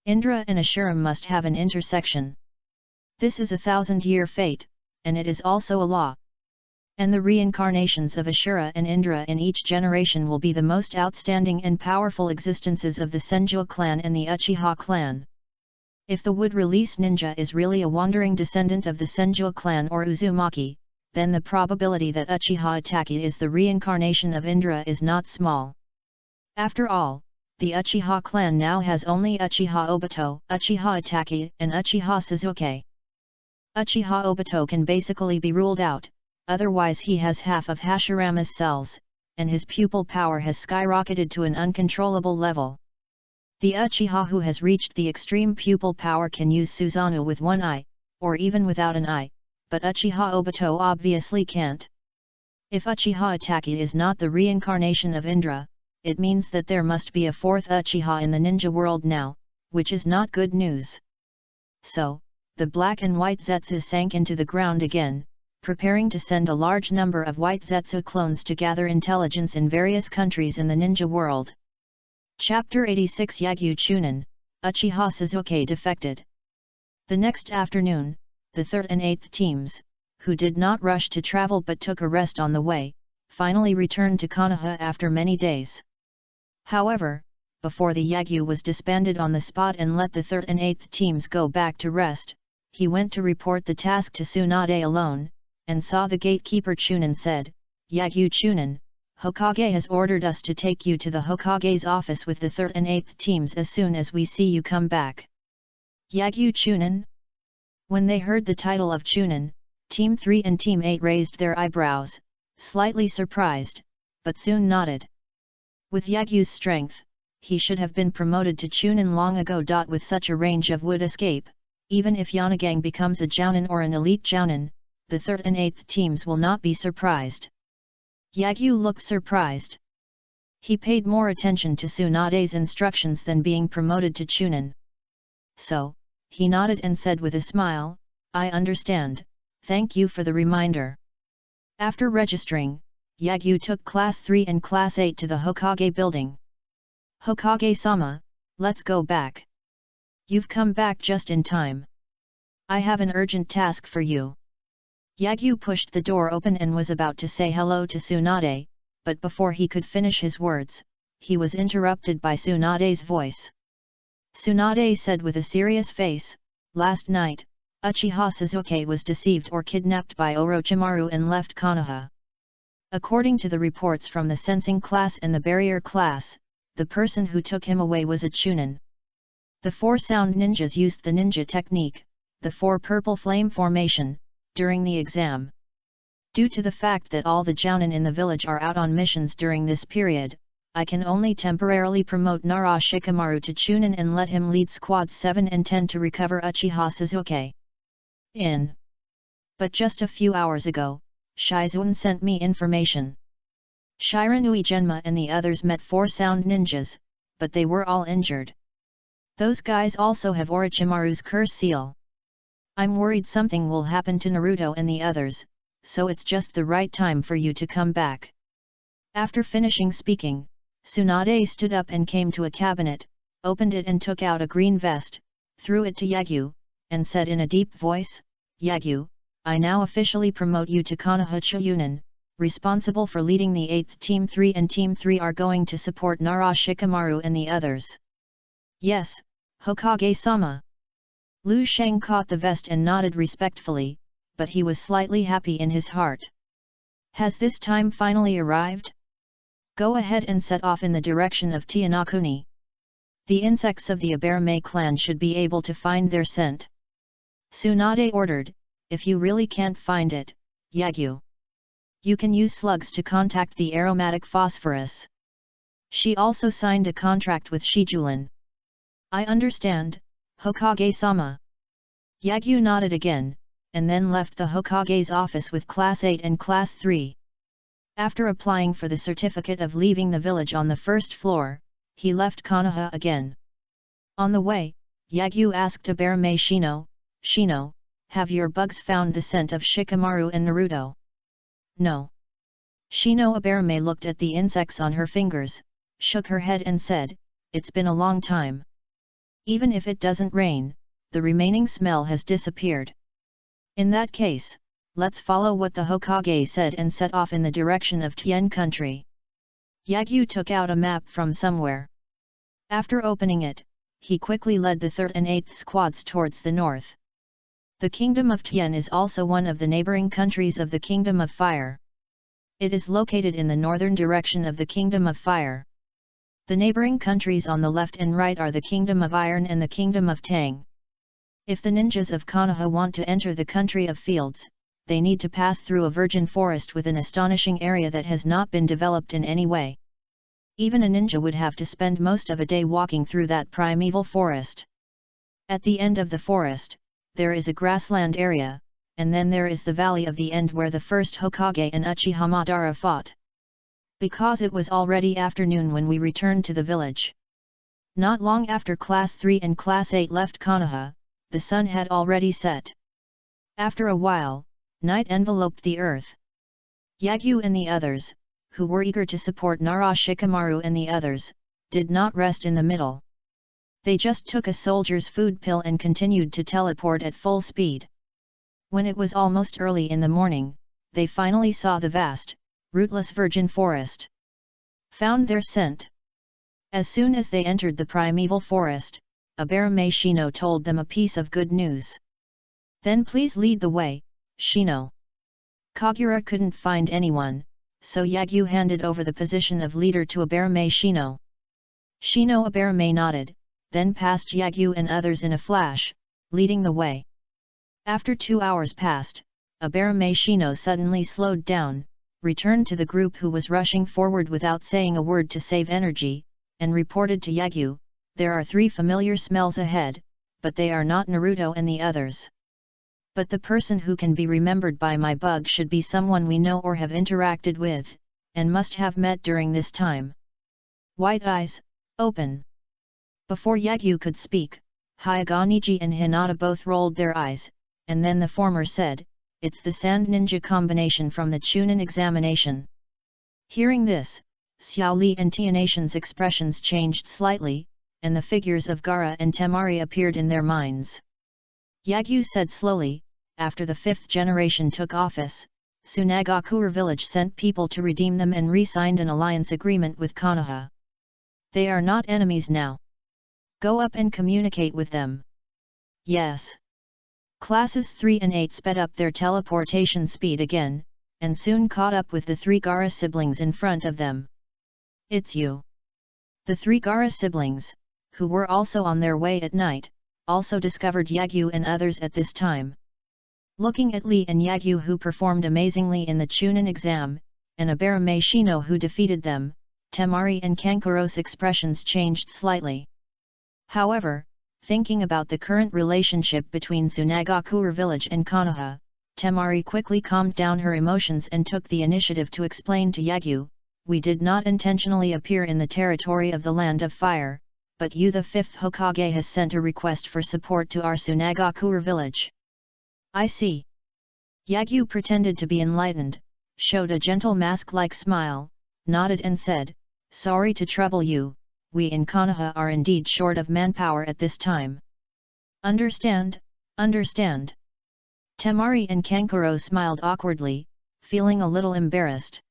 Indra and Ashura must have an intersection. This is a 1,000-year fate, and it is also a law. And the reincarnations of Ashura and Indra in each generation will be the most outstanding and powerful existences of the Senju clan and the Uchiha clan. If the wood-release ninja is really a wandering descendant of the Senju clan or Uzumaki, then the probability that Uchiha Itachi is the reincarnation of Indra is not small. After all, the Uchiha clan now has only Uchiha Obito, Uchiha Itachi, and Uchiha Sasuke. Uchiha Obito can basically be ruled out, otherwise he has half of Hashirama's cells, and his pupil power has skyrocketed to an uncontrollable level. The Uchiha who has reached the extreme pupil power can use Susanoo with one eye, or even without an eye, but Uchiha Obito obviously can't. If Uchiha Itachi is not the reincarnation of Indra, it means that there must be a fourth Uchiha in the ninja world now, which is not good news. So, the black and white Zetsu sank into the ground again, preparing to send a large number of white Zetsu clones to gather intelligence in various countries in the ninja world. Chapter 86 Yagyu Chunin, Uchiha Sasuke defected. The next afternoon, the 3rd and 8th teams, who did not rush to travel but took a rest on the way, finally returned to Konoha after many days. However, before the Yagyu was disbanded on the spot and let the 3rd and 8th teams go back to rest, he went to report the task to Tsunade alone, and saw the gatekeeper Chunin said, "Yagyu Chunin, Hokage has ordered us to take you to the Hokage's office with the 3rd and 8th teams as soon as we see you come back." Yagyu Chunin? When they heard the title of Chunin, Team 3 and Team 8 raised their eyebrows, slightly surprised, but soon nodded. With Yagyu's strength, he should have been promoted to Chunin long ago. With such a range of wood escape, even if Yanagang becomes a Jounin or an elite Jounin, the 3rd and 8th teams will not be surprised. Yagyu looked surprised. He paid more attention to Tsunade's instructions than being promoted to Chunin. So, he nodded and said with a smile, "I understand, thank you for the reminder." After registering, Yagyu took Class 3 and Class 8 to the Hokage building. "Hokage-sama, let's go back. You've come back just in time. I have an urgent task for you." Yagyu pushed the door open and was about to say hello to Tsunade, but before he could finish his words, he was interrupted by Tsunade's voice. Tsunade said with a serious face, "Last night, Uchiha Sasuke was deceived or kidnapped by Orochimaru and left Konoha. According to the reports from the sensing class and the barrier class, the person who took him away was a Chunin. The 4 sound ninjas used the ninja technique, the 4 purple flame formation, during the exam. Due to the fact that all the Jounin in the village are out on missions during this period, I can only temporarily promote Nara Shikamaru to Chunin and let him lead squads 7 and 10 to recover Uchiha Sasuke. But just a few hours ago, Shizuan sent me information. Shiranui Genma and the others met 4 sound ninjas, but they were all injured. Those guys also have Orochimaru's curse seal. I'm worried something will happen to Naruto and the others, so it's just the right time for you to come back." After finishing speaking, Tsunade stood up and came to a cabinet, opened it and took out a green vest, threw it to Yagyu, and said in a deep voice, "Yagyu, I now officially promote you to Konoha Chunin, responsible for leading the 8th Team 3, and Team 3 are going to support Nara Shikamaru and the others." "Yes, Hokage-sama." Lu Sheng caught the vest and nodded respectfully, but he was slightly happy in his heart. Has this time finally arrived? Go ahead and set off in the direction of Tianakuni. The insects of the Aberame clan should be able to find their scent. Tsunade ordered, "If you really can't find it, Yagyu, you can use slugs to contact the aromatic phosphorus." She also signed a contract with Shijulin. "I understand, Hokage-sama." Yagyu nodded again, and then left the Hokage's office with Class 8 and Class 3. After applying for the certificate of leaving the village on the 1st floor, he left Konoha again. On the way, Yagyu asked Aberame Shino, "Shino, have your bugs found the scent of Shikamaru and Naruto?" "No." Shino Aberame looked at the insects on her fingers, shook her head and said, "It's been a long time. Even if it doesn't rain, the remaining smell has disappeared. In that case, let's follow what the Hokage said and set off in the direction of Tien country." Yagyu took out a map from somewhere. After opening it, he quickly led the 3rd and 8th squads towards the north. The Kingdom of Tien is also one of the neighboring countries of the Kingdom of Fire. It is located in the northern direction of the Kingdom of Fire. The neighboring countries on the left and right are the Kingdom of Iron and the Kingdom of Tang. If the ninjas of Konoha want to enter the country of fields, they need to pass through a virgin forest with an astonishing area that has not been developed in any way. Even a ninja would have to spend most of a day walking through that primeval forest. At the end of the forest, there is a grassland area, and then there is the Valley of the End where the first Hokage and Uchiha Madara fought. Because it was already afternoon when we returned to the village. Not long after Class 3 and Class 8 left Konoha, the sun had already set. After a while, night enveloped the earth. Yagyu and the others, who were eager to support Nara Shikamaru and the others, did not rest in the middle. They just took a soldier's food pill and continued to teleport at full speed. When it was almost early in the morning, they finally saw the vast, rootless virgin forest. Found their scent. As soon as they entered the primeval forest, Aberame Shino told them a piece of good news. "Then please lead the way, Shino." Kagura couldn't find anyone, so Yagyu handed over the position of leader to Aberame Shino. Shino Aberame nodded, then passed Yagyu and others in a flash, leading the way. After 2 hours passed, Abarame Shino suddenly slowed down, returned to the group who was rushing forward without saying a word to save energy, and reported to Yagyu, "There are 3 familiar smells ahead, but they are not Naruto and the others. But the person who can be remembered by my bug should be someone we know or have interacted with, and must have met during this time." White eyes, open. Before Yagyu could speak, Hyuga and Hinata both rolled their eyes, and then the former said, "It's the Sand Ninja combination from the Chunin examination." Hearing this, Xiaoli and Tianation's expressions changed slightly, and the figures of Gaara and Temari appeared in their minds. Yagyu said slowly, "After the 5th generation took office, Tsunagakure village sent people to redeem them and re-signed an alliance agreement with Konoha. They are not enemies now. Go up and communicate with them." "Yes." Classes 3 and 8 sped up their teleportation speed again, and soon caught up with the 3 Gaara siblings in front of them. "It's you." The 3 Gaara siblings, who were also on their way at night, also discovered Yagyu and others at this time. Looking at Lee and Yagyu who performed amazingly in the Chunin exam, and Abarame Shino who defeated them, Temari and Kankuro's expressions changed slightly. However, thinking about the current relationship between Tsunagakure village and Konoha, Temari quickly calmed down her emotions and took the initiative to explain to Yagyu, "We did not intentionally appear in the territory of the Land of Fire, but you the 5th Hokage has sent a request for support to our Tsunagakure village." "I see." Yagyu pretended to be enlightened, showed a gentle mask-like smile, nodded and said, "Sorry to trouble you, we in Konoha are indeed short of manpower at this time." "Understand, understand." Temari and Kankuro smiled awkwardly, feeling a little embarrassed.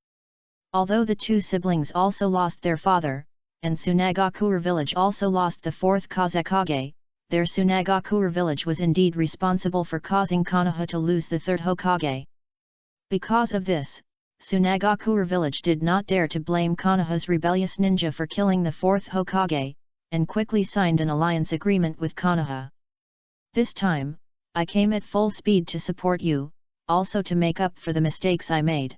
Although the 2 siblings also lost their father, and Tsunagakure village also lost the 4th Kazekage, their Tsunagakure village was indeed responsible for causing Konoha to lose the 3rd Hokage. Because of this, Tsunagakure village did not dare to blame Konoha's rebellious ninja for killing the 4th Hokage, and quickly signed an alliance agreement with Konoha. "This time, I came at full speed to support you, also to make up for the mistakes I made."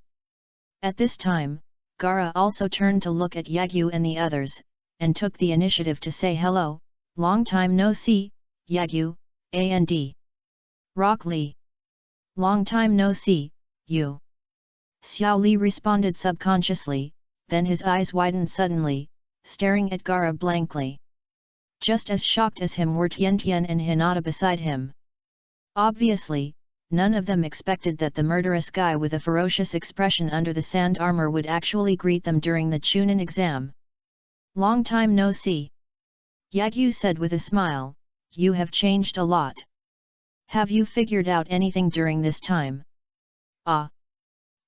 At this time, Gaara also turned to look at Yagyu and the others, and took the initiative to say hello, "Long time no see, Yagyu, and Rock Lee." "Long time no see, you." Xiao Li responded subconsciously, then his eyes widened suddenly, staring at Gaara blankly. Just as shocked as him were Tiantian and Hinata beside him. Obviously, none of them expected that the murderous guy with a ferocious expression under the sand armor would actually greet them during the Chunin exam. "Long time no see." Yagyu said with a smile, "You have changed a lot. Have you figured out anything during this time?" "Ah."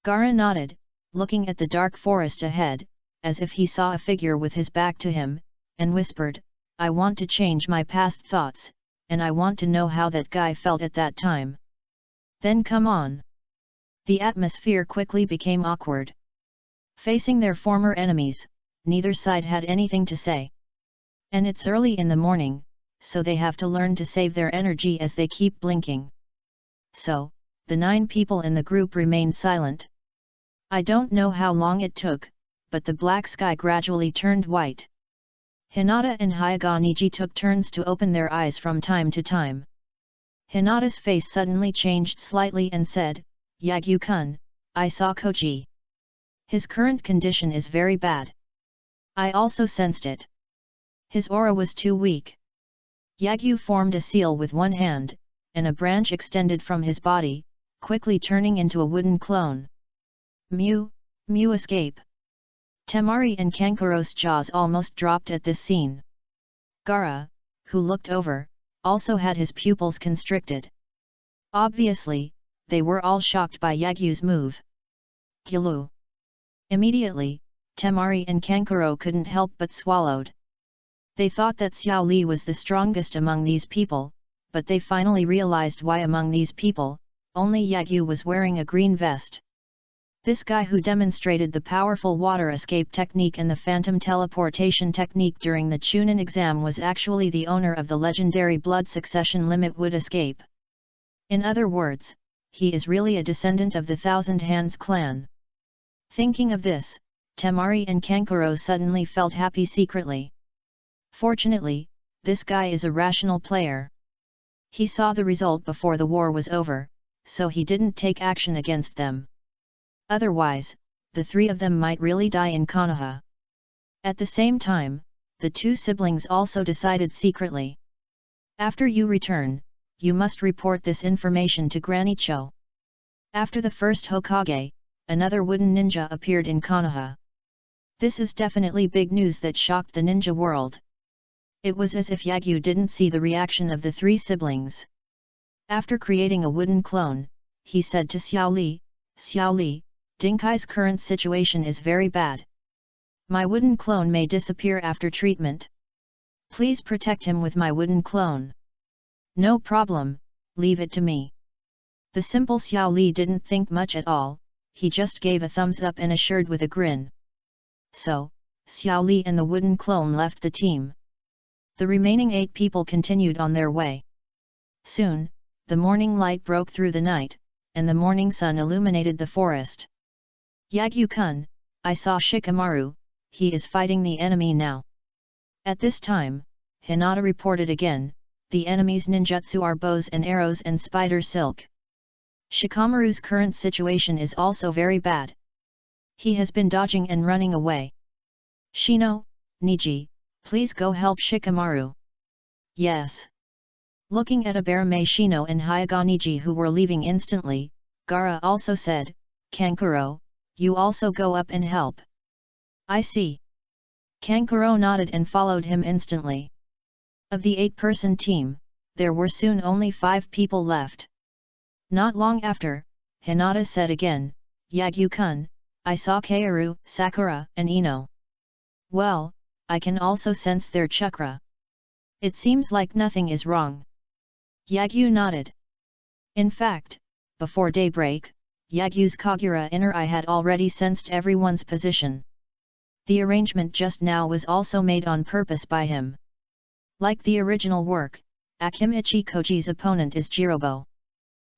Gaara nodded, looking at the dark forest ahead, as if he saw a figure with his back to him, and whispered, "I want to change my past thoughts, and I want to know how that guy felt at that time. Then come on." The atmosphere quickly became awkward. Facing their former enemies, neither side had anything to say. And it's early in the morning, so they have to learn to save their energy as they keep blinking. So, the 9 people in the group remained silent. I don't know how long it took, but the black sky gradually turned white. Hinata and Hyuga took turns to open their eyes from time to time. Hinata's face suddenly changed slightly and said, "Yagyu-kun, I saw Kochi. His current condition is very bad. I also sensed it. His aura was too weak." Yagyu formed a seal with one hand, and a branch extended from his body, quickly turning into a wooden clone. "Mew, Mew escape." Temari and Kankuro's jaws almost dropped at this scene. Gaara, who looked over, also had his pupils constricted. Obviously, they were all shocked by Yagyu's move. "Gyulu." Immediately, Temari and Kankuro couldn't help but swallowed. They thought that Xiao Li was the strongest among these people, but they finally realized why among these people, only Yagyu was wearing a green vest. This guy who demonstrated the powerful water escape technique and the phantom teleportation technique during the Chunin exam was actually the owner of the legendary blood succession limit wood escape. In other words, he is really a descendant of the Thousand Hands clan. Thinking of this, Temari and Kankuro suddenly felt happy secretly. Fortunately, this guy is a rational player. He saw the result before the war was over, so he didn't take action against them. Otherwise, the three of them might really die in Konoha. At the same time, the two siblings also decided secretly. After you return, you must report this information to Granny Cho. After the first Hokage, another wooden ninja appeared in Konoha. This is definitely big news that shocked the ninja world. It was as if Yagyu didn't see the reaction of the three siblings. After creating a wooden clone, he said to Xiao Li, Dinkai's current situation is very bad. My wooden clone may disappear after treatment. Please protect him with my wooden clone. No problem, leave it to me. The simple Xiao Li didn't think much at all, he just gave a thumbs up and assured with a grin. So, Xiao Li and the wooden clone left the team. The remaining 8 people continued on their way. Soon, the morning light broke through the night, and the morning sun illuminated the forest. Yagyu-kun, I saw Shikamaru, he is fighting the enemy now. At this time, Hinata reported again, the enemy's ninjutsu are bows and arrows and spider silk. Shikamaru's current situation is also very bad. He has been dodging and running away. Shino, Niji, please go help Shikamaru. Yes. Looking at Abarame Shino and Hyaga Niji who were leaving instantly, Gaara also said, Kankuro, you also go up and help. I see. Kankuro nodded and followed him instantly. Of the 8-person team, there were soon only 5 people left. Not long after, Hinata said again, Yagyu-kun, I saw Kaoru, Sakura, and Ino. Well, I can also sense their chakra. It seems like nothing is wrong. Yagyu nodded. In fact, before daybreak, Yagyu's Kagura inner eye had already sensed everyone's position. The arrangement just now was also made on purpose by him. Like the original work, Akimichi Koji's opponent is Jirobo.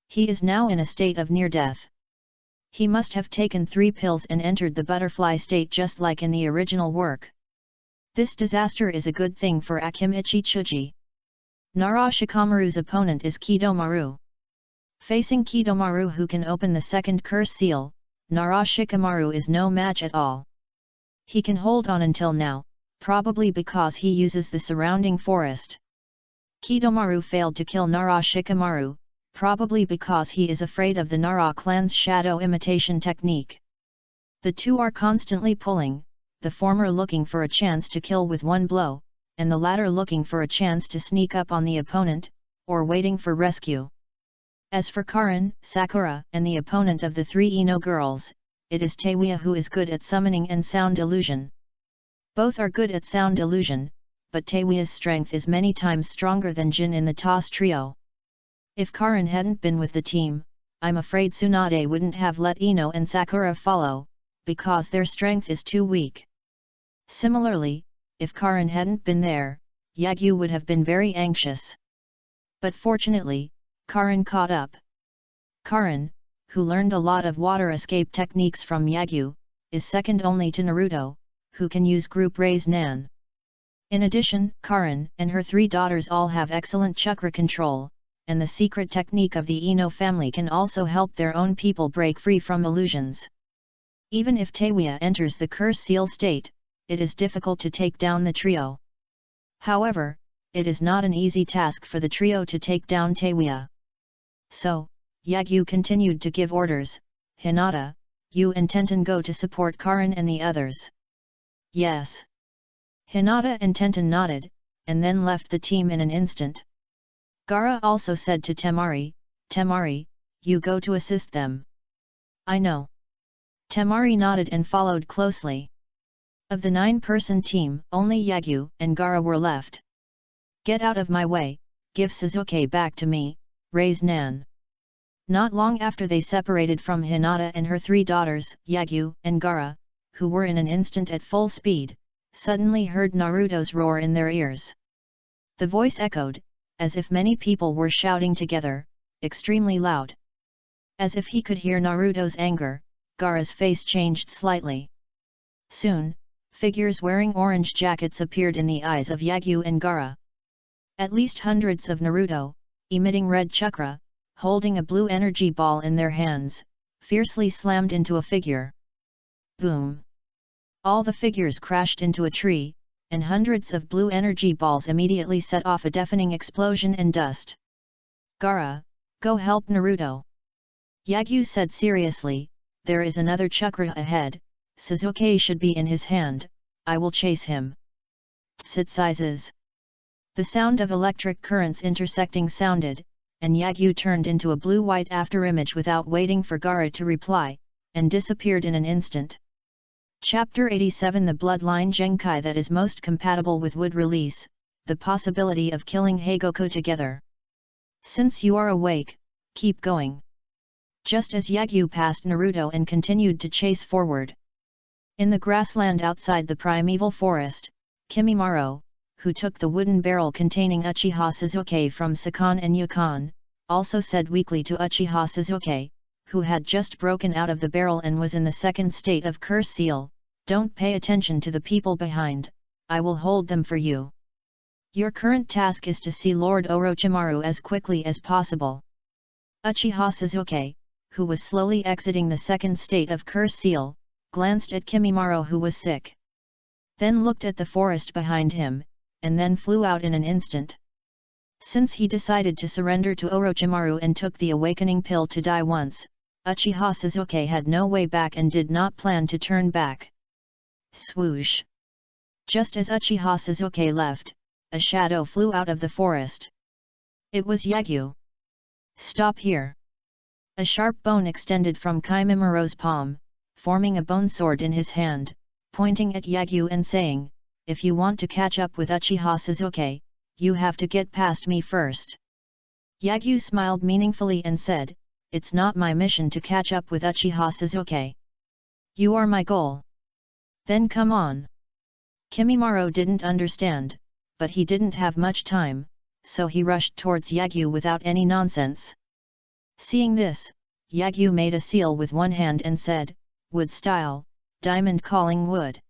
He is now in a state of near death. He must have taken 3 pills and entered the butterfly state just like in the original work. This disaster is a good thing for Akimichi Chuji. Nara Shikamaru's opponent is Kidomaru. Facing Kidomaru who can open the second curse seal, Nara Shikamaru is no match at all. He can hold on until now, probably because he uses the surrounding forest. Kidomaru failed to kill Nara Shikamaru, probably because he is afraid of the Nara clan's shadow imitation technique. The two are constantly pulling, the former looking for a chance to kill with one blow, and the latter looking for a chance to sneak up on the opponent, or waiting for rescue. As for Karin, Sakura, and the opponent of the 3 Ino girls, it is Teiwaya who is good at summoning and sound illusion. Both are good at sound illusion, but Teiwaya's strength is many times stronger than Jin in the Toss trio. If Karin hadn't been with the team, I'm afraid Tsunade wouldn't have let Ino and Sakura follow, because their strength is too weak. Similarly, if Karin hadn't been there, Yagyu would have been very anxious. But fortunately, Karin caught up. Karin, who learned a lot of water escape techniques from Yagyu, is second only to Naruto, who can use group raise Nan. In addition, Karin and her 3 daughters all have excellent chakra control, and the secret technique of the Ino family can also help their own people break free from illusions. Even if Teiwaya enters the curse seal state, it is difficult to take down the trio. However, it is not an easy task for the trio to take down Teiwaya. So, Yagyu continued to give orders, Hinata, you and Tenten go to support Karin and the others. Yes. Hinata and Tenten nodded, and then left the team in an instant. Gaara also said to Temari, Temari, you go to assist them. I know. Temari nodded and followed closely. Of the 9-person team, only Yagyu and Gaara were left. Get out of my way, give Suzuki back to me, raise Nan. Not long after they separated from Hinata and her 3 daughters, Yagyu and Gaara, who were in an instant at full speed, suddenly heard Naruto's roar in their ears. The voice echoed, as if many people were shouting together, extremely loud. As if he could hear Naruto's anger, Gaara's face changed slightly. Soon, figures wearing orange jackets appeared in the eyes of Yagyu and Gaara. At least hundreds of Naruto, emitting red chakra, holding a blue energy ball in their hands, fiercely slammed into a figure. Boom! All the figures crashed into a tree, and hundreds of blue energy balls immediately set off a deafening explosion and dust. Gaara, go help Naruto. Yagyu said seriously, there is another chakra ahead, Sasuke should be in his hand, I will chase him. Sit sizes. The sound of electric currents intersecting sounded, and Yagyu turned into a blue-white afterimage without waiting for Gaara to reply, and disappeared in an instant. Chapter 87 The Bloodline Genkai that is most compatible with wood release, the possibility of killing Heigoku together. Since you are awake, keep going. Just as Yagyu passed Naruto and continued to chase forward. In the grassland outside the primeval forest, Kimimaro, who took the wooden barrel containing Uchiha Sasuke from Sakon and Yukon, also said weakly to Uchiha Sasuke, who had just broken out of the barrel and was in the second state of curse seal, don't pay attention to the people behind, I will hold them for you. Your current task is to see Lord Orochimaru as quickly as possible. Uchiha Sasuke, who was slowly exiting the second state of curse seal, glanced at Kimimaro who was sick. Then looked at the forest behind him, and then flew out in an instant. Since he decided to surrender to Orochimaru and took the awakening pill to die once, Uchiha Sasuke had no way back and did not plan to turn back. Swoosh! Just as Uchiha Sasuke left, a shadow flew out of the forest. It was Yagyu. Stop here! A sharp bone extended from Kimimaro's palm, forming a bone sword in his hand, pointing at Yagyu and saying, if you want to catch up with Uchiha Sasuke, you have to get past me first. Yagyu smiled meaningfully and said, it's not my mission to catch up with Uchiha Sasuke. You are my goal. Then come on. Kimimaro didn't understand, but he didn't have much time, so he rushed towards Yagyu without any nonsense. Seeing this, Yagyu made a seal with one hand and said, wood style, diamond calling wood.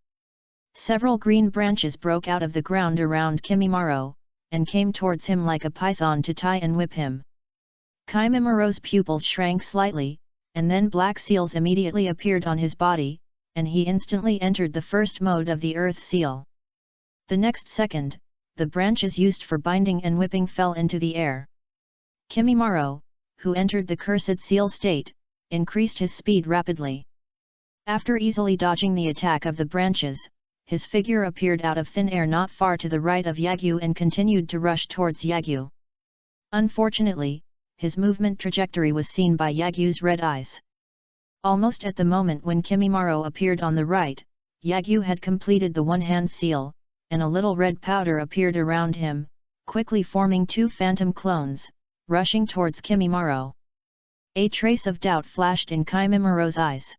Several green branches broke out of the ground around Kimimaro, and came towards him like a python to tie and whip him. Kimimaro's pupils shrank slightly, and then black seals immediately appeared on his body, and he instantly entered the first mode of the earth seal. The next second, the branches used for binding and whipping fell into the air. Kimimaro, who entered the cursed seal state, increased his speed rapidly. After easily dodging the attack of the branches, his figure appeared out of thin air not far to the right of Yagyu and continued to rush towards Yagyu. Unfortunately, his movement trajectory was seen by Yagyu's red eyes. Almost at the moment when Kimimaro appeared on the right, Yagyu had completed the one-hand seal, and a little red powder appeared around him, quickly forming two phantom clones, rushing towards Kimimaro. A trace of doubt flashed in Kimimaro's eyes.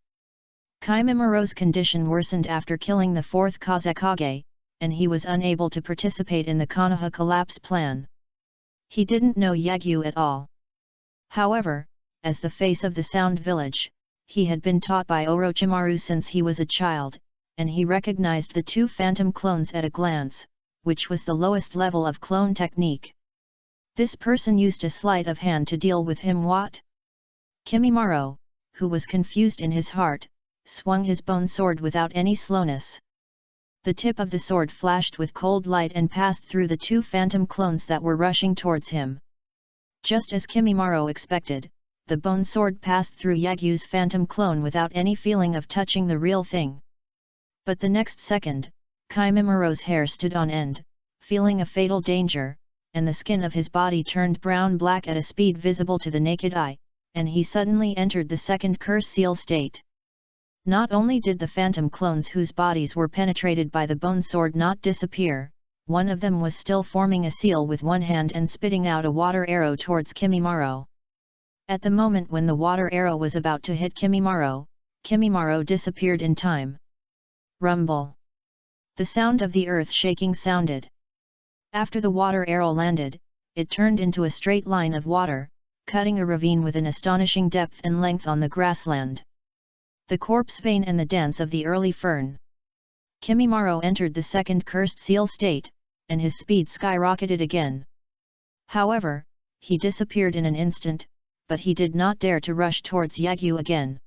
Kimimaro's condition worsened after killing the fourth Kazekage, and he was unable to participate in the Konoha collapse plan. He didn't know Yagyu at all. However, as the face of the Sound Village, he had been taught by Orochimaru since he was a child, and he recognized the two phantom clones at a glance, which was the lowest level of clone technique. This person used a sleight of hand to deal with him. What? Kimimaro, who was confused in his heart, swung his bone sword without any slowness. The tip of the sword flashed with cold light and passed through the two phantom clones that were rushing towards him. Just as Kimimaro expected, the bone sword passed through Yagyu's phantom clone without any feeling of touching the real thing. But the next second, Kimimaro's hair stood on end, feeling a fatal danger, and the skin of his body turned brown-black at a speed visible to the naked eye, and he suddenly entered the second curse seal state. Not only did the phantom clones whose bodies were penetrated by the bone sword not disappear, one of them was still forming a seal with one hand and spitting out a water arrow towards Kimimaro. At the moment when the water arrow was about to hit Kimimaro, Kimimaro disappeared in time. Rumble. The sound of the earth shaking sounded. After the water arrow landed, it turned into a straight line of water, cutting a ravine with an astonishing depth and length on the grassland. The corpse vein and the dance of the early fern. Kimimaro entered the second cursed seal state, and his speed skyrocketed again. However, he disappeared in an instant, but he did not dare to rush towards Yagyu again.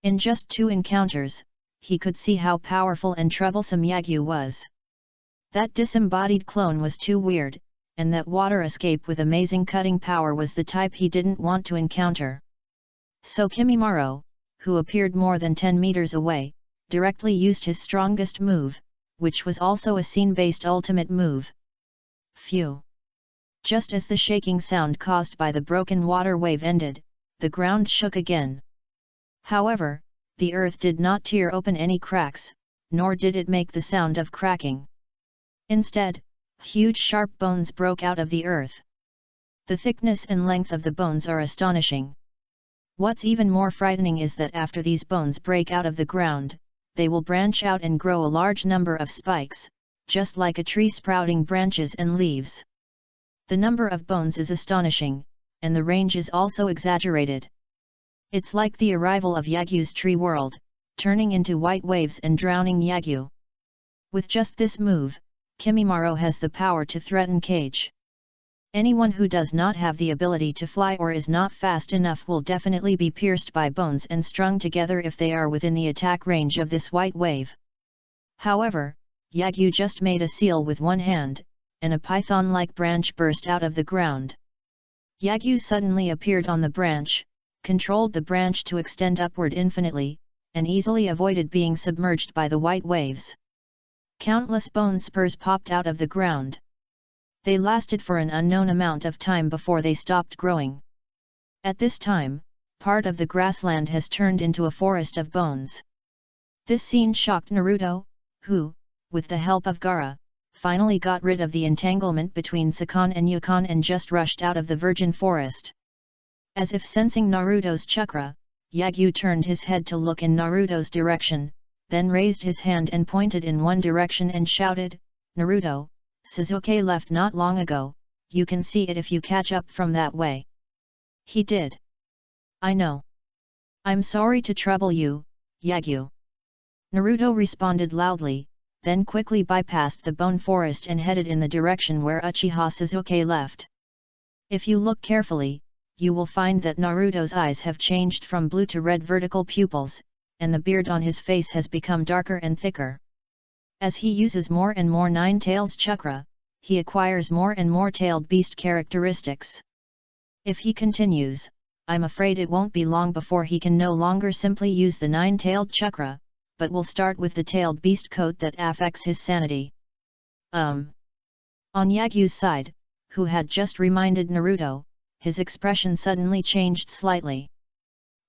In just 2 encounters, he could see how powerful and troublesome Yagyu was. That disembodied clone was too weird, and that water escape with amazing cutting power was the type he didn't want to encounter. So Kimimaro, who appeared more than 10 meters away, directly used his strongest move, which was also a scene-based ultimate move. Phew! Just as the shaking sound caused by the broken water wave ended, the ground shook again. However, the earth did not tear open any cracks, nor did it make the sound of cracking. Instead, huge sharp bones broke out of the earth. The thickness and length of the bones are astonishing. What's even more frightening is that after these bones break out of the ground, they will branch out and grow a large number of spikes, just like a tree sprouting branches and leaves. The number of bones is astonishing, and the range is also exaggerated. It's like the arrival of Yagyu's tree world, turning into white waves and drowning Yagyu. With just this move, Kimimaro has the power to threaten Cage. Anyone who does not have the ability to fly or is not fast enough will definitely be pierced by bones and strung together if they are within the attack range of this white wave. However, Yagyu just made a seal with one hand, and a python-like branch burst out of the ground. Yagyu suddenly appeared on the branch, controlled the branch to extend upward infinitely, and easily avoided being submerged by the white waves. Countless bone spurs popped out of the ground. They lasted for an unknown amount of time before they stopped growing. At this time, part of the grassland has turned into a forest of bones. This scene shocked Naruto, who, with the help of Gaara, finally got rid of the entanglement between Sakon and Yukon and just rushed out of the virgin forest. As if sensing Naruto's chakra, Yagyu turned his head to look in Naruto's direction, then raised his hand and pointed in one direction and shouted, "Naruto, Sasuke left not long ago, you can see it if you catch up from that way." He did. "I know. I'm sorry to trouble you, Yagyu." Naruto responded loudly, then quickly bypassed the bone forest and headed in the direction where Uchiha Sasuke left. If you look carefully, you will find that Naruto's eyes have changed from blue to red vertical pupils, and the beard on his face has become darker and thicker. As he uses more and more Nine Tails chakra, he acquires more and more tailed beast characteristics. If he continues, I'm afraid it won't be long before he can no longer simply use the nine-tailed chakra, but will start with the tailed beast coat that affects his sanity. On Yagyu's side, who had just reminded Naruto, his expression suddenly changed slightly.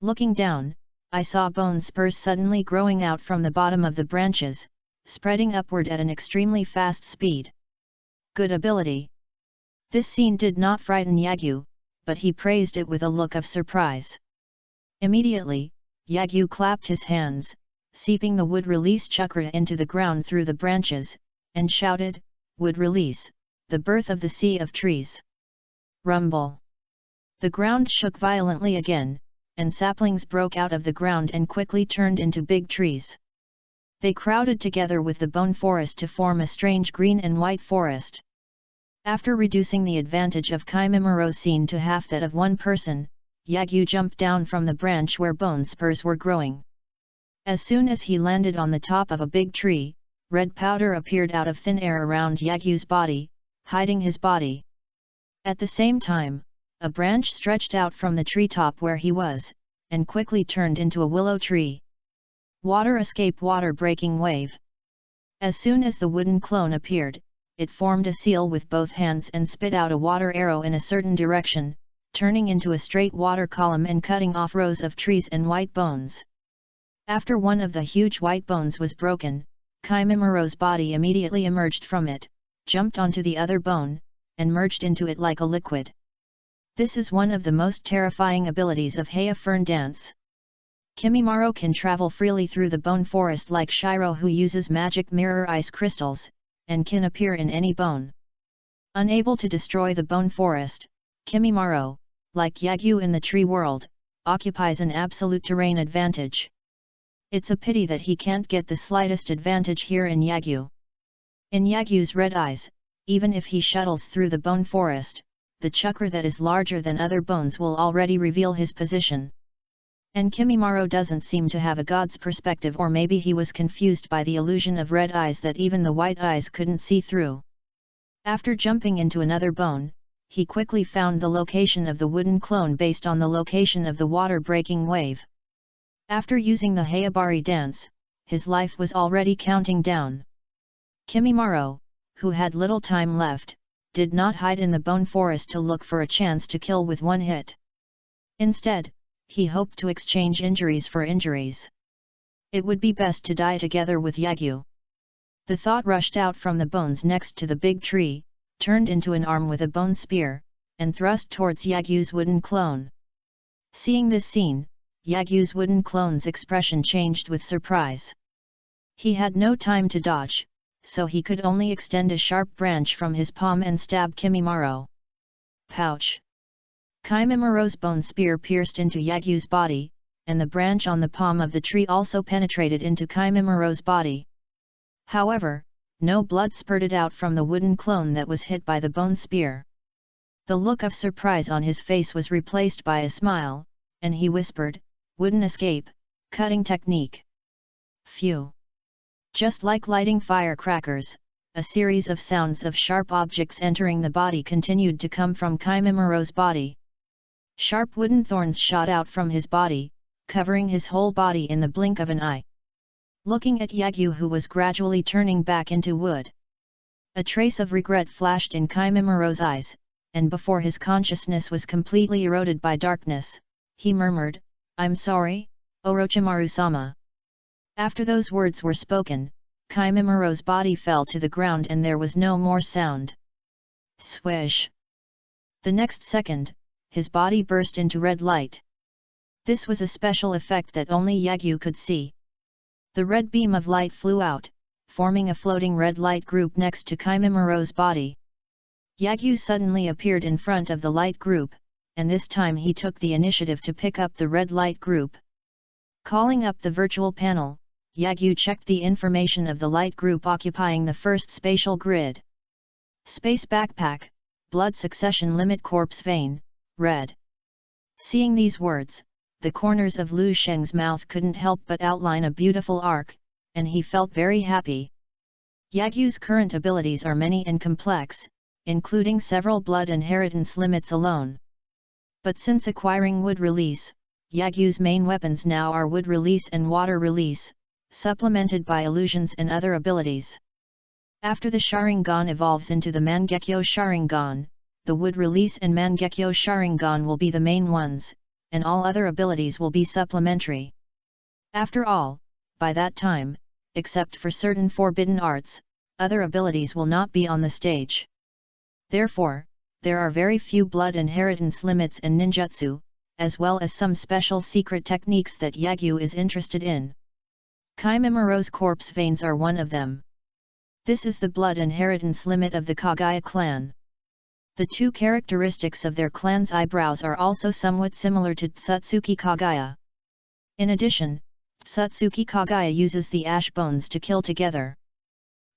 Looking down, I saw bone spurs suddenly growing out from the bottom of the branches, spreading upward at an extremely fast speed. Good ability. This scene did not frighten Yagyu, but he praised it with a look of surprise. Immediately, Yagyu clapped his hands, seeping the wood release chakra into the ground through the branches, and shouted, "Wood release, the birth of the sea of trees." Rumble. The ground shook violently again, and saplings broke out of the ground and quickly turned into big trees. They crowded together with the bone forest to form a strange green and white forest. After reducing the advantage of Kimimiro's scene to half that of one person, Yagyu jumped down from the branch where bone spurs were growing. As soon as he landed on the top of a big tree, red powder appeared out of thin air around Yagyu's body, hiding his body. At the same time, a branch stretched out from the treetop where he was, and quickly turned into a willow tree. Water escape water breaking wave. As soon as the wooden clone appeared, it formed a seal with both hands and spit out a water arrow in a certain direction, turning into a straight water column and cutting off rows of trees and white bones. After one of the huge white bones was broken, Kimimiro's body immediately emerged from it, jumped onto the other bone, and merged into it like a liquid. This is one of the most terrifying abilities of Heia Fern Dance. Kimimaro can travel freely through the bone forest like Shiro, who uses magic mirror ice crystals, and can appear in any bone. Unable to destroy the bone forest, Kimimaro, like Yagyu in the tree world, occupies an absolute terrain advantage. It's a pity that he can't get the slightest advantage here in Yagyu. In Yagyu's red eyes, even if he shuttles through the bone forest, the chakra that is larger than other bones will already reveal his position. And Kimimaro doesn't seem to have a god's perspective, or maybe he was confused by the illusion of red eyes that even the white eyes couldn't see through. After jumping into another bone, he quickly found the location of the wooden clone based on the location of the water-breaking wave. After using the Hayabari dance, his life was already counting down. Kimimaro, who had little time left, did not hide in the bone forest to look for a chance to kill with one hit. Instead, he hoped to exchange injuries for injuries. It would be best to die together with Yagyu. The thought rushed out from the bones next to the big tree, turned into an arm with a bone spear, and thrust towards Yagyu's wooden clone. Seeing this scene, Yagyu's wooden clone's expression changed with surprise. He had no time to dodge, so he could only extend a sharp branch from his palm and stab Kimimaro. Pouch! Kimimaro's bone spear pierced into Yagyu's body, and the branch on the palm of the tree also penetrated into Kimimaro's body. However, no blood spurted out from the wooden clone that was hit by the bone spear. The look of surprise on his face was replaced by a smile, and he whispered, "Wouldn't escape, cutting technique." Phew! Just like lighting firecrackers, a series of sounds of sharp objects entering the body continued to come from Kimimaro's body. Sharp wooden thorns shot out from his body, covering his whole body in the blink of an eye. Looking at Yagyu, who was gradually turning back into wood. A trace of regret flashed in Kimimaro's eyes, and before his consciousness was completely eroded by darkness, he murmured, "I'm sorry, Orochimaru-sama." After those words were spoken, Kimimaro's body fell to the ground and there was no more sound. Swish! The next second, his body burst into red light. This was a special effect that only Yagyu could see. The red beam of light flew out, forming a floating red light group next to Kimimaro's body. Yagyu suddenly appeared in front of the light group, and this time he took the initiative to pick up the red light group. Calling up the virtual panel, Yagyu checked the information of the light group occupying the first spatial grid. Space backpack, blood succession limit, corpse vein, red. Seeing these words, the corners of Lu Sheng's mouth couldn't help but outline a beautiful arc, and he felt very happy. Yagyu's current abilities are many and complex, including several blood inheritance limits alone. But since acquiring wood release, Yagyu's main weapons now are wood release and water release, supplemented by illusions and other abilities. After the Sharingan evolves into the Mangekyo Sharingan, the wood release and Mangekyo Sharingan will be the main ones, and all other abilities will be supplementary. After all, by that time, except for certain forbidden arts, other abilities will not be on the stage. Therefore, there are very few blood inheritance limits and ninjutsu, as well as some special secret techniques that Yagyu is interested in. Kimimaro's corpse veins are one of them. This is the blood inheritance limit of the Kagaya clan. The two characteristics of their clan's eyebrows are also somewhat similar to Tsutsuki Kagaya. In addition, Tsutsuki Kagaya uses the ash bones to kill together.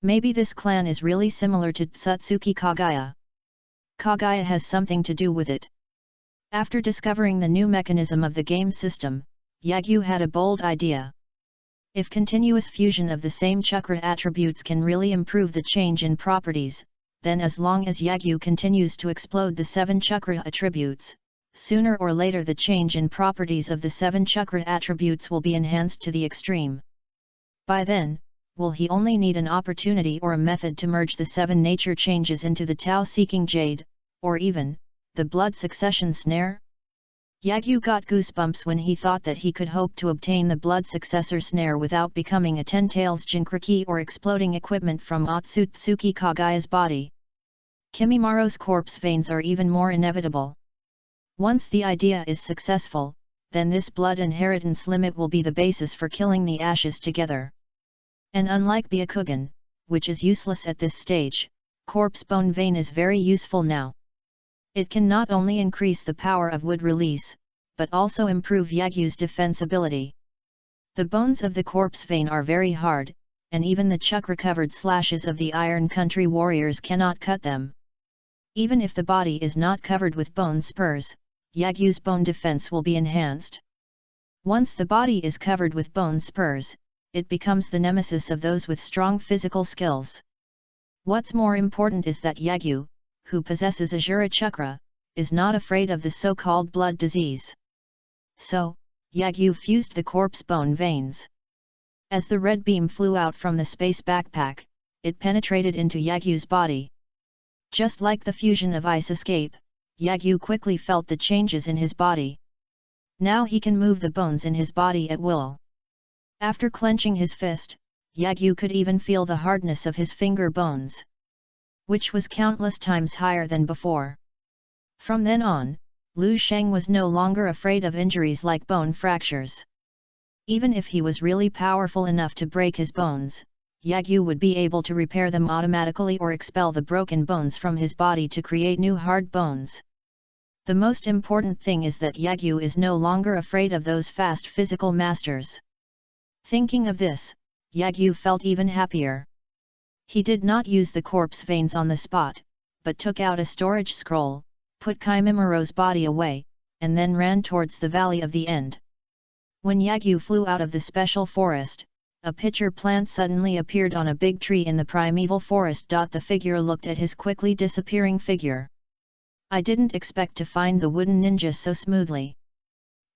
Maybe this clan is really similar to Tsutsuki Kagaya. Kagaya has something to do with it. After discovering the new mechanism of the game system, Yagyu had a bold idea. If continuous fusion of the same chakra attributes can really improve the change in properties, then as long as Yagyu continues to explode the 7 chakra attributes, sooner or later the change in properties of the 7 chakra attributes will be enhanced to the extreme. By then, will he only need an opportunity or a method to merge the 7 nature changes into the Tao-seeking jade, or even, the blood succession snare? Yagyu got goosebumps when he thought that he could hope to obtain the blood successor snare without becoming a 10-tails Jinkriki or exploding equipment from Otsutsuki Kagaya's body. Kimimaro's corpse veins are even more inevitable. Once the idea is successful, then this blood inheritance limit will be the basis for killing the ashes together. And unlike Byakugan, which is useless at this stage, corpse bone vein is very useful now. It can not only increase the power of wood release, but also improve Yagyu's defensibility. The bones of the corpse vein are very hard, and even the chakra-covered slashes of the Iron Country warriors cannot cut them. Even if the body is not covered with bone spurs, Yagyu's bone defense will be enhanced. Once the body is covered with bone spurs, it becomes the nemesis of those with strong physical skills. What's more important is that Yagyu, who possesses Ashura Chakra, is not afraid of the so-called blood disease. So, Yagyu fused the corpse bone veins. As the red beam flew out from the space backpack, it penetrated into Yagyu's body. Just like the fusion of ice escape, Yagyu quickly felt the changes in his body. Now he can move the bones in his body at will. After clenching his fist, Yagyu could even feel the hardness of his finger bones, which was countless times higher than before. From then on, Lu Sheng was no longer afraid of injuries like bone fractures. Even if he was really powerful enough to break his bones, Yagyu would be able to repair them automatically or expel the broken bones from his body to create new hard bones. The most important thing is that Yagyu is no longer afraid of those fast physical masters. Thinking of this, Yagyu felt even happier. He did not use the corpse veins on the spot, but took out a storage scroll, put Kimimura's body away, and then ran towards the Valley of the End. When Yagyu flew out of the special forest, a pitcher plant suddenly appeared on a big tree in the primeval forest. The figure looked at his quickly disappearing figure. I didn't expect to find the wooden ninja so smoothly.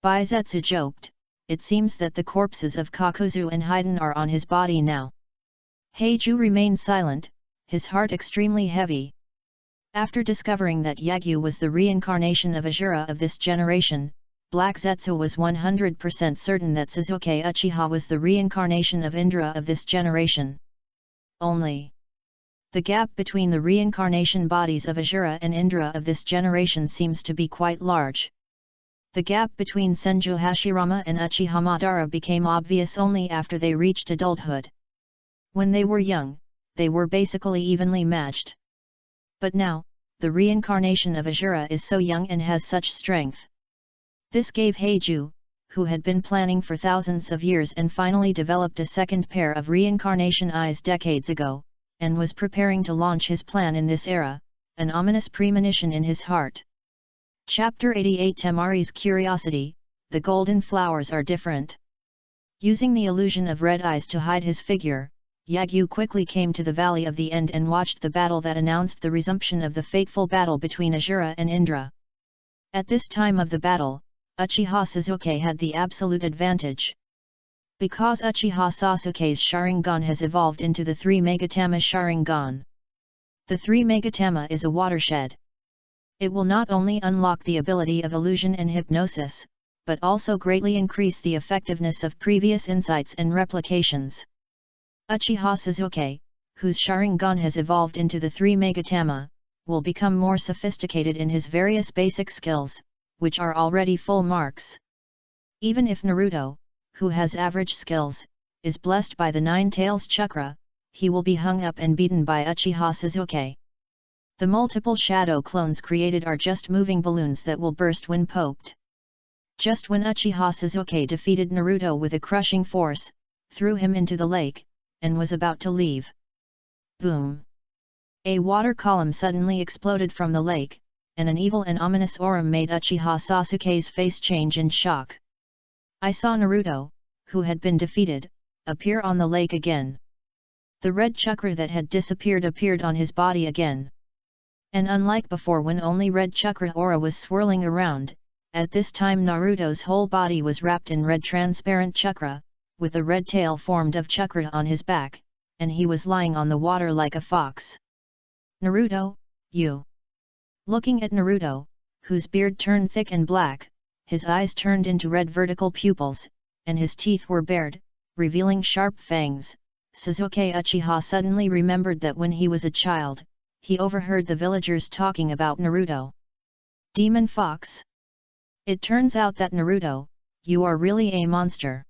Baizetsu joked, it seems that the corpses of Kakuzu and Haiden are on his body now. Heiju remained silent, his heart extremely heavy. After discovering that Yagyu was the reincarnation of Ashura of this generation, Black Zetsu was 100% certain that Suzuki Uchiha was the reincarnation of Indra of this generation. Only the gap between the reincarnation bodies of Ashura and Indra of this generation seems to be quite large. The gap between Senju Hashirama and Uchiha Madara became obvious only after they reached adulthood. When they were young, they were basically evenly matched. But now, the reincarnation of Ashura is so young and has such strength. This gave Heiju, who had been planning for thousands of years and finally developed a second pair of reincarnation eyes decades ago, and was preparing to launch his plan in this era, an ominous premonition in his heart. Chapter 88 Temari's Curiosity, the golden flowers are different. Using the illusion of red eyes to hide his figure, Yagyu quickly came to the Valley of the End and watched the battle that announced the resumption of the fateful battle between Ashura and Indra. At this time of the battle, Uchiha Sasuke had the absolute advantage. Because Uchiha Sasuke's Sharingan has evolved into the 3 Megatama Sharingan. The 3 Megatama is a watershed. It will not only unlock the ability of illusion and hypnosis, but also greatly increase the effectiveness of previous insights and replications. Uchiha Sasuke, whose Sharingan has evolved into the 3 Megatama, will become more sophisticated in his various basic skills, which are already full marks. Even if Naruto, who has average skills, is blessed by the 9 Tails Chakra, he will be hung up and beaten by Uchiha Sasuke. The multiple shadow clones created are just moving balloons that will burst when poked. Just when Uchiha Sasuke defeated Naruto with a crushing force, threw him into the lake, and was about to leave. Boom! A water column suddenly exploded from the lake, and an evil and ominous aura made Uchiha Sasuke's face change in shock. I saw Naruto, who had been defeated, appear on the lake again. The red chakra that had disappeared appeared on his body again. And unlike before when only red chakra aura was swirling around, at this time Naruto's whole body was wrapped in red transparent chakra, with a red tail formed of chakra on his back, and he was lying on the water like a fox. Naruto, you! Looking at Naruto, whose beard turned thick and black, his eyes turned into red vertical pupils, and his teeth were bared, revealing sharp fangs, Sasuke Uchiha suddenly remembered that when he was a child, he overheard the villagers talking about Naruto. Demon Fox! It turns out that Naruto, you are really a monster.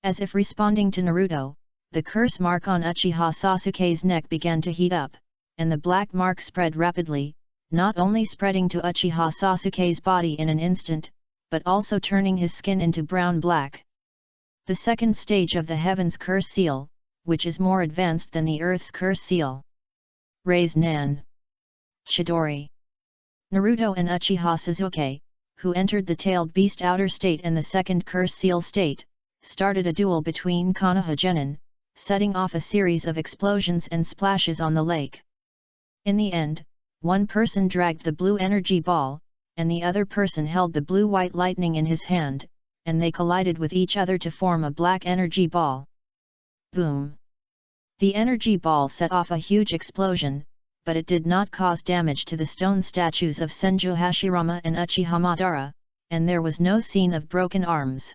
As if responding to Naruto, the curse mark on Uchiha Sasuke's neck began to heat up, and the black mark spread rapidly, not only spreading to Uchiha Sasuke's body in an instant, but also turning his skin into brown-black. The second stage of the Heaven's Curse Seal, which is more advanced than the Earth's Curse Seal. Raise Nan. Chidori. Naruto and Uchiha Sasuke, who entered the Tailed Beast Outer State and the second Curse Seal State, started a duel between Konoha Genin, setting off a series of explosions and splashes on the lake. In the end, one person dragged the blue energy ball, and the other person held the blue-white lightning in his hand, and they collided with each other to form a black energy ball. Boom! The energy ball set off a huge explosion, but it did not cause damage to the stone statues of Senju Hashirama and Uchiha Madara, and there was no scene of broken arms.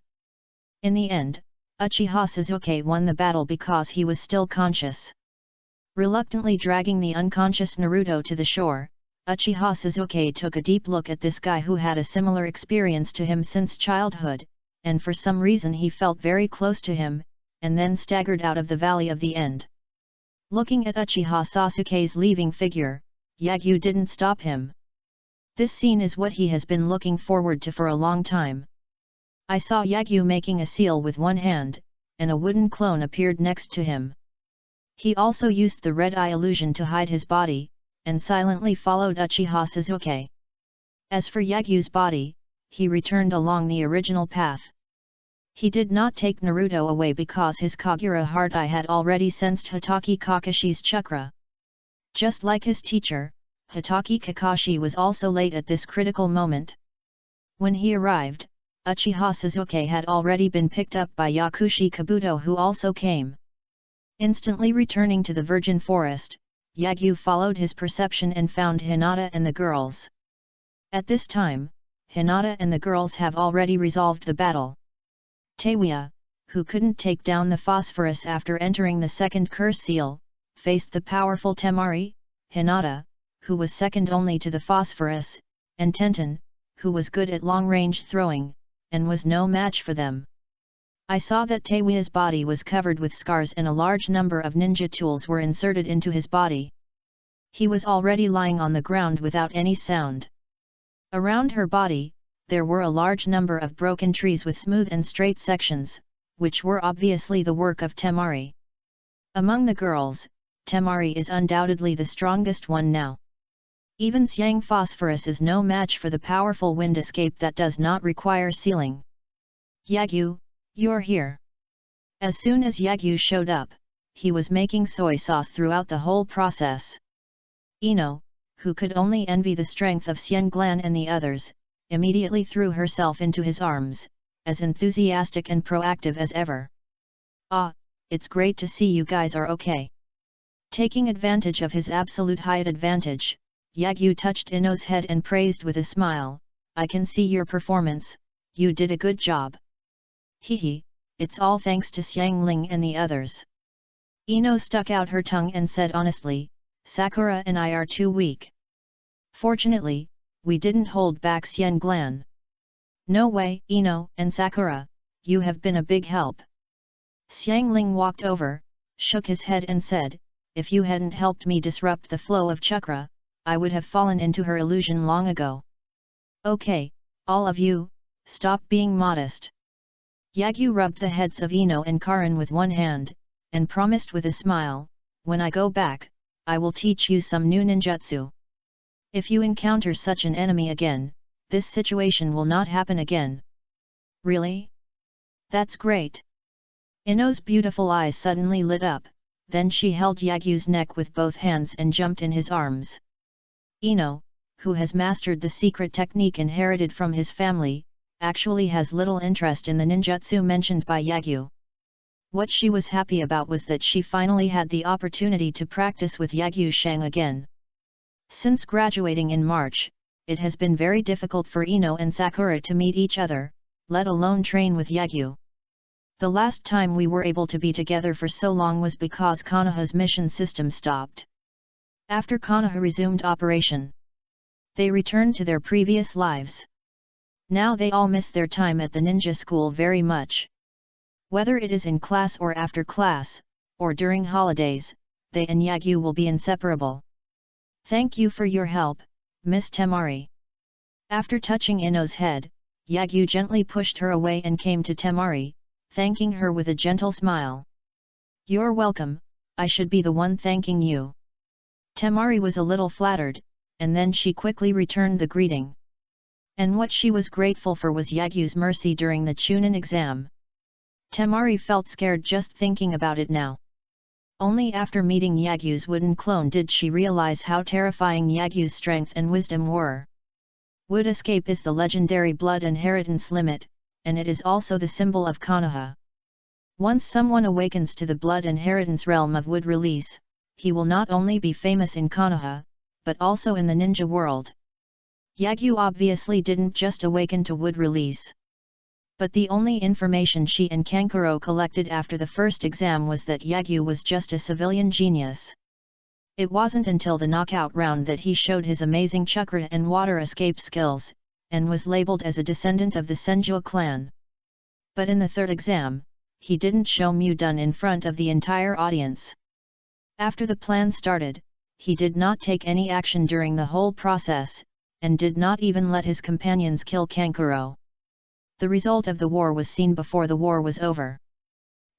In the end, Uchiha Sasuke won the battle because he was still conscious. Reluctantly dragging the unconscious Naruto to the shore, Uchiha Sasuke took a deep look at this guy who had a similar experience to him since childhood, and for some reason he felt very close to him, and then staggered out of the Valley of the End. Looking at Uchiha Sasuke's leaving figure, Yagyu didn't stop him. This scene is what he has been looking forward to for a long time. I saw Yagyu making a seal with one hand, and a wooden clone appeared next to him. He also used the red eye illusion to hide his body, and silently followed Uchiha Sasuke. As for Yagyu's body, he returned along the original path. He did not take Naruto away because his Kagura Heart Eye had already sensed Hitaki Kakashi's chakra. Just like his teacher, Hitaki Kakashi was also late at this critical moment. When he arrived, Uchiha Sasuke had already been picked up by Yakushi Kabuto, who also came. Instantly returning to the Virgin Forest, Yagyu followed his perception and found Hinata and the girls. At this time, Hinata and the girls have already resolved the battle. Teiwa, who couldn't take down the phosphorus after entering the second curse seal, faced the powerful Temari, Hinata, who was second only to the phosphorus, and Tenten, who was good at long-range throwing, and was no match for them. I saw that Teiwa's body was covered with scars and a large number of ninja tools were inserted into his body. He was already lying on the ground without any sound. Around her body, there were a large number of broken trees with smooth and straight sections, which were obviously the work of Temari. Among the girls, Temari is undoubtedly the strongest one now. Even Xiang Phosphorus is no match for the powerful wind escape that does not require sealing. Yagyu, you're here. As soon as Yagyu showed up, he was making soy sauce throughout the whole process. Ino, who could only envy the strength of Xianglan and the others, immediately threw herself into his arms, as enthusiastic and proactive as ever. Ah, it's great to see you guys are okay. Taking advantage of his absolute height advantage, Yagyu touched Ino's head and praised with a smile, I can see your performance, you did a good job. Hehe, it's all thanks to Xiangling and the others. Ino stuck out her tongue and said honestly, Sakura and I are too weak. Fortunately, we didn't hold back Xianglan. No way, Ino and Sakura, you have been a big help. Xiangling walked over, shook his head and said, if you hadn't helped me disrupt the flow of chakra, I would have fallen into her illusion long ago. Okay, all of you, stop being modest. Yagyu rubbed the heads of Ino and Karin with one hand, and promised with a smile, when I go back, I will teach you some new ninjutsu. If you encounter such an enemy again, this situation will not happen again. Really? That's great. Ino's beautiful eyes suddenly lit up, then she held Yagyu's neck with both hands and jumped in his arms. Ino, who has mastered the secret technique inherited from his family, actually has little interest in the ninjutsu mentioned by Yagyu. What she was happy about was that she finally had the opportunity to practice with Yagyu Shang again. Since graduating in March, it has been very difficult for Ino and Sakura to meet each other, let alone train with Yagyu. The last time we were able to be together for so long was because Konoha's mission system stopped. After Konoha resumed operation, they returned to their previous lives. Now they all miss their time at the ninja school very much. Whether it is in class or after class, or during holidays, they and Yagyu will be inseparable. Thank you for your help, Miss Temari." After touching Ino's head, Yagyu gently pushed her away and came to Temari, thanking her with a gentle smile. "You're welcome, I should be the one thanking you." Temari was a little flattered, and then she quickly returned the greeting. And what she was grateful for was Yagyu's mercy during the Chunin exam. Temari felt scared just thinking about it now. Only after meeting Yagyu's wooden clone did she realize how terrifying Yagyu's strength and wisdom were. Wood escape is the legendary blood inheritance limit, and it is also the symbol of Konoha. Once someone awakens to the blood inheritance realm of wood release, he will not only be famous in Konoha, but also in the ninja world. Yagyu obviously didn't just awaken to wood release. But the only information she and Kankuro collected after the first exam was that Yagyu was just a civilian genius. It wasn't until the knockout round that he showed his amazing chakra and water escape skills, and was labeled as a descendant of the Senju clan. But in the third exam, he didn't show Mu-dun in front of the entire audience. After the plan started, he did not take any action during the whole process, and did not even let his companions kill Kankuro. The result of the war was seen before the war was over.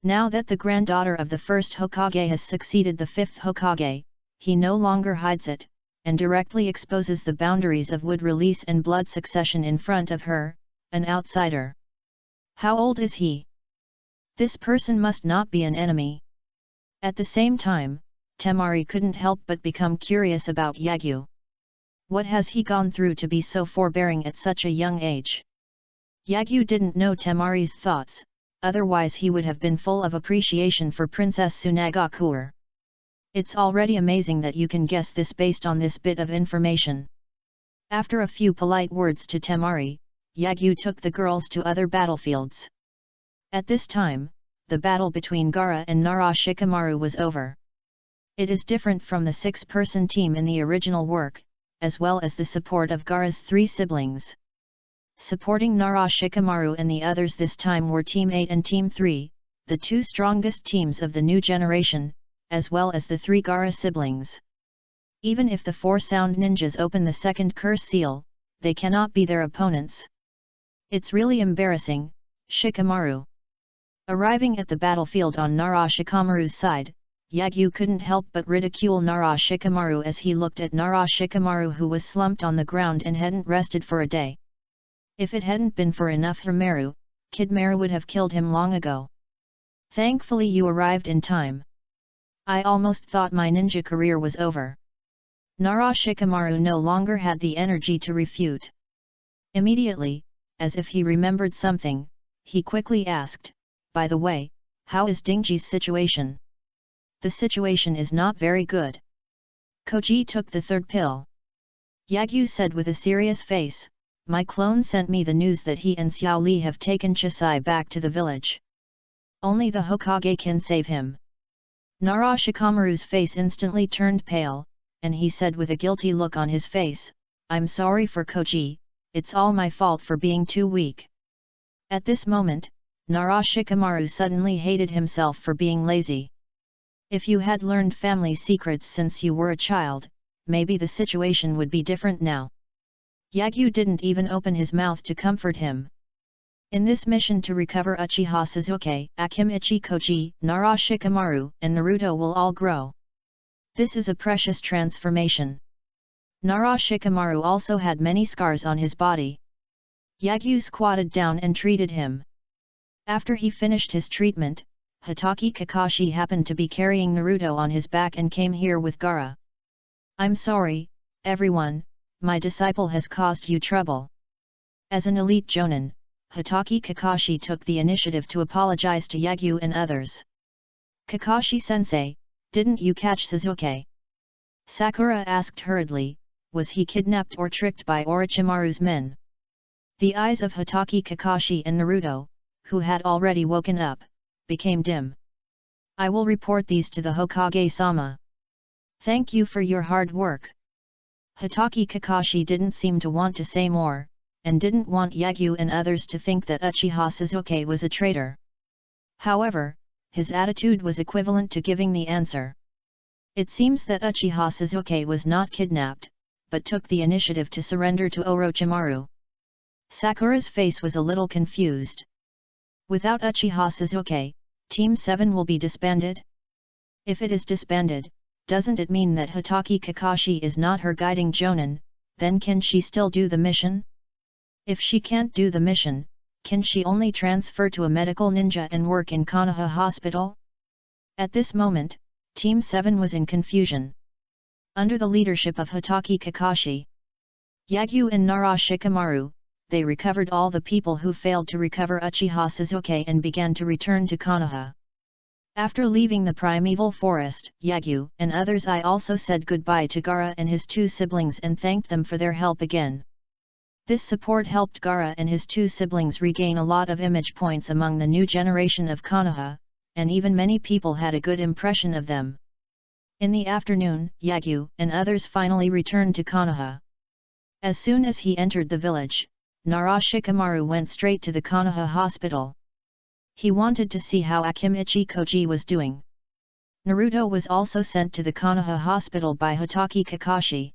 Now that the granddaughter of the first Hokage has succeeded the fifth Hokage, he no longer hides it, and directly exposes the boundaries of wood release and blood succession in front of her, an outsider. How old is he? This person must not be an enemy. At the same time, Temari couldn't help but become curious about Yagyu. What has he gone through to be so forbearing at such a young age? Yagyu didn't know Temari's thoughts, otherwise he would have been full of appreciation for Princess Tsunagakuer. It's already amazing that you can guess this based on this bit of information. After a few polite words to Temari, Yagyu took the girls to other battlefields. At this time, the battle between Gaara and Nara Shikamaru was over. It is different from the 6-person team in the original work, as well as the support of Gaara's 3 siblings. Supporting Nara Shikamaru and the others this time were Team 8 and Team 3, the 2 strongest teams of the new generation, as well as the 3 Gaara siblings. Even if the 4 sound ninjas open the second curse seal, they cannot be their opponents. It's really embarrassing, Shikamaru. Arriving at the battlefield on Nara Shikamaru's side, Yagyu couldn't help but ridicule Nara Shikamaru as he looked at Nara Shikamaru, who was slumped on the ground and hadn't rested for a day. If it hadn't been for enough Himeru, Kid Meru would have killed him long ago. Thankfully you arrived in time. I almost thought my ninja career was over. Nara Shikamaru no longer had the energy to refute. Immediately, as if he remembered something, he quickly asked, "By the way, how is Dingji's situation?" "The situation is not very good. Koji took the 3rd pill." Yagyu said with a serious face, "My clone sent me the news that he and Xiao Li have taken Chisai back to the village. Only the Hokage can save him." Nara Shikamaru's face instantly turned pale, and he said with a guilty look on his face, "I'm sorry for Koji, it's all my fault for being too weak." At this moment, Nara Shikamaru suddenly hated himself for being lazy. If you had learned family secrets since you were a child, maybe the situation would be different now. Yagyu didn't even open his mouth to comfort him. In this mission to recover Uchiha Sasuke, Akimichi Koji, Nara Shikamaru, and Naruto will all grow. This is a precious transformation. Nara Shikamaru also had many scars on his body. Yagyu squatted down and treated him. After he finished his treatment, Hitaki Kakashi happened to be carrying Naruto on his back and came here with Gaara. "I'm sorry, everyone, my disciple has caused you trouble." As an elite jonin, Hitaki Kakashi took the initiative to apologize to Yagyu and others. "Kakashi-sensei, didn't you catch Sasuke?" Sakura asked hurriedly, "Was he kidnapped or tricked by Orochimaru's men?" The eyes of Hitaki Kakashi and Naruto, who had already woken up, became dim. "I will report these to the Hokage-sama. Thank you for your hard work." Hitaki Kakashi didn't seem to want to say more, and didn't want Yagyu and others to think that Uchiha Sasuke was a traitor. However, his attitude was equivalent to giving the answer. It seems that Uchiha Sasuke was not kidnapped, but took the initiative to surrender to Orochimaru. Sakura's face was a little confused. Without Uchiha Sasuke, Team 7 will be disbanded? If it is disbanded, doesn't it mean that Hitaki Kakashi is not her guiding jonin? Then can she still do the mission? If she can't do the mission, can she only transfer to a medical ninja and work in Konoha Hospital? At this moment, Team 7 was in confusion. Under the leadership of Hitaki Kakashi, Yagyu and Nara Shikamaru, they recovered all the people who failed to recover Uchiha Sasuke and began to return to Konoha. After leaving the primeval forest, Yagyu and others I also said goodbye to Gaara and his two siblings and thanked them for their help again. This support helped Gaara and his two siblings regain a lot of image points among the new generation of Konoha, and even many people had a good impression of them. In the afternoon, Yagyu and others finally returned to Konoha. As soon as he entered the village, Nara Shikamaru went straight to the Konoha hospital. He wanted to see how Akimichi Koji was doing. Naruto was also sent to the Konoha hospital by Hitaki Kakashi.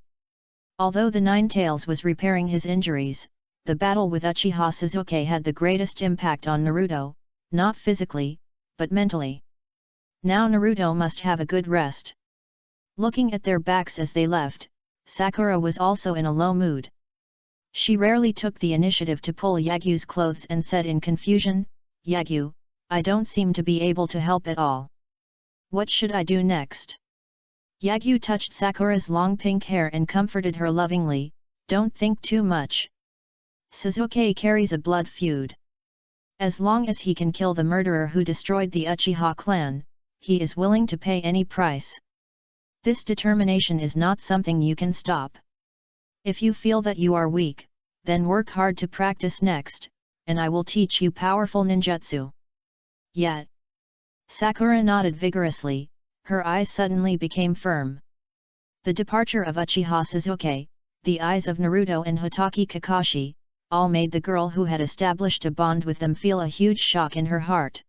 Although the Nine-Tails was repairing his injuries, the battle with Uchiha Sasuke had the greatest impact on Naruto, not physically, but mentally. Now Naruto must have a good rest. Looking at their backs as they left, Sakura was also in a low mood. She rarely took the initiative to pull Yagyu's clothes and said in confusion, "Yagyu, I don't seem to be able to help at all. What should I do next?" Yagyu touched Sakura's long pink hair and comforted her lovingly, "Don't think too much. Sasuke carries a blood feud. As long as he can kill the murderer who destroyed the Uchiha clan, he is willing to pay any price. This determination is not something you can stop. If you feel that you are weak, then work hard to practice next, and I will teach you powerful ninjutsu." Yet, Sakura nodded vigorously, her eyes suddenly became firm. The departure of Uchiha Sasuke, the eyes of Naruto and Hitaki Kakashi, all made the girl who had established a bond with them feel a huge shock in her heart.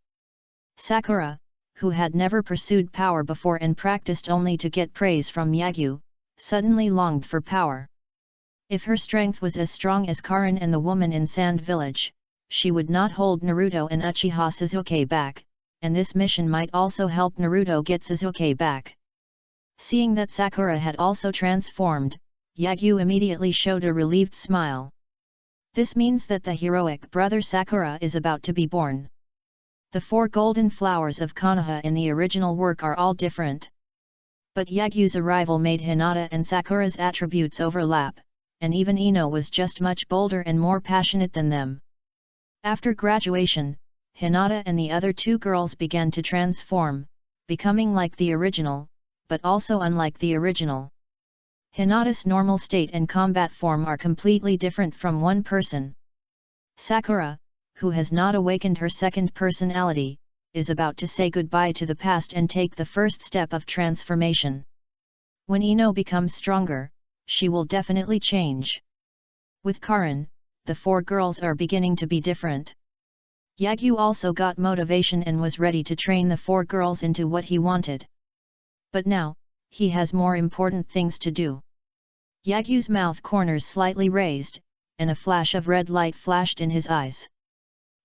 Sakura, who had never pursued power before and practiced only to get praise from Yagyu, suddenly longed for power. If her strength was as strong as Karin and the woman in Sand Village, she would not hold Naruto and Uchiha Sasuke back, and this mission might also help Naruto get Sasuke back. Seeing that Sakura had also transformed, Yagyu immediately showed a relieved smile. This means that the heroic brother Sakura is about to be born. The 4 golden flowers of Konoha in the original work are all different. But Yagyu's arrival made Hinata and Sakura's attributes overlap, and even Ino was just much bolder and more passionate than them. After graduation, Hinata and the other 2 girls began to transform, becoming like the original, but also unlike the original. Hinata's normal state and combat form are completely different from one person. Sakura, who has not awakened her second personality, is about to say goodbye to the past and take the first step of transformation. When Ino becomes stronger, she will definitely change. With Karin, the 4 girls are beginning to be different. Yagyu also got motivation and was ready to train the 4 girls into what he wanted. But now, he has more important things to do. Yagyu's mouth corners slightly raised, and a flash of red light flashed in his eyes.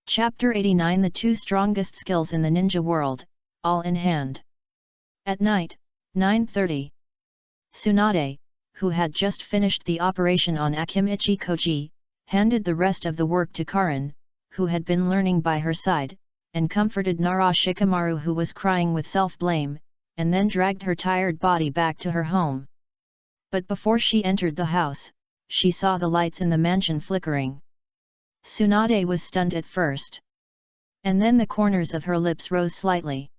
Chapter 89 The 2 strongest skills in the ninja world, all in hand. At night, 9:30. Tsunade, who had just finished the operation on Akimichi Koji, handed the rest of the work to Karin, who had been learning by her side, and comforted Nara Shikamaru who was crying with self-blame, and then dragged her tired body back to her home. But before she entered the house, she saw the lights in the mansion flickering. Tsunade was stunned at first. And then the corners of her lips rose slightly.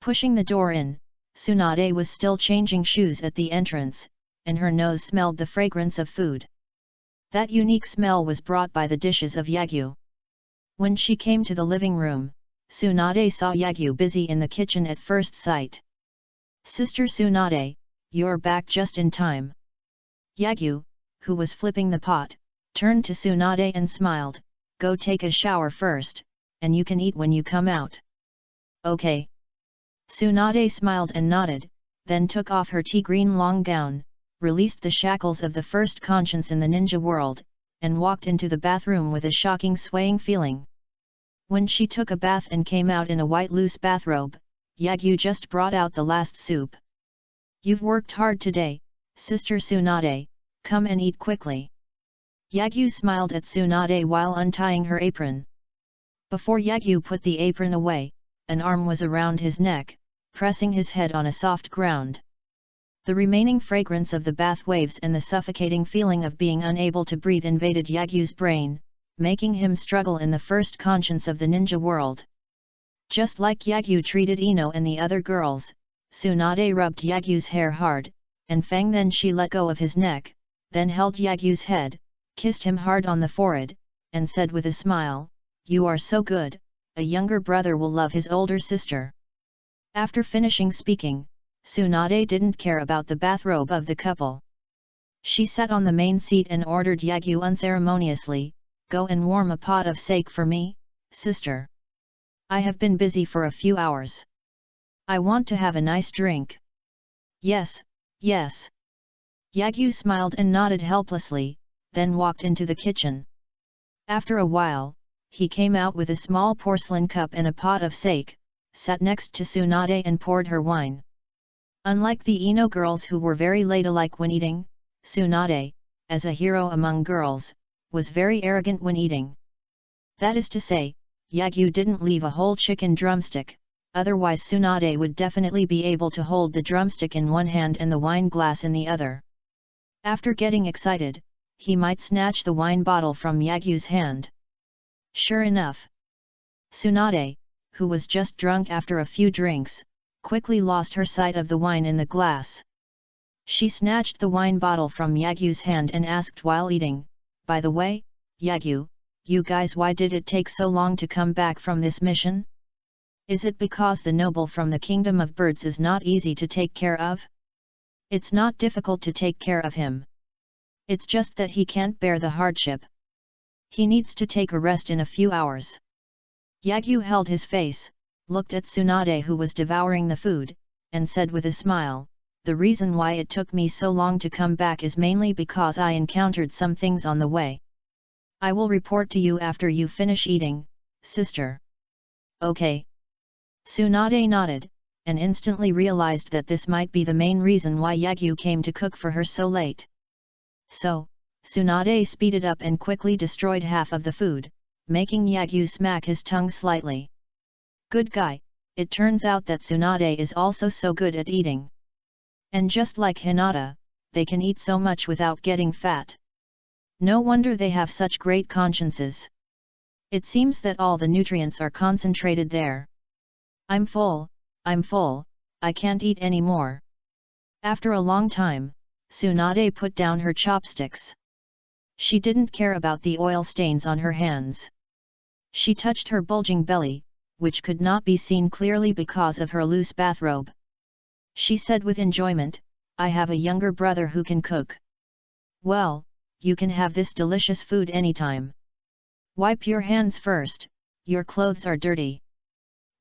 Pushing the door in, Tsunade was still changing shoes at the entrance, and her nose smelled the fragrance of food. That unique smell was brought by the dishes of Yagyu. When she came to the living room, Tsunade saw Yagyu busy in the kitchen at first sight. "Sister Tsunade, you're back just in time." Yagyu, who was flipping the pot, turned to Tsunade and smiled, "Go take a shower first, and you can eat when you come out." "Okay." Tsunade smiled and nodded, then took off her tea green long gown, released the shackles of the first conscience in the ninja world, and walked into the bathroom with a shocking swaying feeling. When she took a bath and came out in a white loose bathrobe, Yagyu just brought out the last soup. "You've worked hard today, Sister Tsunade, come and eat quickly." Yagyu smiled at Tsunade while untying her apron. Before Yagyu put the apron away, an arm was around his neck, pressing his head on a soft ground. The remaining fragrance of the bath waves and the suffocating feeling of being unable to breathe invaded Yagyu's brain, making him struggle in the first conscience of the ninja world. Just like Yagyu treated Ino and the other girls, Tsunade rubbed Yagyu's hair hard, and then she let go of his neck, then held Yagyu's head, kissed him hard on the forehead, and said with a smile, "You are so good, a younger brother will love his older sister." After finishing speaking, Tsunade didn't care about the bathrobe of the couple. She sat on the main seat and ordered Yagyu unceremoniously, "Go and warm a pot of sake for me, sister. I have been busy for a few hours. I want to have a nice drink." "Yes, yes." Yagyu smiled and nodded helplessly, then walked into the kitchen. After a while, he came out with a small porcelain cup and a pot of sake, sat next to Tsunade and poured her wine. Unlike the Ino girls who were very ladylike when eating, Tsunade, as a hero among girls, was very arrogant when eating. That is to say, Yagyu didn't leave a whole chicken drumstick, otherwise Tsunade would definitely be able to hold the drumstick in one hand and the wine glass in the other. After getting excited, he might snatch the wine bottle from Yagyu's hand. Sure enough, Tsunade, who was just drunk after a few drinks, quickly lost her sight of the wine in the glass. She snatched the wine bottle from Yagyu's hand and asked while eating, "By the way, Yagyu, you guys, why did it take so long to come back from this mission? Is it because the noble from the kingdom of birds is not easy to take care of?" "It's not difficult to take care of him. It's just that he can't bear the hardship. He needs to take a rest in a few hours." Yagyu held his face, looked at Tsunade who was devouring the food, and said with a smile, "The reason why it took me so long to come back is mainly because I encountered some things on the way. I will report to you after you finish eating, sister." "Okay." Tsunade nodded, and instantly realized that this might be the main reason why Yagyu came to cook for her so late. So, Tsunade speeded up and quickly destroyed half of the food, making Yagyu smack his tongue slightly. Good guy, it turns out that Tsunade is also so good at eating. And just like Hinata, they can eat so much without getting fat. No wonder they have such great consciences. It seems that all the nutrients are concentrated there. I'm full, I can't eat any more." After a long time, Tsunade put down her chopsticks. She didn't care about the oil stains on her hands. She touched her bulging belly, which could not be seen clearly because of her loose bathrobe. She said with enjoyment, "I have a younger brother who can cook. Well, you can have this delicious food anytime. Wipe your hands first, your clothes are dirty."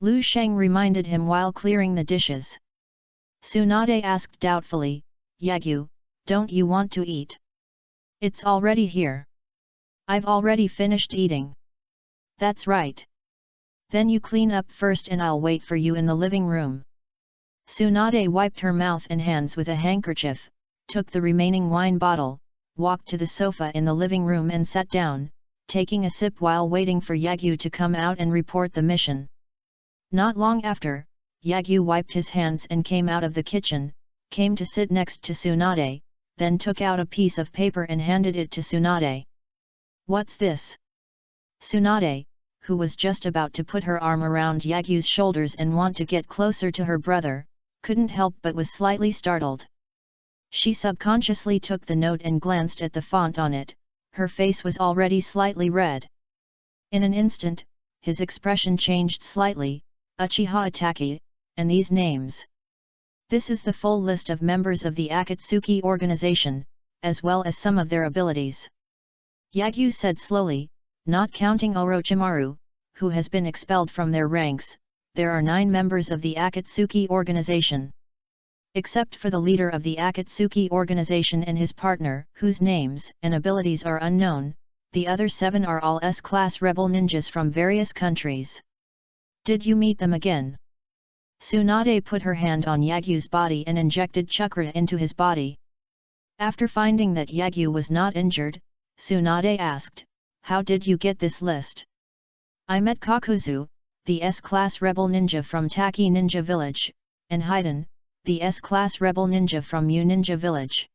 Lu Sheng reminded him while clearing the dishes. Tsunade asked doubtfully, "Yagyu, don't you want to eat?" "It's already here. I've already finished eating." "That's right. Then you clean up first and I'll wait for you in the living room." Tsunade wiped her mouth and hands with a handkerchief, took the remaining wine bottle, walked to the sofa in the living room and sat down, taking a sip while waiting for Yagyu to come out and report the mission. Not long after, Yagyu wiped his hands and came out of the kitchen, came to sit next to Tsunade, then took out a piece of paper and handed it to Tsunade. "What's this?" Tsunade, who was just about to put her arm around Yagyu's shoulders and want to get closer to her brother, couldn't help but was slightly startled. She subconsciously took the note and glanced at the font on it. Her face was already slightly red. In an instant, his expression changed slightly. "Uchiha Itaki, and these names. This is the full list of members of the Akatsuki organization, as well as some of their abilities." Yagyu said slowly, "Not counting Orochimaru, who has been expelled from their ranks, there are 9 members of the Akatsuki organization. Except for the leader of the Akatsuki organization and his partner, whose names and abilities are unknown, the other 7 are all S-class rebel ninjas from various countries. Did you meet them again? Tsunade put her hand on Yagyu's body and injected chakra into his body. After finding that Yagyu was not injured, Tsunade asked, "How did you get this list?" "I met Kakuzu, the S-class rebel ninja from Taki Ninja Village, and Haiden, the S-class rebel ninja from Yu Ninja Village.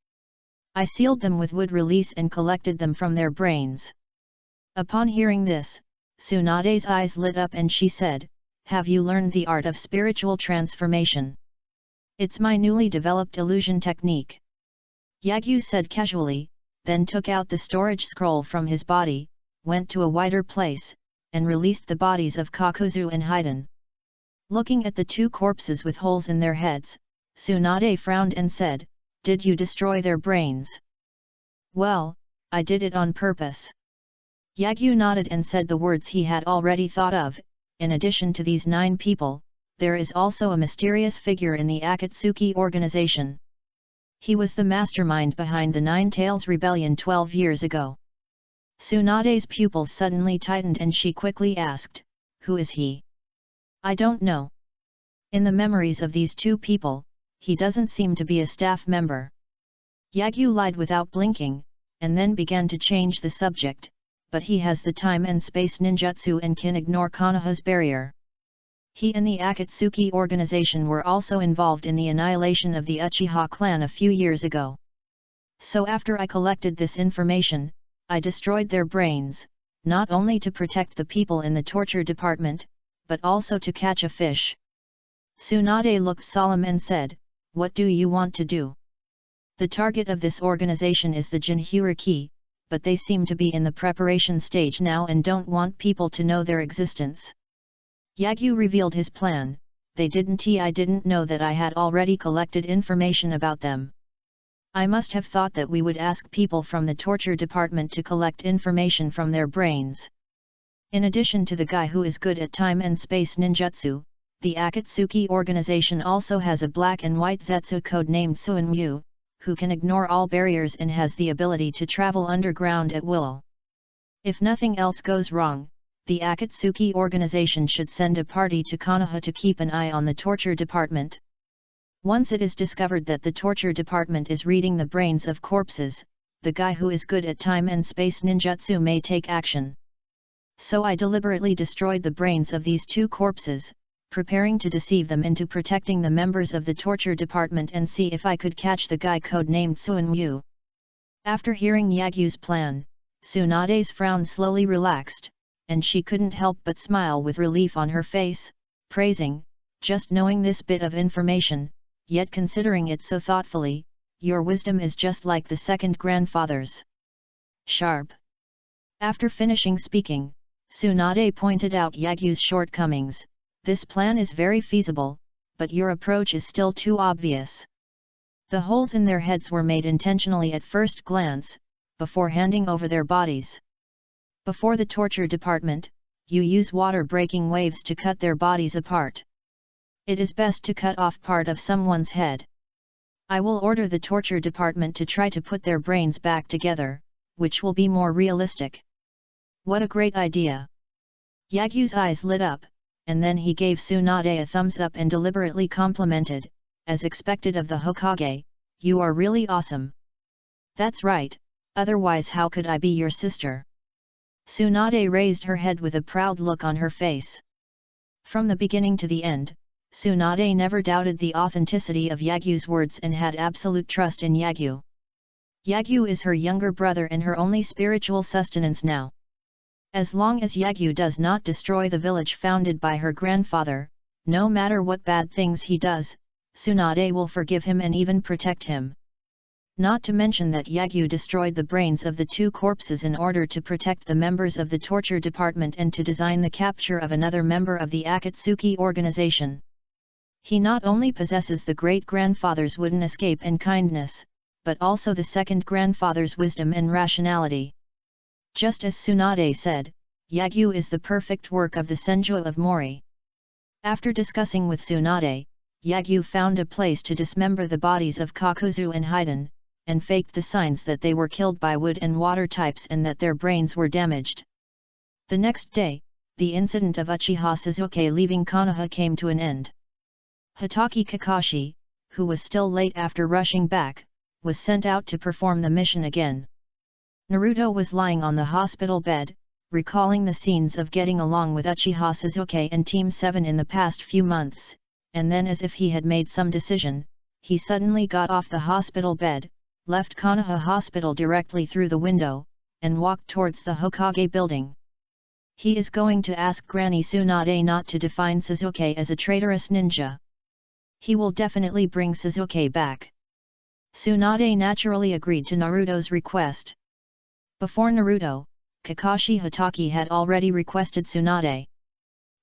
I sealed them with wood release and collected them from their brains." Upon hearing this, Tsunade's eyes lit up and she said, "Have you learned the art of spiritual transformation?" "It's my newly developed illusion technique," Yagyu said casually, then took out the storage scroll from his body, went to a wider place, and released the bodies of Kakuzu and Haiden. Looking at the 2 corpses with holes in their heads, Tsunade frowned and said, "Did you destroy their brains?" "Well, I did it on purpose." Yagyu nodded and said the words he had already thought of. In addition to these 9 people, there is also a mysterious figure in the Akatsuki organization. He was the mastermind behind the Nine Tails Rebellion 12 years ago. Tsunade's pupils suddenly tightened and she quickly asked, "Who is he?" "I don't know. In the memories of these 2 people, he doesn't seem to be a staff member." Yagyu lied without blinking, and then began to change the subject, "But he has the time and space ninjutsu and can ignore Konoha's barrier. He and the Akatsuki organization were also involved in the annihilation of the Uchiha clan a few years ago. So after I collected this information, I destroyed their brains, not only to protect the people in the torture department, but also to catch a fish." Tsunade looked solemn and said, "What do you want to do?" "The target of this organization is the Jinhyuriki, but they seem to be in the preparation stage now and don't want people to know their existence." Yagyu revealed his plan. I didn't know that I had already collected information about them. I must have thought that we would ask people from the torture department to collect information from their brains. In addition to the guy who is good at time and space ninjutsu, the Akatsuki organization also has a black and white Zetsu code named Suinryu, who can ignore all barriers and has the ability to travel underground at will. If nothing else goes wrong, the Akatsuki organization should send a party to Konoha to keep an eye on the torture department. Once it is discovered that the torture department is reading the brains of corpses, the guy who is good at time and space ninjutsu may take action. So I deliberately destroyed the brains of these 2 corpses, preparing to deceive them into protecting the members of the torture department and see if I could catch the guy codenamed Suinryu." After hearing Yagyu's plan, Tsunade's frown slowly relaxed, and she couldn't help but smile with relief on her face, praising, "Just knowing this bit of information, yet considering it so thoughtfully, your wisdom is just like the second grandfather's. Sharp." After finishing speaking, Tsunade pointed out Yagyu's shortcomings. "This plan is very feasible, but your approach is still too obvious. The holes in their heads were made intentionally at first glance, before handing over their bodies. Before the torture department, you use water-breaking waves to cut their bodies apart. It is best to cut off part of someone's head. I will order the torture department to try to put their brains back together, which will be more realistic." "What a great idea!" Yagyu's eyes lit up, and then he gave Tsunade a thumbs up and deliberately complimented, as expected of the Hokage, "You are really awesome." "That's right, otherwise how could I be your sister?" Tsunade raised her head with a proud look on her face. From the beginning to the end, Tsunade never doubted the authenticity of Yagyu's words and had absolute trust in Yagyu. Yagyu is her younger brother and her only spiritual sustenance now. As long as Yagyu does not destroy the village founded by her grandfather, no matter what bad things he does, Tsunade will forgive him and even protect him. Not to mention that Yagyu destroyed the brains of the 2 corpses in order to protect the members of the torture department and to design the capture of another member of the Akatsuki organization. He not only possesses the great-grandfather's wooden escape and kindness, but also the second grandfather's wisdom and rationality. Just as Tsunade said, Yagyu is the perfect work of the Senju of Mori. After discussing with Tsunade, Yagyu found a place to dismember the bodies of Kakuzu and Haiden, and faked the signs that they were killed by wood and water types and that their brains were damaged. The next day, the incident of Uchiha Sasuke leaving Konoha came to an end. Hitaki Kakashi, who was still late after rushing back, was sent out to perform the mission again. Naruto was lying on the hospital bed, recalling the scenes of getting along with Uchiha Sasuke and Team 7 in the past few months, and then as if he had made some decision, he suddenly got off the hospital bed, left Konoha Hospital directly through the window, and walked towards the Hokage building. He is going to ask Granny Tsunade not to define Sasuke as a traitorous ninja. He will definitely bring Sasuke back. Tsunade naturally agreed to Naruto's request. Before Naruto, Kakashi Hitaki had already requested Tsunade.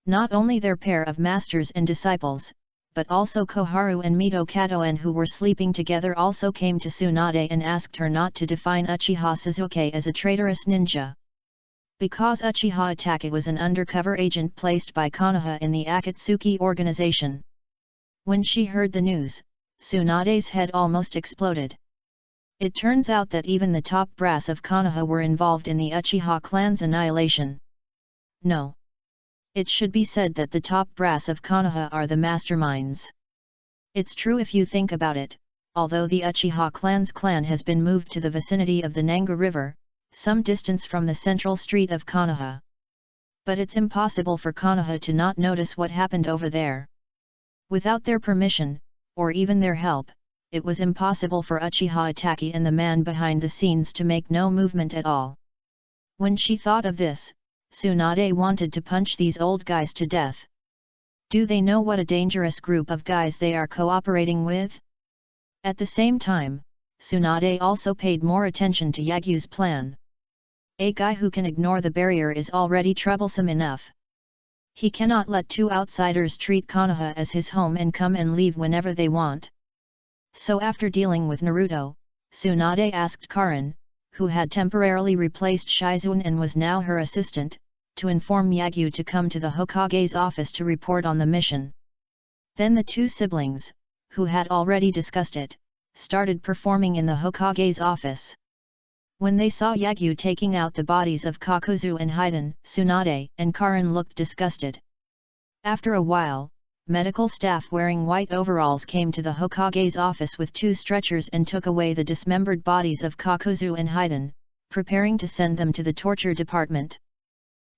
Not only their pair of masters and disciples, but also Koharu and Mito Katoen, who were sleeping together, also came to Tsunade and asked her not to define Uchiha Sasuke as a traitorous ninja. Because Uchiha Itachi was an undercover agent placed by Konoha in the Akatsuki organization. When she heard the news, Tsunade's head almost exploded. It turns out that even the top brass of Konoha were involved in the Uchiha clan's annihilation. No. It should be said that the top brass of Konoha are the masterminds. It's true if you think about it, although the Uchiha clan's clan has been moved to the vicinity of the Nanga River, some distance from the central street of Konoha. But it's impossible for Konoha to not notice what happened over there. Without their permission, or even their help, it was impossible for Uchiha Itachi and the man behind the scenes to make no movement at all. When she thought of this, Tsunade wanted to punch these old guys to death. Do they know what a dangerous group of guys they are cooperating with? At the same time, Tsunade also paid more attention to Yagyu's plan. A guy who can ignore the barrier is already troublesome enough. He cannot let two outsiders treat Konoha as his home and come and leave whenever they want. So after dealing with Naruto, Tsunade asked Karin, who had temporarily replaced Shizune and was now her assistant, to inform Yagyu to come to the Hokage's office to report on the mission. Then the two siblings, who had already discussed it, started performing in the Hokage's office. When they saw Yagyu taking out the bodies of Kakuzu and Haiden, Tsunade and Karin looked disgusted. After a while, medical staff wearing white overalls came to the Hokage's office with two stretchers and took away the dismembered bodies of Kakuzu and Haiden, preparing to send them to the torture department.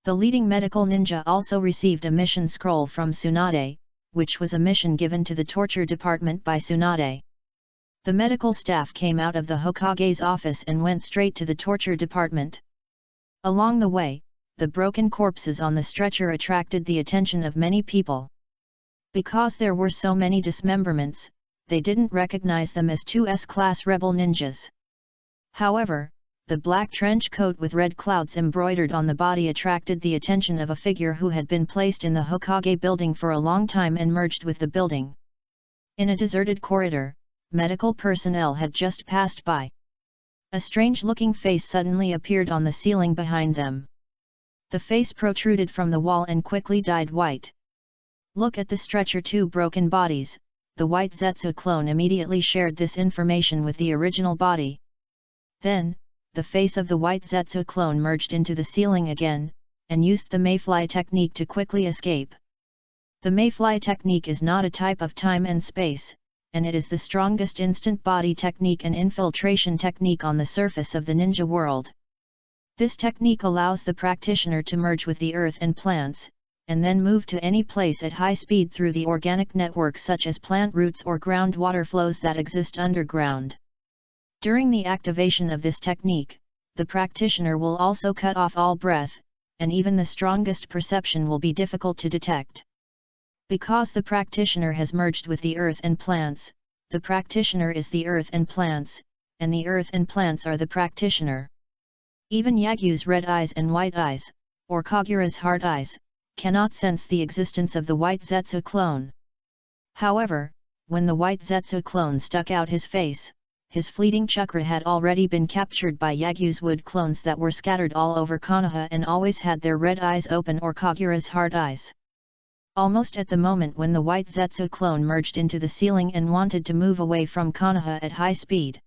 The leading medical ninja also received a mission scroll from Tsunade, which was a mission given to the torture department by Tsunade. The medical staff came out of the Hokage's office and went straight to the torture department. Along the way, the broken corpses on the stretcher attracted the attention of many people. Because there were so many dismemberments, they didn't recognize them as two S-class rebel ninjas. However, the black trench coat with red clouds embroidered on the body attracted the attention of a figure who had been placed in the Hokage building for a long time and merged with the building. In a deserted corridor, medical personnel had just passed by. A strange-looking face suddenly appeared on the ceiling behind them. The face protruded from the wall and quickly dyed white. Look at the stretcher, two broken bodies. The white Zetsu clone immediately shared this information with the original body. Then, the face of the white Zetsu clone merged into the ceiling again, and used the mayfly technique to quickly escape. The mayfly technique is not a type of time and space, and it is the strongest instant body technique and infiltration technique on the surface of the ninja world. This technique allows the practitioner to merge with the earth and plants, and then move to any place at high speed through the organic networks such as plant roots or groundwater flows that exist underground. During the activation of this technique, the practitioner will also cut off all breath, and even the strongest perception will be difficult to detect. Because the practitioner has merged with the earth and plants, the practitioner is the earth and plants, and the earth and plants are the practitioner. Even Yagyu's red eyes and white eyes, or Kagura's heart eyes, cannot sense the existence of the white Zetsu clone. However, when the white Zetsu clone stuck out his face, his fleeting chakra had already been captured by Yagyu's wood clones that were scattered all over Konoha and always had their red eyes open, or Kagura's heart eyes. Almost at the moment when the white Zetsu clone merged into the ceiling and wanted to move away from Konoha at high speed,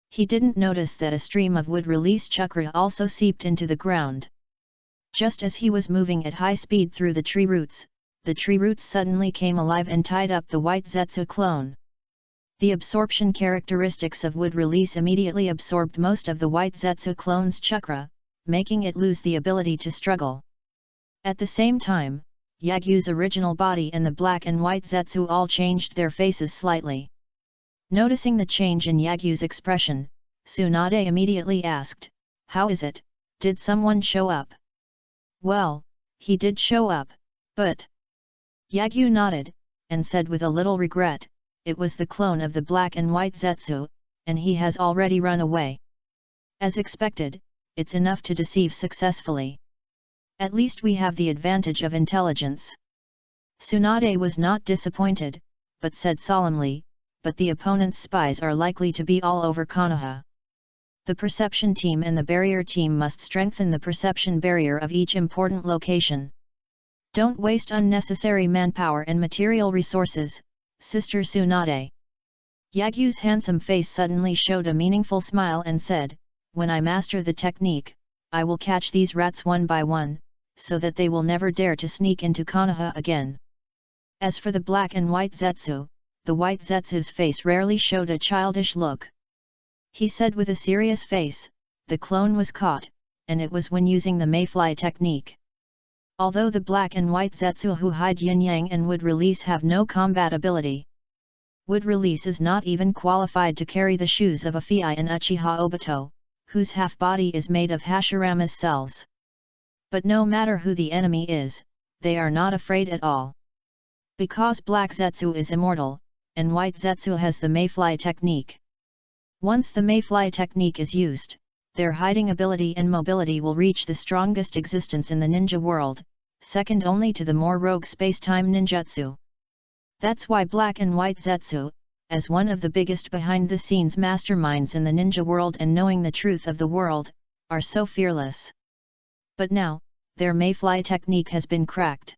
he didn't notice that a stream of wood release chakra also seeped into the ground. Just as he was moving at high speed through the tree roots suddenly came alive and tied up the white Zetsu clone. The absorption characteristics of wood release immediately absorbed most of the white Zetsu clone's chakra, making it lose the ability to struggle. At the same time, Yagyu's original body and the black and white Zetsu all changed their faces slightly. Noticing the change in Yagyu's expression, Tsunade immediately asked, "How is it? Did someone show up?" "Well, he did show up, but..." Yagyu nodded, and said with a little regret, "It was the clone of the black and white Zetsu, and he has already run away." As expected, it's enough to deceive successfully. At least we have the advantage of intelligence. Tsunade was not disappointed, but said solemnly, "But the opponent's spies are likely to be all over Konoha. The perception team and the barrier team must strengthen the perception barrier of each important location. Don't waste unnecessary manpower and material resources, Sister Tsunade." Yagyu's handsome face suddenly showed a meaningful smile and said, "When I master the technique, I will catch these rats one by one, so that they will never dare to sneak into Konoha again." As for the black and white Zetsu, the white Zetsu's face rarely showed a childish look. He said with a serious face, "The clone was caught, and it was when using the mayfly technique. Although the black and white Zetsu who hide yin-yang and wood release have no combat ability. Wood release is not even qualified to carry the shoes of a Fei and Uchiha Obito, whose half-body is made of Hashirama's cells. But no matter who the enemy is, they are not afraid at all. Because black Zetsu is immortal, and white Zetsu has the mayfly technique. Once the mayfly technique is used, their hiding ability and mobility will reach the strongest existence in the ninja world, second only to the more rogue space-time ninjutsu. That's why black and white Zetsu, as one of the biggest behind-the-scenes masterminds in the ninja world and knowing the truth of the world, are so fearless. But now, their mayfly technique has been cracked.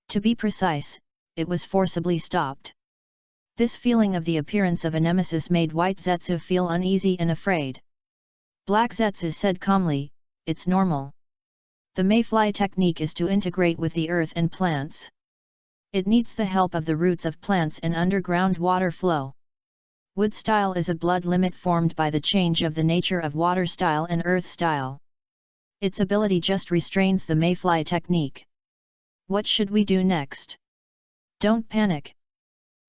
To be precise, it was forcibly stopped. This feeling of the appearance of a nemesis made white Zetsu feel uneasy and afraid. Black Zetsu said calmly, "It's normal. The mayfly technique is to integrate with the earth and plants. It needs the help of the roots of plants and underground water flow. Wood style is a blood limit formed by the change of the nature of water style and earth style. Its ability just restrains the mayfly technique. What should we do next? Don't panic.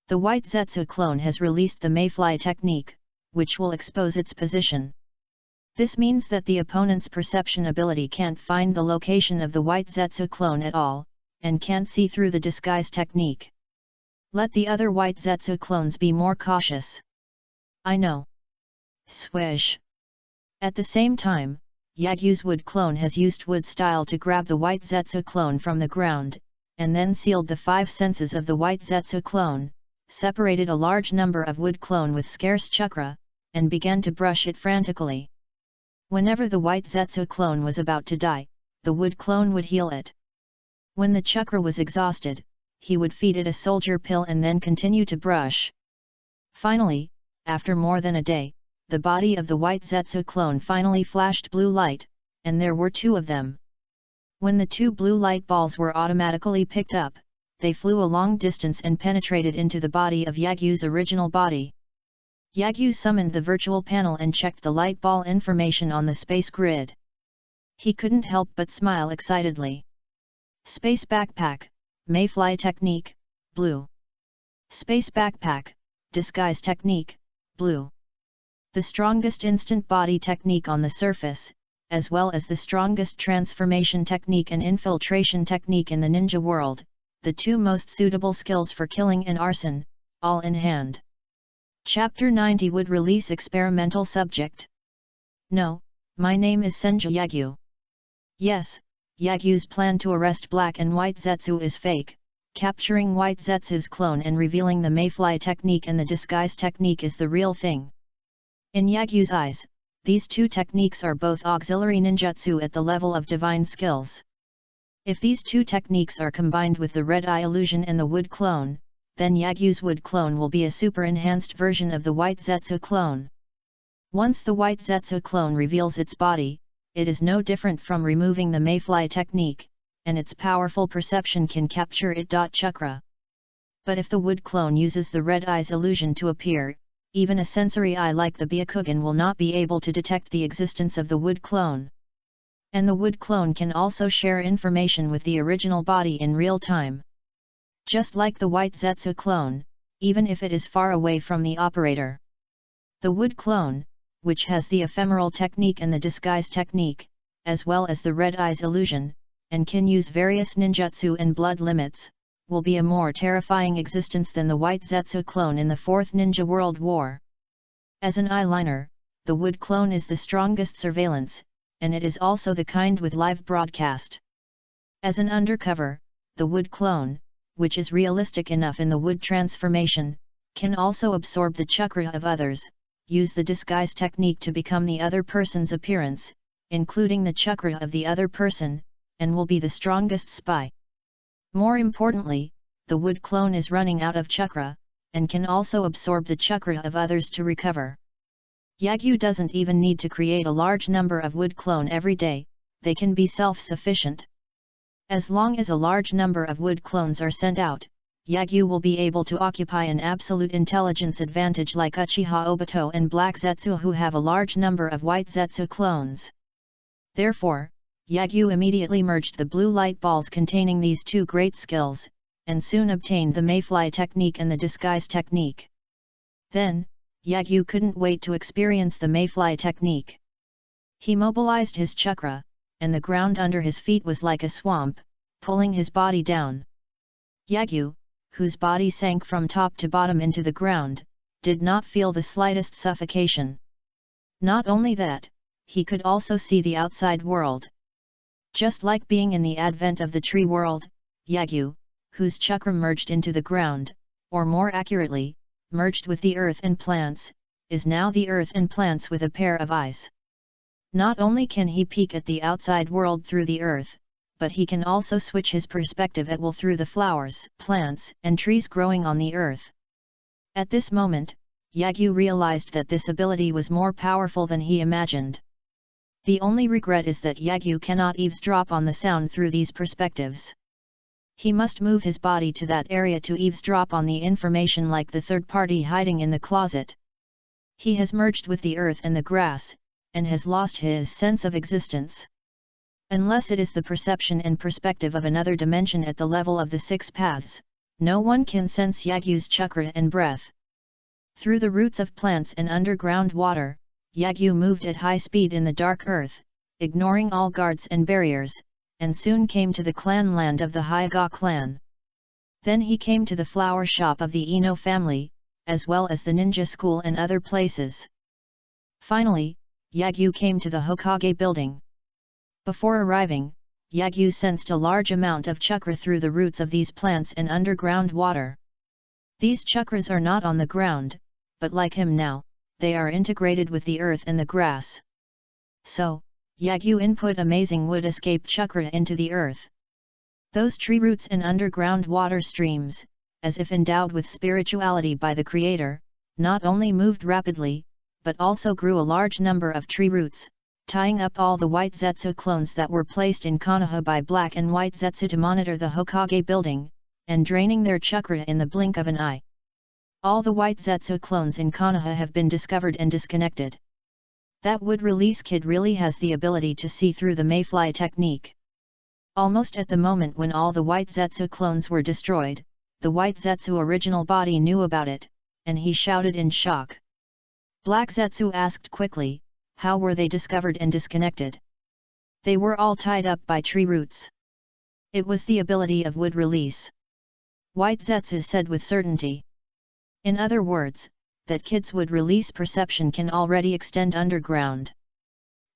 The white Zetsu clone has released the mayfly technique, which will expose its position. This means that the opponent's perception ability can't find the location of the white Zetsu clone at all, and can't see through the disguise technique. Let the other white Zetsu clones be more cautious." "I know." Swish. At the same time, Yagyu's wood clone has used wood style to grab the white Zetsu clone from the ground, and then sealed the 5 senses of the white Zetsu clone, separated a large number of wood clone with scarce chakra, and began to brush it frantically. Whenever the white Zetsu clone was about to die, the wood clone would heal it. When the chakra was exhausted, he would feed it a soldier pill and then continue to brush. Finally, after more than a day, the body of the white Zetsu clone finally flashed blue light, and there were 2 of them. When the 2 blue light balls were automatically picked up, they flew a long distance and penetrated into the body of Yagyu's original body. Yagyu summoned the virtual panel and checked the light ball information on the space grid. He couldn't help but smile excitedly. Space backpack, mayfly technique, blue. Space backpack, disguise technique, blue. The strongest instant body technique on the surface, as well as the strongest transformation technique and infiltration technique in the ninja world, the 2 most suitable skills for killing and arson, all in hand. Chapter 90 Would release experimental subject. No, my name is Senju Yagyu. Yes, Yagyu's plan to arrest black and white Zetsu is fake. Capturing white Zetsu's clone and revealing the mayfly technique and the disguise technique is the real thing. In Yagyu's eyes, these 2 techniques are both auxiliary ninjutsu at the level of divine skills. If these two techniques are combined with the red eye illusion and the wood clone, then Yagyu's wood clone will be a super enhanced version of the white Zetsu clone. Once the white Zetsu clone reveals its body, it is no different from removing the mayfly technique, and its powerful perception can capture it. Chakra. But if the wood clone uses the red eye's illusion to appear, even a sensory eye like the Byakugan will not be able to detect the existence of the wood clone. And the wood clone can also share information with the original body in real time. Just like the white Zetsu clone, even if it is far away from the operator. The wood clone, which has the ephemeral technique and the disguise technique, as well as the red eye's illusion, and can use various ninjutsu and blood limits, will be a more terrifying existence than the white Zetsu clone in the Fourth Ninja World War. As an eyeliner, the wood clone is the strongest surveillance, and it is also the kind with live broadcast. As an undercover, the wood clone, which is realistic enough in the wood transformation, can also absorb the chakra of others, use the disguise technique to become the other person's appearance, including the chakra of the other person, and will be the strongest spy. More importantly, the wood clone is running out of chakra, and can also absorb the chakra of others to recover. Yagyu doesn't even need to create a large number of wood clone every day, they can be self-sufficient. As long as a large number of wood clones are sent out, Yagyu will be able to occupy an absolute intelligence advantage like Uchiha Obito and Black Zetsu, who have a large number of white Zetsu clones. Therefore, Yagyu immediately merged the blue light balls containing these two great skills, and soon obtained the mayfly technique and the disguise technique. Then, Yagyu couldn't wait to experience the mayfly technique. He mobilized his chakra, and the ground under his feet was like a swamp, pulling his body down. Yagyu, whose body sank from top to bottom into the ground, did not feel the slightest suffocation. Not only that, he could also see the outside world. Just like being in the advent of the tree world, Yagyu, whose chakra merged into the ground, or more accurately, merged with the earth and plants, is now the earth and plants with a pair of eyes. Not only can he peek at the outside world through the earth, but he can also switch his perspective at will through the flowers, plants, and trees growing on the earth. At this moment, Yagyu realized that this ability was more powerful than he imagined. The only regret is that Yagyu cannot eavesdrop on the sound through these perspectives. He must move his body to that area to eavesdrop on the information like the third party hiding in the closet. He has merged with the earth and the grass, and has lost his sense of existence. Unless it is the perception and perspective of another dimension at the level of the six paths, no one can sense Yagyu's chakra and breath. Through the roots of plants and underground water, Yagyu moved at high speed in the dark earth, ignoring all guards and barriers, and soon came to the clan land of the Hyuga clan. Then he came to the flower shop of the Ino family, as well as the ninja school and other places. Finally, Yagyu came to the Hokage building. Before arriving, Yagyu sensed a large amount of chakra through the roots of these plants and underground water. These chakras are not on the ground, but like him now, they are integrated with the earth and the grass. So, Yagyu input amazing wood escape chakra into the earth. Those tree roots and underground water streams, as if endowed with spirituality by the Creator, not only moved rapidly, but also grew a large number of tree roots, tying up all the white Zetsu clones that were placed in Konoha by Black and White Zetsu to monitor the Hokage building, and draining their chakra in the blink of an eye. All the white Zetsu clones in Konoha have been discovered and disconnected. That wood release kid really has the ability to see through the mayfly technique. Almost at the moment when all the white Zetsu clones were destroyed, the white Zetsu original body knew about it, and he shouted in shock. Black Zetsu asked quickly, how were they discovered and disconnected? They were all tied up by tree roots. It was the ability of wood release. White Zetsu said with certainty. In other words, that kid's wood release perception can already extend underground.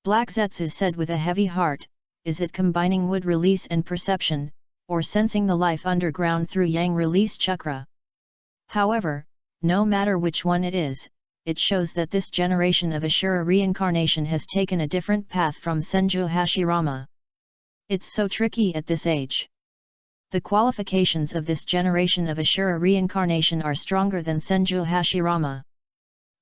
Black Zetsu said with a heavy heart, is it combining wood release and perception, or sensing the life underground through yang release chakra? However, no matter which one it is, it shows that this generation of Ashura reincarnation has taken a different path from Senju Hashirama. It's so tricky at this age. The qualifications of this generation of Ashura reincarnation are stronger than Senju Hashirama.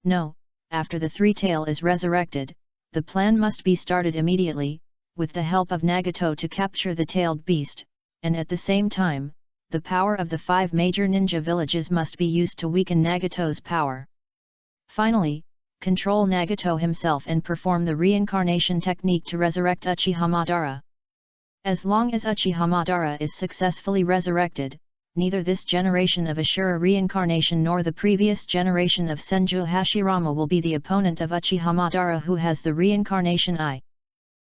No, after the three-tail is resurrected, the plan must be started immediately, with the help of Nagato to capture the tailed beast, and at the same time, the power of the 5 major ninja villages must be used to weaken Nagato's power. Finally, control Nagato himself and perform the reincarnation technique to resurrect Uchiha Madara. As long as Uchiha Madara is successfully resurrected, neither this generation of Ashura reincarnation nor the previous generation of Senju Hashirama will be the opponent of Uchiha Madara, who has the reincarnation eye.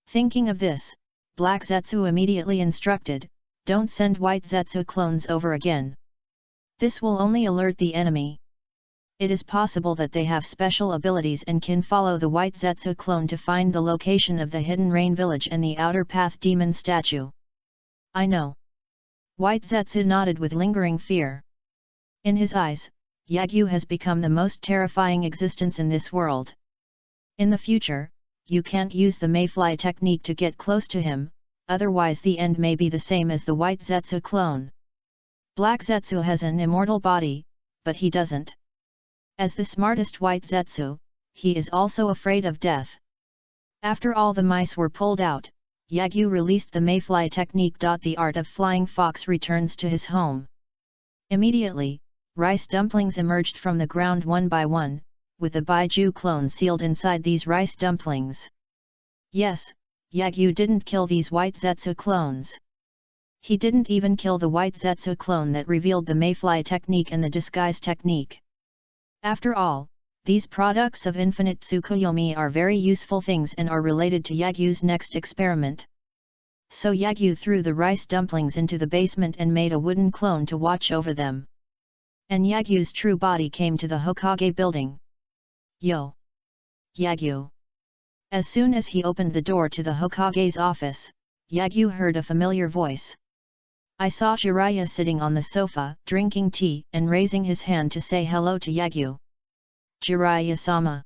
Thinking of this, Black Zetsu immediately instructed, "Don't send white Zetsu clones over again. This will only alert the enemy. It is possible that they have special abilities and can follow the white Zetsu clone to find the location of the Hidden Rain Village and the Outer Path Demon statue." "I know." White Zetsu nodded with lingering fear. In his eyes, Yagyu has become the most terrifying existence in this world. In the future, you can't use the mayfly technique to get close to him, otherwise the end may be the same as the white Zetsu clone. Black Zetsu has an immortal body, but he doesn't. As the smartest white Zetsu, he is also afraid of death. After all the mice were pulled out, Yagyu released the mayfly technique. The art of flying fox returns to his home. Immediately, rice dumplings emerged from the ground one by one, with the Baiju clone sealed inside these rice dumplings. Yes, Yagyu didn't kill these white Zetsu clones. He didn't even kill the white Zetsu clone that revealed the mayfly technique and the disguise technique. After all, these products of infinite Tsukuyomi are very useful things and are related to Yagyu's next experiment. So Yagyu threw the rice dumplings into the basement and made a wooden clone to watch over them. And Yagyu's true body came to the Hokage building. "Yo! Yagyu!" As soon as he opened the door to the Hokage's office, Yagyu heard a familiar voice. "I saw Jiraiya sitting on the sofa, drinking tea and raising his hand to say hello to Yagyu." "Jiraiya-sama."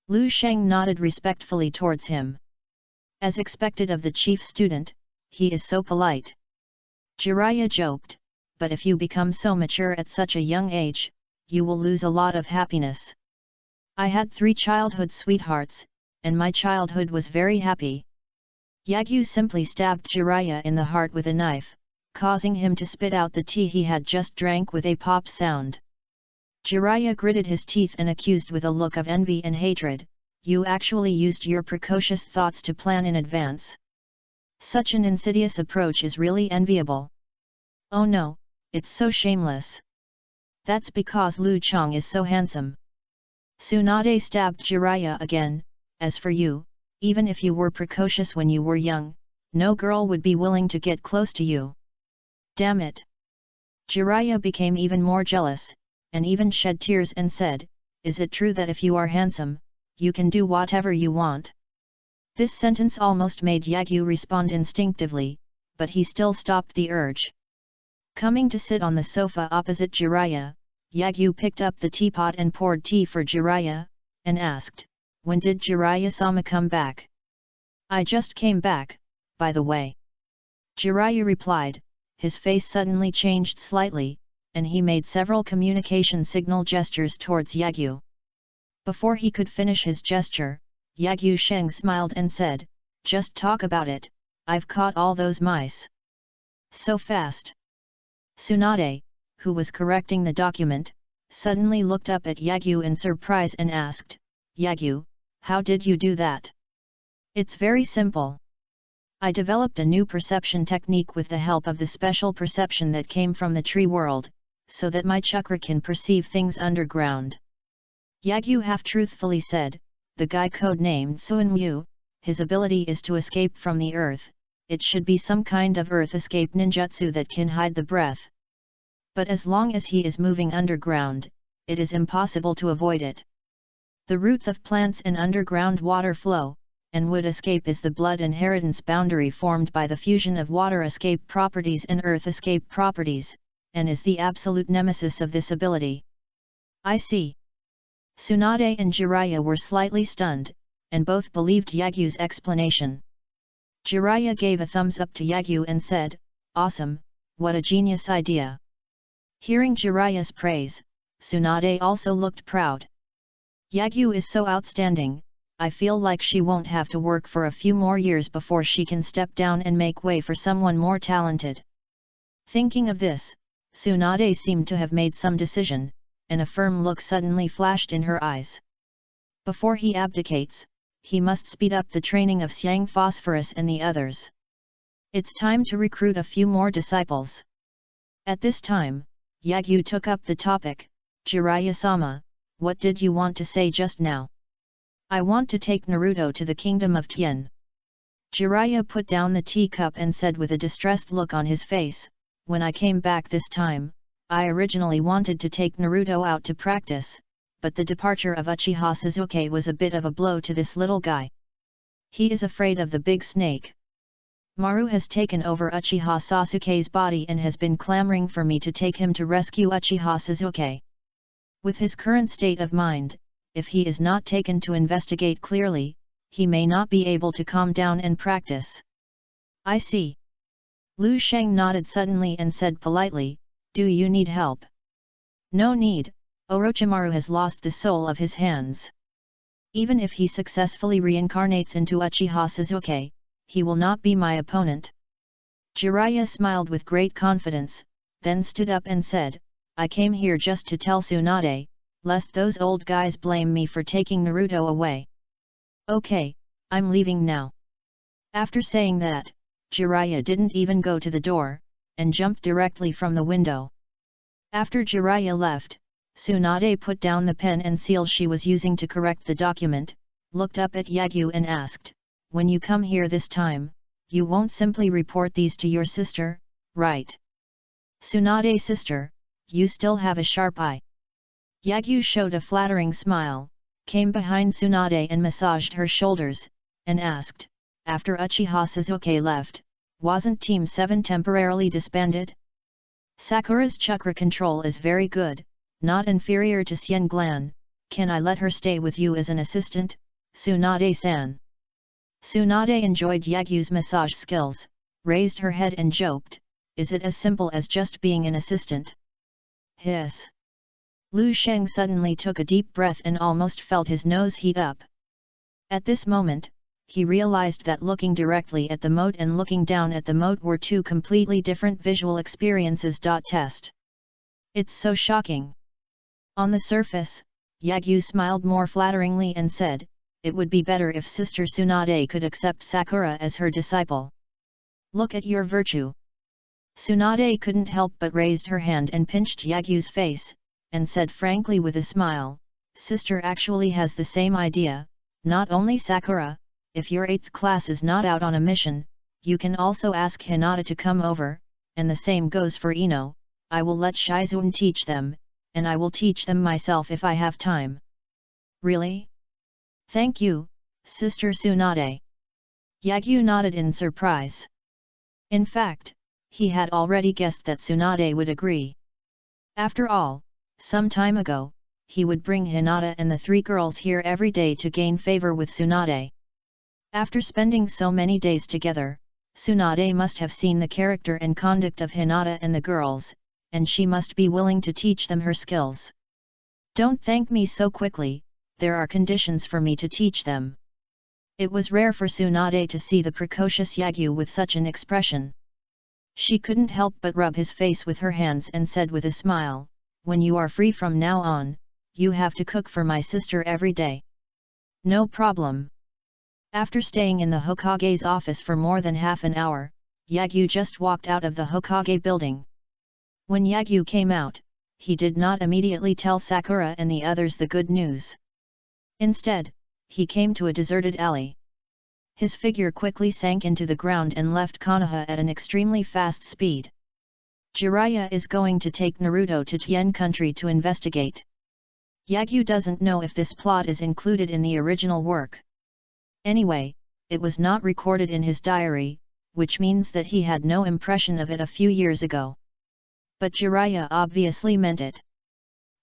Lu Sheng nodded respectfully towards him. As expected of the chief student, he is so polite. Jiraiya joked, "But if you become so mature at such a young age, you will lose a lot of happiness. I had 3 childhood sweethearts, and my childhood was very happy." Yagyu simply stabbed Jiraiya in the heart with a knife, causing him to spit out the tea he had just drank with a pop sound. Jiraiya gritted his teeth and accused with a look of envy and hatred, "You actually used your precocious thoughts to plan in advance. Such an insidious approach is really enviable." "Oh no, it's so shameless. That's because Lu Chang is so handsome." Tsunade stabbed Jiraiya again, "As for you, even if you were precocious when you were young, no girl would be willing to get close to you." "Damn it!" Jiraiya became even more jealous, and even shed tears and said, "Is it true that if you are handsome, you can do whatever you want?" This sentence almost made Yagyu respond instinctively, but he still stopped the urge. Coming to sit on the sofa opposite Jiraiya, Yagyu picked up the teapot and poured tea for Jiraiya, and asked, "When did Jiraiya-sama come back?" "I just came back, by the way." Jiraiya replied. His face suddenly changed slightly, and he made several communication signal gestures towards Yagyu. Before he could finish his gesture, Yagyu Sheng smiled and said, "Just talk about it, I've caught all those mice." "So fast?" Tsunade, who was correcting the document, suddenly looked up at Yagyu in surprise and asked, "Yagyu, how did you do that?" "It's very simple. I developed a new perception technique with the help of the special perception that came from the tree world, so that my chakra can perceive things underground." Yagyu half-truthfully said, "The guy codenamed Suinwu, his ability is to escape from the earth. It should be some kind of earth escape ninjutsu that can hide the breath. But as long as he is moving underground, it is impossible to avoid it. The roots of plants and underground water flow, and wood escape is the blood inheritance boundary formed by the fusion of water escape properties and earth escape properties, and is the absolute nemesis of this ability." "I see." Tsunade and Jiraiya were slightly stunned, and both believed Yagyu's explanation. Jiraiya gave a thumbs up to Yagyu and said, "Awesome, what a genius idea." Hearing Jiraiya's praise, Tsunade also looked proud. Yagyu is so outstanding, I feel like she won't have to work for a few more years before she can step down and make way for someone more talented. Thinking of this, Tsunade seemed to have made some decision, and a firm look suddenly flashed in her eyes. Before he abdicates, he must speed up the training of Xiang Phosphorus and the others. It's time to recruit a few more disciples. At this time, Yagyu took up the topic. "Jiraiya-sama, what did you want to say just now?" "I want to take Naruto to the kingdom of Tien." Jiraiya put down the teacup and said with a distressed look on his face, "When I came back this time, I originally wanted to take Naruto out to practice, but the departure of Uchiha Sasuke was a bit of a blow to this little guy. He is afraid of the big snake. Maru has taken over Uchiha Sasuke's body and has been clamoring for me to take him to rescue Uchiha Sasuke. With his current state of mind, if he is not taken to investigate clearly, he may not be able to calm down and practice." "I see." Lu Sheng nodded suddenly and said politely, "Do you need help?" "No need, Orochimaru has lost the soul of his hands. Even if he successfully reincarnates into Uchiha Sasuke, he will not be my opponent." Jiraiya smiled with great confidence, then stood up and said, "I came here just to tell Tsunade, lest those old guys blame me for taking Naruto away. Okay, I'm leaving now." After saying that, Jiraiya didn't even go to the door, and jumped directly from the window. After Jiraiya left, Tsunade put down the pen and seal she was using to correct the document, looked up at Yagyu and asked, "When you come here this time, you won't simply report these to your sister, right?" "Tsunade sister, you still have a sharp eye." Yagyu showed a flattering smile, came behind Tsunade and massaged her shoulders, and asked, "After Uchiha Sasuke left, wasn't Team 7 temporarily disbanded? Sakura's chakra control is very good, not inferior to Xian Glan. Can I let her stay with you as an assistant, Tsunade-san?" Tsunade enjoyed Yagyu's massage skills, raised her head and joked, "Is it as simple as just being an assistant?" Hiss. Lu Sheng suddenly took a deep breath and almost felt his nose heat up. At this moment, he realized that looking directly at the moat and looking down at the moat were two completely different visual experiences. Test. It's so shocking. On the surface, Yagyu smiled more flatteringly and said, "It would be better if Sister Tsunade could accept Sakura as her disciple. Look at your virtue." Tsunade couldn't help but raised her hand and pinched Yagyu's face, and said frankly with a smile, "Sister actually has the same idea, not only Sakura, if your 8th class is not out on a mission, you can also ask Hinata to come over, and the same goes for Ino. I will let Shizune teach them, and I will teach them myself if I have time." "Really? Thank you, Sister Tsunade." Yagyu nodded in surprise. In fact, he had already guessed that Tsunade would agree. After all, some time ago, he would bring Hinata and the 3 girls here every day to gain favor with Tsunade. After spending so many days together, Tsunade must have seen the character and conduct of Hinata and the girls, and she must be willing to teach them her skills. "Don't thank me so quickly, there are conditions for me to teach them." It was rare for Tsunade to see the precocious Yagyu with such an expression. She couldn't help but rub his face with her hands and said with a smile, "When you are free from now on, you have to cook for my sister every day." "No problem." After staying in the Hokage's office for more than half an hour, Yagyu just walked out of the Hokage building. When Yagyu came out, he did not immediately tell Sakura and the others the good news. Instead, he came to a deserted alley. His figure quickly sank into the ground and left Konoha at an extremely fast speed. Jiraiya is going to take Naruto to Tien country to investigate. Yagyu doesn't know if this plot is included in the original work. Anyway, it was not recorded in his diary, which means that he had no impression of it a few years ago. But Jiraiya obviously meant it.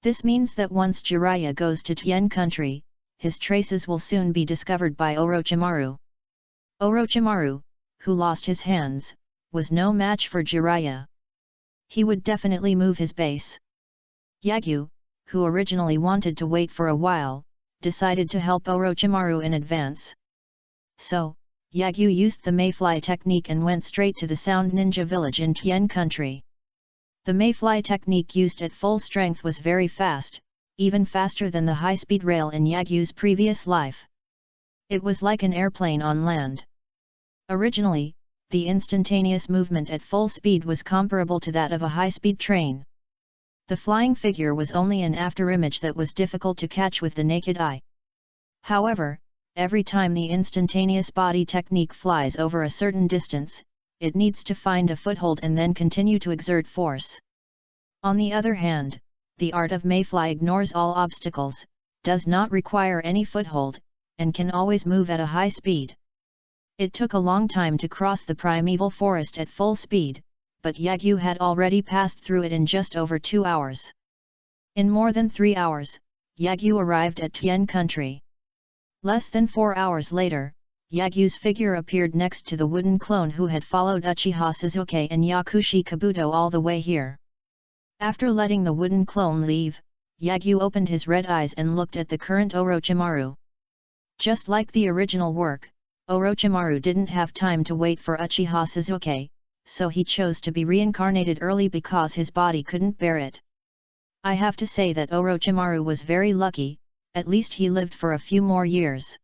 This means that once Jiraiya goes to Tien country, his traces will soon be discovered by Orochimaru. Orochimaru, who lost his hands, was no match for Jiraiya. He would definitely move his base. Yagyu, who originally wanted to wait for a while, decided to help Orochimaru in advance. So, Yagyu used the mayfly technique and went straight to the Sound Ninja village in Tien country. The mayfly technique used at full strength was very fast, even faster than the high-speed rail in Yagyu's previous life. It was like an airplane on land. Originally, the instantaneous movement at full speed was comparable to that of a high-speed train. The flying figure was only an afterimage that was difficult to catch with the naked eye. However, every time the instantaneous body technique flies over a certain distance, it needs to find a foothold and then continue to exert force. On the other hand, the art of mayfly ignores all obstacles, does not require any foothold, and can always move at a high speed. It took a long time to cross the primeval forest at full speed, but Yagyu had already passed through it in just over 2 hours. In more than 3 hours, Yagyu arrived at Tien country. Less than 4 hours later, Yagyu's figure appeared next to the wooden clone who had followed Uchiha Sasuke and Yakushi Kabuto all the way here. After letting the wooden clone leave, Yagyu opened his red eyes and looked at the current Orochimaru. Just like the original work, Orochimaru didn't have time to wait for Uchiha Sasuke, so he chose to be reincarnated early because his body couldn't bear it. I have to say that Orochimaru was very lucky, at least he lived for a few more years.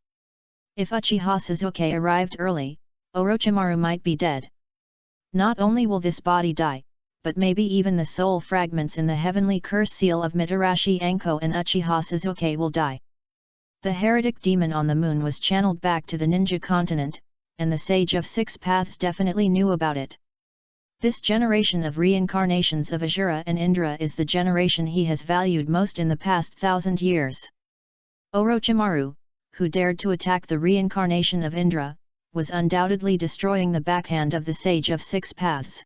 If Uchiha Sasuke arrived early, Orochimaru might be dead. Not only will this body die, but maybe even the soul fragments in the heavenly curse seal of Mitarashi Anko and Uchiha Sasuke will die. The heretic demon on the moon was channeled back to the ninja continent, and the Sage of Six Paths definitely knew about it. This generation of reincarnations of Ashura and Indra is the generation he has valued most in the past 1,000 years. Orochimaru, who dared to attack the reincarnation of Indra, was undoubtedly destroying the backhand of the Sage of Six Paths.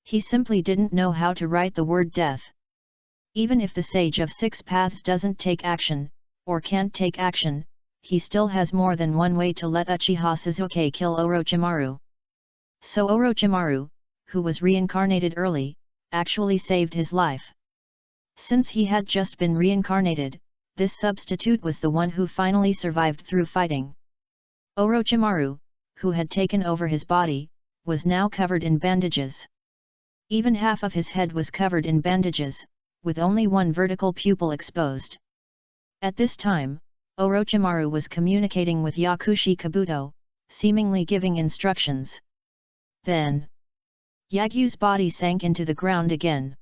He simply didn't know how to write the word death. Even if the Sage of Six Paths doesn't take action, or can't take action, he still has more than one way to let Uchiha Sasuke kill Orochimaru. So Orochimaru, who was reincarnated early, actually saved his life. Since he had just been reincarnated, this substitute was the one who finally survived through fighting. Orochimaru, who had taken over his body, was now covered in bandages. Even half of his head was covered in bandages, with only one vertical pupil exposed. At this time, Orochimaru was communicating with Yakushi Kabuto, seemingly giving instructions. Then, Yagyu's body sank into the ground again.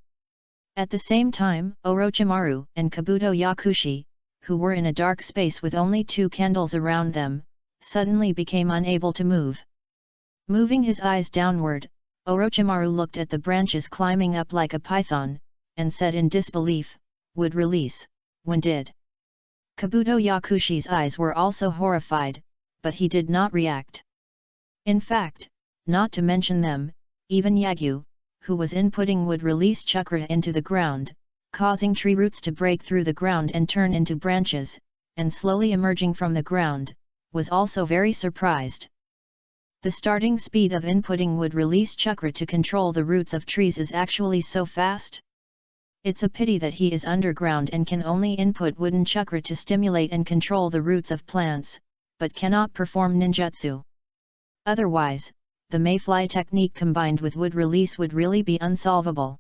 At the same time, Orochimaru and Kabuto Yakushi, who were in a dark space with only 2 candles around them, suddenly became unable to move. Moving his eyes downward, Orochimaru looked at the branches climbing up like a python, and said in disbelief, "Would release, when did?" Kabuto Yakushi's eyes were also horrified, but he did not react. In fact, not to mention them, even Yagyu, who was inputting would release chakra into the ground, causing tree roots to break through the ground and turn into branches, and slowly emerging from the ground, was also very surprised. The starting speed of inputting would release chakra to control the roots of trees is actually so fast. It's a pity that he is underground and can only input wooden chakra to stimulate and control the roots of plants, but cannot perform ninjutsu. Otherwise, the mayfly technique combined with wood release would really be unsolvable.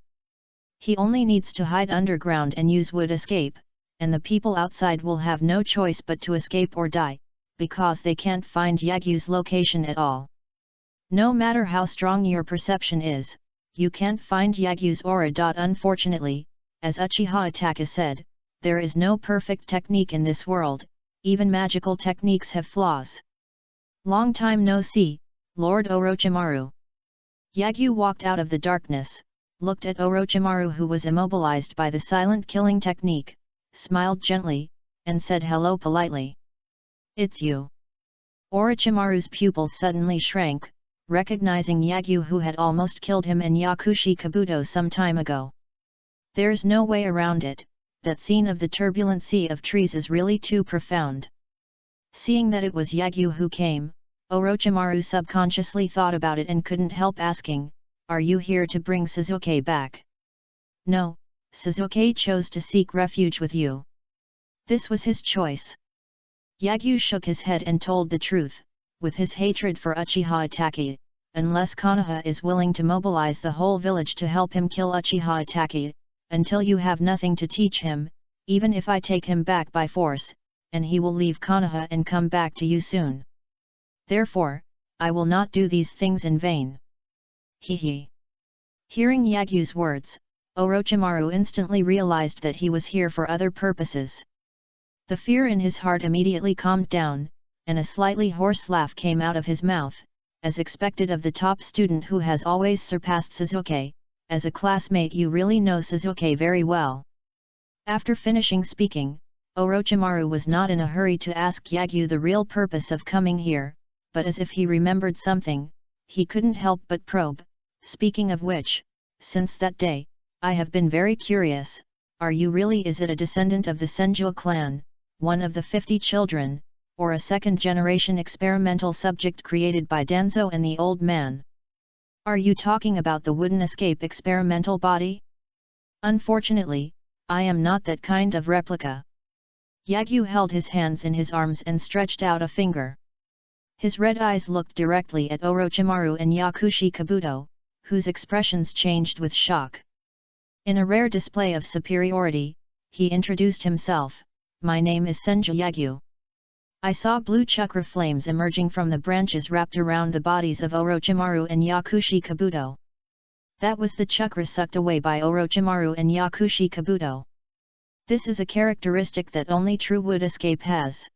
He only needs to hide underground and use wood escape, and the people outside will have no choice but to escape or die, because they can't find Yagyu's location at all. No matter how strong your perception is, you can't find Yagyu's aura. Unfortunately, as Uchiha Itachi said, there is no perfect technique in this world, even magical techniques have flaws. Long time no see, Lord Orochimaru. Yagyu walked out of the darkness, looked at Orochimaru who was immobilized by the silent killing technique, smiled gently, and said hello politely. "It's you." Orochimaru's pupils suddenly shrank, recognizing Yagyu who had almost killed him and Yakushi Kabuto some time ago. There's no way around it, that scene of the turbulent sea of trees is really too profound. Seeing that it was Yagyu who came, Orochimaru subconsciously thought about it and couldn't help asking, "Are you here to bring Sasuke back?" "No, Sasuke chose to seek refuge with you. This was his choice." Yagyu shook his head and told the truth, with his hatred for Uchiha Itachi, unless Konoha is willing to mobilize the whole village to help him kill Uchiha Itachi, until you have nothing to teach him, even if I take him back by force, and he will leave Konoha and come back to you soon. Therefore, I will not do these things in vain. He. Hearing Yagyu's words, Orochimaru instantly realized that he was here for other purposes. The fear in his heart immediately calmed down, and a slightly hoarse laugh came out of his mouth, as expected of the top student who has always surpassed Sasuke. "As a classmate you really know Sasuke very well." After finishing speaking, Orochimaru was not in a hurry to ask Yagyu the real purpose of coming here, but as if he remembered something, he couldn't help but probe, "Speaking of which, since that day, I have been very curious, are you really is it a descendant of the Senju clan, one of the 50 children, or a second-generation experimental subject created by Danzo and the old man? Are you talking about the wooden escape experimental body?" "Unfortunately, I am not that kind of replica." Yagyu held his hands in his arms and stretched out a finger. His red eyes looked directly at Orochimaru and Yakushi Kabuto, whose expressions changed with shock. In a rare display of superiority, he introduced himself, "My name is Senju Yagyu." I saw blue chakra flames emerging from the branches wrapped around the bodies of Orochimaru and Yakushi Kabuto. That was the chakra sucked away by Orochimaru and Yakushi Kabuto. This is a characteristic that only true wood escape has.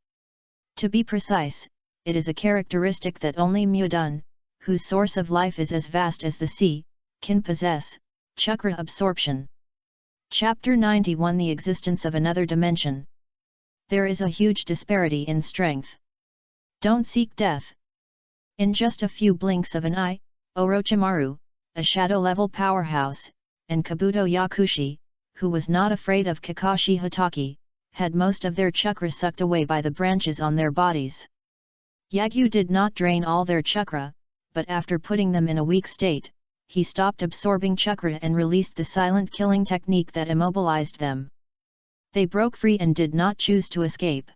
To be precise, it is a characteristic that only Mudun, whose source of life is as vast as the sea, can possess, chakra absorption. Chapter 91 The Existence of Another Dimension. There is a huge disparity in strength. Don't seek death. In just a few blinks of an eye, Orochimaru, a shadow-level powerhouse, and Kabuto Yakushi, who was not afraid of Kakashi Hatake, had most of their chakra sucked away by the branches on their bodies. Yagyu did not drain all their chakra, but after putting them in a weak state, he stopped absorbing chakra and released the silent killing technique that immobilized them. They broke free and did not choose to escape.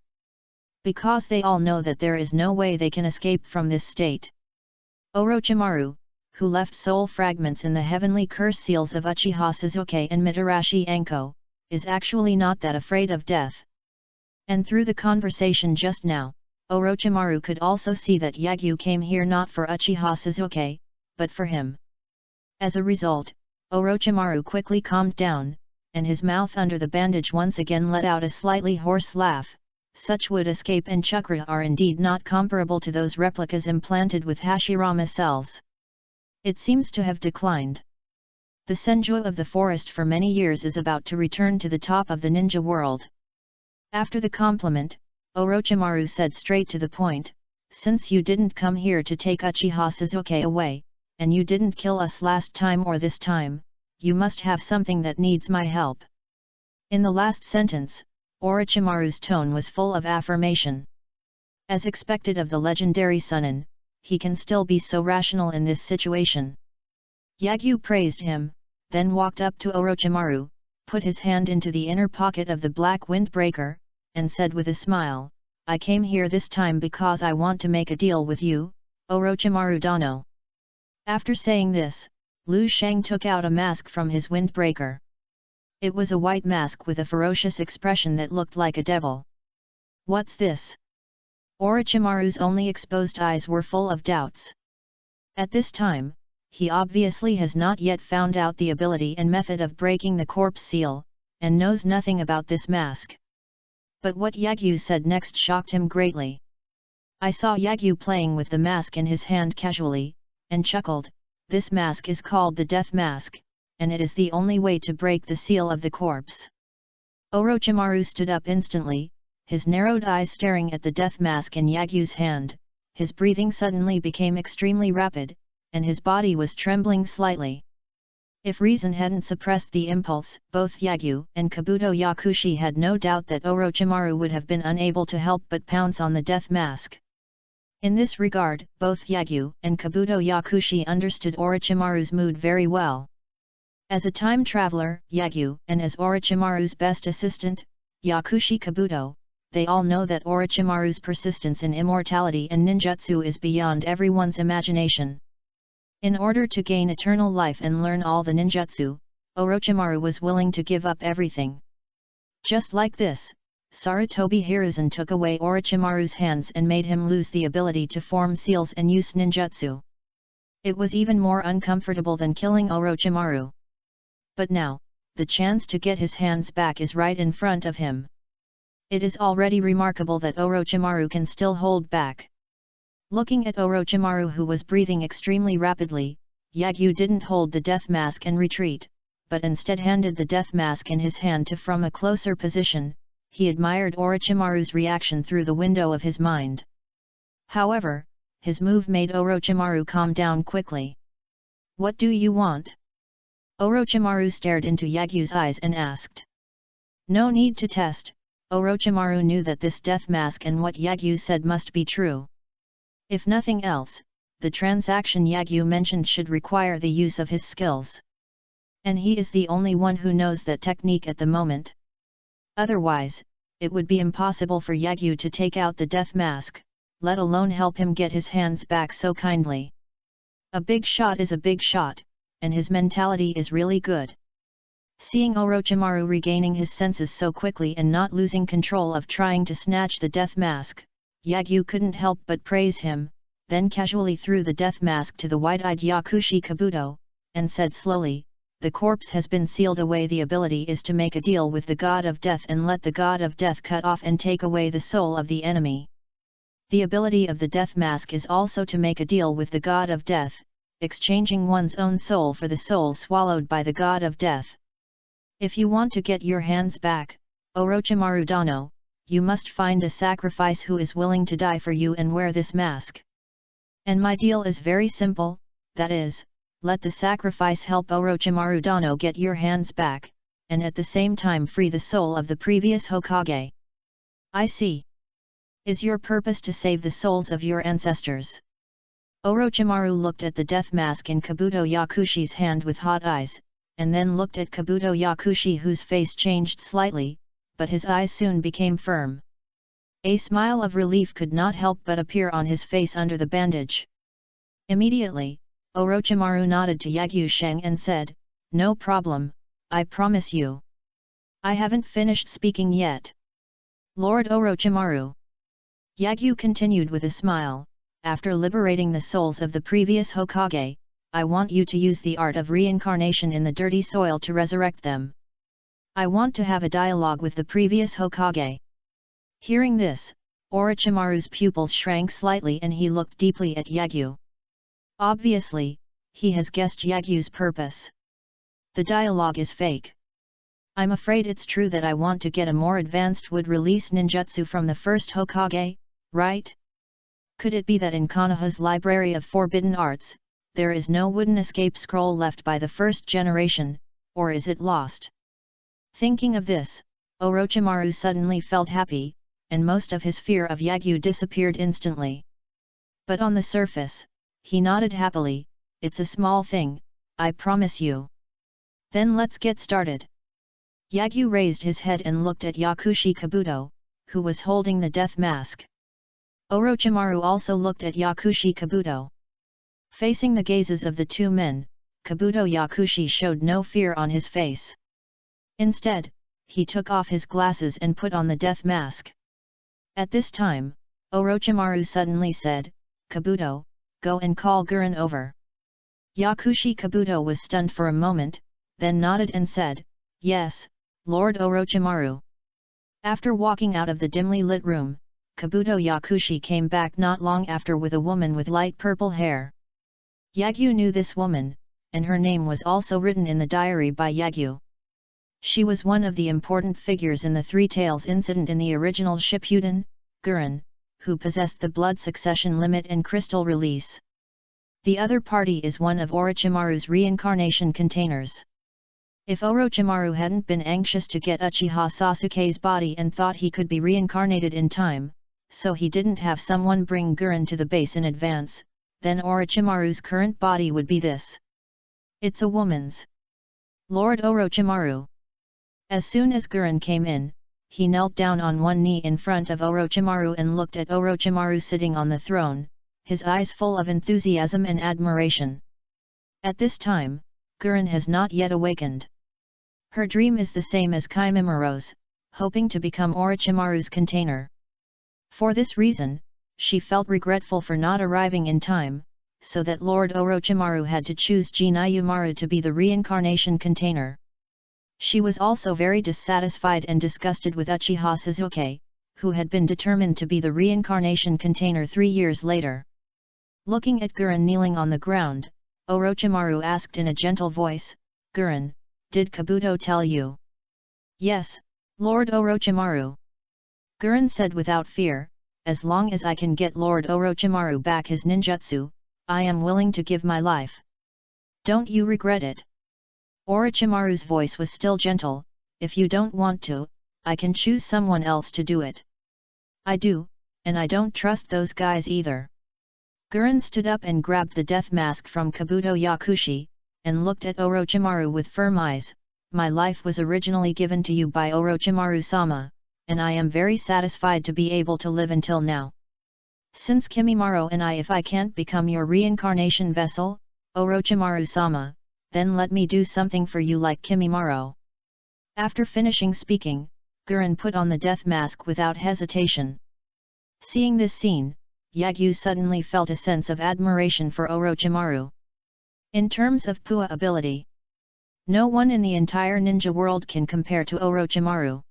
Because they all know that there is no way they can escape from this state. Orochimaru, who left soul fragments in the heavenly curse seals of Uchiha Sasuke and Mitarashi Anko, is actually not that afraid of death. And through the conversation just now, Orochimaru could also see that Yagyu came here not for Uchiha Sasuke, but for him. As a result, Orochimaru quickly calmed down, and his mouth under the bandage once again let out a slightly hoarse laugh. Such wood escape and chakra are indeed not comparable to those replicas implanted with Hashirama cells. It seems to have declined. The Senju of the forest for many years is about to return to the top of the ninja world. After the compliment, Orochimaru said straight to the point, "Since you didn't come here to take Uchiha Sasuke away, and you didn't kill us last time or this time, you must have something that needs my help." In the last sentence, Orochimaru's tone was full of affirmation. As expected of the legendary Sunin, he can still be so rational in this situation. Yagyu praised him, then walked up to Orochimaru, put his hand into the inner pocket of the black windbreaker, and said with a smile, "I came here this time because I want to make a deal with you, Orochimaru Dano." After saying this, Lu Shang took out a mask from his windbreaker. It was a white mask with a ferocious expression that looked like a devil. "What's this?" Orochimaru's only exposed eyes were full of doubts. At this time, he obviously has not yet found out the ability and method of breaking the corpse seal, and knows nothing about this mask. But what Yagyu said next shocked him greatly. I saw Yagyu playing with the mask in his hand casually, and chuckled, "This mask is called the Death Mask, and it is the only way to break the seal of the corpse." Orochimaru stood up instantly, his narrowed eyes staring at the death mask in Yagyu's hand. His breathing suddenly became extremely rapid, and his body was trembling slightly. If reason hadn't suppressed the impulse, both Yagyu and Kabuto Yakushi had no doubt that Orochimaru would have been unable to help but pounce on the death mask. In this regard, both Yagyu and Kabuto Yakushi understood Orochimaru's mood very well. As a time traveler, Yagyu, and as Orochimaru's best assistant, Yakushi Kabuto, they all know that Orochimaru's persistence in immortality and ninjutsu is beyond everyone's imagination. In order to gain eternal life and learn all the ninjutsu, Orochimaru was willing to give up everything. Just like this, Sarutobi Hiruzen took away Orochimaru's hands and made him lose the ability to form seals and use ninjutsu. It was even more uncomfortable than killing Orochimaru. But now, the chance to get his hands back is right in front of him. It is already remarkable that Orochimaru can still hold back. Looking at Orochimaru, who was breathing extremely rapidly, Yagyu didn't hold the death mask and retreat, but instead handed the death mask in his hand to from a closer position. He admired Orochimaru's reaction through the window of his mind. However, his move made Orochimaru calm down quickly. "What do you want?" Orochimaru stared into Yagyu's eyes and asked. No need to test, Orochimaru knew that this death mask and what Yagyu said must be true. If nothing else, the transaction Yagyu mentioned should require the use of his skills. And he is the only one who knows that technique at the moment. Otherwise, it would be impossible for Yagyu to take out the death mask, let alone help him get his hands back so kindly. A big shot is a big shot, and his mentality is really good. Seeing Orochimaru regaining his senses so quickly and not losing control of trying to snatch the death mask, Yagyu couldn't help but praise him, then casually threw the death mask to the wide-eyed Yakushi Kabuto, and said slowly, "The corpse has been sealed away. The ability is to make a deal with the god of death and let the god of death cut off and take away the soul of the enemy. The ability of the death mask is also to make a deal with the god of death, exchanging one's own soul for the soul swallowed by the god of death. If you want to get your hands back, Orochimaru Dano, you must find a sacrifice who is willing to die for you and wear this mask. And my deal is very simple, that is, let the sacrifice help Orochimaru Dano get your hands back, and at the same time free the soul of the previous Hokage." "I see. Is your purpose to save the souls of your ancestors?" Orochimaru looked at the death mask in Kabuto Yakushi's hand with hot eyes, and then looked at Kabuto Yakushi, whose face changed slightly, but his eyes soon became firm. A smile of relief could not help but appear on his face under the bandage. Immediately, Orochimaru nodded to Yagyu Sheng and said, "No problem, I promise you." "I haven't finished speaking yet. Lord Orochimaru." Yagyu continued with a smile, "After liberating the souls of the previous Hokage, I want you to use the art of reincarnation in the dirty soil to resurrect them. I want to have a dialogue with the previous Hokage." Hearing this, Orochimaru's pupils shrank slightly and he looked deeply at Yagyu. Obviously, he has guessed Yagyu's purpose. The dialogue is fake. "I'm afraid it's true that I want to get a more advanced wood-release ninjutsu from the first Hokage, right? Could it be that in Konoha's library of forbidden arts, there is no wooden escape scroll left by the first generation, or is it lost?" Thinking of this, Orochimaru suddenly felt happy, and most of his fear of Yagyu disappeared instantly. But on the surface, he nodded happily, "It's a small thing, I promise you." "Then let's get started." Yagyu raised his head and looked at Yakushi Kabuto, who was holding the death mask. Orochimaru also looked at Yakushi Kabuto. Facing the gazes of the two men, Kabuto Yakushi showed no fear on his face. Instead, he took off his glasses and put on the death mask. At this time, Orochimaru suddenly said, "Kabuto, go and call Gurren over." Yakushi Kabuto was stunned for a moment, then nodded and said, "Yes, Lord Orochimaru." After walking out of the dimly lit room, Kabuto Yakushi came back not long after with a woman with light purple hair. Yagyu knew this woman, and her name was also written in the diary by Yagyu. She was one of the important figures in the Three Tails incident in the original Shippuden, Gurren, who possessed the blood succession limit and crystal release. The other party is one of Orochimaru's reincarnation containers. If Orochimaru hadn't been anxious to get Uchiha Sasuke's body and thought he could be reincarnated in time, so he didn't have someone bring Gurren to the base in advance, then Orochimaru's current body would be this. It's a woman's. Lord Orochimaru. As soon as Gurren came in, he knelt down on one knee in front of Orochimaru and looked at Orochimaru sitting on the throne, his eyes full of enthusiasm and admiration. At this time, Gurren has not yet awakened. Her dream is the same as Kimimiro's, hoping to become Orochimaru's container. For this reason, she felt regretful for not arriving in time, so that Lord Orochimaru had to choose Jinayumaru to be the reincarnation container. She was also very dissatisfied and disgusted with Uchiha Sasuke, who had been determined to be the reincarnation container 3 years later. Looking at Gurren kneeling on the ground, Orochimaru asked in a gentle voice, "Gurren, did Kabuto tell you?" "Yes, Lord Orochimaru." Gurren said without fear, "As long as I can get Lord Orochimaru back his ninjutsu, I am willing to give my life. Don't you regret it?" Orochimaru's voice was still gentle, "If you don't want to, I can choose someone else to do it." "I do, and I don't trust those guys either." Gurren stood up and grabbed the death mask from Kabuto Yakushi, and looked at Orochimaru with firm eyes. "My life was originally given to you by Orochimaru-sama, and I am very satisfied to be able to live until now. Since Kimimaro and if I can't become your reincarnation vessel, Orochimaru-sama, then let me do something for you like Kimimaro." After finishing speaking, Gurren put on the death mask without hesitation. Seeing this scene, Yagyu suddenly felt a sense of admiration for Orochimaru. In terms of Pua ability, no one in the entire ninja world can compare to Orochimaru.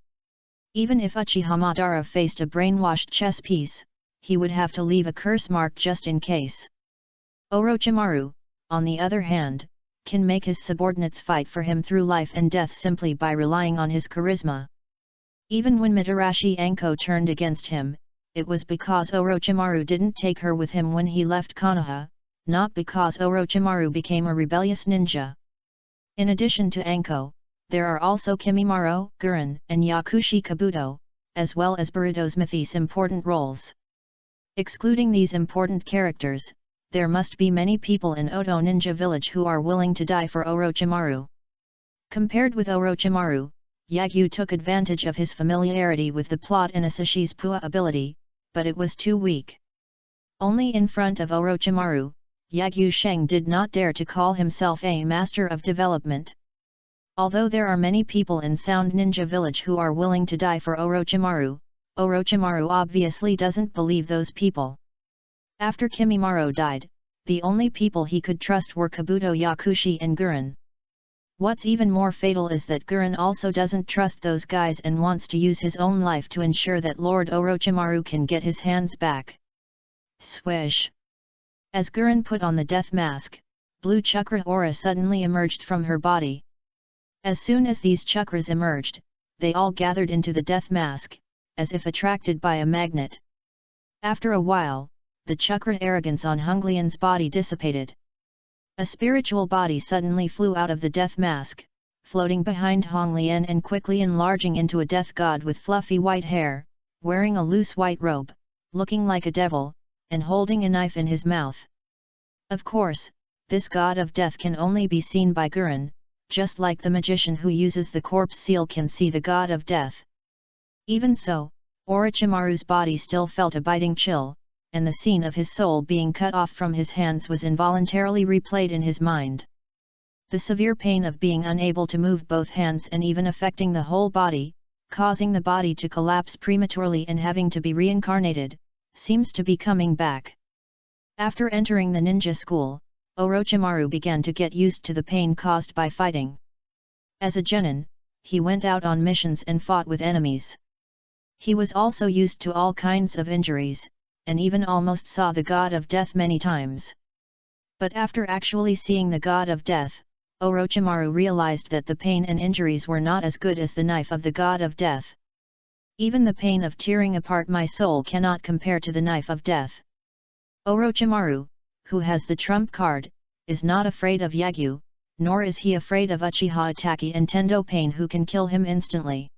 Even if Uchiha Madara faced a brainwashed chess piece, he would have to leave a curse mark just in case. Orochimaru, on the other hand, can make his subordinates fight for him through life and death simply by relying on his charisma. Even when Mitarashi Anko turned against him, it was because Orochimaru didn't take her with him when he left Konoha, not because Orochimaru became a rebellious ninja. In addition to Anko, there are also Kimimaro, Gurren, and Yakushi Kabuto, as well as Boruto's Mythi's important roles. Excluding these important characters, there must be many people in Oto Ninja Village who are willing to die for Orochimaru. Compared with Orochimaru, Yagyu took advantage of his familiarity with the plot and Asashi's Pua ability, but it was too weak. Only in front of Orochimaru, Yagyu Sheng did not dare to call himself a master of development. Although there are many people in Sound Ninja Village who are willing to die for Orochimaru, Orochimaru obviously doesn't believe those people. After Kimimaro died, the only people he could trust were Kabuto Yakushi and Gurren. What's even more fatal is that Gurren also doesn't trust those guys and wants to use his own life to ensure that Lord Orochimaru can get his hands back. Swish! As Gurren put on the death mask, blue chakra aura suddenly emerged from her body. As soon as these chakras emerged, they all gathered into the death mask, as if attracted by a magnet. After a while, the chakra arrogance on Hunglian's body dissipated. A spiritual body suddenly flew out of the death mask, floating behind Honglian and quickly enlarging into a death god with fluffy white hair, wearing a loose white robe, looking like a devil, and holding a knife in his mouth. Of course, this god of death can only be seen by Gurren, just like the magician who uses the corpse seal can see the god of death. Even so, Orochimaru's body still felt a biting chill, and the scene of his soul being cut off from his hands was involuntarily replayed in his mind. The severe pain of being unable to move both hands and even affecting the whole body, causing the body to collapse prematurely and having to be reincarnated, seems to be coming back. After entering the ninja school, Orochimaru began to get used to the pain caused by fighting. As a genin, he went out on missions and fought with enemies. He was also used to all kinds of injuries, and even almost saw the god of death many times. But after actually seeing the god of death, Orochimaru realized that the pain and injuries were not as good as the knife of the god of death. Even the pain of tearing apart my soul cannot compare to the knife of death. Orochimaru, who has the trump card, is not afraid of Yagyu, nor is he afraid of Uchiha Itachi and Tendo Pain who can kill him instantly.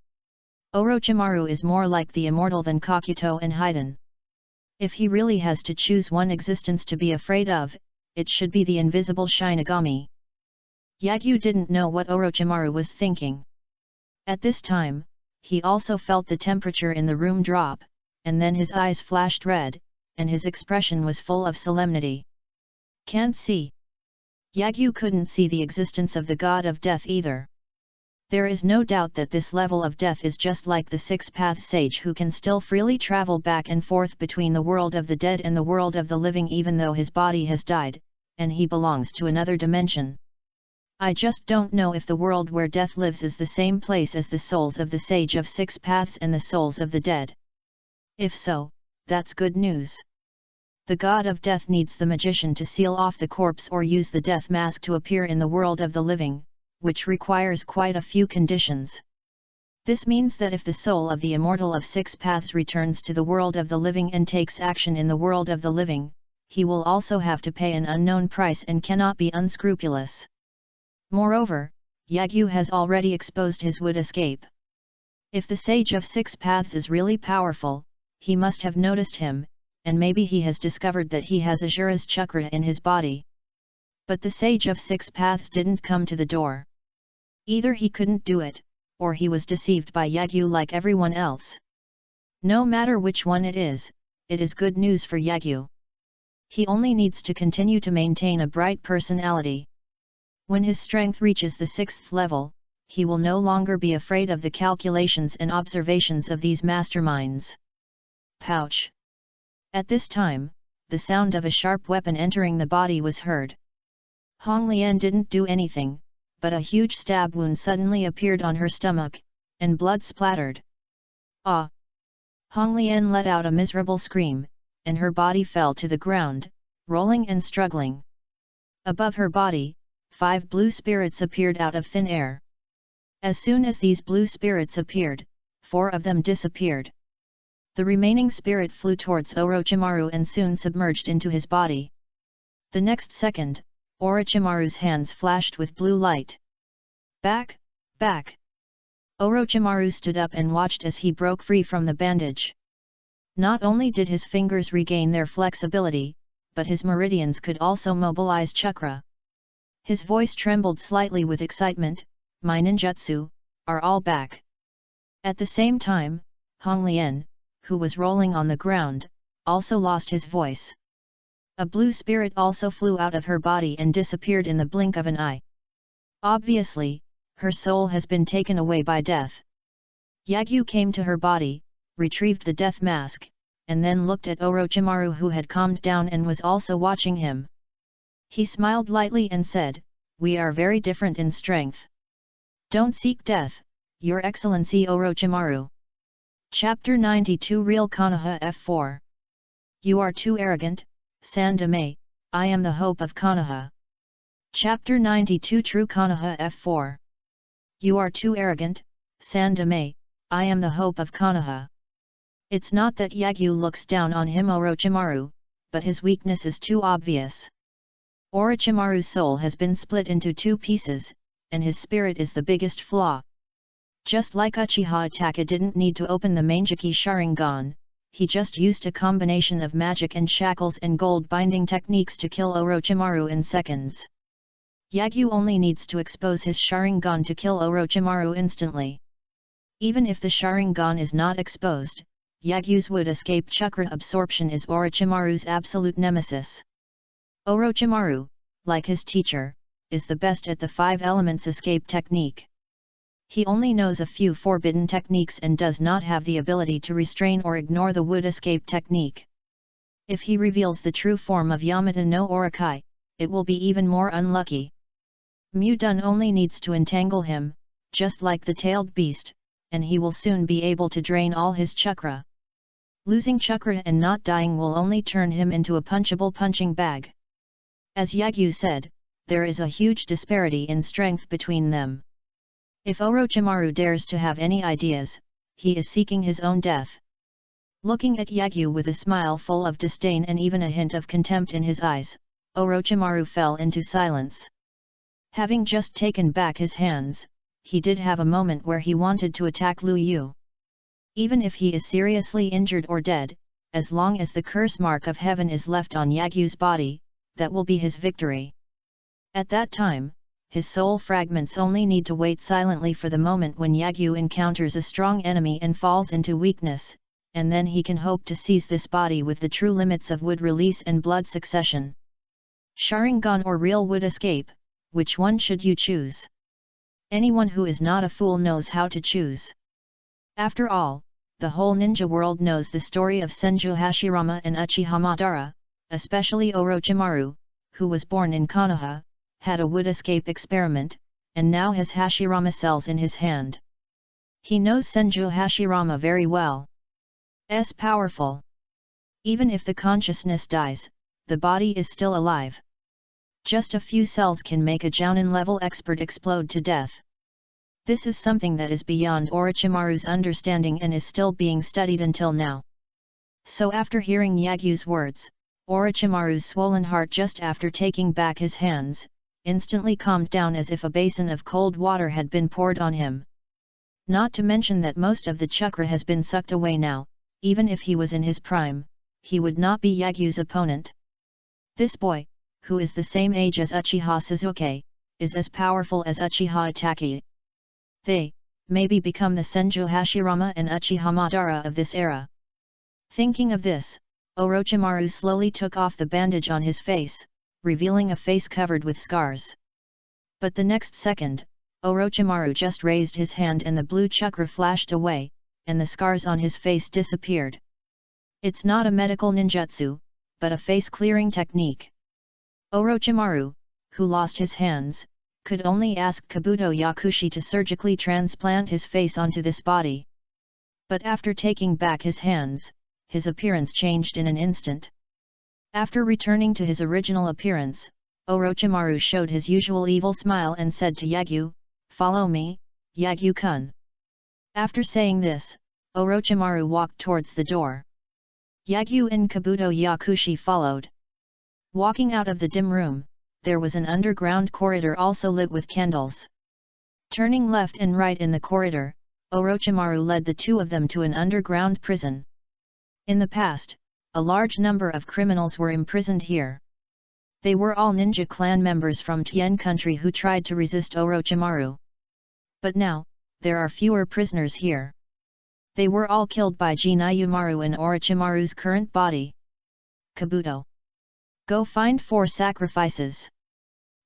Orochimaru is more like the immortal than Kakuto and Haiden. If he really has to choose one existence to be afraid of, it should be the invisible Shinigami. Yagyu didn't know what Orochimaru was thinking. At this time, he also felt the temperature in the room drop, and then his eyes flashed red, and his expression was full of solemnity. Can't see. Yagyu couldn't see the existence of the god of death either. There is no doubt that this level of death is just like the six-path sage who can still freely travel back and forth between the world of the dead and the world of the living even though his body has died, and he belongs to another dimension. I just don't know if the world where death lives is the same place as the souls of the sage of six paths and the souls of the dead. If so, that's good news. The god of death needs the magician to seal off the corpse or use the death mask to appear in the world of the living, which requires quite a few conditions. This means that if the soul of the immortal of six paths returns to the world of the living and takes action in the world of the living, he will also have to pay an unknown price and cannot be unscrupulous. Moreover, Yagyu has already exposed his would escape. If the sage of six paths is really powerful, he must have noticed him, and maybe he has discovered that he has Ashura's chakra in his body. But the sage of six paths didn't come to the door. Either he couldn't do it, or he was deceived by Yagyu like everyone else. No matter which one it is good news for Yagyu. He only needs to continue to maintain a bright personality. When his strength reaches the 6th level, he will no longer be afraid of the calculations and observations of these masterminds. Pouch! At this time, the sound of a sharp weapon entering the body was heard. Hong Lian didn't do anything, but a huge stab wound suddenly appeared on her stomach, and blood splattered. Ah! Hong Lian let out a miserable scream, and her body fell to the ground, rolling and struggling. Above her body, 5 blue spirits appeared out of thin air. As soon as these blue spirits appeared, 4 of them disappeared. The remaining spirit flew towards Orochimaru and soon submerged into his body. The next second, Orochimaru's hands flashed with blue light. Back, back! Orochimaru stood up and watched as he broke free from the bandage. Not only did his fingers regain their flexibility, but his meridians could also mobilize chakra. His voice trembled slightly with excitement. My ninjutsu are all back. At the same time, Hong Lian, who was rolling on the ground, also lost his voice. A blue spirit also flew out of her body and disappeared in the blink of an eye. Obviously, her soul has been taken away by death. Yagyu came to her body, retrieved the death mask, and then looked at Orochimaru who had calmed down and was also watching him. He smiled lightly and said, "We are very different in strength. Don't seek death, Your Excellency Orochimaru." Chapter 92 Real Konoha F4. You are too arrogant, Sandame, I am the hope of Konoha. Chapter 92 True Konoha F4. You are too arrogant, Sandame, I am the hope of Konoha. It's not that Yagyu looks down on him Orochimaru, but his weakness is too obvious. Orochimaru's soul has been split into 2 pieces, and his spirit is the biggest flaw. Just like Uchiha Itachi didn't need to open the Manjiki Sharingan, he just used a combination of magic and shackles and gold binding techniques to kill Orochimaru in seconds. Yagyu only needs to expose his Sharingan to kill Orochimaru instantly. Even if the Sharingan is not exposed, Yagyu's would escape chakra absorption is Orochimaru's absolute nemesis. Orochimaru, like his teacher, is the best at the 5 elements escape technique. He only knows a few forbidden techniques and does not have the ability to restrain or ignore the wood escape technique. If he reveals the true form of Yamata no Orokai, it will be even more unlucky. Mudun only needs to entangle him, just like the tailed beast, and he will soon be able to drain all his chakra. Losing chakra and not dying will only turn him into a punchable punching bag. As Yagyu said, there is a huge disparity in strength between them. If Orochimaru dares to have any ideas, he is seeking his own death. Looking at Yagyu with a smile full of disdain and even a hint of contempt in his eyes, Orochimaru fell into silence. Having just taken back his hands, he did have a moment where he wanted to attack Liu Yu. Even if he is seriously injured or dead, as long as the curse mark of heaven is left on Yagyu's body, that will be his victory. At that time, his soul fragments only need to wait silently for the moment when Yagyu encounters a strong enemy and falls into weakness, and then he can hope to seize this body with the true limits of wood release and blood succession. Sharingan or real wood escape, which one should you choose? Anyone who is not a fool knows how to choose. After all, the whole ninja world knows the story of Senju Hashirama and Uchiha Madara, especially Orochimaru, who was born in Konoha, had a wood escape experiment, and now has Hashirama cells in his hand. He knows Senju Hashirama very well. S powerful. Even if the consciousness dies, the body is still alive. Just a few cells can make a Jounin-level expert explode to death. This is something that is beyond Orochimaru's understanding and is still being studied until now. So after hearing Yagyu's words, Orochimaru's swollen heart just after taking back his hands, instantly calmed down as if a basin of cold water had been poured on him. Not to mention that most of the chakra has been sucked away now, even if he was in his prime, he would not be Yagyu's opponent. This boy, who is the same age as Uchiha Sasuke, is as powerful as Uchiha Itachi. They, maybe become the Senju Hashirama and Uchiha Madara of this era. Thinking of this, Orochimaru slowly took off the bandage on his face, revealing a face covered with scars. But the next second, Orochimaru just raised his hand and the blue chakra flashed away, and the scars on his face disappeared. It's not a medical ninjutsu, but a face-clearing technique. Orochimaru, who lost his hands, could only ask Kabuto Yakushi to surgically transplant his face onto this body. But after taking back his hands, his appearance changed in an instant. After returning to his original appearance, Orochimaru showed his usual evil smile and said to Yagyu, "Follow me, Yagyu-kun." After saying this, Orochimaru walked towards the door. Yagyu and Kabuto Yakushi followed. Walking out of the dim room, there was an underground corridor also lit with candles. Turning left and right in the corridor, Orochimaru led the two of them to an underground prison. In the past, a large number of criminals were imprisoned here. They were all ninja clan members from Tien country who tried to resist Orochimaru. But now, there are fewer prisoners here. They were all killed by Jinayumaru and Orochimaru's current body. Kabuto. Go find 4 sacrifices.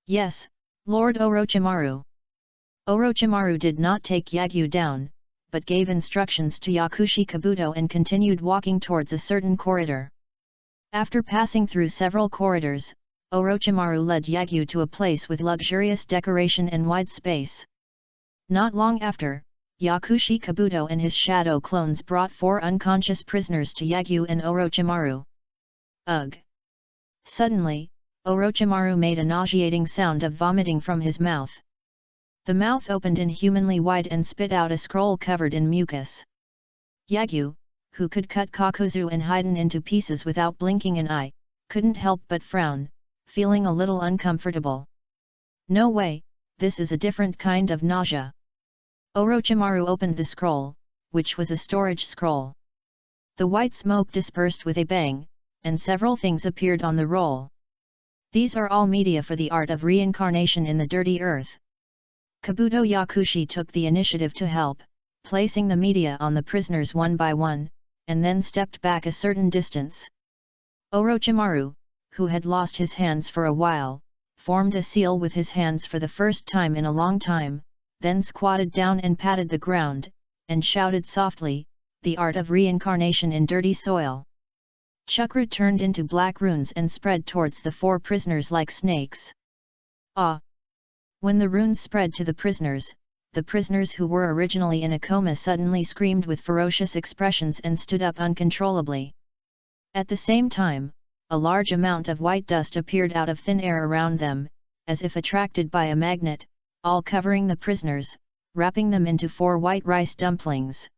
Yes, Lord Orochimaru. Orochimaru did not take Yagyu down, but gave instructions to Yakushi Kabuto and continued walking towards a certain corridor. After passing through several corridors, Orochimaru led Yagyu to a place with luxurious decoration and wide space. Not long after, Yakushi Kabuto and his shadow clones brought 4 unconscious prisoners to Yagyu and Orochimaru. Ugh! Suddenly, Orochimaru made a nauseating sound of vomiting from his mouth. The mouth opened inhumanly wide and spit out a scroll covered in mucus. Yagyu, who could cut Kakuzu and Haiden into pieces without blinking an eye, couldn't help but frown, feeling a little uncomfortable. No way, this is a different kind of nausea. Orochimaru opened the scroll, which was a storage scroll. The white smoke dispersed with a bang, and several things appeared on the roll. These are all media for the art of reincarnation in the dirty earth. Kabuto Yakushi took the initiative to help, placing the media on the prisoners one by one, and then stepped back a certain distance. Orochimaru, who had lost his hands for a while, formed a seal with his hands for the first time in a long time, then squatted down and patted the ground, and shouted softly, "The art of reincarnation in dirty soil." Chakra turned into black runes and spread towards the 4 prisoners like snakes. Ah! When the runes spread to the prisoners who were originally in a coma suddenly screamed with ferocious expressions and stood up uncontrollably. At the same time, a large amount of white dust appeared out of thin air around them, as if attracted by a magnet, all covering the prisoners, wrapping them into 4 white rice dumplings.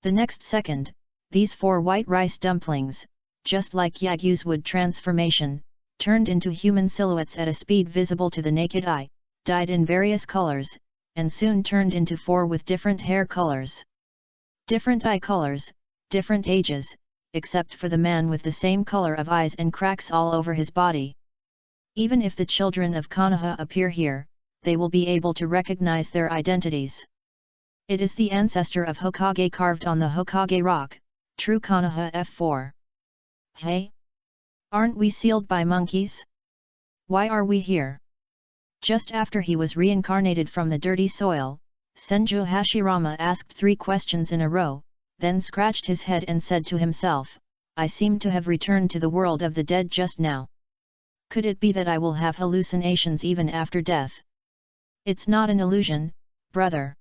The next second, these 4 white rice dumplings, just like Yagyu's wood transformation, turned into human silhouettes at a speed visible to the naked eye, dyed in various colors, and soon turned into 4 with different hair colors. Different eye colors, different ages, except for the man with the same color of eyes and cracks all over his body. Even if the children of Konoha appear here, they will be able to recognize their identities. It is the ancestor of Hokage carved on the Hokage rock, true Konoha F4. Hey? Aren't we sealed by monkeys? Why are we here? Just after he was reincarnated from the dirty soil, Senju Hashirama asked 3 questions in a row, then scratched his head and said to himself, I seem to have returned to the world of the dead just now. Could it be that I will have hallucinations even after death? It's not an illusion, brother.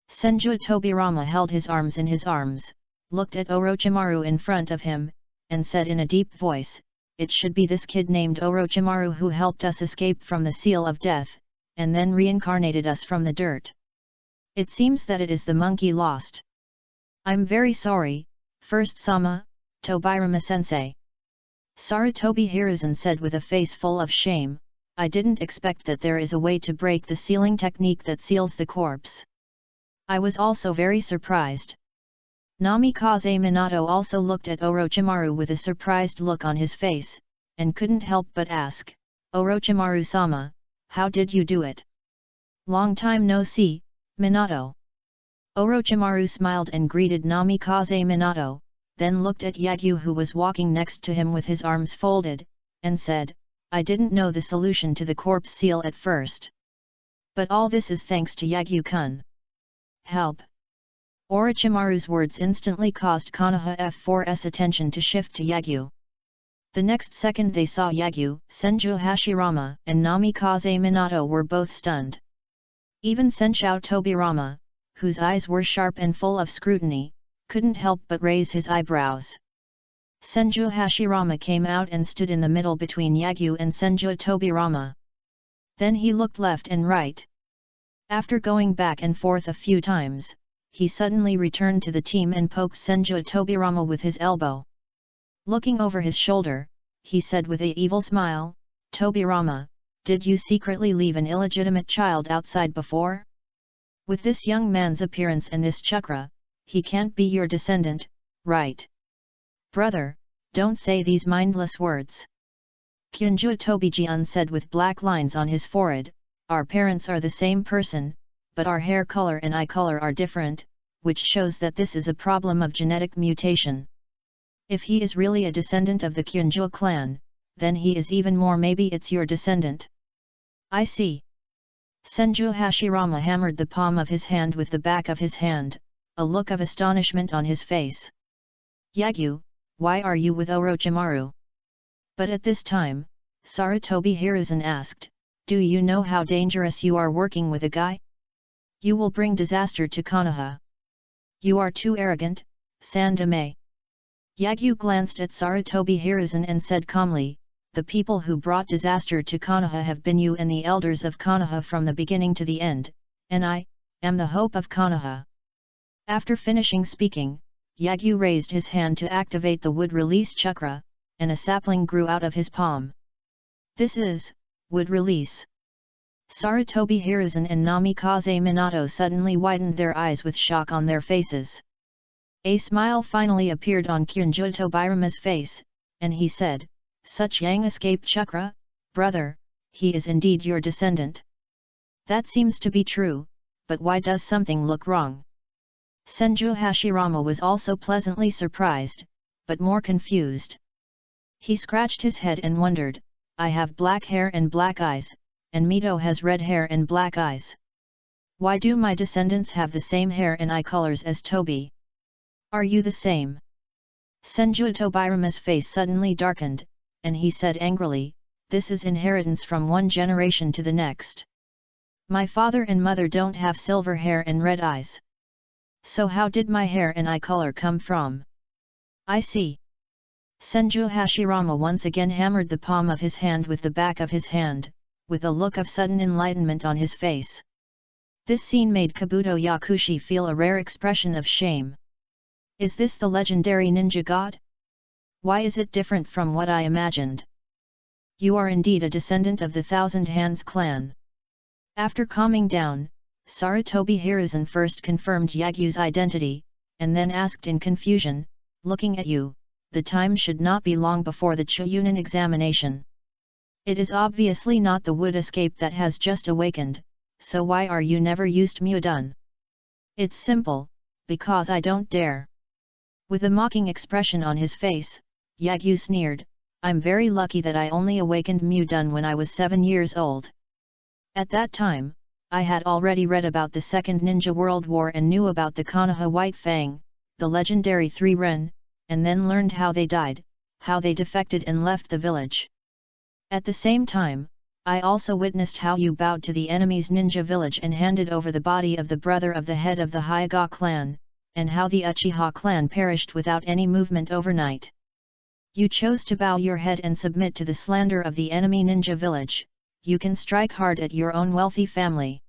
Senju Tobirama held his arms in his arms, looked at Orochimaru in front of him, and said in a deep voice, it should be this kid named Orochimaru who helped us escape from the seal of death, and then reincarnated us from the dirt. It seems that it is the monkey lost. I'm very sorry, First Sama, Tobirama-sensei. Sarutobi Hiruzen said with a face full of shame, I didn't expect that there is a way to break the sealing technique that seals the corpse. I was also very surprised. Namikaze Minato also looked at Orochimaru with a surprised look on his face, and couldn't help but ask, Orochimaru-sama, how did you do it? Long time no see, Minato. Orochimaru smiled and greeted Namikaze Minato, then looked at Yagyu who was walking next to him with his arms folded, and said, I didn't know the solution to the corpse seal at first. But all this is thanks to Yagyu-kun. Help! Orochimaru's words instantly caused Konoha F4's attention to shift to Yagyu. The next second they saw Yagyu, Senju Hashirama, and Namikaze Minato were both stunned. Even Senshou Tobirama, whose eyes were sharp and full of scrutiny, couldn't help but raise his eyebrows. Senju Hashirama came out and stood in the middle between Yagyu and Senju Tobirama. Then he looked left and right. After going back and forth a few times, he suddenly returned to the team and poked Senju Tobirama with his elbow. Looking over his shoulder, he said with an evil smile, Tobirama, did you secretly leave an illegitimate child outside before? With this young man's appearance and this chakra, he can't be your descendant, right? Brother, don't say these mindless words. Kyunju Tobijian said with black lines on his forehead, our parents are the same person, but our hair color and eye color are different, which shows that this is a problem of genetic mutation. If he is really a descendant of the Kyunju clan, then he is even more maybe it's your descendant. I see. Senju Hashirama hammered the palm of his hand with the back of his hand, a look of astonishment on his face. Yagyu, why are you with Orochimaru? But at this time, Sarutobi Hiruzen asked, do you know how dangerous you are working with a guy? You will bring disaster to Konoha. You are too arrogant, Sandame. Yagyu glanced at Sarutobi Hiruzen and said calmly, the people who brought disaster to Konoha have been you and the elders of Konoha from the beginning to the end, and I am the hope of Konoha. After finishing speaking, Yagyu raised his hand to activate the wood release chakra, and a sapling grew out of his palm. This is wood release. Sarutobi Hiruzen and Namikaze Minato suddenly widened their eyes with shock on their faces. A smile finally appeared on Kyunju Tobirama's face, and he said, such yang escape chakra, brother, he is indeed your descendant. That seems to be true, but why does something look wrong? Senju Hashirama was also pleasantly surprised, but more confused. He scratched his head and wondered, I have black hair and black eyes, and Mito has red hair and black eyes. Why do my descendants have the same hair and eye colors as Tobi? Are you the same? Senju Tobirama's face suddenly darkened, and he said angrily, this is inheritance from one generation to the next. My father and mother don't have silver hair and red eyes. So how did my hair and eye color come from? I see. Senju Hashirama once again hammered the palm of his hand with the back of his hand, with a look of sudden enlightenment on his face. This scene made Kabuto Yakushi feel a rare expression of shame. Is this the legendary ninja god? Why is it different from what I imagined? You are indeed a descendant of the Thousand Hands clan. After calming down, Sarutobi Hiruzen first confirmed Yagyu's identity, and then asked in confusion, looking at you, the time should not be long before the Chuyunin examination. It is obviously not the wood escape that has just awakened, so why are you never used Mudun? It's simple, because I don't dare. With a mocking expression on his face, Yagyu sneered, I'm very lucky that I only awakened Mudun when I was 7 years old. At that time, I had already read about the Second Ninja World War and knew about the Konoha White Fang, the legendary 3 Ren, and then learned how they died, how they defected and left the village. At the same time, I also witnessed how you bowed to the enemy's ninja village and handed over the body of the brother of the head of the Hyuga clan, and how the Uchiha clan perished without any movement overnight. You chose to bow your head and submit to the slander of the enemy ninja village. You can strike hard at your own wealthy family.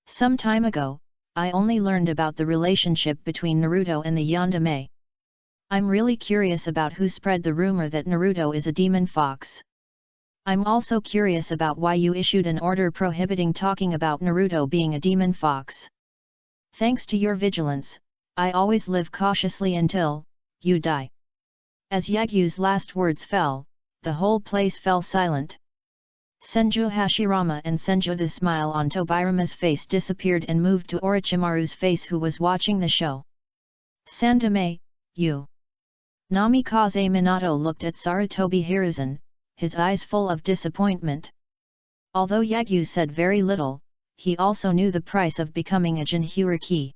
Some time ago, I only learned about the relationship between Naruto and the Yandere. I'm really curious about who spread the rumor that Naruto is a demon fox. I'm also curious about why you issued an order prohibiting talking about Naruto being a demon fox. Thanks to your vigilance, I always live cautiously until you die. As Yagyu's last words fell, the whole place fell silent. Senju Hashirama and Senju, the smile on Tobirama's face disappeared and moved to Orochimaru's face, who was watching the show. Sandame, you. Namikaze Minato looked at Sarutobi Hiruzen, his eyes full of disappointment. Although Yagyu said very little, he also knew the price of becoming a Jinhyuriki.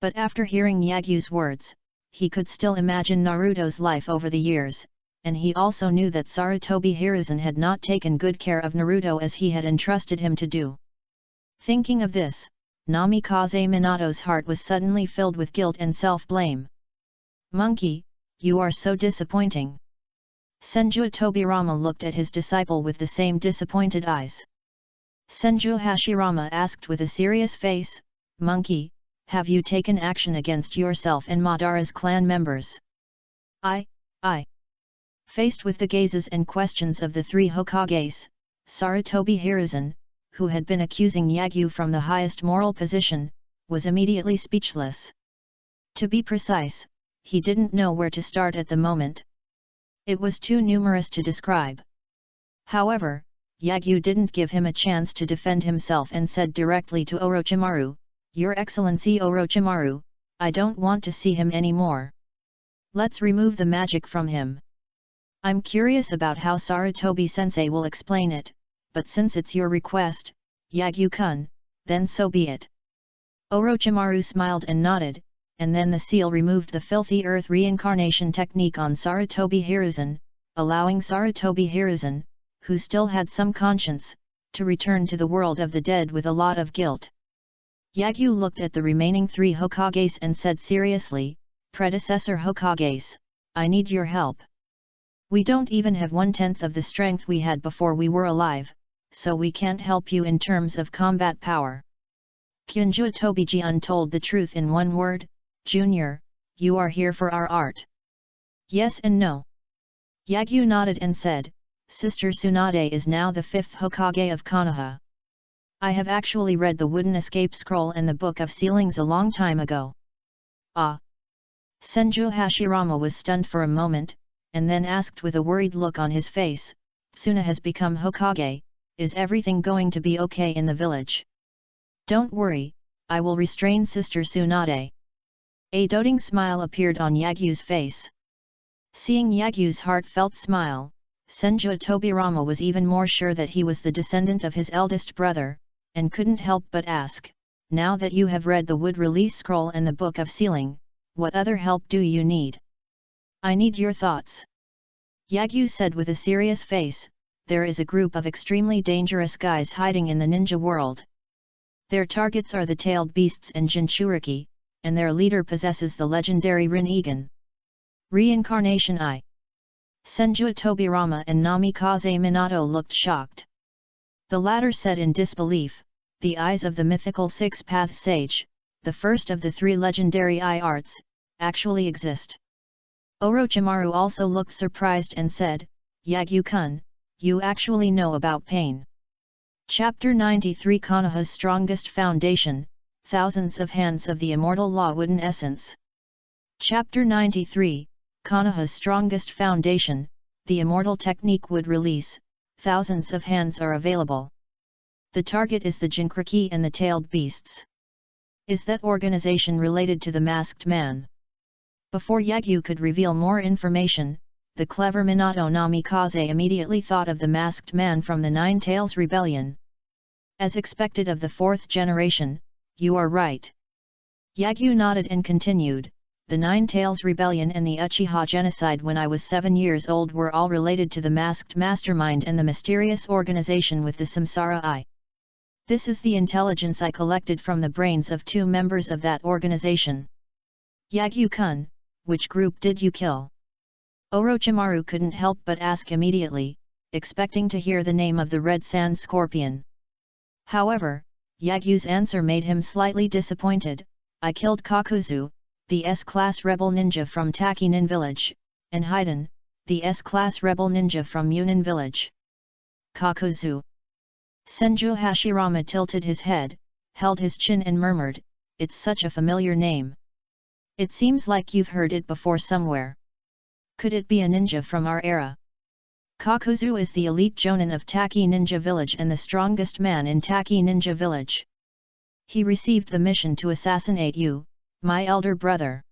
But after hearing Yagyu's words, he could still imagine Naruto's life over the years, and he also knew that Sarutobi Hiruzen had not taken good care of Naruto as he had entrusted him to do. Thinking of this, Namikaze Minato's heart was suddenly filled with guilt and self-blame. Monkey, you are so disappointing. Senju Tobirama looked at his disciple with the same disappointed eyes. Senju Hashirama asked with a serious face, Monkey, have you taken action against yourself and Madara's clan members? I. Faced with the gazes and questions of the 3 Hokages, Sarutobi Hiruzen, who had been accusing Yagyu from the highest moral position, was immediately speechless. To be precise, he didn't know where to start at the moment. It was too numerous to describe. However, Yagyu didn't give him a chance to defend himself and said directly to Orochimaru, Your Excellency Orochimaru, I don't want to see him anymore. Let's remove the magic from him. I'm curious about how Sarutobi-sensei will explain it, but since it's your request, Yagyu-kun, then so be it. Orochimaru smiled and nodded, and then the seal removed the filthy earth reincarnation technique on Sarutobi Hiruzen, allowing Sarutobi Hiruzen, who still had some conscience, to return to the world of the dead with a lot of guilt. Yagyu looked at the remaining 3 Hokages and said seriously, Predecessor Hokages, I need your help. We don't even have 1/10 of the strength we had before we were alive, so we can't help you in terms of combat power. Kyunju Tobijian told the truth in one word, Junior, you are here for our art. Yes and no. Yagyu nodded and said, Sister Tsunade is now the 5th Hokage of Konoha. I have actually read the Wooden Escape Scroll and the Book of Sealings a long time ago. Ah! Senju Hashirama was stunned for a moment, and then asked with a worried look on his face, Tsuna has become Hokage, is everything going to be okay in the village? Don't worry, I will restrain Sister Tsunade. A doting smile appeared on Yagyu's face. Seeing Yagyu's heartfelt smile, Senju Tobirama was even more sure that he was the descendant of his eldest brother, and couldn't help but ask, now that you have read the Wood Release Scroll and the Book of Sealing, what other help do you need? I need your thoughts. Yagyu said with a serious face, there is a group of extremely dangerous guys hiding in the ninja world. Their targets are the tailed beasts and Jinchuriki, and their leader possesses the legendary Rinnegan. Reincarnation I. Senju Tobirama and Namikaze Minato looked shocked. The latter said in disbelief, the eyes of the mythical six-path sage, the first of the 3 legendary eye arts, actually exist. Orochimaru also looked surprised and said, Yagyu-kun, you actually know about pain. Chapter 93 Konoha's Strongest Foundation, Thousands of Hands of the Immortal Law Wooden Essence. Chapter 93, Konoha's strongest foundation, the immortal technique would release, thousands of hands are available. The target is the Jinkriki and the tailed beasts. Is that organization related to the masked man? Before Yagyu could reveal more information, the clever Minato Namikaze immediately thought of the masked man from the Nine Tails Rebellion. As expected of the fourth generation, you are right. Yagyu nodded and continued, the Nine Tails Rebellion and the Uchiha Genocide when I was 7 years old were all related to the masked mastermind and the mysterious organization with the Samsara Eye. This is the intelligence I collected from the brains of 2 members of that organization. Yagyu-kun, which group did you kill? Orochimaru couldn't help but ask immediately, expecting to hear the name of the Red Sand Scorpion. However, Yagyu's answer made him slightly disappointed. I killed Kakuzu, the S-class rebel ninja from Takinin village, and Haiden, the S-class rebel ninja from Munin village. Kakuzu. Senju Hashirama tilted his head, held his chin and murmured, it's such a familiar name. It seems like you've heard it before somewhere. Could it be a ninja from our era? Kakuzu is the elite jonin of Taki Ninja Village and the strongest man in Taki Ninja Village. He received the mission to assassinate you, my elder brother.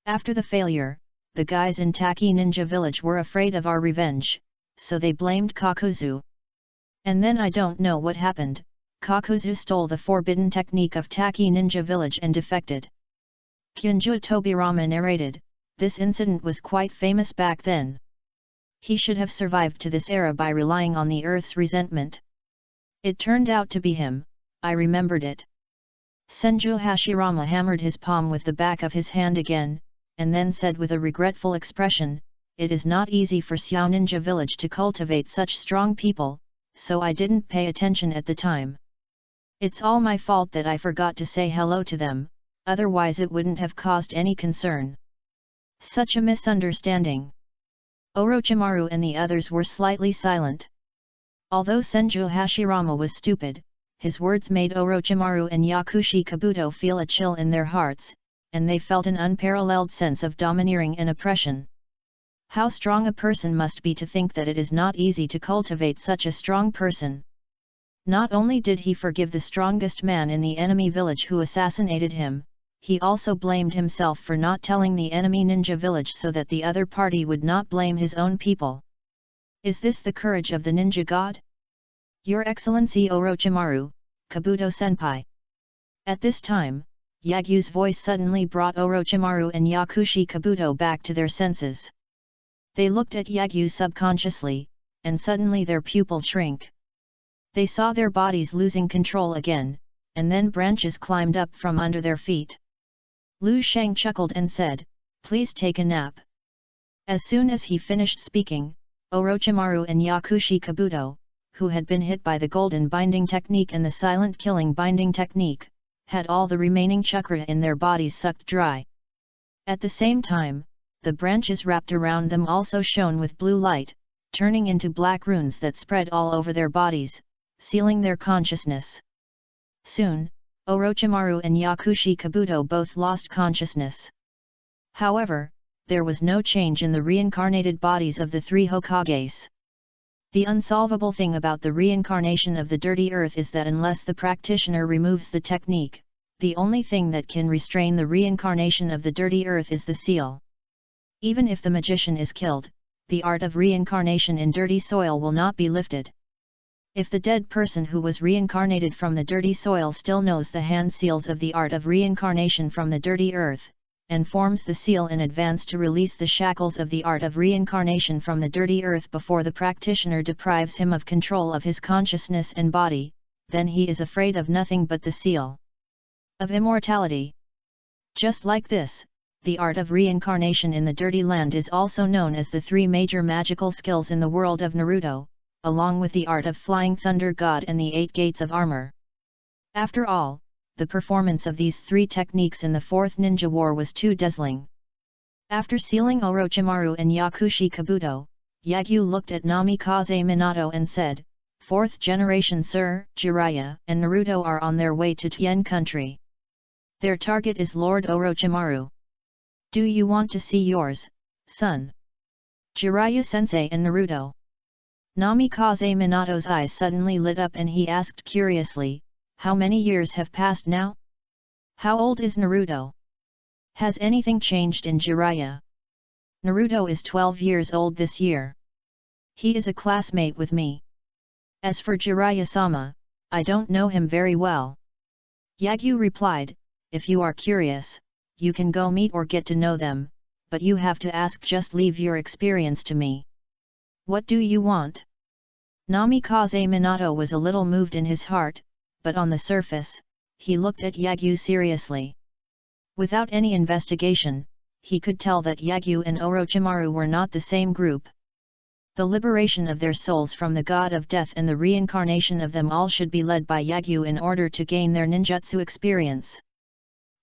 After the failure, the guys in Taki Ninja Village were afraid of our revenge, so they blamed Kakuzu. And then I don't know what happened, Kakuzu stole the forbidden technique of Taki Ninja Village and defected. Kyunju Tobirama narrated, this incident was quite famous back then. He should have survived to this era by relying on the Earth's resentment. It turned out to be him, I remembered it. Senju Hashirama hammered his palm with the back of his hand again, and then said with a regretful expression, it is not easy for Xiao Ninja Village to cultivate such strong people, so I didn't pay attention at the time. It's all my fault that I forgot to say hello to them, otherwise it wouldn't have caused any concern. Such a misunderstanding. Orochimaru and the others were slightly silent. Although Senju Hashirama was stupid, his words made Orochimaru and Yakushi Kabuto feel a chill in their hearts, and they felt an unparalleled sense of domineering and oppression. How strong a person must be to think that it is not easy to cultivate such a strong person. Not only did he forgive the strongest man in the enemy village who assassinated him, he also blamed himself for not telling the enemy ninja village so that the other party would not blame his own people. Is this the courage of the ninja god? Your Excellency Orochimaru, Kabuto-senpai. At this time, Yagyu's voice suddenly brought Orochimaru and Yakushi Kabuto back to their senses. They looked at Yagyu subconsciously, and suddenly their pupils shrank. They saw their bodies losing control again, and then branches climbed up from under their feet. Lu Shang chuckled and said, please take a nap. As soon as he finished speaking, Orochimaru and Yakushi Kabuto, who had been hit by the golden binding technique and the silent killing binding technique, had all the remaining chakra in their bodies sucked dry. At the same time, the branches wrapped around them also shone with blue light, turning into black runes that spread all over their bodies, sealing their consciousness. Soon, Orochimaru and Yakushi Kabuto both lost consciousness. However, there was no change in the reincarnated bodies of the 3 Hokages. The unsolvable thing about the reincarnation of the dirty earth is that unless the practitioner removes the technique, the only thing that can restrain the reincarnation of the dirty earth is the seal. Even if the magician is killed, the art of reincarnation in dirty soil will not be lifted. If the dead person who was reincarnated from the dirty soil still knows the hand seals of the art of reincarnation from the dirty earth, and forms the seal in advance to release the shackles of the art of reincarnation from the dirty earth before the practitioner deprives him of control of his consciousness and body, then he is afraid of nothing but the seal of immortality. Just like this, the art of reincarnation in the dirty land is also known as the 3 major magical skills in the world of Naruto, along with the art of flying thunder god and the 8 gates of armor. After all, the performance of these 3 techniques in the 4th Ninja War was too dazzling. After sealing Orochimaru and Yakushi Kabuto, Yagyu looked at Namikaze Minato and said, 4th generation Sir, Jiraiya and Naruto are on their way to Tien country. Their target is Lord Orochimaru. Do you want to see yours, son. Jiraiya-sensei and Naruto. Namikaze Minato's eyes suddenly lit up and he asked curiously, how many years have passed now? How old is Naruto? Has anything changed in Jiraiya? Naruto is 12 years old this year. He is a classmate with me. As for Jiraiya-sama, I don't know him very well. Yagyu replied, if you are curious, you can go meet or get to know them, but you have to ask, just leave your experience to me. What do you want? Namikaze Minato was a little moved in his heart, but on the surface, he looked at Yagyu seriously. Without any investigation, he could tell that Yagyu and Orochimaru were not the same group. The liberation of their souls from the god of death and the reincarnation of them all should be led by Yagyu in order to gain their ninjutsu experience.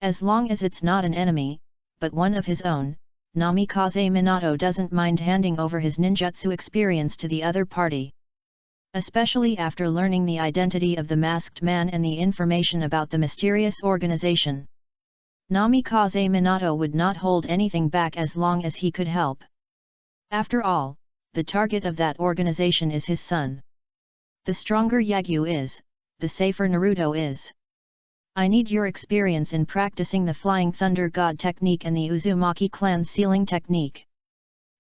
As long as it's not an enemy, but one of his own, Namikaze Minato doesn't mind handing over his ninjutsu experience to the other party. Especially after learning the identity of the masked man and the information about the mysterious organization. Namikaze Minato would not hold anything back as long as he could help. After all, the target of that organization is his son. The stronger Yagyu is, the safer Naruto is. I need your experience in practicing the Flying Thunder God technique and the Uzumaki clan's sealing technique.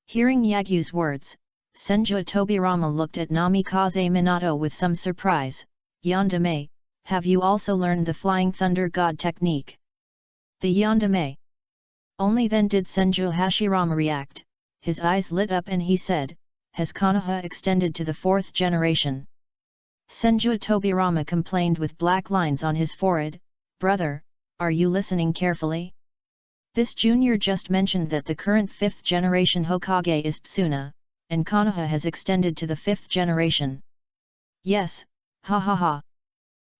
Hearing Yagyu's words, Senju Tobirama looked at Namikaze Minato with some surprise. Yandere, have you also learned the Flying Thunder God technique? The Yandere. Only then did Senju Hashirama react. His eyes lit up and he said, has Konoha extended to the 4th generation? Senju Tobirama complained with black lines on his forehead, brother, are you listening carefully? This junior just mentioned that the current 5th generation Hokage is Tsuna, and Konoha has extended to the 5th generation. Yes, ha ha ha.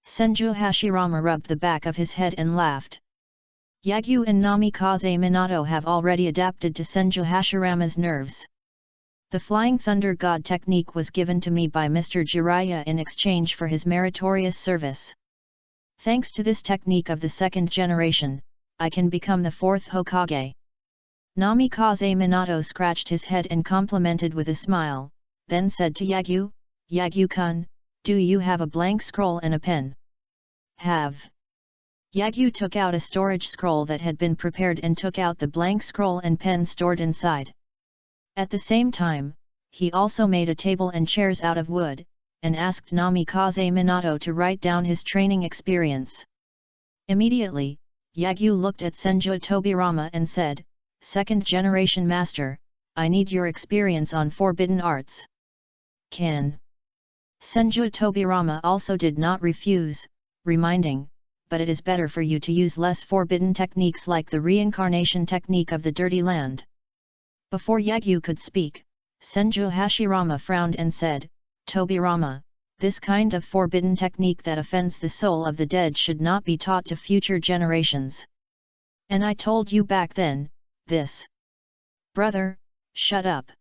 Senju Hashirama rubbed the back of his head and laughed. Yagyu and Namikaze Minato have already adapted to Senju Hashirama's nerves. The Flying Thunder God technique was given to me by Mr. Jiraiya in exchange for his meritorious service. Thanks to this technique of the 2nd generation, I can become the 4th Hokage. Namikaze Minato scratched his head and complimented with a smile, then said to Yagyu, Yagyu-kun, do you have a blank scroll and a pen? Have. Yagyu took out a storage scroll that had been prepared and took out the blank scroll and pen stored inside. At the same time, he also made a table and chairs out of wood, and asked Namikaze Minato to write down his training experience. Immediately, Yagyu looked at Senju Tobirama and said, 2nd generation master, I need your experience on forbidden arts. Can. Senju Tobirama also did not refuse, reminding, but it is better for you to use less forbidden techniques like the reincarnation technique of the Dirty Land. Before Yagyu could speak, Senju Hashirama frowned and said, Tobirama, this kind of forbidden technique that offends the soul of the dead should not be taught to future generations. And I told you back then, this. Brother, shut up.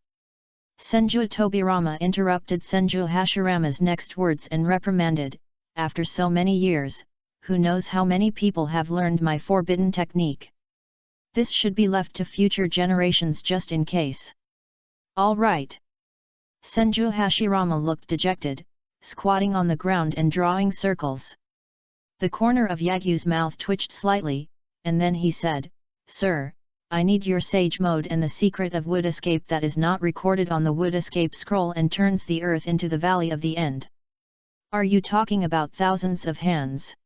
Senju Tobirama interrupted Senju Hashirama's next words and reprimanded, after so many years, who knows how many people have learned my forbidden technique. This should be left to future generations just in case. All right. Senju Hashirama looked dejected, squatting on the ground and drawing circles. The corner of Yagyu's mouth twitched slightly, and then he said, Sir, I need your sage mode and the secret of wood escape that is not recorded on the wood escape scroll and turns the earth into the valley of the end. Are you talking about thousands of hands?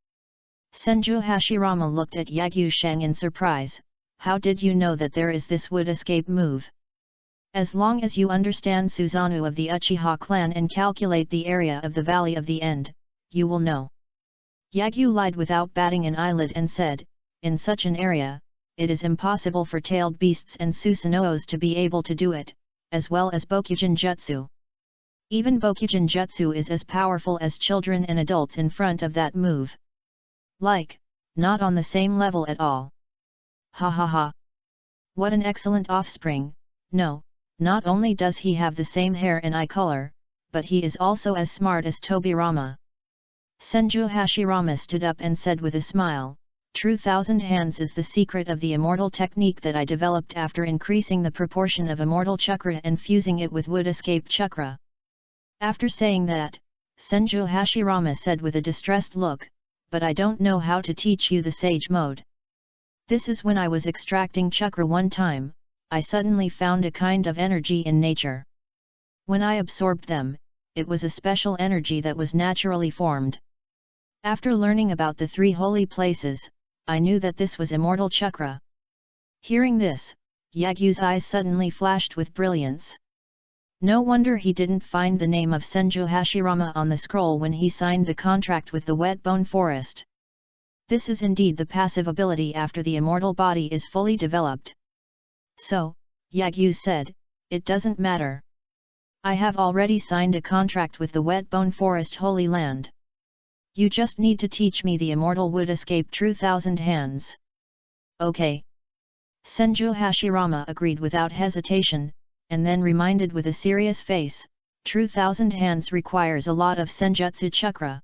Senju Hashirama looked at Yagyu Sheng in surprise. How did you know that there is this wood escape move? As long as you understand Susanoo of the Uchiha clan and calculate the area of the Valley of the End, you will know. Yagyu lied without batting an eyelid and said, in such an area, it is impossible for tailed beasts and Susanoos to be able to do it, as well as Bokujin Jutsu. Even Bokujin Jutsu is as powerful as children and adults in front of that move. Not on the same level at all. Ha ha ha. What an excellent offspring. No, not only does he have the same hair and eye color, but he is also as smart as Tobirama. Senju Hashirama stood up and said with a smile, True Thousand Hands is the secret of the immortal technique that I developed after increasing the proportion of immortal chakra and fusing it with wood escape chakra. After saying that, Senju Hashirama said with a distressed look, "But I don't know how to teach you the sage mode. This is when I was extracting chakra one time, I suddenly found a kind of energy in nature. When I absorbed them, it was a special energy that was naturally formed. After learning about the 3 holy places, I knew that this was immortal chakra." Hearing this, Yagyu's eyes suddenly flashed with brilliance. No wonder he didn't find the name of Senju Hashirama on the scroll when he signed the contract with the Wet Bone Forest. This is indeed the passive ability after the immortal body is fully developed. "So," Yagyu said, "it doesn't matter. I have already signed a contract with the Wet Bone Forest Holy Land. You just need to teach me the immortal wood escape True Thousand Hands." "Okay." Senju Hashirama agreed without hesitation, and then reminded with a serious face, "True Thousand Hands requires a lot of senjutsu chakra.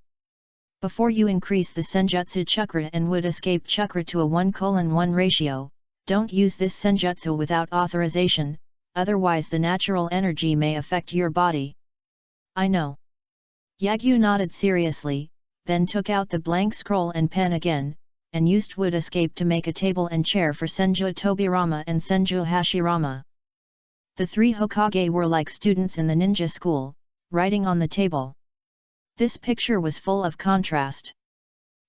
Before you increase the senjutsu chakra and wood escape chakra to a 1:1 ratio, don't use this senjutsu without authorization, otherwise the natural energy may affect your body." "I know." Yagyu nodded seriously, then took out the blank scroll and pen again, and used wood escape to make a table and chair for Senju Tobirama and Senju Hashirama. The 3 Hokage were like students in the ninja school, writing on the table. This picture was full of contrast.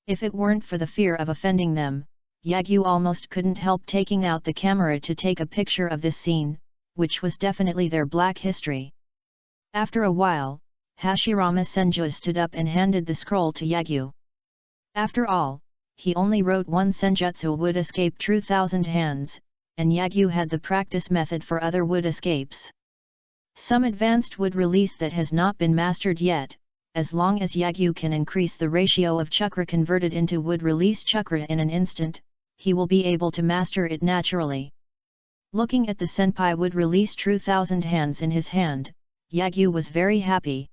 If it weren't for the fear of offending them, Yagyu almost couldn't help taking out the camera to take a picture of this scene, which was definitely their black history. After a while, Hashirama Senju stood up and handed the scroll to Yagyu. After all, he only wrote one senjutsu would escape True Thousand Hands, and Yagyu had the practice method for other wood escapes. Some advanced wood release that has not been mastered yet. As long as Yagyu can increase the ratio of chakra converted into wood release chakra in an instant, he will be able to master it naturally. Looking at the senpai would release True Thousand Hands in his hand, Yagyu was very happy.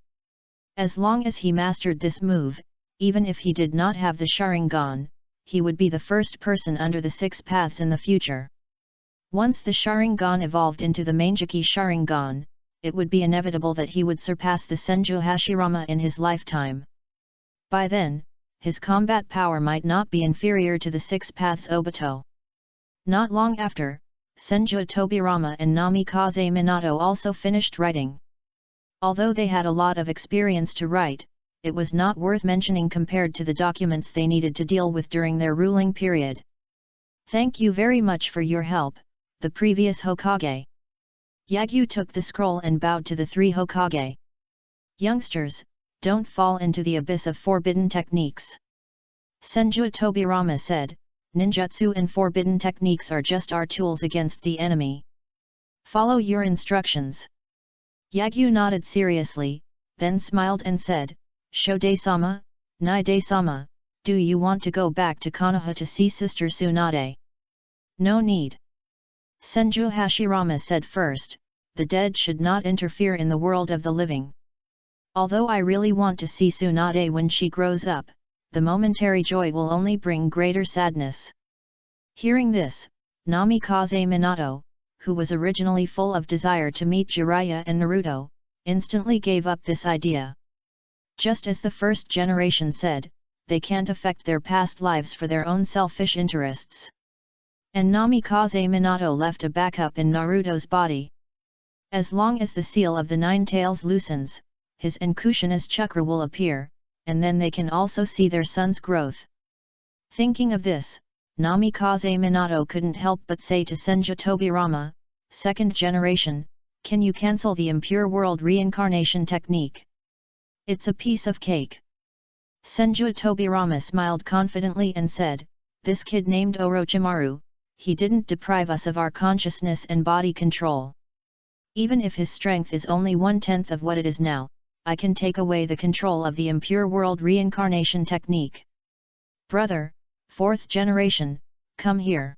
As long as he mastered this move, even if he did not have the Sharingan, he would be the first person under the 6 paths in the future. Once the Sharingan evolved into the Manjaki Sharingan, it would be inevitable that he would surpass the Senju Hashirama in his lifetime. By then, his combat power might not be inferior to the 6 paths Obito. Not long after, Senju Tobirama and Namikaze Minato also finished writing. Although they had a lot of experience to write, it was not worth mentioning compared to the documents they needed to deal with during their ruling period. "Thank you very much for your help, the previous Hokage." Yagyu took the scroll and bowed to the 3 Hokage. "Youngsters, don't fall into the abyss of forbidden techniques." Senju Tobirama said, "Ninjutsu and forbidden techniques are just our tools against the enemy. Follow your instructions." Yagyu nodded seriously, then smiled and said, "Shode-sama, Nide-sama, do you want to go back to Konoha to see Sister Tsunade?" "No need." Senju Hashirama said first, "The dead should not interfere in the world of the living. Although I really want to see Tsunade when she grows up, the momentary joy will only bring greater sadness." Hearing this, Namikaze Minato, who was originally full of desire to meet Jiraiya and Naruto, instantly gave up this idea. Just as the first generation said, they can't affect their past lives for their own selfish interests. And Namikaze Minato left a backup in Naruto's body. As long as the seal of the 9 tails loosens, his Enkushinas chakra will appear, and then they can also see their son's growth. Thinking of this, Namikaze Minato couldn't help but say to Senju Tobirama, "Second generation, can you cancel the impure world reincarnation technique? It's a piece of cake." Senju Tobirama smiled confidently and said, "This kid named Orochimaru, he didn't deprive us of our consciousness and body control. Even if his strength is only 1/10 of what it is now, I can take away the control of the impure world reincarnation technique. Brother, 4th generation, come here."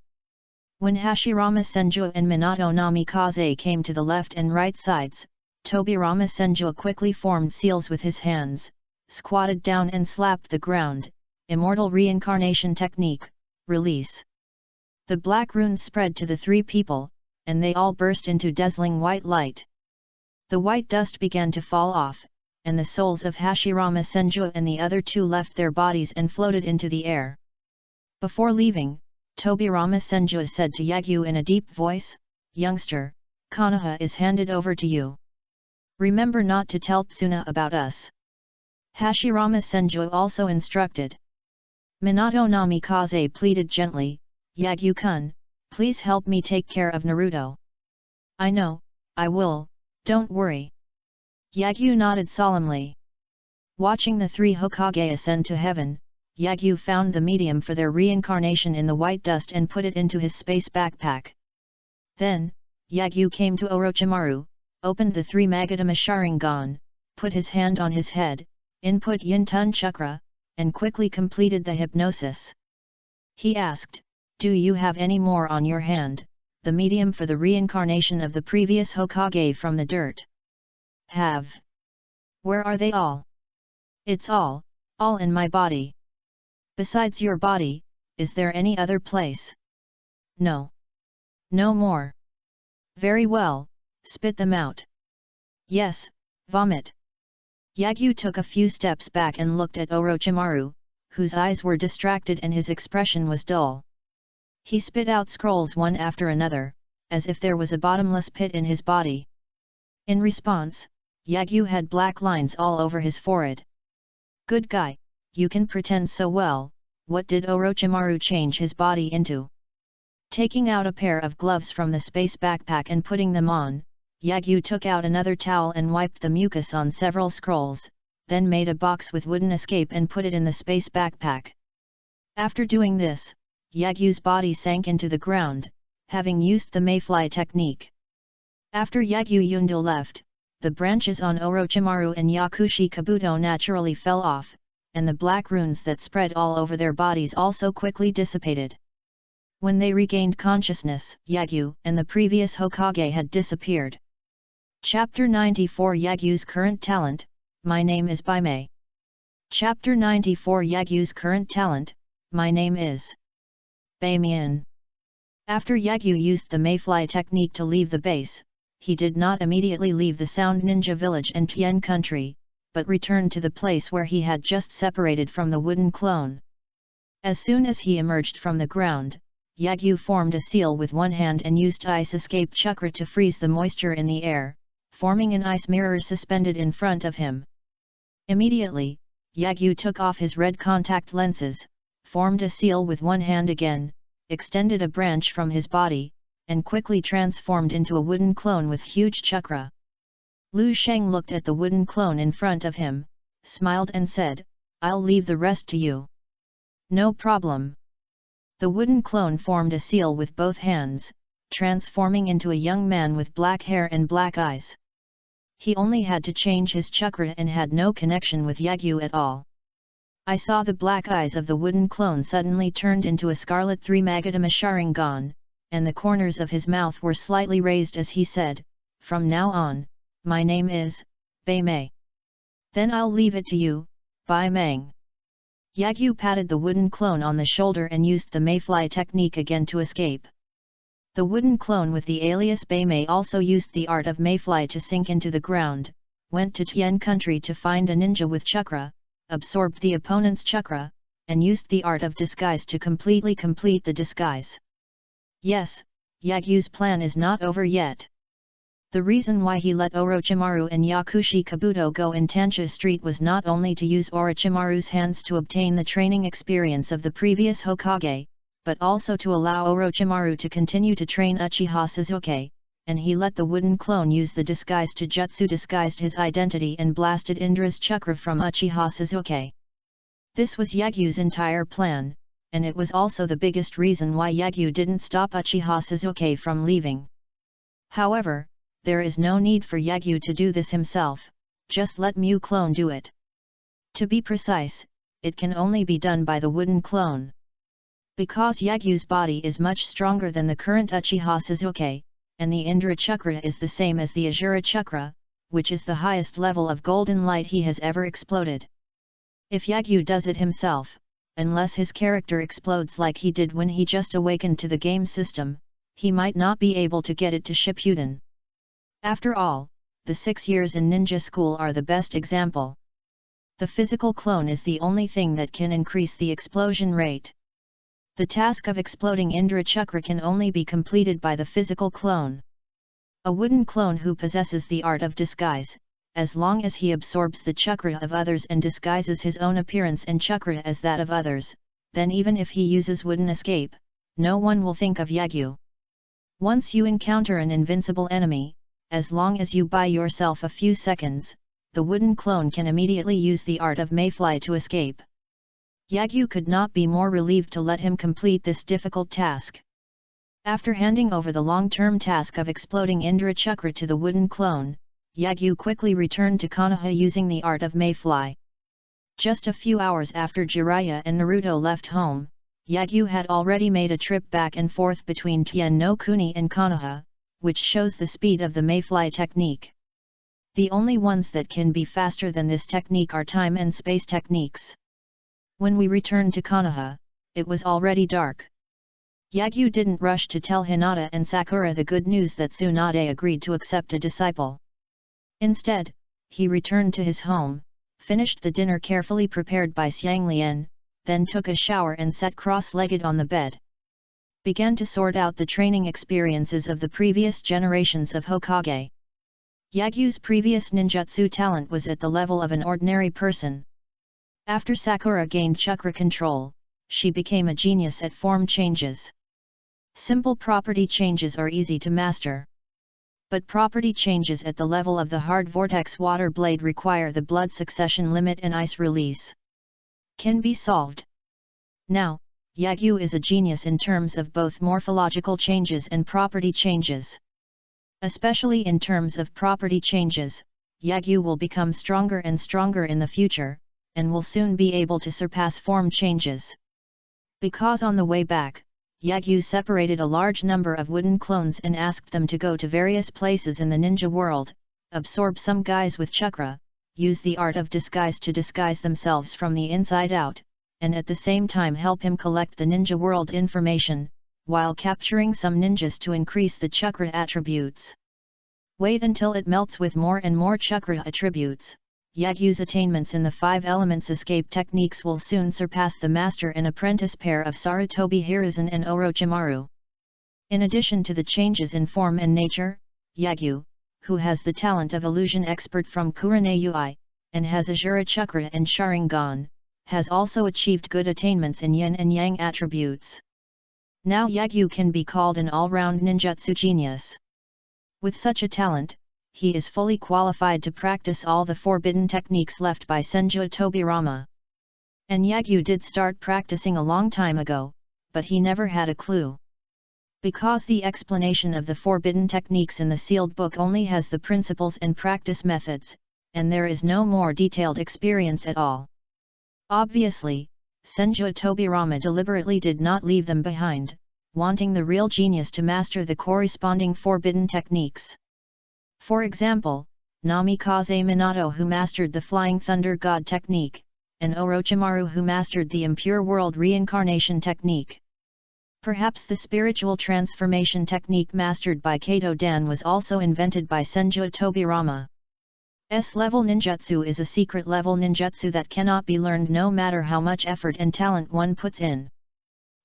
When Hashirama Senju and Minato Namikaze came to the left and right sides, Tobirama Senju quickly formed seals with his hands, squatted down and slapped the ground. "Immortal reincarnation technique, Release. The black runes spread to the three people, and they all burst into dazzling white light. The white dust began to fall off, and the souls of Hashirama Senju and the other two left their bodies and floated into the air. Before leaving, Tobirama Senju said to Yagyu in a deep voice, "Youngster, Konoha is handed over to you. Remember not to tell Tsuna about us." Hashirama Senju also instructed. Minato Namikaze pleaded gently, "Yagyu-kun, please help me take care of Naruto." "I know, I will, don't worry." Yagyu nodded solemnly. Watching the three Hokage ascend to heaven, Yagyu found the medium for their reincarnation in the white dust and put it into his space backpack. Then, Yagyu came to Orochimaru, opened the three Magatama Sharingan, put his hand on his head, input Yin-Tun Chakra, and quickly completed the hypnosis. He asked, "Do you have any more on your hand, the medium for the reincarnation of the previous Hokage from the dirt?" "Have." "Where are they all?" "It's all in my body." "Besides your body, is there any other place?" "No. No more." "Very well, spit them out." "Yes, vomit." Yagyu took a few steps back and looked at Orochimaru, whose eyes were distracted and his expression was dull. He spit out scrolls one after another, as if there was a bottomless pit in his body. In response, Yagyu had black lines all over his forehead. "Good guy, you can pretend so well." What did Orochimaru change his body into? Taking out a pair of gloves from the space backpack and putting them on, Yagyu took out another towel and wiped the mucus on several scrolls, then made a box with wooden escape and put it in the space backpack. After doing this, Yagyu's body sank into the ground, having used the mayfly technique. After Yagyu Yundo left, the branches on Orochimaru and Yakushi Kabuto naturally fell off, and the black runes that spread all over their bodies also quickly dissipated. When they regained consciousness, Yagyu and the previous Hokage had disappeared. Chapter 94 Yagyu's current talent, My name is Baimei. Chapter 94 Yagyu's current talent, My name is Baimei. After Yagyu used the mayfly technique to leave the base, he did not immediately leave the Sound Ninja village and Tien country, but returned to the place where he had just separated from the wooden clone. As soon as he emerged from the ground, Yagyu formed a seal with one hand and used ice escape chakra to freeze the moisture in the air, forming an ice mirror suspended in front of him. Immediately, Yagyu took off his red contact lenses, formed a seal with one hand again, extended a branch from his body, and quickly transformed into a wooden clone with huge chakra. Lu Sheng looked at the wooden clone in front of him, smiled and said, "I'll leave the rest to you." "No problem." The wooden clone formed a seal with both hands, transforming into a young man with black hair and black eyes. He only had to change his chakra and had no connection with Yagyu at all. I saw the black eyes of the wooden clone suddenly turned into a scarlet three Magatama Sharingan, and the corners of his mouth were slightly raised as he said, "From now on, my name is Baimei. Then I'll leave it to you, Baimei." Yagyu patted the wooden clone on the shoulder and used the mayfly technique again to escape. The wooden clone with the alias Baimei also used the art of mayfly to sink into the ground, went to Tien country to find a ninja with chakra, absorbed the opponent's chakra, and used the art of disguise to completely complete the disguise. Yes, Yagyu's plan is not over yet. The reason why he let Orochimaru and Yakushi Kabuto go in Tansha Street was not only to use Orochimaru's hands to obtain the training experience of the previous Hokage, but also to allow Orochimaru to continue to train Uchiha Sasuke, and he let the wooden clone use the disguise to jutsu disguised his identity and blasted Indra's chakra from Uchiha Sasuke. This was Yagyu's entire plan, and it was also the biggest reason why Yagyu didn't stop Uchiha Sasuke from leaving. However, there is no need for Yagyu to do this himself, just let Mu clone do it. To be precise, it can only be done by the wooden clone. Because Yagyu's body is much stronger than the current Uchiha Sasuke, and the Indra Chakra is the same as the Ashura Chakra, which is the highest level of golden light he has ever exploded. If Yagyu does it himself, unless his character explodes like he did when he just awakened to the game system, he might not be able to get it to Shippuden. After all, the 6 years in ninja school are the best example. The physical clone is the only thing that can increase the explosion rate. The task of exploding Indra Chakra can only be completed by the physical clone. A wooden clone who possesses the art of disguise, as long as he absorbs the chakra of others and disguises his own appearance and chakra as that of others, then even if he uses wooden escape, no one will think of Yagyu. Once you encounter an invincible enemy, as long as you buy yourself a few seconds, the wooden clone can immediately use the art of mayfly to escape. Yagyu could not be more relieved to let him complete this difficult task. After handing over the long-term task of exploding Indra Chakra to the wooden clone, Yagyu quickly returned to Konoha using the art of mayfly. Just a few hours after Jiraiya and Naruto left home, Yagyu had already made a trip back and forth between Tien no Kuni and Konoha, which shows the speed of the mayfly technique. The only ones that can be faster than this technique are time and space techniques. When we returned to Konoha, it was already dark. Yagyu didn't rush to tell Hinata and Sakura the good news that Tsunade agreed to accept a disciple. Instead, he returned to his home, finished the dinner carefully prepared by Xianglian, then took a shower and sat cross-legged on the bed. Began to sort out the training experiences of the previous generations of Hokage. Yagyu's previous ninjutsu talent was at the level of an ordinary person. After Sakura gained chakra control, she became a genius at form changes. Simple property changes are easy to master. But property changes at the level of the hard vortex water blade require the blood succession limit and ice release. Can be solved. Now, Yagyu is a genius in terms of both morphological changes and property changes. Especially in terms of property changes, Yagyu will become stronger and stronger in the future, and will soon be able to surpass form changes. Because on the way back, Yagyu separated a large number of wooden clones and asked them to go to various places in the ninja world, absorb some guys with chakra, use the art of disguise to disguise themselves from the inside out, and at the same time help him collect the ninja world information, while capturing some ninjas to increase the chakra attributes. Wait until it melts with more and more chakra attributes. Yagyu's attainments in the 5 elements escape techniques will soon surpass the master and apprentice pair of Sarutobi Hiruzen and Orochimaru. In addition to the changes in form and nature, Yagyu, who has the talent of illusion expert from Kurane Ui, and has Ashura Chakra and Sharingan, has also achieved good attainments in yin and yang attributes. Now Yagyu can be called an all-round ninjutsu genius. With such a talent, he is fully qualified to practice all the forbidden techniques left by Senju Tobirama. And Yagyu did start practicing a long time ago, but he never had a clue. Because the explanation of the forbidden techniques in the sealed book only has the principles and practice methods, and there is no more detailed experience at all. Obviously, Senju Tobirama deliberately did not leave them behind, wanting the real genius to master the corresponding forbidden techniques. For example, Namikaze Minato who mastered the Flying Thunder God technique, and Orochimaru who mastered the Impure World Reincarnation technique. Perhaps the spiritual transformation technique mastered by Kato Dan was also invented by Senju Tobirama. S-level ninjutsu is a secret level ninjutsu that cannot be learned no matter how much effort and talent one puts in.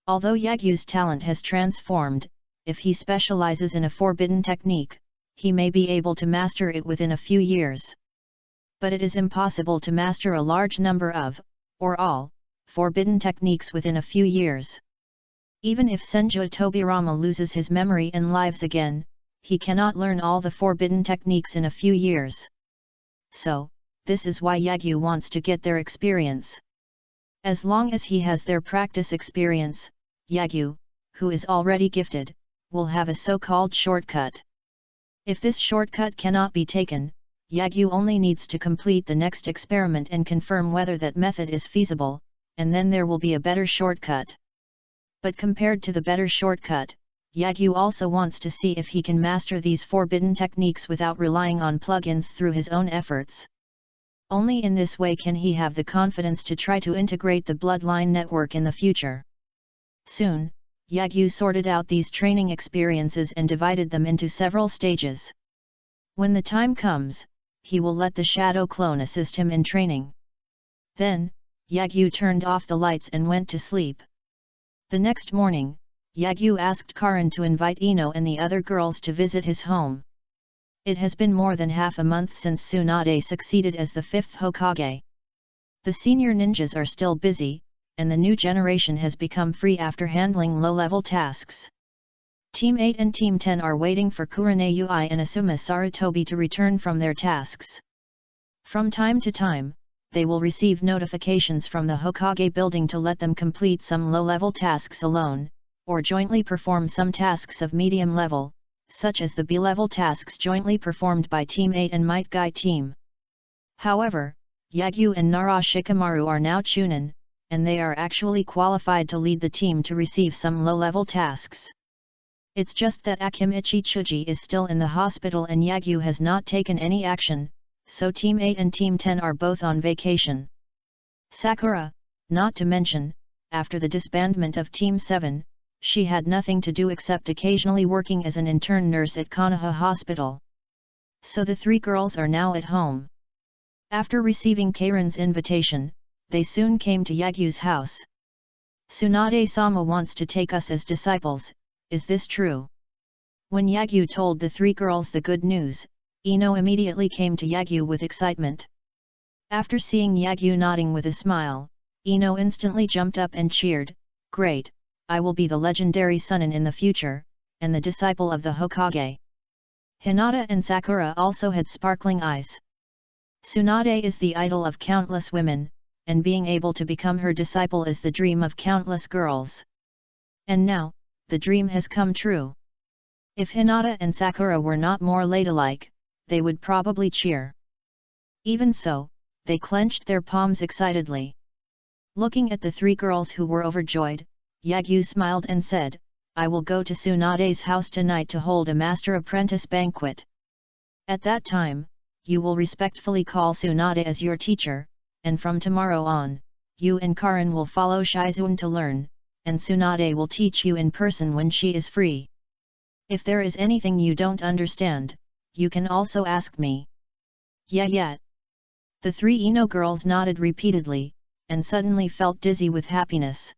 Although Yagyu's talent has transformed, if he specializes in a forbidden technique, he may be able to master it within a few years. But it is impossible to master a large number of, or all, forbidden techniques within a few years. Even if Senju Tobirama loses his memory and lives again, he cannot learn all the forbidden techniques in a few years. So, this is why Yagyu wants to get their experience. As long as he has their practice experience, Yagyu, who is already gifted, will have a so-called shortcut. If this shortcut cannot be taken, Yagyu only needs to complete the next experiment and confirm whether that method is feasible, and then there will be a better shortcut. But compared to the better shortcut, Yagyu also wants to see if he can master these forbidden techniques without relying on plugins through his own efforts. Only in this way can he have the confidence to try to integrate the bloodline network in the future. Soon, Yagyu sorted out these training experiences and divided them into several stages. When the time comes, he will let the shadow clone assist him in training. Then, Yagyu turned off the lights and went to sleep. The next morning, Yagyu asked Karin to invite Ino and the other girls to visit his home. It has been more than half a month since Tsunade succeeded as the 5th Hokage. The senior ninjas are still busy, and the new generation has become free after handling low-level tasks. Team 8 and Team 10 are waiting for Kurane Ui and Asuma Sarutobi to return from their tasks. From time to time, they will receive notifications from the Hokage building to let them complete some low-level tasks alone, or jointly perform some tasks of medium level, such as the B-level tasks jointly performed by Team 8 and Might Guy Team. However, Yagyu and Nara Shikamaru are now Chunin, and they are actually qualified to lead the team to receive some low-level tasks. It's just that Akimichi Chuji is still in the hospital and Yagyu has not taken any action, so Team 8 and Team 10 are both on vacation. Sakura, not to mention, after the disbandment of Team 7, she had nothing to do except occasionally working as an intern nurse at Konoha Hospital. So the three girls are now at home. After receiving Karen's invitation, they soon came to Yagyu's house. Tsunade-sama wants to take us as disciples, is this true? When Yagyu told the three girls the good news, Ino immediately came to Yagyu with excitement. After seeing Yagyu nodding with a smile, Ino instantly jumped up and cheered, "Great! I will be the legendary Sunin in the future, and the disciple of the Hokage." Hinata and Sakura also had sparkling eyes. Tsunade is the idol of countless women, and being able to become her disciple is the dream of countless girls. And now, the dream has come true. If Hinata and Sakura were not more ladylike, they would probably cheer. Even so, they clenched their palms excitedly. Looking at the three girls who were overjoyed, Yagyu smiled and said, "I will go to Tsunade's house tonight to hold a master-apprentice banquet. At that time, you will respectfully call Tsunade as your teacher, and from tomorrow on, you and Karin will follow Shizuan to learn, and Tsunade will teach you in person when she is free. If there is anything you don't understand, you can also ask me." Yeah. The three Ino girls nodded repeatedly, and suddenly felt dizzy with happiness.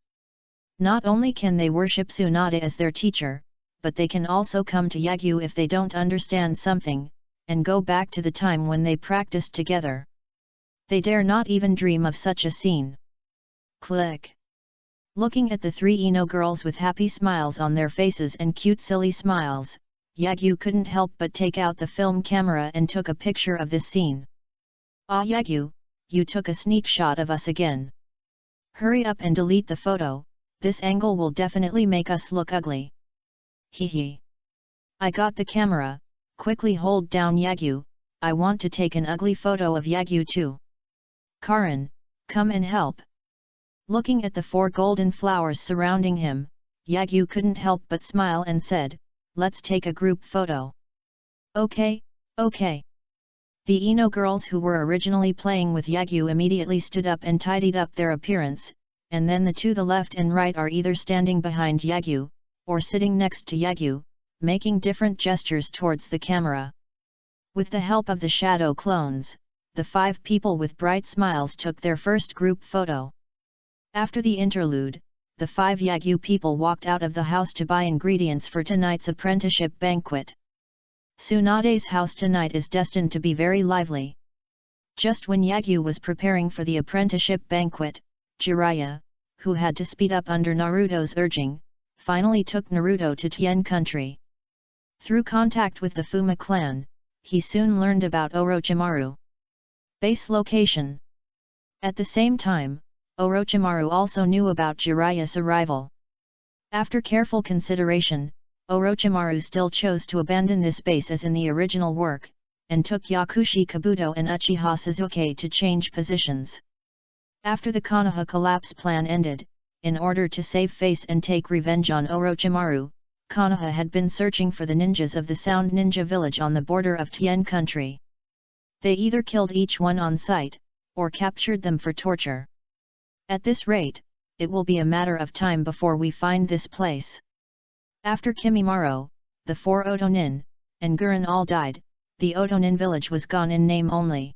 Not only can they worship Tsunade as their teacher, but they can also come to Yagyu if they don't understand something, and go back to the time when they practiced together. They dare not even dream of such a scene. Click. Looking at the three Ino girls with happy smiles on their faces and cute silly smiles, Yagyu couldn't help but take out the film camera and took a picture of this scene. "Ah Yagyu, you took a sneak shot of us again. Hurry up and delete the photo, this angle will definitely make us look ugly." Hehe. "I got the camera, quickly hold down Yagyu, I want to take an ugly photo of Yagyu too. Karin, come and help." Looking at the four golden flowers surrounding him, Yagyu couldn't help but smile and said, "Let's take a group photo." Okay. The Ino girls who were originally playing with Yagyu immediately stood up and tidied up their appearance, and then the to the left and right are either standing behind Yagyu, or sitting next to Yagyu, making different gestures towards the camera. With the help of the shadow clones, the 5 people with bright smiles took their first group photo. After the interlude, the 5 Yagyu people walked out of the house to buy ingredients for tonight's apprenticeship banquet. Tsunade's house tonight is destined to be very lively. Just when Yagyu was preparing for the apprenticeship banquet, Jiraiya, who had to speed up under Naruto's urging, finally took Naruto to Tien country. Through contact with the Fuma clan, he soon learned about Orochimaru. Base location. At the same time, Orochimaru also knew about Jiraiya's arrival. After careful consideration, Orochimaru still chose to abandon this base as in the original work, and took Yakushi Kabuto and Uchiha Sasuke to change positions. After the Konoha collapse plan ended, in order to save face and take revenge on Orochimaru, Konoha had been searching for the ninjas of the Sound Ninja village on the border of Tien country. They either killed each one on sight, or captured them for torture. At this rate, it will be a matter of time before we find this place. After Kimimaro, the 4 Otonin, and Guren all died, the Otonin village was gone in name only.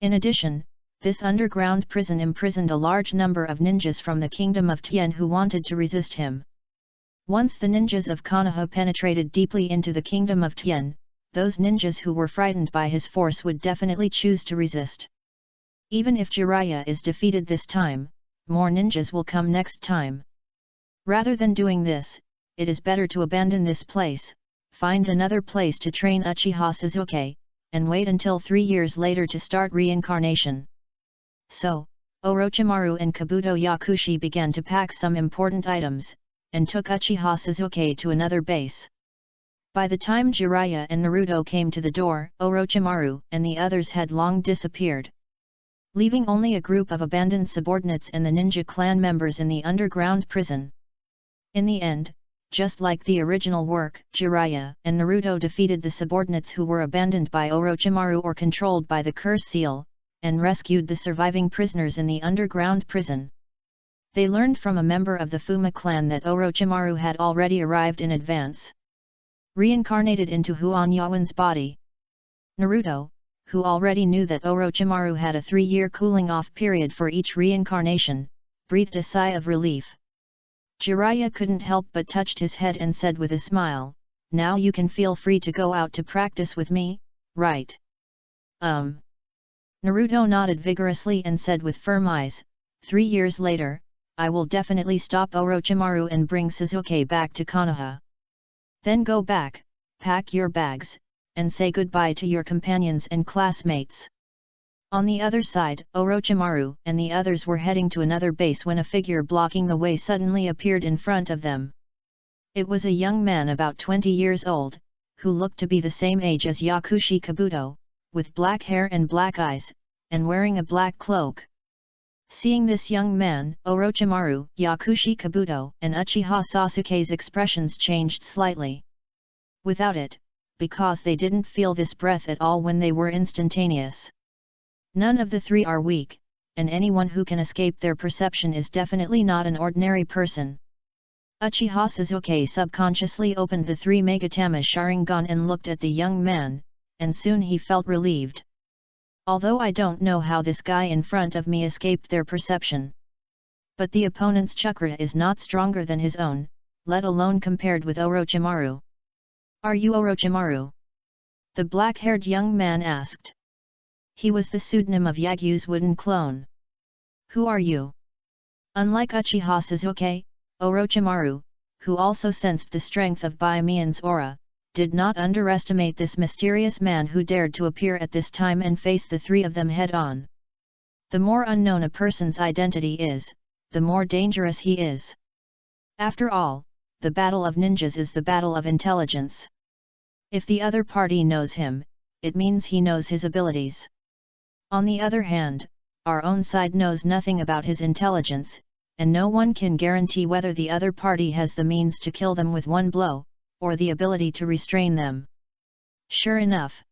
In addition, this underground prison imprisoned a large number of ninjas from the kingdom of Tien who wanted to resist him. Once the ninjas of Konoha penetrated deeply into the kingdom of Tien, those ninjas who were frightened by his force would definitely choose to resist. Even if Jiraiya is defeated this time, more ninjas will come next time. Rather than doing this, it is better to abandon this place, find another place to train Uchiha Sasuke, and wait until 3 years later to start reincarnation. So, Orochimaru and Kabuto Yakushi began to pack some important items, and took Uchiha Sasuke to another base. By the time Jiraiya and Naruto came to the door, Orochimaru and the others had long disappeared, leaving only a group of abandoned subordinates and the ninja clan members in the underground prison. In the end, just like the original work, Jiraiya and Naruto defeated the subordinates who were abandoned by Orochimaru or controlled by the curse seal, and rescued the surviving prisoners in the underground prison. They learned from a member of the Fuma clan that Orochimaru had already arrived in advance, reincarnated into Huan Yaowen's body. Naruto, who already knew that Orochimaru had a 3-year cooling-off period for each reincarnation, breathed a sigh of relief. Jiraiya couldn't help but touched his head and said with a smile, "Now you can feel free to go out to practice with me, right?" Naruto nodded vigorously and said with firm eyes, 3 years later, I will definitely stop Orochimaru and bring Sasuke back to Konoha. Then go back, pack your bags, and say goodbye to your companions and classmates. On the other side, Orochimaru and the others were heading to another base when a figure blocking the way suddenly appeared in front of them. It was a young man about 20 years old, who looked to be the same age as Yakushi Kabuto, with black hair and black eyes, and wearing a black cloak. Seeing this young man, Orochimaru, Yakushi Kabuto, and Uchiha Sasuke's expressions changed slightly. Without it, because they didn't feel this breath at all when they were instantaneous. None of the three are weak, and anyone who can escape their perception is definitely not an ordinary person. Uchiha Sasuke subconsciously opened the 3 Megatama Sharingan and looked at the young man, and soon he felt relieved. Although I don't know how this guy in front of me escaped their perception. But the opponent's chakra is not stronger than his own, let alone compared with Orochimaru. Are you Orochimaru? The black-haired young man asked. He was the pseudonym of Yagyu's wooden clone. Who are you? Unlike Uchiha Sasuke, Orochimaru, who also sensed the strength of Byakuman's aura, did not underestimate this mysterious man who dared to appear at this time and face the 3 of them head-on. The more unknown a person's identity is, the more dangerous he is. After all, the battle of ninjas is the battle of intelligence. If the other party knows him, it means he knows his abilities. On the other hand, our own side knows nothing about his intelligence, and no one can guarantee whether the other party has the means to kill them with one blow, or the ability to restrain them. Sure enough.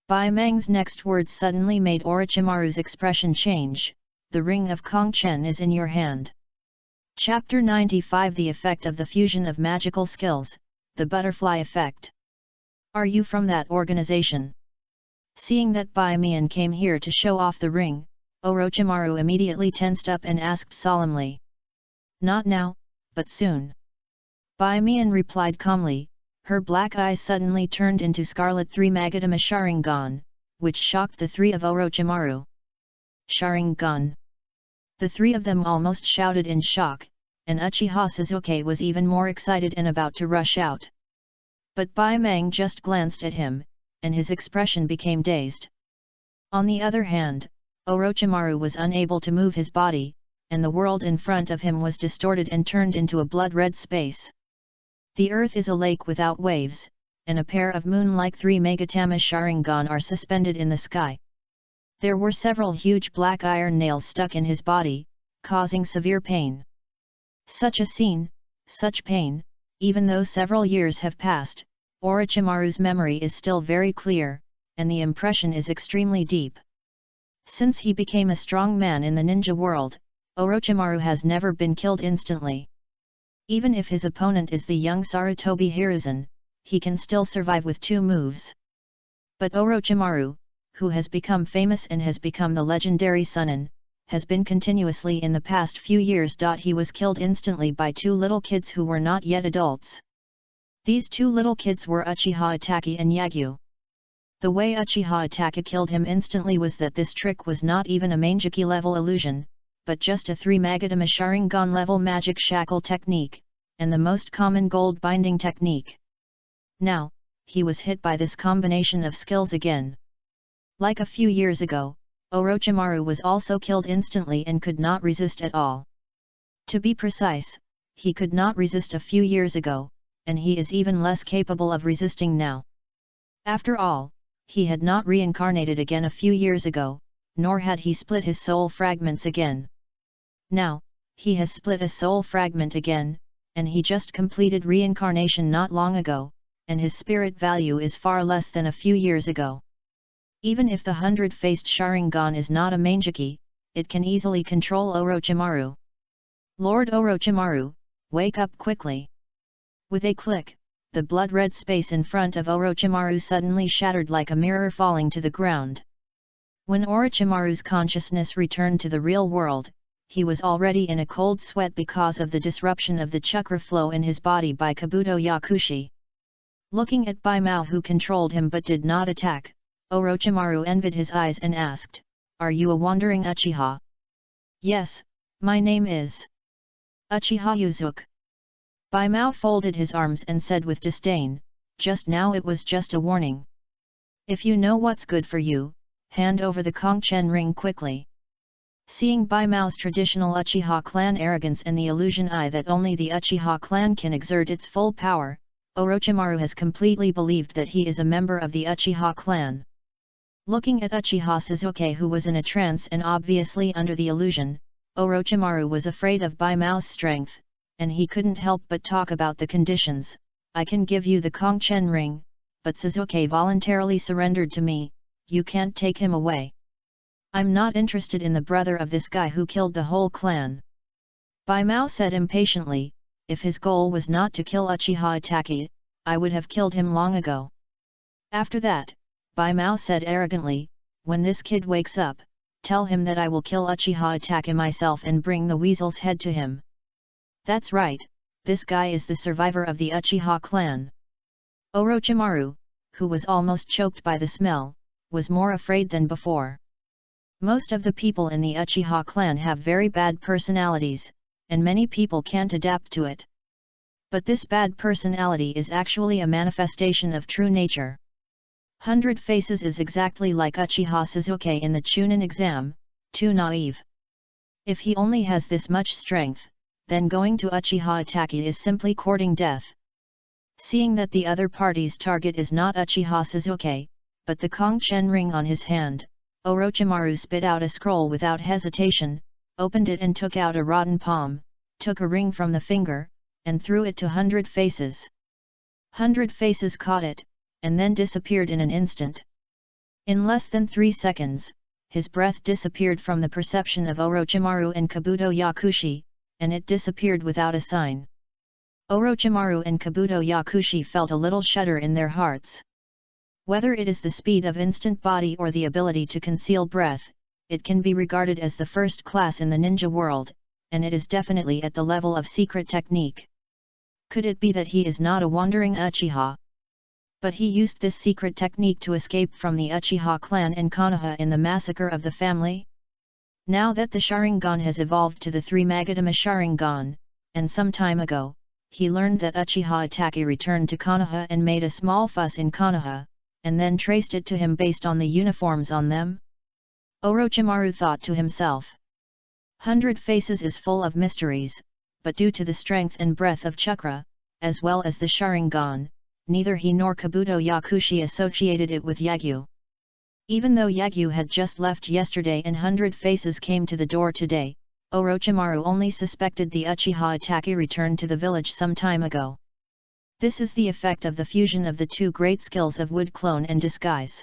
Baimang's next words suddenly made Orochimaru's expression change. The ring of Kongchen is in your hand. Chapter 95 The effect of the fusion of magical skills, the butterfly effect. Are you from that organization? Seeing that Byakuman came here to show off the ring, Orochimaru immediately tensed up and asked solemnly. Not now, but soon. Byakuman replied calmly, her black eyes suddenly turned into scarlet 3 Magatama Sharingan, which shocked the 3 of Orochimaru. Sharingan! The 3 of them almost shouted in shock, and Uchiha Sasuke was even more excited and about to rush out. But Baimang just glanced at him, and his expression became dazed. On the other hand, Orochimaru was unable to move his body, and the world in front of him was distorted and turned into a blood-red space. The earth is a lake without waves, and a pair of moon-like 3 Megatama Sharingan are suspended in the sky. There were several huge black iron nails stuck in his body, causing severe pain. Such a scene, such pain, even though several years have passed, Orochimaru's memory is still very clear, and the impression is extremely deep. Since he became a strong man in the ninja world, Orochimaru has never been killed instantly. Even if his opponent is the young Sarutobi Hiruzen, he can still survive with 2 moves. But Orochimaru, who has become famous and has become the legendary Sunin, has been continuously in the past few years. He was killed instantly by 2 little kids who were not yet adults. These 2 little kids were Uchiha Itachi and Yagyu. The way Uchiha Itachi killed him instantly was that this trick was not even a Mangekyou level illusion, but just a 3 Magatama Sharingan level magic shackle technique, and the most common gold binding technique. Now, he was hit by this combination of skills again. Like a few years ago, Orochimaru was also killed instantly and could not resist at all. To be precise, he could not resist a few years ago, and he is even less capable of resisting now. After all, he had not reincarnated again a few years ago, nor had he split his soul fragments again. Now, he has split a soul fragment again, and he just completed reincarnation not long ago, and his spirit value is far less than a few years ago. Even if the 100-faced Sharingan is not a Mangekyou, it can easily control Orochimaru. Lord Orochimaru, wake up quickly! With a click, the blood-red space in front of Orochimaru suddenly shattered like a mirror falling to the ground. When Orochimaru's consciousness returned to the real world, he was already in a cold sweat because of the disruption of the chakra flow in his body by Kabuto Yakushi. Looking at Baimao, who controlled him but did not attack, Orochimaru envied his eyes and asked, "Are you a wandering Uchiha?" "Yes, my name is Uchiha Yuzuki." Baimao folded his arms and said with disdain, "Just now it was just a warning. If you know what's good for you, hand over the Kongchen ring quickly." Seeing Baimao's traditional Uchiha clan arrogance and the illusion that only the Uchiha clan can exert its full power, Orochimaru has completely believed that he is a member of the Uchiha clan. Looking at Uchiha Sasuke, who was in a trance and obviously under the illusion, Orochimaru was afraid of Baimao's strength, and he couldn't help but talk about the conditions. "I can give you the Kongchen ring, but Sasuke voluntarily surrendered to me, you can't take him away. I'm not interested in the brother of this guy who killed the whole clan." Baimao said impatiently, "If his goal was not to kill Uchiha Itachi, I would have killed him long ago." After that, Baimao said arrogantly, "When this kid wakes up, tell him that I will kill Uchiha Itachi myself and bring the weasel's head to him." That's right, this guy is the survivor of the Uchiha clan. Orochimaru, who was almost choked by the smell, was more afraid than before. Most of the people in the Uchiha clan have very bad personalities, and many people can't adapt to it. But this bad personality is actually a manifestation of true nature. 100 Faces is exactly like Uchiha Sasuke in the Chunin exam, too naive. If he only has this much strength, then going to Uchiha Itachi is simply courting death. Seeing that the other party's target is not Uchiha Sasuke, but the Kongchen ring on his hand, Orochimaru spit out a scroll without hesitation, opened it and took out a rotten palm, took a ring from the finger, and threw it to 100 Faces. 100 Faces caught it, and then disappeared in an instant. In less than 3 seconds, his breath disappeared from the perception of Orochimaru and Kabuto Yakushi, and it disappeared without a sign. Orochimaru and Kabuto Yakushi felt a little shudder in their hearts. Whether it is the speed of instant body or the ability to conceal breath, it can be regarded as the first class in the ninja world, and it is definitely at the level of secret technique. Could it be that he is not a wandering Uchiha? But he used this secret technique to escape from the Uchiha clan and Konoha in the massacre of the family? Now that the Sharingan has evolved to the 3 Magatama Sharingan, and some time ago, he learned that Uchiha Itachi returned to Konoha and made a small fuss in Konoha, and then traced it to him based on the uniforms on them? Orochimaru thought to himself. 100 Faces is full of mysteries, but due to the strength and breadth of chakra, as well as the Sharingan, neither he nor Kabuto Yakushi associated it with Yagyu. Even though Yagyu had just left yesterday and 100 Faces came to the door today, Orochimaru only suspected the Uchiha Itachi returned to the village some time ago. This is the effect of the fusion of the 2 great skills of wood clone and disguise.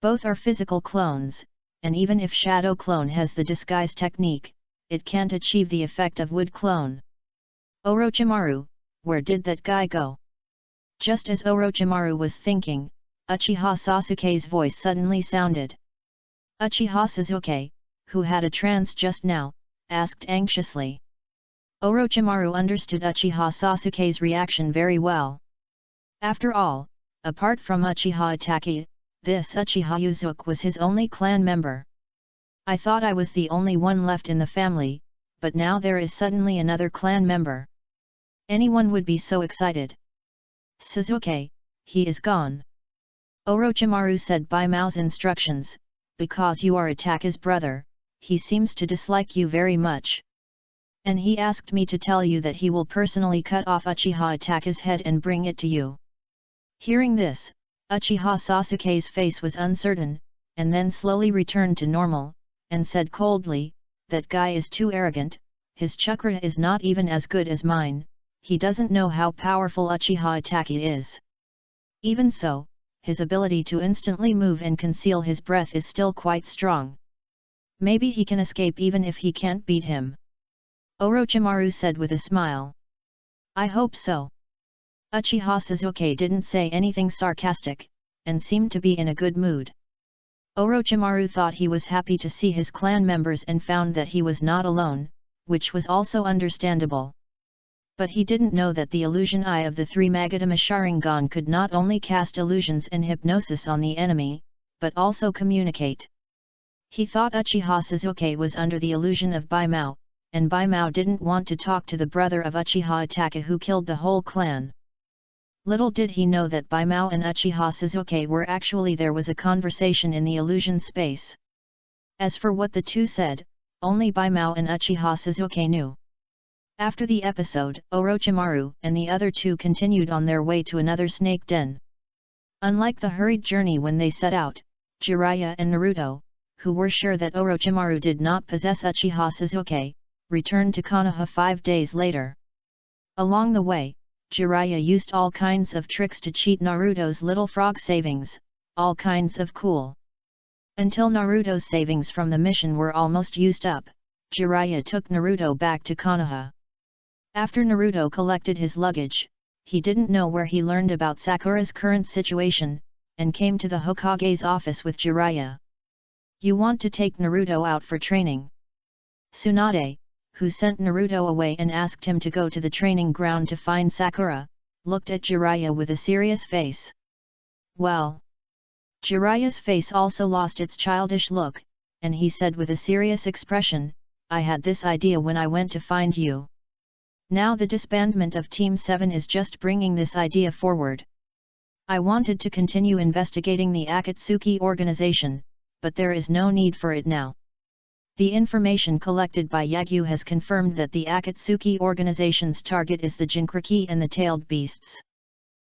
Both are physical clones, and even if shadow clone has the disguise technique, it can't achieve the effect of wood clone. Orochimaru, where did that guy go? Just as Orochimaru was thinking, Uchiha Sasuke's voice suddenly sounded. Uchiha Sasuke, who had a trance just now, asked anxiously. Orochimaru understood Uchiha Sasuke's reaction very well. After all, apart from Uchiha Itachi, this Uchiha Uzuki was his only clan member. I thought I was the only one left in the family, but now there is suddenly another clan member. Anyone would be so excited. Sasuke, he is gone. Orochimaru said by Mao's instructions, because you are Itachi's brother, he seems to dislike you very much. And he asked me to tell you that he will personally cut off Uchiha Itachi's head and bring it to you. Hearing this, Uchiha Sasuke's face was uncertain, and then slowly returned to normal, and said coldly, that guy is too arrogant, his chakra is not even as good as mine, he doesn't know how powerful Uchiha Itachi is. Even so, his ability to instantly move and conceal his breath is still quite strong. Maybe he can escape even if he can't beat him. Orochimaru said with a smile. I hope so. Uchiha Sasuke didn't say anything sarcastic, and seemed to be in a good mood. Orochimaru thought he was happy to see his clan members and found that he was not alone, which was also understandable. But he didn't know that the illusion eye of the three Magatama Sharingan could not only cast illusions and hypnosis on the enemy, but also communicate. He thought Uchiha Sasuke was under the illusion of Bai Mao, and Bai Mao didn't want to talk to the brother of Uchiha Itachi who killed the whole clan. Little did he know that Bai Mao and Uchiha Sasuke were actually there was a conversation in the illusion space. As for what the two said, only Bai Mao and Uchiha Sasuke knew. After the episode, Orochimaru and the other two continued on their way to another snake den. Unlike the hurried journey when they set out, Jiraiya and Naruto, who were sure that Orochimaru did not possess Uchiha Sasuke, returned to Konoha 5 days later. Along the way, Jiraiya used all kinds of tricks to cheat Naruto's little frog savings, all kinds of cool. Until Naruto's savings from the mission were almost used up, Jiraiya took Naruto back to Konoha. After Naruto collected his luggage, he didn't know where he learned about Sakura's current situation, and came to the Hokage's office with Jiraiya. You want to take Naruto out for training? Tsunade, who sent Naruto away and asked him to go to the training ground to find Sakura, looked at Jiraiya with a serious face. Well. Jiraiya's face also lost its childish look, and he said with a serious expression, I had this idea when I went to find you. Now the disbandment of Team 7 is just bringing this idea forward. I wanted to continue investigating the Akatsuki organization, but there is no need for it now. The information collected by Yagyu has confirmed that the Akatsuki organization's target is the Jinchuriki and the tailed beasts.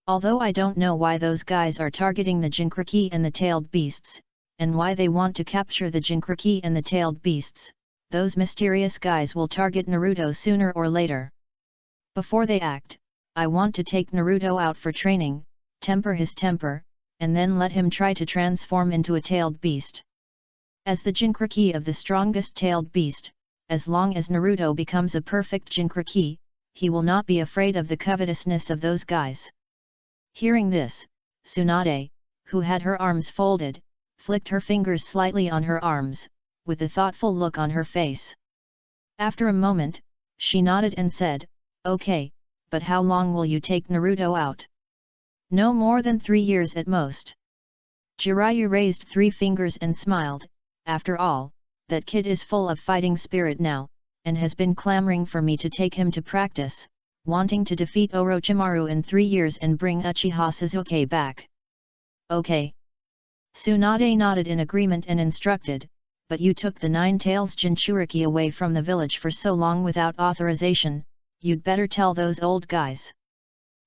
Although I don't know why those guys are targeting the Jinchuriki and the tailed beasts, and why they want to capture the Jinchuriki and the tailed beasts, those mysterious guys will target Naruto sooner or later. Before they act, I want to take Naruto out for training, temper his temper, and then let him try to transform into a tailed beast. As the Jinchuriki of the strongest tailed beast, as long as Naruto becomes a perfect Jinchuriki, he will not be afraid of the covetousness of those guys. Hearing this, Tsunade, who had her arms folded, flicked her fingers slightly on her arms, with a thoughtful look on her face. After a moment, she nodded and said, Okay, but how long will you take Naruto out? No more than 3 years at most. Jiraiya raised 3 fingers and smiled. After all, that kid is full of fighting spirit now, and has been clamoring for me to take him to practice, wanting to defeat Orochimaru in 3 years and bring Uchiha Sasuke back. Okay. Tsunade nodded in agreement and instructed, but you took the 9 Tails Jinchuriki away from the village for so long without authorization, you'd better tell those old guys.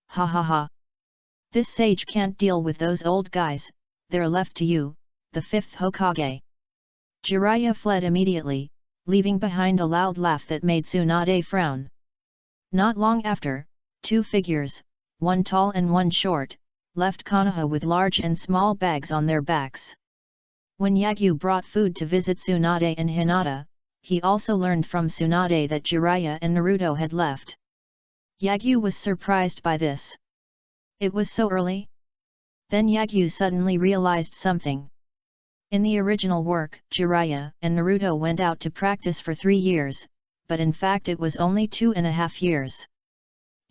Ha ha ha. This sage can't deal with those old guys, they're left to you, the 5th Hokage. Jiraiya fled immediately, leaving behind a loud laugh that made Tsunade frown. Not long after, 2 figures, one tall and one short, left Konoha with large and small bags on their backs. When Yagyu brought food to visit Tsunade and Hinata, he also learned from Tsunade that Jiraiya and Naruto had left. Yagyu was surprised by this. It was so early? Then Yagyu suddenly realized something. In the original work, Jiraiya and Naruto went out to practice for 3 years, but in fact it was only 2.5 years.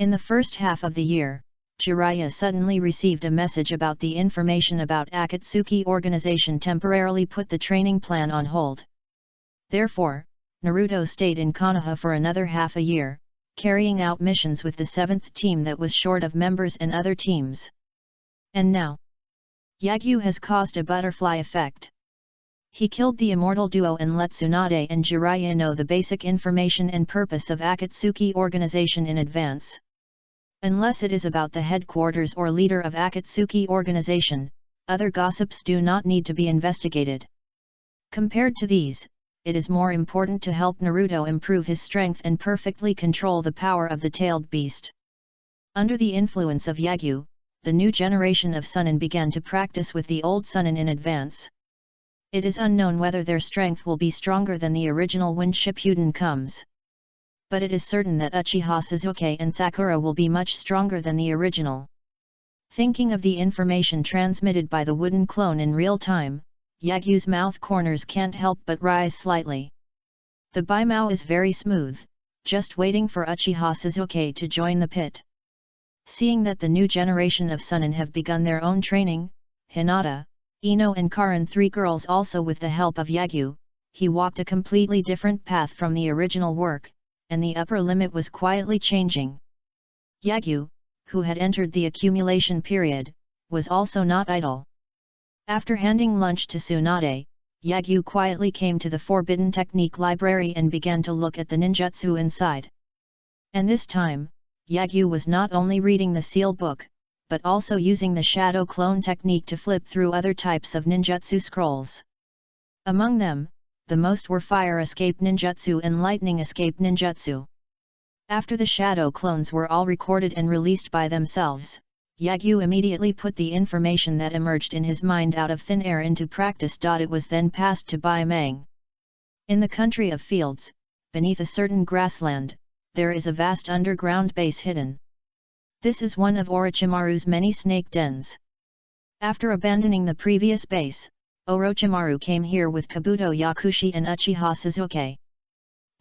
In the first half of the year, Jiraiya suddenly received a message about the information about Akatsuki organization temporarily put the training plan on hold. Therefore, Naruto stayed in Konoha for another half a year, carrying out missions with the 7th team that was short of members and other teams. And now, Yagyu has caused a butterfly effect. He killed the immortal duo and let Tsunade and Jiraiya know the basic information and purpose of Akatsuki organization in advance. Unless it is about the headquarters or leader of Akatsuki organization, other gossips do not need to be investigated. Compared to these, it is more important to help Naruto improve his strength and perfectly control the power of the tailed beast. Under the influence of Yagyu, the new generation of Sunin began to practice with the old Sunin in advance. It is unknown whether their strength will be stronger than the original when Shippuden comes. But it is certain that Uchiha Sasuke and Sakura will be much stronger than the original. Thinking of the information transmitted by the wooden clone in real time, Yagyu's mouth corners can't help but rise slightly. The Baimao is very smooth, just waiting for Uchiha Sasuke to join the pit. Seeing that the new generation of Sunin have begun their own training, Hinata, Ino and Karin, 3 girls also with the help of Yagyu, he walked a completely different path from the original work, and the upper limit was quietly changing. Yagyu, who had entered the accumulation period, was also not idle. After handing lunch to Tsunade, Yagyu quietly came to the Forbidden Technique library and began to look at the ninjutsu inside. And this time, Yagyu was not only reading the seal book, but also using the shadow clone technique to flip through other types of ninjutsu scrolls. Among them, the most were fire escape ninjutsu and lightning escape ninjutsu. After the shadow clones were all recorded and released by themselves, Yagyu immediately put the information that emerged in his mind out of thin air into practice. It was then passed to Bai Meng. In the country of fields, beneath a certain grassland, there is a vast underground base hidden. This is one of Orochimaru's many snake dens. After abandoning the previous base, Orochimaru came here with Kabuto Yakushi and Uchiha Sasuke.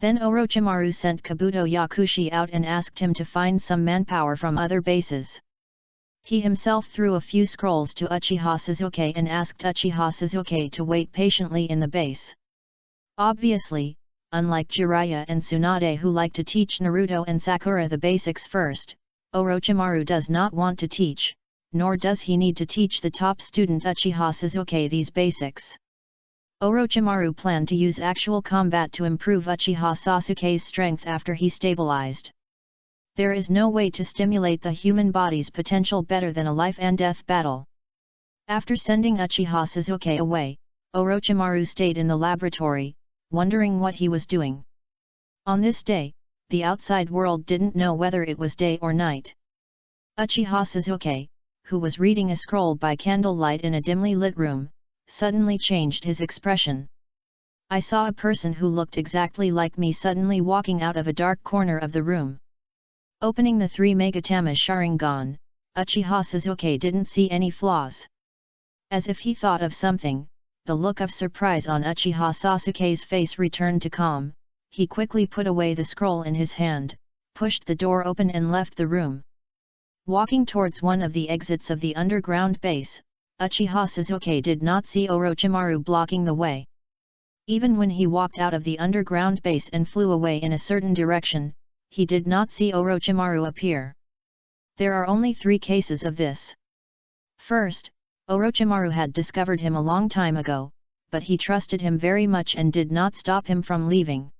Then Orochimaru sent Kabuto Yakushi out and asked him to find some manpower from other bases. He himself threw a few scrolls to Uchiha Sasuke and asked Uchiha Sasuke to wait patiently in the base. Obviously, unlike Jiraiya and Tsunade who like to teach Naruto and Sakura the basics first, Orochimaru does not want to teach, nor does he need to teach the top student Uchiha Sasuke these basics. Orochimaru planned to use actual combat to improve Uchiha Sasuke's strength after he stabilized. There is no way to stimulate the human body's potential better than a life and death battle. After sending Uchiha Sasuke away, Orochimaru stayed in the laboratory, wondering what he was doing. On this day, the outside world didn't know whether it was day or night. Uchiha Sasuke, who was reading a scroll by candlelight in a dimly lit room, suddenly changed his expression. I saw a person who looked exactly like me suddenly walking out of a dark corner of the room. Opening the 3 Megatama Sharingan, Uchiha Sasuke didn't see any flaws. As if he thought of something, the look of surprise on Uchiha Sasuke's face returned to calm. He quickly put away the scroll in his hand, pushed the door open and left the room. Walking towards one of the exits of the underground base, Uchiha Sasuke did not see Orochimaru blocking the way. Even when he walked out of the underground base and flew away in a certain direction, he did not see Orochimaru appear. There are only 3 cases of this. First, Orochimaru had discovered him a long time ago, but he trusted him very much and did not stop him from leaving.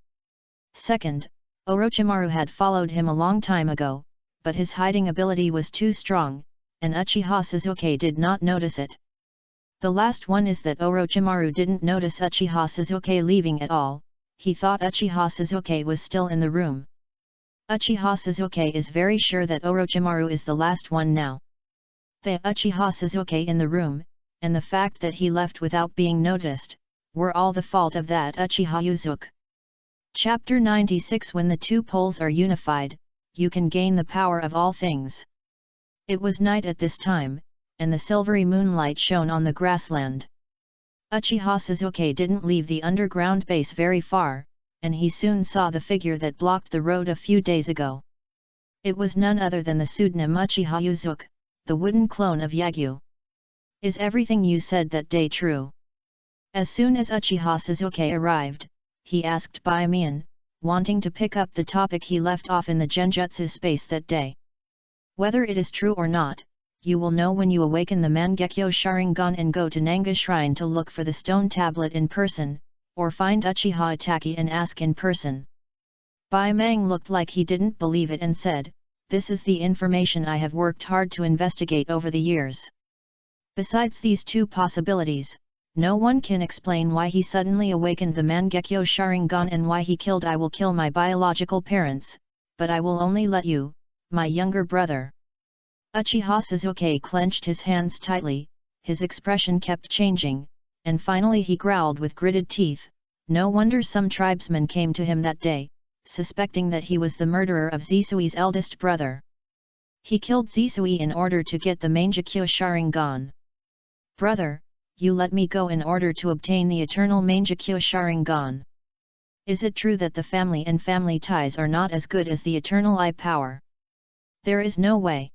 Second, Orochimaru had followed him a long time ago, but his hiding ability was too strong, and Uchiha Sasuke did not notice it. The last one is that Orochimaru didn't notice Uchiha Sasuke leaving at all. He thought Uchiha Sasuke was still in the room. Uchiha Sasuke is very sure that Orochimaru is the last one now. The Uchiha Sasuke in the room, and the fact that he left without being noticed, were all the fault of that Uchiha Uzuki. Chapter 96. When the two poles are unified, you can gain the power of all things. It was night at this time, and the silvery moonlight shone on the grassland. Uchiha Sasuke didn't leave the underground base very far, and he soon saw the figure that blocked the road a few days ago. It was none other than the pseudonym Uchiha Uzuki, the wooden clone of Yagyu. Is everything you said that day true? As soon as Uchiha Sasuke arrived, he asked Byakuman, wanting to pick up the topic he left off in the Genjutsu space that day. Whether it is true or not, you will know when you awaken the Mangekyo Sharingan and go to Nanga Shrine to look for the stone tablet in person, or find Uchiha Itachi and ask in person. Byakuman looked like he didn't believe it and said, "This is the information I have worked hard to investigate over the years. Besides these two possibilities, no one can explain why he suddenly awakened the Mangekyo Sharingan and why he killed I will kill my biological parents, but I will only let you, my younger brother." Uchiha Sasuke clenched his hands tightly, his expression kept changing, and finally he growled with gritted teeth. No wonder some tribesmen came to him that day, suspecting that he was the murderer of Zisui's eldest brother. He killed Zisui in order to get the Mangekyo Sharingan. "Brother, you let me go in order to obtain the eternal Mangekyo Sharingan. Is it true that the family and family ties are not as good as the eternal eye power?" "There is no way.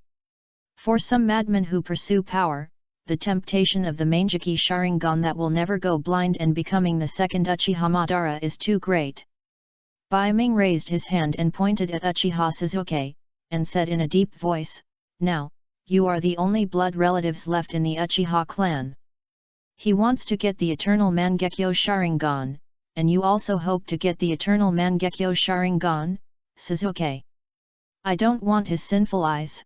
For some madmen who pursue power, the temptation of the Mangekyo Sharingan that will never go blind and becoming the second Uchiha Madara is too great." Byakuman raised his hand and pointed at Uchiha Sasuke, and said in a deep voice, "Now, you are the only blood relatives left in the Uchiha clan. He wants to get the eternal Mangekyo Sharingan, and you also hope to get the eternal Mangekyo Sharingan, Sasuke. I don't want his sinful eyes."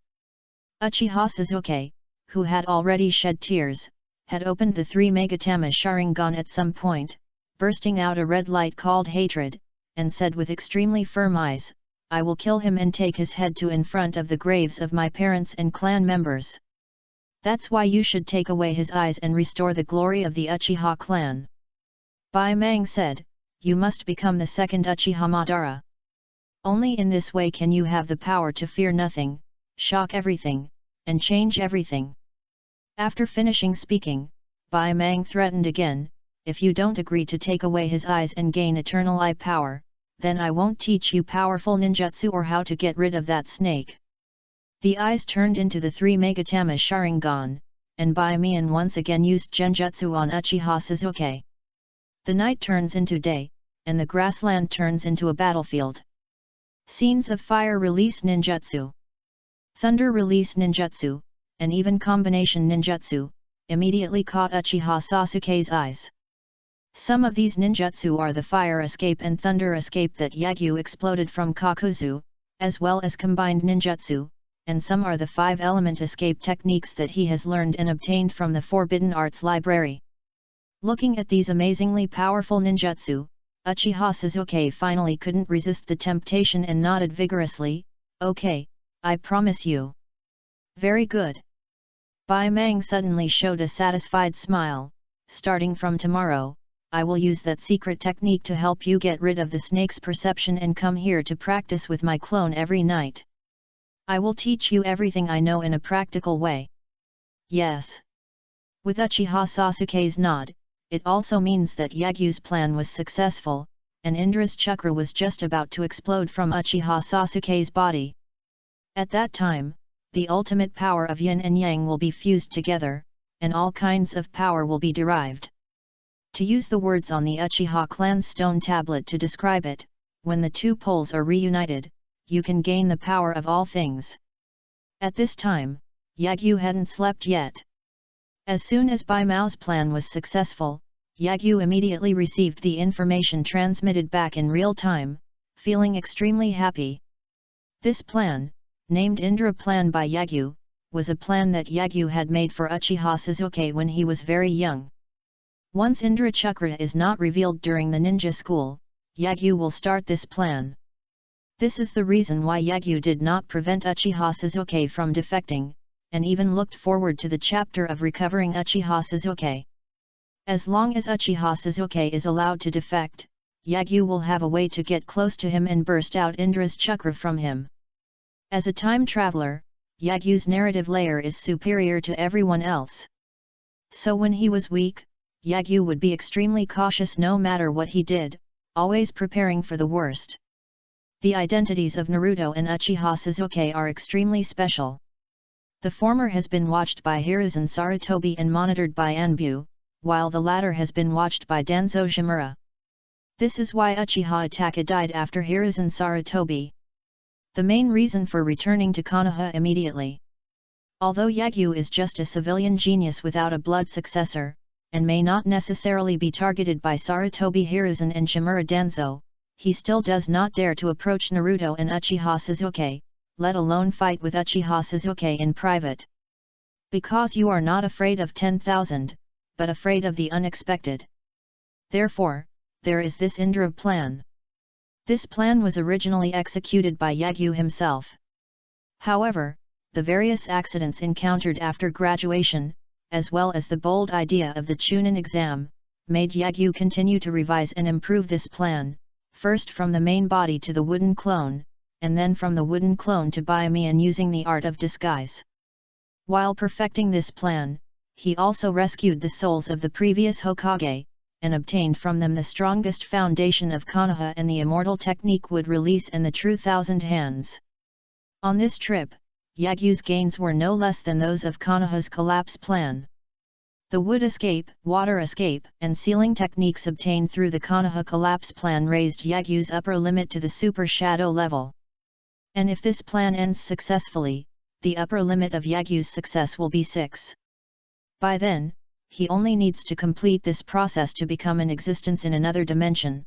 Uchiha Sasuke, who had already shed tears, had opened the three Megatama Sharingan at some point, bursting out a red light called hatred, and said with extremely firm eyes, "I will kill him and take his head to in front of the graves of my parents and clan members. That's why you should take away his eyes and restore the glory of the Uchiha clan." Byakuman said, "You must become the second Uchiha Madara. Only in this way can you have the power to fear nothing, shock everything, and change everything." After finishing speaking, Byakuman threatened again, "If you don't agree to take away his eyes and gain eternal eye power, then I won't teach you powerful ninjutsu or how to get rid of that snake." The eyes turned into the three Megatama Sharingan, and Byakuman once again used genjutsu on Uchiha Sasuke. The night turns into day, and the grassland turns into a battlefield. Scenes of fire release ninjutsu, thunder release ninjutsu, and even combination ninjutsu, immediately caught Uchiha Sasuke's eyes. Some of these ninjutsu are the fire escape and thunder escape that Yagyu exploded from Kakuzu, as well as combined ninjutsu, and some are the 5-element escape techniques that he has learned and obtained from the Forbidden Arts Library. Looking at these amazingly powerful ninjutsu, Uchiha Sasuke finally couldn't resist the temptation and nodded vigorously, "Okay, I promise you." "Very good." Byakuman suddenly showed a satisfied smile. "Starting from tomorrow, I will use that secret technique to help you get rid of the snake's perception and come here to practice with my clone every night. I will teach you everything I know in a practical way." "Yes." With Uchiha Sasuke's nod, it also means that Yagyu's plan was successful, and Indra's chakra was just about to explode from Uchiha Sasuke's body. At that time, the ultimate power of yin and yang will be fused together, and all kinds of power will be derived. To use the words on the Uchiha clan's stone tablet to describe it, when the two poles are reunited, you can gain the power of all things. At this time, Yagyu hadn't slept yet. As soon as Baimao's plan was successful, Yagyu immediately received the information transmitted back in real time, feeling extremely happy. This plan, named Indra Plan by Yagyu, was a plan that Yagyu had made for Uchiha Sasuke when he was very young. Once Indra Chakra is not revealed during the ninja school, Yagyu will start this plan. This is the reason why Yagyu did not prevent Uchiha Sasuke from defecting, and even looked forward to the chapter of recovering Uchiha Sasuke. As long as Uchiha Sasuke is allowed to defect, Yagyu will have a way to get close to him and burst out Indra's chakra from him. As a time traveler, Yagyu's narrative layer is superior to everyone else. So when he was weak, Yagyu would be extremely cautious no matter what he did, always preparing for the worst. The identities of Naruto and Uchiha Sasuke are extremely special. The former has been watched by Hiruzen Sarutobi and monitored by Anbu, while the latter has been watched by Danzo Shimura. This is why Uchiha Itachi died after Hiruzen Sarutobi. The main reason for returning to Konoha immediately. Although Yagyu is just a civilian genius without a blood successor, and may not necessarily be targeted by Sarutobi Hiruzen and Shimura Danzo, he still does not dare to approach Naruto and Uchiha Sasuke, let alone fight with Uchiha Sasuke in private. Because you are not afraid of 10,000, but afraid of the unexpected. Therefore, there is this Indra plan. This plan was originally executed by Yagyu himself. However, the various accidents encountered after graduation, as well as the bold idea of the Chunin exam, made Yagyu continue to revise and improve this plan, first from the main body to the wooden clone, and then from the wooden clone to Byameon using the art of disguise. While perfecting this plan, he also rescued the souls of the previous Hokage, and obtained from them the strongest foundation of Konoha and the immortal technique would release and the true thousand hands. On this trip, Yagyu's gains were no less than those of Konoha's collapse plan. The wood escape, water escape, and sealing techniques obtained through the Konoha collapse plan raised Yagyu's upper limit to the super shadow level. And if this plan ends successfully, the upper limit of Yagyu's success will be 6. By then, he only needs to complete this process to become an existence in another dimension.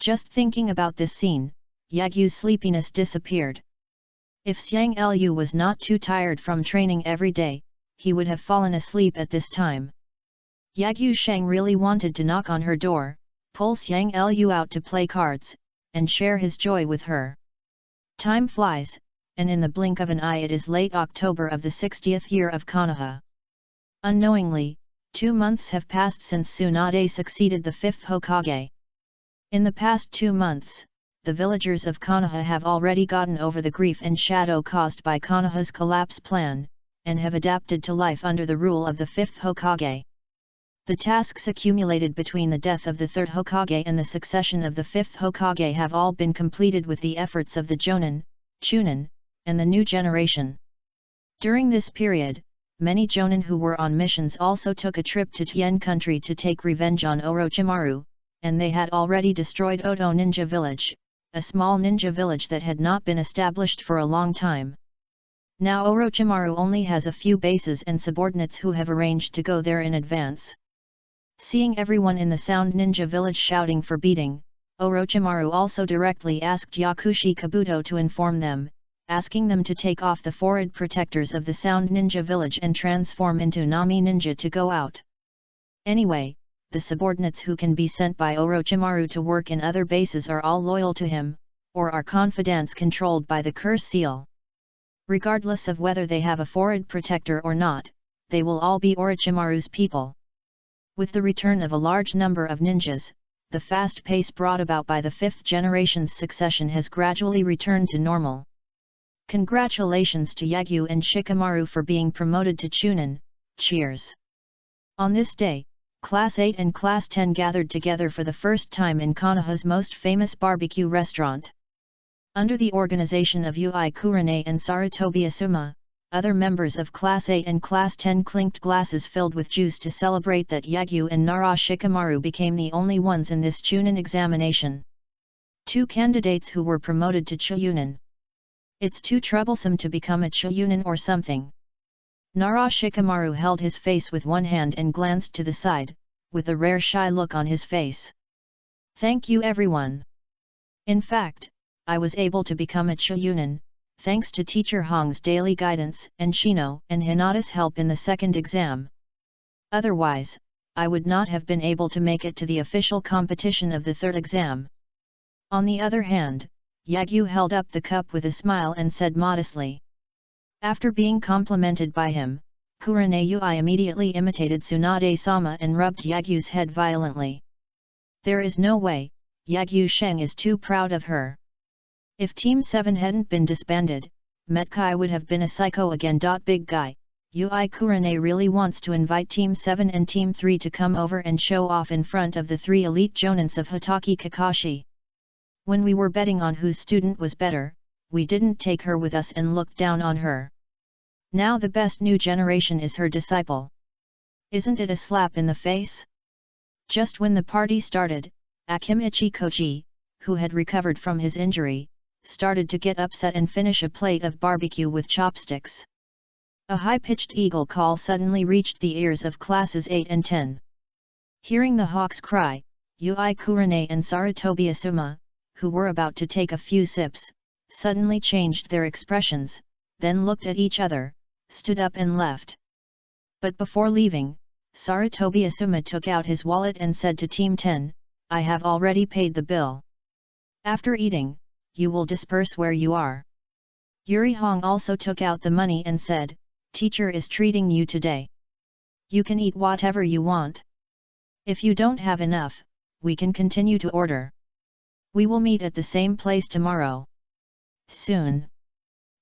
Just thinking about this scene, Yagyu's sleepiness disappeared. If Xiang Lu was not too tired from training every day, he would have fallen asleep at this time. Yagyu Shang really wanted to knock on her door, pull Xiang Lu out to play cards, and share his joy with her. Time flies, and in the blink of an eye it is late October of the 60th year of Konoha. Unknowingly, 2 months have passed since Tsunade succeeded the 5th Hokage. In the past 2 months, the villagers of Konoha have already gotten over the grief and shadow caused by Konoha's collapse plan, and have adapted to life under the rule of the 5th Hokage. The tasks accumulated between the death of the 3rd Hokage and the succession of the 5th Hokage have all been completed with the efforts of the Jonin, Chunin, and the new generation. During this period, many Jonin who were on missions also took a trip to Tien country to take revenge on Orochimaru, and they had already destroyed Oto Ninja Village, a small ninja village that had not been established for a long time. Now Orochimaru only has a few bases and subordinates who have arranged to go there in advance. Seeing everyone in the Sound Ninja village shouting for beating, Orochimaru also directly asked Yakushi Kabuto to inform them, asking them to take off the forehead protectors of the Sound Ninja village and transform into Nami Ninja to go out. Anyway, the subordinates who can be sent by Orochimaru to work in other bases are all loyal to him, or are confidants controlled by the curse seal. Regardless of whether they have a forehead protector or not, they will all be Orochimaru's people. With the return of a large number of ninjas, the fast pace brought about by the 5th generation's succession has gradually returned to normal. Congratulations to Yagyu and Shikamaru for being promoted to Chunin, cheers! On this day, Class 8 and Class 10 gathered together for the first time in Konoha's most famous barbecue restaurant. Under the organization of Ui Kurane and Sarutobi Asuma, other members of Class 8 and Class 10 clinked glasses filled with juice to celebrate that Yagyu and Nara Shikamaru became the only ones in this Chunin examination. 2 candidates who were promoted to Chunin. It's too troublesome to become a Chunin or something. Nara Shikamaru held his face with one hand and glanced to the side, with a rare shy look on his face. Thank you everyone. In fact, I was able to become a Chunin, thanks to Teacher Hong's daily guidance and Shino and Hinata's help in the 2nd exam. Otherwise, I would not have been able to make it to the official competition of the 3rd exam. On the other hand, Yagyu held up the cup with a smile and said modestly, After being complimented by him, Kurenai immediately imitated Tsunade-sama and rubbed Yagyu's head violently. There is no way, Yagyu Sheng is too proud of her. If Team 7 hadn't been disbanded, Metkai would have been a psycho again. Big guy, Ui Kurenai really wants to invite Team 7 and Team 3 to come over and show off in front of the 3 elite jonins of Hitaki Kakashi. When we were betting on whose student was better, we didn't take her with us and looked down on her. Now the best new generation is her disciple. Isn't it a slap in the face? Just when the party started, Akimichi Koji, who had recovered from his injury, started to get upset and finish a plate of barbecue with chopsticks. A high-pitched eagle call suddenly reached the ears of classes 8 and 10. Hearing the hawk's cry, Ui Kurenai and Sarutobi Asuma, who were about to take a few sips, suddenly changed their expressions, then looked at each other, stood up and left. But before leaving, Sarutobi Asuma took out his wallet and said to Team 10, "I have already paid the bill. After eating, you will disperse where you are." Yuri Hong also took out the money and said, "Teacher is treating you today. You can eat whatever you want. If you don't have enough, we can continue to order. We will meet at the same place tomorrow." Soon.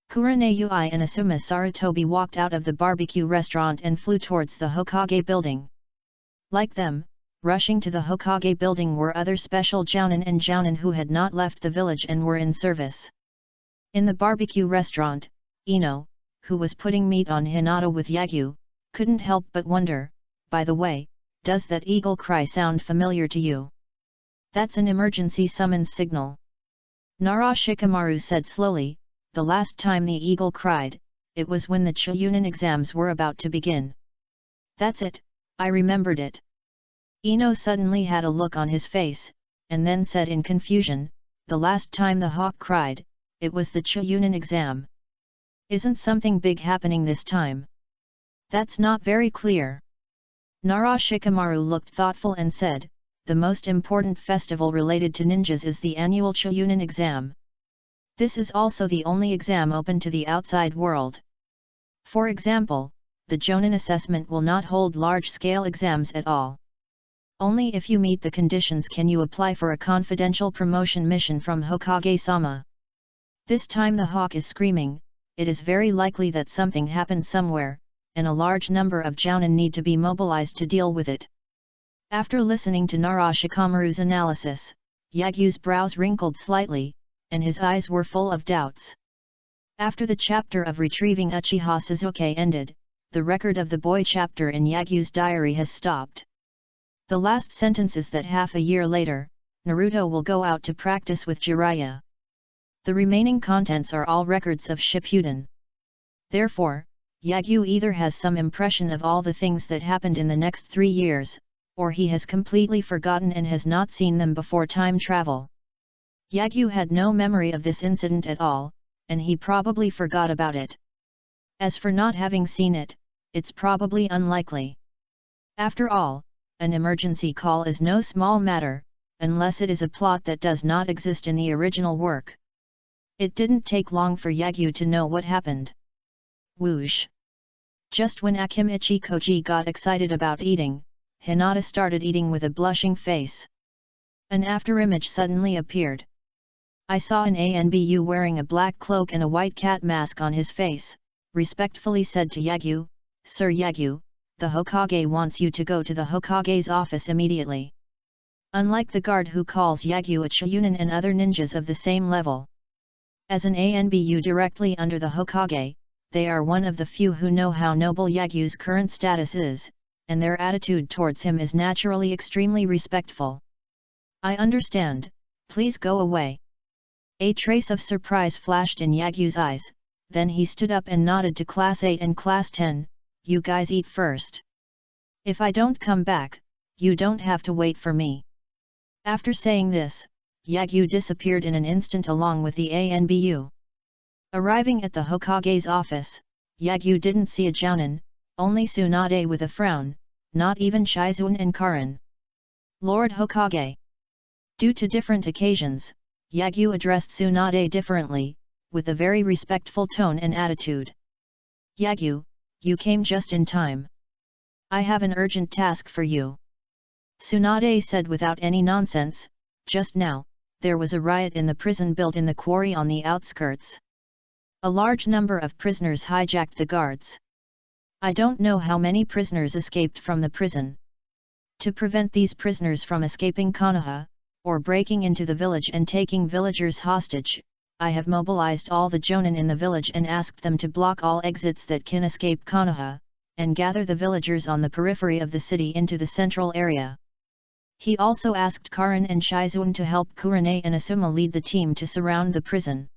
Kurenai Ui and Asuma Sarutobi walked out of the barbecue restaurant and flew towards the Hokage building. Like them, rushing to the Hokage building were other special jounin and jounin who had not left the village and were in service. In the barbecue restaurant, Ino, who was putting meat on Hinata with Yagyu, couldn't help but wonder, "By the way, does that eagle cry sound familiar to you?" "That's an emergency summons signal," Nara Shikamaru said slowly. "The last time the eagle cried, it was when the Chunin exams were about to begin." "That's it, I remembered it." Ino suddenly had a look on his face, and then said in confusion, "The last time the hawk cried, it was the Chunin exam. Isn't something big happening this time?" "That's not very clear." Nara Shikamaru looked thoughtful and said, "The most important festival related to ninjas is the annual Chunin exam. This is also the only exam open to the outside world. For example, the Jonin assessment will not hold large-scale exams at all. Only if you meet the conditions can you apply for a confidential promotion mission from Hokage-sama. This time the hawk is screaming, it is very likely that something happened somewhere, and a large number of Jounin need to be mobilized to deal with it." After listening to Nara Shikamaru's analysis, Yagyu's brows wrinkled slightly, and his eyes were full of doubts. After the chapter of retrieving Uchiha Suzuki ended, the record of the boy chapter in Yagyu's diary has stopped. The last sentence is that half a year later, Naruto will go out to practice with Jiraiya. The remaining contents are all records of Shippuden. Therefore, Yagyu either has some impression of all the things that happened in the next 3 years, or he has completely forgotten and has not seen them before time travel. Yagyu had no memory of this incident at all, and he probably forgot about it. As for not having seen it, it's probably unlikely. After all, an emergency call is no small matter, unless it is a plot that does not exist in the original work. It didn't take long for Yagyu to know what happened. Whoosh! Just when Akimichi Koji got excited about eating, Hinata started eating with a blushing face. An afterimage suddenly appeared. "I saw an ANBU wearing a black cloak and a white cat mask on his face," respectfully said to Yagyu, "Sir Yagyu, the Hokage wants you to go to the Hokage's office immediately." Unlike the guard who calls Yagyu a Chunin and other ninjas of the same level. As an ANBU directly under the Hokage, they are one of the few who know how noble Yagyu's current status is, and their attitude towards him is naturally extremely respectful. "I understand, please go away." A trace of surprise flashed in Yagyu's eyes, then he stood up and nodded to Class 8 and Class 10, "You guys eat first. If I don't come back, you don't have to wait for me." After saying this, Yagyu disappeared in an instant along with the ANBU. Arriving at the Hokage's office, Yagyu didn't see a Jounin, only Tsunade with a frown, not even Shizuan and Karin. "Lord Hokage." Due to different occasions, Yagyu addressed Tsunade differently, with a very respectful tone and attitude. Yagyu, you came just in time. I have an urgent task for you. Tsunade said without any nonsense. Just now, there was a riot in the prison built in the quarry on the outskirts. A large number of prisoners hijacked the guards. I don't know how many prisoners escaped from the prison. To prevent these prisoners from escaping Konoha, or breaking into the village and taking villagers hostage, I have mobilized all the jonin in the village and asked them to block all exits that can escape Konoha, and gather the villagers on the periphery of the city into the central area. He also asked Karin and Shizuan to help Kurane and Asuma lead the team to surround the prison.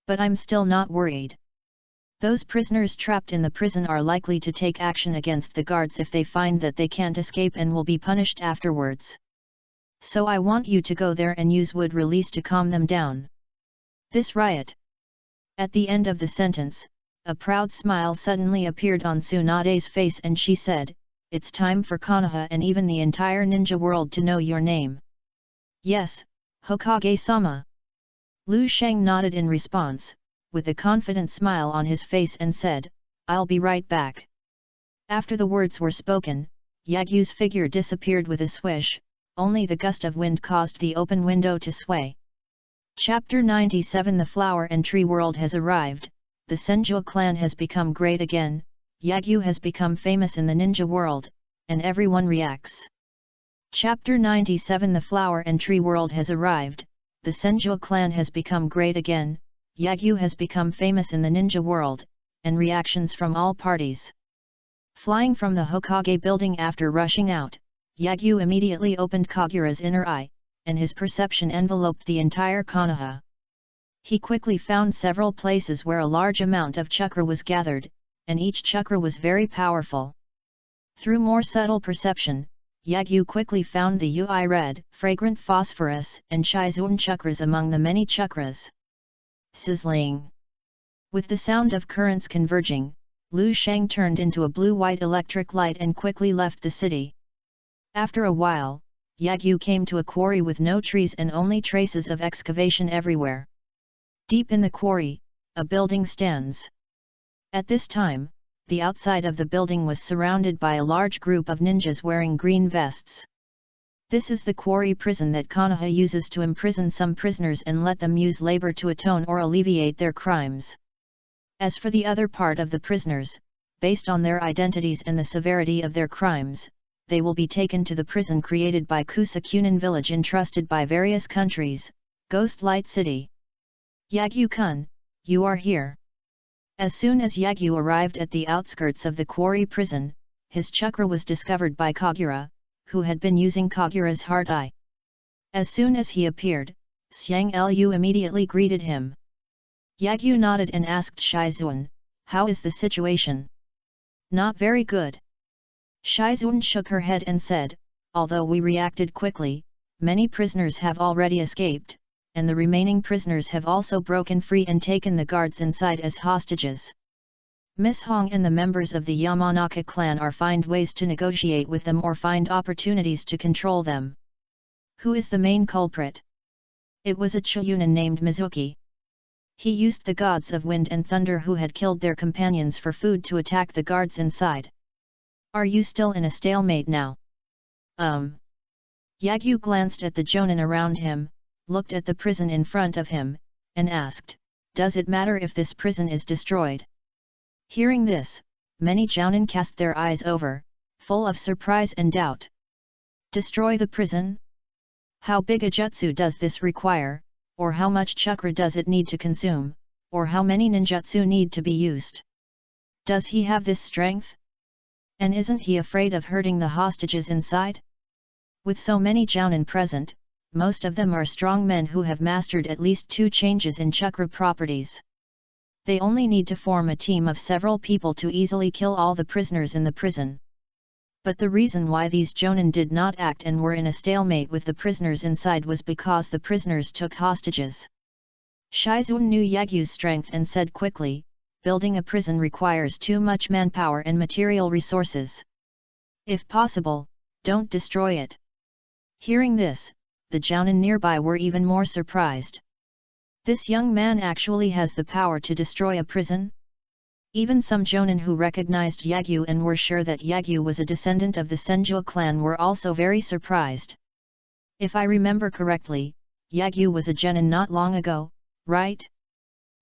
But I'm still not worried. Those prisoners trapped in the prison are likely to take action against the guards if they find that they can't escape and will be punished afterwards. So I want you to go there and use wood release to calm them down. This riot. At the end of the sentence, a proud smile suddenly appeared on Tsunade's face and she said, "It's time for Konoha and even the entire ninja world to know your name." "Yes, Hokage-sama." Lu Sheng nodded in response, with a confident smile on his face and said, "I'll be right back." After the words were spoken, Yagyu's figure disappeared with a swish, only the gust of wind caused the open window to sway. Chapter 97 The Flower and Tree World has arrived, the Senju clan has become great again, Yagyu has become famous in the ninja world, and everyone reacts. Chapter 97 The Flower and Tree World has arrived, the Senju clan has become great again, Yagyu has become famous in the ninja world, and reactions from all parties. Flying from the Hokage building after rushing out, Yagyu immediately opened Kagura's inner eye, and his perception enveloped the entire Konoha. He quickly found several places where a large amount of chakra was gathered, and each chakra was very powerful. Through more subtle perception, Yagyu quickly found the Ui red, fragrant phosphorus and Shizuan chakras among the many chakras. Sizzling. With the sound of currents converging, Lu Sheng turned into a blue-white electric light and quickly left the city. After a while, Yagyu came to a quarry with no trees and only traces of excavation everywhere. Deep in the quarry, a building stands. At this time, the outside of the building was surrounded by a large group of ninjas wearing green vests. This is the quarry prison that Konoha uses to imprison some prisoners and let them use labor to atone or alleviate their crimes. As for the other part of the prisoners, based on their identities and the severity of their crimes, they will be taken to the prison created by Kusakunin village entrusted by various countries, Ghost Light City. Yagyu-kun, you are here. As soon as Yagyu arrived at the outskirts of the quarry prison, his chakra was discovered by Kagura, who had been using Kagura's heart eye. As soon as he appeared, Xiang Lu immediately greeted him. Yagyu nodded and asked Shizuan, "How is the situation?" "Not very good." Shizuan shook her head and said, "Although we reacted quickly, many prisoners have already escaped, and the remaining prisoners have also broken free and taken the guards inside as hostages. Miss Hong and the members of the Yamanaka clan are find ways to negotiate with them or find opportunities to control them." "Who is the main culprit?" "It was a Chiyunin named Mizuki. He used the gods of wind and thunder who had killed their companions for food to attack the guards inside." "Are you still in a stalemate now?" Yagyu glanced at the jonin around him, looked at the prison in front of him, and asked, "Does it matter if this prison is destroyed?" Hearing this, many jounin cast their eyes over, full of surprise and doubt. "Destroy the prison? How big a jutsu does this require, or how much chakra does it need to consume, or how many ninjutsu need to be used? Does he have this strength? And isn't he afraid of hurting the hostages inside?" With so many jounin present, most of them are strong men who have mastered at least 2 changes in chakra properties. They only need to form a team of several people to easily kill all the prisoners in the prison. But the reason why these jonin did not act and were in a stalemate with the prisoners inside was because the prisoners took hostages. Shizuan knew Yagyu's strength and said quickly, "Building a prison requires too much manpower and material resources. If possible, don't destroy it." Hearing this, the jounin nearby were even more surprised. This young man actually has the power to destroy a prison? Even some Jonin who recognized Yagyu and were sure that Yagyu was a descendant of the Senju clan were also very surprised. If I remember correctly, Yagyu was a genin not long ago, right?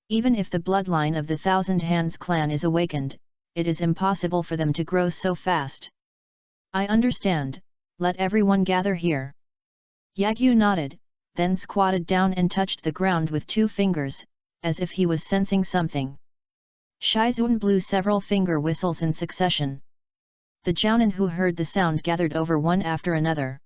Even if the bloodline of the Thousand Hands clan is awakened, it is impossible for them to grow so fast. I understand, let everyone gather here. Yagyu nodded, then squatted down and touched the ground with 2 fingers, as if he was sensing something. Shizun blew several finger whistles in succession. The Jounin who heard the sound gathered over one after another.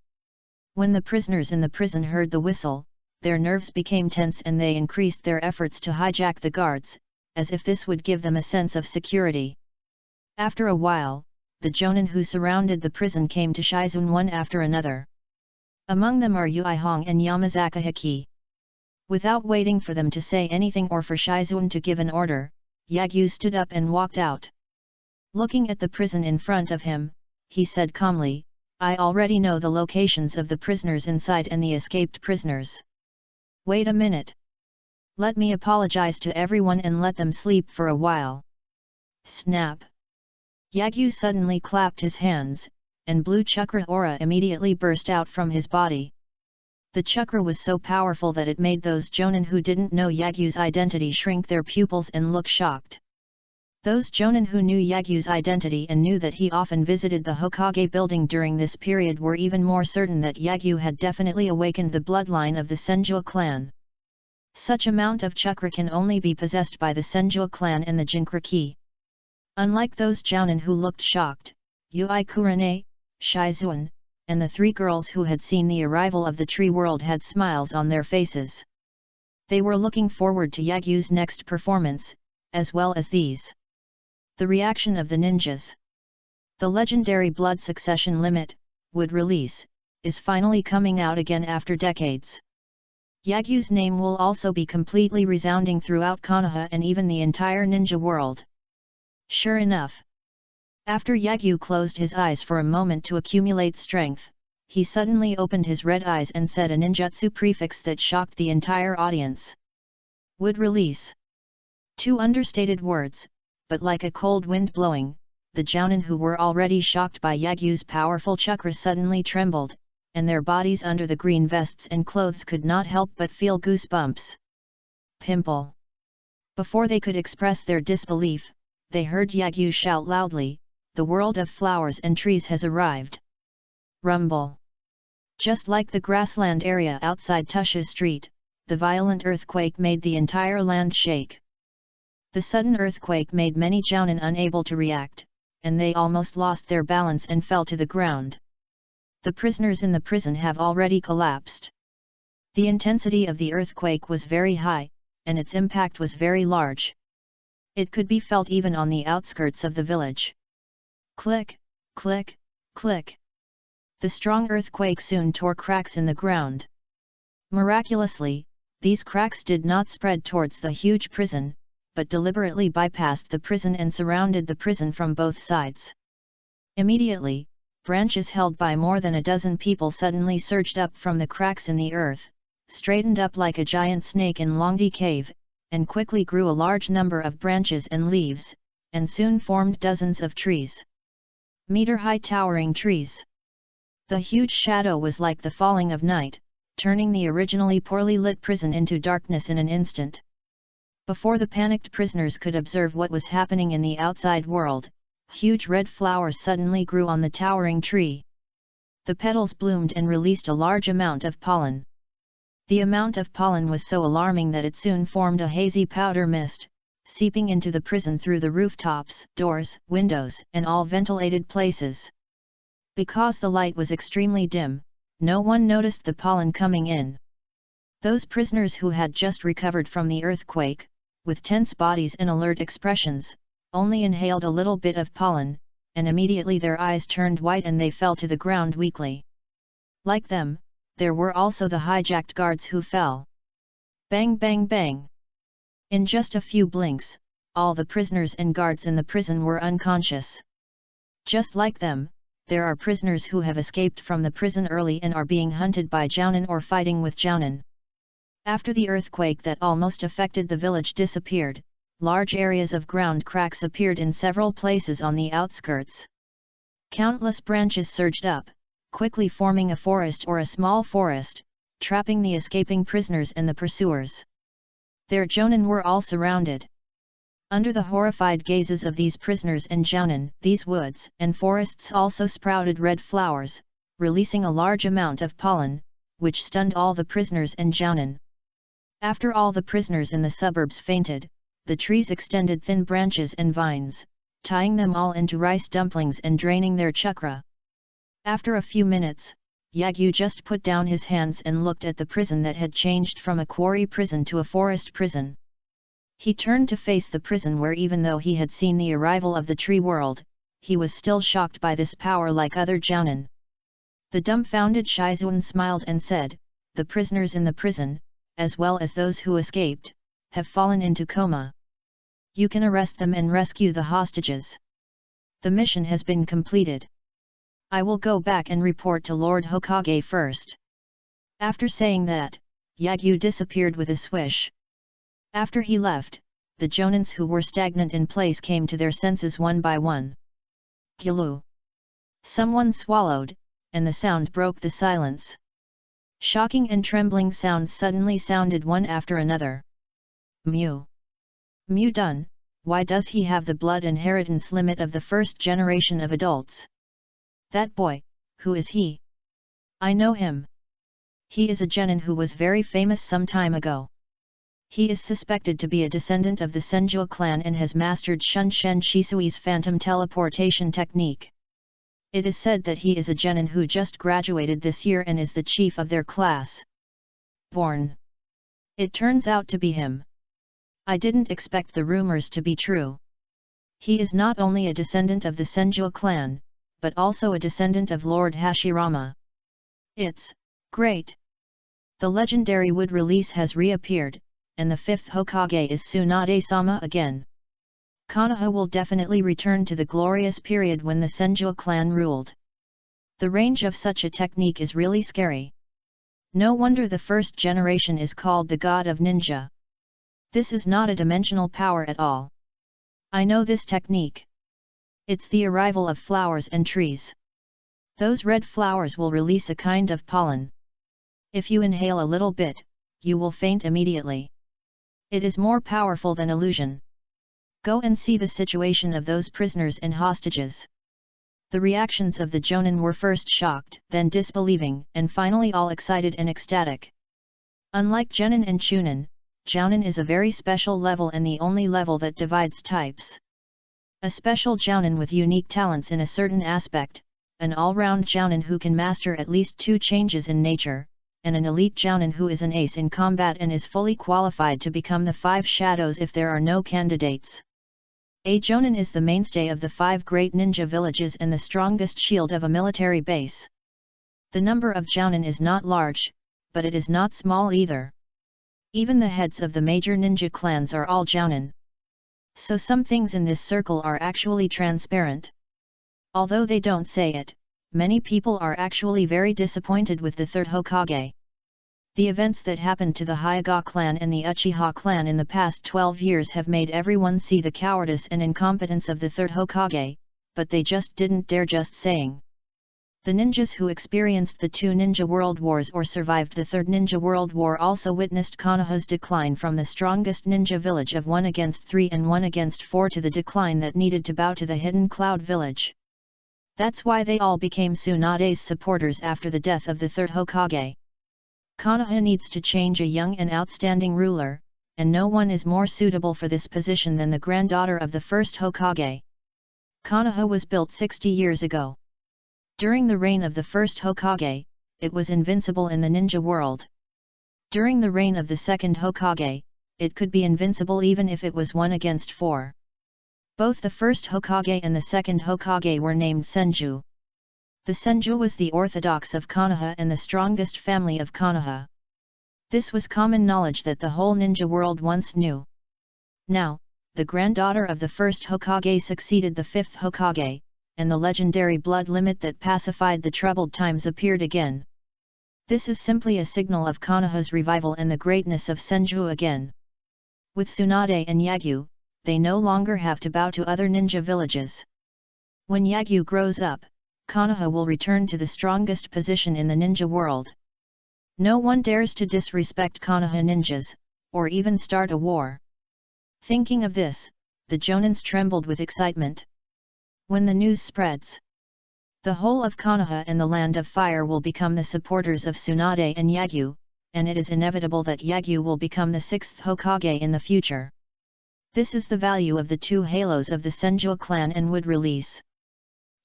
When the prisoners in the prison heard the whistle, their nerves became tense and they increased their efforts to hijack the guards, as if this would give them a sense of security. After a while, the Jonin who surrounded the prison came to Shizun one after another. Among them are Yui Hong and Yamazaka Hiki. Without waiting for them to say anything or for Shizun to give an order, Yagyu stood up and walked out. Looking at the prison in front of him, he said calmly, I already know the locations of the prisoners inside and the escaped prisoners. Wait a minute. Let me apologize to everyone and let them sleep for a while. Snap. Yagyu suddenly clapped his hands, and blue chakra aura immediately burst out from his body. The chakra was so powerful that it made those Jonin who didn't know Yagyu's identity shrink their pupils and look shocked. Those Jonin who knew Yagyu's identity and knew that he often visited the Hokage building during this period were even more certain that Yagyu had definitely awakened the bloodline of the Senju clan. Such amount of chakra can only be possessed by the Senju clan and the Jinchuriki. Unlike those Jounin who looked shocked, Yui Kurane, Shizun, and the 3 girls who had seen the arrival of the tree world had smiles on their faces. They were looking forward to Yagyu's next performance, as well as these. The reaction of the ninjas. The legendary blood succession limit, would release, is finally coming out again after decades. Yagyu's name will also be completely resounding throughout Konoha and even the entire ninja world. Sure enough. After Yagyu closed his eyes for a moment to accumulate strength, he suddenly opened his red eyes and said a ninjutsu prefix that shocked the entire audience. Would release. 2 understated words, but like a cold wind blowing, the Jounin who were already shocked by Yagyu's powerful chakra suddenly trembled, and their bodies under the green vests and clothes could not help but feel goosebumps. Pimple. Before they could express their disbelief, they heard Yagyu shout loudly, the world of flowers and trees has arrived. Rumble. Just like the grassland area outside Tusha Street, the violent earthquake made the entire land shake. The sudden earthquake made many Jounin unable to react, and they almost lost their balance and fell to the ground. The prisoners in the prison have already collapsed. The intensity of the earthquake was very high, and its impact was very large. It could be felt even on the outskirts of the village. Click, click, click. The strong earthquake soon tore cracks in the ground. Miraculously, these cracks did not spread towards the huge prison, but deliberately bypassed the prison and surrounded the prison from both sides. Immediately, branches held by more than a dozen people suddenly surged up from the cracks in the earth, straightened up like a giant snake in Longdi Cave, and quickly grew a large number of branches and leaves, and soon formed dozens of trees. Meter-high towering trees. The huge shadow was like the falling of night, turning the originally poorly lit prison into darkness in an instant. Before the panicked prisoners could observe what was happening in the outside world, huge red flowers suddenly grew on the towering tree. The petals bloomed and released a large amount of pollen. The amount of pollen was so alarming that it soon formed a hazy powder mist, seeping into the prison through the rooftops, doors, windows, and all ventilated places. Because the light was extremely dim, no one noticed the pollen coming in. Those prisoners who had just recovered from the earthquake, with tense bodies and alert expressions, only inhaled a little bit of pollen, and immediately their eyes turned white and they fell to the ground weakly. Like them, there were also the hijacked guards who fell. Bang bang bang! In just a few blinks, all the prisoners and guards in the prison were unconscious. Just like them, there are prisoners who have escaped from the prison early and are being hunted by Jounin or fighting with Jounin. After the earthquake that almost affected the village disappeared, large areas of ground cracks appeared in several places on the outskirts. Countless branches surged up, quickly forming a forest or a small forest, trapping the escaping prisoners and the pursuers. Their jounin were all surrounded. Under the horrified gazes of these prisoners and jounin, these woods and forests also sprouted red flowers, releasing a large amount of pollen, which stunned all the prisoners and jounin. After all the prisoners in the suburbs fainted, the trees extended thin branches and vines, tying them all into rice dumplings and draining their chakra. After a few minutes, Yagyu just put down his hands and looked at the prison that had changed from a quarry prison to a forest prison. He turned to face the prison where, even though he had seen the arrival of the tree world, he was still shocked by this power like other jounin. The dumbfounded Shizuan smiled and said, "The prisoners in the prison, as well as those who escaped, have fallen into coma. You can arrest them and rescue the hostages. The mission has been completed. I will go back and report to Lord Hokage first." After saying that, Yagyu disappeared with a swish. After he left, the jounins who were stagnant in place came to their senses one by one. Gulu! Someone swallowed, and the sound broke the silence. Shocking and trembling sounds suddenly sounded one after another. Mew! Mew done, why does he have the blood inheritance limit of the first generation of adults? That boy, who is he? I know him. He is a genin who was very famous some time ago. He is suspected to be a descendant of the Senju clan and has mastered Shunshen Shisui's phantom teleportation technique. It is said that he is a genin who just graduated this year and is the chief of their class. Born. It turns out to be him. I didn't expect the rumors to be true. He is not only a descendant of the Senju clan, but also a descendant of Lord Hashirama. It's great. The legendary wood release has reappeared, and the fifth Hokage is Tsunade-sama again. Konoha will definitely return to the glorious period when the Senju clan ruled. The range of such a technique is really scary. No wonder the first generation is called the God of Ninja. This is not a dimensional power at all. I know this technique. It's the arrival of flowers and trees. Those red flowers will release a kind of pollen. If you inhale a little bit, you will faint immediately. It is more powerful than illusion. Go and see the situation of those prisoners and hostages. The reactions of the jounin were first shocked, then disbelieving, and finally all excited and ecstatic. Unlike genin and chunin, jounin is a very special level and the only level that divides types. A special jounin with unique talents in a certain aspect, an all-round jounin who can master at least 2 changes in nature, and an elite jounin who is an ace in combat and is fully qualified to become the 5 shadows if there are no candidates. A jounin is the mainstay of the 5 great ninja villages and the strongest shield of a military base. The number of jounin is not large, but it is not small either. Even the heads of the major ninja clans are all jounin. So some things in this circle are actually transparent. Although they don't say it, many people are actually very disappointed with the third Hokage. The events that happened to the Hyuga clan and the Uchiha clan in the past 12 years have made everyone see the cowardice and incompetence of the third Hokage, but they just didn't dare just saying. The ninjas who experienced the 2 Ninja World Wars or survived the 3rd Ninja World War also witnessed Konoha's decline from the strongest ninja village of 1 against 3 and 1 against 4 to the decline that needed to bow to the Hidden Cloud village. That's why they all became Tsunade's supporters after the death of the 3rd Hokage. Konoha needs to change a young and outstanding ruler, and no one is more suitable for this position than the granddaughter of the 1st Hokage. Konoha was built 60 years ago. During the reign of the 1st Hokage, it was invincible in the ninja world. During the reign of the 2nd Hokage, it could be invincible even if it was 1 against 4. Both the 1st Hokage and the 2nd Hokage were named Senju. The Senju was the orthodox of Konoha and the strongest family of Konoha. This was common knowledge that the whole ninja world once knew. Now, the granddaughter of the 1st Hokage succeeded the 5th Hokage, and the legendary blood limit that pacified the troubled times appeared again. This is simply a signal of Konoha's revival and the greatness of Senju again. With Tsunade and Yagyu, they no longer have to bow to other ninja villages. When Yagyu grows up, Konoha will return to the strongest position in the ninja world. No one dares to disrespect Konoha ninjas, or even start a war. Thinking of this, the Jonins trembled with excitement. When the news spreads, the whole of Konoha and the Land of Fire will become the supporters of Tsunade and Yagyu, and it is inevitable that Yagyu will become the 6th Hokage in the future. This is the value of the 2 halos of the Senju clan and would release.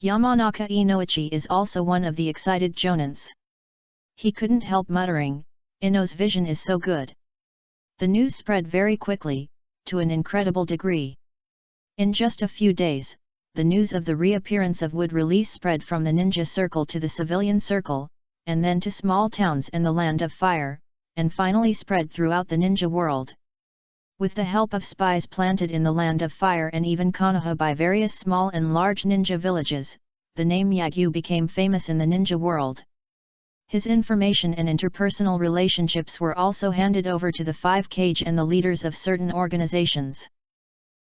Yamanaka Inoichi is also one of the excited Jonins. He couldn't help muttering, "Ino's vision is so good." The news spread very quickly, to an incredible degree. In just a few days, the news of the reappearance of Wood Release spread from the ninja circle to the civilian circle, and then to small towns and the Land of Fire, and finally spread throughout the ninja world. With the help of spies planted in the Land of Fire and even Konoha by various small and large ninja villages, the name Yagyu became famous in the ninja world. His information and interpersonal relationships were also handed over to the 5 Kage and the leaders of certain organizations.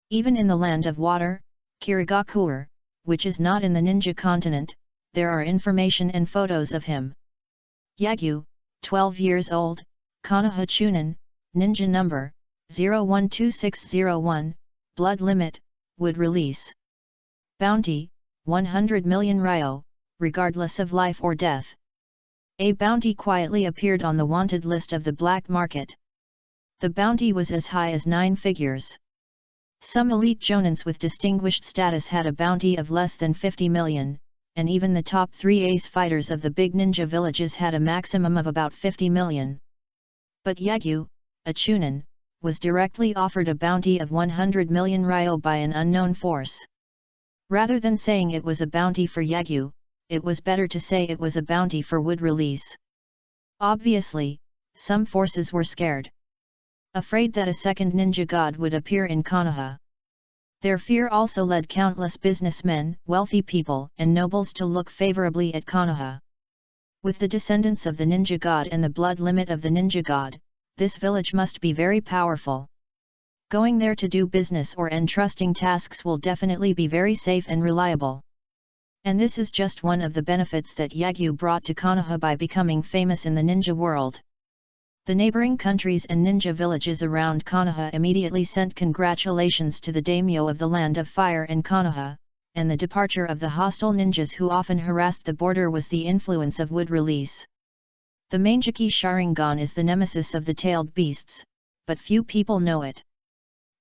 Even in the Land of Water, Kirigakuer, which is not in the ninja continent, there are information and photos of him. Yagyu, 12 years old, Konoha Chunin, ninja number 012601, blood limit, would release. Bounty, 100 million ryo, regardless of life or death. A bounty quietly appeared on the wanted list of the black market. The bounty was as high as 9 figures. Some elite Jonins with distinguished status had a bounty of less than 50 million, and even the top 3 ace fighters of the big ninja villages had a maximum of about 50 million. But Yagyu, a Chunin, was directly offered a bounty of 100 million ryo by an unknown force. Rather than saying it was a bounty for Yagyu, it was better to say it was a bounty for Wood Release. Obviously, some forces were scared. Afraid that a second ninja god would appear in Konoha. Their fear also led countless businessmen, wealthy people, and nobles to look favorably at Konoha. With the descendants of the ninja god and the blood limit of the ninja god, this village must be very powerful. Going there to do business or entrusting tasks will definitely be very safe and reliable. And this is just one of the benefits that Yagyu brought to Konoha by becoming famous in the ninja world. The neighboring countries and ninja villages around Konoha immediately sent congratulations to the daimyo of the Land of Fire and Konoha, and the departure of the hostile ninjas who often harassed the border was the influence of Wood Release. The Mangeki Sharingan is the nemesis of the tailed beasts, but few people know it.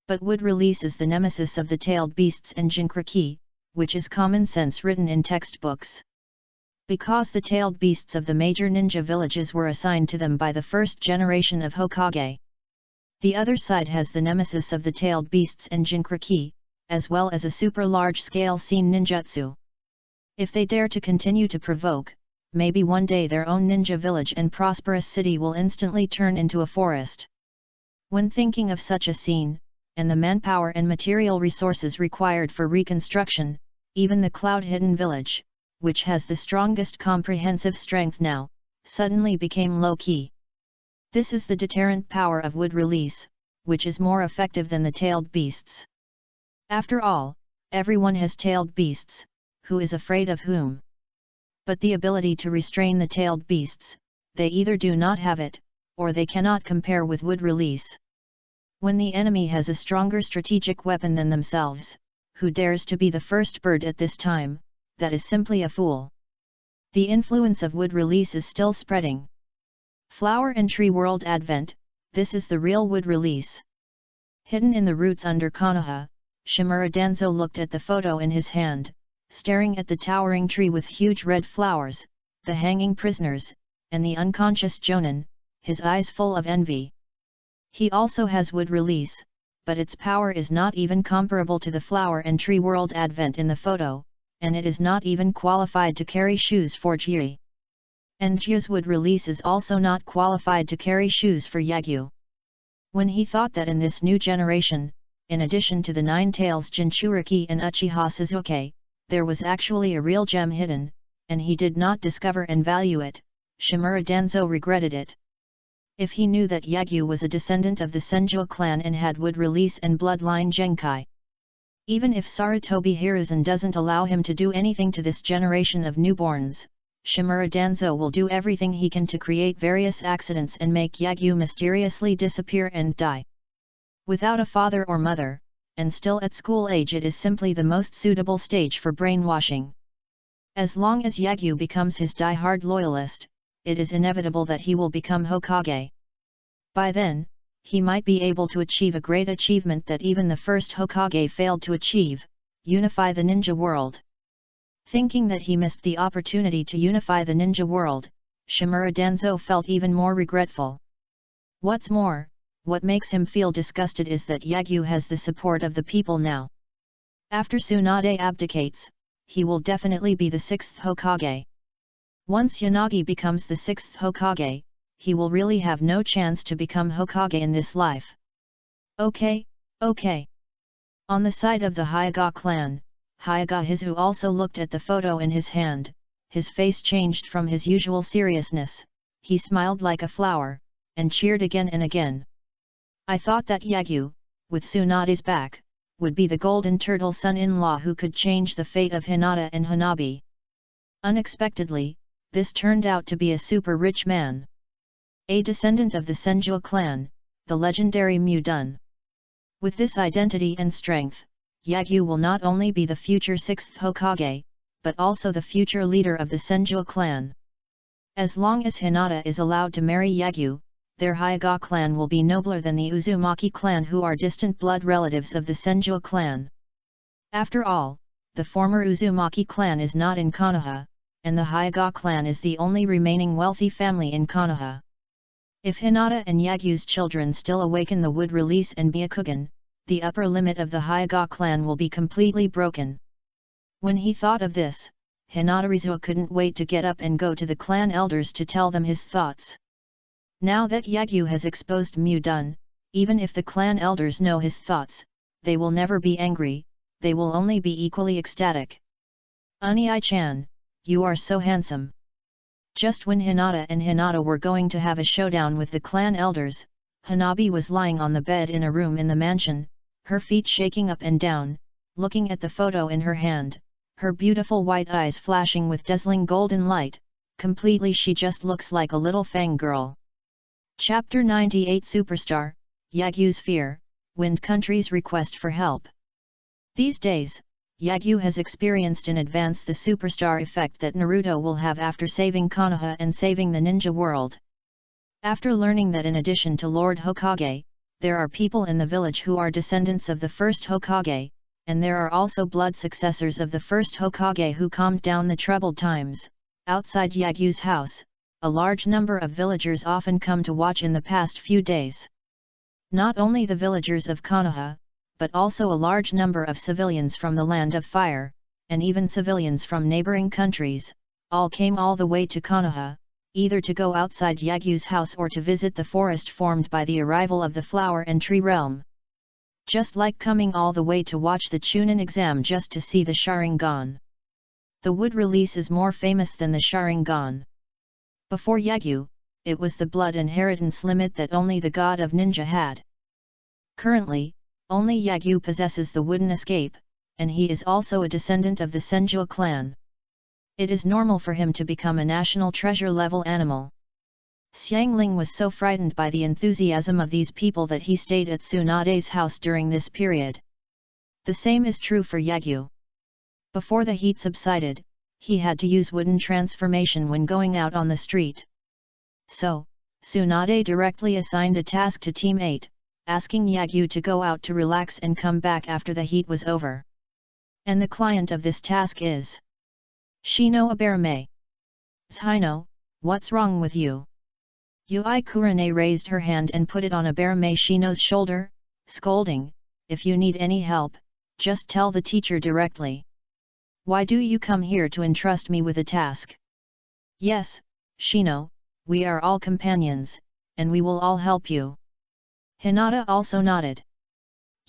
But Wood Release is the nemesis of the tailed beasts and Jinkraki, which is common sense written in textbooks. Because the tailed beasts of the major ninja villages were assigned to them by the first generation of Hokage. The other side has the nemesis of the tailed beasts and Jinkraki, as well as a super large-scale scene ninjutsu. If they dare to continue to provoke, maybe one day their own ninja village and prosperous city will instantly turn into a forest. When thinking of such a scene, and the manpower and material resources required for reconstruction, even the cloud-hidden village, which has the strongest comprehensive strength now, suddenly became low-key. This is the deterrent power of Wood Release, which is more effective than the tailed beasts. After all, everyone has tailed beasts, who is afraid of whom? But the ability to restrain the tailed beasts, they either do not have it, or they cannot compare with Wood Release. When the enemy has a stronger strategic weapon than themselves, who dares to be the first bird at this time, that is simply a fool. The influence of Wood Release is still spreading. Flower and Tree World Advent, this is the real Wood Release. Hidden in the roots under Konoha, Shimura Danzo looked at the photo in his hand, staring at the towering tree with huge red flowers, the hanging prisoners, and the unconscious Jonin, his eyes full of envy. He also has Wood Release, but its power is not even comparable to the Flower and Tree World Advent in the photo, and it is not even qualified to carry shoes for Jie. And Jie's Wood Release is also not qualified to carry shoes for Yagyu. When he thought that in this new generation, in addition to the Nine Tails Jinchuriki and Uchiha Suzuki, there was actually a real gem hidden, and he did not discover and value it, Shimura Danzo regretted it. If he knew that Yagyu was a descendant of the Senju clan and had wood release and bloodline Genkai. Even if Sarutobi Hiruzen doesn't allow him to do anything to this generation of newborns, Shimura Danzo will do everything he can to create various accidents and make Yagyu mysteriously disappear and die. Without a father or mother, and still at school age, it is simply the most suitable stage for brainwashing. As long as Yagyu becomes his die-hard loyalist, it is inevitable that he will become Hokage. By then, he might be able to achieve a great achievement that even the first Hokage failed to achieve, unify the ninja world. Thinking that he missed the opportunity to unify the ninja world, Shimura Danzo felt even more regretful. What's more, what makes him feel disgusted is that Yagyu has the support of the people now. After Tsunade abdicates, he will definitely be the 6th Hokage. Once Yanagi becomes the 6th Hokage, he will really have no chance to become Hokage in this life. Okay. On the side of the Hyuga clan, Hyuga Hizu also looked at the photo in his hand. His face changed from his usual seriousness, he smiled like a flower, and cheered again and again. I thought that Yagyu, with Tsunade's back, would be the golden turtle son-in-law who could change the fate of Hinata and Hanabi. Unexpectedly, this turned out to be a super rich man. A descendant of the Senju clan, the legendary Mu-dun. With this identity and strength, Yagyu will not only be the future 6th Hokage, but also the future leader of the Senju clan. As long as Hinata is allowed to marry Yagyu, their Hyuga clan will be nobler than the Uzumaki clan, who are distant blood relatives of the Senju clan. After all, the former Uzumaki clan is not in Konoha, and the Hyuga clan is the only remaining wealthy family in Konoha. If Hinata and Yagyu's children still awaken the wood release and Byakugan, the upper limit of the Hyuga clan will be completely broken. When he thought of this, Hinata couldn't wait to get up and go to the clan elders to tell them his thoughts. Now that Yagyu has exposed Mu-dun, even if the clan elders know his thoughts, they will never be angry, they will only be equally ecstatic. Unii-chan, you are so handsome. Just when Hinata were going to have a showdown with the clan elders, Hanabi was lying on the bed in a room in the mansion, her feet shaking up and down, looking at the photo in her hand, her beautiful white eyes flashing with dazzling golden light. Completely, she just looks like a little fangirl. Chapter 98 Superstar, Yagyu's Fear, Wind Country's Request for Help. These days, Yagyu has experienced in advance the superstar effect that Naruto will have after saving Konoha and saving the ninja world. After learning that in addition to Lord Hokage, there are people in the village who are descendants of the first Hokage, and there are also blood successors of the first Hokage who calmed down the troubled times, outside Yagyu's house, a large number of villagers often come to watch in the past few days. Not only the villagers of Konoha, but also a large number of civilians from the Land of Fire, and even civilians from neighboring countries, all came all the way to Konoha, either to go outside Yagyu's house or to visit the forest formed by the arrival of the flower and tree realm. Just like coming all the way to watch the Chunin exam just to see the Sharingan. The wood release is more famous than the Sharingan. Before Yagyu, it was the blood inheritance limit that only the god of ninja had. Currently, only Yagyu possesses the wooden escape, and he is also a descendant of the Senju clan. It is normal for him to become a national treasure-level animal. Xiangling was so frightened by the enthusiasm of these people that he stayed at Tsunade's house during this period. The same is true for Yagyu. Before the heat subsided, he had to use wooden transformation when going out on the street. So, Tsunade directly assigned a task to Team 8, asking Yagyu to go out to relax and come back after the heat was over. And the client of this task is Shino Aberame. Shino, what's wrong with you? Yui Kurane raised her hand and put it on Aberame Shino's shoulder, scolding, if you need any help, just tell the teacher directly. Why do you come here to entrust me with a task? Yes, Shino, we are all companions, and we will all help you. Hinata also nodded.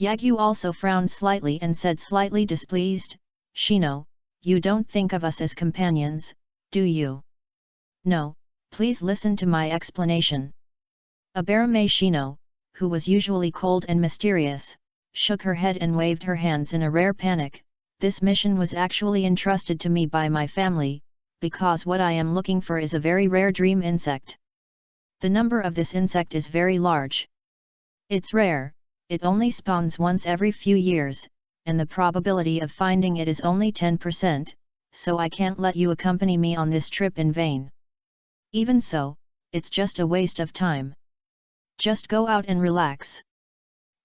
Yagyu also frowned slightly and said slightly displeased, Shino, you don't think of us as companions, do you? No, please listen to my explanation. Abarame Shino, who was usually cold and mysterious, shook her head and waved her hands in a rare panic. This mission was actually entrusted to me by my family, because what I am looking for is a very rare dream insect. The number of this insect is very large. It's rare, it only spawns once every few years, and the probability of finding it is only 10%, so I can't let you accompany me on this trip in vain. Even so, it's just a waste of time. Just go out and relax.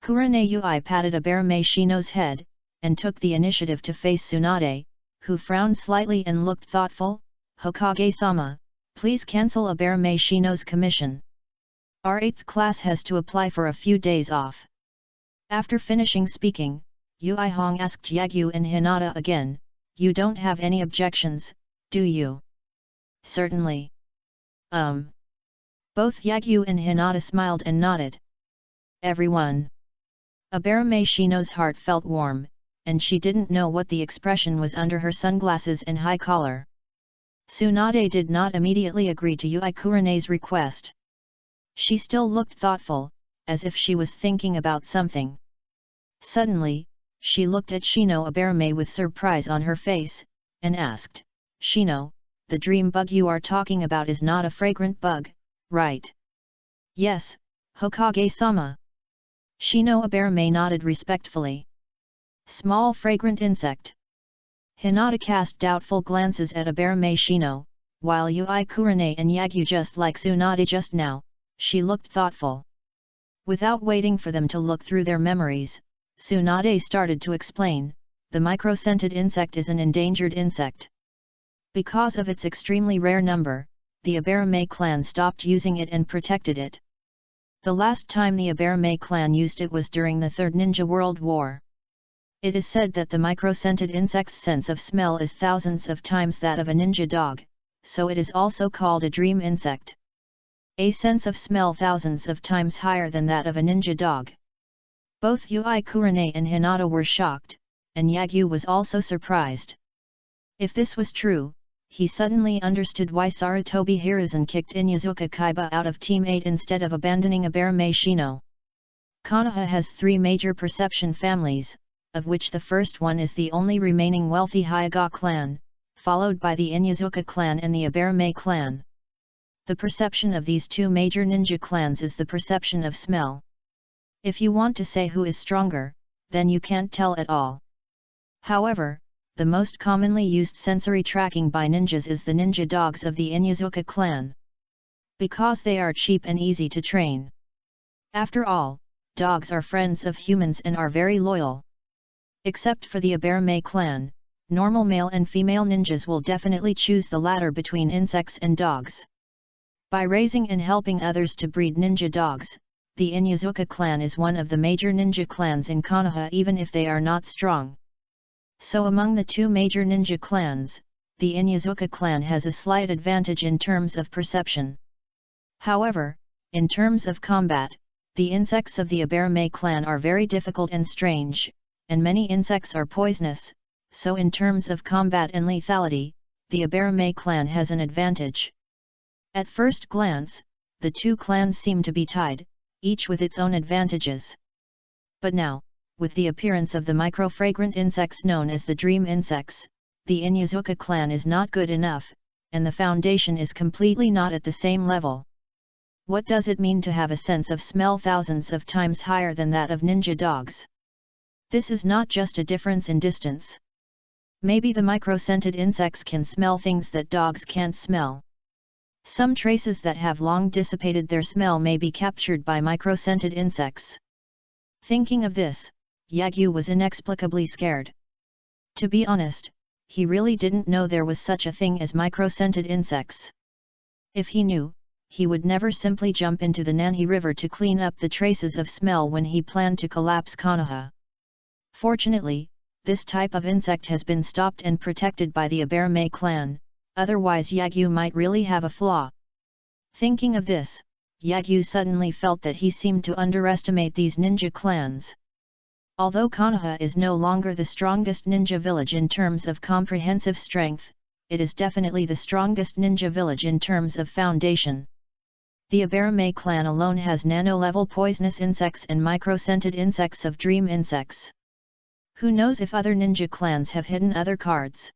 Kurane Yui patted Abarame Shino's head, and took the initiative to face Tsunade, who frowned slightly and looked thoughtful. Hokage-sama, please cancel Abarame Shino's commission. Our 8th class has to apply for a few days off. After finishing speaking, Yui Hong asked Yagyu and Hinata again, you don't have any objections, do you? Certainly. Both Yagyu and Hinata smiled and nodded. Everyone. Abarame Shino's heart felt warm, and she didn't know what the expression was under her sunglasses and high collar. Tsunade did not immediately agree to Yui Kurane's request. She still looked thoughtful, as if she was thinking about something. Suddenly, she looked at Shino Abarame with surprise on her face, and asked, Shino, the dream bug you are talking about is not a fragrant bug, right? Yes, Hokage-sama. Shino Abarame nodded respectfully. Small fragrant insect. Hinata cast doubtful glances at Abarame Shino, while Yui Kurane and Yagyu, just like Tsunade just now, she looked thoughtful. Without waiting for them to look through their memories, Tsunade started to explain, the microscented insect is an endangered insect. Because of its extremely rare number, the Abarame clan stopped using it and protected it. The last time the Abarame clan used it was during the Third Ninja World War. It is said that the microscented insect's sense of smell is thousands of times that of a ninja dog, so it is also called a dream insect. A sense of smell thousands of times higher than that of a ninja dog. Both Yui Kurane and Hinata were shocked, and Yagyu was also surprised. If this was true, he suddenly understood why Sarutobi Hiruzen kicked Inyazuka Kaiba out of Team 8 instead of abandoning Abarame Shino. Konoha has 3 major perception families, of which the first one is the only remaining wealthy Hyuga clan, followed by the Inyazuka clan and the Abarame clan. The perception of these 2 major ninja clans is the perception of smell. If you want to say who is stronger, then you can't tell at all. However, the most commonly used sensory tracking by ninjas is the ninja dogs of the Inyazuka clan. Because they are cheap and easy to train. After all, dogs are friends of humans and are very loyal. Except for the Abarame clan, normal male and female ninjas will definitely choose the latter between insects and dogs. By raising and helping others to breed ninja dogs, the Inyazuka clan is one of the major ninja clans in Konoha even if they are not strong. So among the 2 major ninja clans, the Inyazuka clan has a slight advantage in terms of perception. However, in terms of combat, the insects of the Abarame clan are very difficult and strange, and many insects are poisonous, so in terms of combat and lethality, the Abarame clan has an advantage. At first glance, the 2 clans seem to be tied, each with its own advantages. But now, with the appearance of the microfragrant insects known as the dream insects, the Inyazuka clan is not good enough, and the foundation is completely not at the same level. What does it mean to have a sense of smell thousands of times higher than that of ninja dogs? This is not just a difference in distance. Maybe the microscented insects can smell things that dogs can't smell. Some traces that have long dissipated their smell may be captured by microscented insects. Thinking of this, Yagyu was inexplicably scared. To be honest, he really didn't know there was such a thing as microscented insects. If he knew, he would never simply jump into the Nanhi River to clean up the traces of smell when he planned to collapse Konoha. Fortunately, this type of insect has been stopped and protected by the Abarame clan, otherwise Yagyu might really have a flaw. Thinking of this, Yagyu suddenly felt that he seemed to underestimate these ninja clans. Although Konoha is no longer the strongest ninja village in terms of comprehensive strength, it is definitely the strongest ninja village in terms of foundation. The Aberame clan alone has nano-level poisonous insects and micro-scented insects of dream insects. Who knows if other ninja clans have hidden other cards?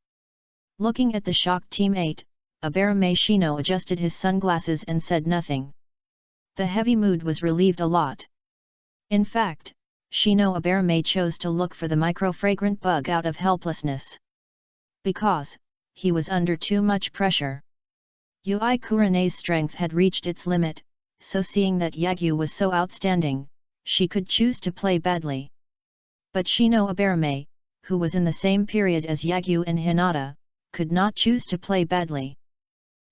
Looking at the shocked Team 8, Aberame Shino adjusted his sunglasses and said nothing. The heavy mood was relieved a lot. In fact, Shino Aberame chose to look for the micro-fragrant bug out of helplessness. Because he was under too much pressure. Yui Kurene's strength had reached its limit, so seeing that Yagyu was so outstanding, she could choose to play badly. But Shino Aberame, who was in the same period as Yagyu and Hinata, could not choose to play badly.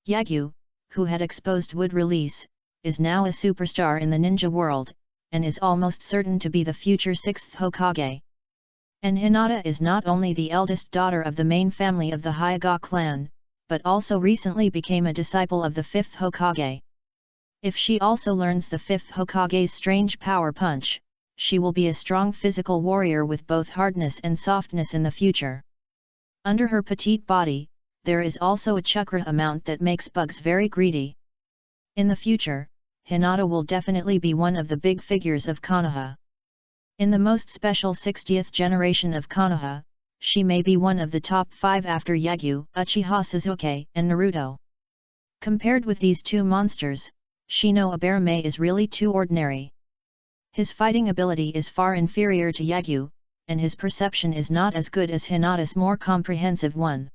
Yagyu, who had exposed wood release, is now a superstar in the ninja world, and is almost certain to be the future 6th Hokage. And Hinata is not only the eldest daughter of the main family of the Hyuga clan, but also recently became a disciple of the 5th Hokage. If she also learns the 5th Hokage's strange power punch, she will be a strong physical warrior with both hardness and softness in the future. Under her petite body, there is also a chakra amount that makes bugs very greedy. In the future, Hinata will definitely be one of the big figures of Konoha. In the most special 60th generation of Konoha, she may be one of the top 5 after Yagyu, Uchiha Sasuke, and Naruto. Compared with these two monsters, Shino Aberame is really too ordinary. His fighting ability is far inferior to Yagyu, and his perception is not as good as Hinata's more comprehensive one.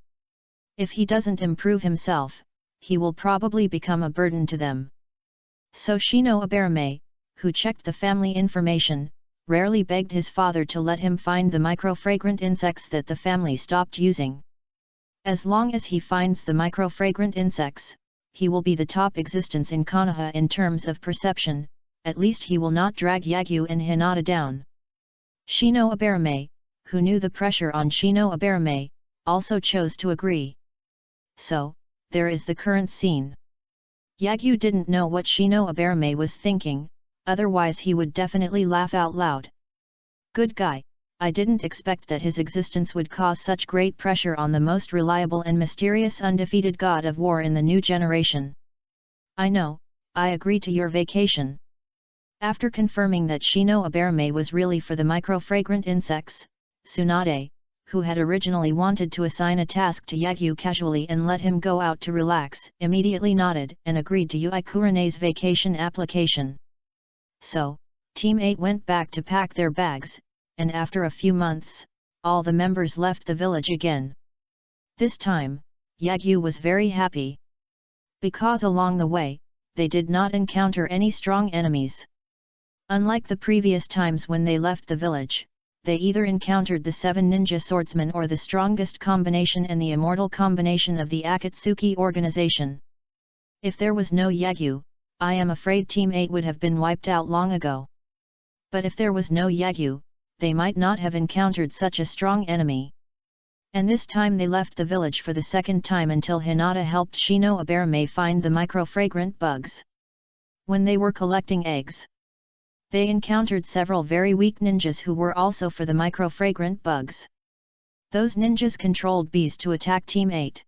If he doesn't improve himself, he will probably become a burden to them. So Shino Aberame, who checked the family information, rarely begged his father to let him find the micro-fragrant insects that the family stopped using. As long as he finds the micro-fragrant insects, he will be the top existence in Konoha in terms of perception, at least he will not drag Yagyu and Hinata down. Shino Aberame, who knew the pressure on Shino Aberame, also chose to agree. So, there is the current scene. Yagyu didn't know what Shino Aberame was thinking, otherwise he would definitely laugh out loud. Good guy, I didn't expect that his existence would cause such great pressure on the most reliable and mysterious undefeated god of war in the new generation. I know, I agree to your vacation. After confirming that Shino Aberame was really for the micro-fragrant insects, Tsunade, who had originally wanted to assign a task to Yagyu casually and let him go out to relax, immediately nodded and agreed to Yui Kurene's vacation application. So, Team 8 went back to pack their bags, and after a few months, all the members left the village again. This time, Yagyu was very happy. Because along the way, they did not encounter any strong enemies. Unlike the previous times when they left the village, they either encountered the 7 ninja swordsmen or the strongest combination and the immortal combination of the Akatsuki organization. If there was no Yagyu, I am afraid Team 8 would have been wiped out long ago. But if there was no Yagyu, they might not have encountered such a strong enemy. And this time they left the village for the second time until Hinata helped Shino Aberame find the micro-fragrant bugs. When they were collecting eggs, they encountered several very weak ninjas who were also for the micro-fragrant bugs. Those ninjas controlled bees to attack Team 8.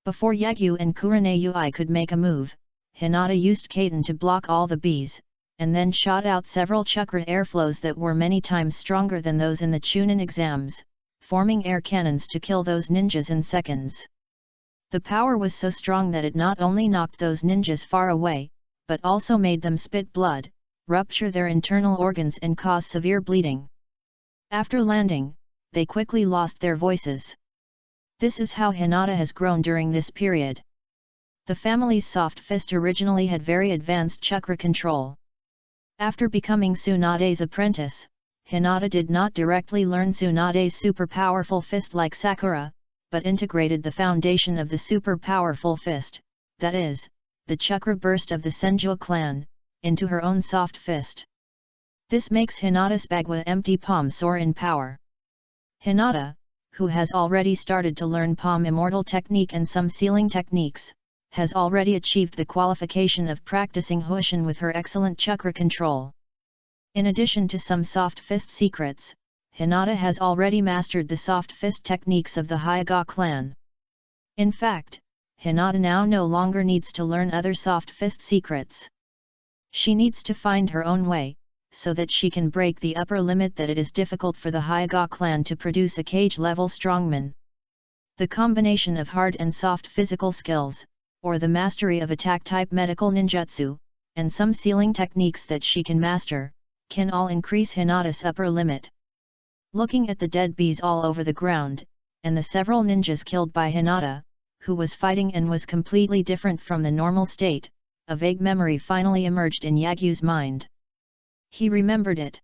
Before Yagyu and Kurene Yui could make a move, Hinata used Kaiten to block all the bees, and then shot out several chakra airflows that were many times stronger than those in the Chunin exams, forming air cannons to kill those ninjas in seconds. The power was so strong that it not only knocked those ninjas far away, but also made them spit blood, rupture their internal organs and cause severe bleeding. After landing, they quickly lost their voices. This is how Hinata has grown during this period. The family's soft fist originally had very advanced chakra control. After becoming Tsunade's apprentice, Hinata did not directly learn Tsunade's super powerful fist like Sakura, but integrated the foundation of the super powerful fist, that is, the chakra burst of the Senju clan, into her own soft fist. This makes Hinata's Bagua empty palm soar in power. Hinata, who has already started to learn palm immortal technique and some sealing techniques, has already achieved the qualification of practicing Hushin with her excellent chakra control. In addition to some soft fist secrets, Hinata has already mastered the soft fist techniques of the Hyuga clan. In fact, Hinata now no longer needs to learn other soft fist secrets. She needs to find her own way, so that she can break the upper limit that it is difficult for the Hyuga clan to produce a cage-level strongman. The combination of hard and soft physical skills, or the mastery of attack-type medical ninjutsu, and some sealing techniques that she can master, can all increase Hinata's upper limit. Looking at the dead bees all over the ground, and the several ninjas killed by Hinata, who was fighting and was completely different from the normal state, a vague memory finally emerged in Yagyu's mind. He remembered it.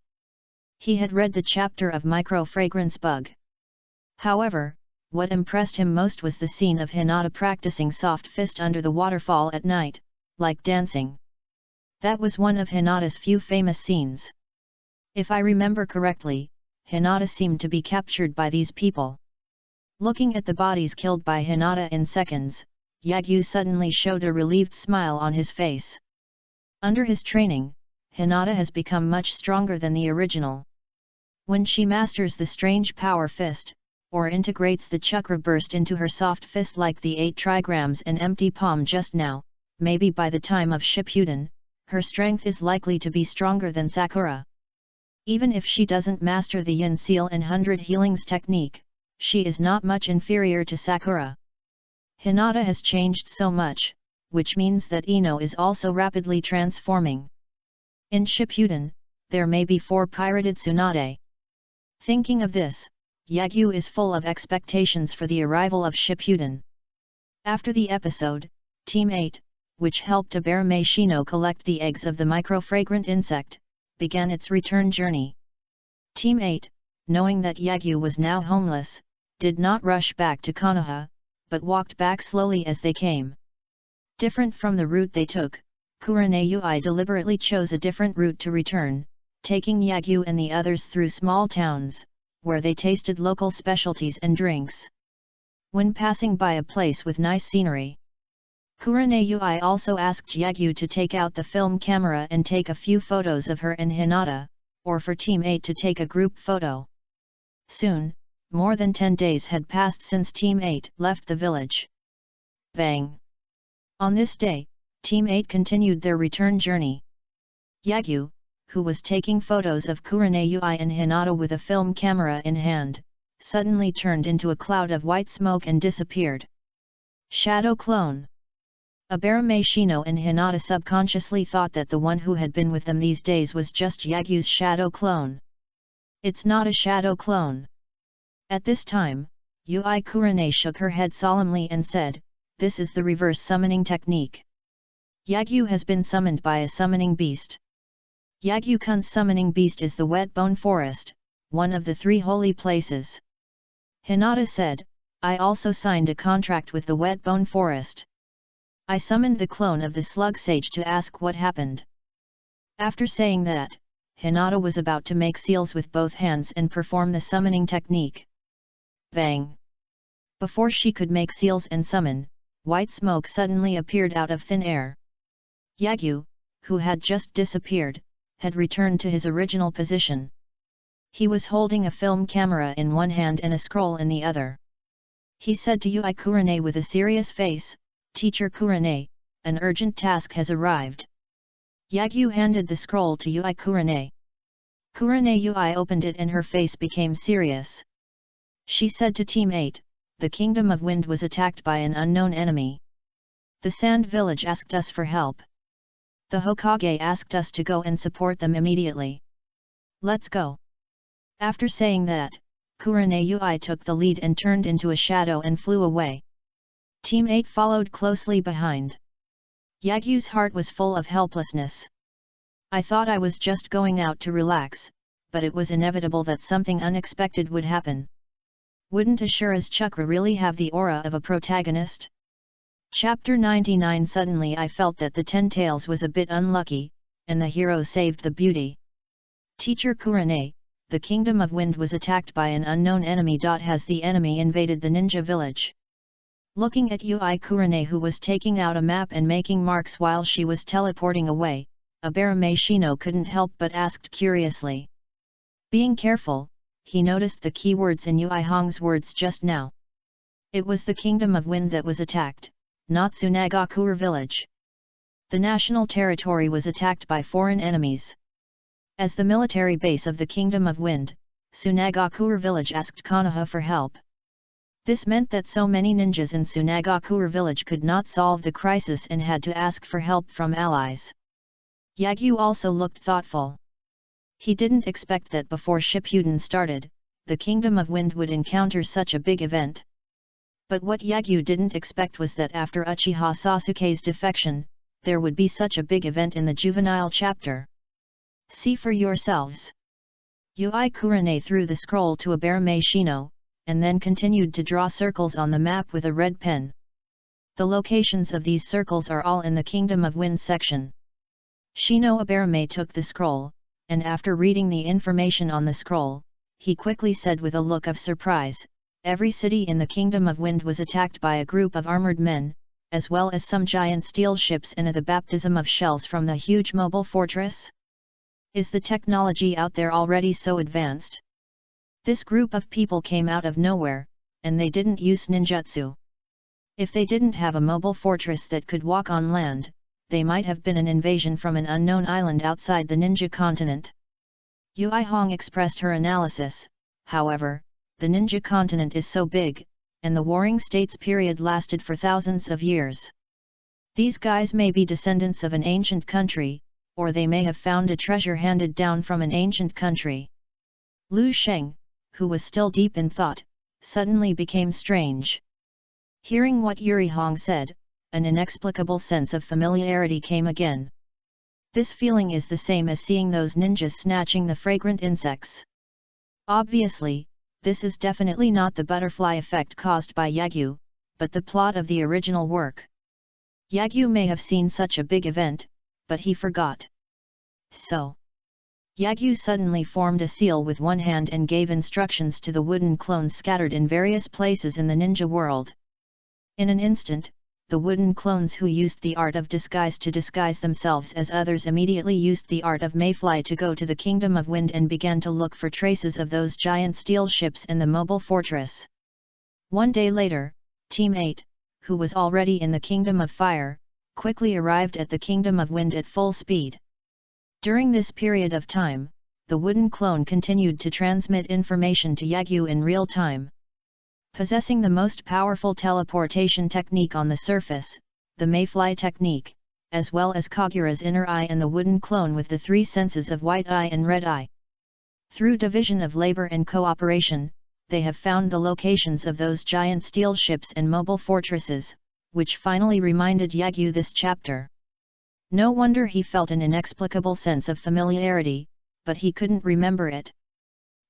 He had read the chapter of micro-fragrance bug. However, what impressed him most was the scene of Hinata practicing soft fist under the waterfall at night, like dancing. That was one of Hinata's few famous scenes. If I remember correctly, Hinata seemed to be captured by these people. Looking at the bodies killed by Hinata in seconds, Yagyu suddenly showed a relieved smile on his face. Under his training, Hinata has become much stronger than the original. When she masters the strange power fist, or integrates the chakra burst into her soft fist like the 8 trigrams and empty palm just now, maybe by the time of Shippuden, her strength is likely to be stronger than Sakura. Even if she doesn't master the Yin Seal and 100 Healings technique, she is not much inferior to Sakura. Hinata has changed so much, which means that Ino is also rapidly transforming. In Shippuden, there may be 4 pirated Tsunade. Thinking of this, Yagyu is full of expectations for the arrival of Shippuden. After the episode, Team 8, which helped Aberame Shino collect the eggs of the microfragrant insect, began its return journey. Team 8, knowing that Yagyu was now homeless, did not rush back to Konoha, but walked back slowly as they came. Different from the route they took, Kurenai deliberately chose a different route to return, taking Yagyu and the others through small towns, where they tasted local specialties and drinks. When passing by a place with nice scenery, Kurenai also asked Yagyu to take out the film camera and take a few photos of her and Hinata, or for Team 8 to take a group photo. Soon, more than 10 days had passed since Team 8 left the village. Bang! On this day, Team 8 continued their return journey. Yagyu, who was taking photos of Kurenai and Hinata with a film camera in hand, suddenly turned into a cloud of white smoke and disappeared. Shadow clone. Aberame Shino and Hinata subconsciously thought that the one who had been with them these days was just Yagyu's shadow clone. It's not a shadow clone. At this time, Yui Kurenai shook her head solemnly and said, "This is the reverse summoning technique. Yagyu has been summoned by a summoning beast. Yagyu-kun's summoning beast is the wet bone forest, one of the 3 holy places." Hinata said, "I also signed a contract with the wet bone forest. I summoned the clone of the slug sage to ask what happened." After saying that, Hinata was about to make seals with both hands and perform the summoning technique. Bang! Before she could make seals and summon, white smoke suddenly appeared out of thin air. Yagyu, who had just disappeared, had returned to his original position. He was holding a film camera in one hand and a scroll in the other. He said to Yui Kurenai with a serious face, "Teacher Kurenai, an urgent task has arrived." Yagyu handed the scroll to Yui Kurenai. Kurenai opened it and her face became serious. She said to Team 8, "The Kingdom of Wind was attacked by an unknown enemy. The Sand Village asked us for help. The Hokage asked us to go and support them immediately. Let's go." After saying that, Kurenai took the lead and turned into a shadow and flew away. Team 8 followed closely behind. Yagyu's heart was full of helplessness. "I thought I was just going out to relax, but it was inevitable that something unexpected would happen. Wouldn't Ashura's chakra really have the aura of a protagonist?" Chapter 99. Suddenly I felt that the 10 tails was a bit unlucky, and the hero saved the beauty. Teacher Kurenai, the Kingdom of Wind was attacked by an unknown enemy. Has the enemy invaded the ninja village? Looking at Yui Kurenai, who was taking out a map and making marks while she was teleporting away, Aberame Shino couldn't help but asked curiously. Being careful, he noticed the keywords in Yui Hong's words just now. It was the Kingdom of Wind that was attacked, not Tsunagakure village. The national territory was attacked by foreign enemies. As the military base of the Kingdom of Wind, Tsunagakure village asked Konoha for help. This meant that so many ninjas in Tsunagakure village could not solve the crisis and had to ask for help from allies. Yagyu also looked thoughtful. He didn't expect that before Shippuden started, the Kingdom of Wind would encounter such a big event. But what Yagyu didn't expect was that after Uchiha Sasuke's defection, there would be such a big event in the juvenile chapter. See for yourselves. Yui Kurane threw the scroll to Aberame Shino, and then continued to draw circles on the map with a red pen. The locations of these circles are all in the Kingdom of Wind section. Shino Aberame took the scroll, and after reading the information on the scroll, he quickly said with a look of surprise, "Every city in the Kingdom of Wind was attacked by a group of armored men, as well as some giant steel ships and the baptism of shells from the huge mobile fortress? Is the technology out there already so advanced? This group of people came out of nowhere, and they didn't use ninjutsu. If they didn't have a mobile fortress that could walk on land, they might have been an invasion from an unknown island outside the ninja continent." Yui Hong expressed her analysis. However, the ninja continent is so big, and the warring states period lasted for thousands of years. These guys may be descendants of an ancient country, or they may have found a treasure handed down from an ancient country. Lu Sheng, who was still deep in thought, suddenly became strange. Hearing what Yuri Hong said, an inexplicable sense of familiarity came again. This feeling is the same as seeing those ninjas snatching the fragrant insects. Obviously, this is definitely not the butterfly effect caused by Yagyu, but the plot of the original work. Yagyu may have seen such a big event, but he forgot. So, Yagyu suddenly formed a seal with one hand and gave instructions to the wooden clones scattered in various places in the ninja world. In an instant, the wooden clones who used the art of disguise to disguise themselves as others immediately used the art of mayfly to go to the Kingdom of Wind and began to look for traces of those giant steel ships in the mobile fortress. One day later, Team 8, who was already in the Kingdom of Fire, quickly arrived at the Kingdom of Wind at full speed. During this period of time, the wooden clone continued to transmit information to Yagyu in real time. Possessing the most powerful teleportation technique on the surface, the mayfly technique, as well as Kagura's inner eye and the wooden clone with the three senses of white eye and red eye. Through division of labor and cooperation, they have found the locations of those giant steel ships and mobile fortresses, which finally reminded Yagyu this chapter. No wonder he felt an inexplicable sense of familiarity, but he couldn't remember it.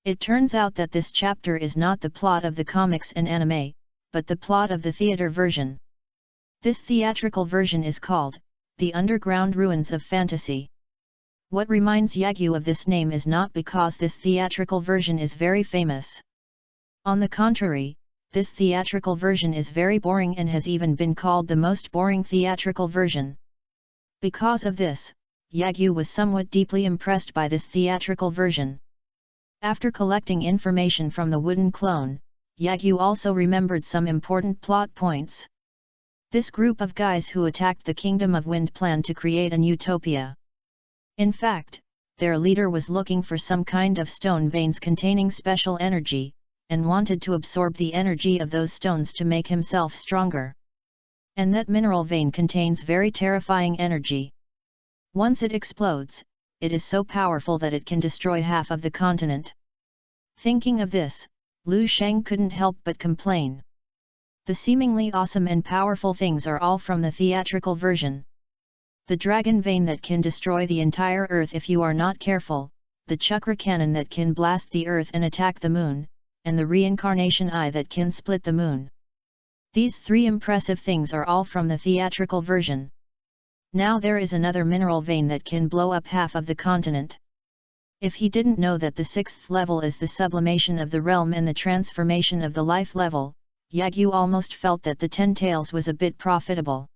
It turns out that this chapter is not the plot of the comics and anime, but the plot of the theater version. This theatrical version is called, The Underground Ruins of Fantasy. What reminds Yagyu of this name is not because this theatrical version is very famous. On the contrary, this theatrical version is very boring and has even been called the most boring theatrical version. Because of this, Yagyu was somewhat deeply impressed by this theatrical version. After collecting information from the wooden clone, Yagyu also remembered some important plot points. This group of guys who attacked the Kingdom of Wind planned to create an utopia. In fact, their leader was looking for some kind of stone veins containing special energy, and wanted to absorb the energy of those stones to make himself stronger. And that mineral vein contains very terrifying energy. Once it explodes, it is so powerful that it can destroy half of the continent. Thinking of this, Lu Sheng couldn't help but complain. The seemingly awesome and powerful things are all from the theatrical version. The dragon vein that can destroy the entire earth if you are not careful, the chakra cannon that can blast the earth and attack the moon, and the reincarnation eye that can split the moon. These three impressive things are all from the theatrical version. Now there is another mineral vein that can blow up half of the continent. If he didn't know that the sixth level is the sublimation of the realm and the transformation of the life level, Yagyu almost felt that the 10 tails was a bit profitable.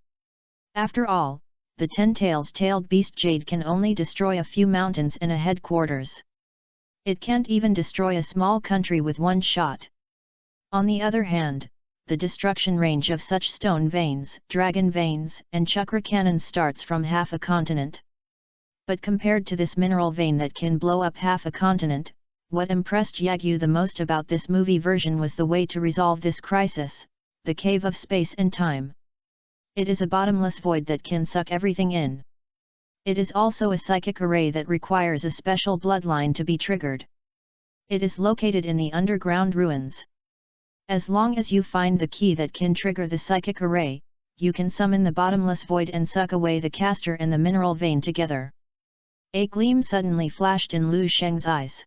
After all, the 10 tails tailed beast jade can only destroy a few mountains and a headquarters. It can't even destroy a small country with one shot. On the other hand, the destruction range of such stone veins, dragon veins, and chakra cannons starts from half a continent. But compared to this mineral vein that can blow up half a continent, what impressed Yagyu the most about this movie version was the way to resolve this crisis, the cave of space and time. It is a bottomless void that can suck everything in. It is also a psychic array that requires a special bloodline to be triggered. It is located in the underground ruins. As long as you find the key that can trigger the psychic array, you can summon the bottomless void and suck away the caster and the mineral vein together. A gleam suddenly flashed in Lu Sheng's eyes.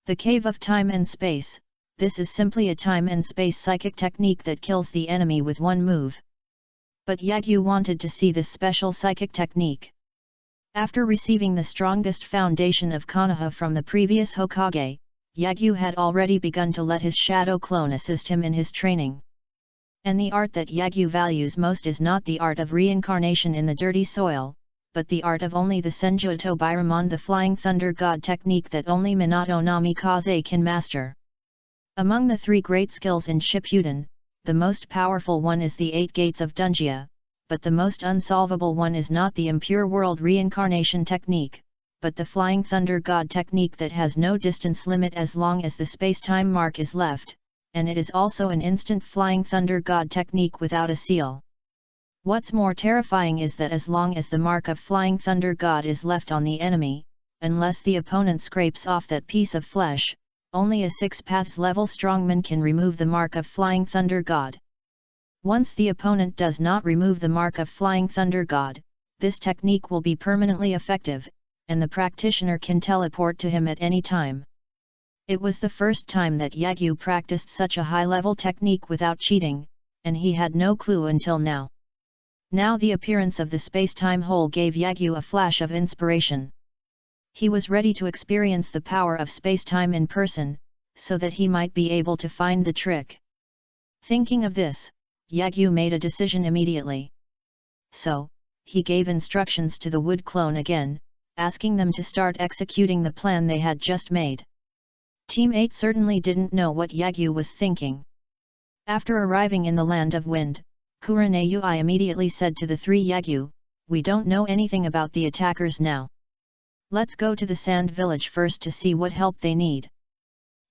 The Cave of Time and Space, this is simply a time and space psychic technique that kills the enemy with one move. But Yagyu wanted to see this special psychic technique. After receiving the strongest foundation of Konoha from the previous Hokage, Yagyu had already begun to let his shadow clone assist him in his training. And the art that Yagyu values most is not the art of reincarnation in the dirty soil, but the art of only the Senjuto Bairamon, the Flying Thunder God technique that only Minato Namikaze can master. Among the three great skills in Shippuden, the most powerful one is the 8 Gates of Dungia, but the most unsolvable one is not the Impure World reincarnation technique, but the Flying Thunder God technique that has no distance limit as long as the space-time mark is left, and it is also an instant Flying Thunder God technique without a seal. What's more terrifying is that as long as the mark of Flying Thunder God is left on the enemy, unless the opponent scrapes off that piece of flesh, only a 6 paths level strongman can remove the mark of Flying Thunder God. Once the opponent does not remove the mark of Flying Thunder God, this technique will be permanently effective, and the practitioner can teleport to him at any time. It was the first time that Yagyu practiced such a high-level technique without cheating, and he had no clue until now. Now the appearance of the space-time hole gave Yagyu a flash of inspiration. He was ready to experience the power of space-time in person, so that he might be able to find the trick. Thinking of this, Yagyu made a decision immediately. So, he gave instructions to the wood clone again, asking them to start executing the plan they had just made. Team 8 certainly didn't know what Yagyu was thinking. After arriving in the Land of Wind, Kurenai immediately said to the 3 Yagyu, "We don't know anything about the attackers now. Let's go to the Sand Village first to see what help they need."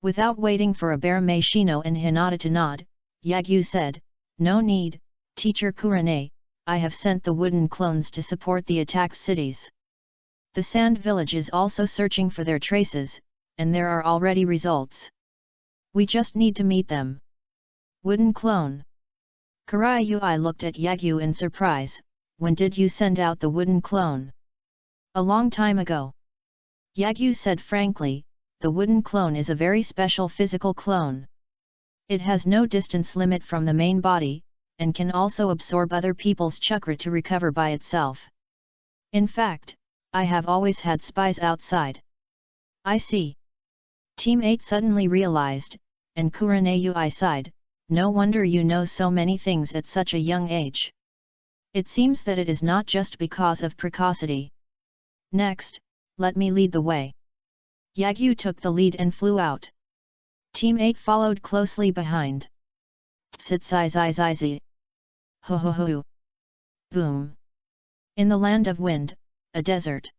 Without waiting for Abarame Shino and Hinata to nod, Yagyu said, "No need, Teacher Kurenai, I have sent the wooden clones to support the attacked cities. The Sand Village is also searching for their traces, and there are already results. We just need to meet them." Wooden clone. Kurenai looked at Yagyu in surprise. "When did you send out the wooden clone?" "A long time ago." Yagyu said frankly, "The wooden clone is a very special physical clone. It has no distance limit from the main body, and can also absorb other people's chakra to recover by itself. In fact, I have always had spies outside." "I see." Team 8 suddenly realized, and Kurenai sighed, "No wonder you know so many things at such a young age. It seems that it is not just because of precocity. Next, let me lead the way." Yagyu took the lead and flew out. Team 8 followed closely behind. Tsitsai. Ho ho ho. Boom. In the Land of Wind, a desert.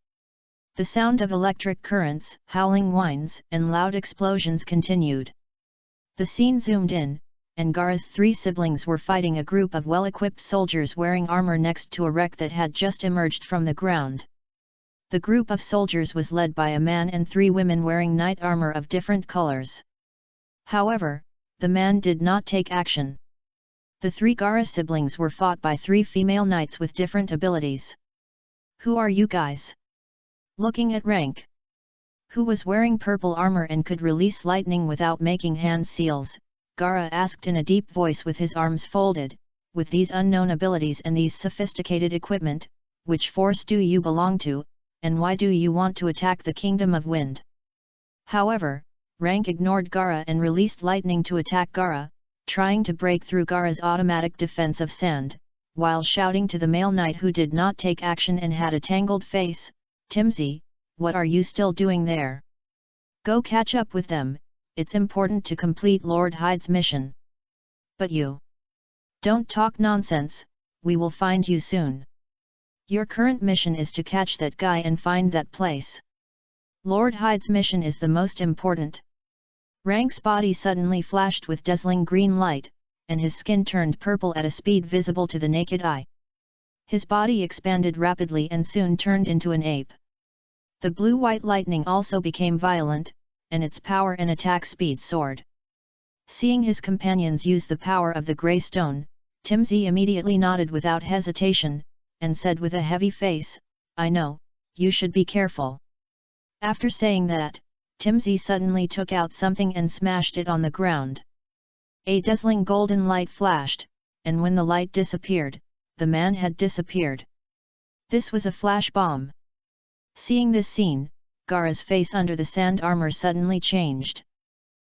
The sound of electric currents, howling winds, and loud explosions continued. The scene zoomed in, and Gaara's 3 siblings were fighting a group of well-equipped soldiers wearing armor next to a wreck that had just emerged from the ground. The group of soldiers was led by a man and 3 women wearing knight armor of different colors. However, the man did not take action. The 3 Gaara siblings were fought by 3 female knights with different abilities. "Who are you guys?" Looking at rank. Who was wearing purple armor and could release lightning without making hand seals, Gaara asked in a deep voice with his arms folded. "With these unknown abilities and these sophisticated equipment, which force do you belong to, and why do you want to attack the Kingdom of Wind?" However, Rank ignored Gaara and released lightning to attack Gaara, trying to break through Gaara's automatic defense of sand, while shouting to the male knight who did not take action and had a tangled face, "Timsy, what are you still doing there? Go catch up with them, it's important to complete Lord Hyde's mission." But you don't talk nonsense, we will find you soon. Your current mission is to catch that guy and find that place. Lord Hyde's mission is the most important. Rank's body suddenly flashed with dazzling green light, and his skin turned purple at a speed visible to the naked eye. His body expanded rapidly and soon turned into an ape. The blue-white lightning also became violent, and its power and attack speed soared. Seeing his companions use the power of the grey stone, Timsy immediately nodded without hesitation, and said with a heavy face, "I know, you should be careful." After saying that, Timsy suddenly took out something and smashed it on the ground. A dazzling golden light flashed, and when the light disappeared, the man had disappeared. This was a flash bomb. Seeing this scene, Gaara's face under the sand armor suddenly changed.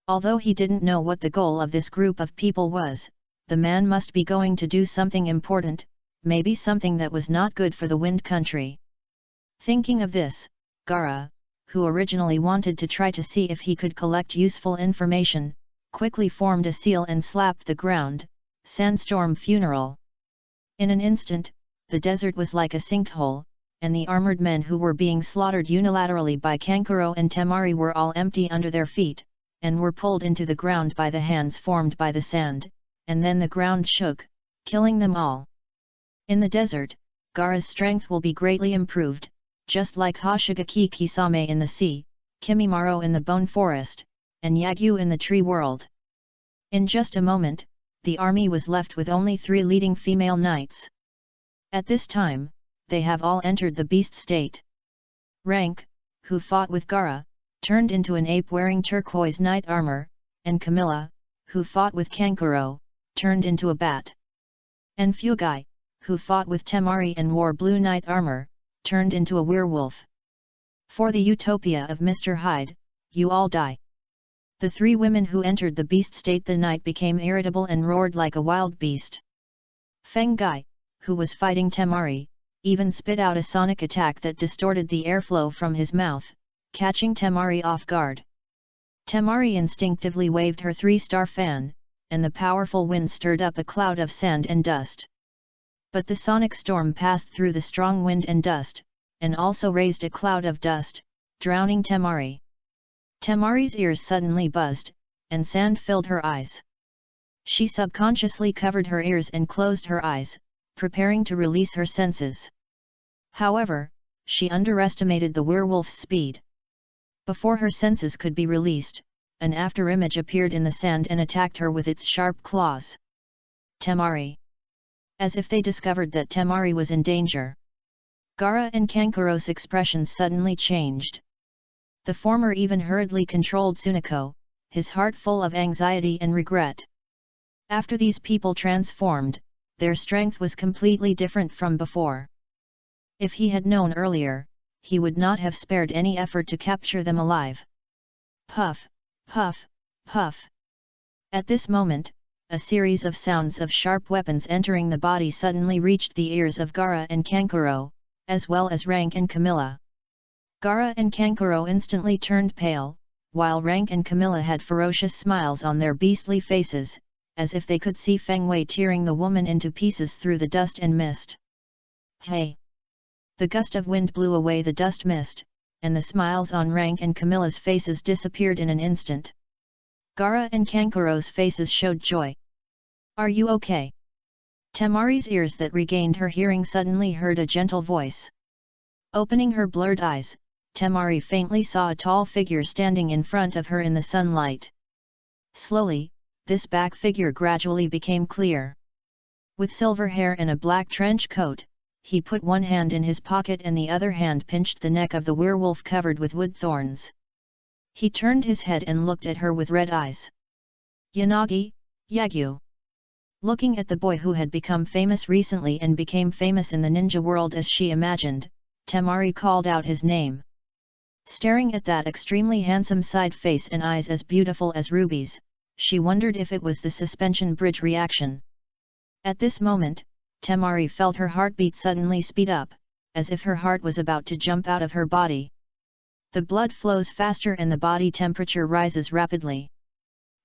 Although he didn't know what the goal of this group of people was, the man must be going to do something important, maybe something that was not good for the Wind Country. Thinking of this, Gaara, who originally wanted to try to see if he could collect useful information, quickly formed a seal and slapped the ground, "Sandstorm Funeral." In an instant, the desert was like a sinkhole, and the armored men who were being slaughtered unilaterally by Kankuro and Temari were all empty under their feet, and were pulled into the ground by the hands formed by the sand, and then the ground shook, killing them all. In the desert, Gaara's strength will be greatly improved, just like Hoshigaki Kisame in the sea, Kimimaro in the bone forest, and Yagyu in the tree world. In just a moment, the army was left with only 3 leading female knights. At this time, they have all entered the beast state. Rank, who fought with Gaara, turned into an ape wearing turquoise knight armor, and Camilla, who fought with Kankuro, turned into a bat. And Fugai, who fought with Temari and wore blue knight armor, turned into a werewolf. For the utopia of Mr. Hyde, you all die. The 3 women who entered the beast state the night became irritable and roared like a wild beast. Feng Gai, who was fighting Temari, even spit out a sonic attack that distorted the airflow from his mouth, catching Temari off guard. Temari instinctively waved her 3-star fan, and the powerful wind stirred up a cloud of sand and dust. But the sonic storm passed through the strong wind and dust, and also raised a cloud of dust, drowning Temari. Temari's ears suddenly buzzed, and sand filled her eyes. She subconsciously covered her ears and closed her eyes, preparing to release her senses. However, she underestimated the werewolf's speed. Before her senses could be released, an afterimage appeared in the sand and attacked her with its sharp claws. Temari. As if they discovered that Temari was in danger. Gaara and Kankuro's expressions suddenly changed. The former even hurriedly controlled Tsuneko, his heart full of anxiety and regret. After these people transformed, their strength was completely different from before. If he had known earlier, he would not have spared any effort to capture them alive. Puff, puff, puff. At this moment, a series of sounds of sharp weapons entering the body suddenly reached the ears of Gaara and Kankuro, as well as Rank and Camilla. Gaara and Kankuro instantly turned pale, while Rank and Camilla had ferocious smiles on their beastly faces, as if they could see Feng Wei tearing the woman into pieces through the dust and mist. Hey! The gust of wind blew away the dust mist, and the smiles on Rank and Camilla's faces disappeared in an instant. Gaara and Kankuro's faces showed joy. Are you okay? Temari's ears that regained her hearing suddenly heard a gentle voice. Opening her blurred eyes, Temari faintly saw a tall figure standing in front of her in the sunlight. Slowly, this back figure gradually became clear. With silver hair and a black trench coat, he put one hand in his pocket and the other hand pinched the neck of the werewolf covered with wood thorns. He turned his head and looked at her with red eyes. Yanagi, Yagyu. Looking at the boy who had become famous recently and became famous in the ninja world as she imagined, Temari called out his name. Staring at that extremely handsome side face and eyes as beautiful as rubies, she wondered if it was the suspension bridge reaction. At this moment, Temari felt her heartbeat suddenly speed up, as if her heart was about to jump out of her body. The blood flows faster and the body temperature rises rapidly.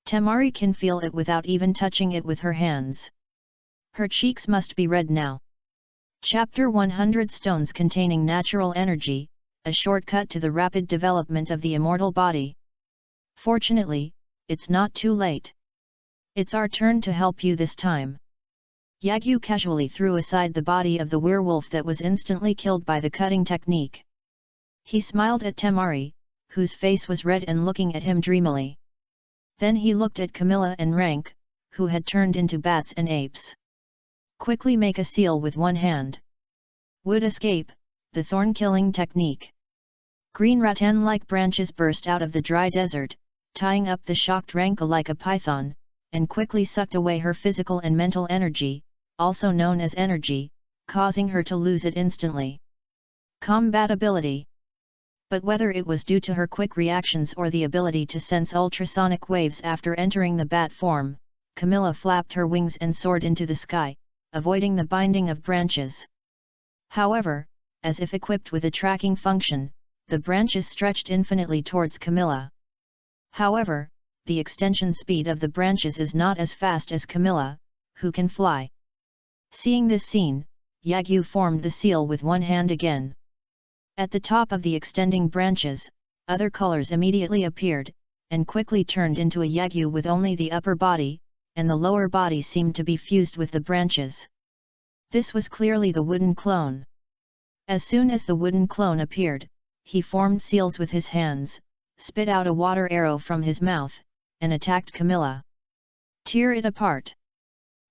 Temari can feel it without even touching it with her hands. Her cheeks must be red now. Chapter 100 Stones containing natural energy, a shortcut to the rapid development of the immortal body. Fortunately, it's not too late. It's our turn to help you this time. Yagyu casually threw aside the body of the werewolf that was instantly killed by the cutting technique. He smiled at Temari, whose face was red and looking at him dreamily. Then he looked at Camilla and Rank, who had turned into bats and apes. Quickly make a seal with one hand. Would escape, the thorn-killing technique. Green rattan-like branches burst out of the dry desert, tying up the shocked Ranka like a python, and quickly sucked away her physical and mental energy, also known as energy, causing her to lose it instantly. Combatability. But whether it was due to her quick reactions or the ability to sense ultrasonic waves after entering the bat form, Camilla flapped her wings and soared into the sky, avoiding the binding of branches. However, as if equipped with a tracking function, the branches stretched infinitely towards Camilla. However, the extension speed of the branches is not as fast as Camilla, who can fly. Seeing this scene, Yagyu formed the seal with one hand again. At the top of the extending branches, other colors immediately appeared, and quickly turned into a Yagyu with only the upper body, and the lower body seemed to be fused with the branches. This was clearly the wooden clone. As soon as the wooden clone appeared, he formed seals with his hands, spit out a water arrow from his mouth, and attacked Camilla. Tear it apart.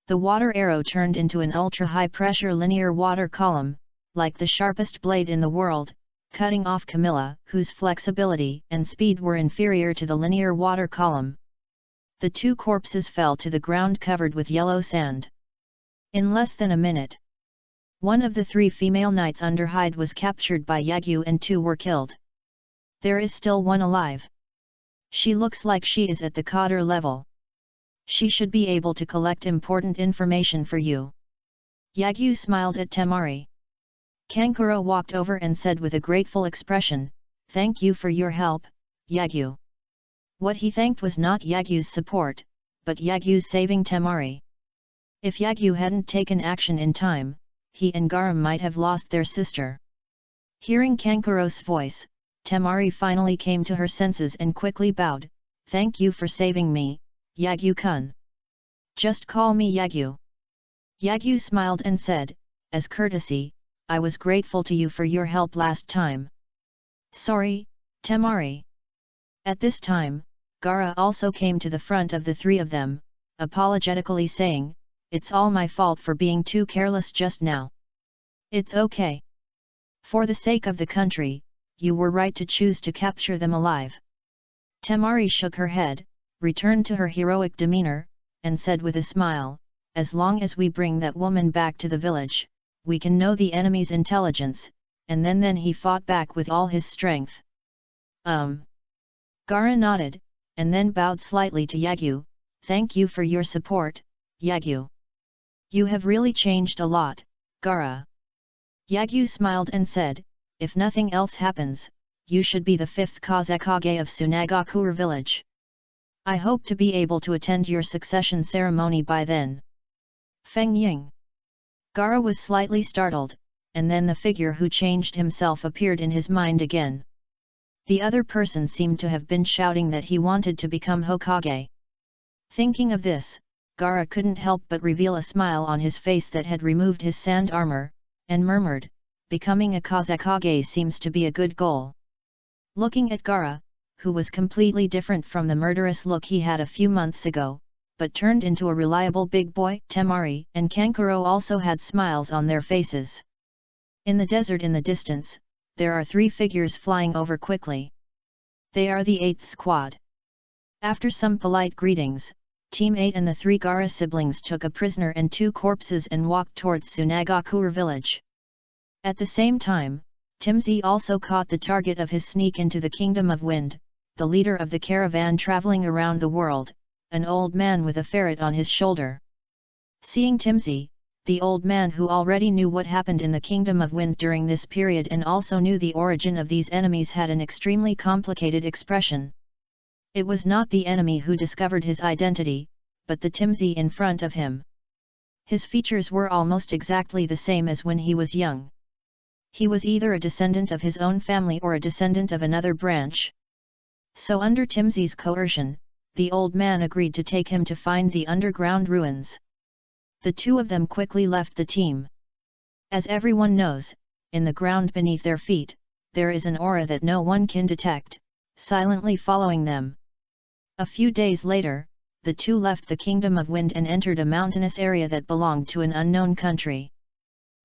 The water arrow turned into an ultra-high-pressure linear water column, like the sharpest blade in the world, cutting off Camilla, whose flexibility and speed were inferior to the linear water column. The two corpses fell to the ground covered with yellow sand. In less than a minute, one of the 3 female knights under hide was captured by Yagyu and 2 were killed. There is still one alive. She looks like she is at the cadre level. She should be able to collect important information for you. Yagyu smiled at Temari. Kankuro walked over and said with a grateful expression, "Thank you for your help, Yagyu." What he thanked was not Yagyu's support, but Yagyu's saving Temari. If Yagyu hadn't taken action in time, he and Gaara might have lost their sister. Hearing Kankuro's voice, Temari finally came to her senses and quickly bowed, "Thank you for saving me, Yagyu-kun. Just call me Yagyu." Yagyu smiled and said, "As courtesy, I was grateful to you for your help last time." "Sorry, Temari." At this time, Gaara also came to the front of the 3 of them, apologetically saying, "It's all my fault for being too careless just now." "It's okay. For the sake of the country, you were right to choose to capture them alive." Temari shook her head, returned to her heroic demeanor, and said with a smile, "As long as we bring that woman back to the village, we can know the enemy's intelligence," and then he fought back with all his strength. Gaara nodded, and then bowed slightly to Yagyu, "Thank you for your support, Yagyu. You have really changed a lot, Gaara." Yagyu smiled and said, "If nothing else happens, you should be the 5th Kazekage of Sunagakure village. I hope to be able to attend your succession ceremony by then." Feng Ying. Gaara was slightly startled, and then the figure who changed himself appeared in his mind again. The other person seemed to have been shouting that he wanted to become Hokage. Thinking of this, Gaara couldn't help but reveal a smile on his face that had removed his sand armor, and murmured, "Becoming a Kazekage seems to be a good goal." Looking at Gaara, who was completely different from the murderous look he had a few months ago, but turned into a reliable big boy, Temari and Kankuro also had smiles on their faces. In the desert in the distance, there are 3 figures flying over quickly. They are the 8th squad. After some polite greetings, Team 8 and the 3 Gaara siblings took a prisoner and 2 corpses and walked towards Sunagakure village. At the same time, Timsy also caught the target of his sneak into the Kingdom of Wind, the leader of the caravan traveling around the world, an old man with a ferret on his shoulder. Seeing Timsy, the old man who already knew what happened in the Kingdom of Wind during this period and also knew the origin of these enemies had an extremely complicated expression. It was not the enemy who discovered his identity, but the Timsy in front of him. His features were almost exactly the same as when he was young. He was either a descendant of his own family or a descendant of another branch. So under Timsy's coercion, the old man agreed to take him to find the underground ruins. The two of them quickly left the team. As everyone knows, in the ground beneath their feet, there is an aura that no one can detect, silently following them. A few days later, the two left the Kingdom of Wind and entered a mountainous area that belonged to an unknown country.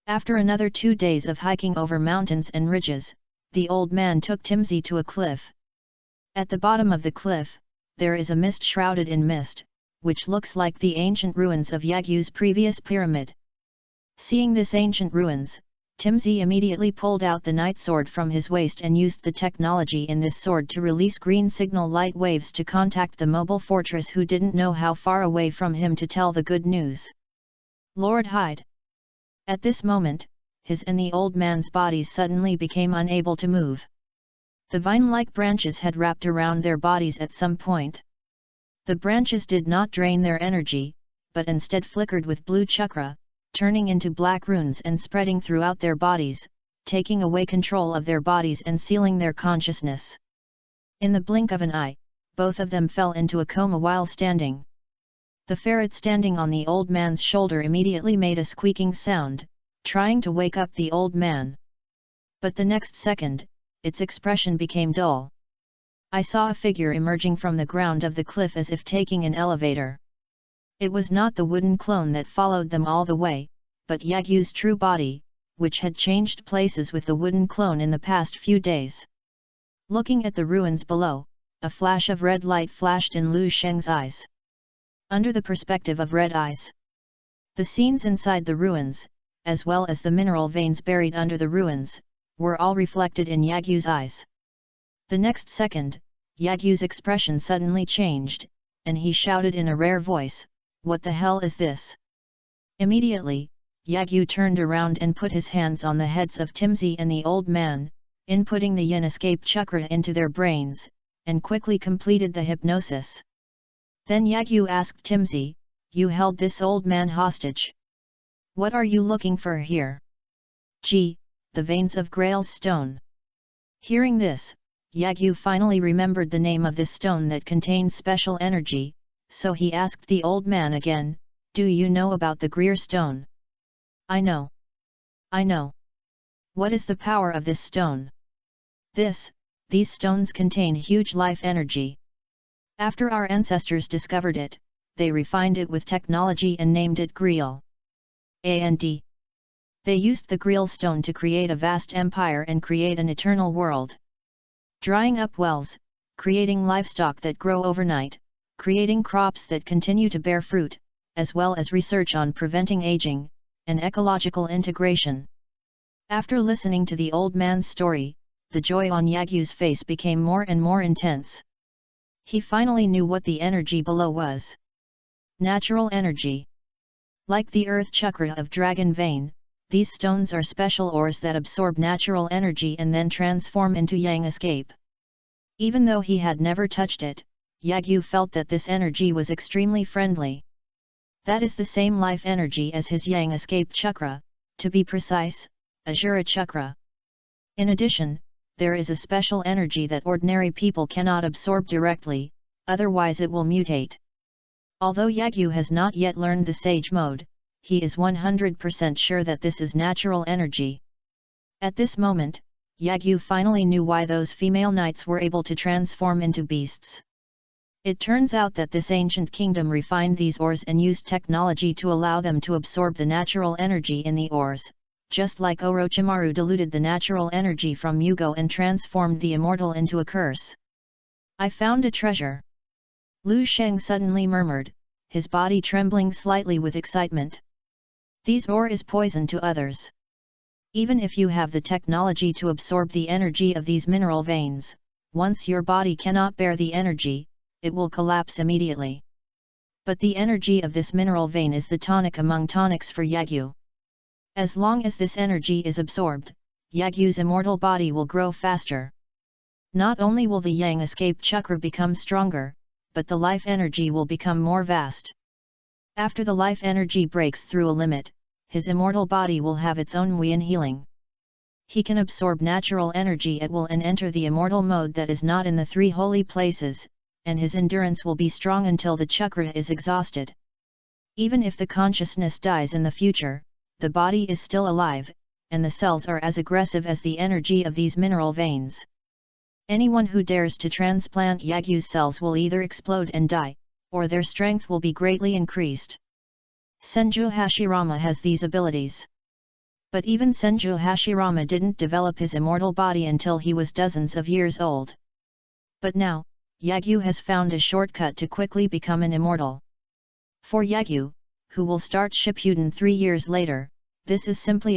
After another 2 days of hiking over mountains and ridges, the old man took Timsy to a cliff. At the bottom of the cliff, there is a mist shrouded in mist, which looks like the ancient ruins of Yagyu's previous pyramid. Seeing this ancient ruins, Timsy immediately pulled out the night sword from his waist and used the technology in this sword to release green signal light waves to contact the mobile fortress, who didn't know how far away from him to tell the good news. Lord Hyde. At this moment, his and the old man's bodies suddenly became unable to move. The vine-like branches had wrapped around their bodies at some point. The branches did not drain their energy, but instead flickered with blue chakra, turning into black runes and spreading throughout their bodies, taking away control of their bodies and sealing their consciousness. In the blink of an eye, both of them fell into a coma while standing. The ferret standing on the old man's shoulder immediately made a squeaking sound, trying to wake up the old man. But the next second, its expression became dull. I saw a figure emerging from the ground of the cliff as if taking an elevator. It was not the wooden clone that followed them all the way, but Yagyu's true body, which had changed places with the wooden clone in the past few days. Looking at the ruins below, a flash of red light flashed in Lu Sheng's eyes. Under the perspective of red eyes, the scenes inside the ruins, as well as the mineral veins buried under the ruins, were all reflected in Yagyu's eyes. The next second, Yagyu's expression suddenly changed, and he shouted in a rare voice, "What the hell is this?" Immediately, Yagyu turned around and put his hands on the heads of Timsy and the old man, inputting the yin escape chakra into their brains, and quickly completed the hypnosis. Then Yagyu asked Timsy, "You held this old man hostage. What are you looking for here?" "Gee, the veins of Grail's stone." Hearing this, Yagyu finally remembered the name of this stone that contained special energy, so he asked the old man again, "Do you know about the Greer stone?" "I know. I know. What is the power of this stone?" These stones contain huge life energy. After our ancestors discovered it, they refined it with technology and named it Greel. And they used the Greel stone to create a vast empire and create an eternal world. Drying up wells, creating livestock that grow overnight, creating crops that continue to bear fruit, as well as research on preventing aging, and ecological integration. After listening to the old man's story, the joy on Yagyu's face became more and more intense. He finally knew what the energy below was. Natural energy. Like the earth chakra of Dragon Vein, these stones are special ores that absorb natural energy and then transform into yang escape. Even though he had never touched it, Yagyu felt that this energy was extremely friendly. That is the same life energy as his yang escape chakra, to be precise, Ashura Chakra. In addition, there is a special energy that ordinary people cannot absorb directly, otherwise it will mutate. Although Yagyu has not yet learned the Sage Mode, he is 100% sure that this is natural energy. At this moment, Yagyu finally knew why those female knights were able to transform into beasts. It turns out that this ancient kingdom refined these ores and used technology to allow them to absorb the natural energy in the ores, just like Orochimaru diluted the natural energy from Mugo and transformed the immortal into a curse. "I found a treasure," Lu Sheng suddenly murmured, his body trembling slightly with excitement. "These ore is poison to others. Even if you have the technology to absorb the energy of these mineral veins, once your body cannot bear the energy, it will collapse immediately. But the energy of this mineral vein is the tonic among tonics for Yagyu. As long as this energy is absorbed, Yagyu's immortal body will grow faster. Not only will the Yang escape chakra become stronger, but the life energy will become more vast. After the life energy breaks through a limit, his immortal body will have its own Wuyan healing. He can absorb natural energy at will and enter the immortal mode that is not in the three holy places, and his endurance will be strong until the chakra is exhausted. Even if the consciousness dies in the future, the body is still alive, and the cells are as aggressive as the energy of these mineral veins. Anyone who dares to transplant Yagyu's cells will either explode and die, or their strength will be greatly increased. Senju Hashirama has these abilities. But even Senju Hashirama didn't develop his immortal body until he was dozens of years old. But now, Yagyu has found a shortcut to quickly become an immortal. For Yagyu, who will start Shippuden 3 years later, this is simply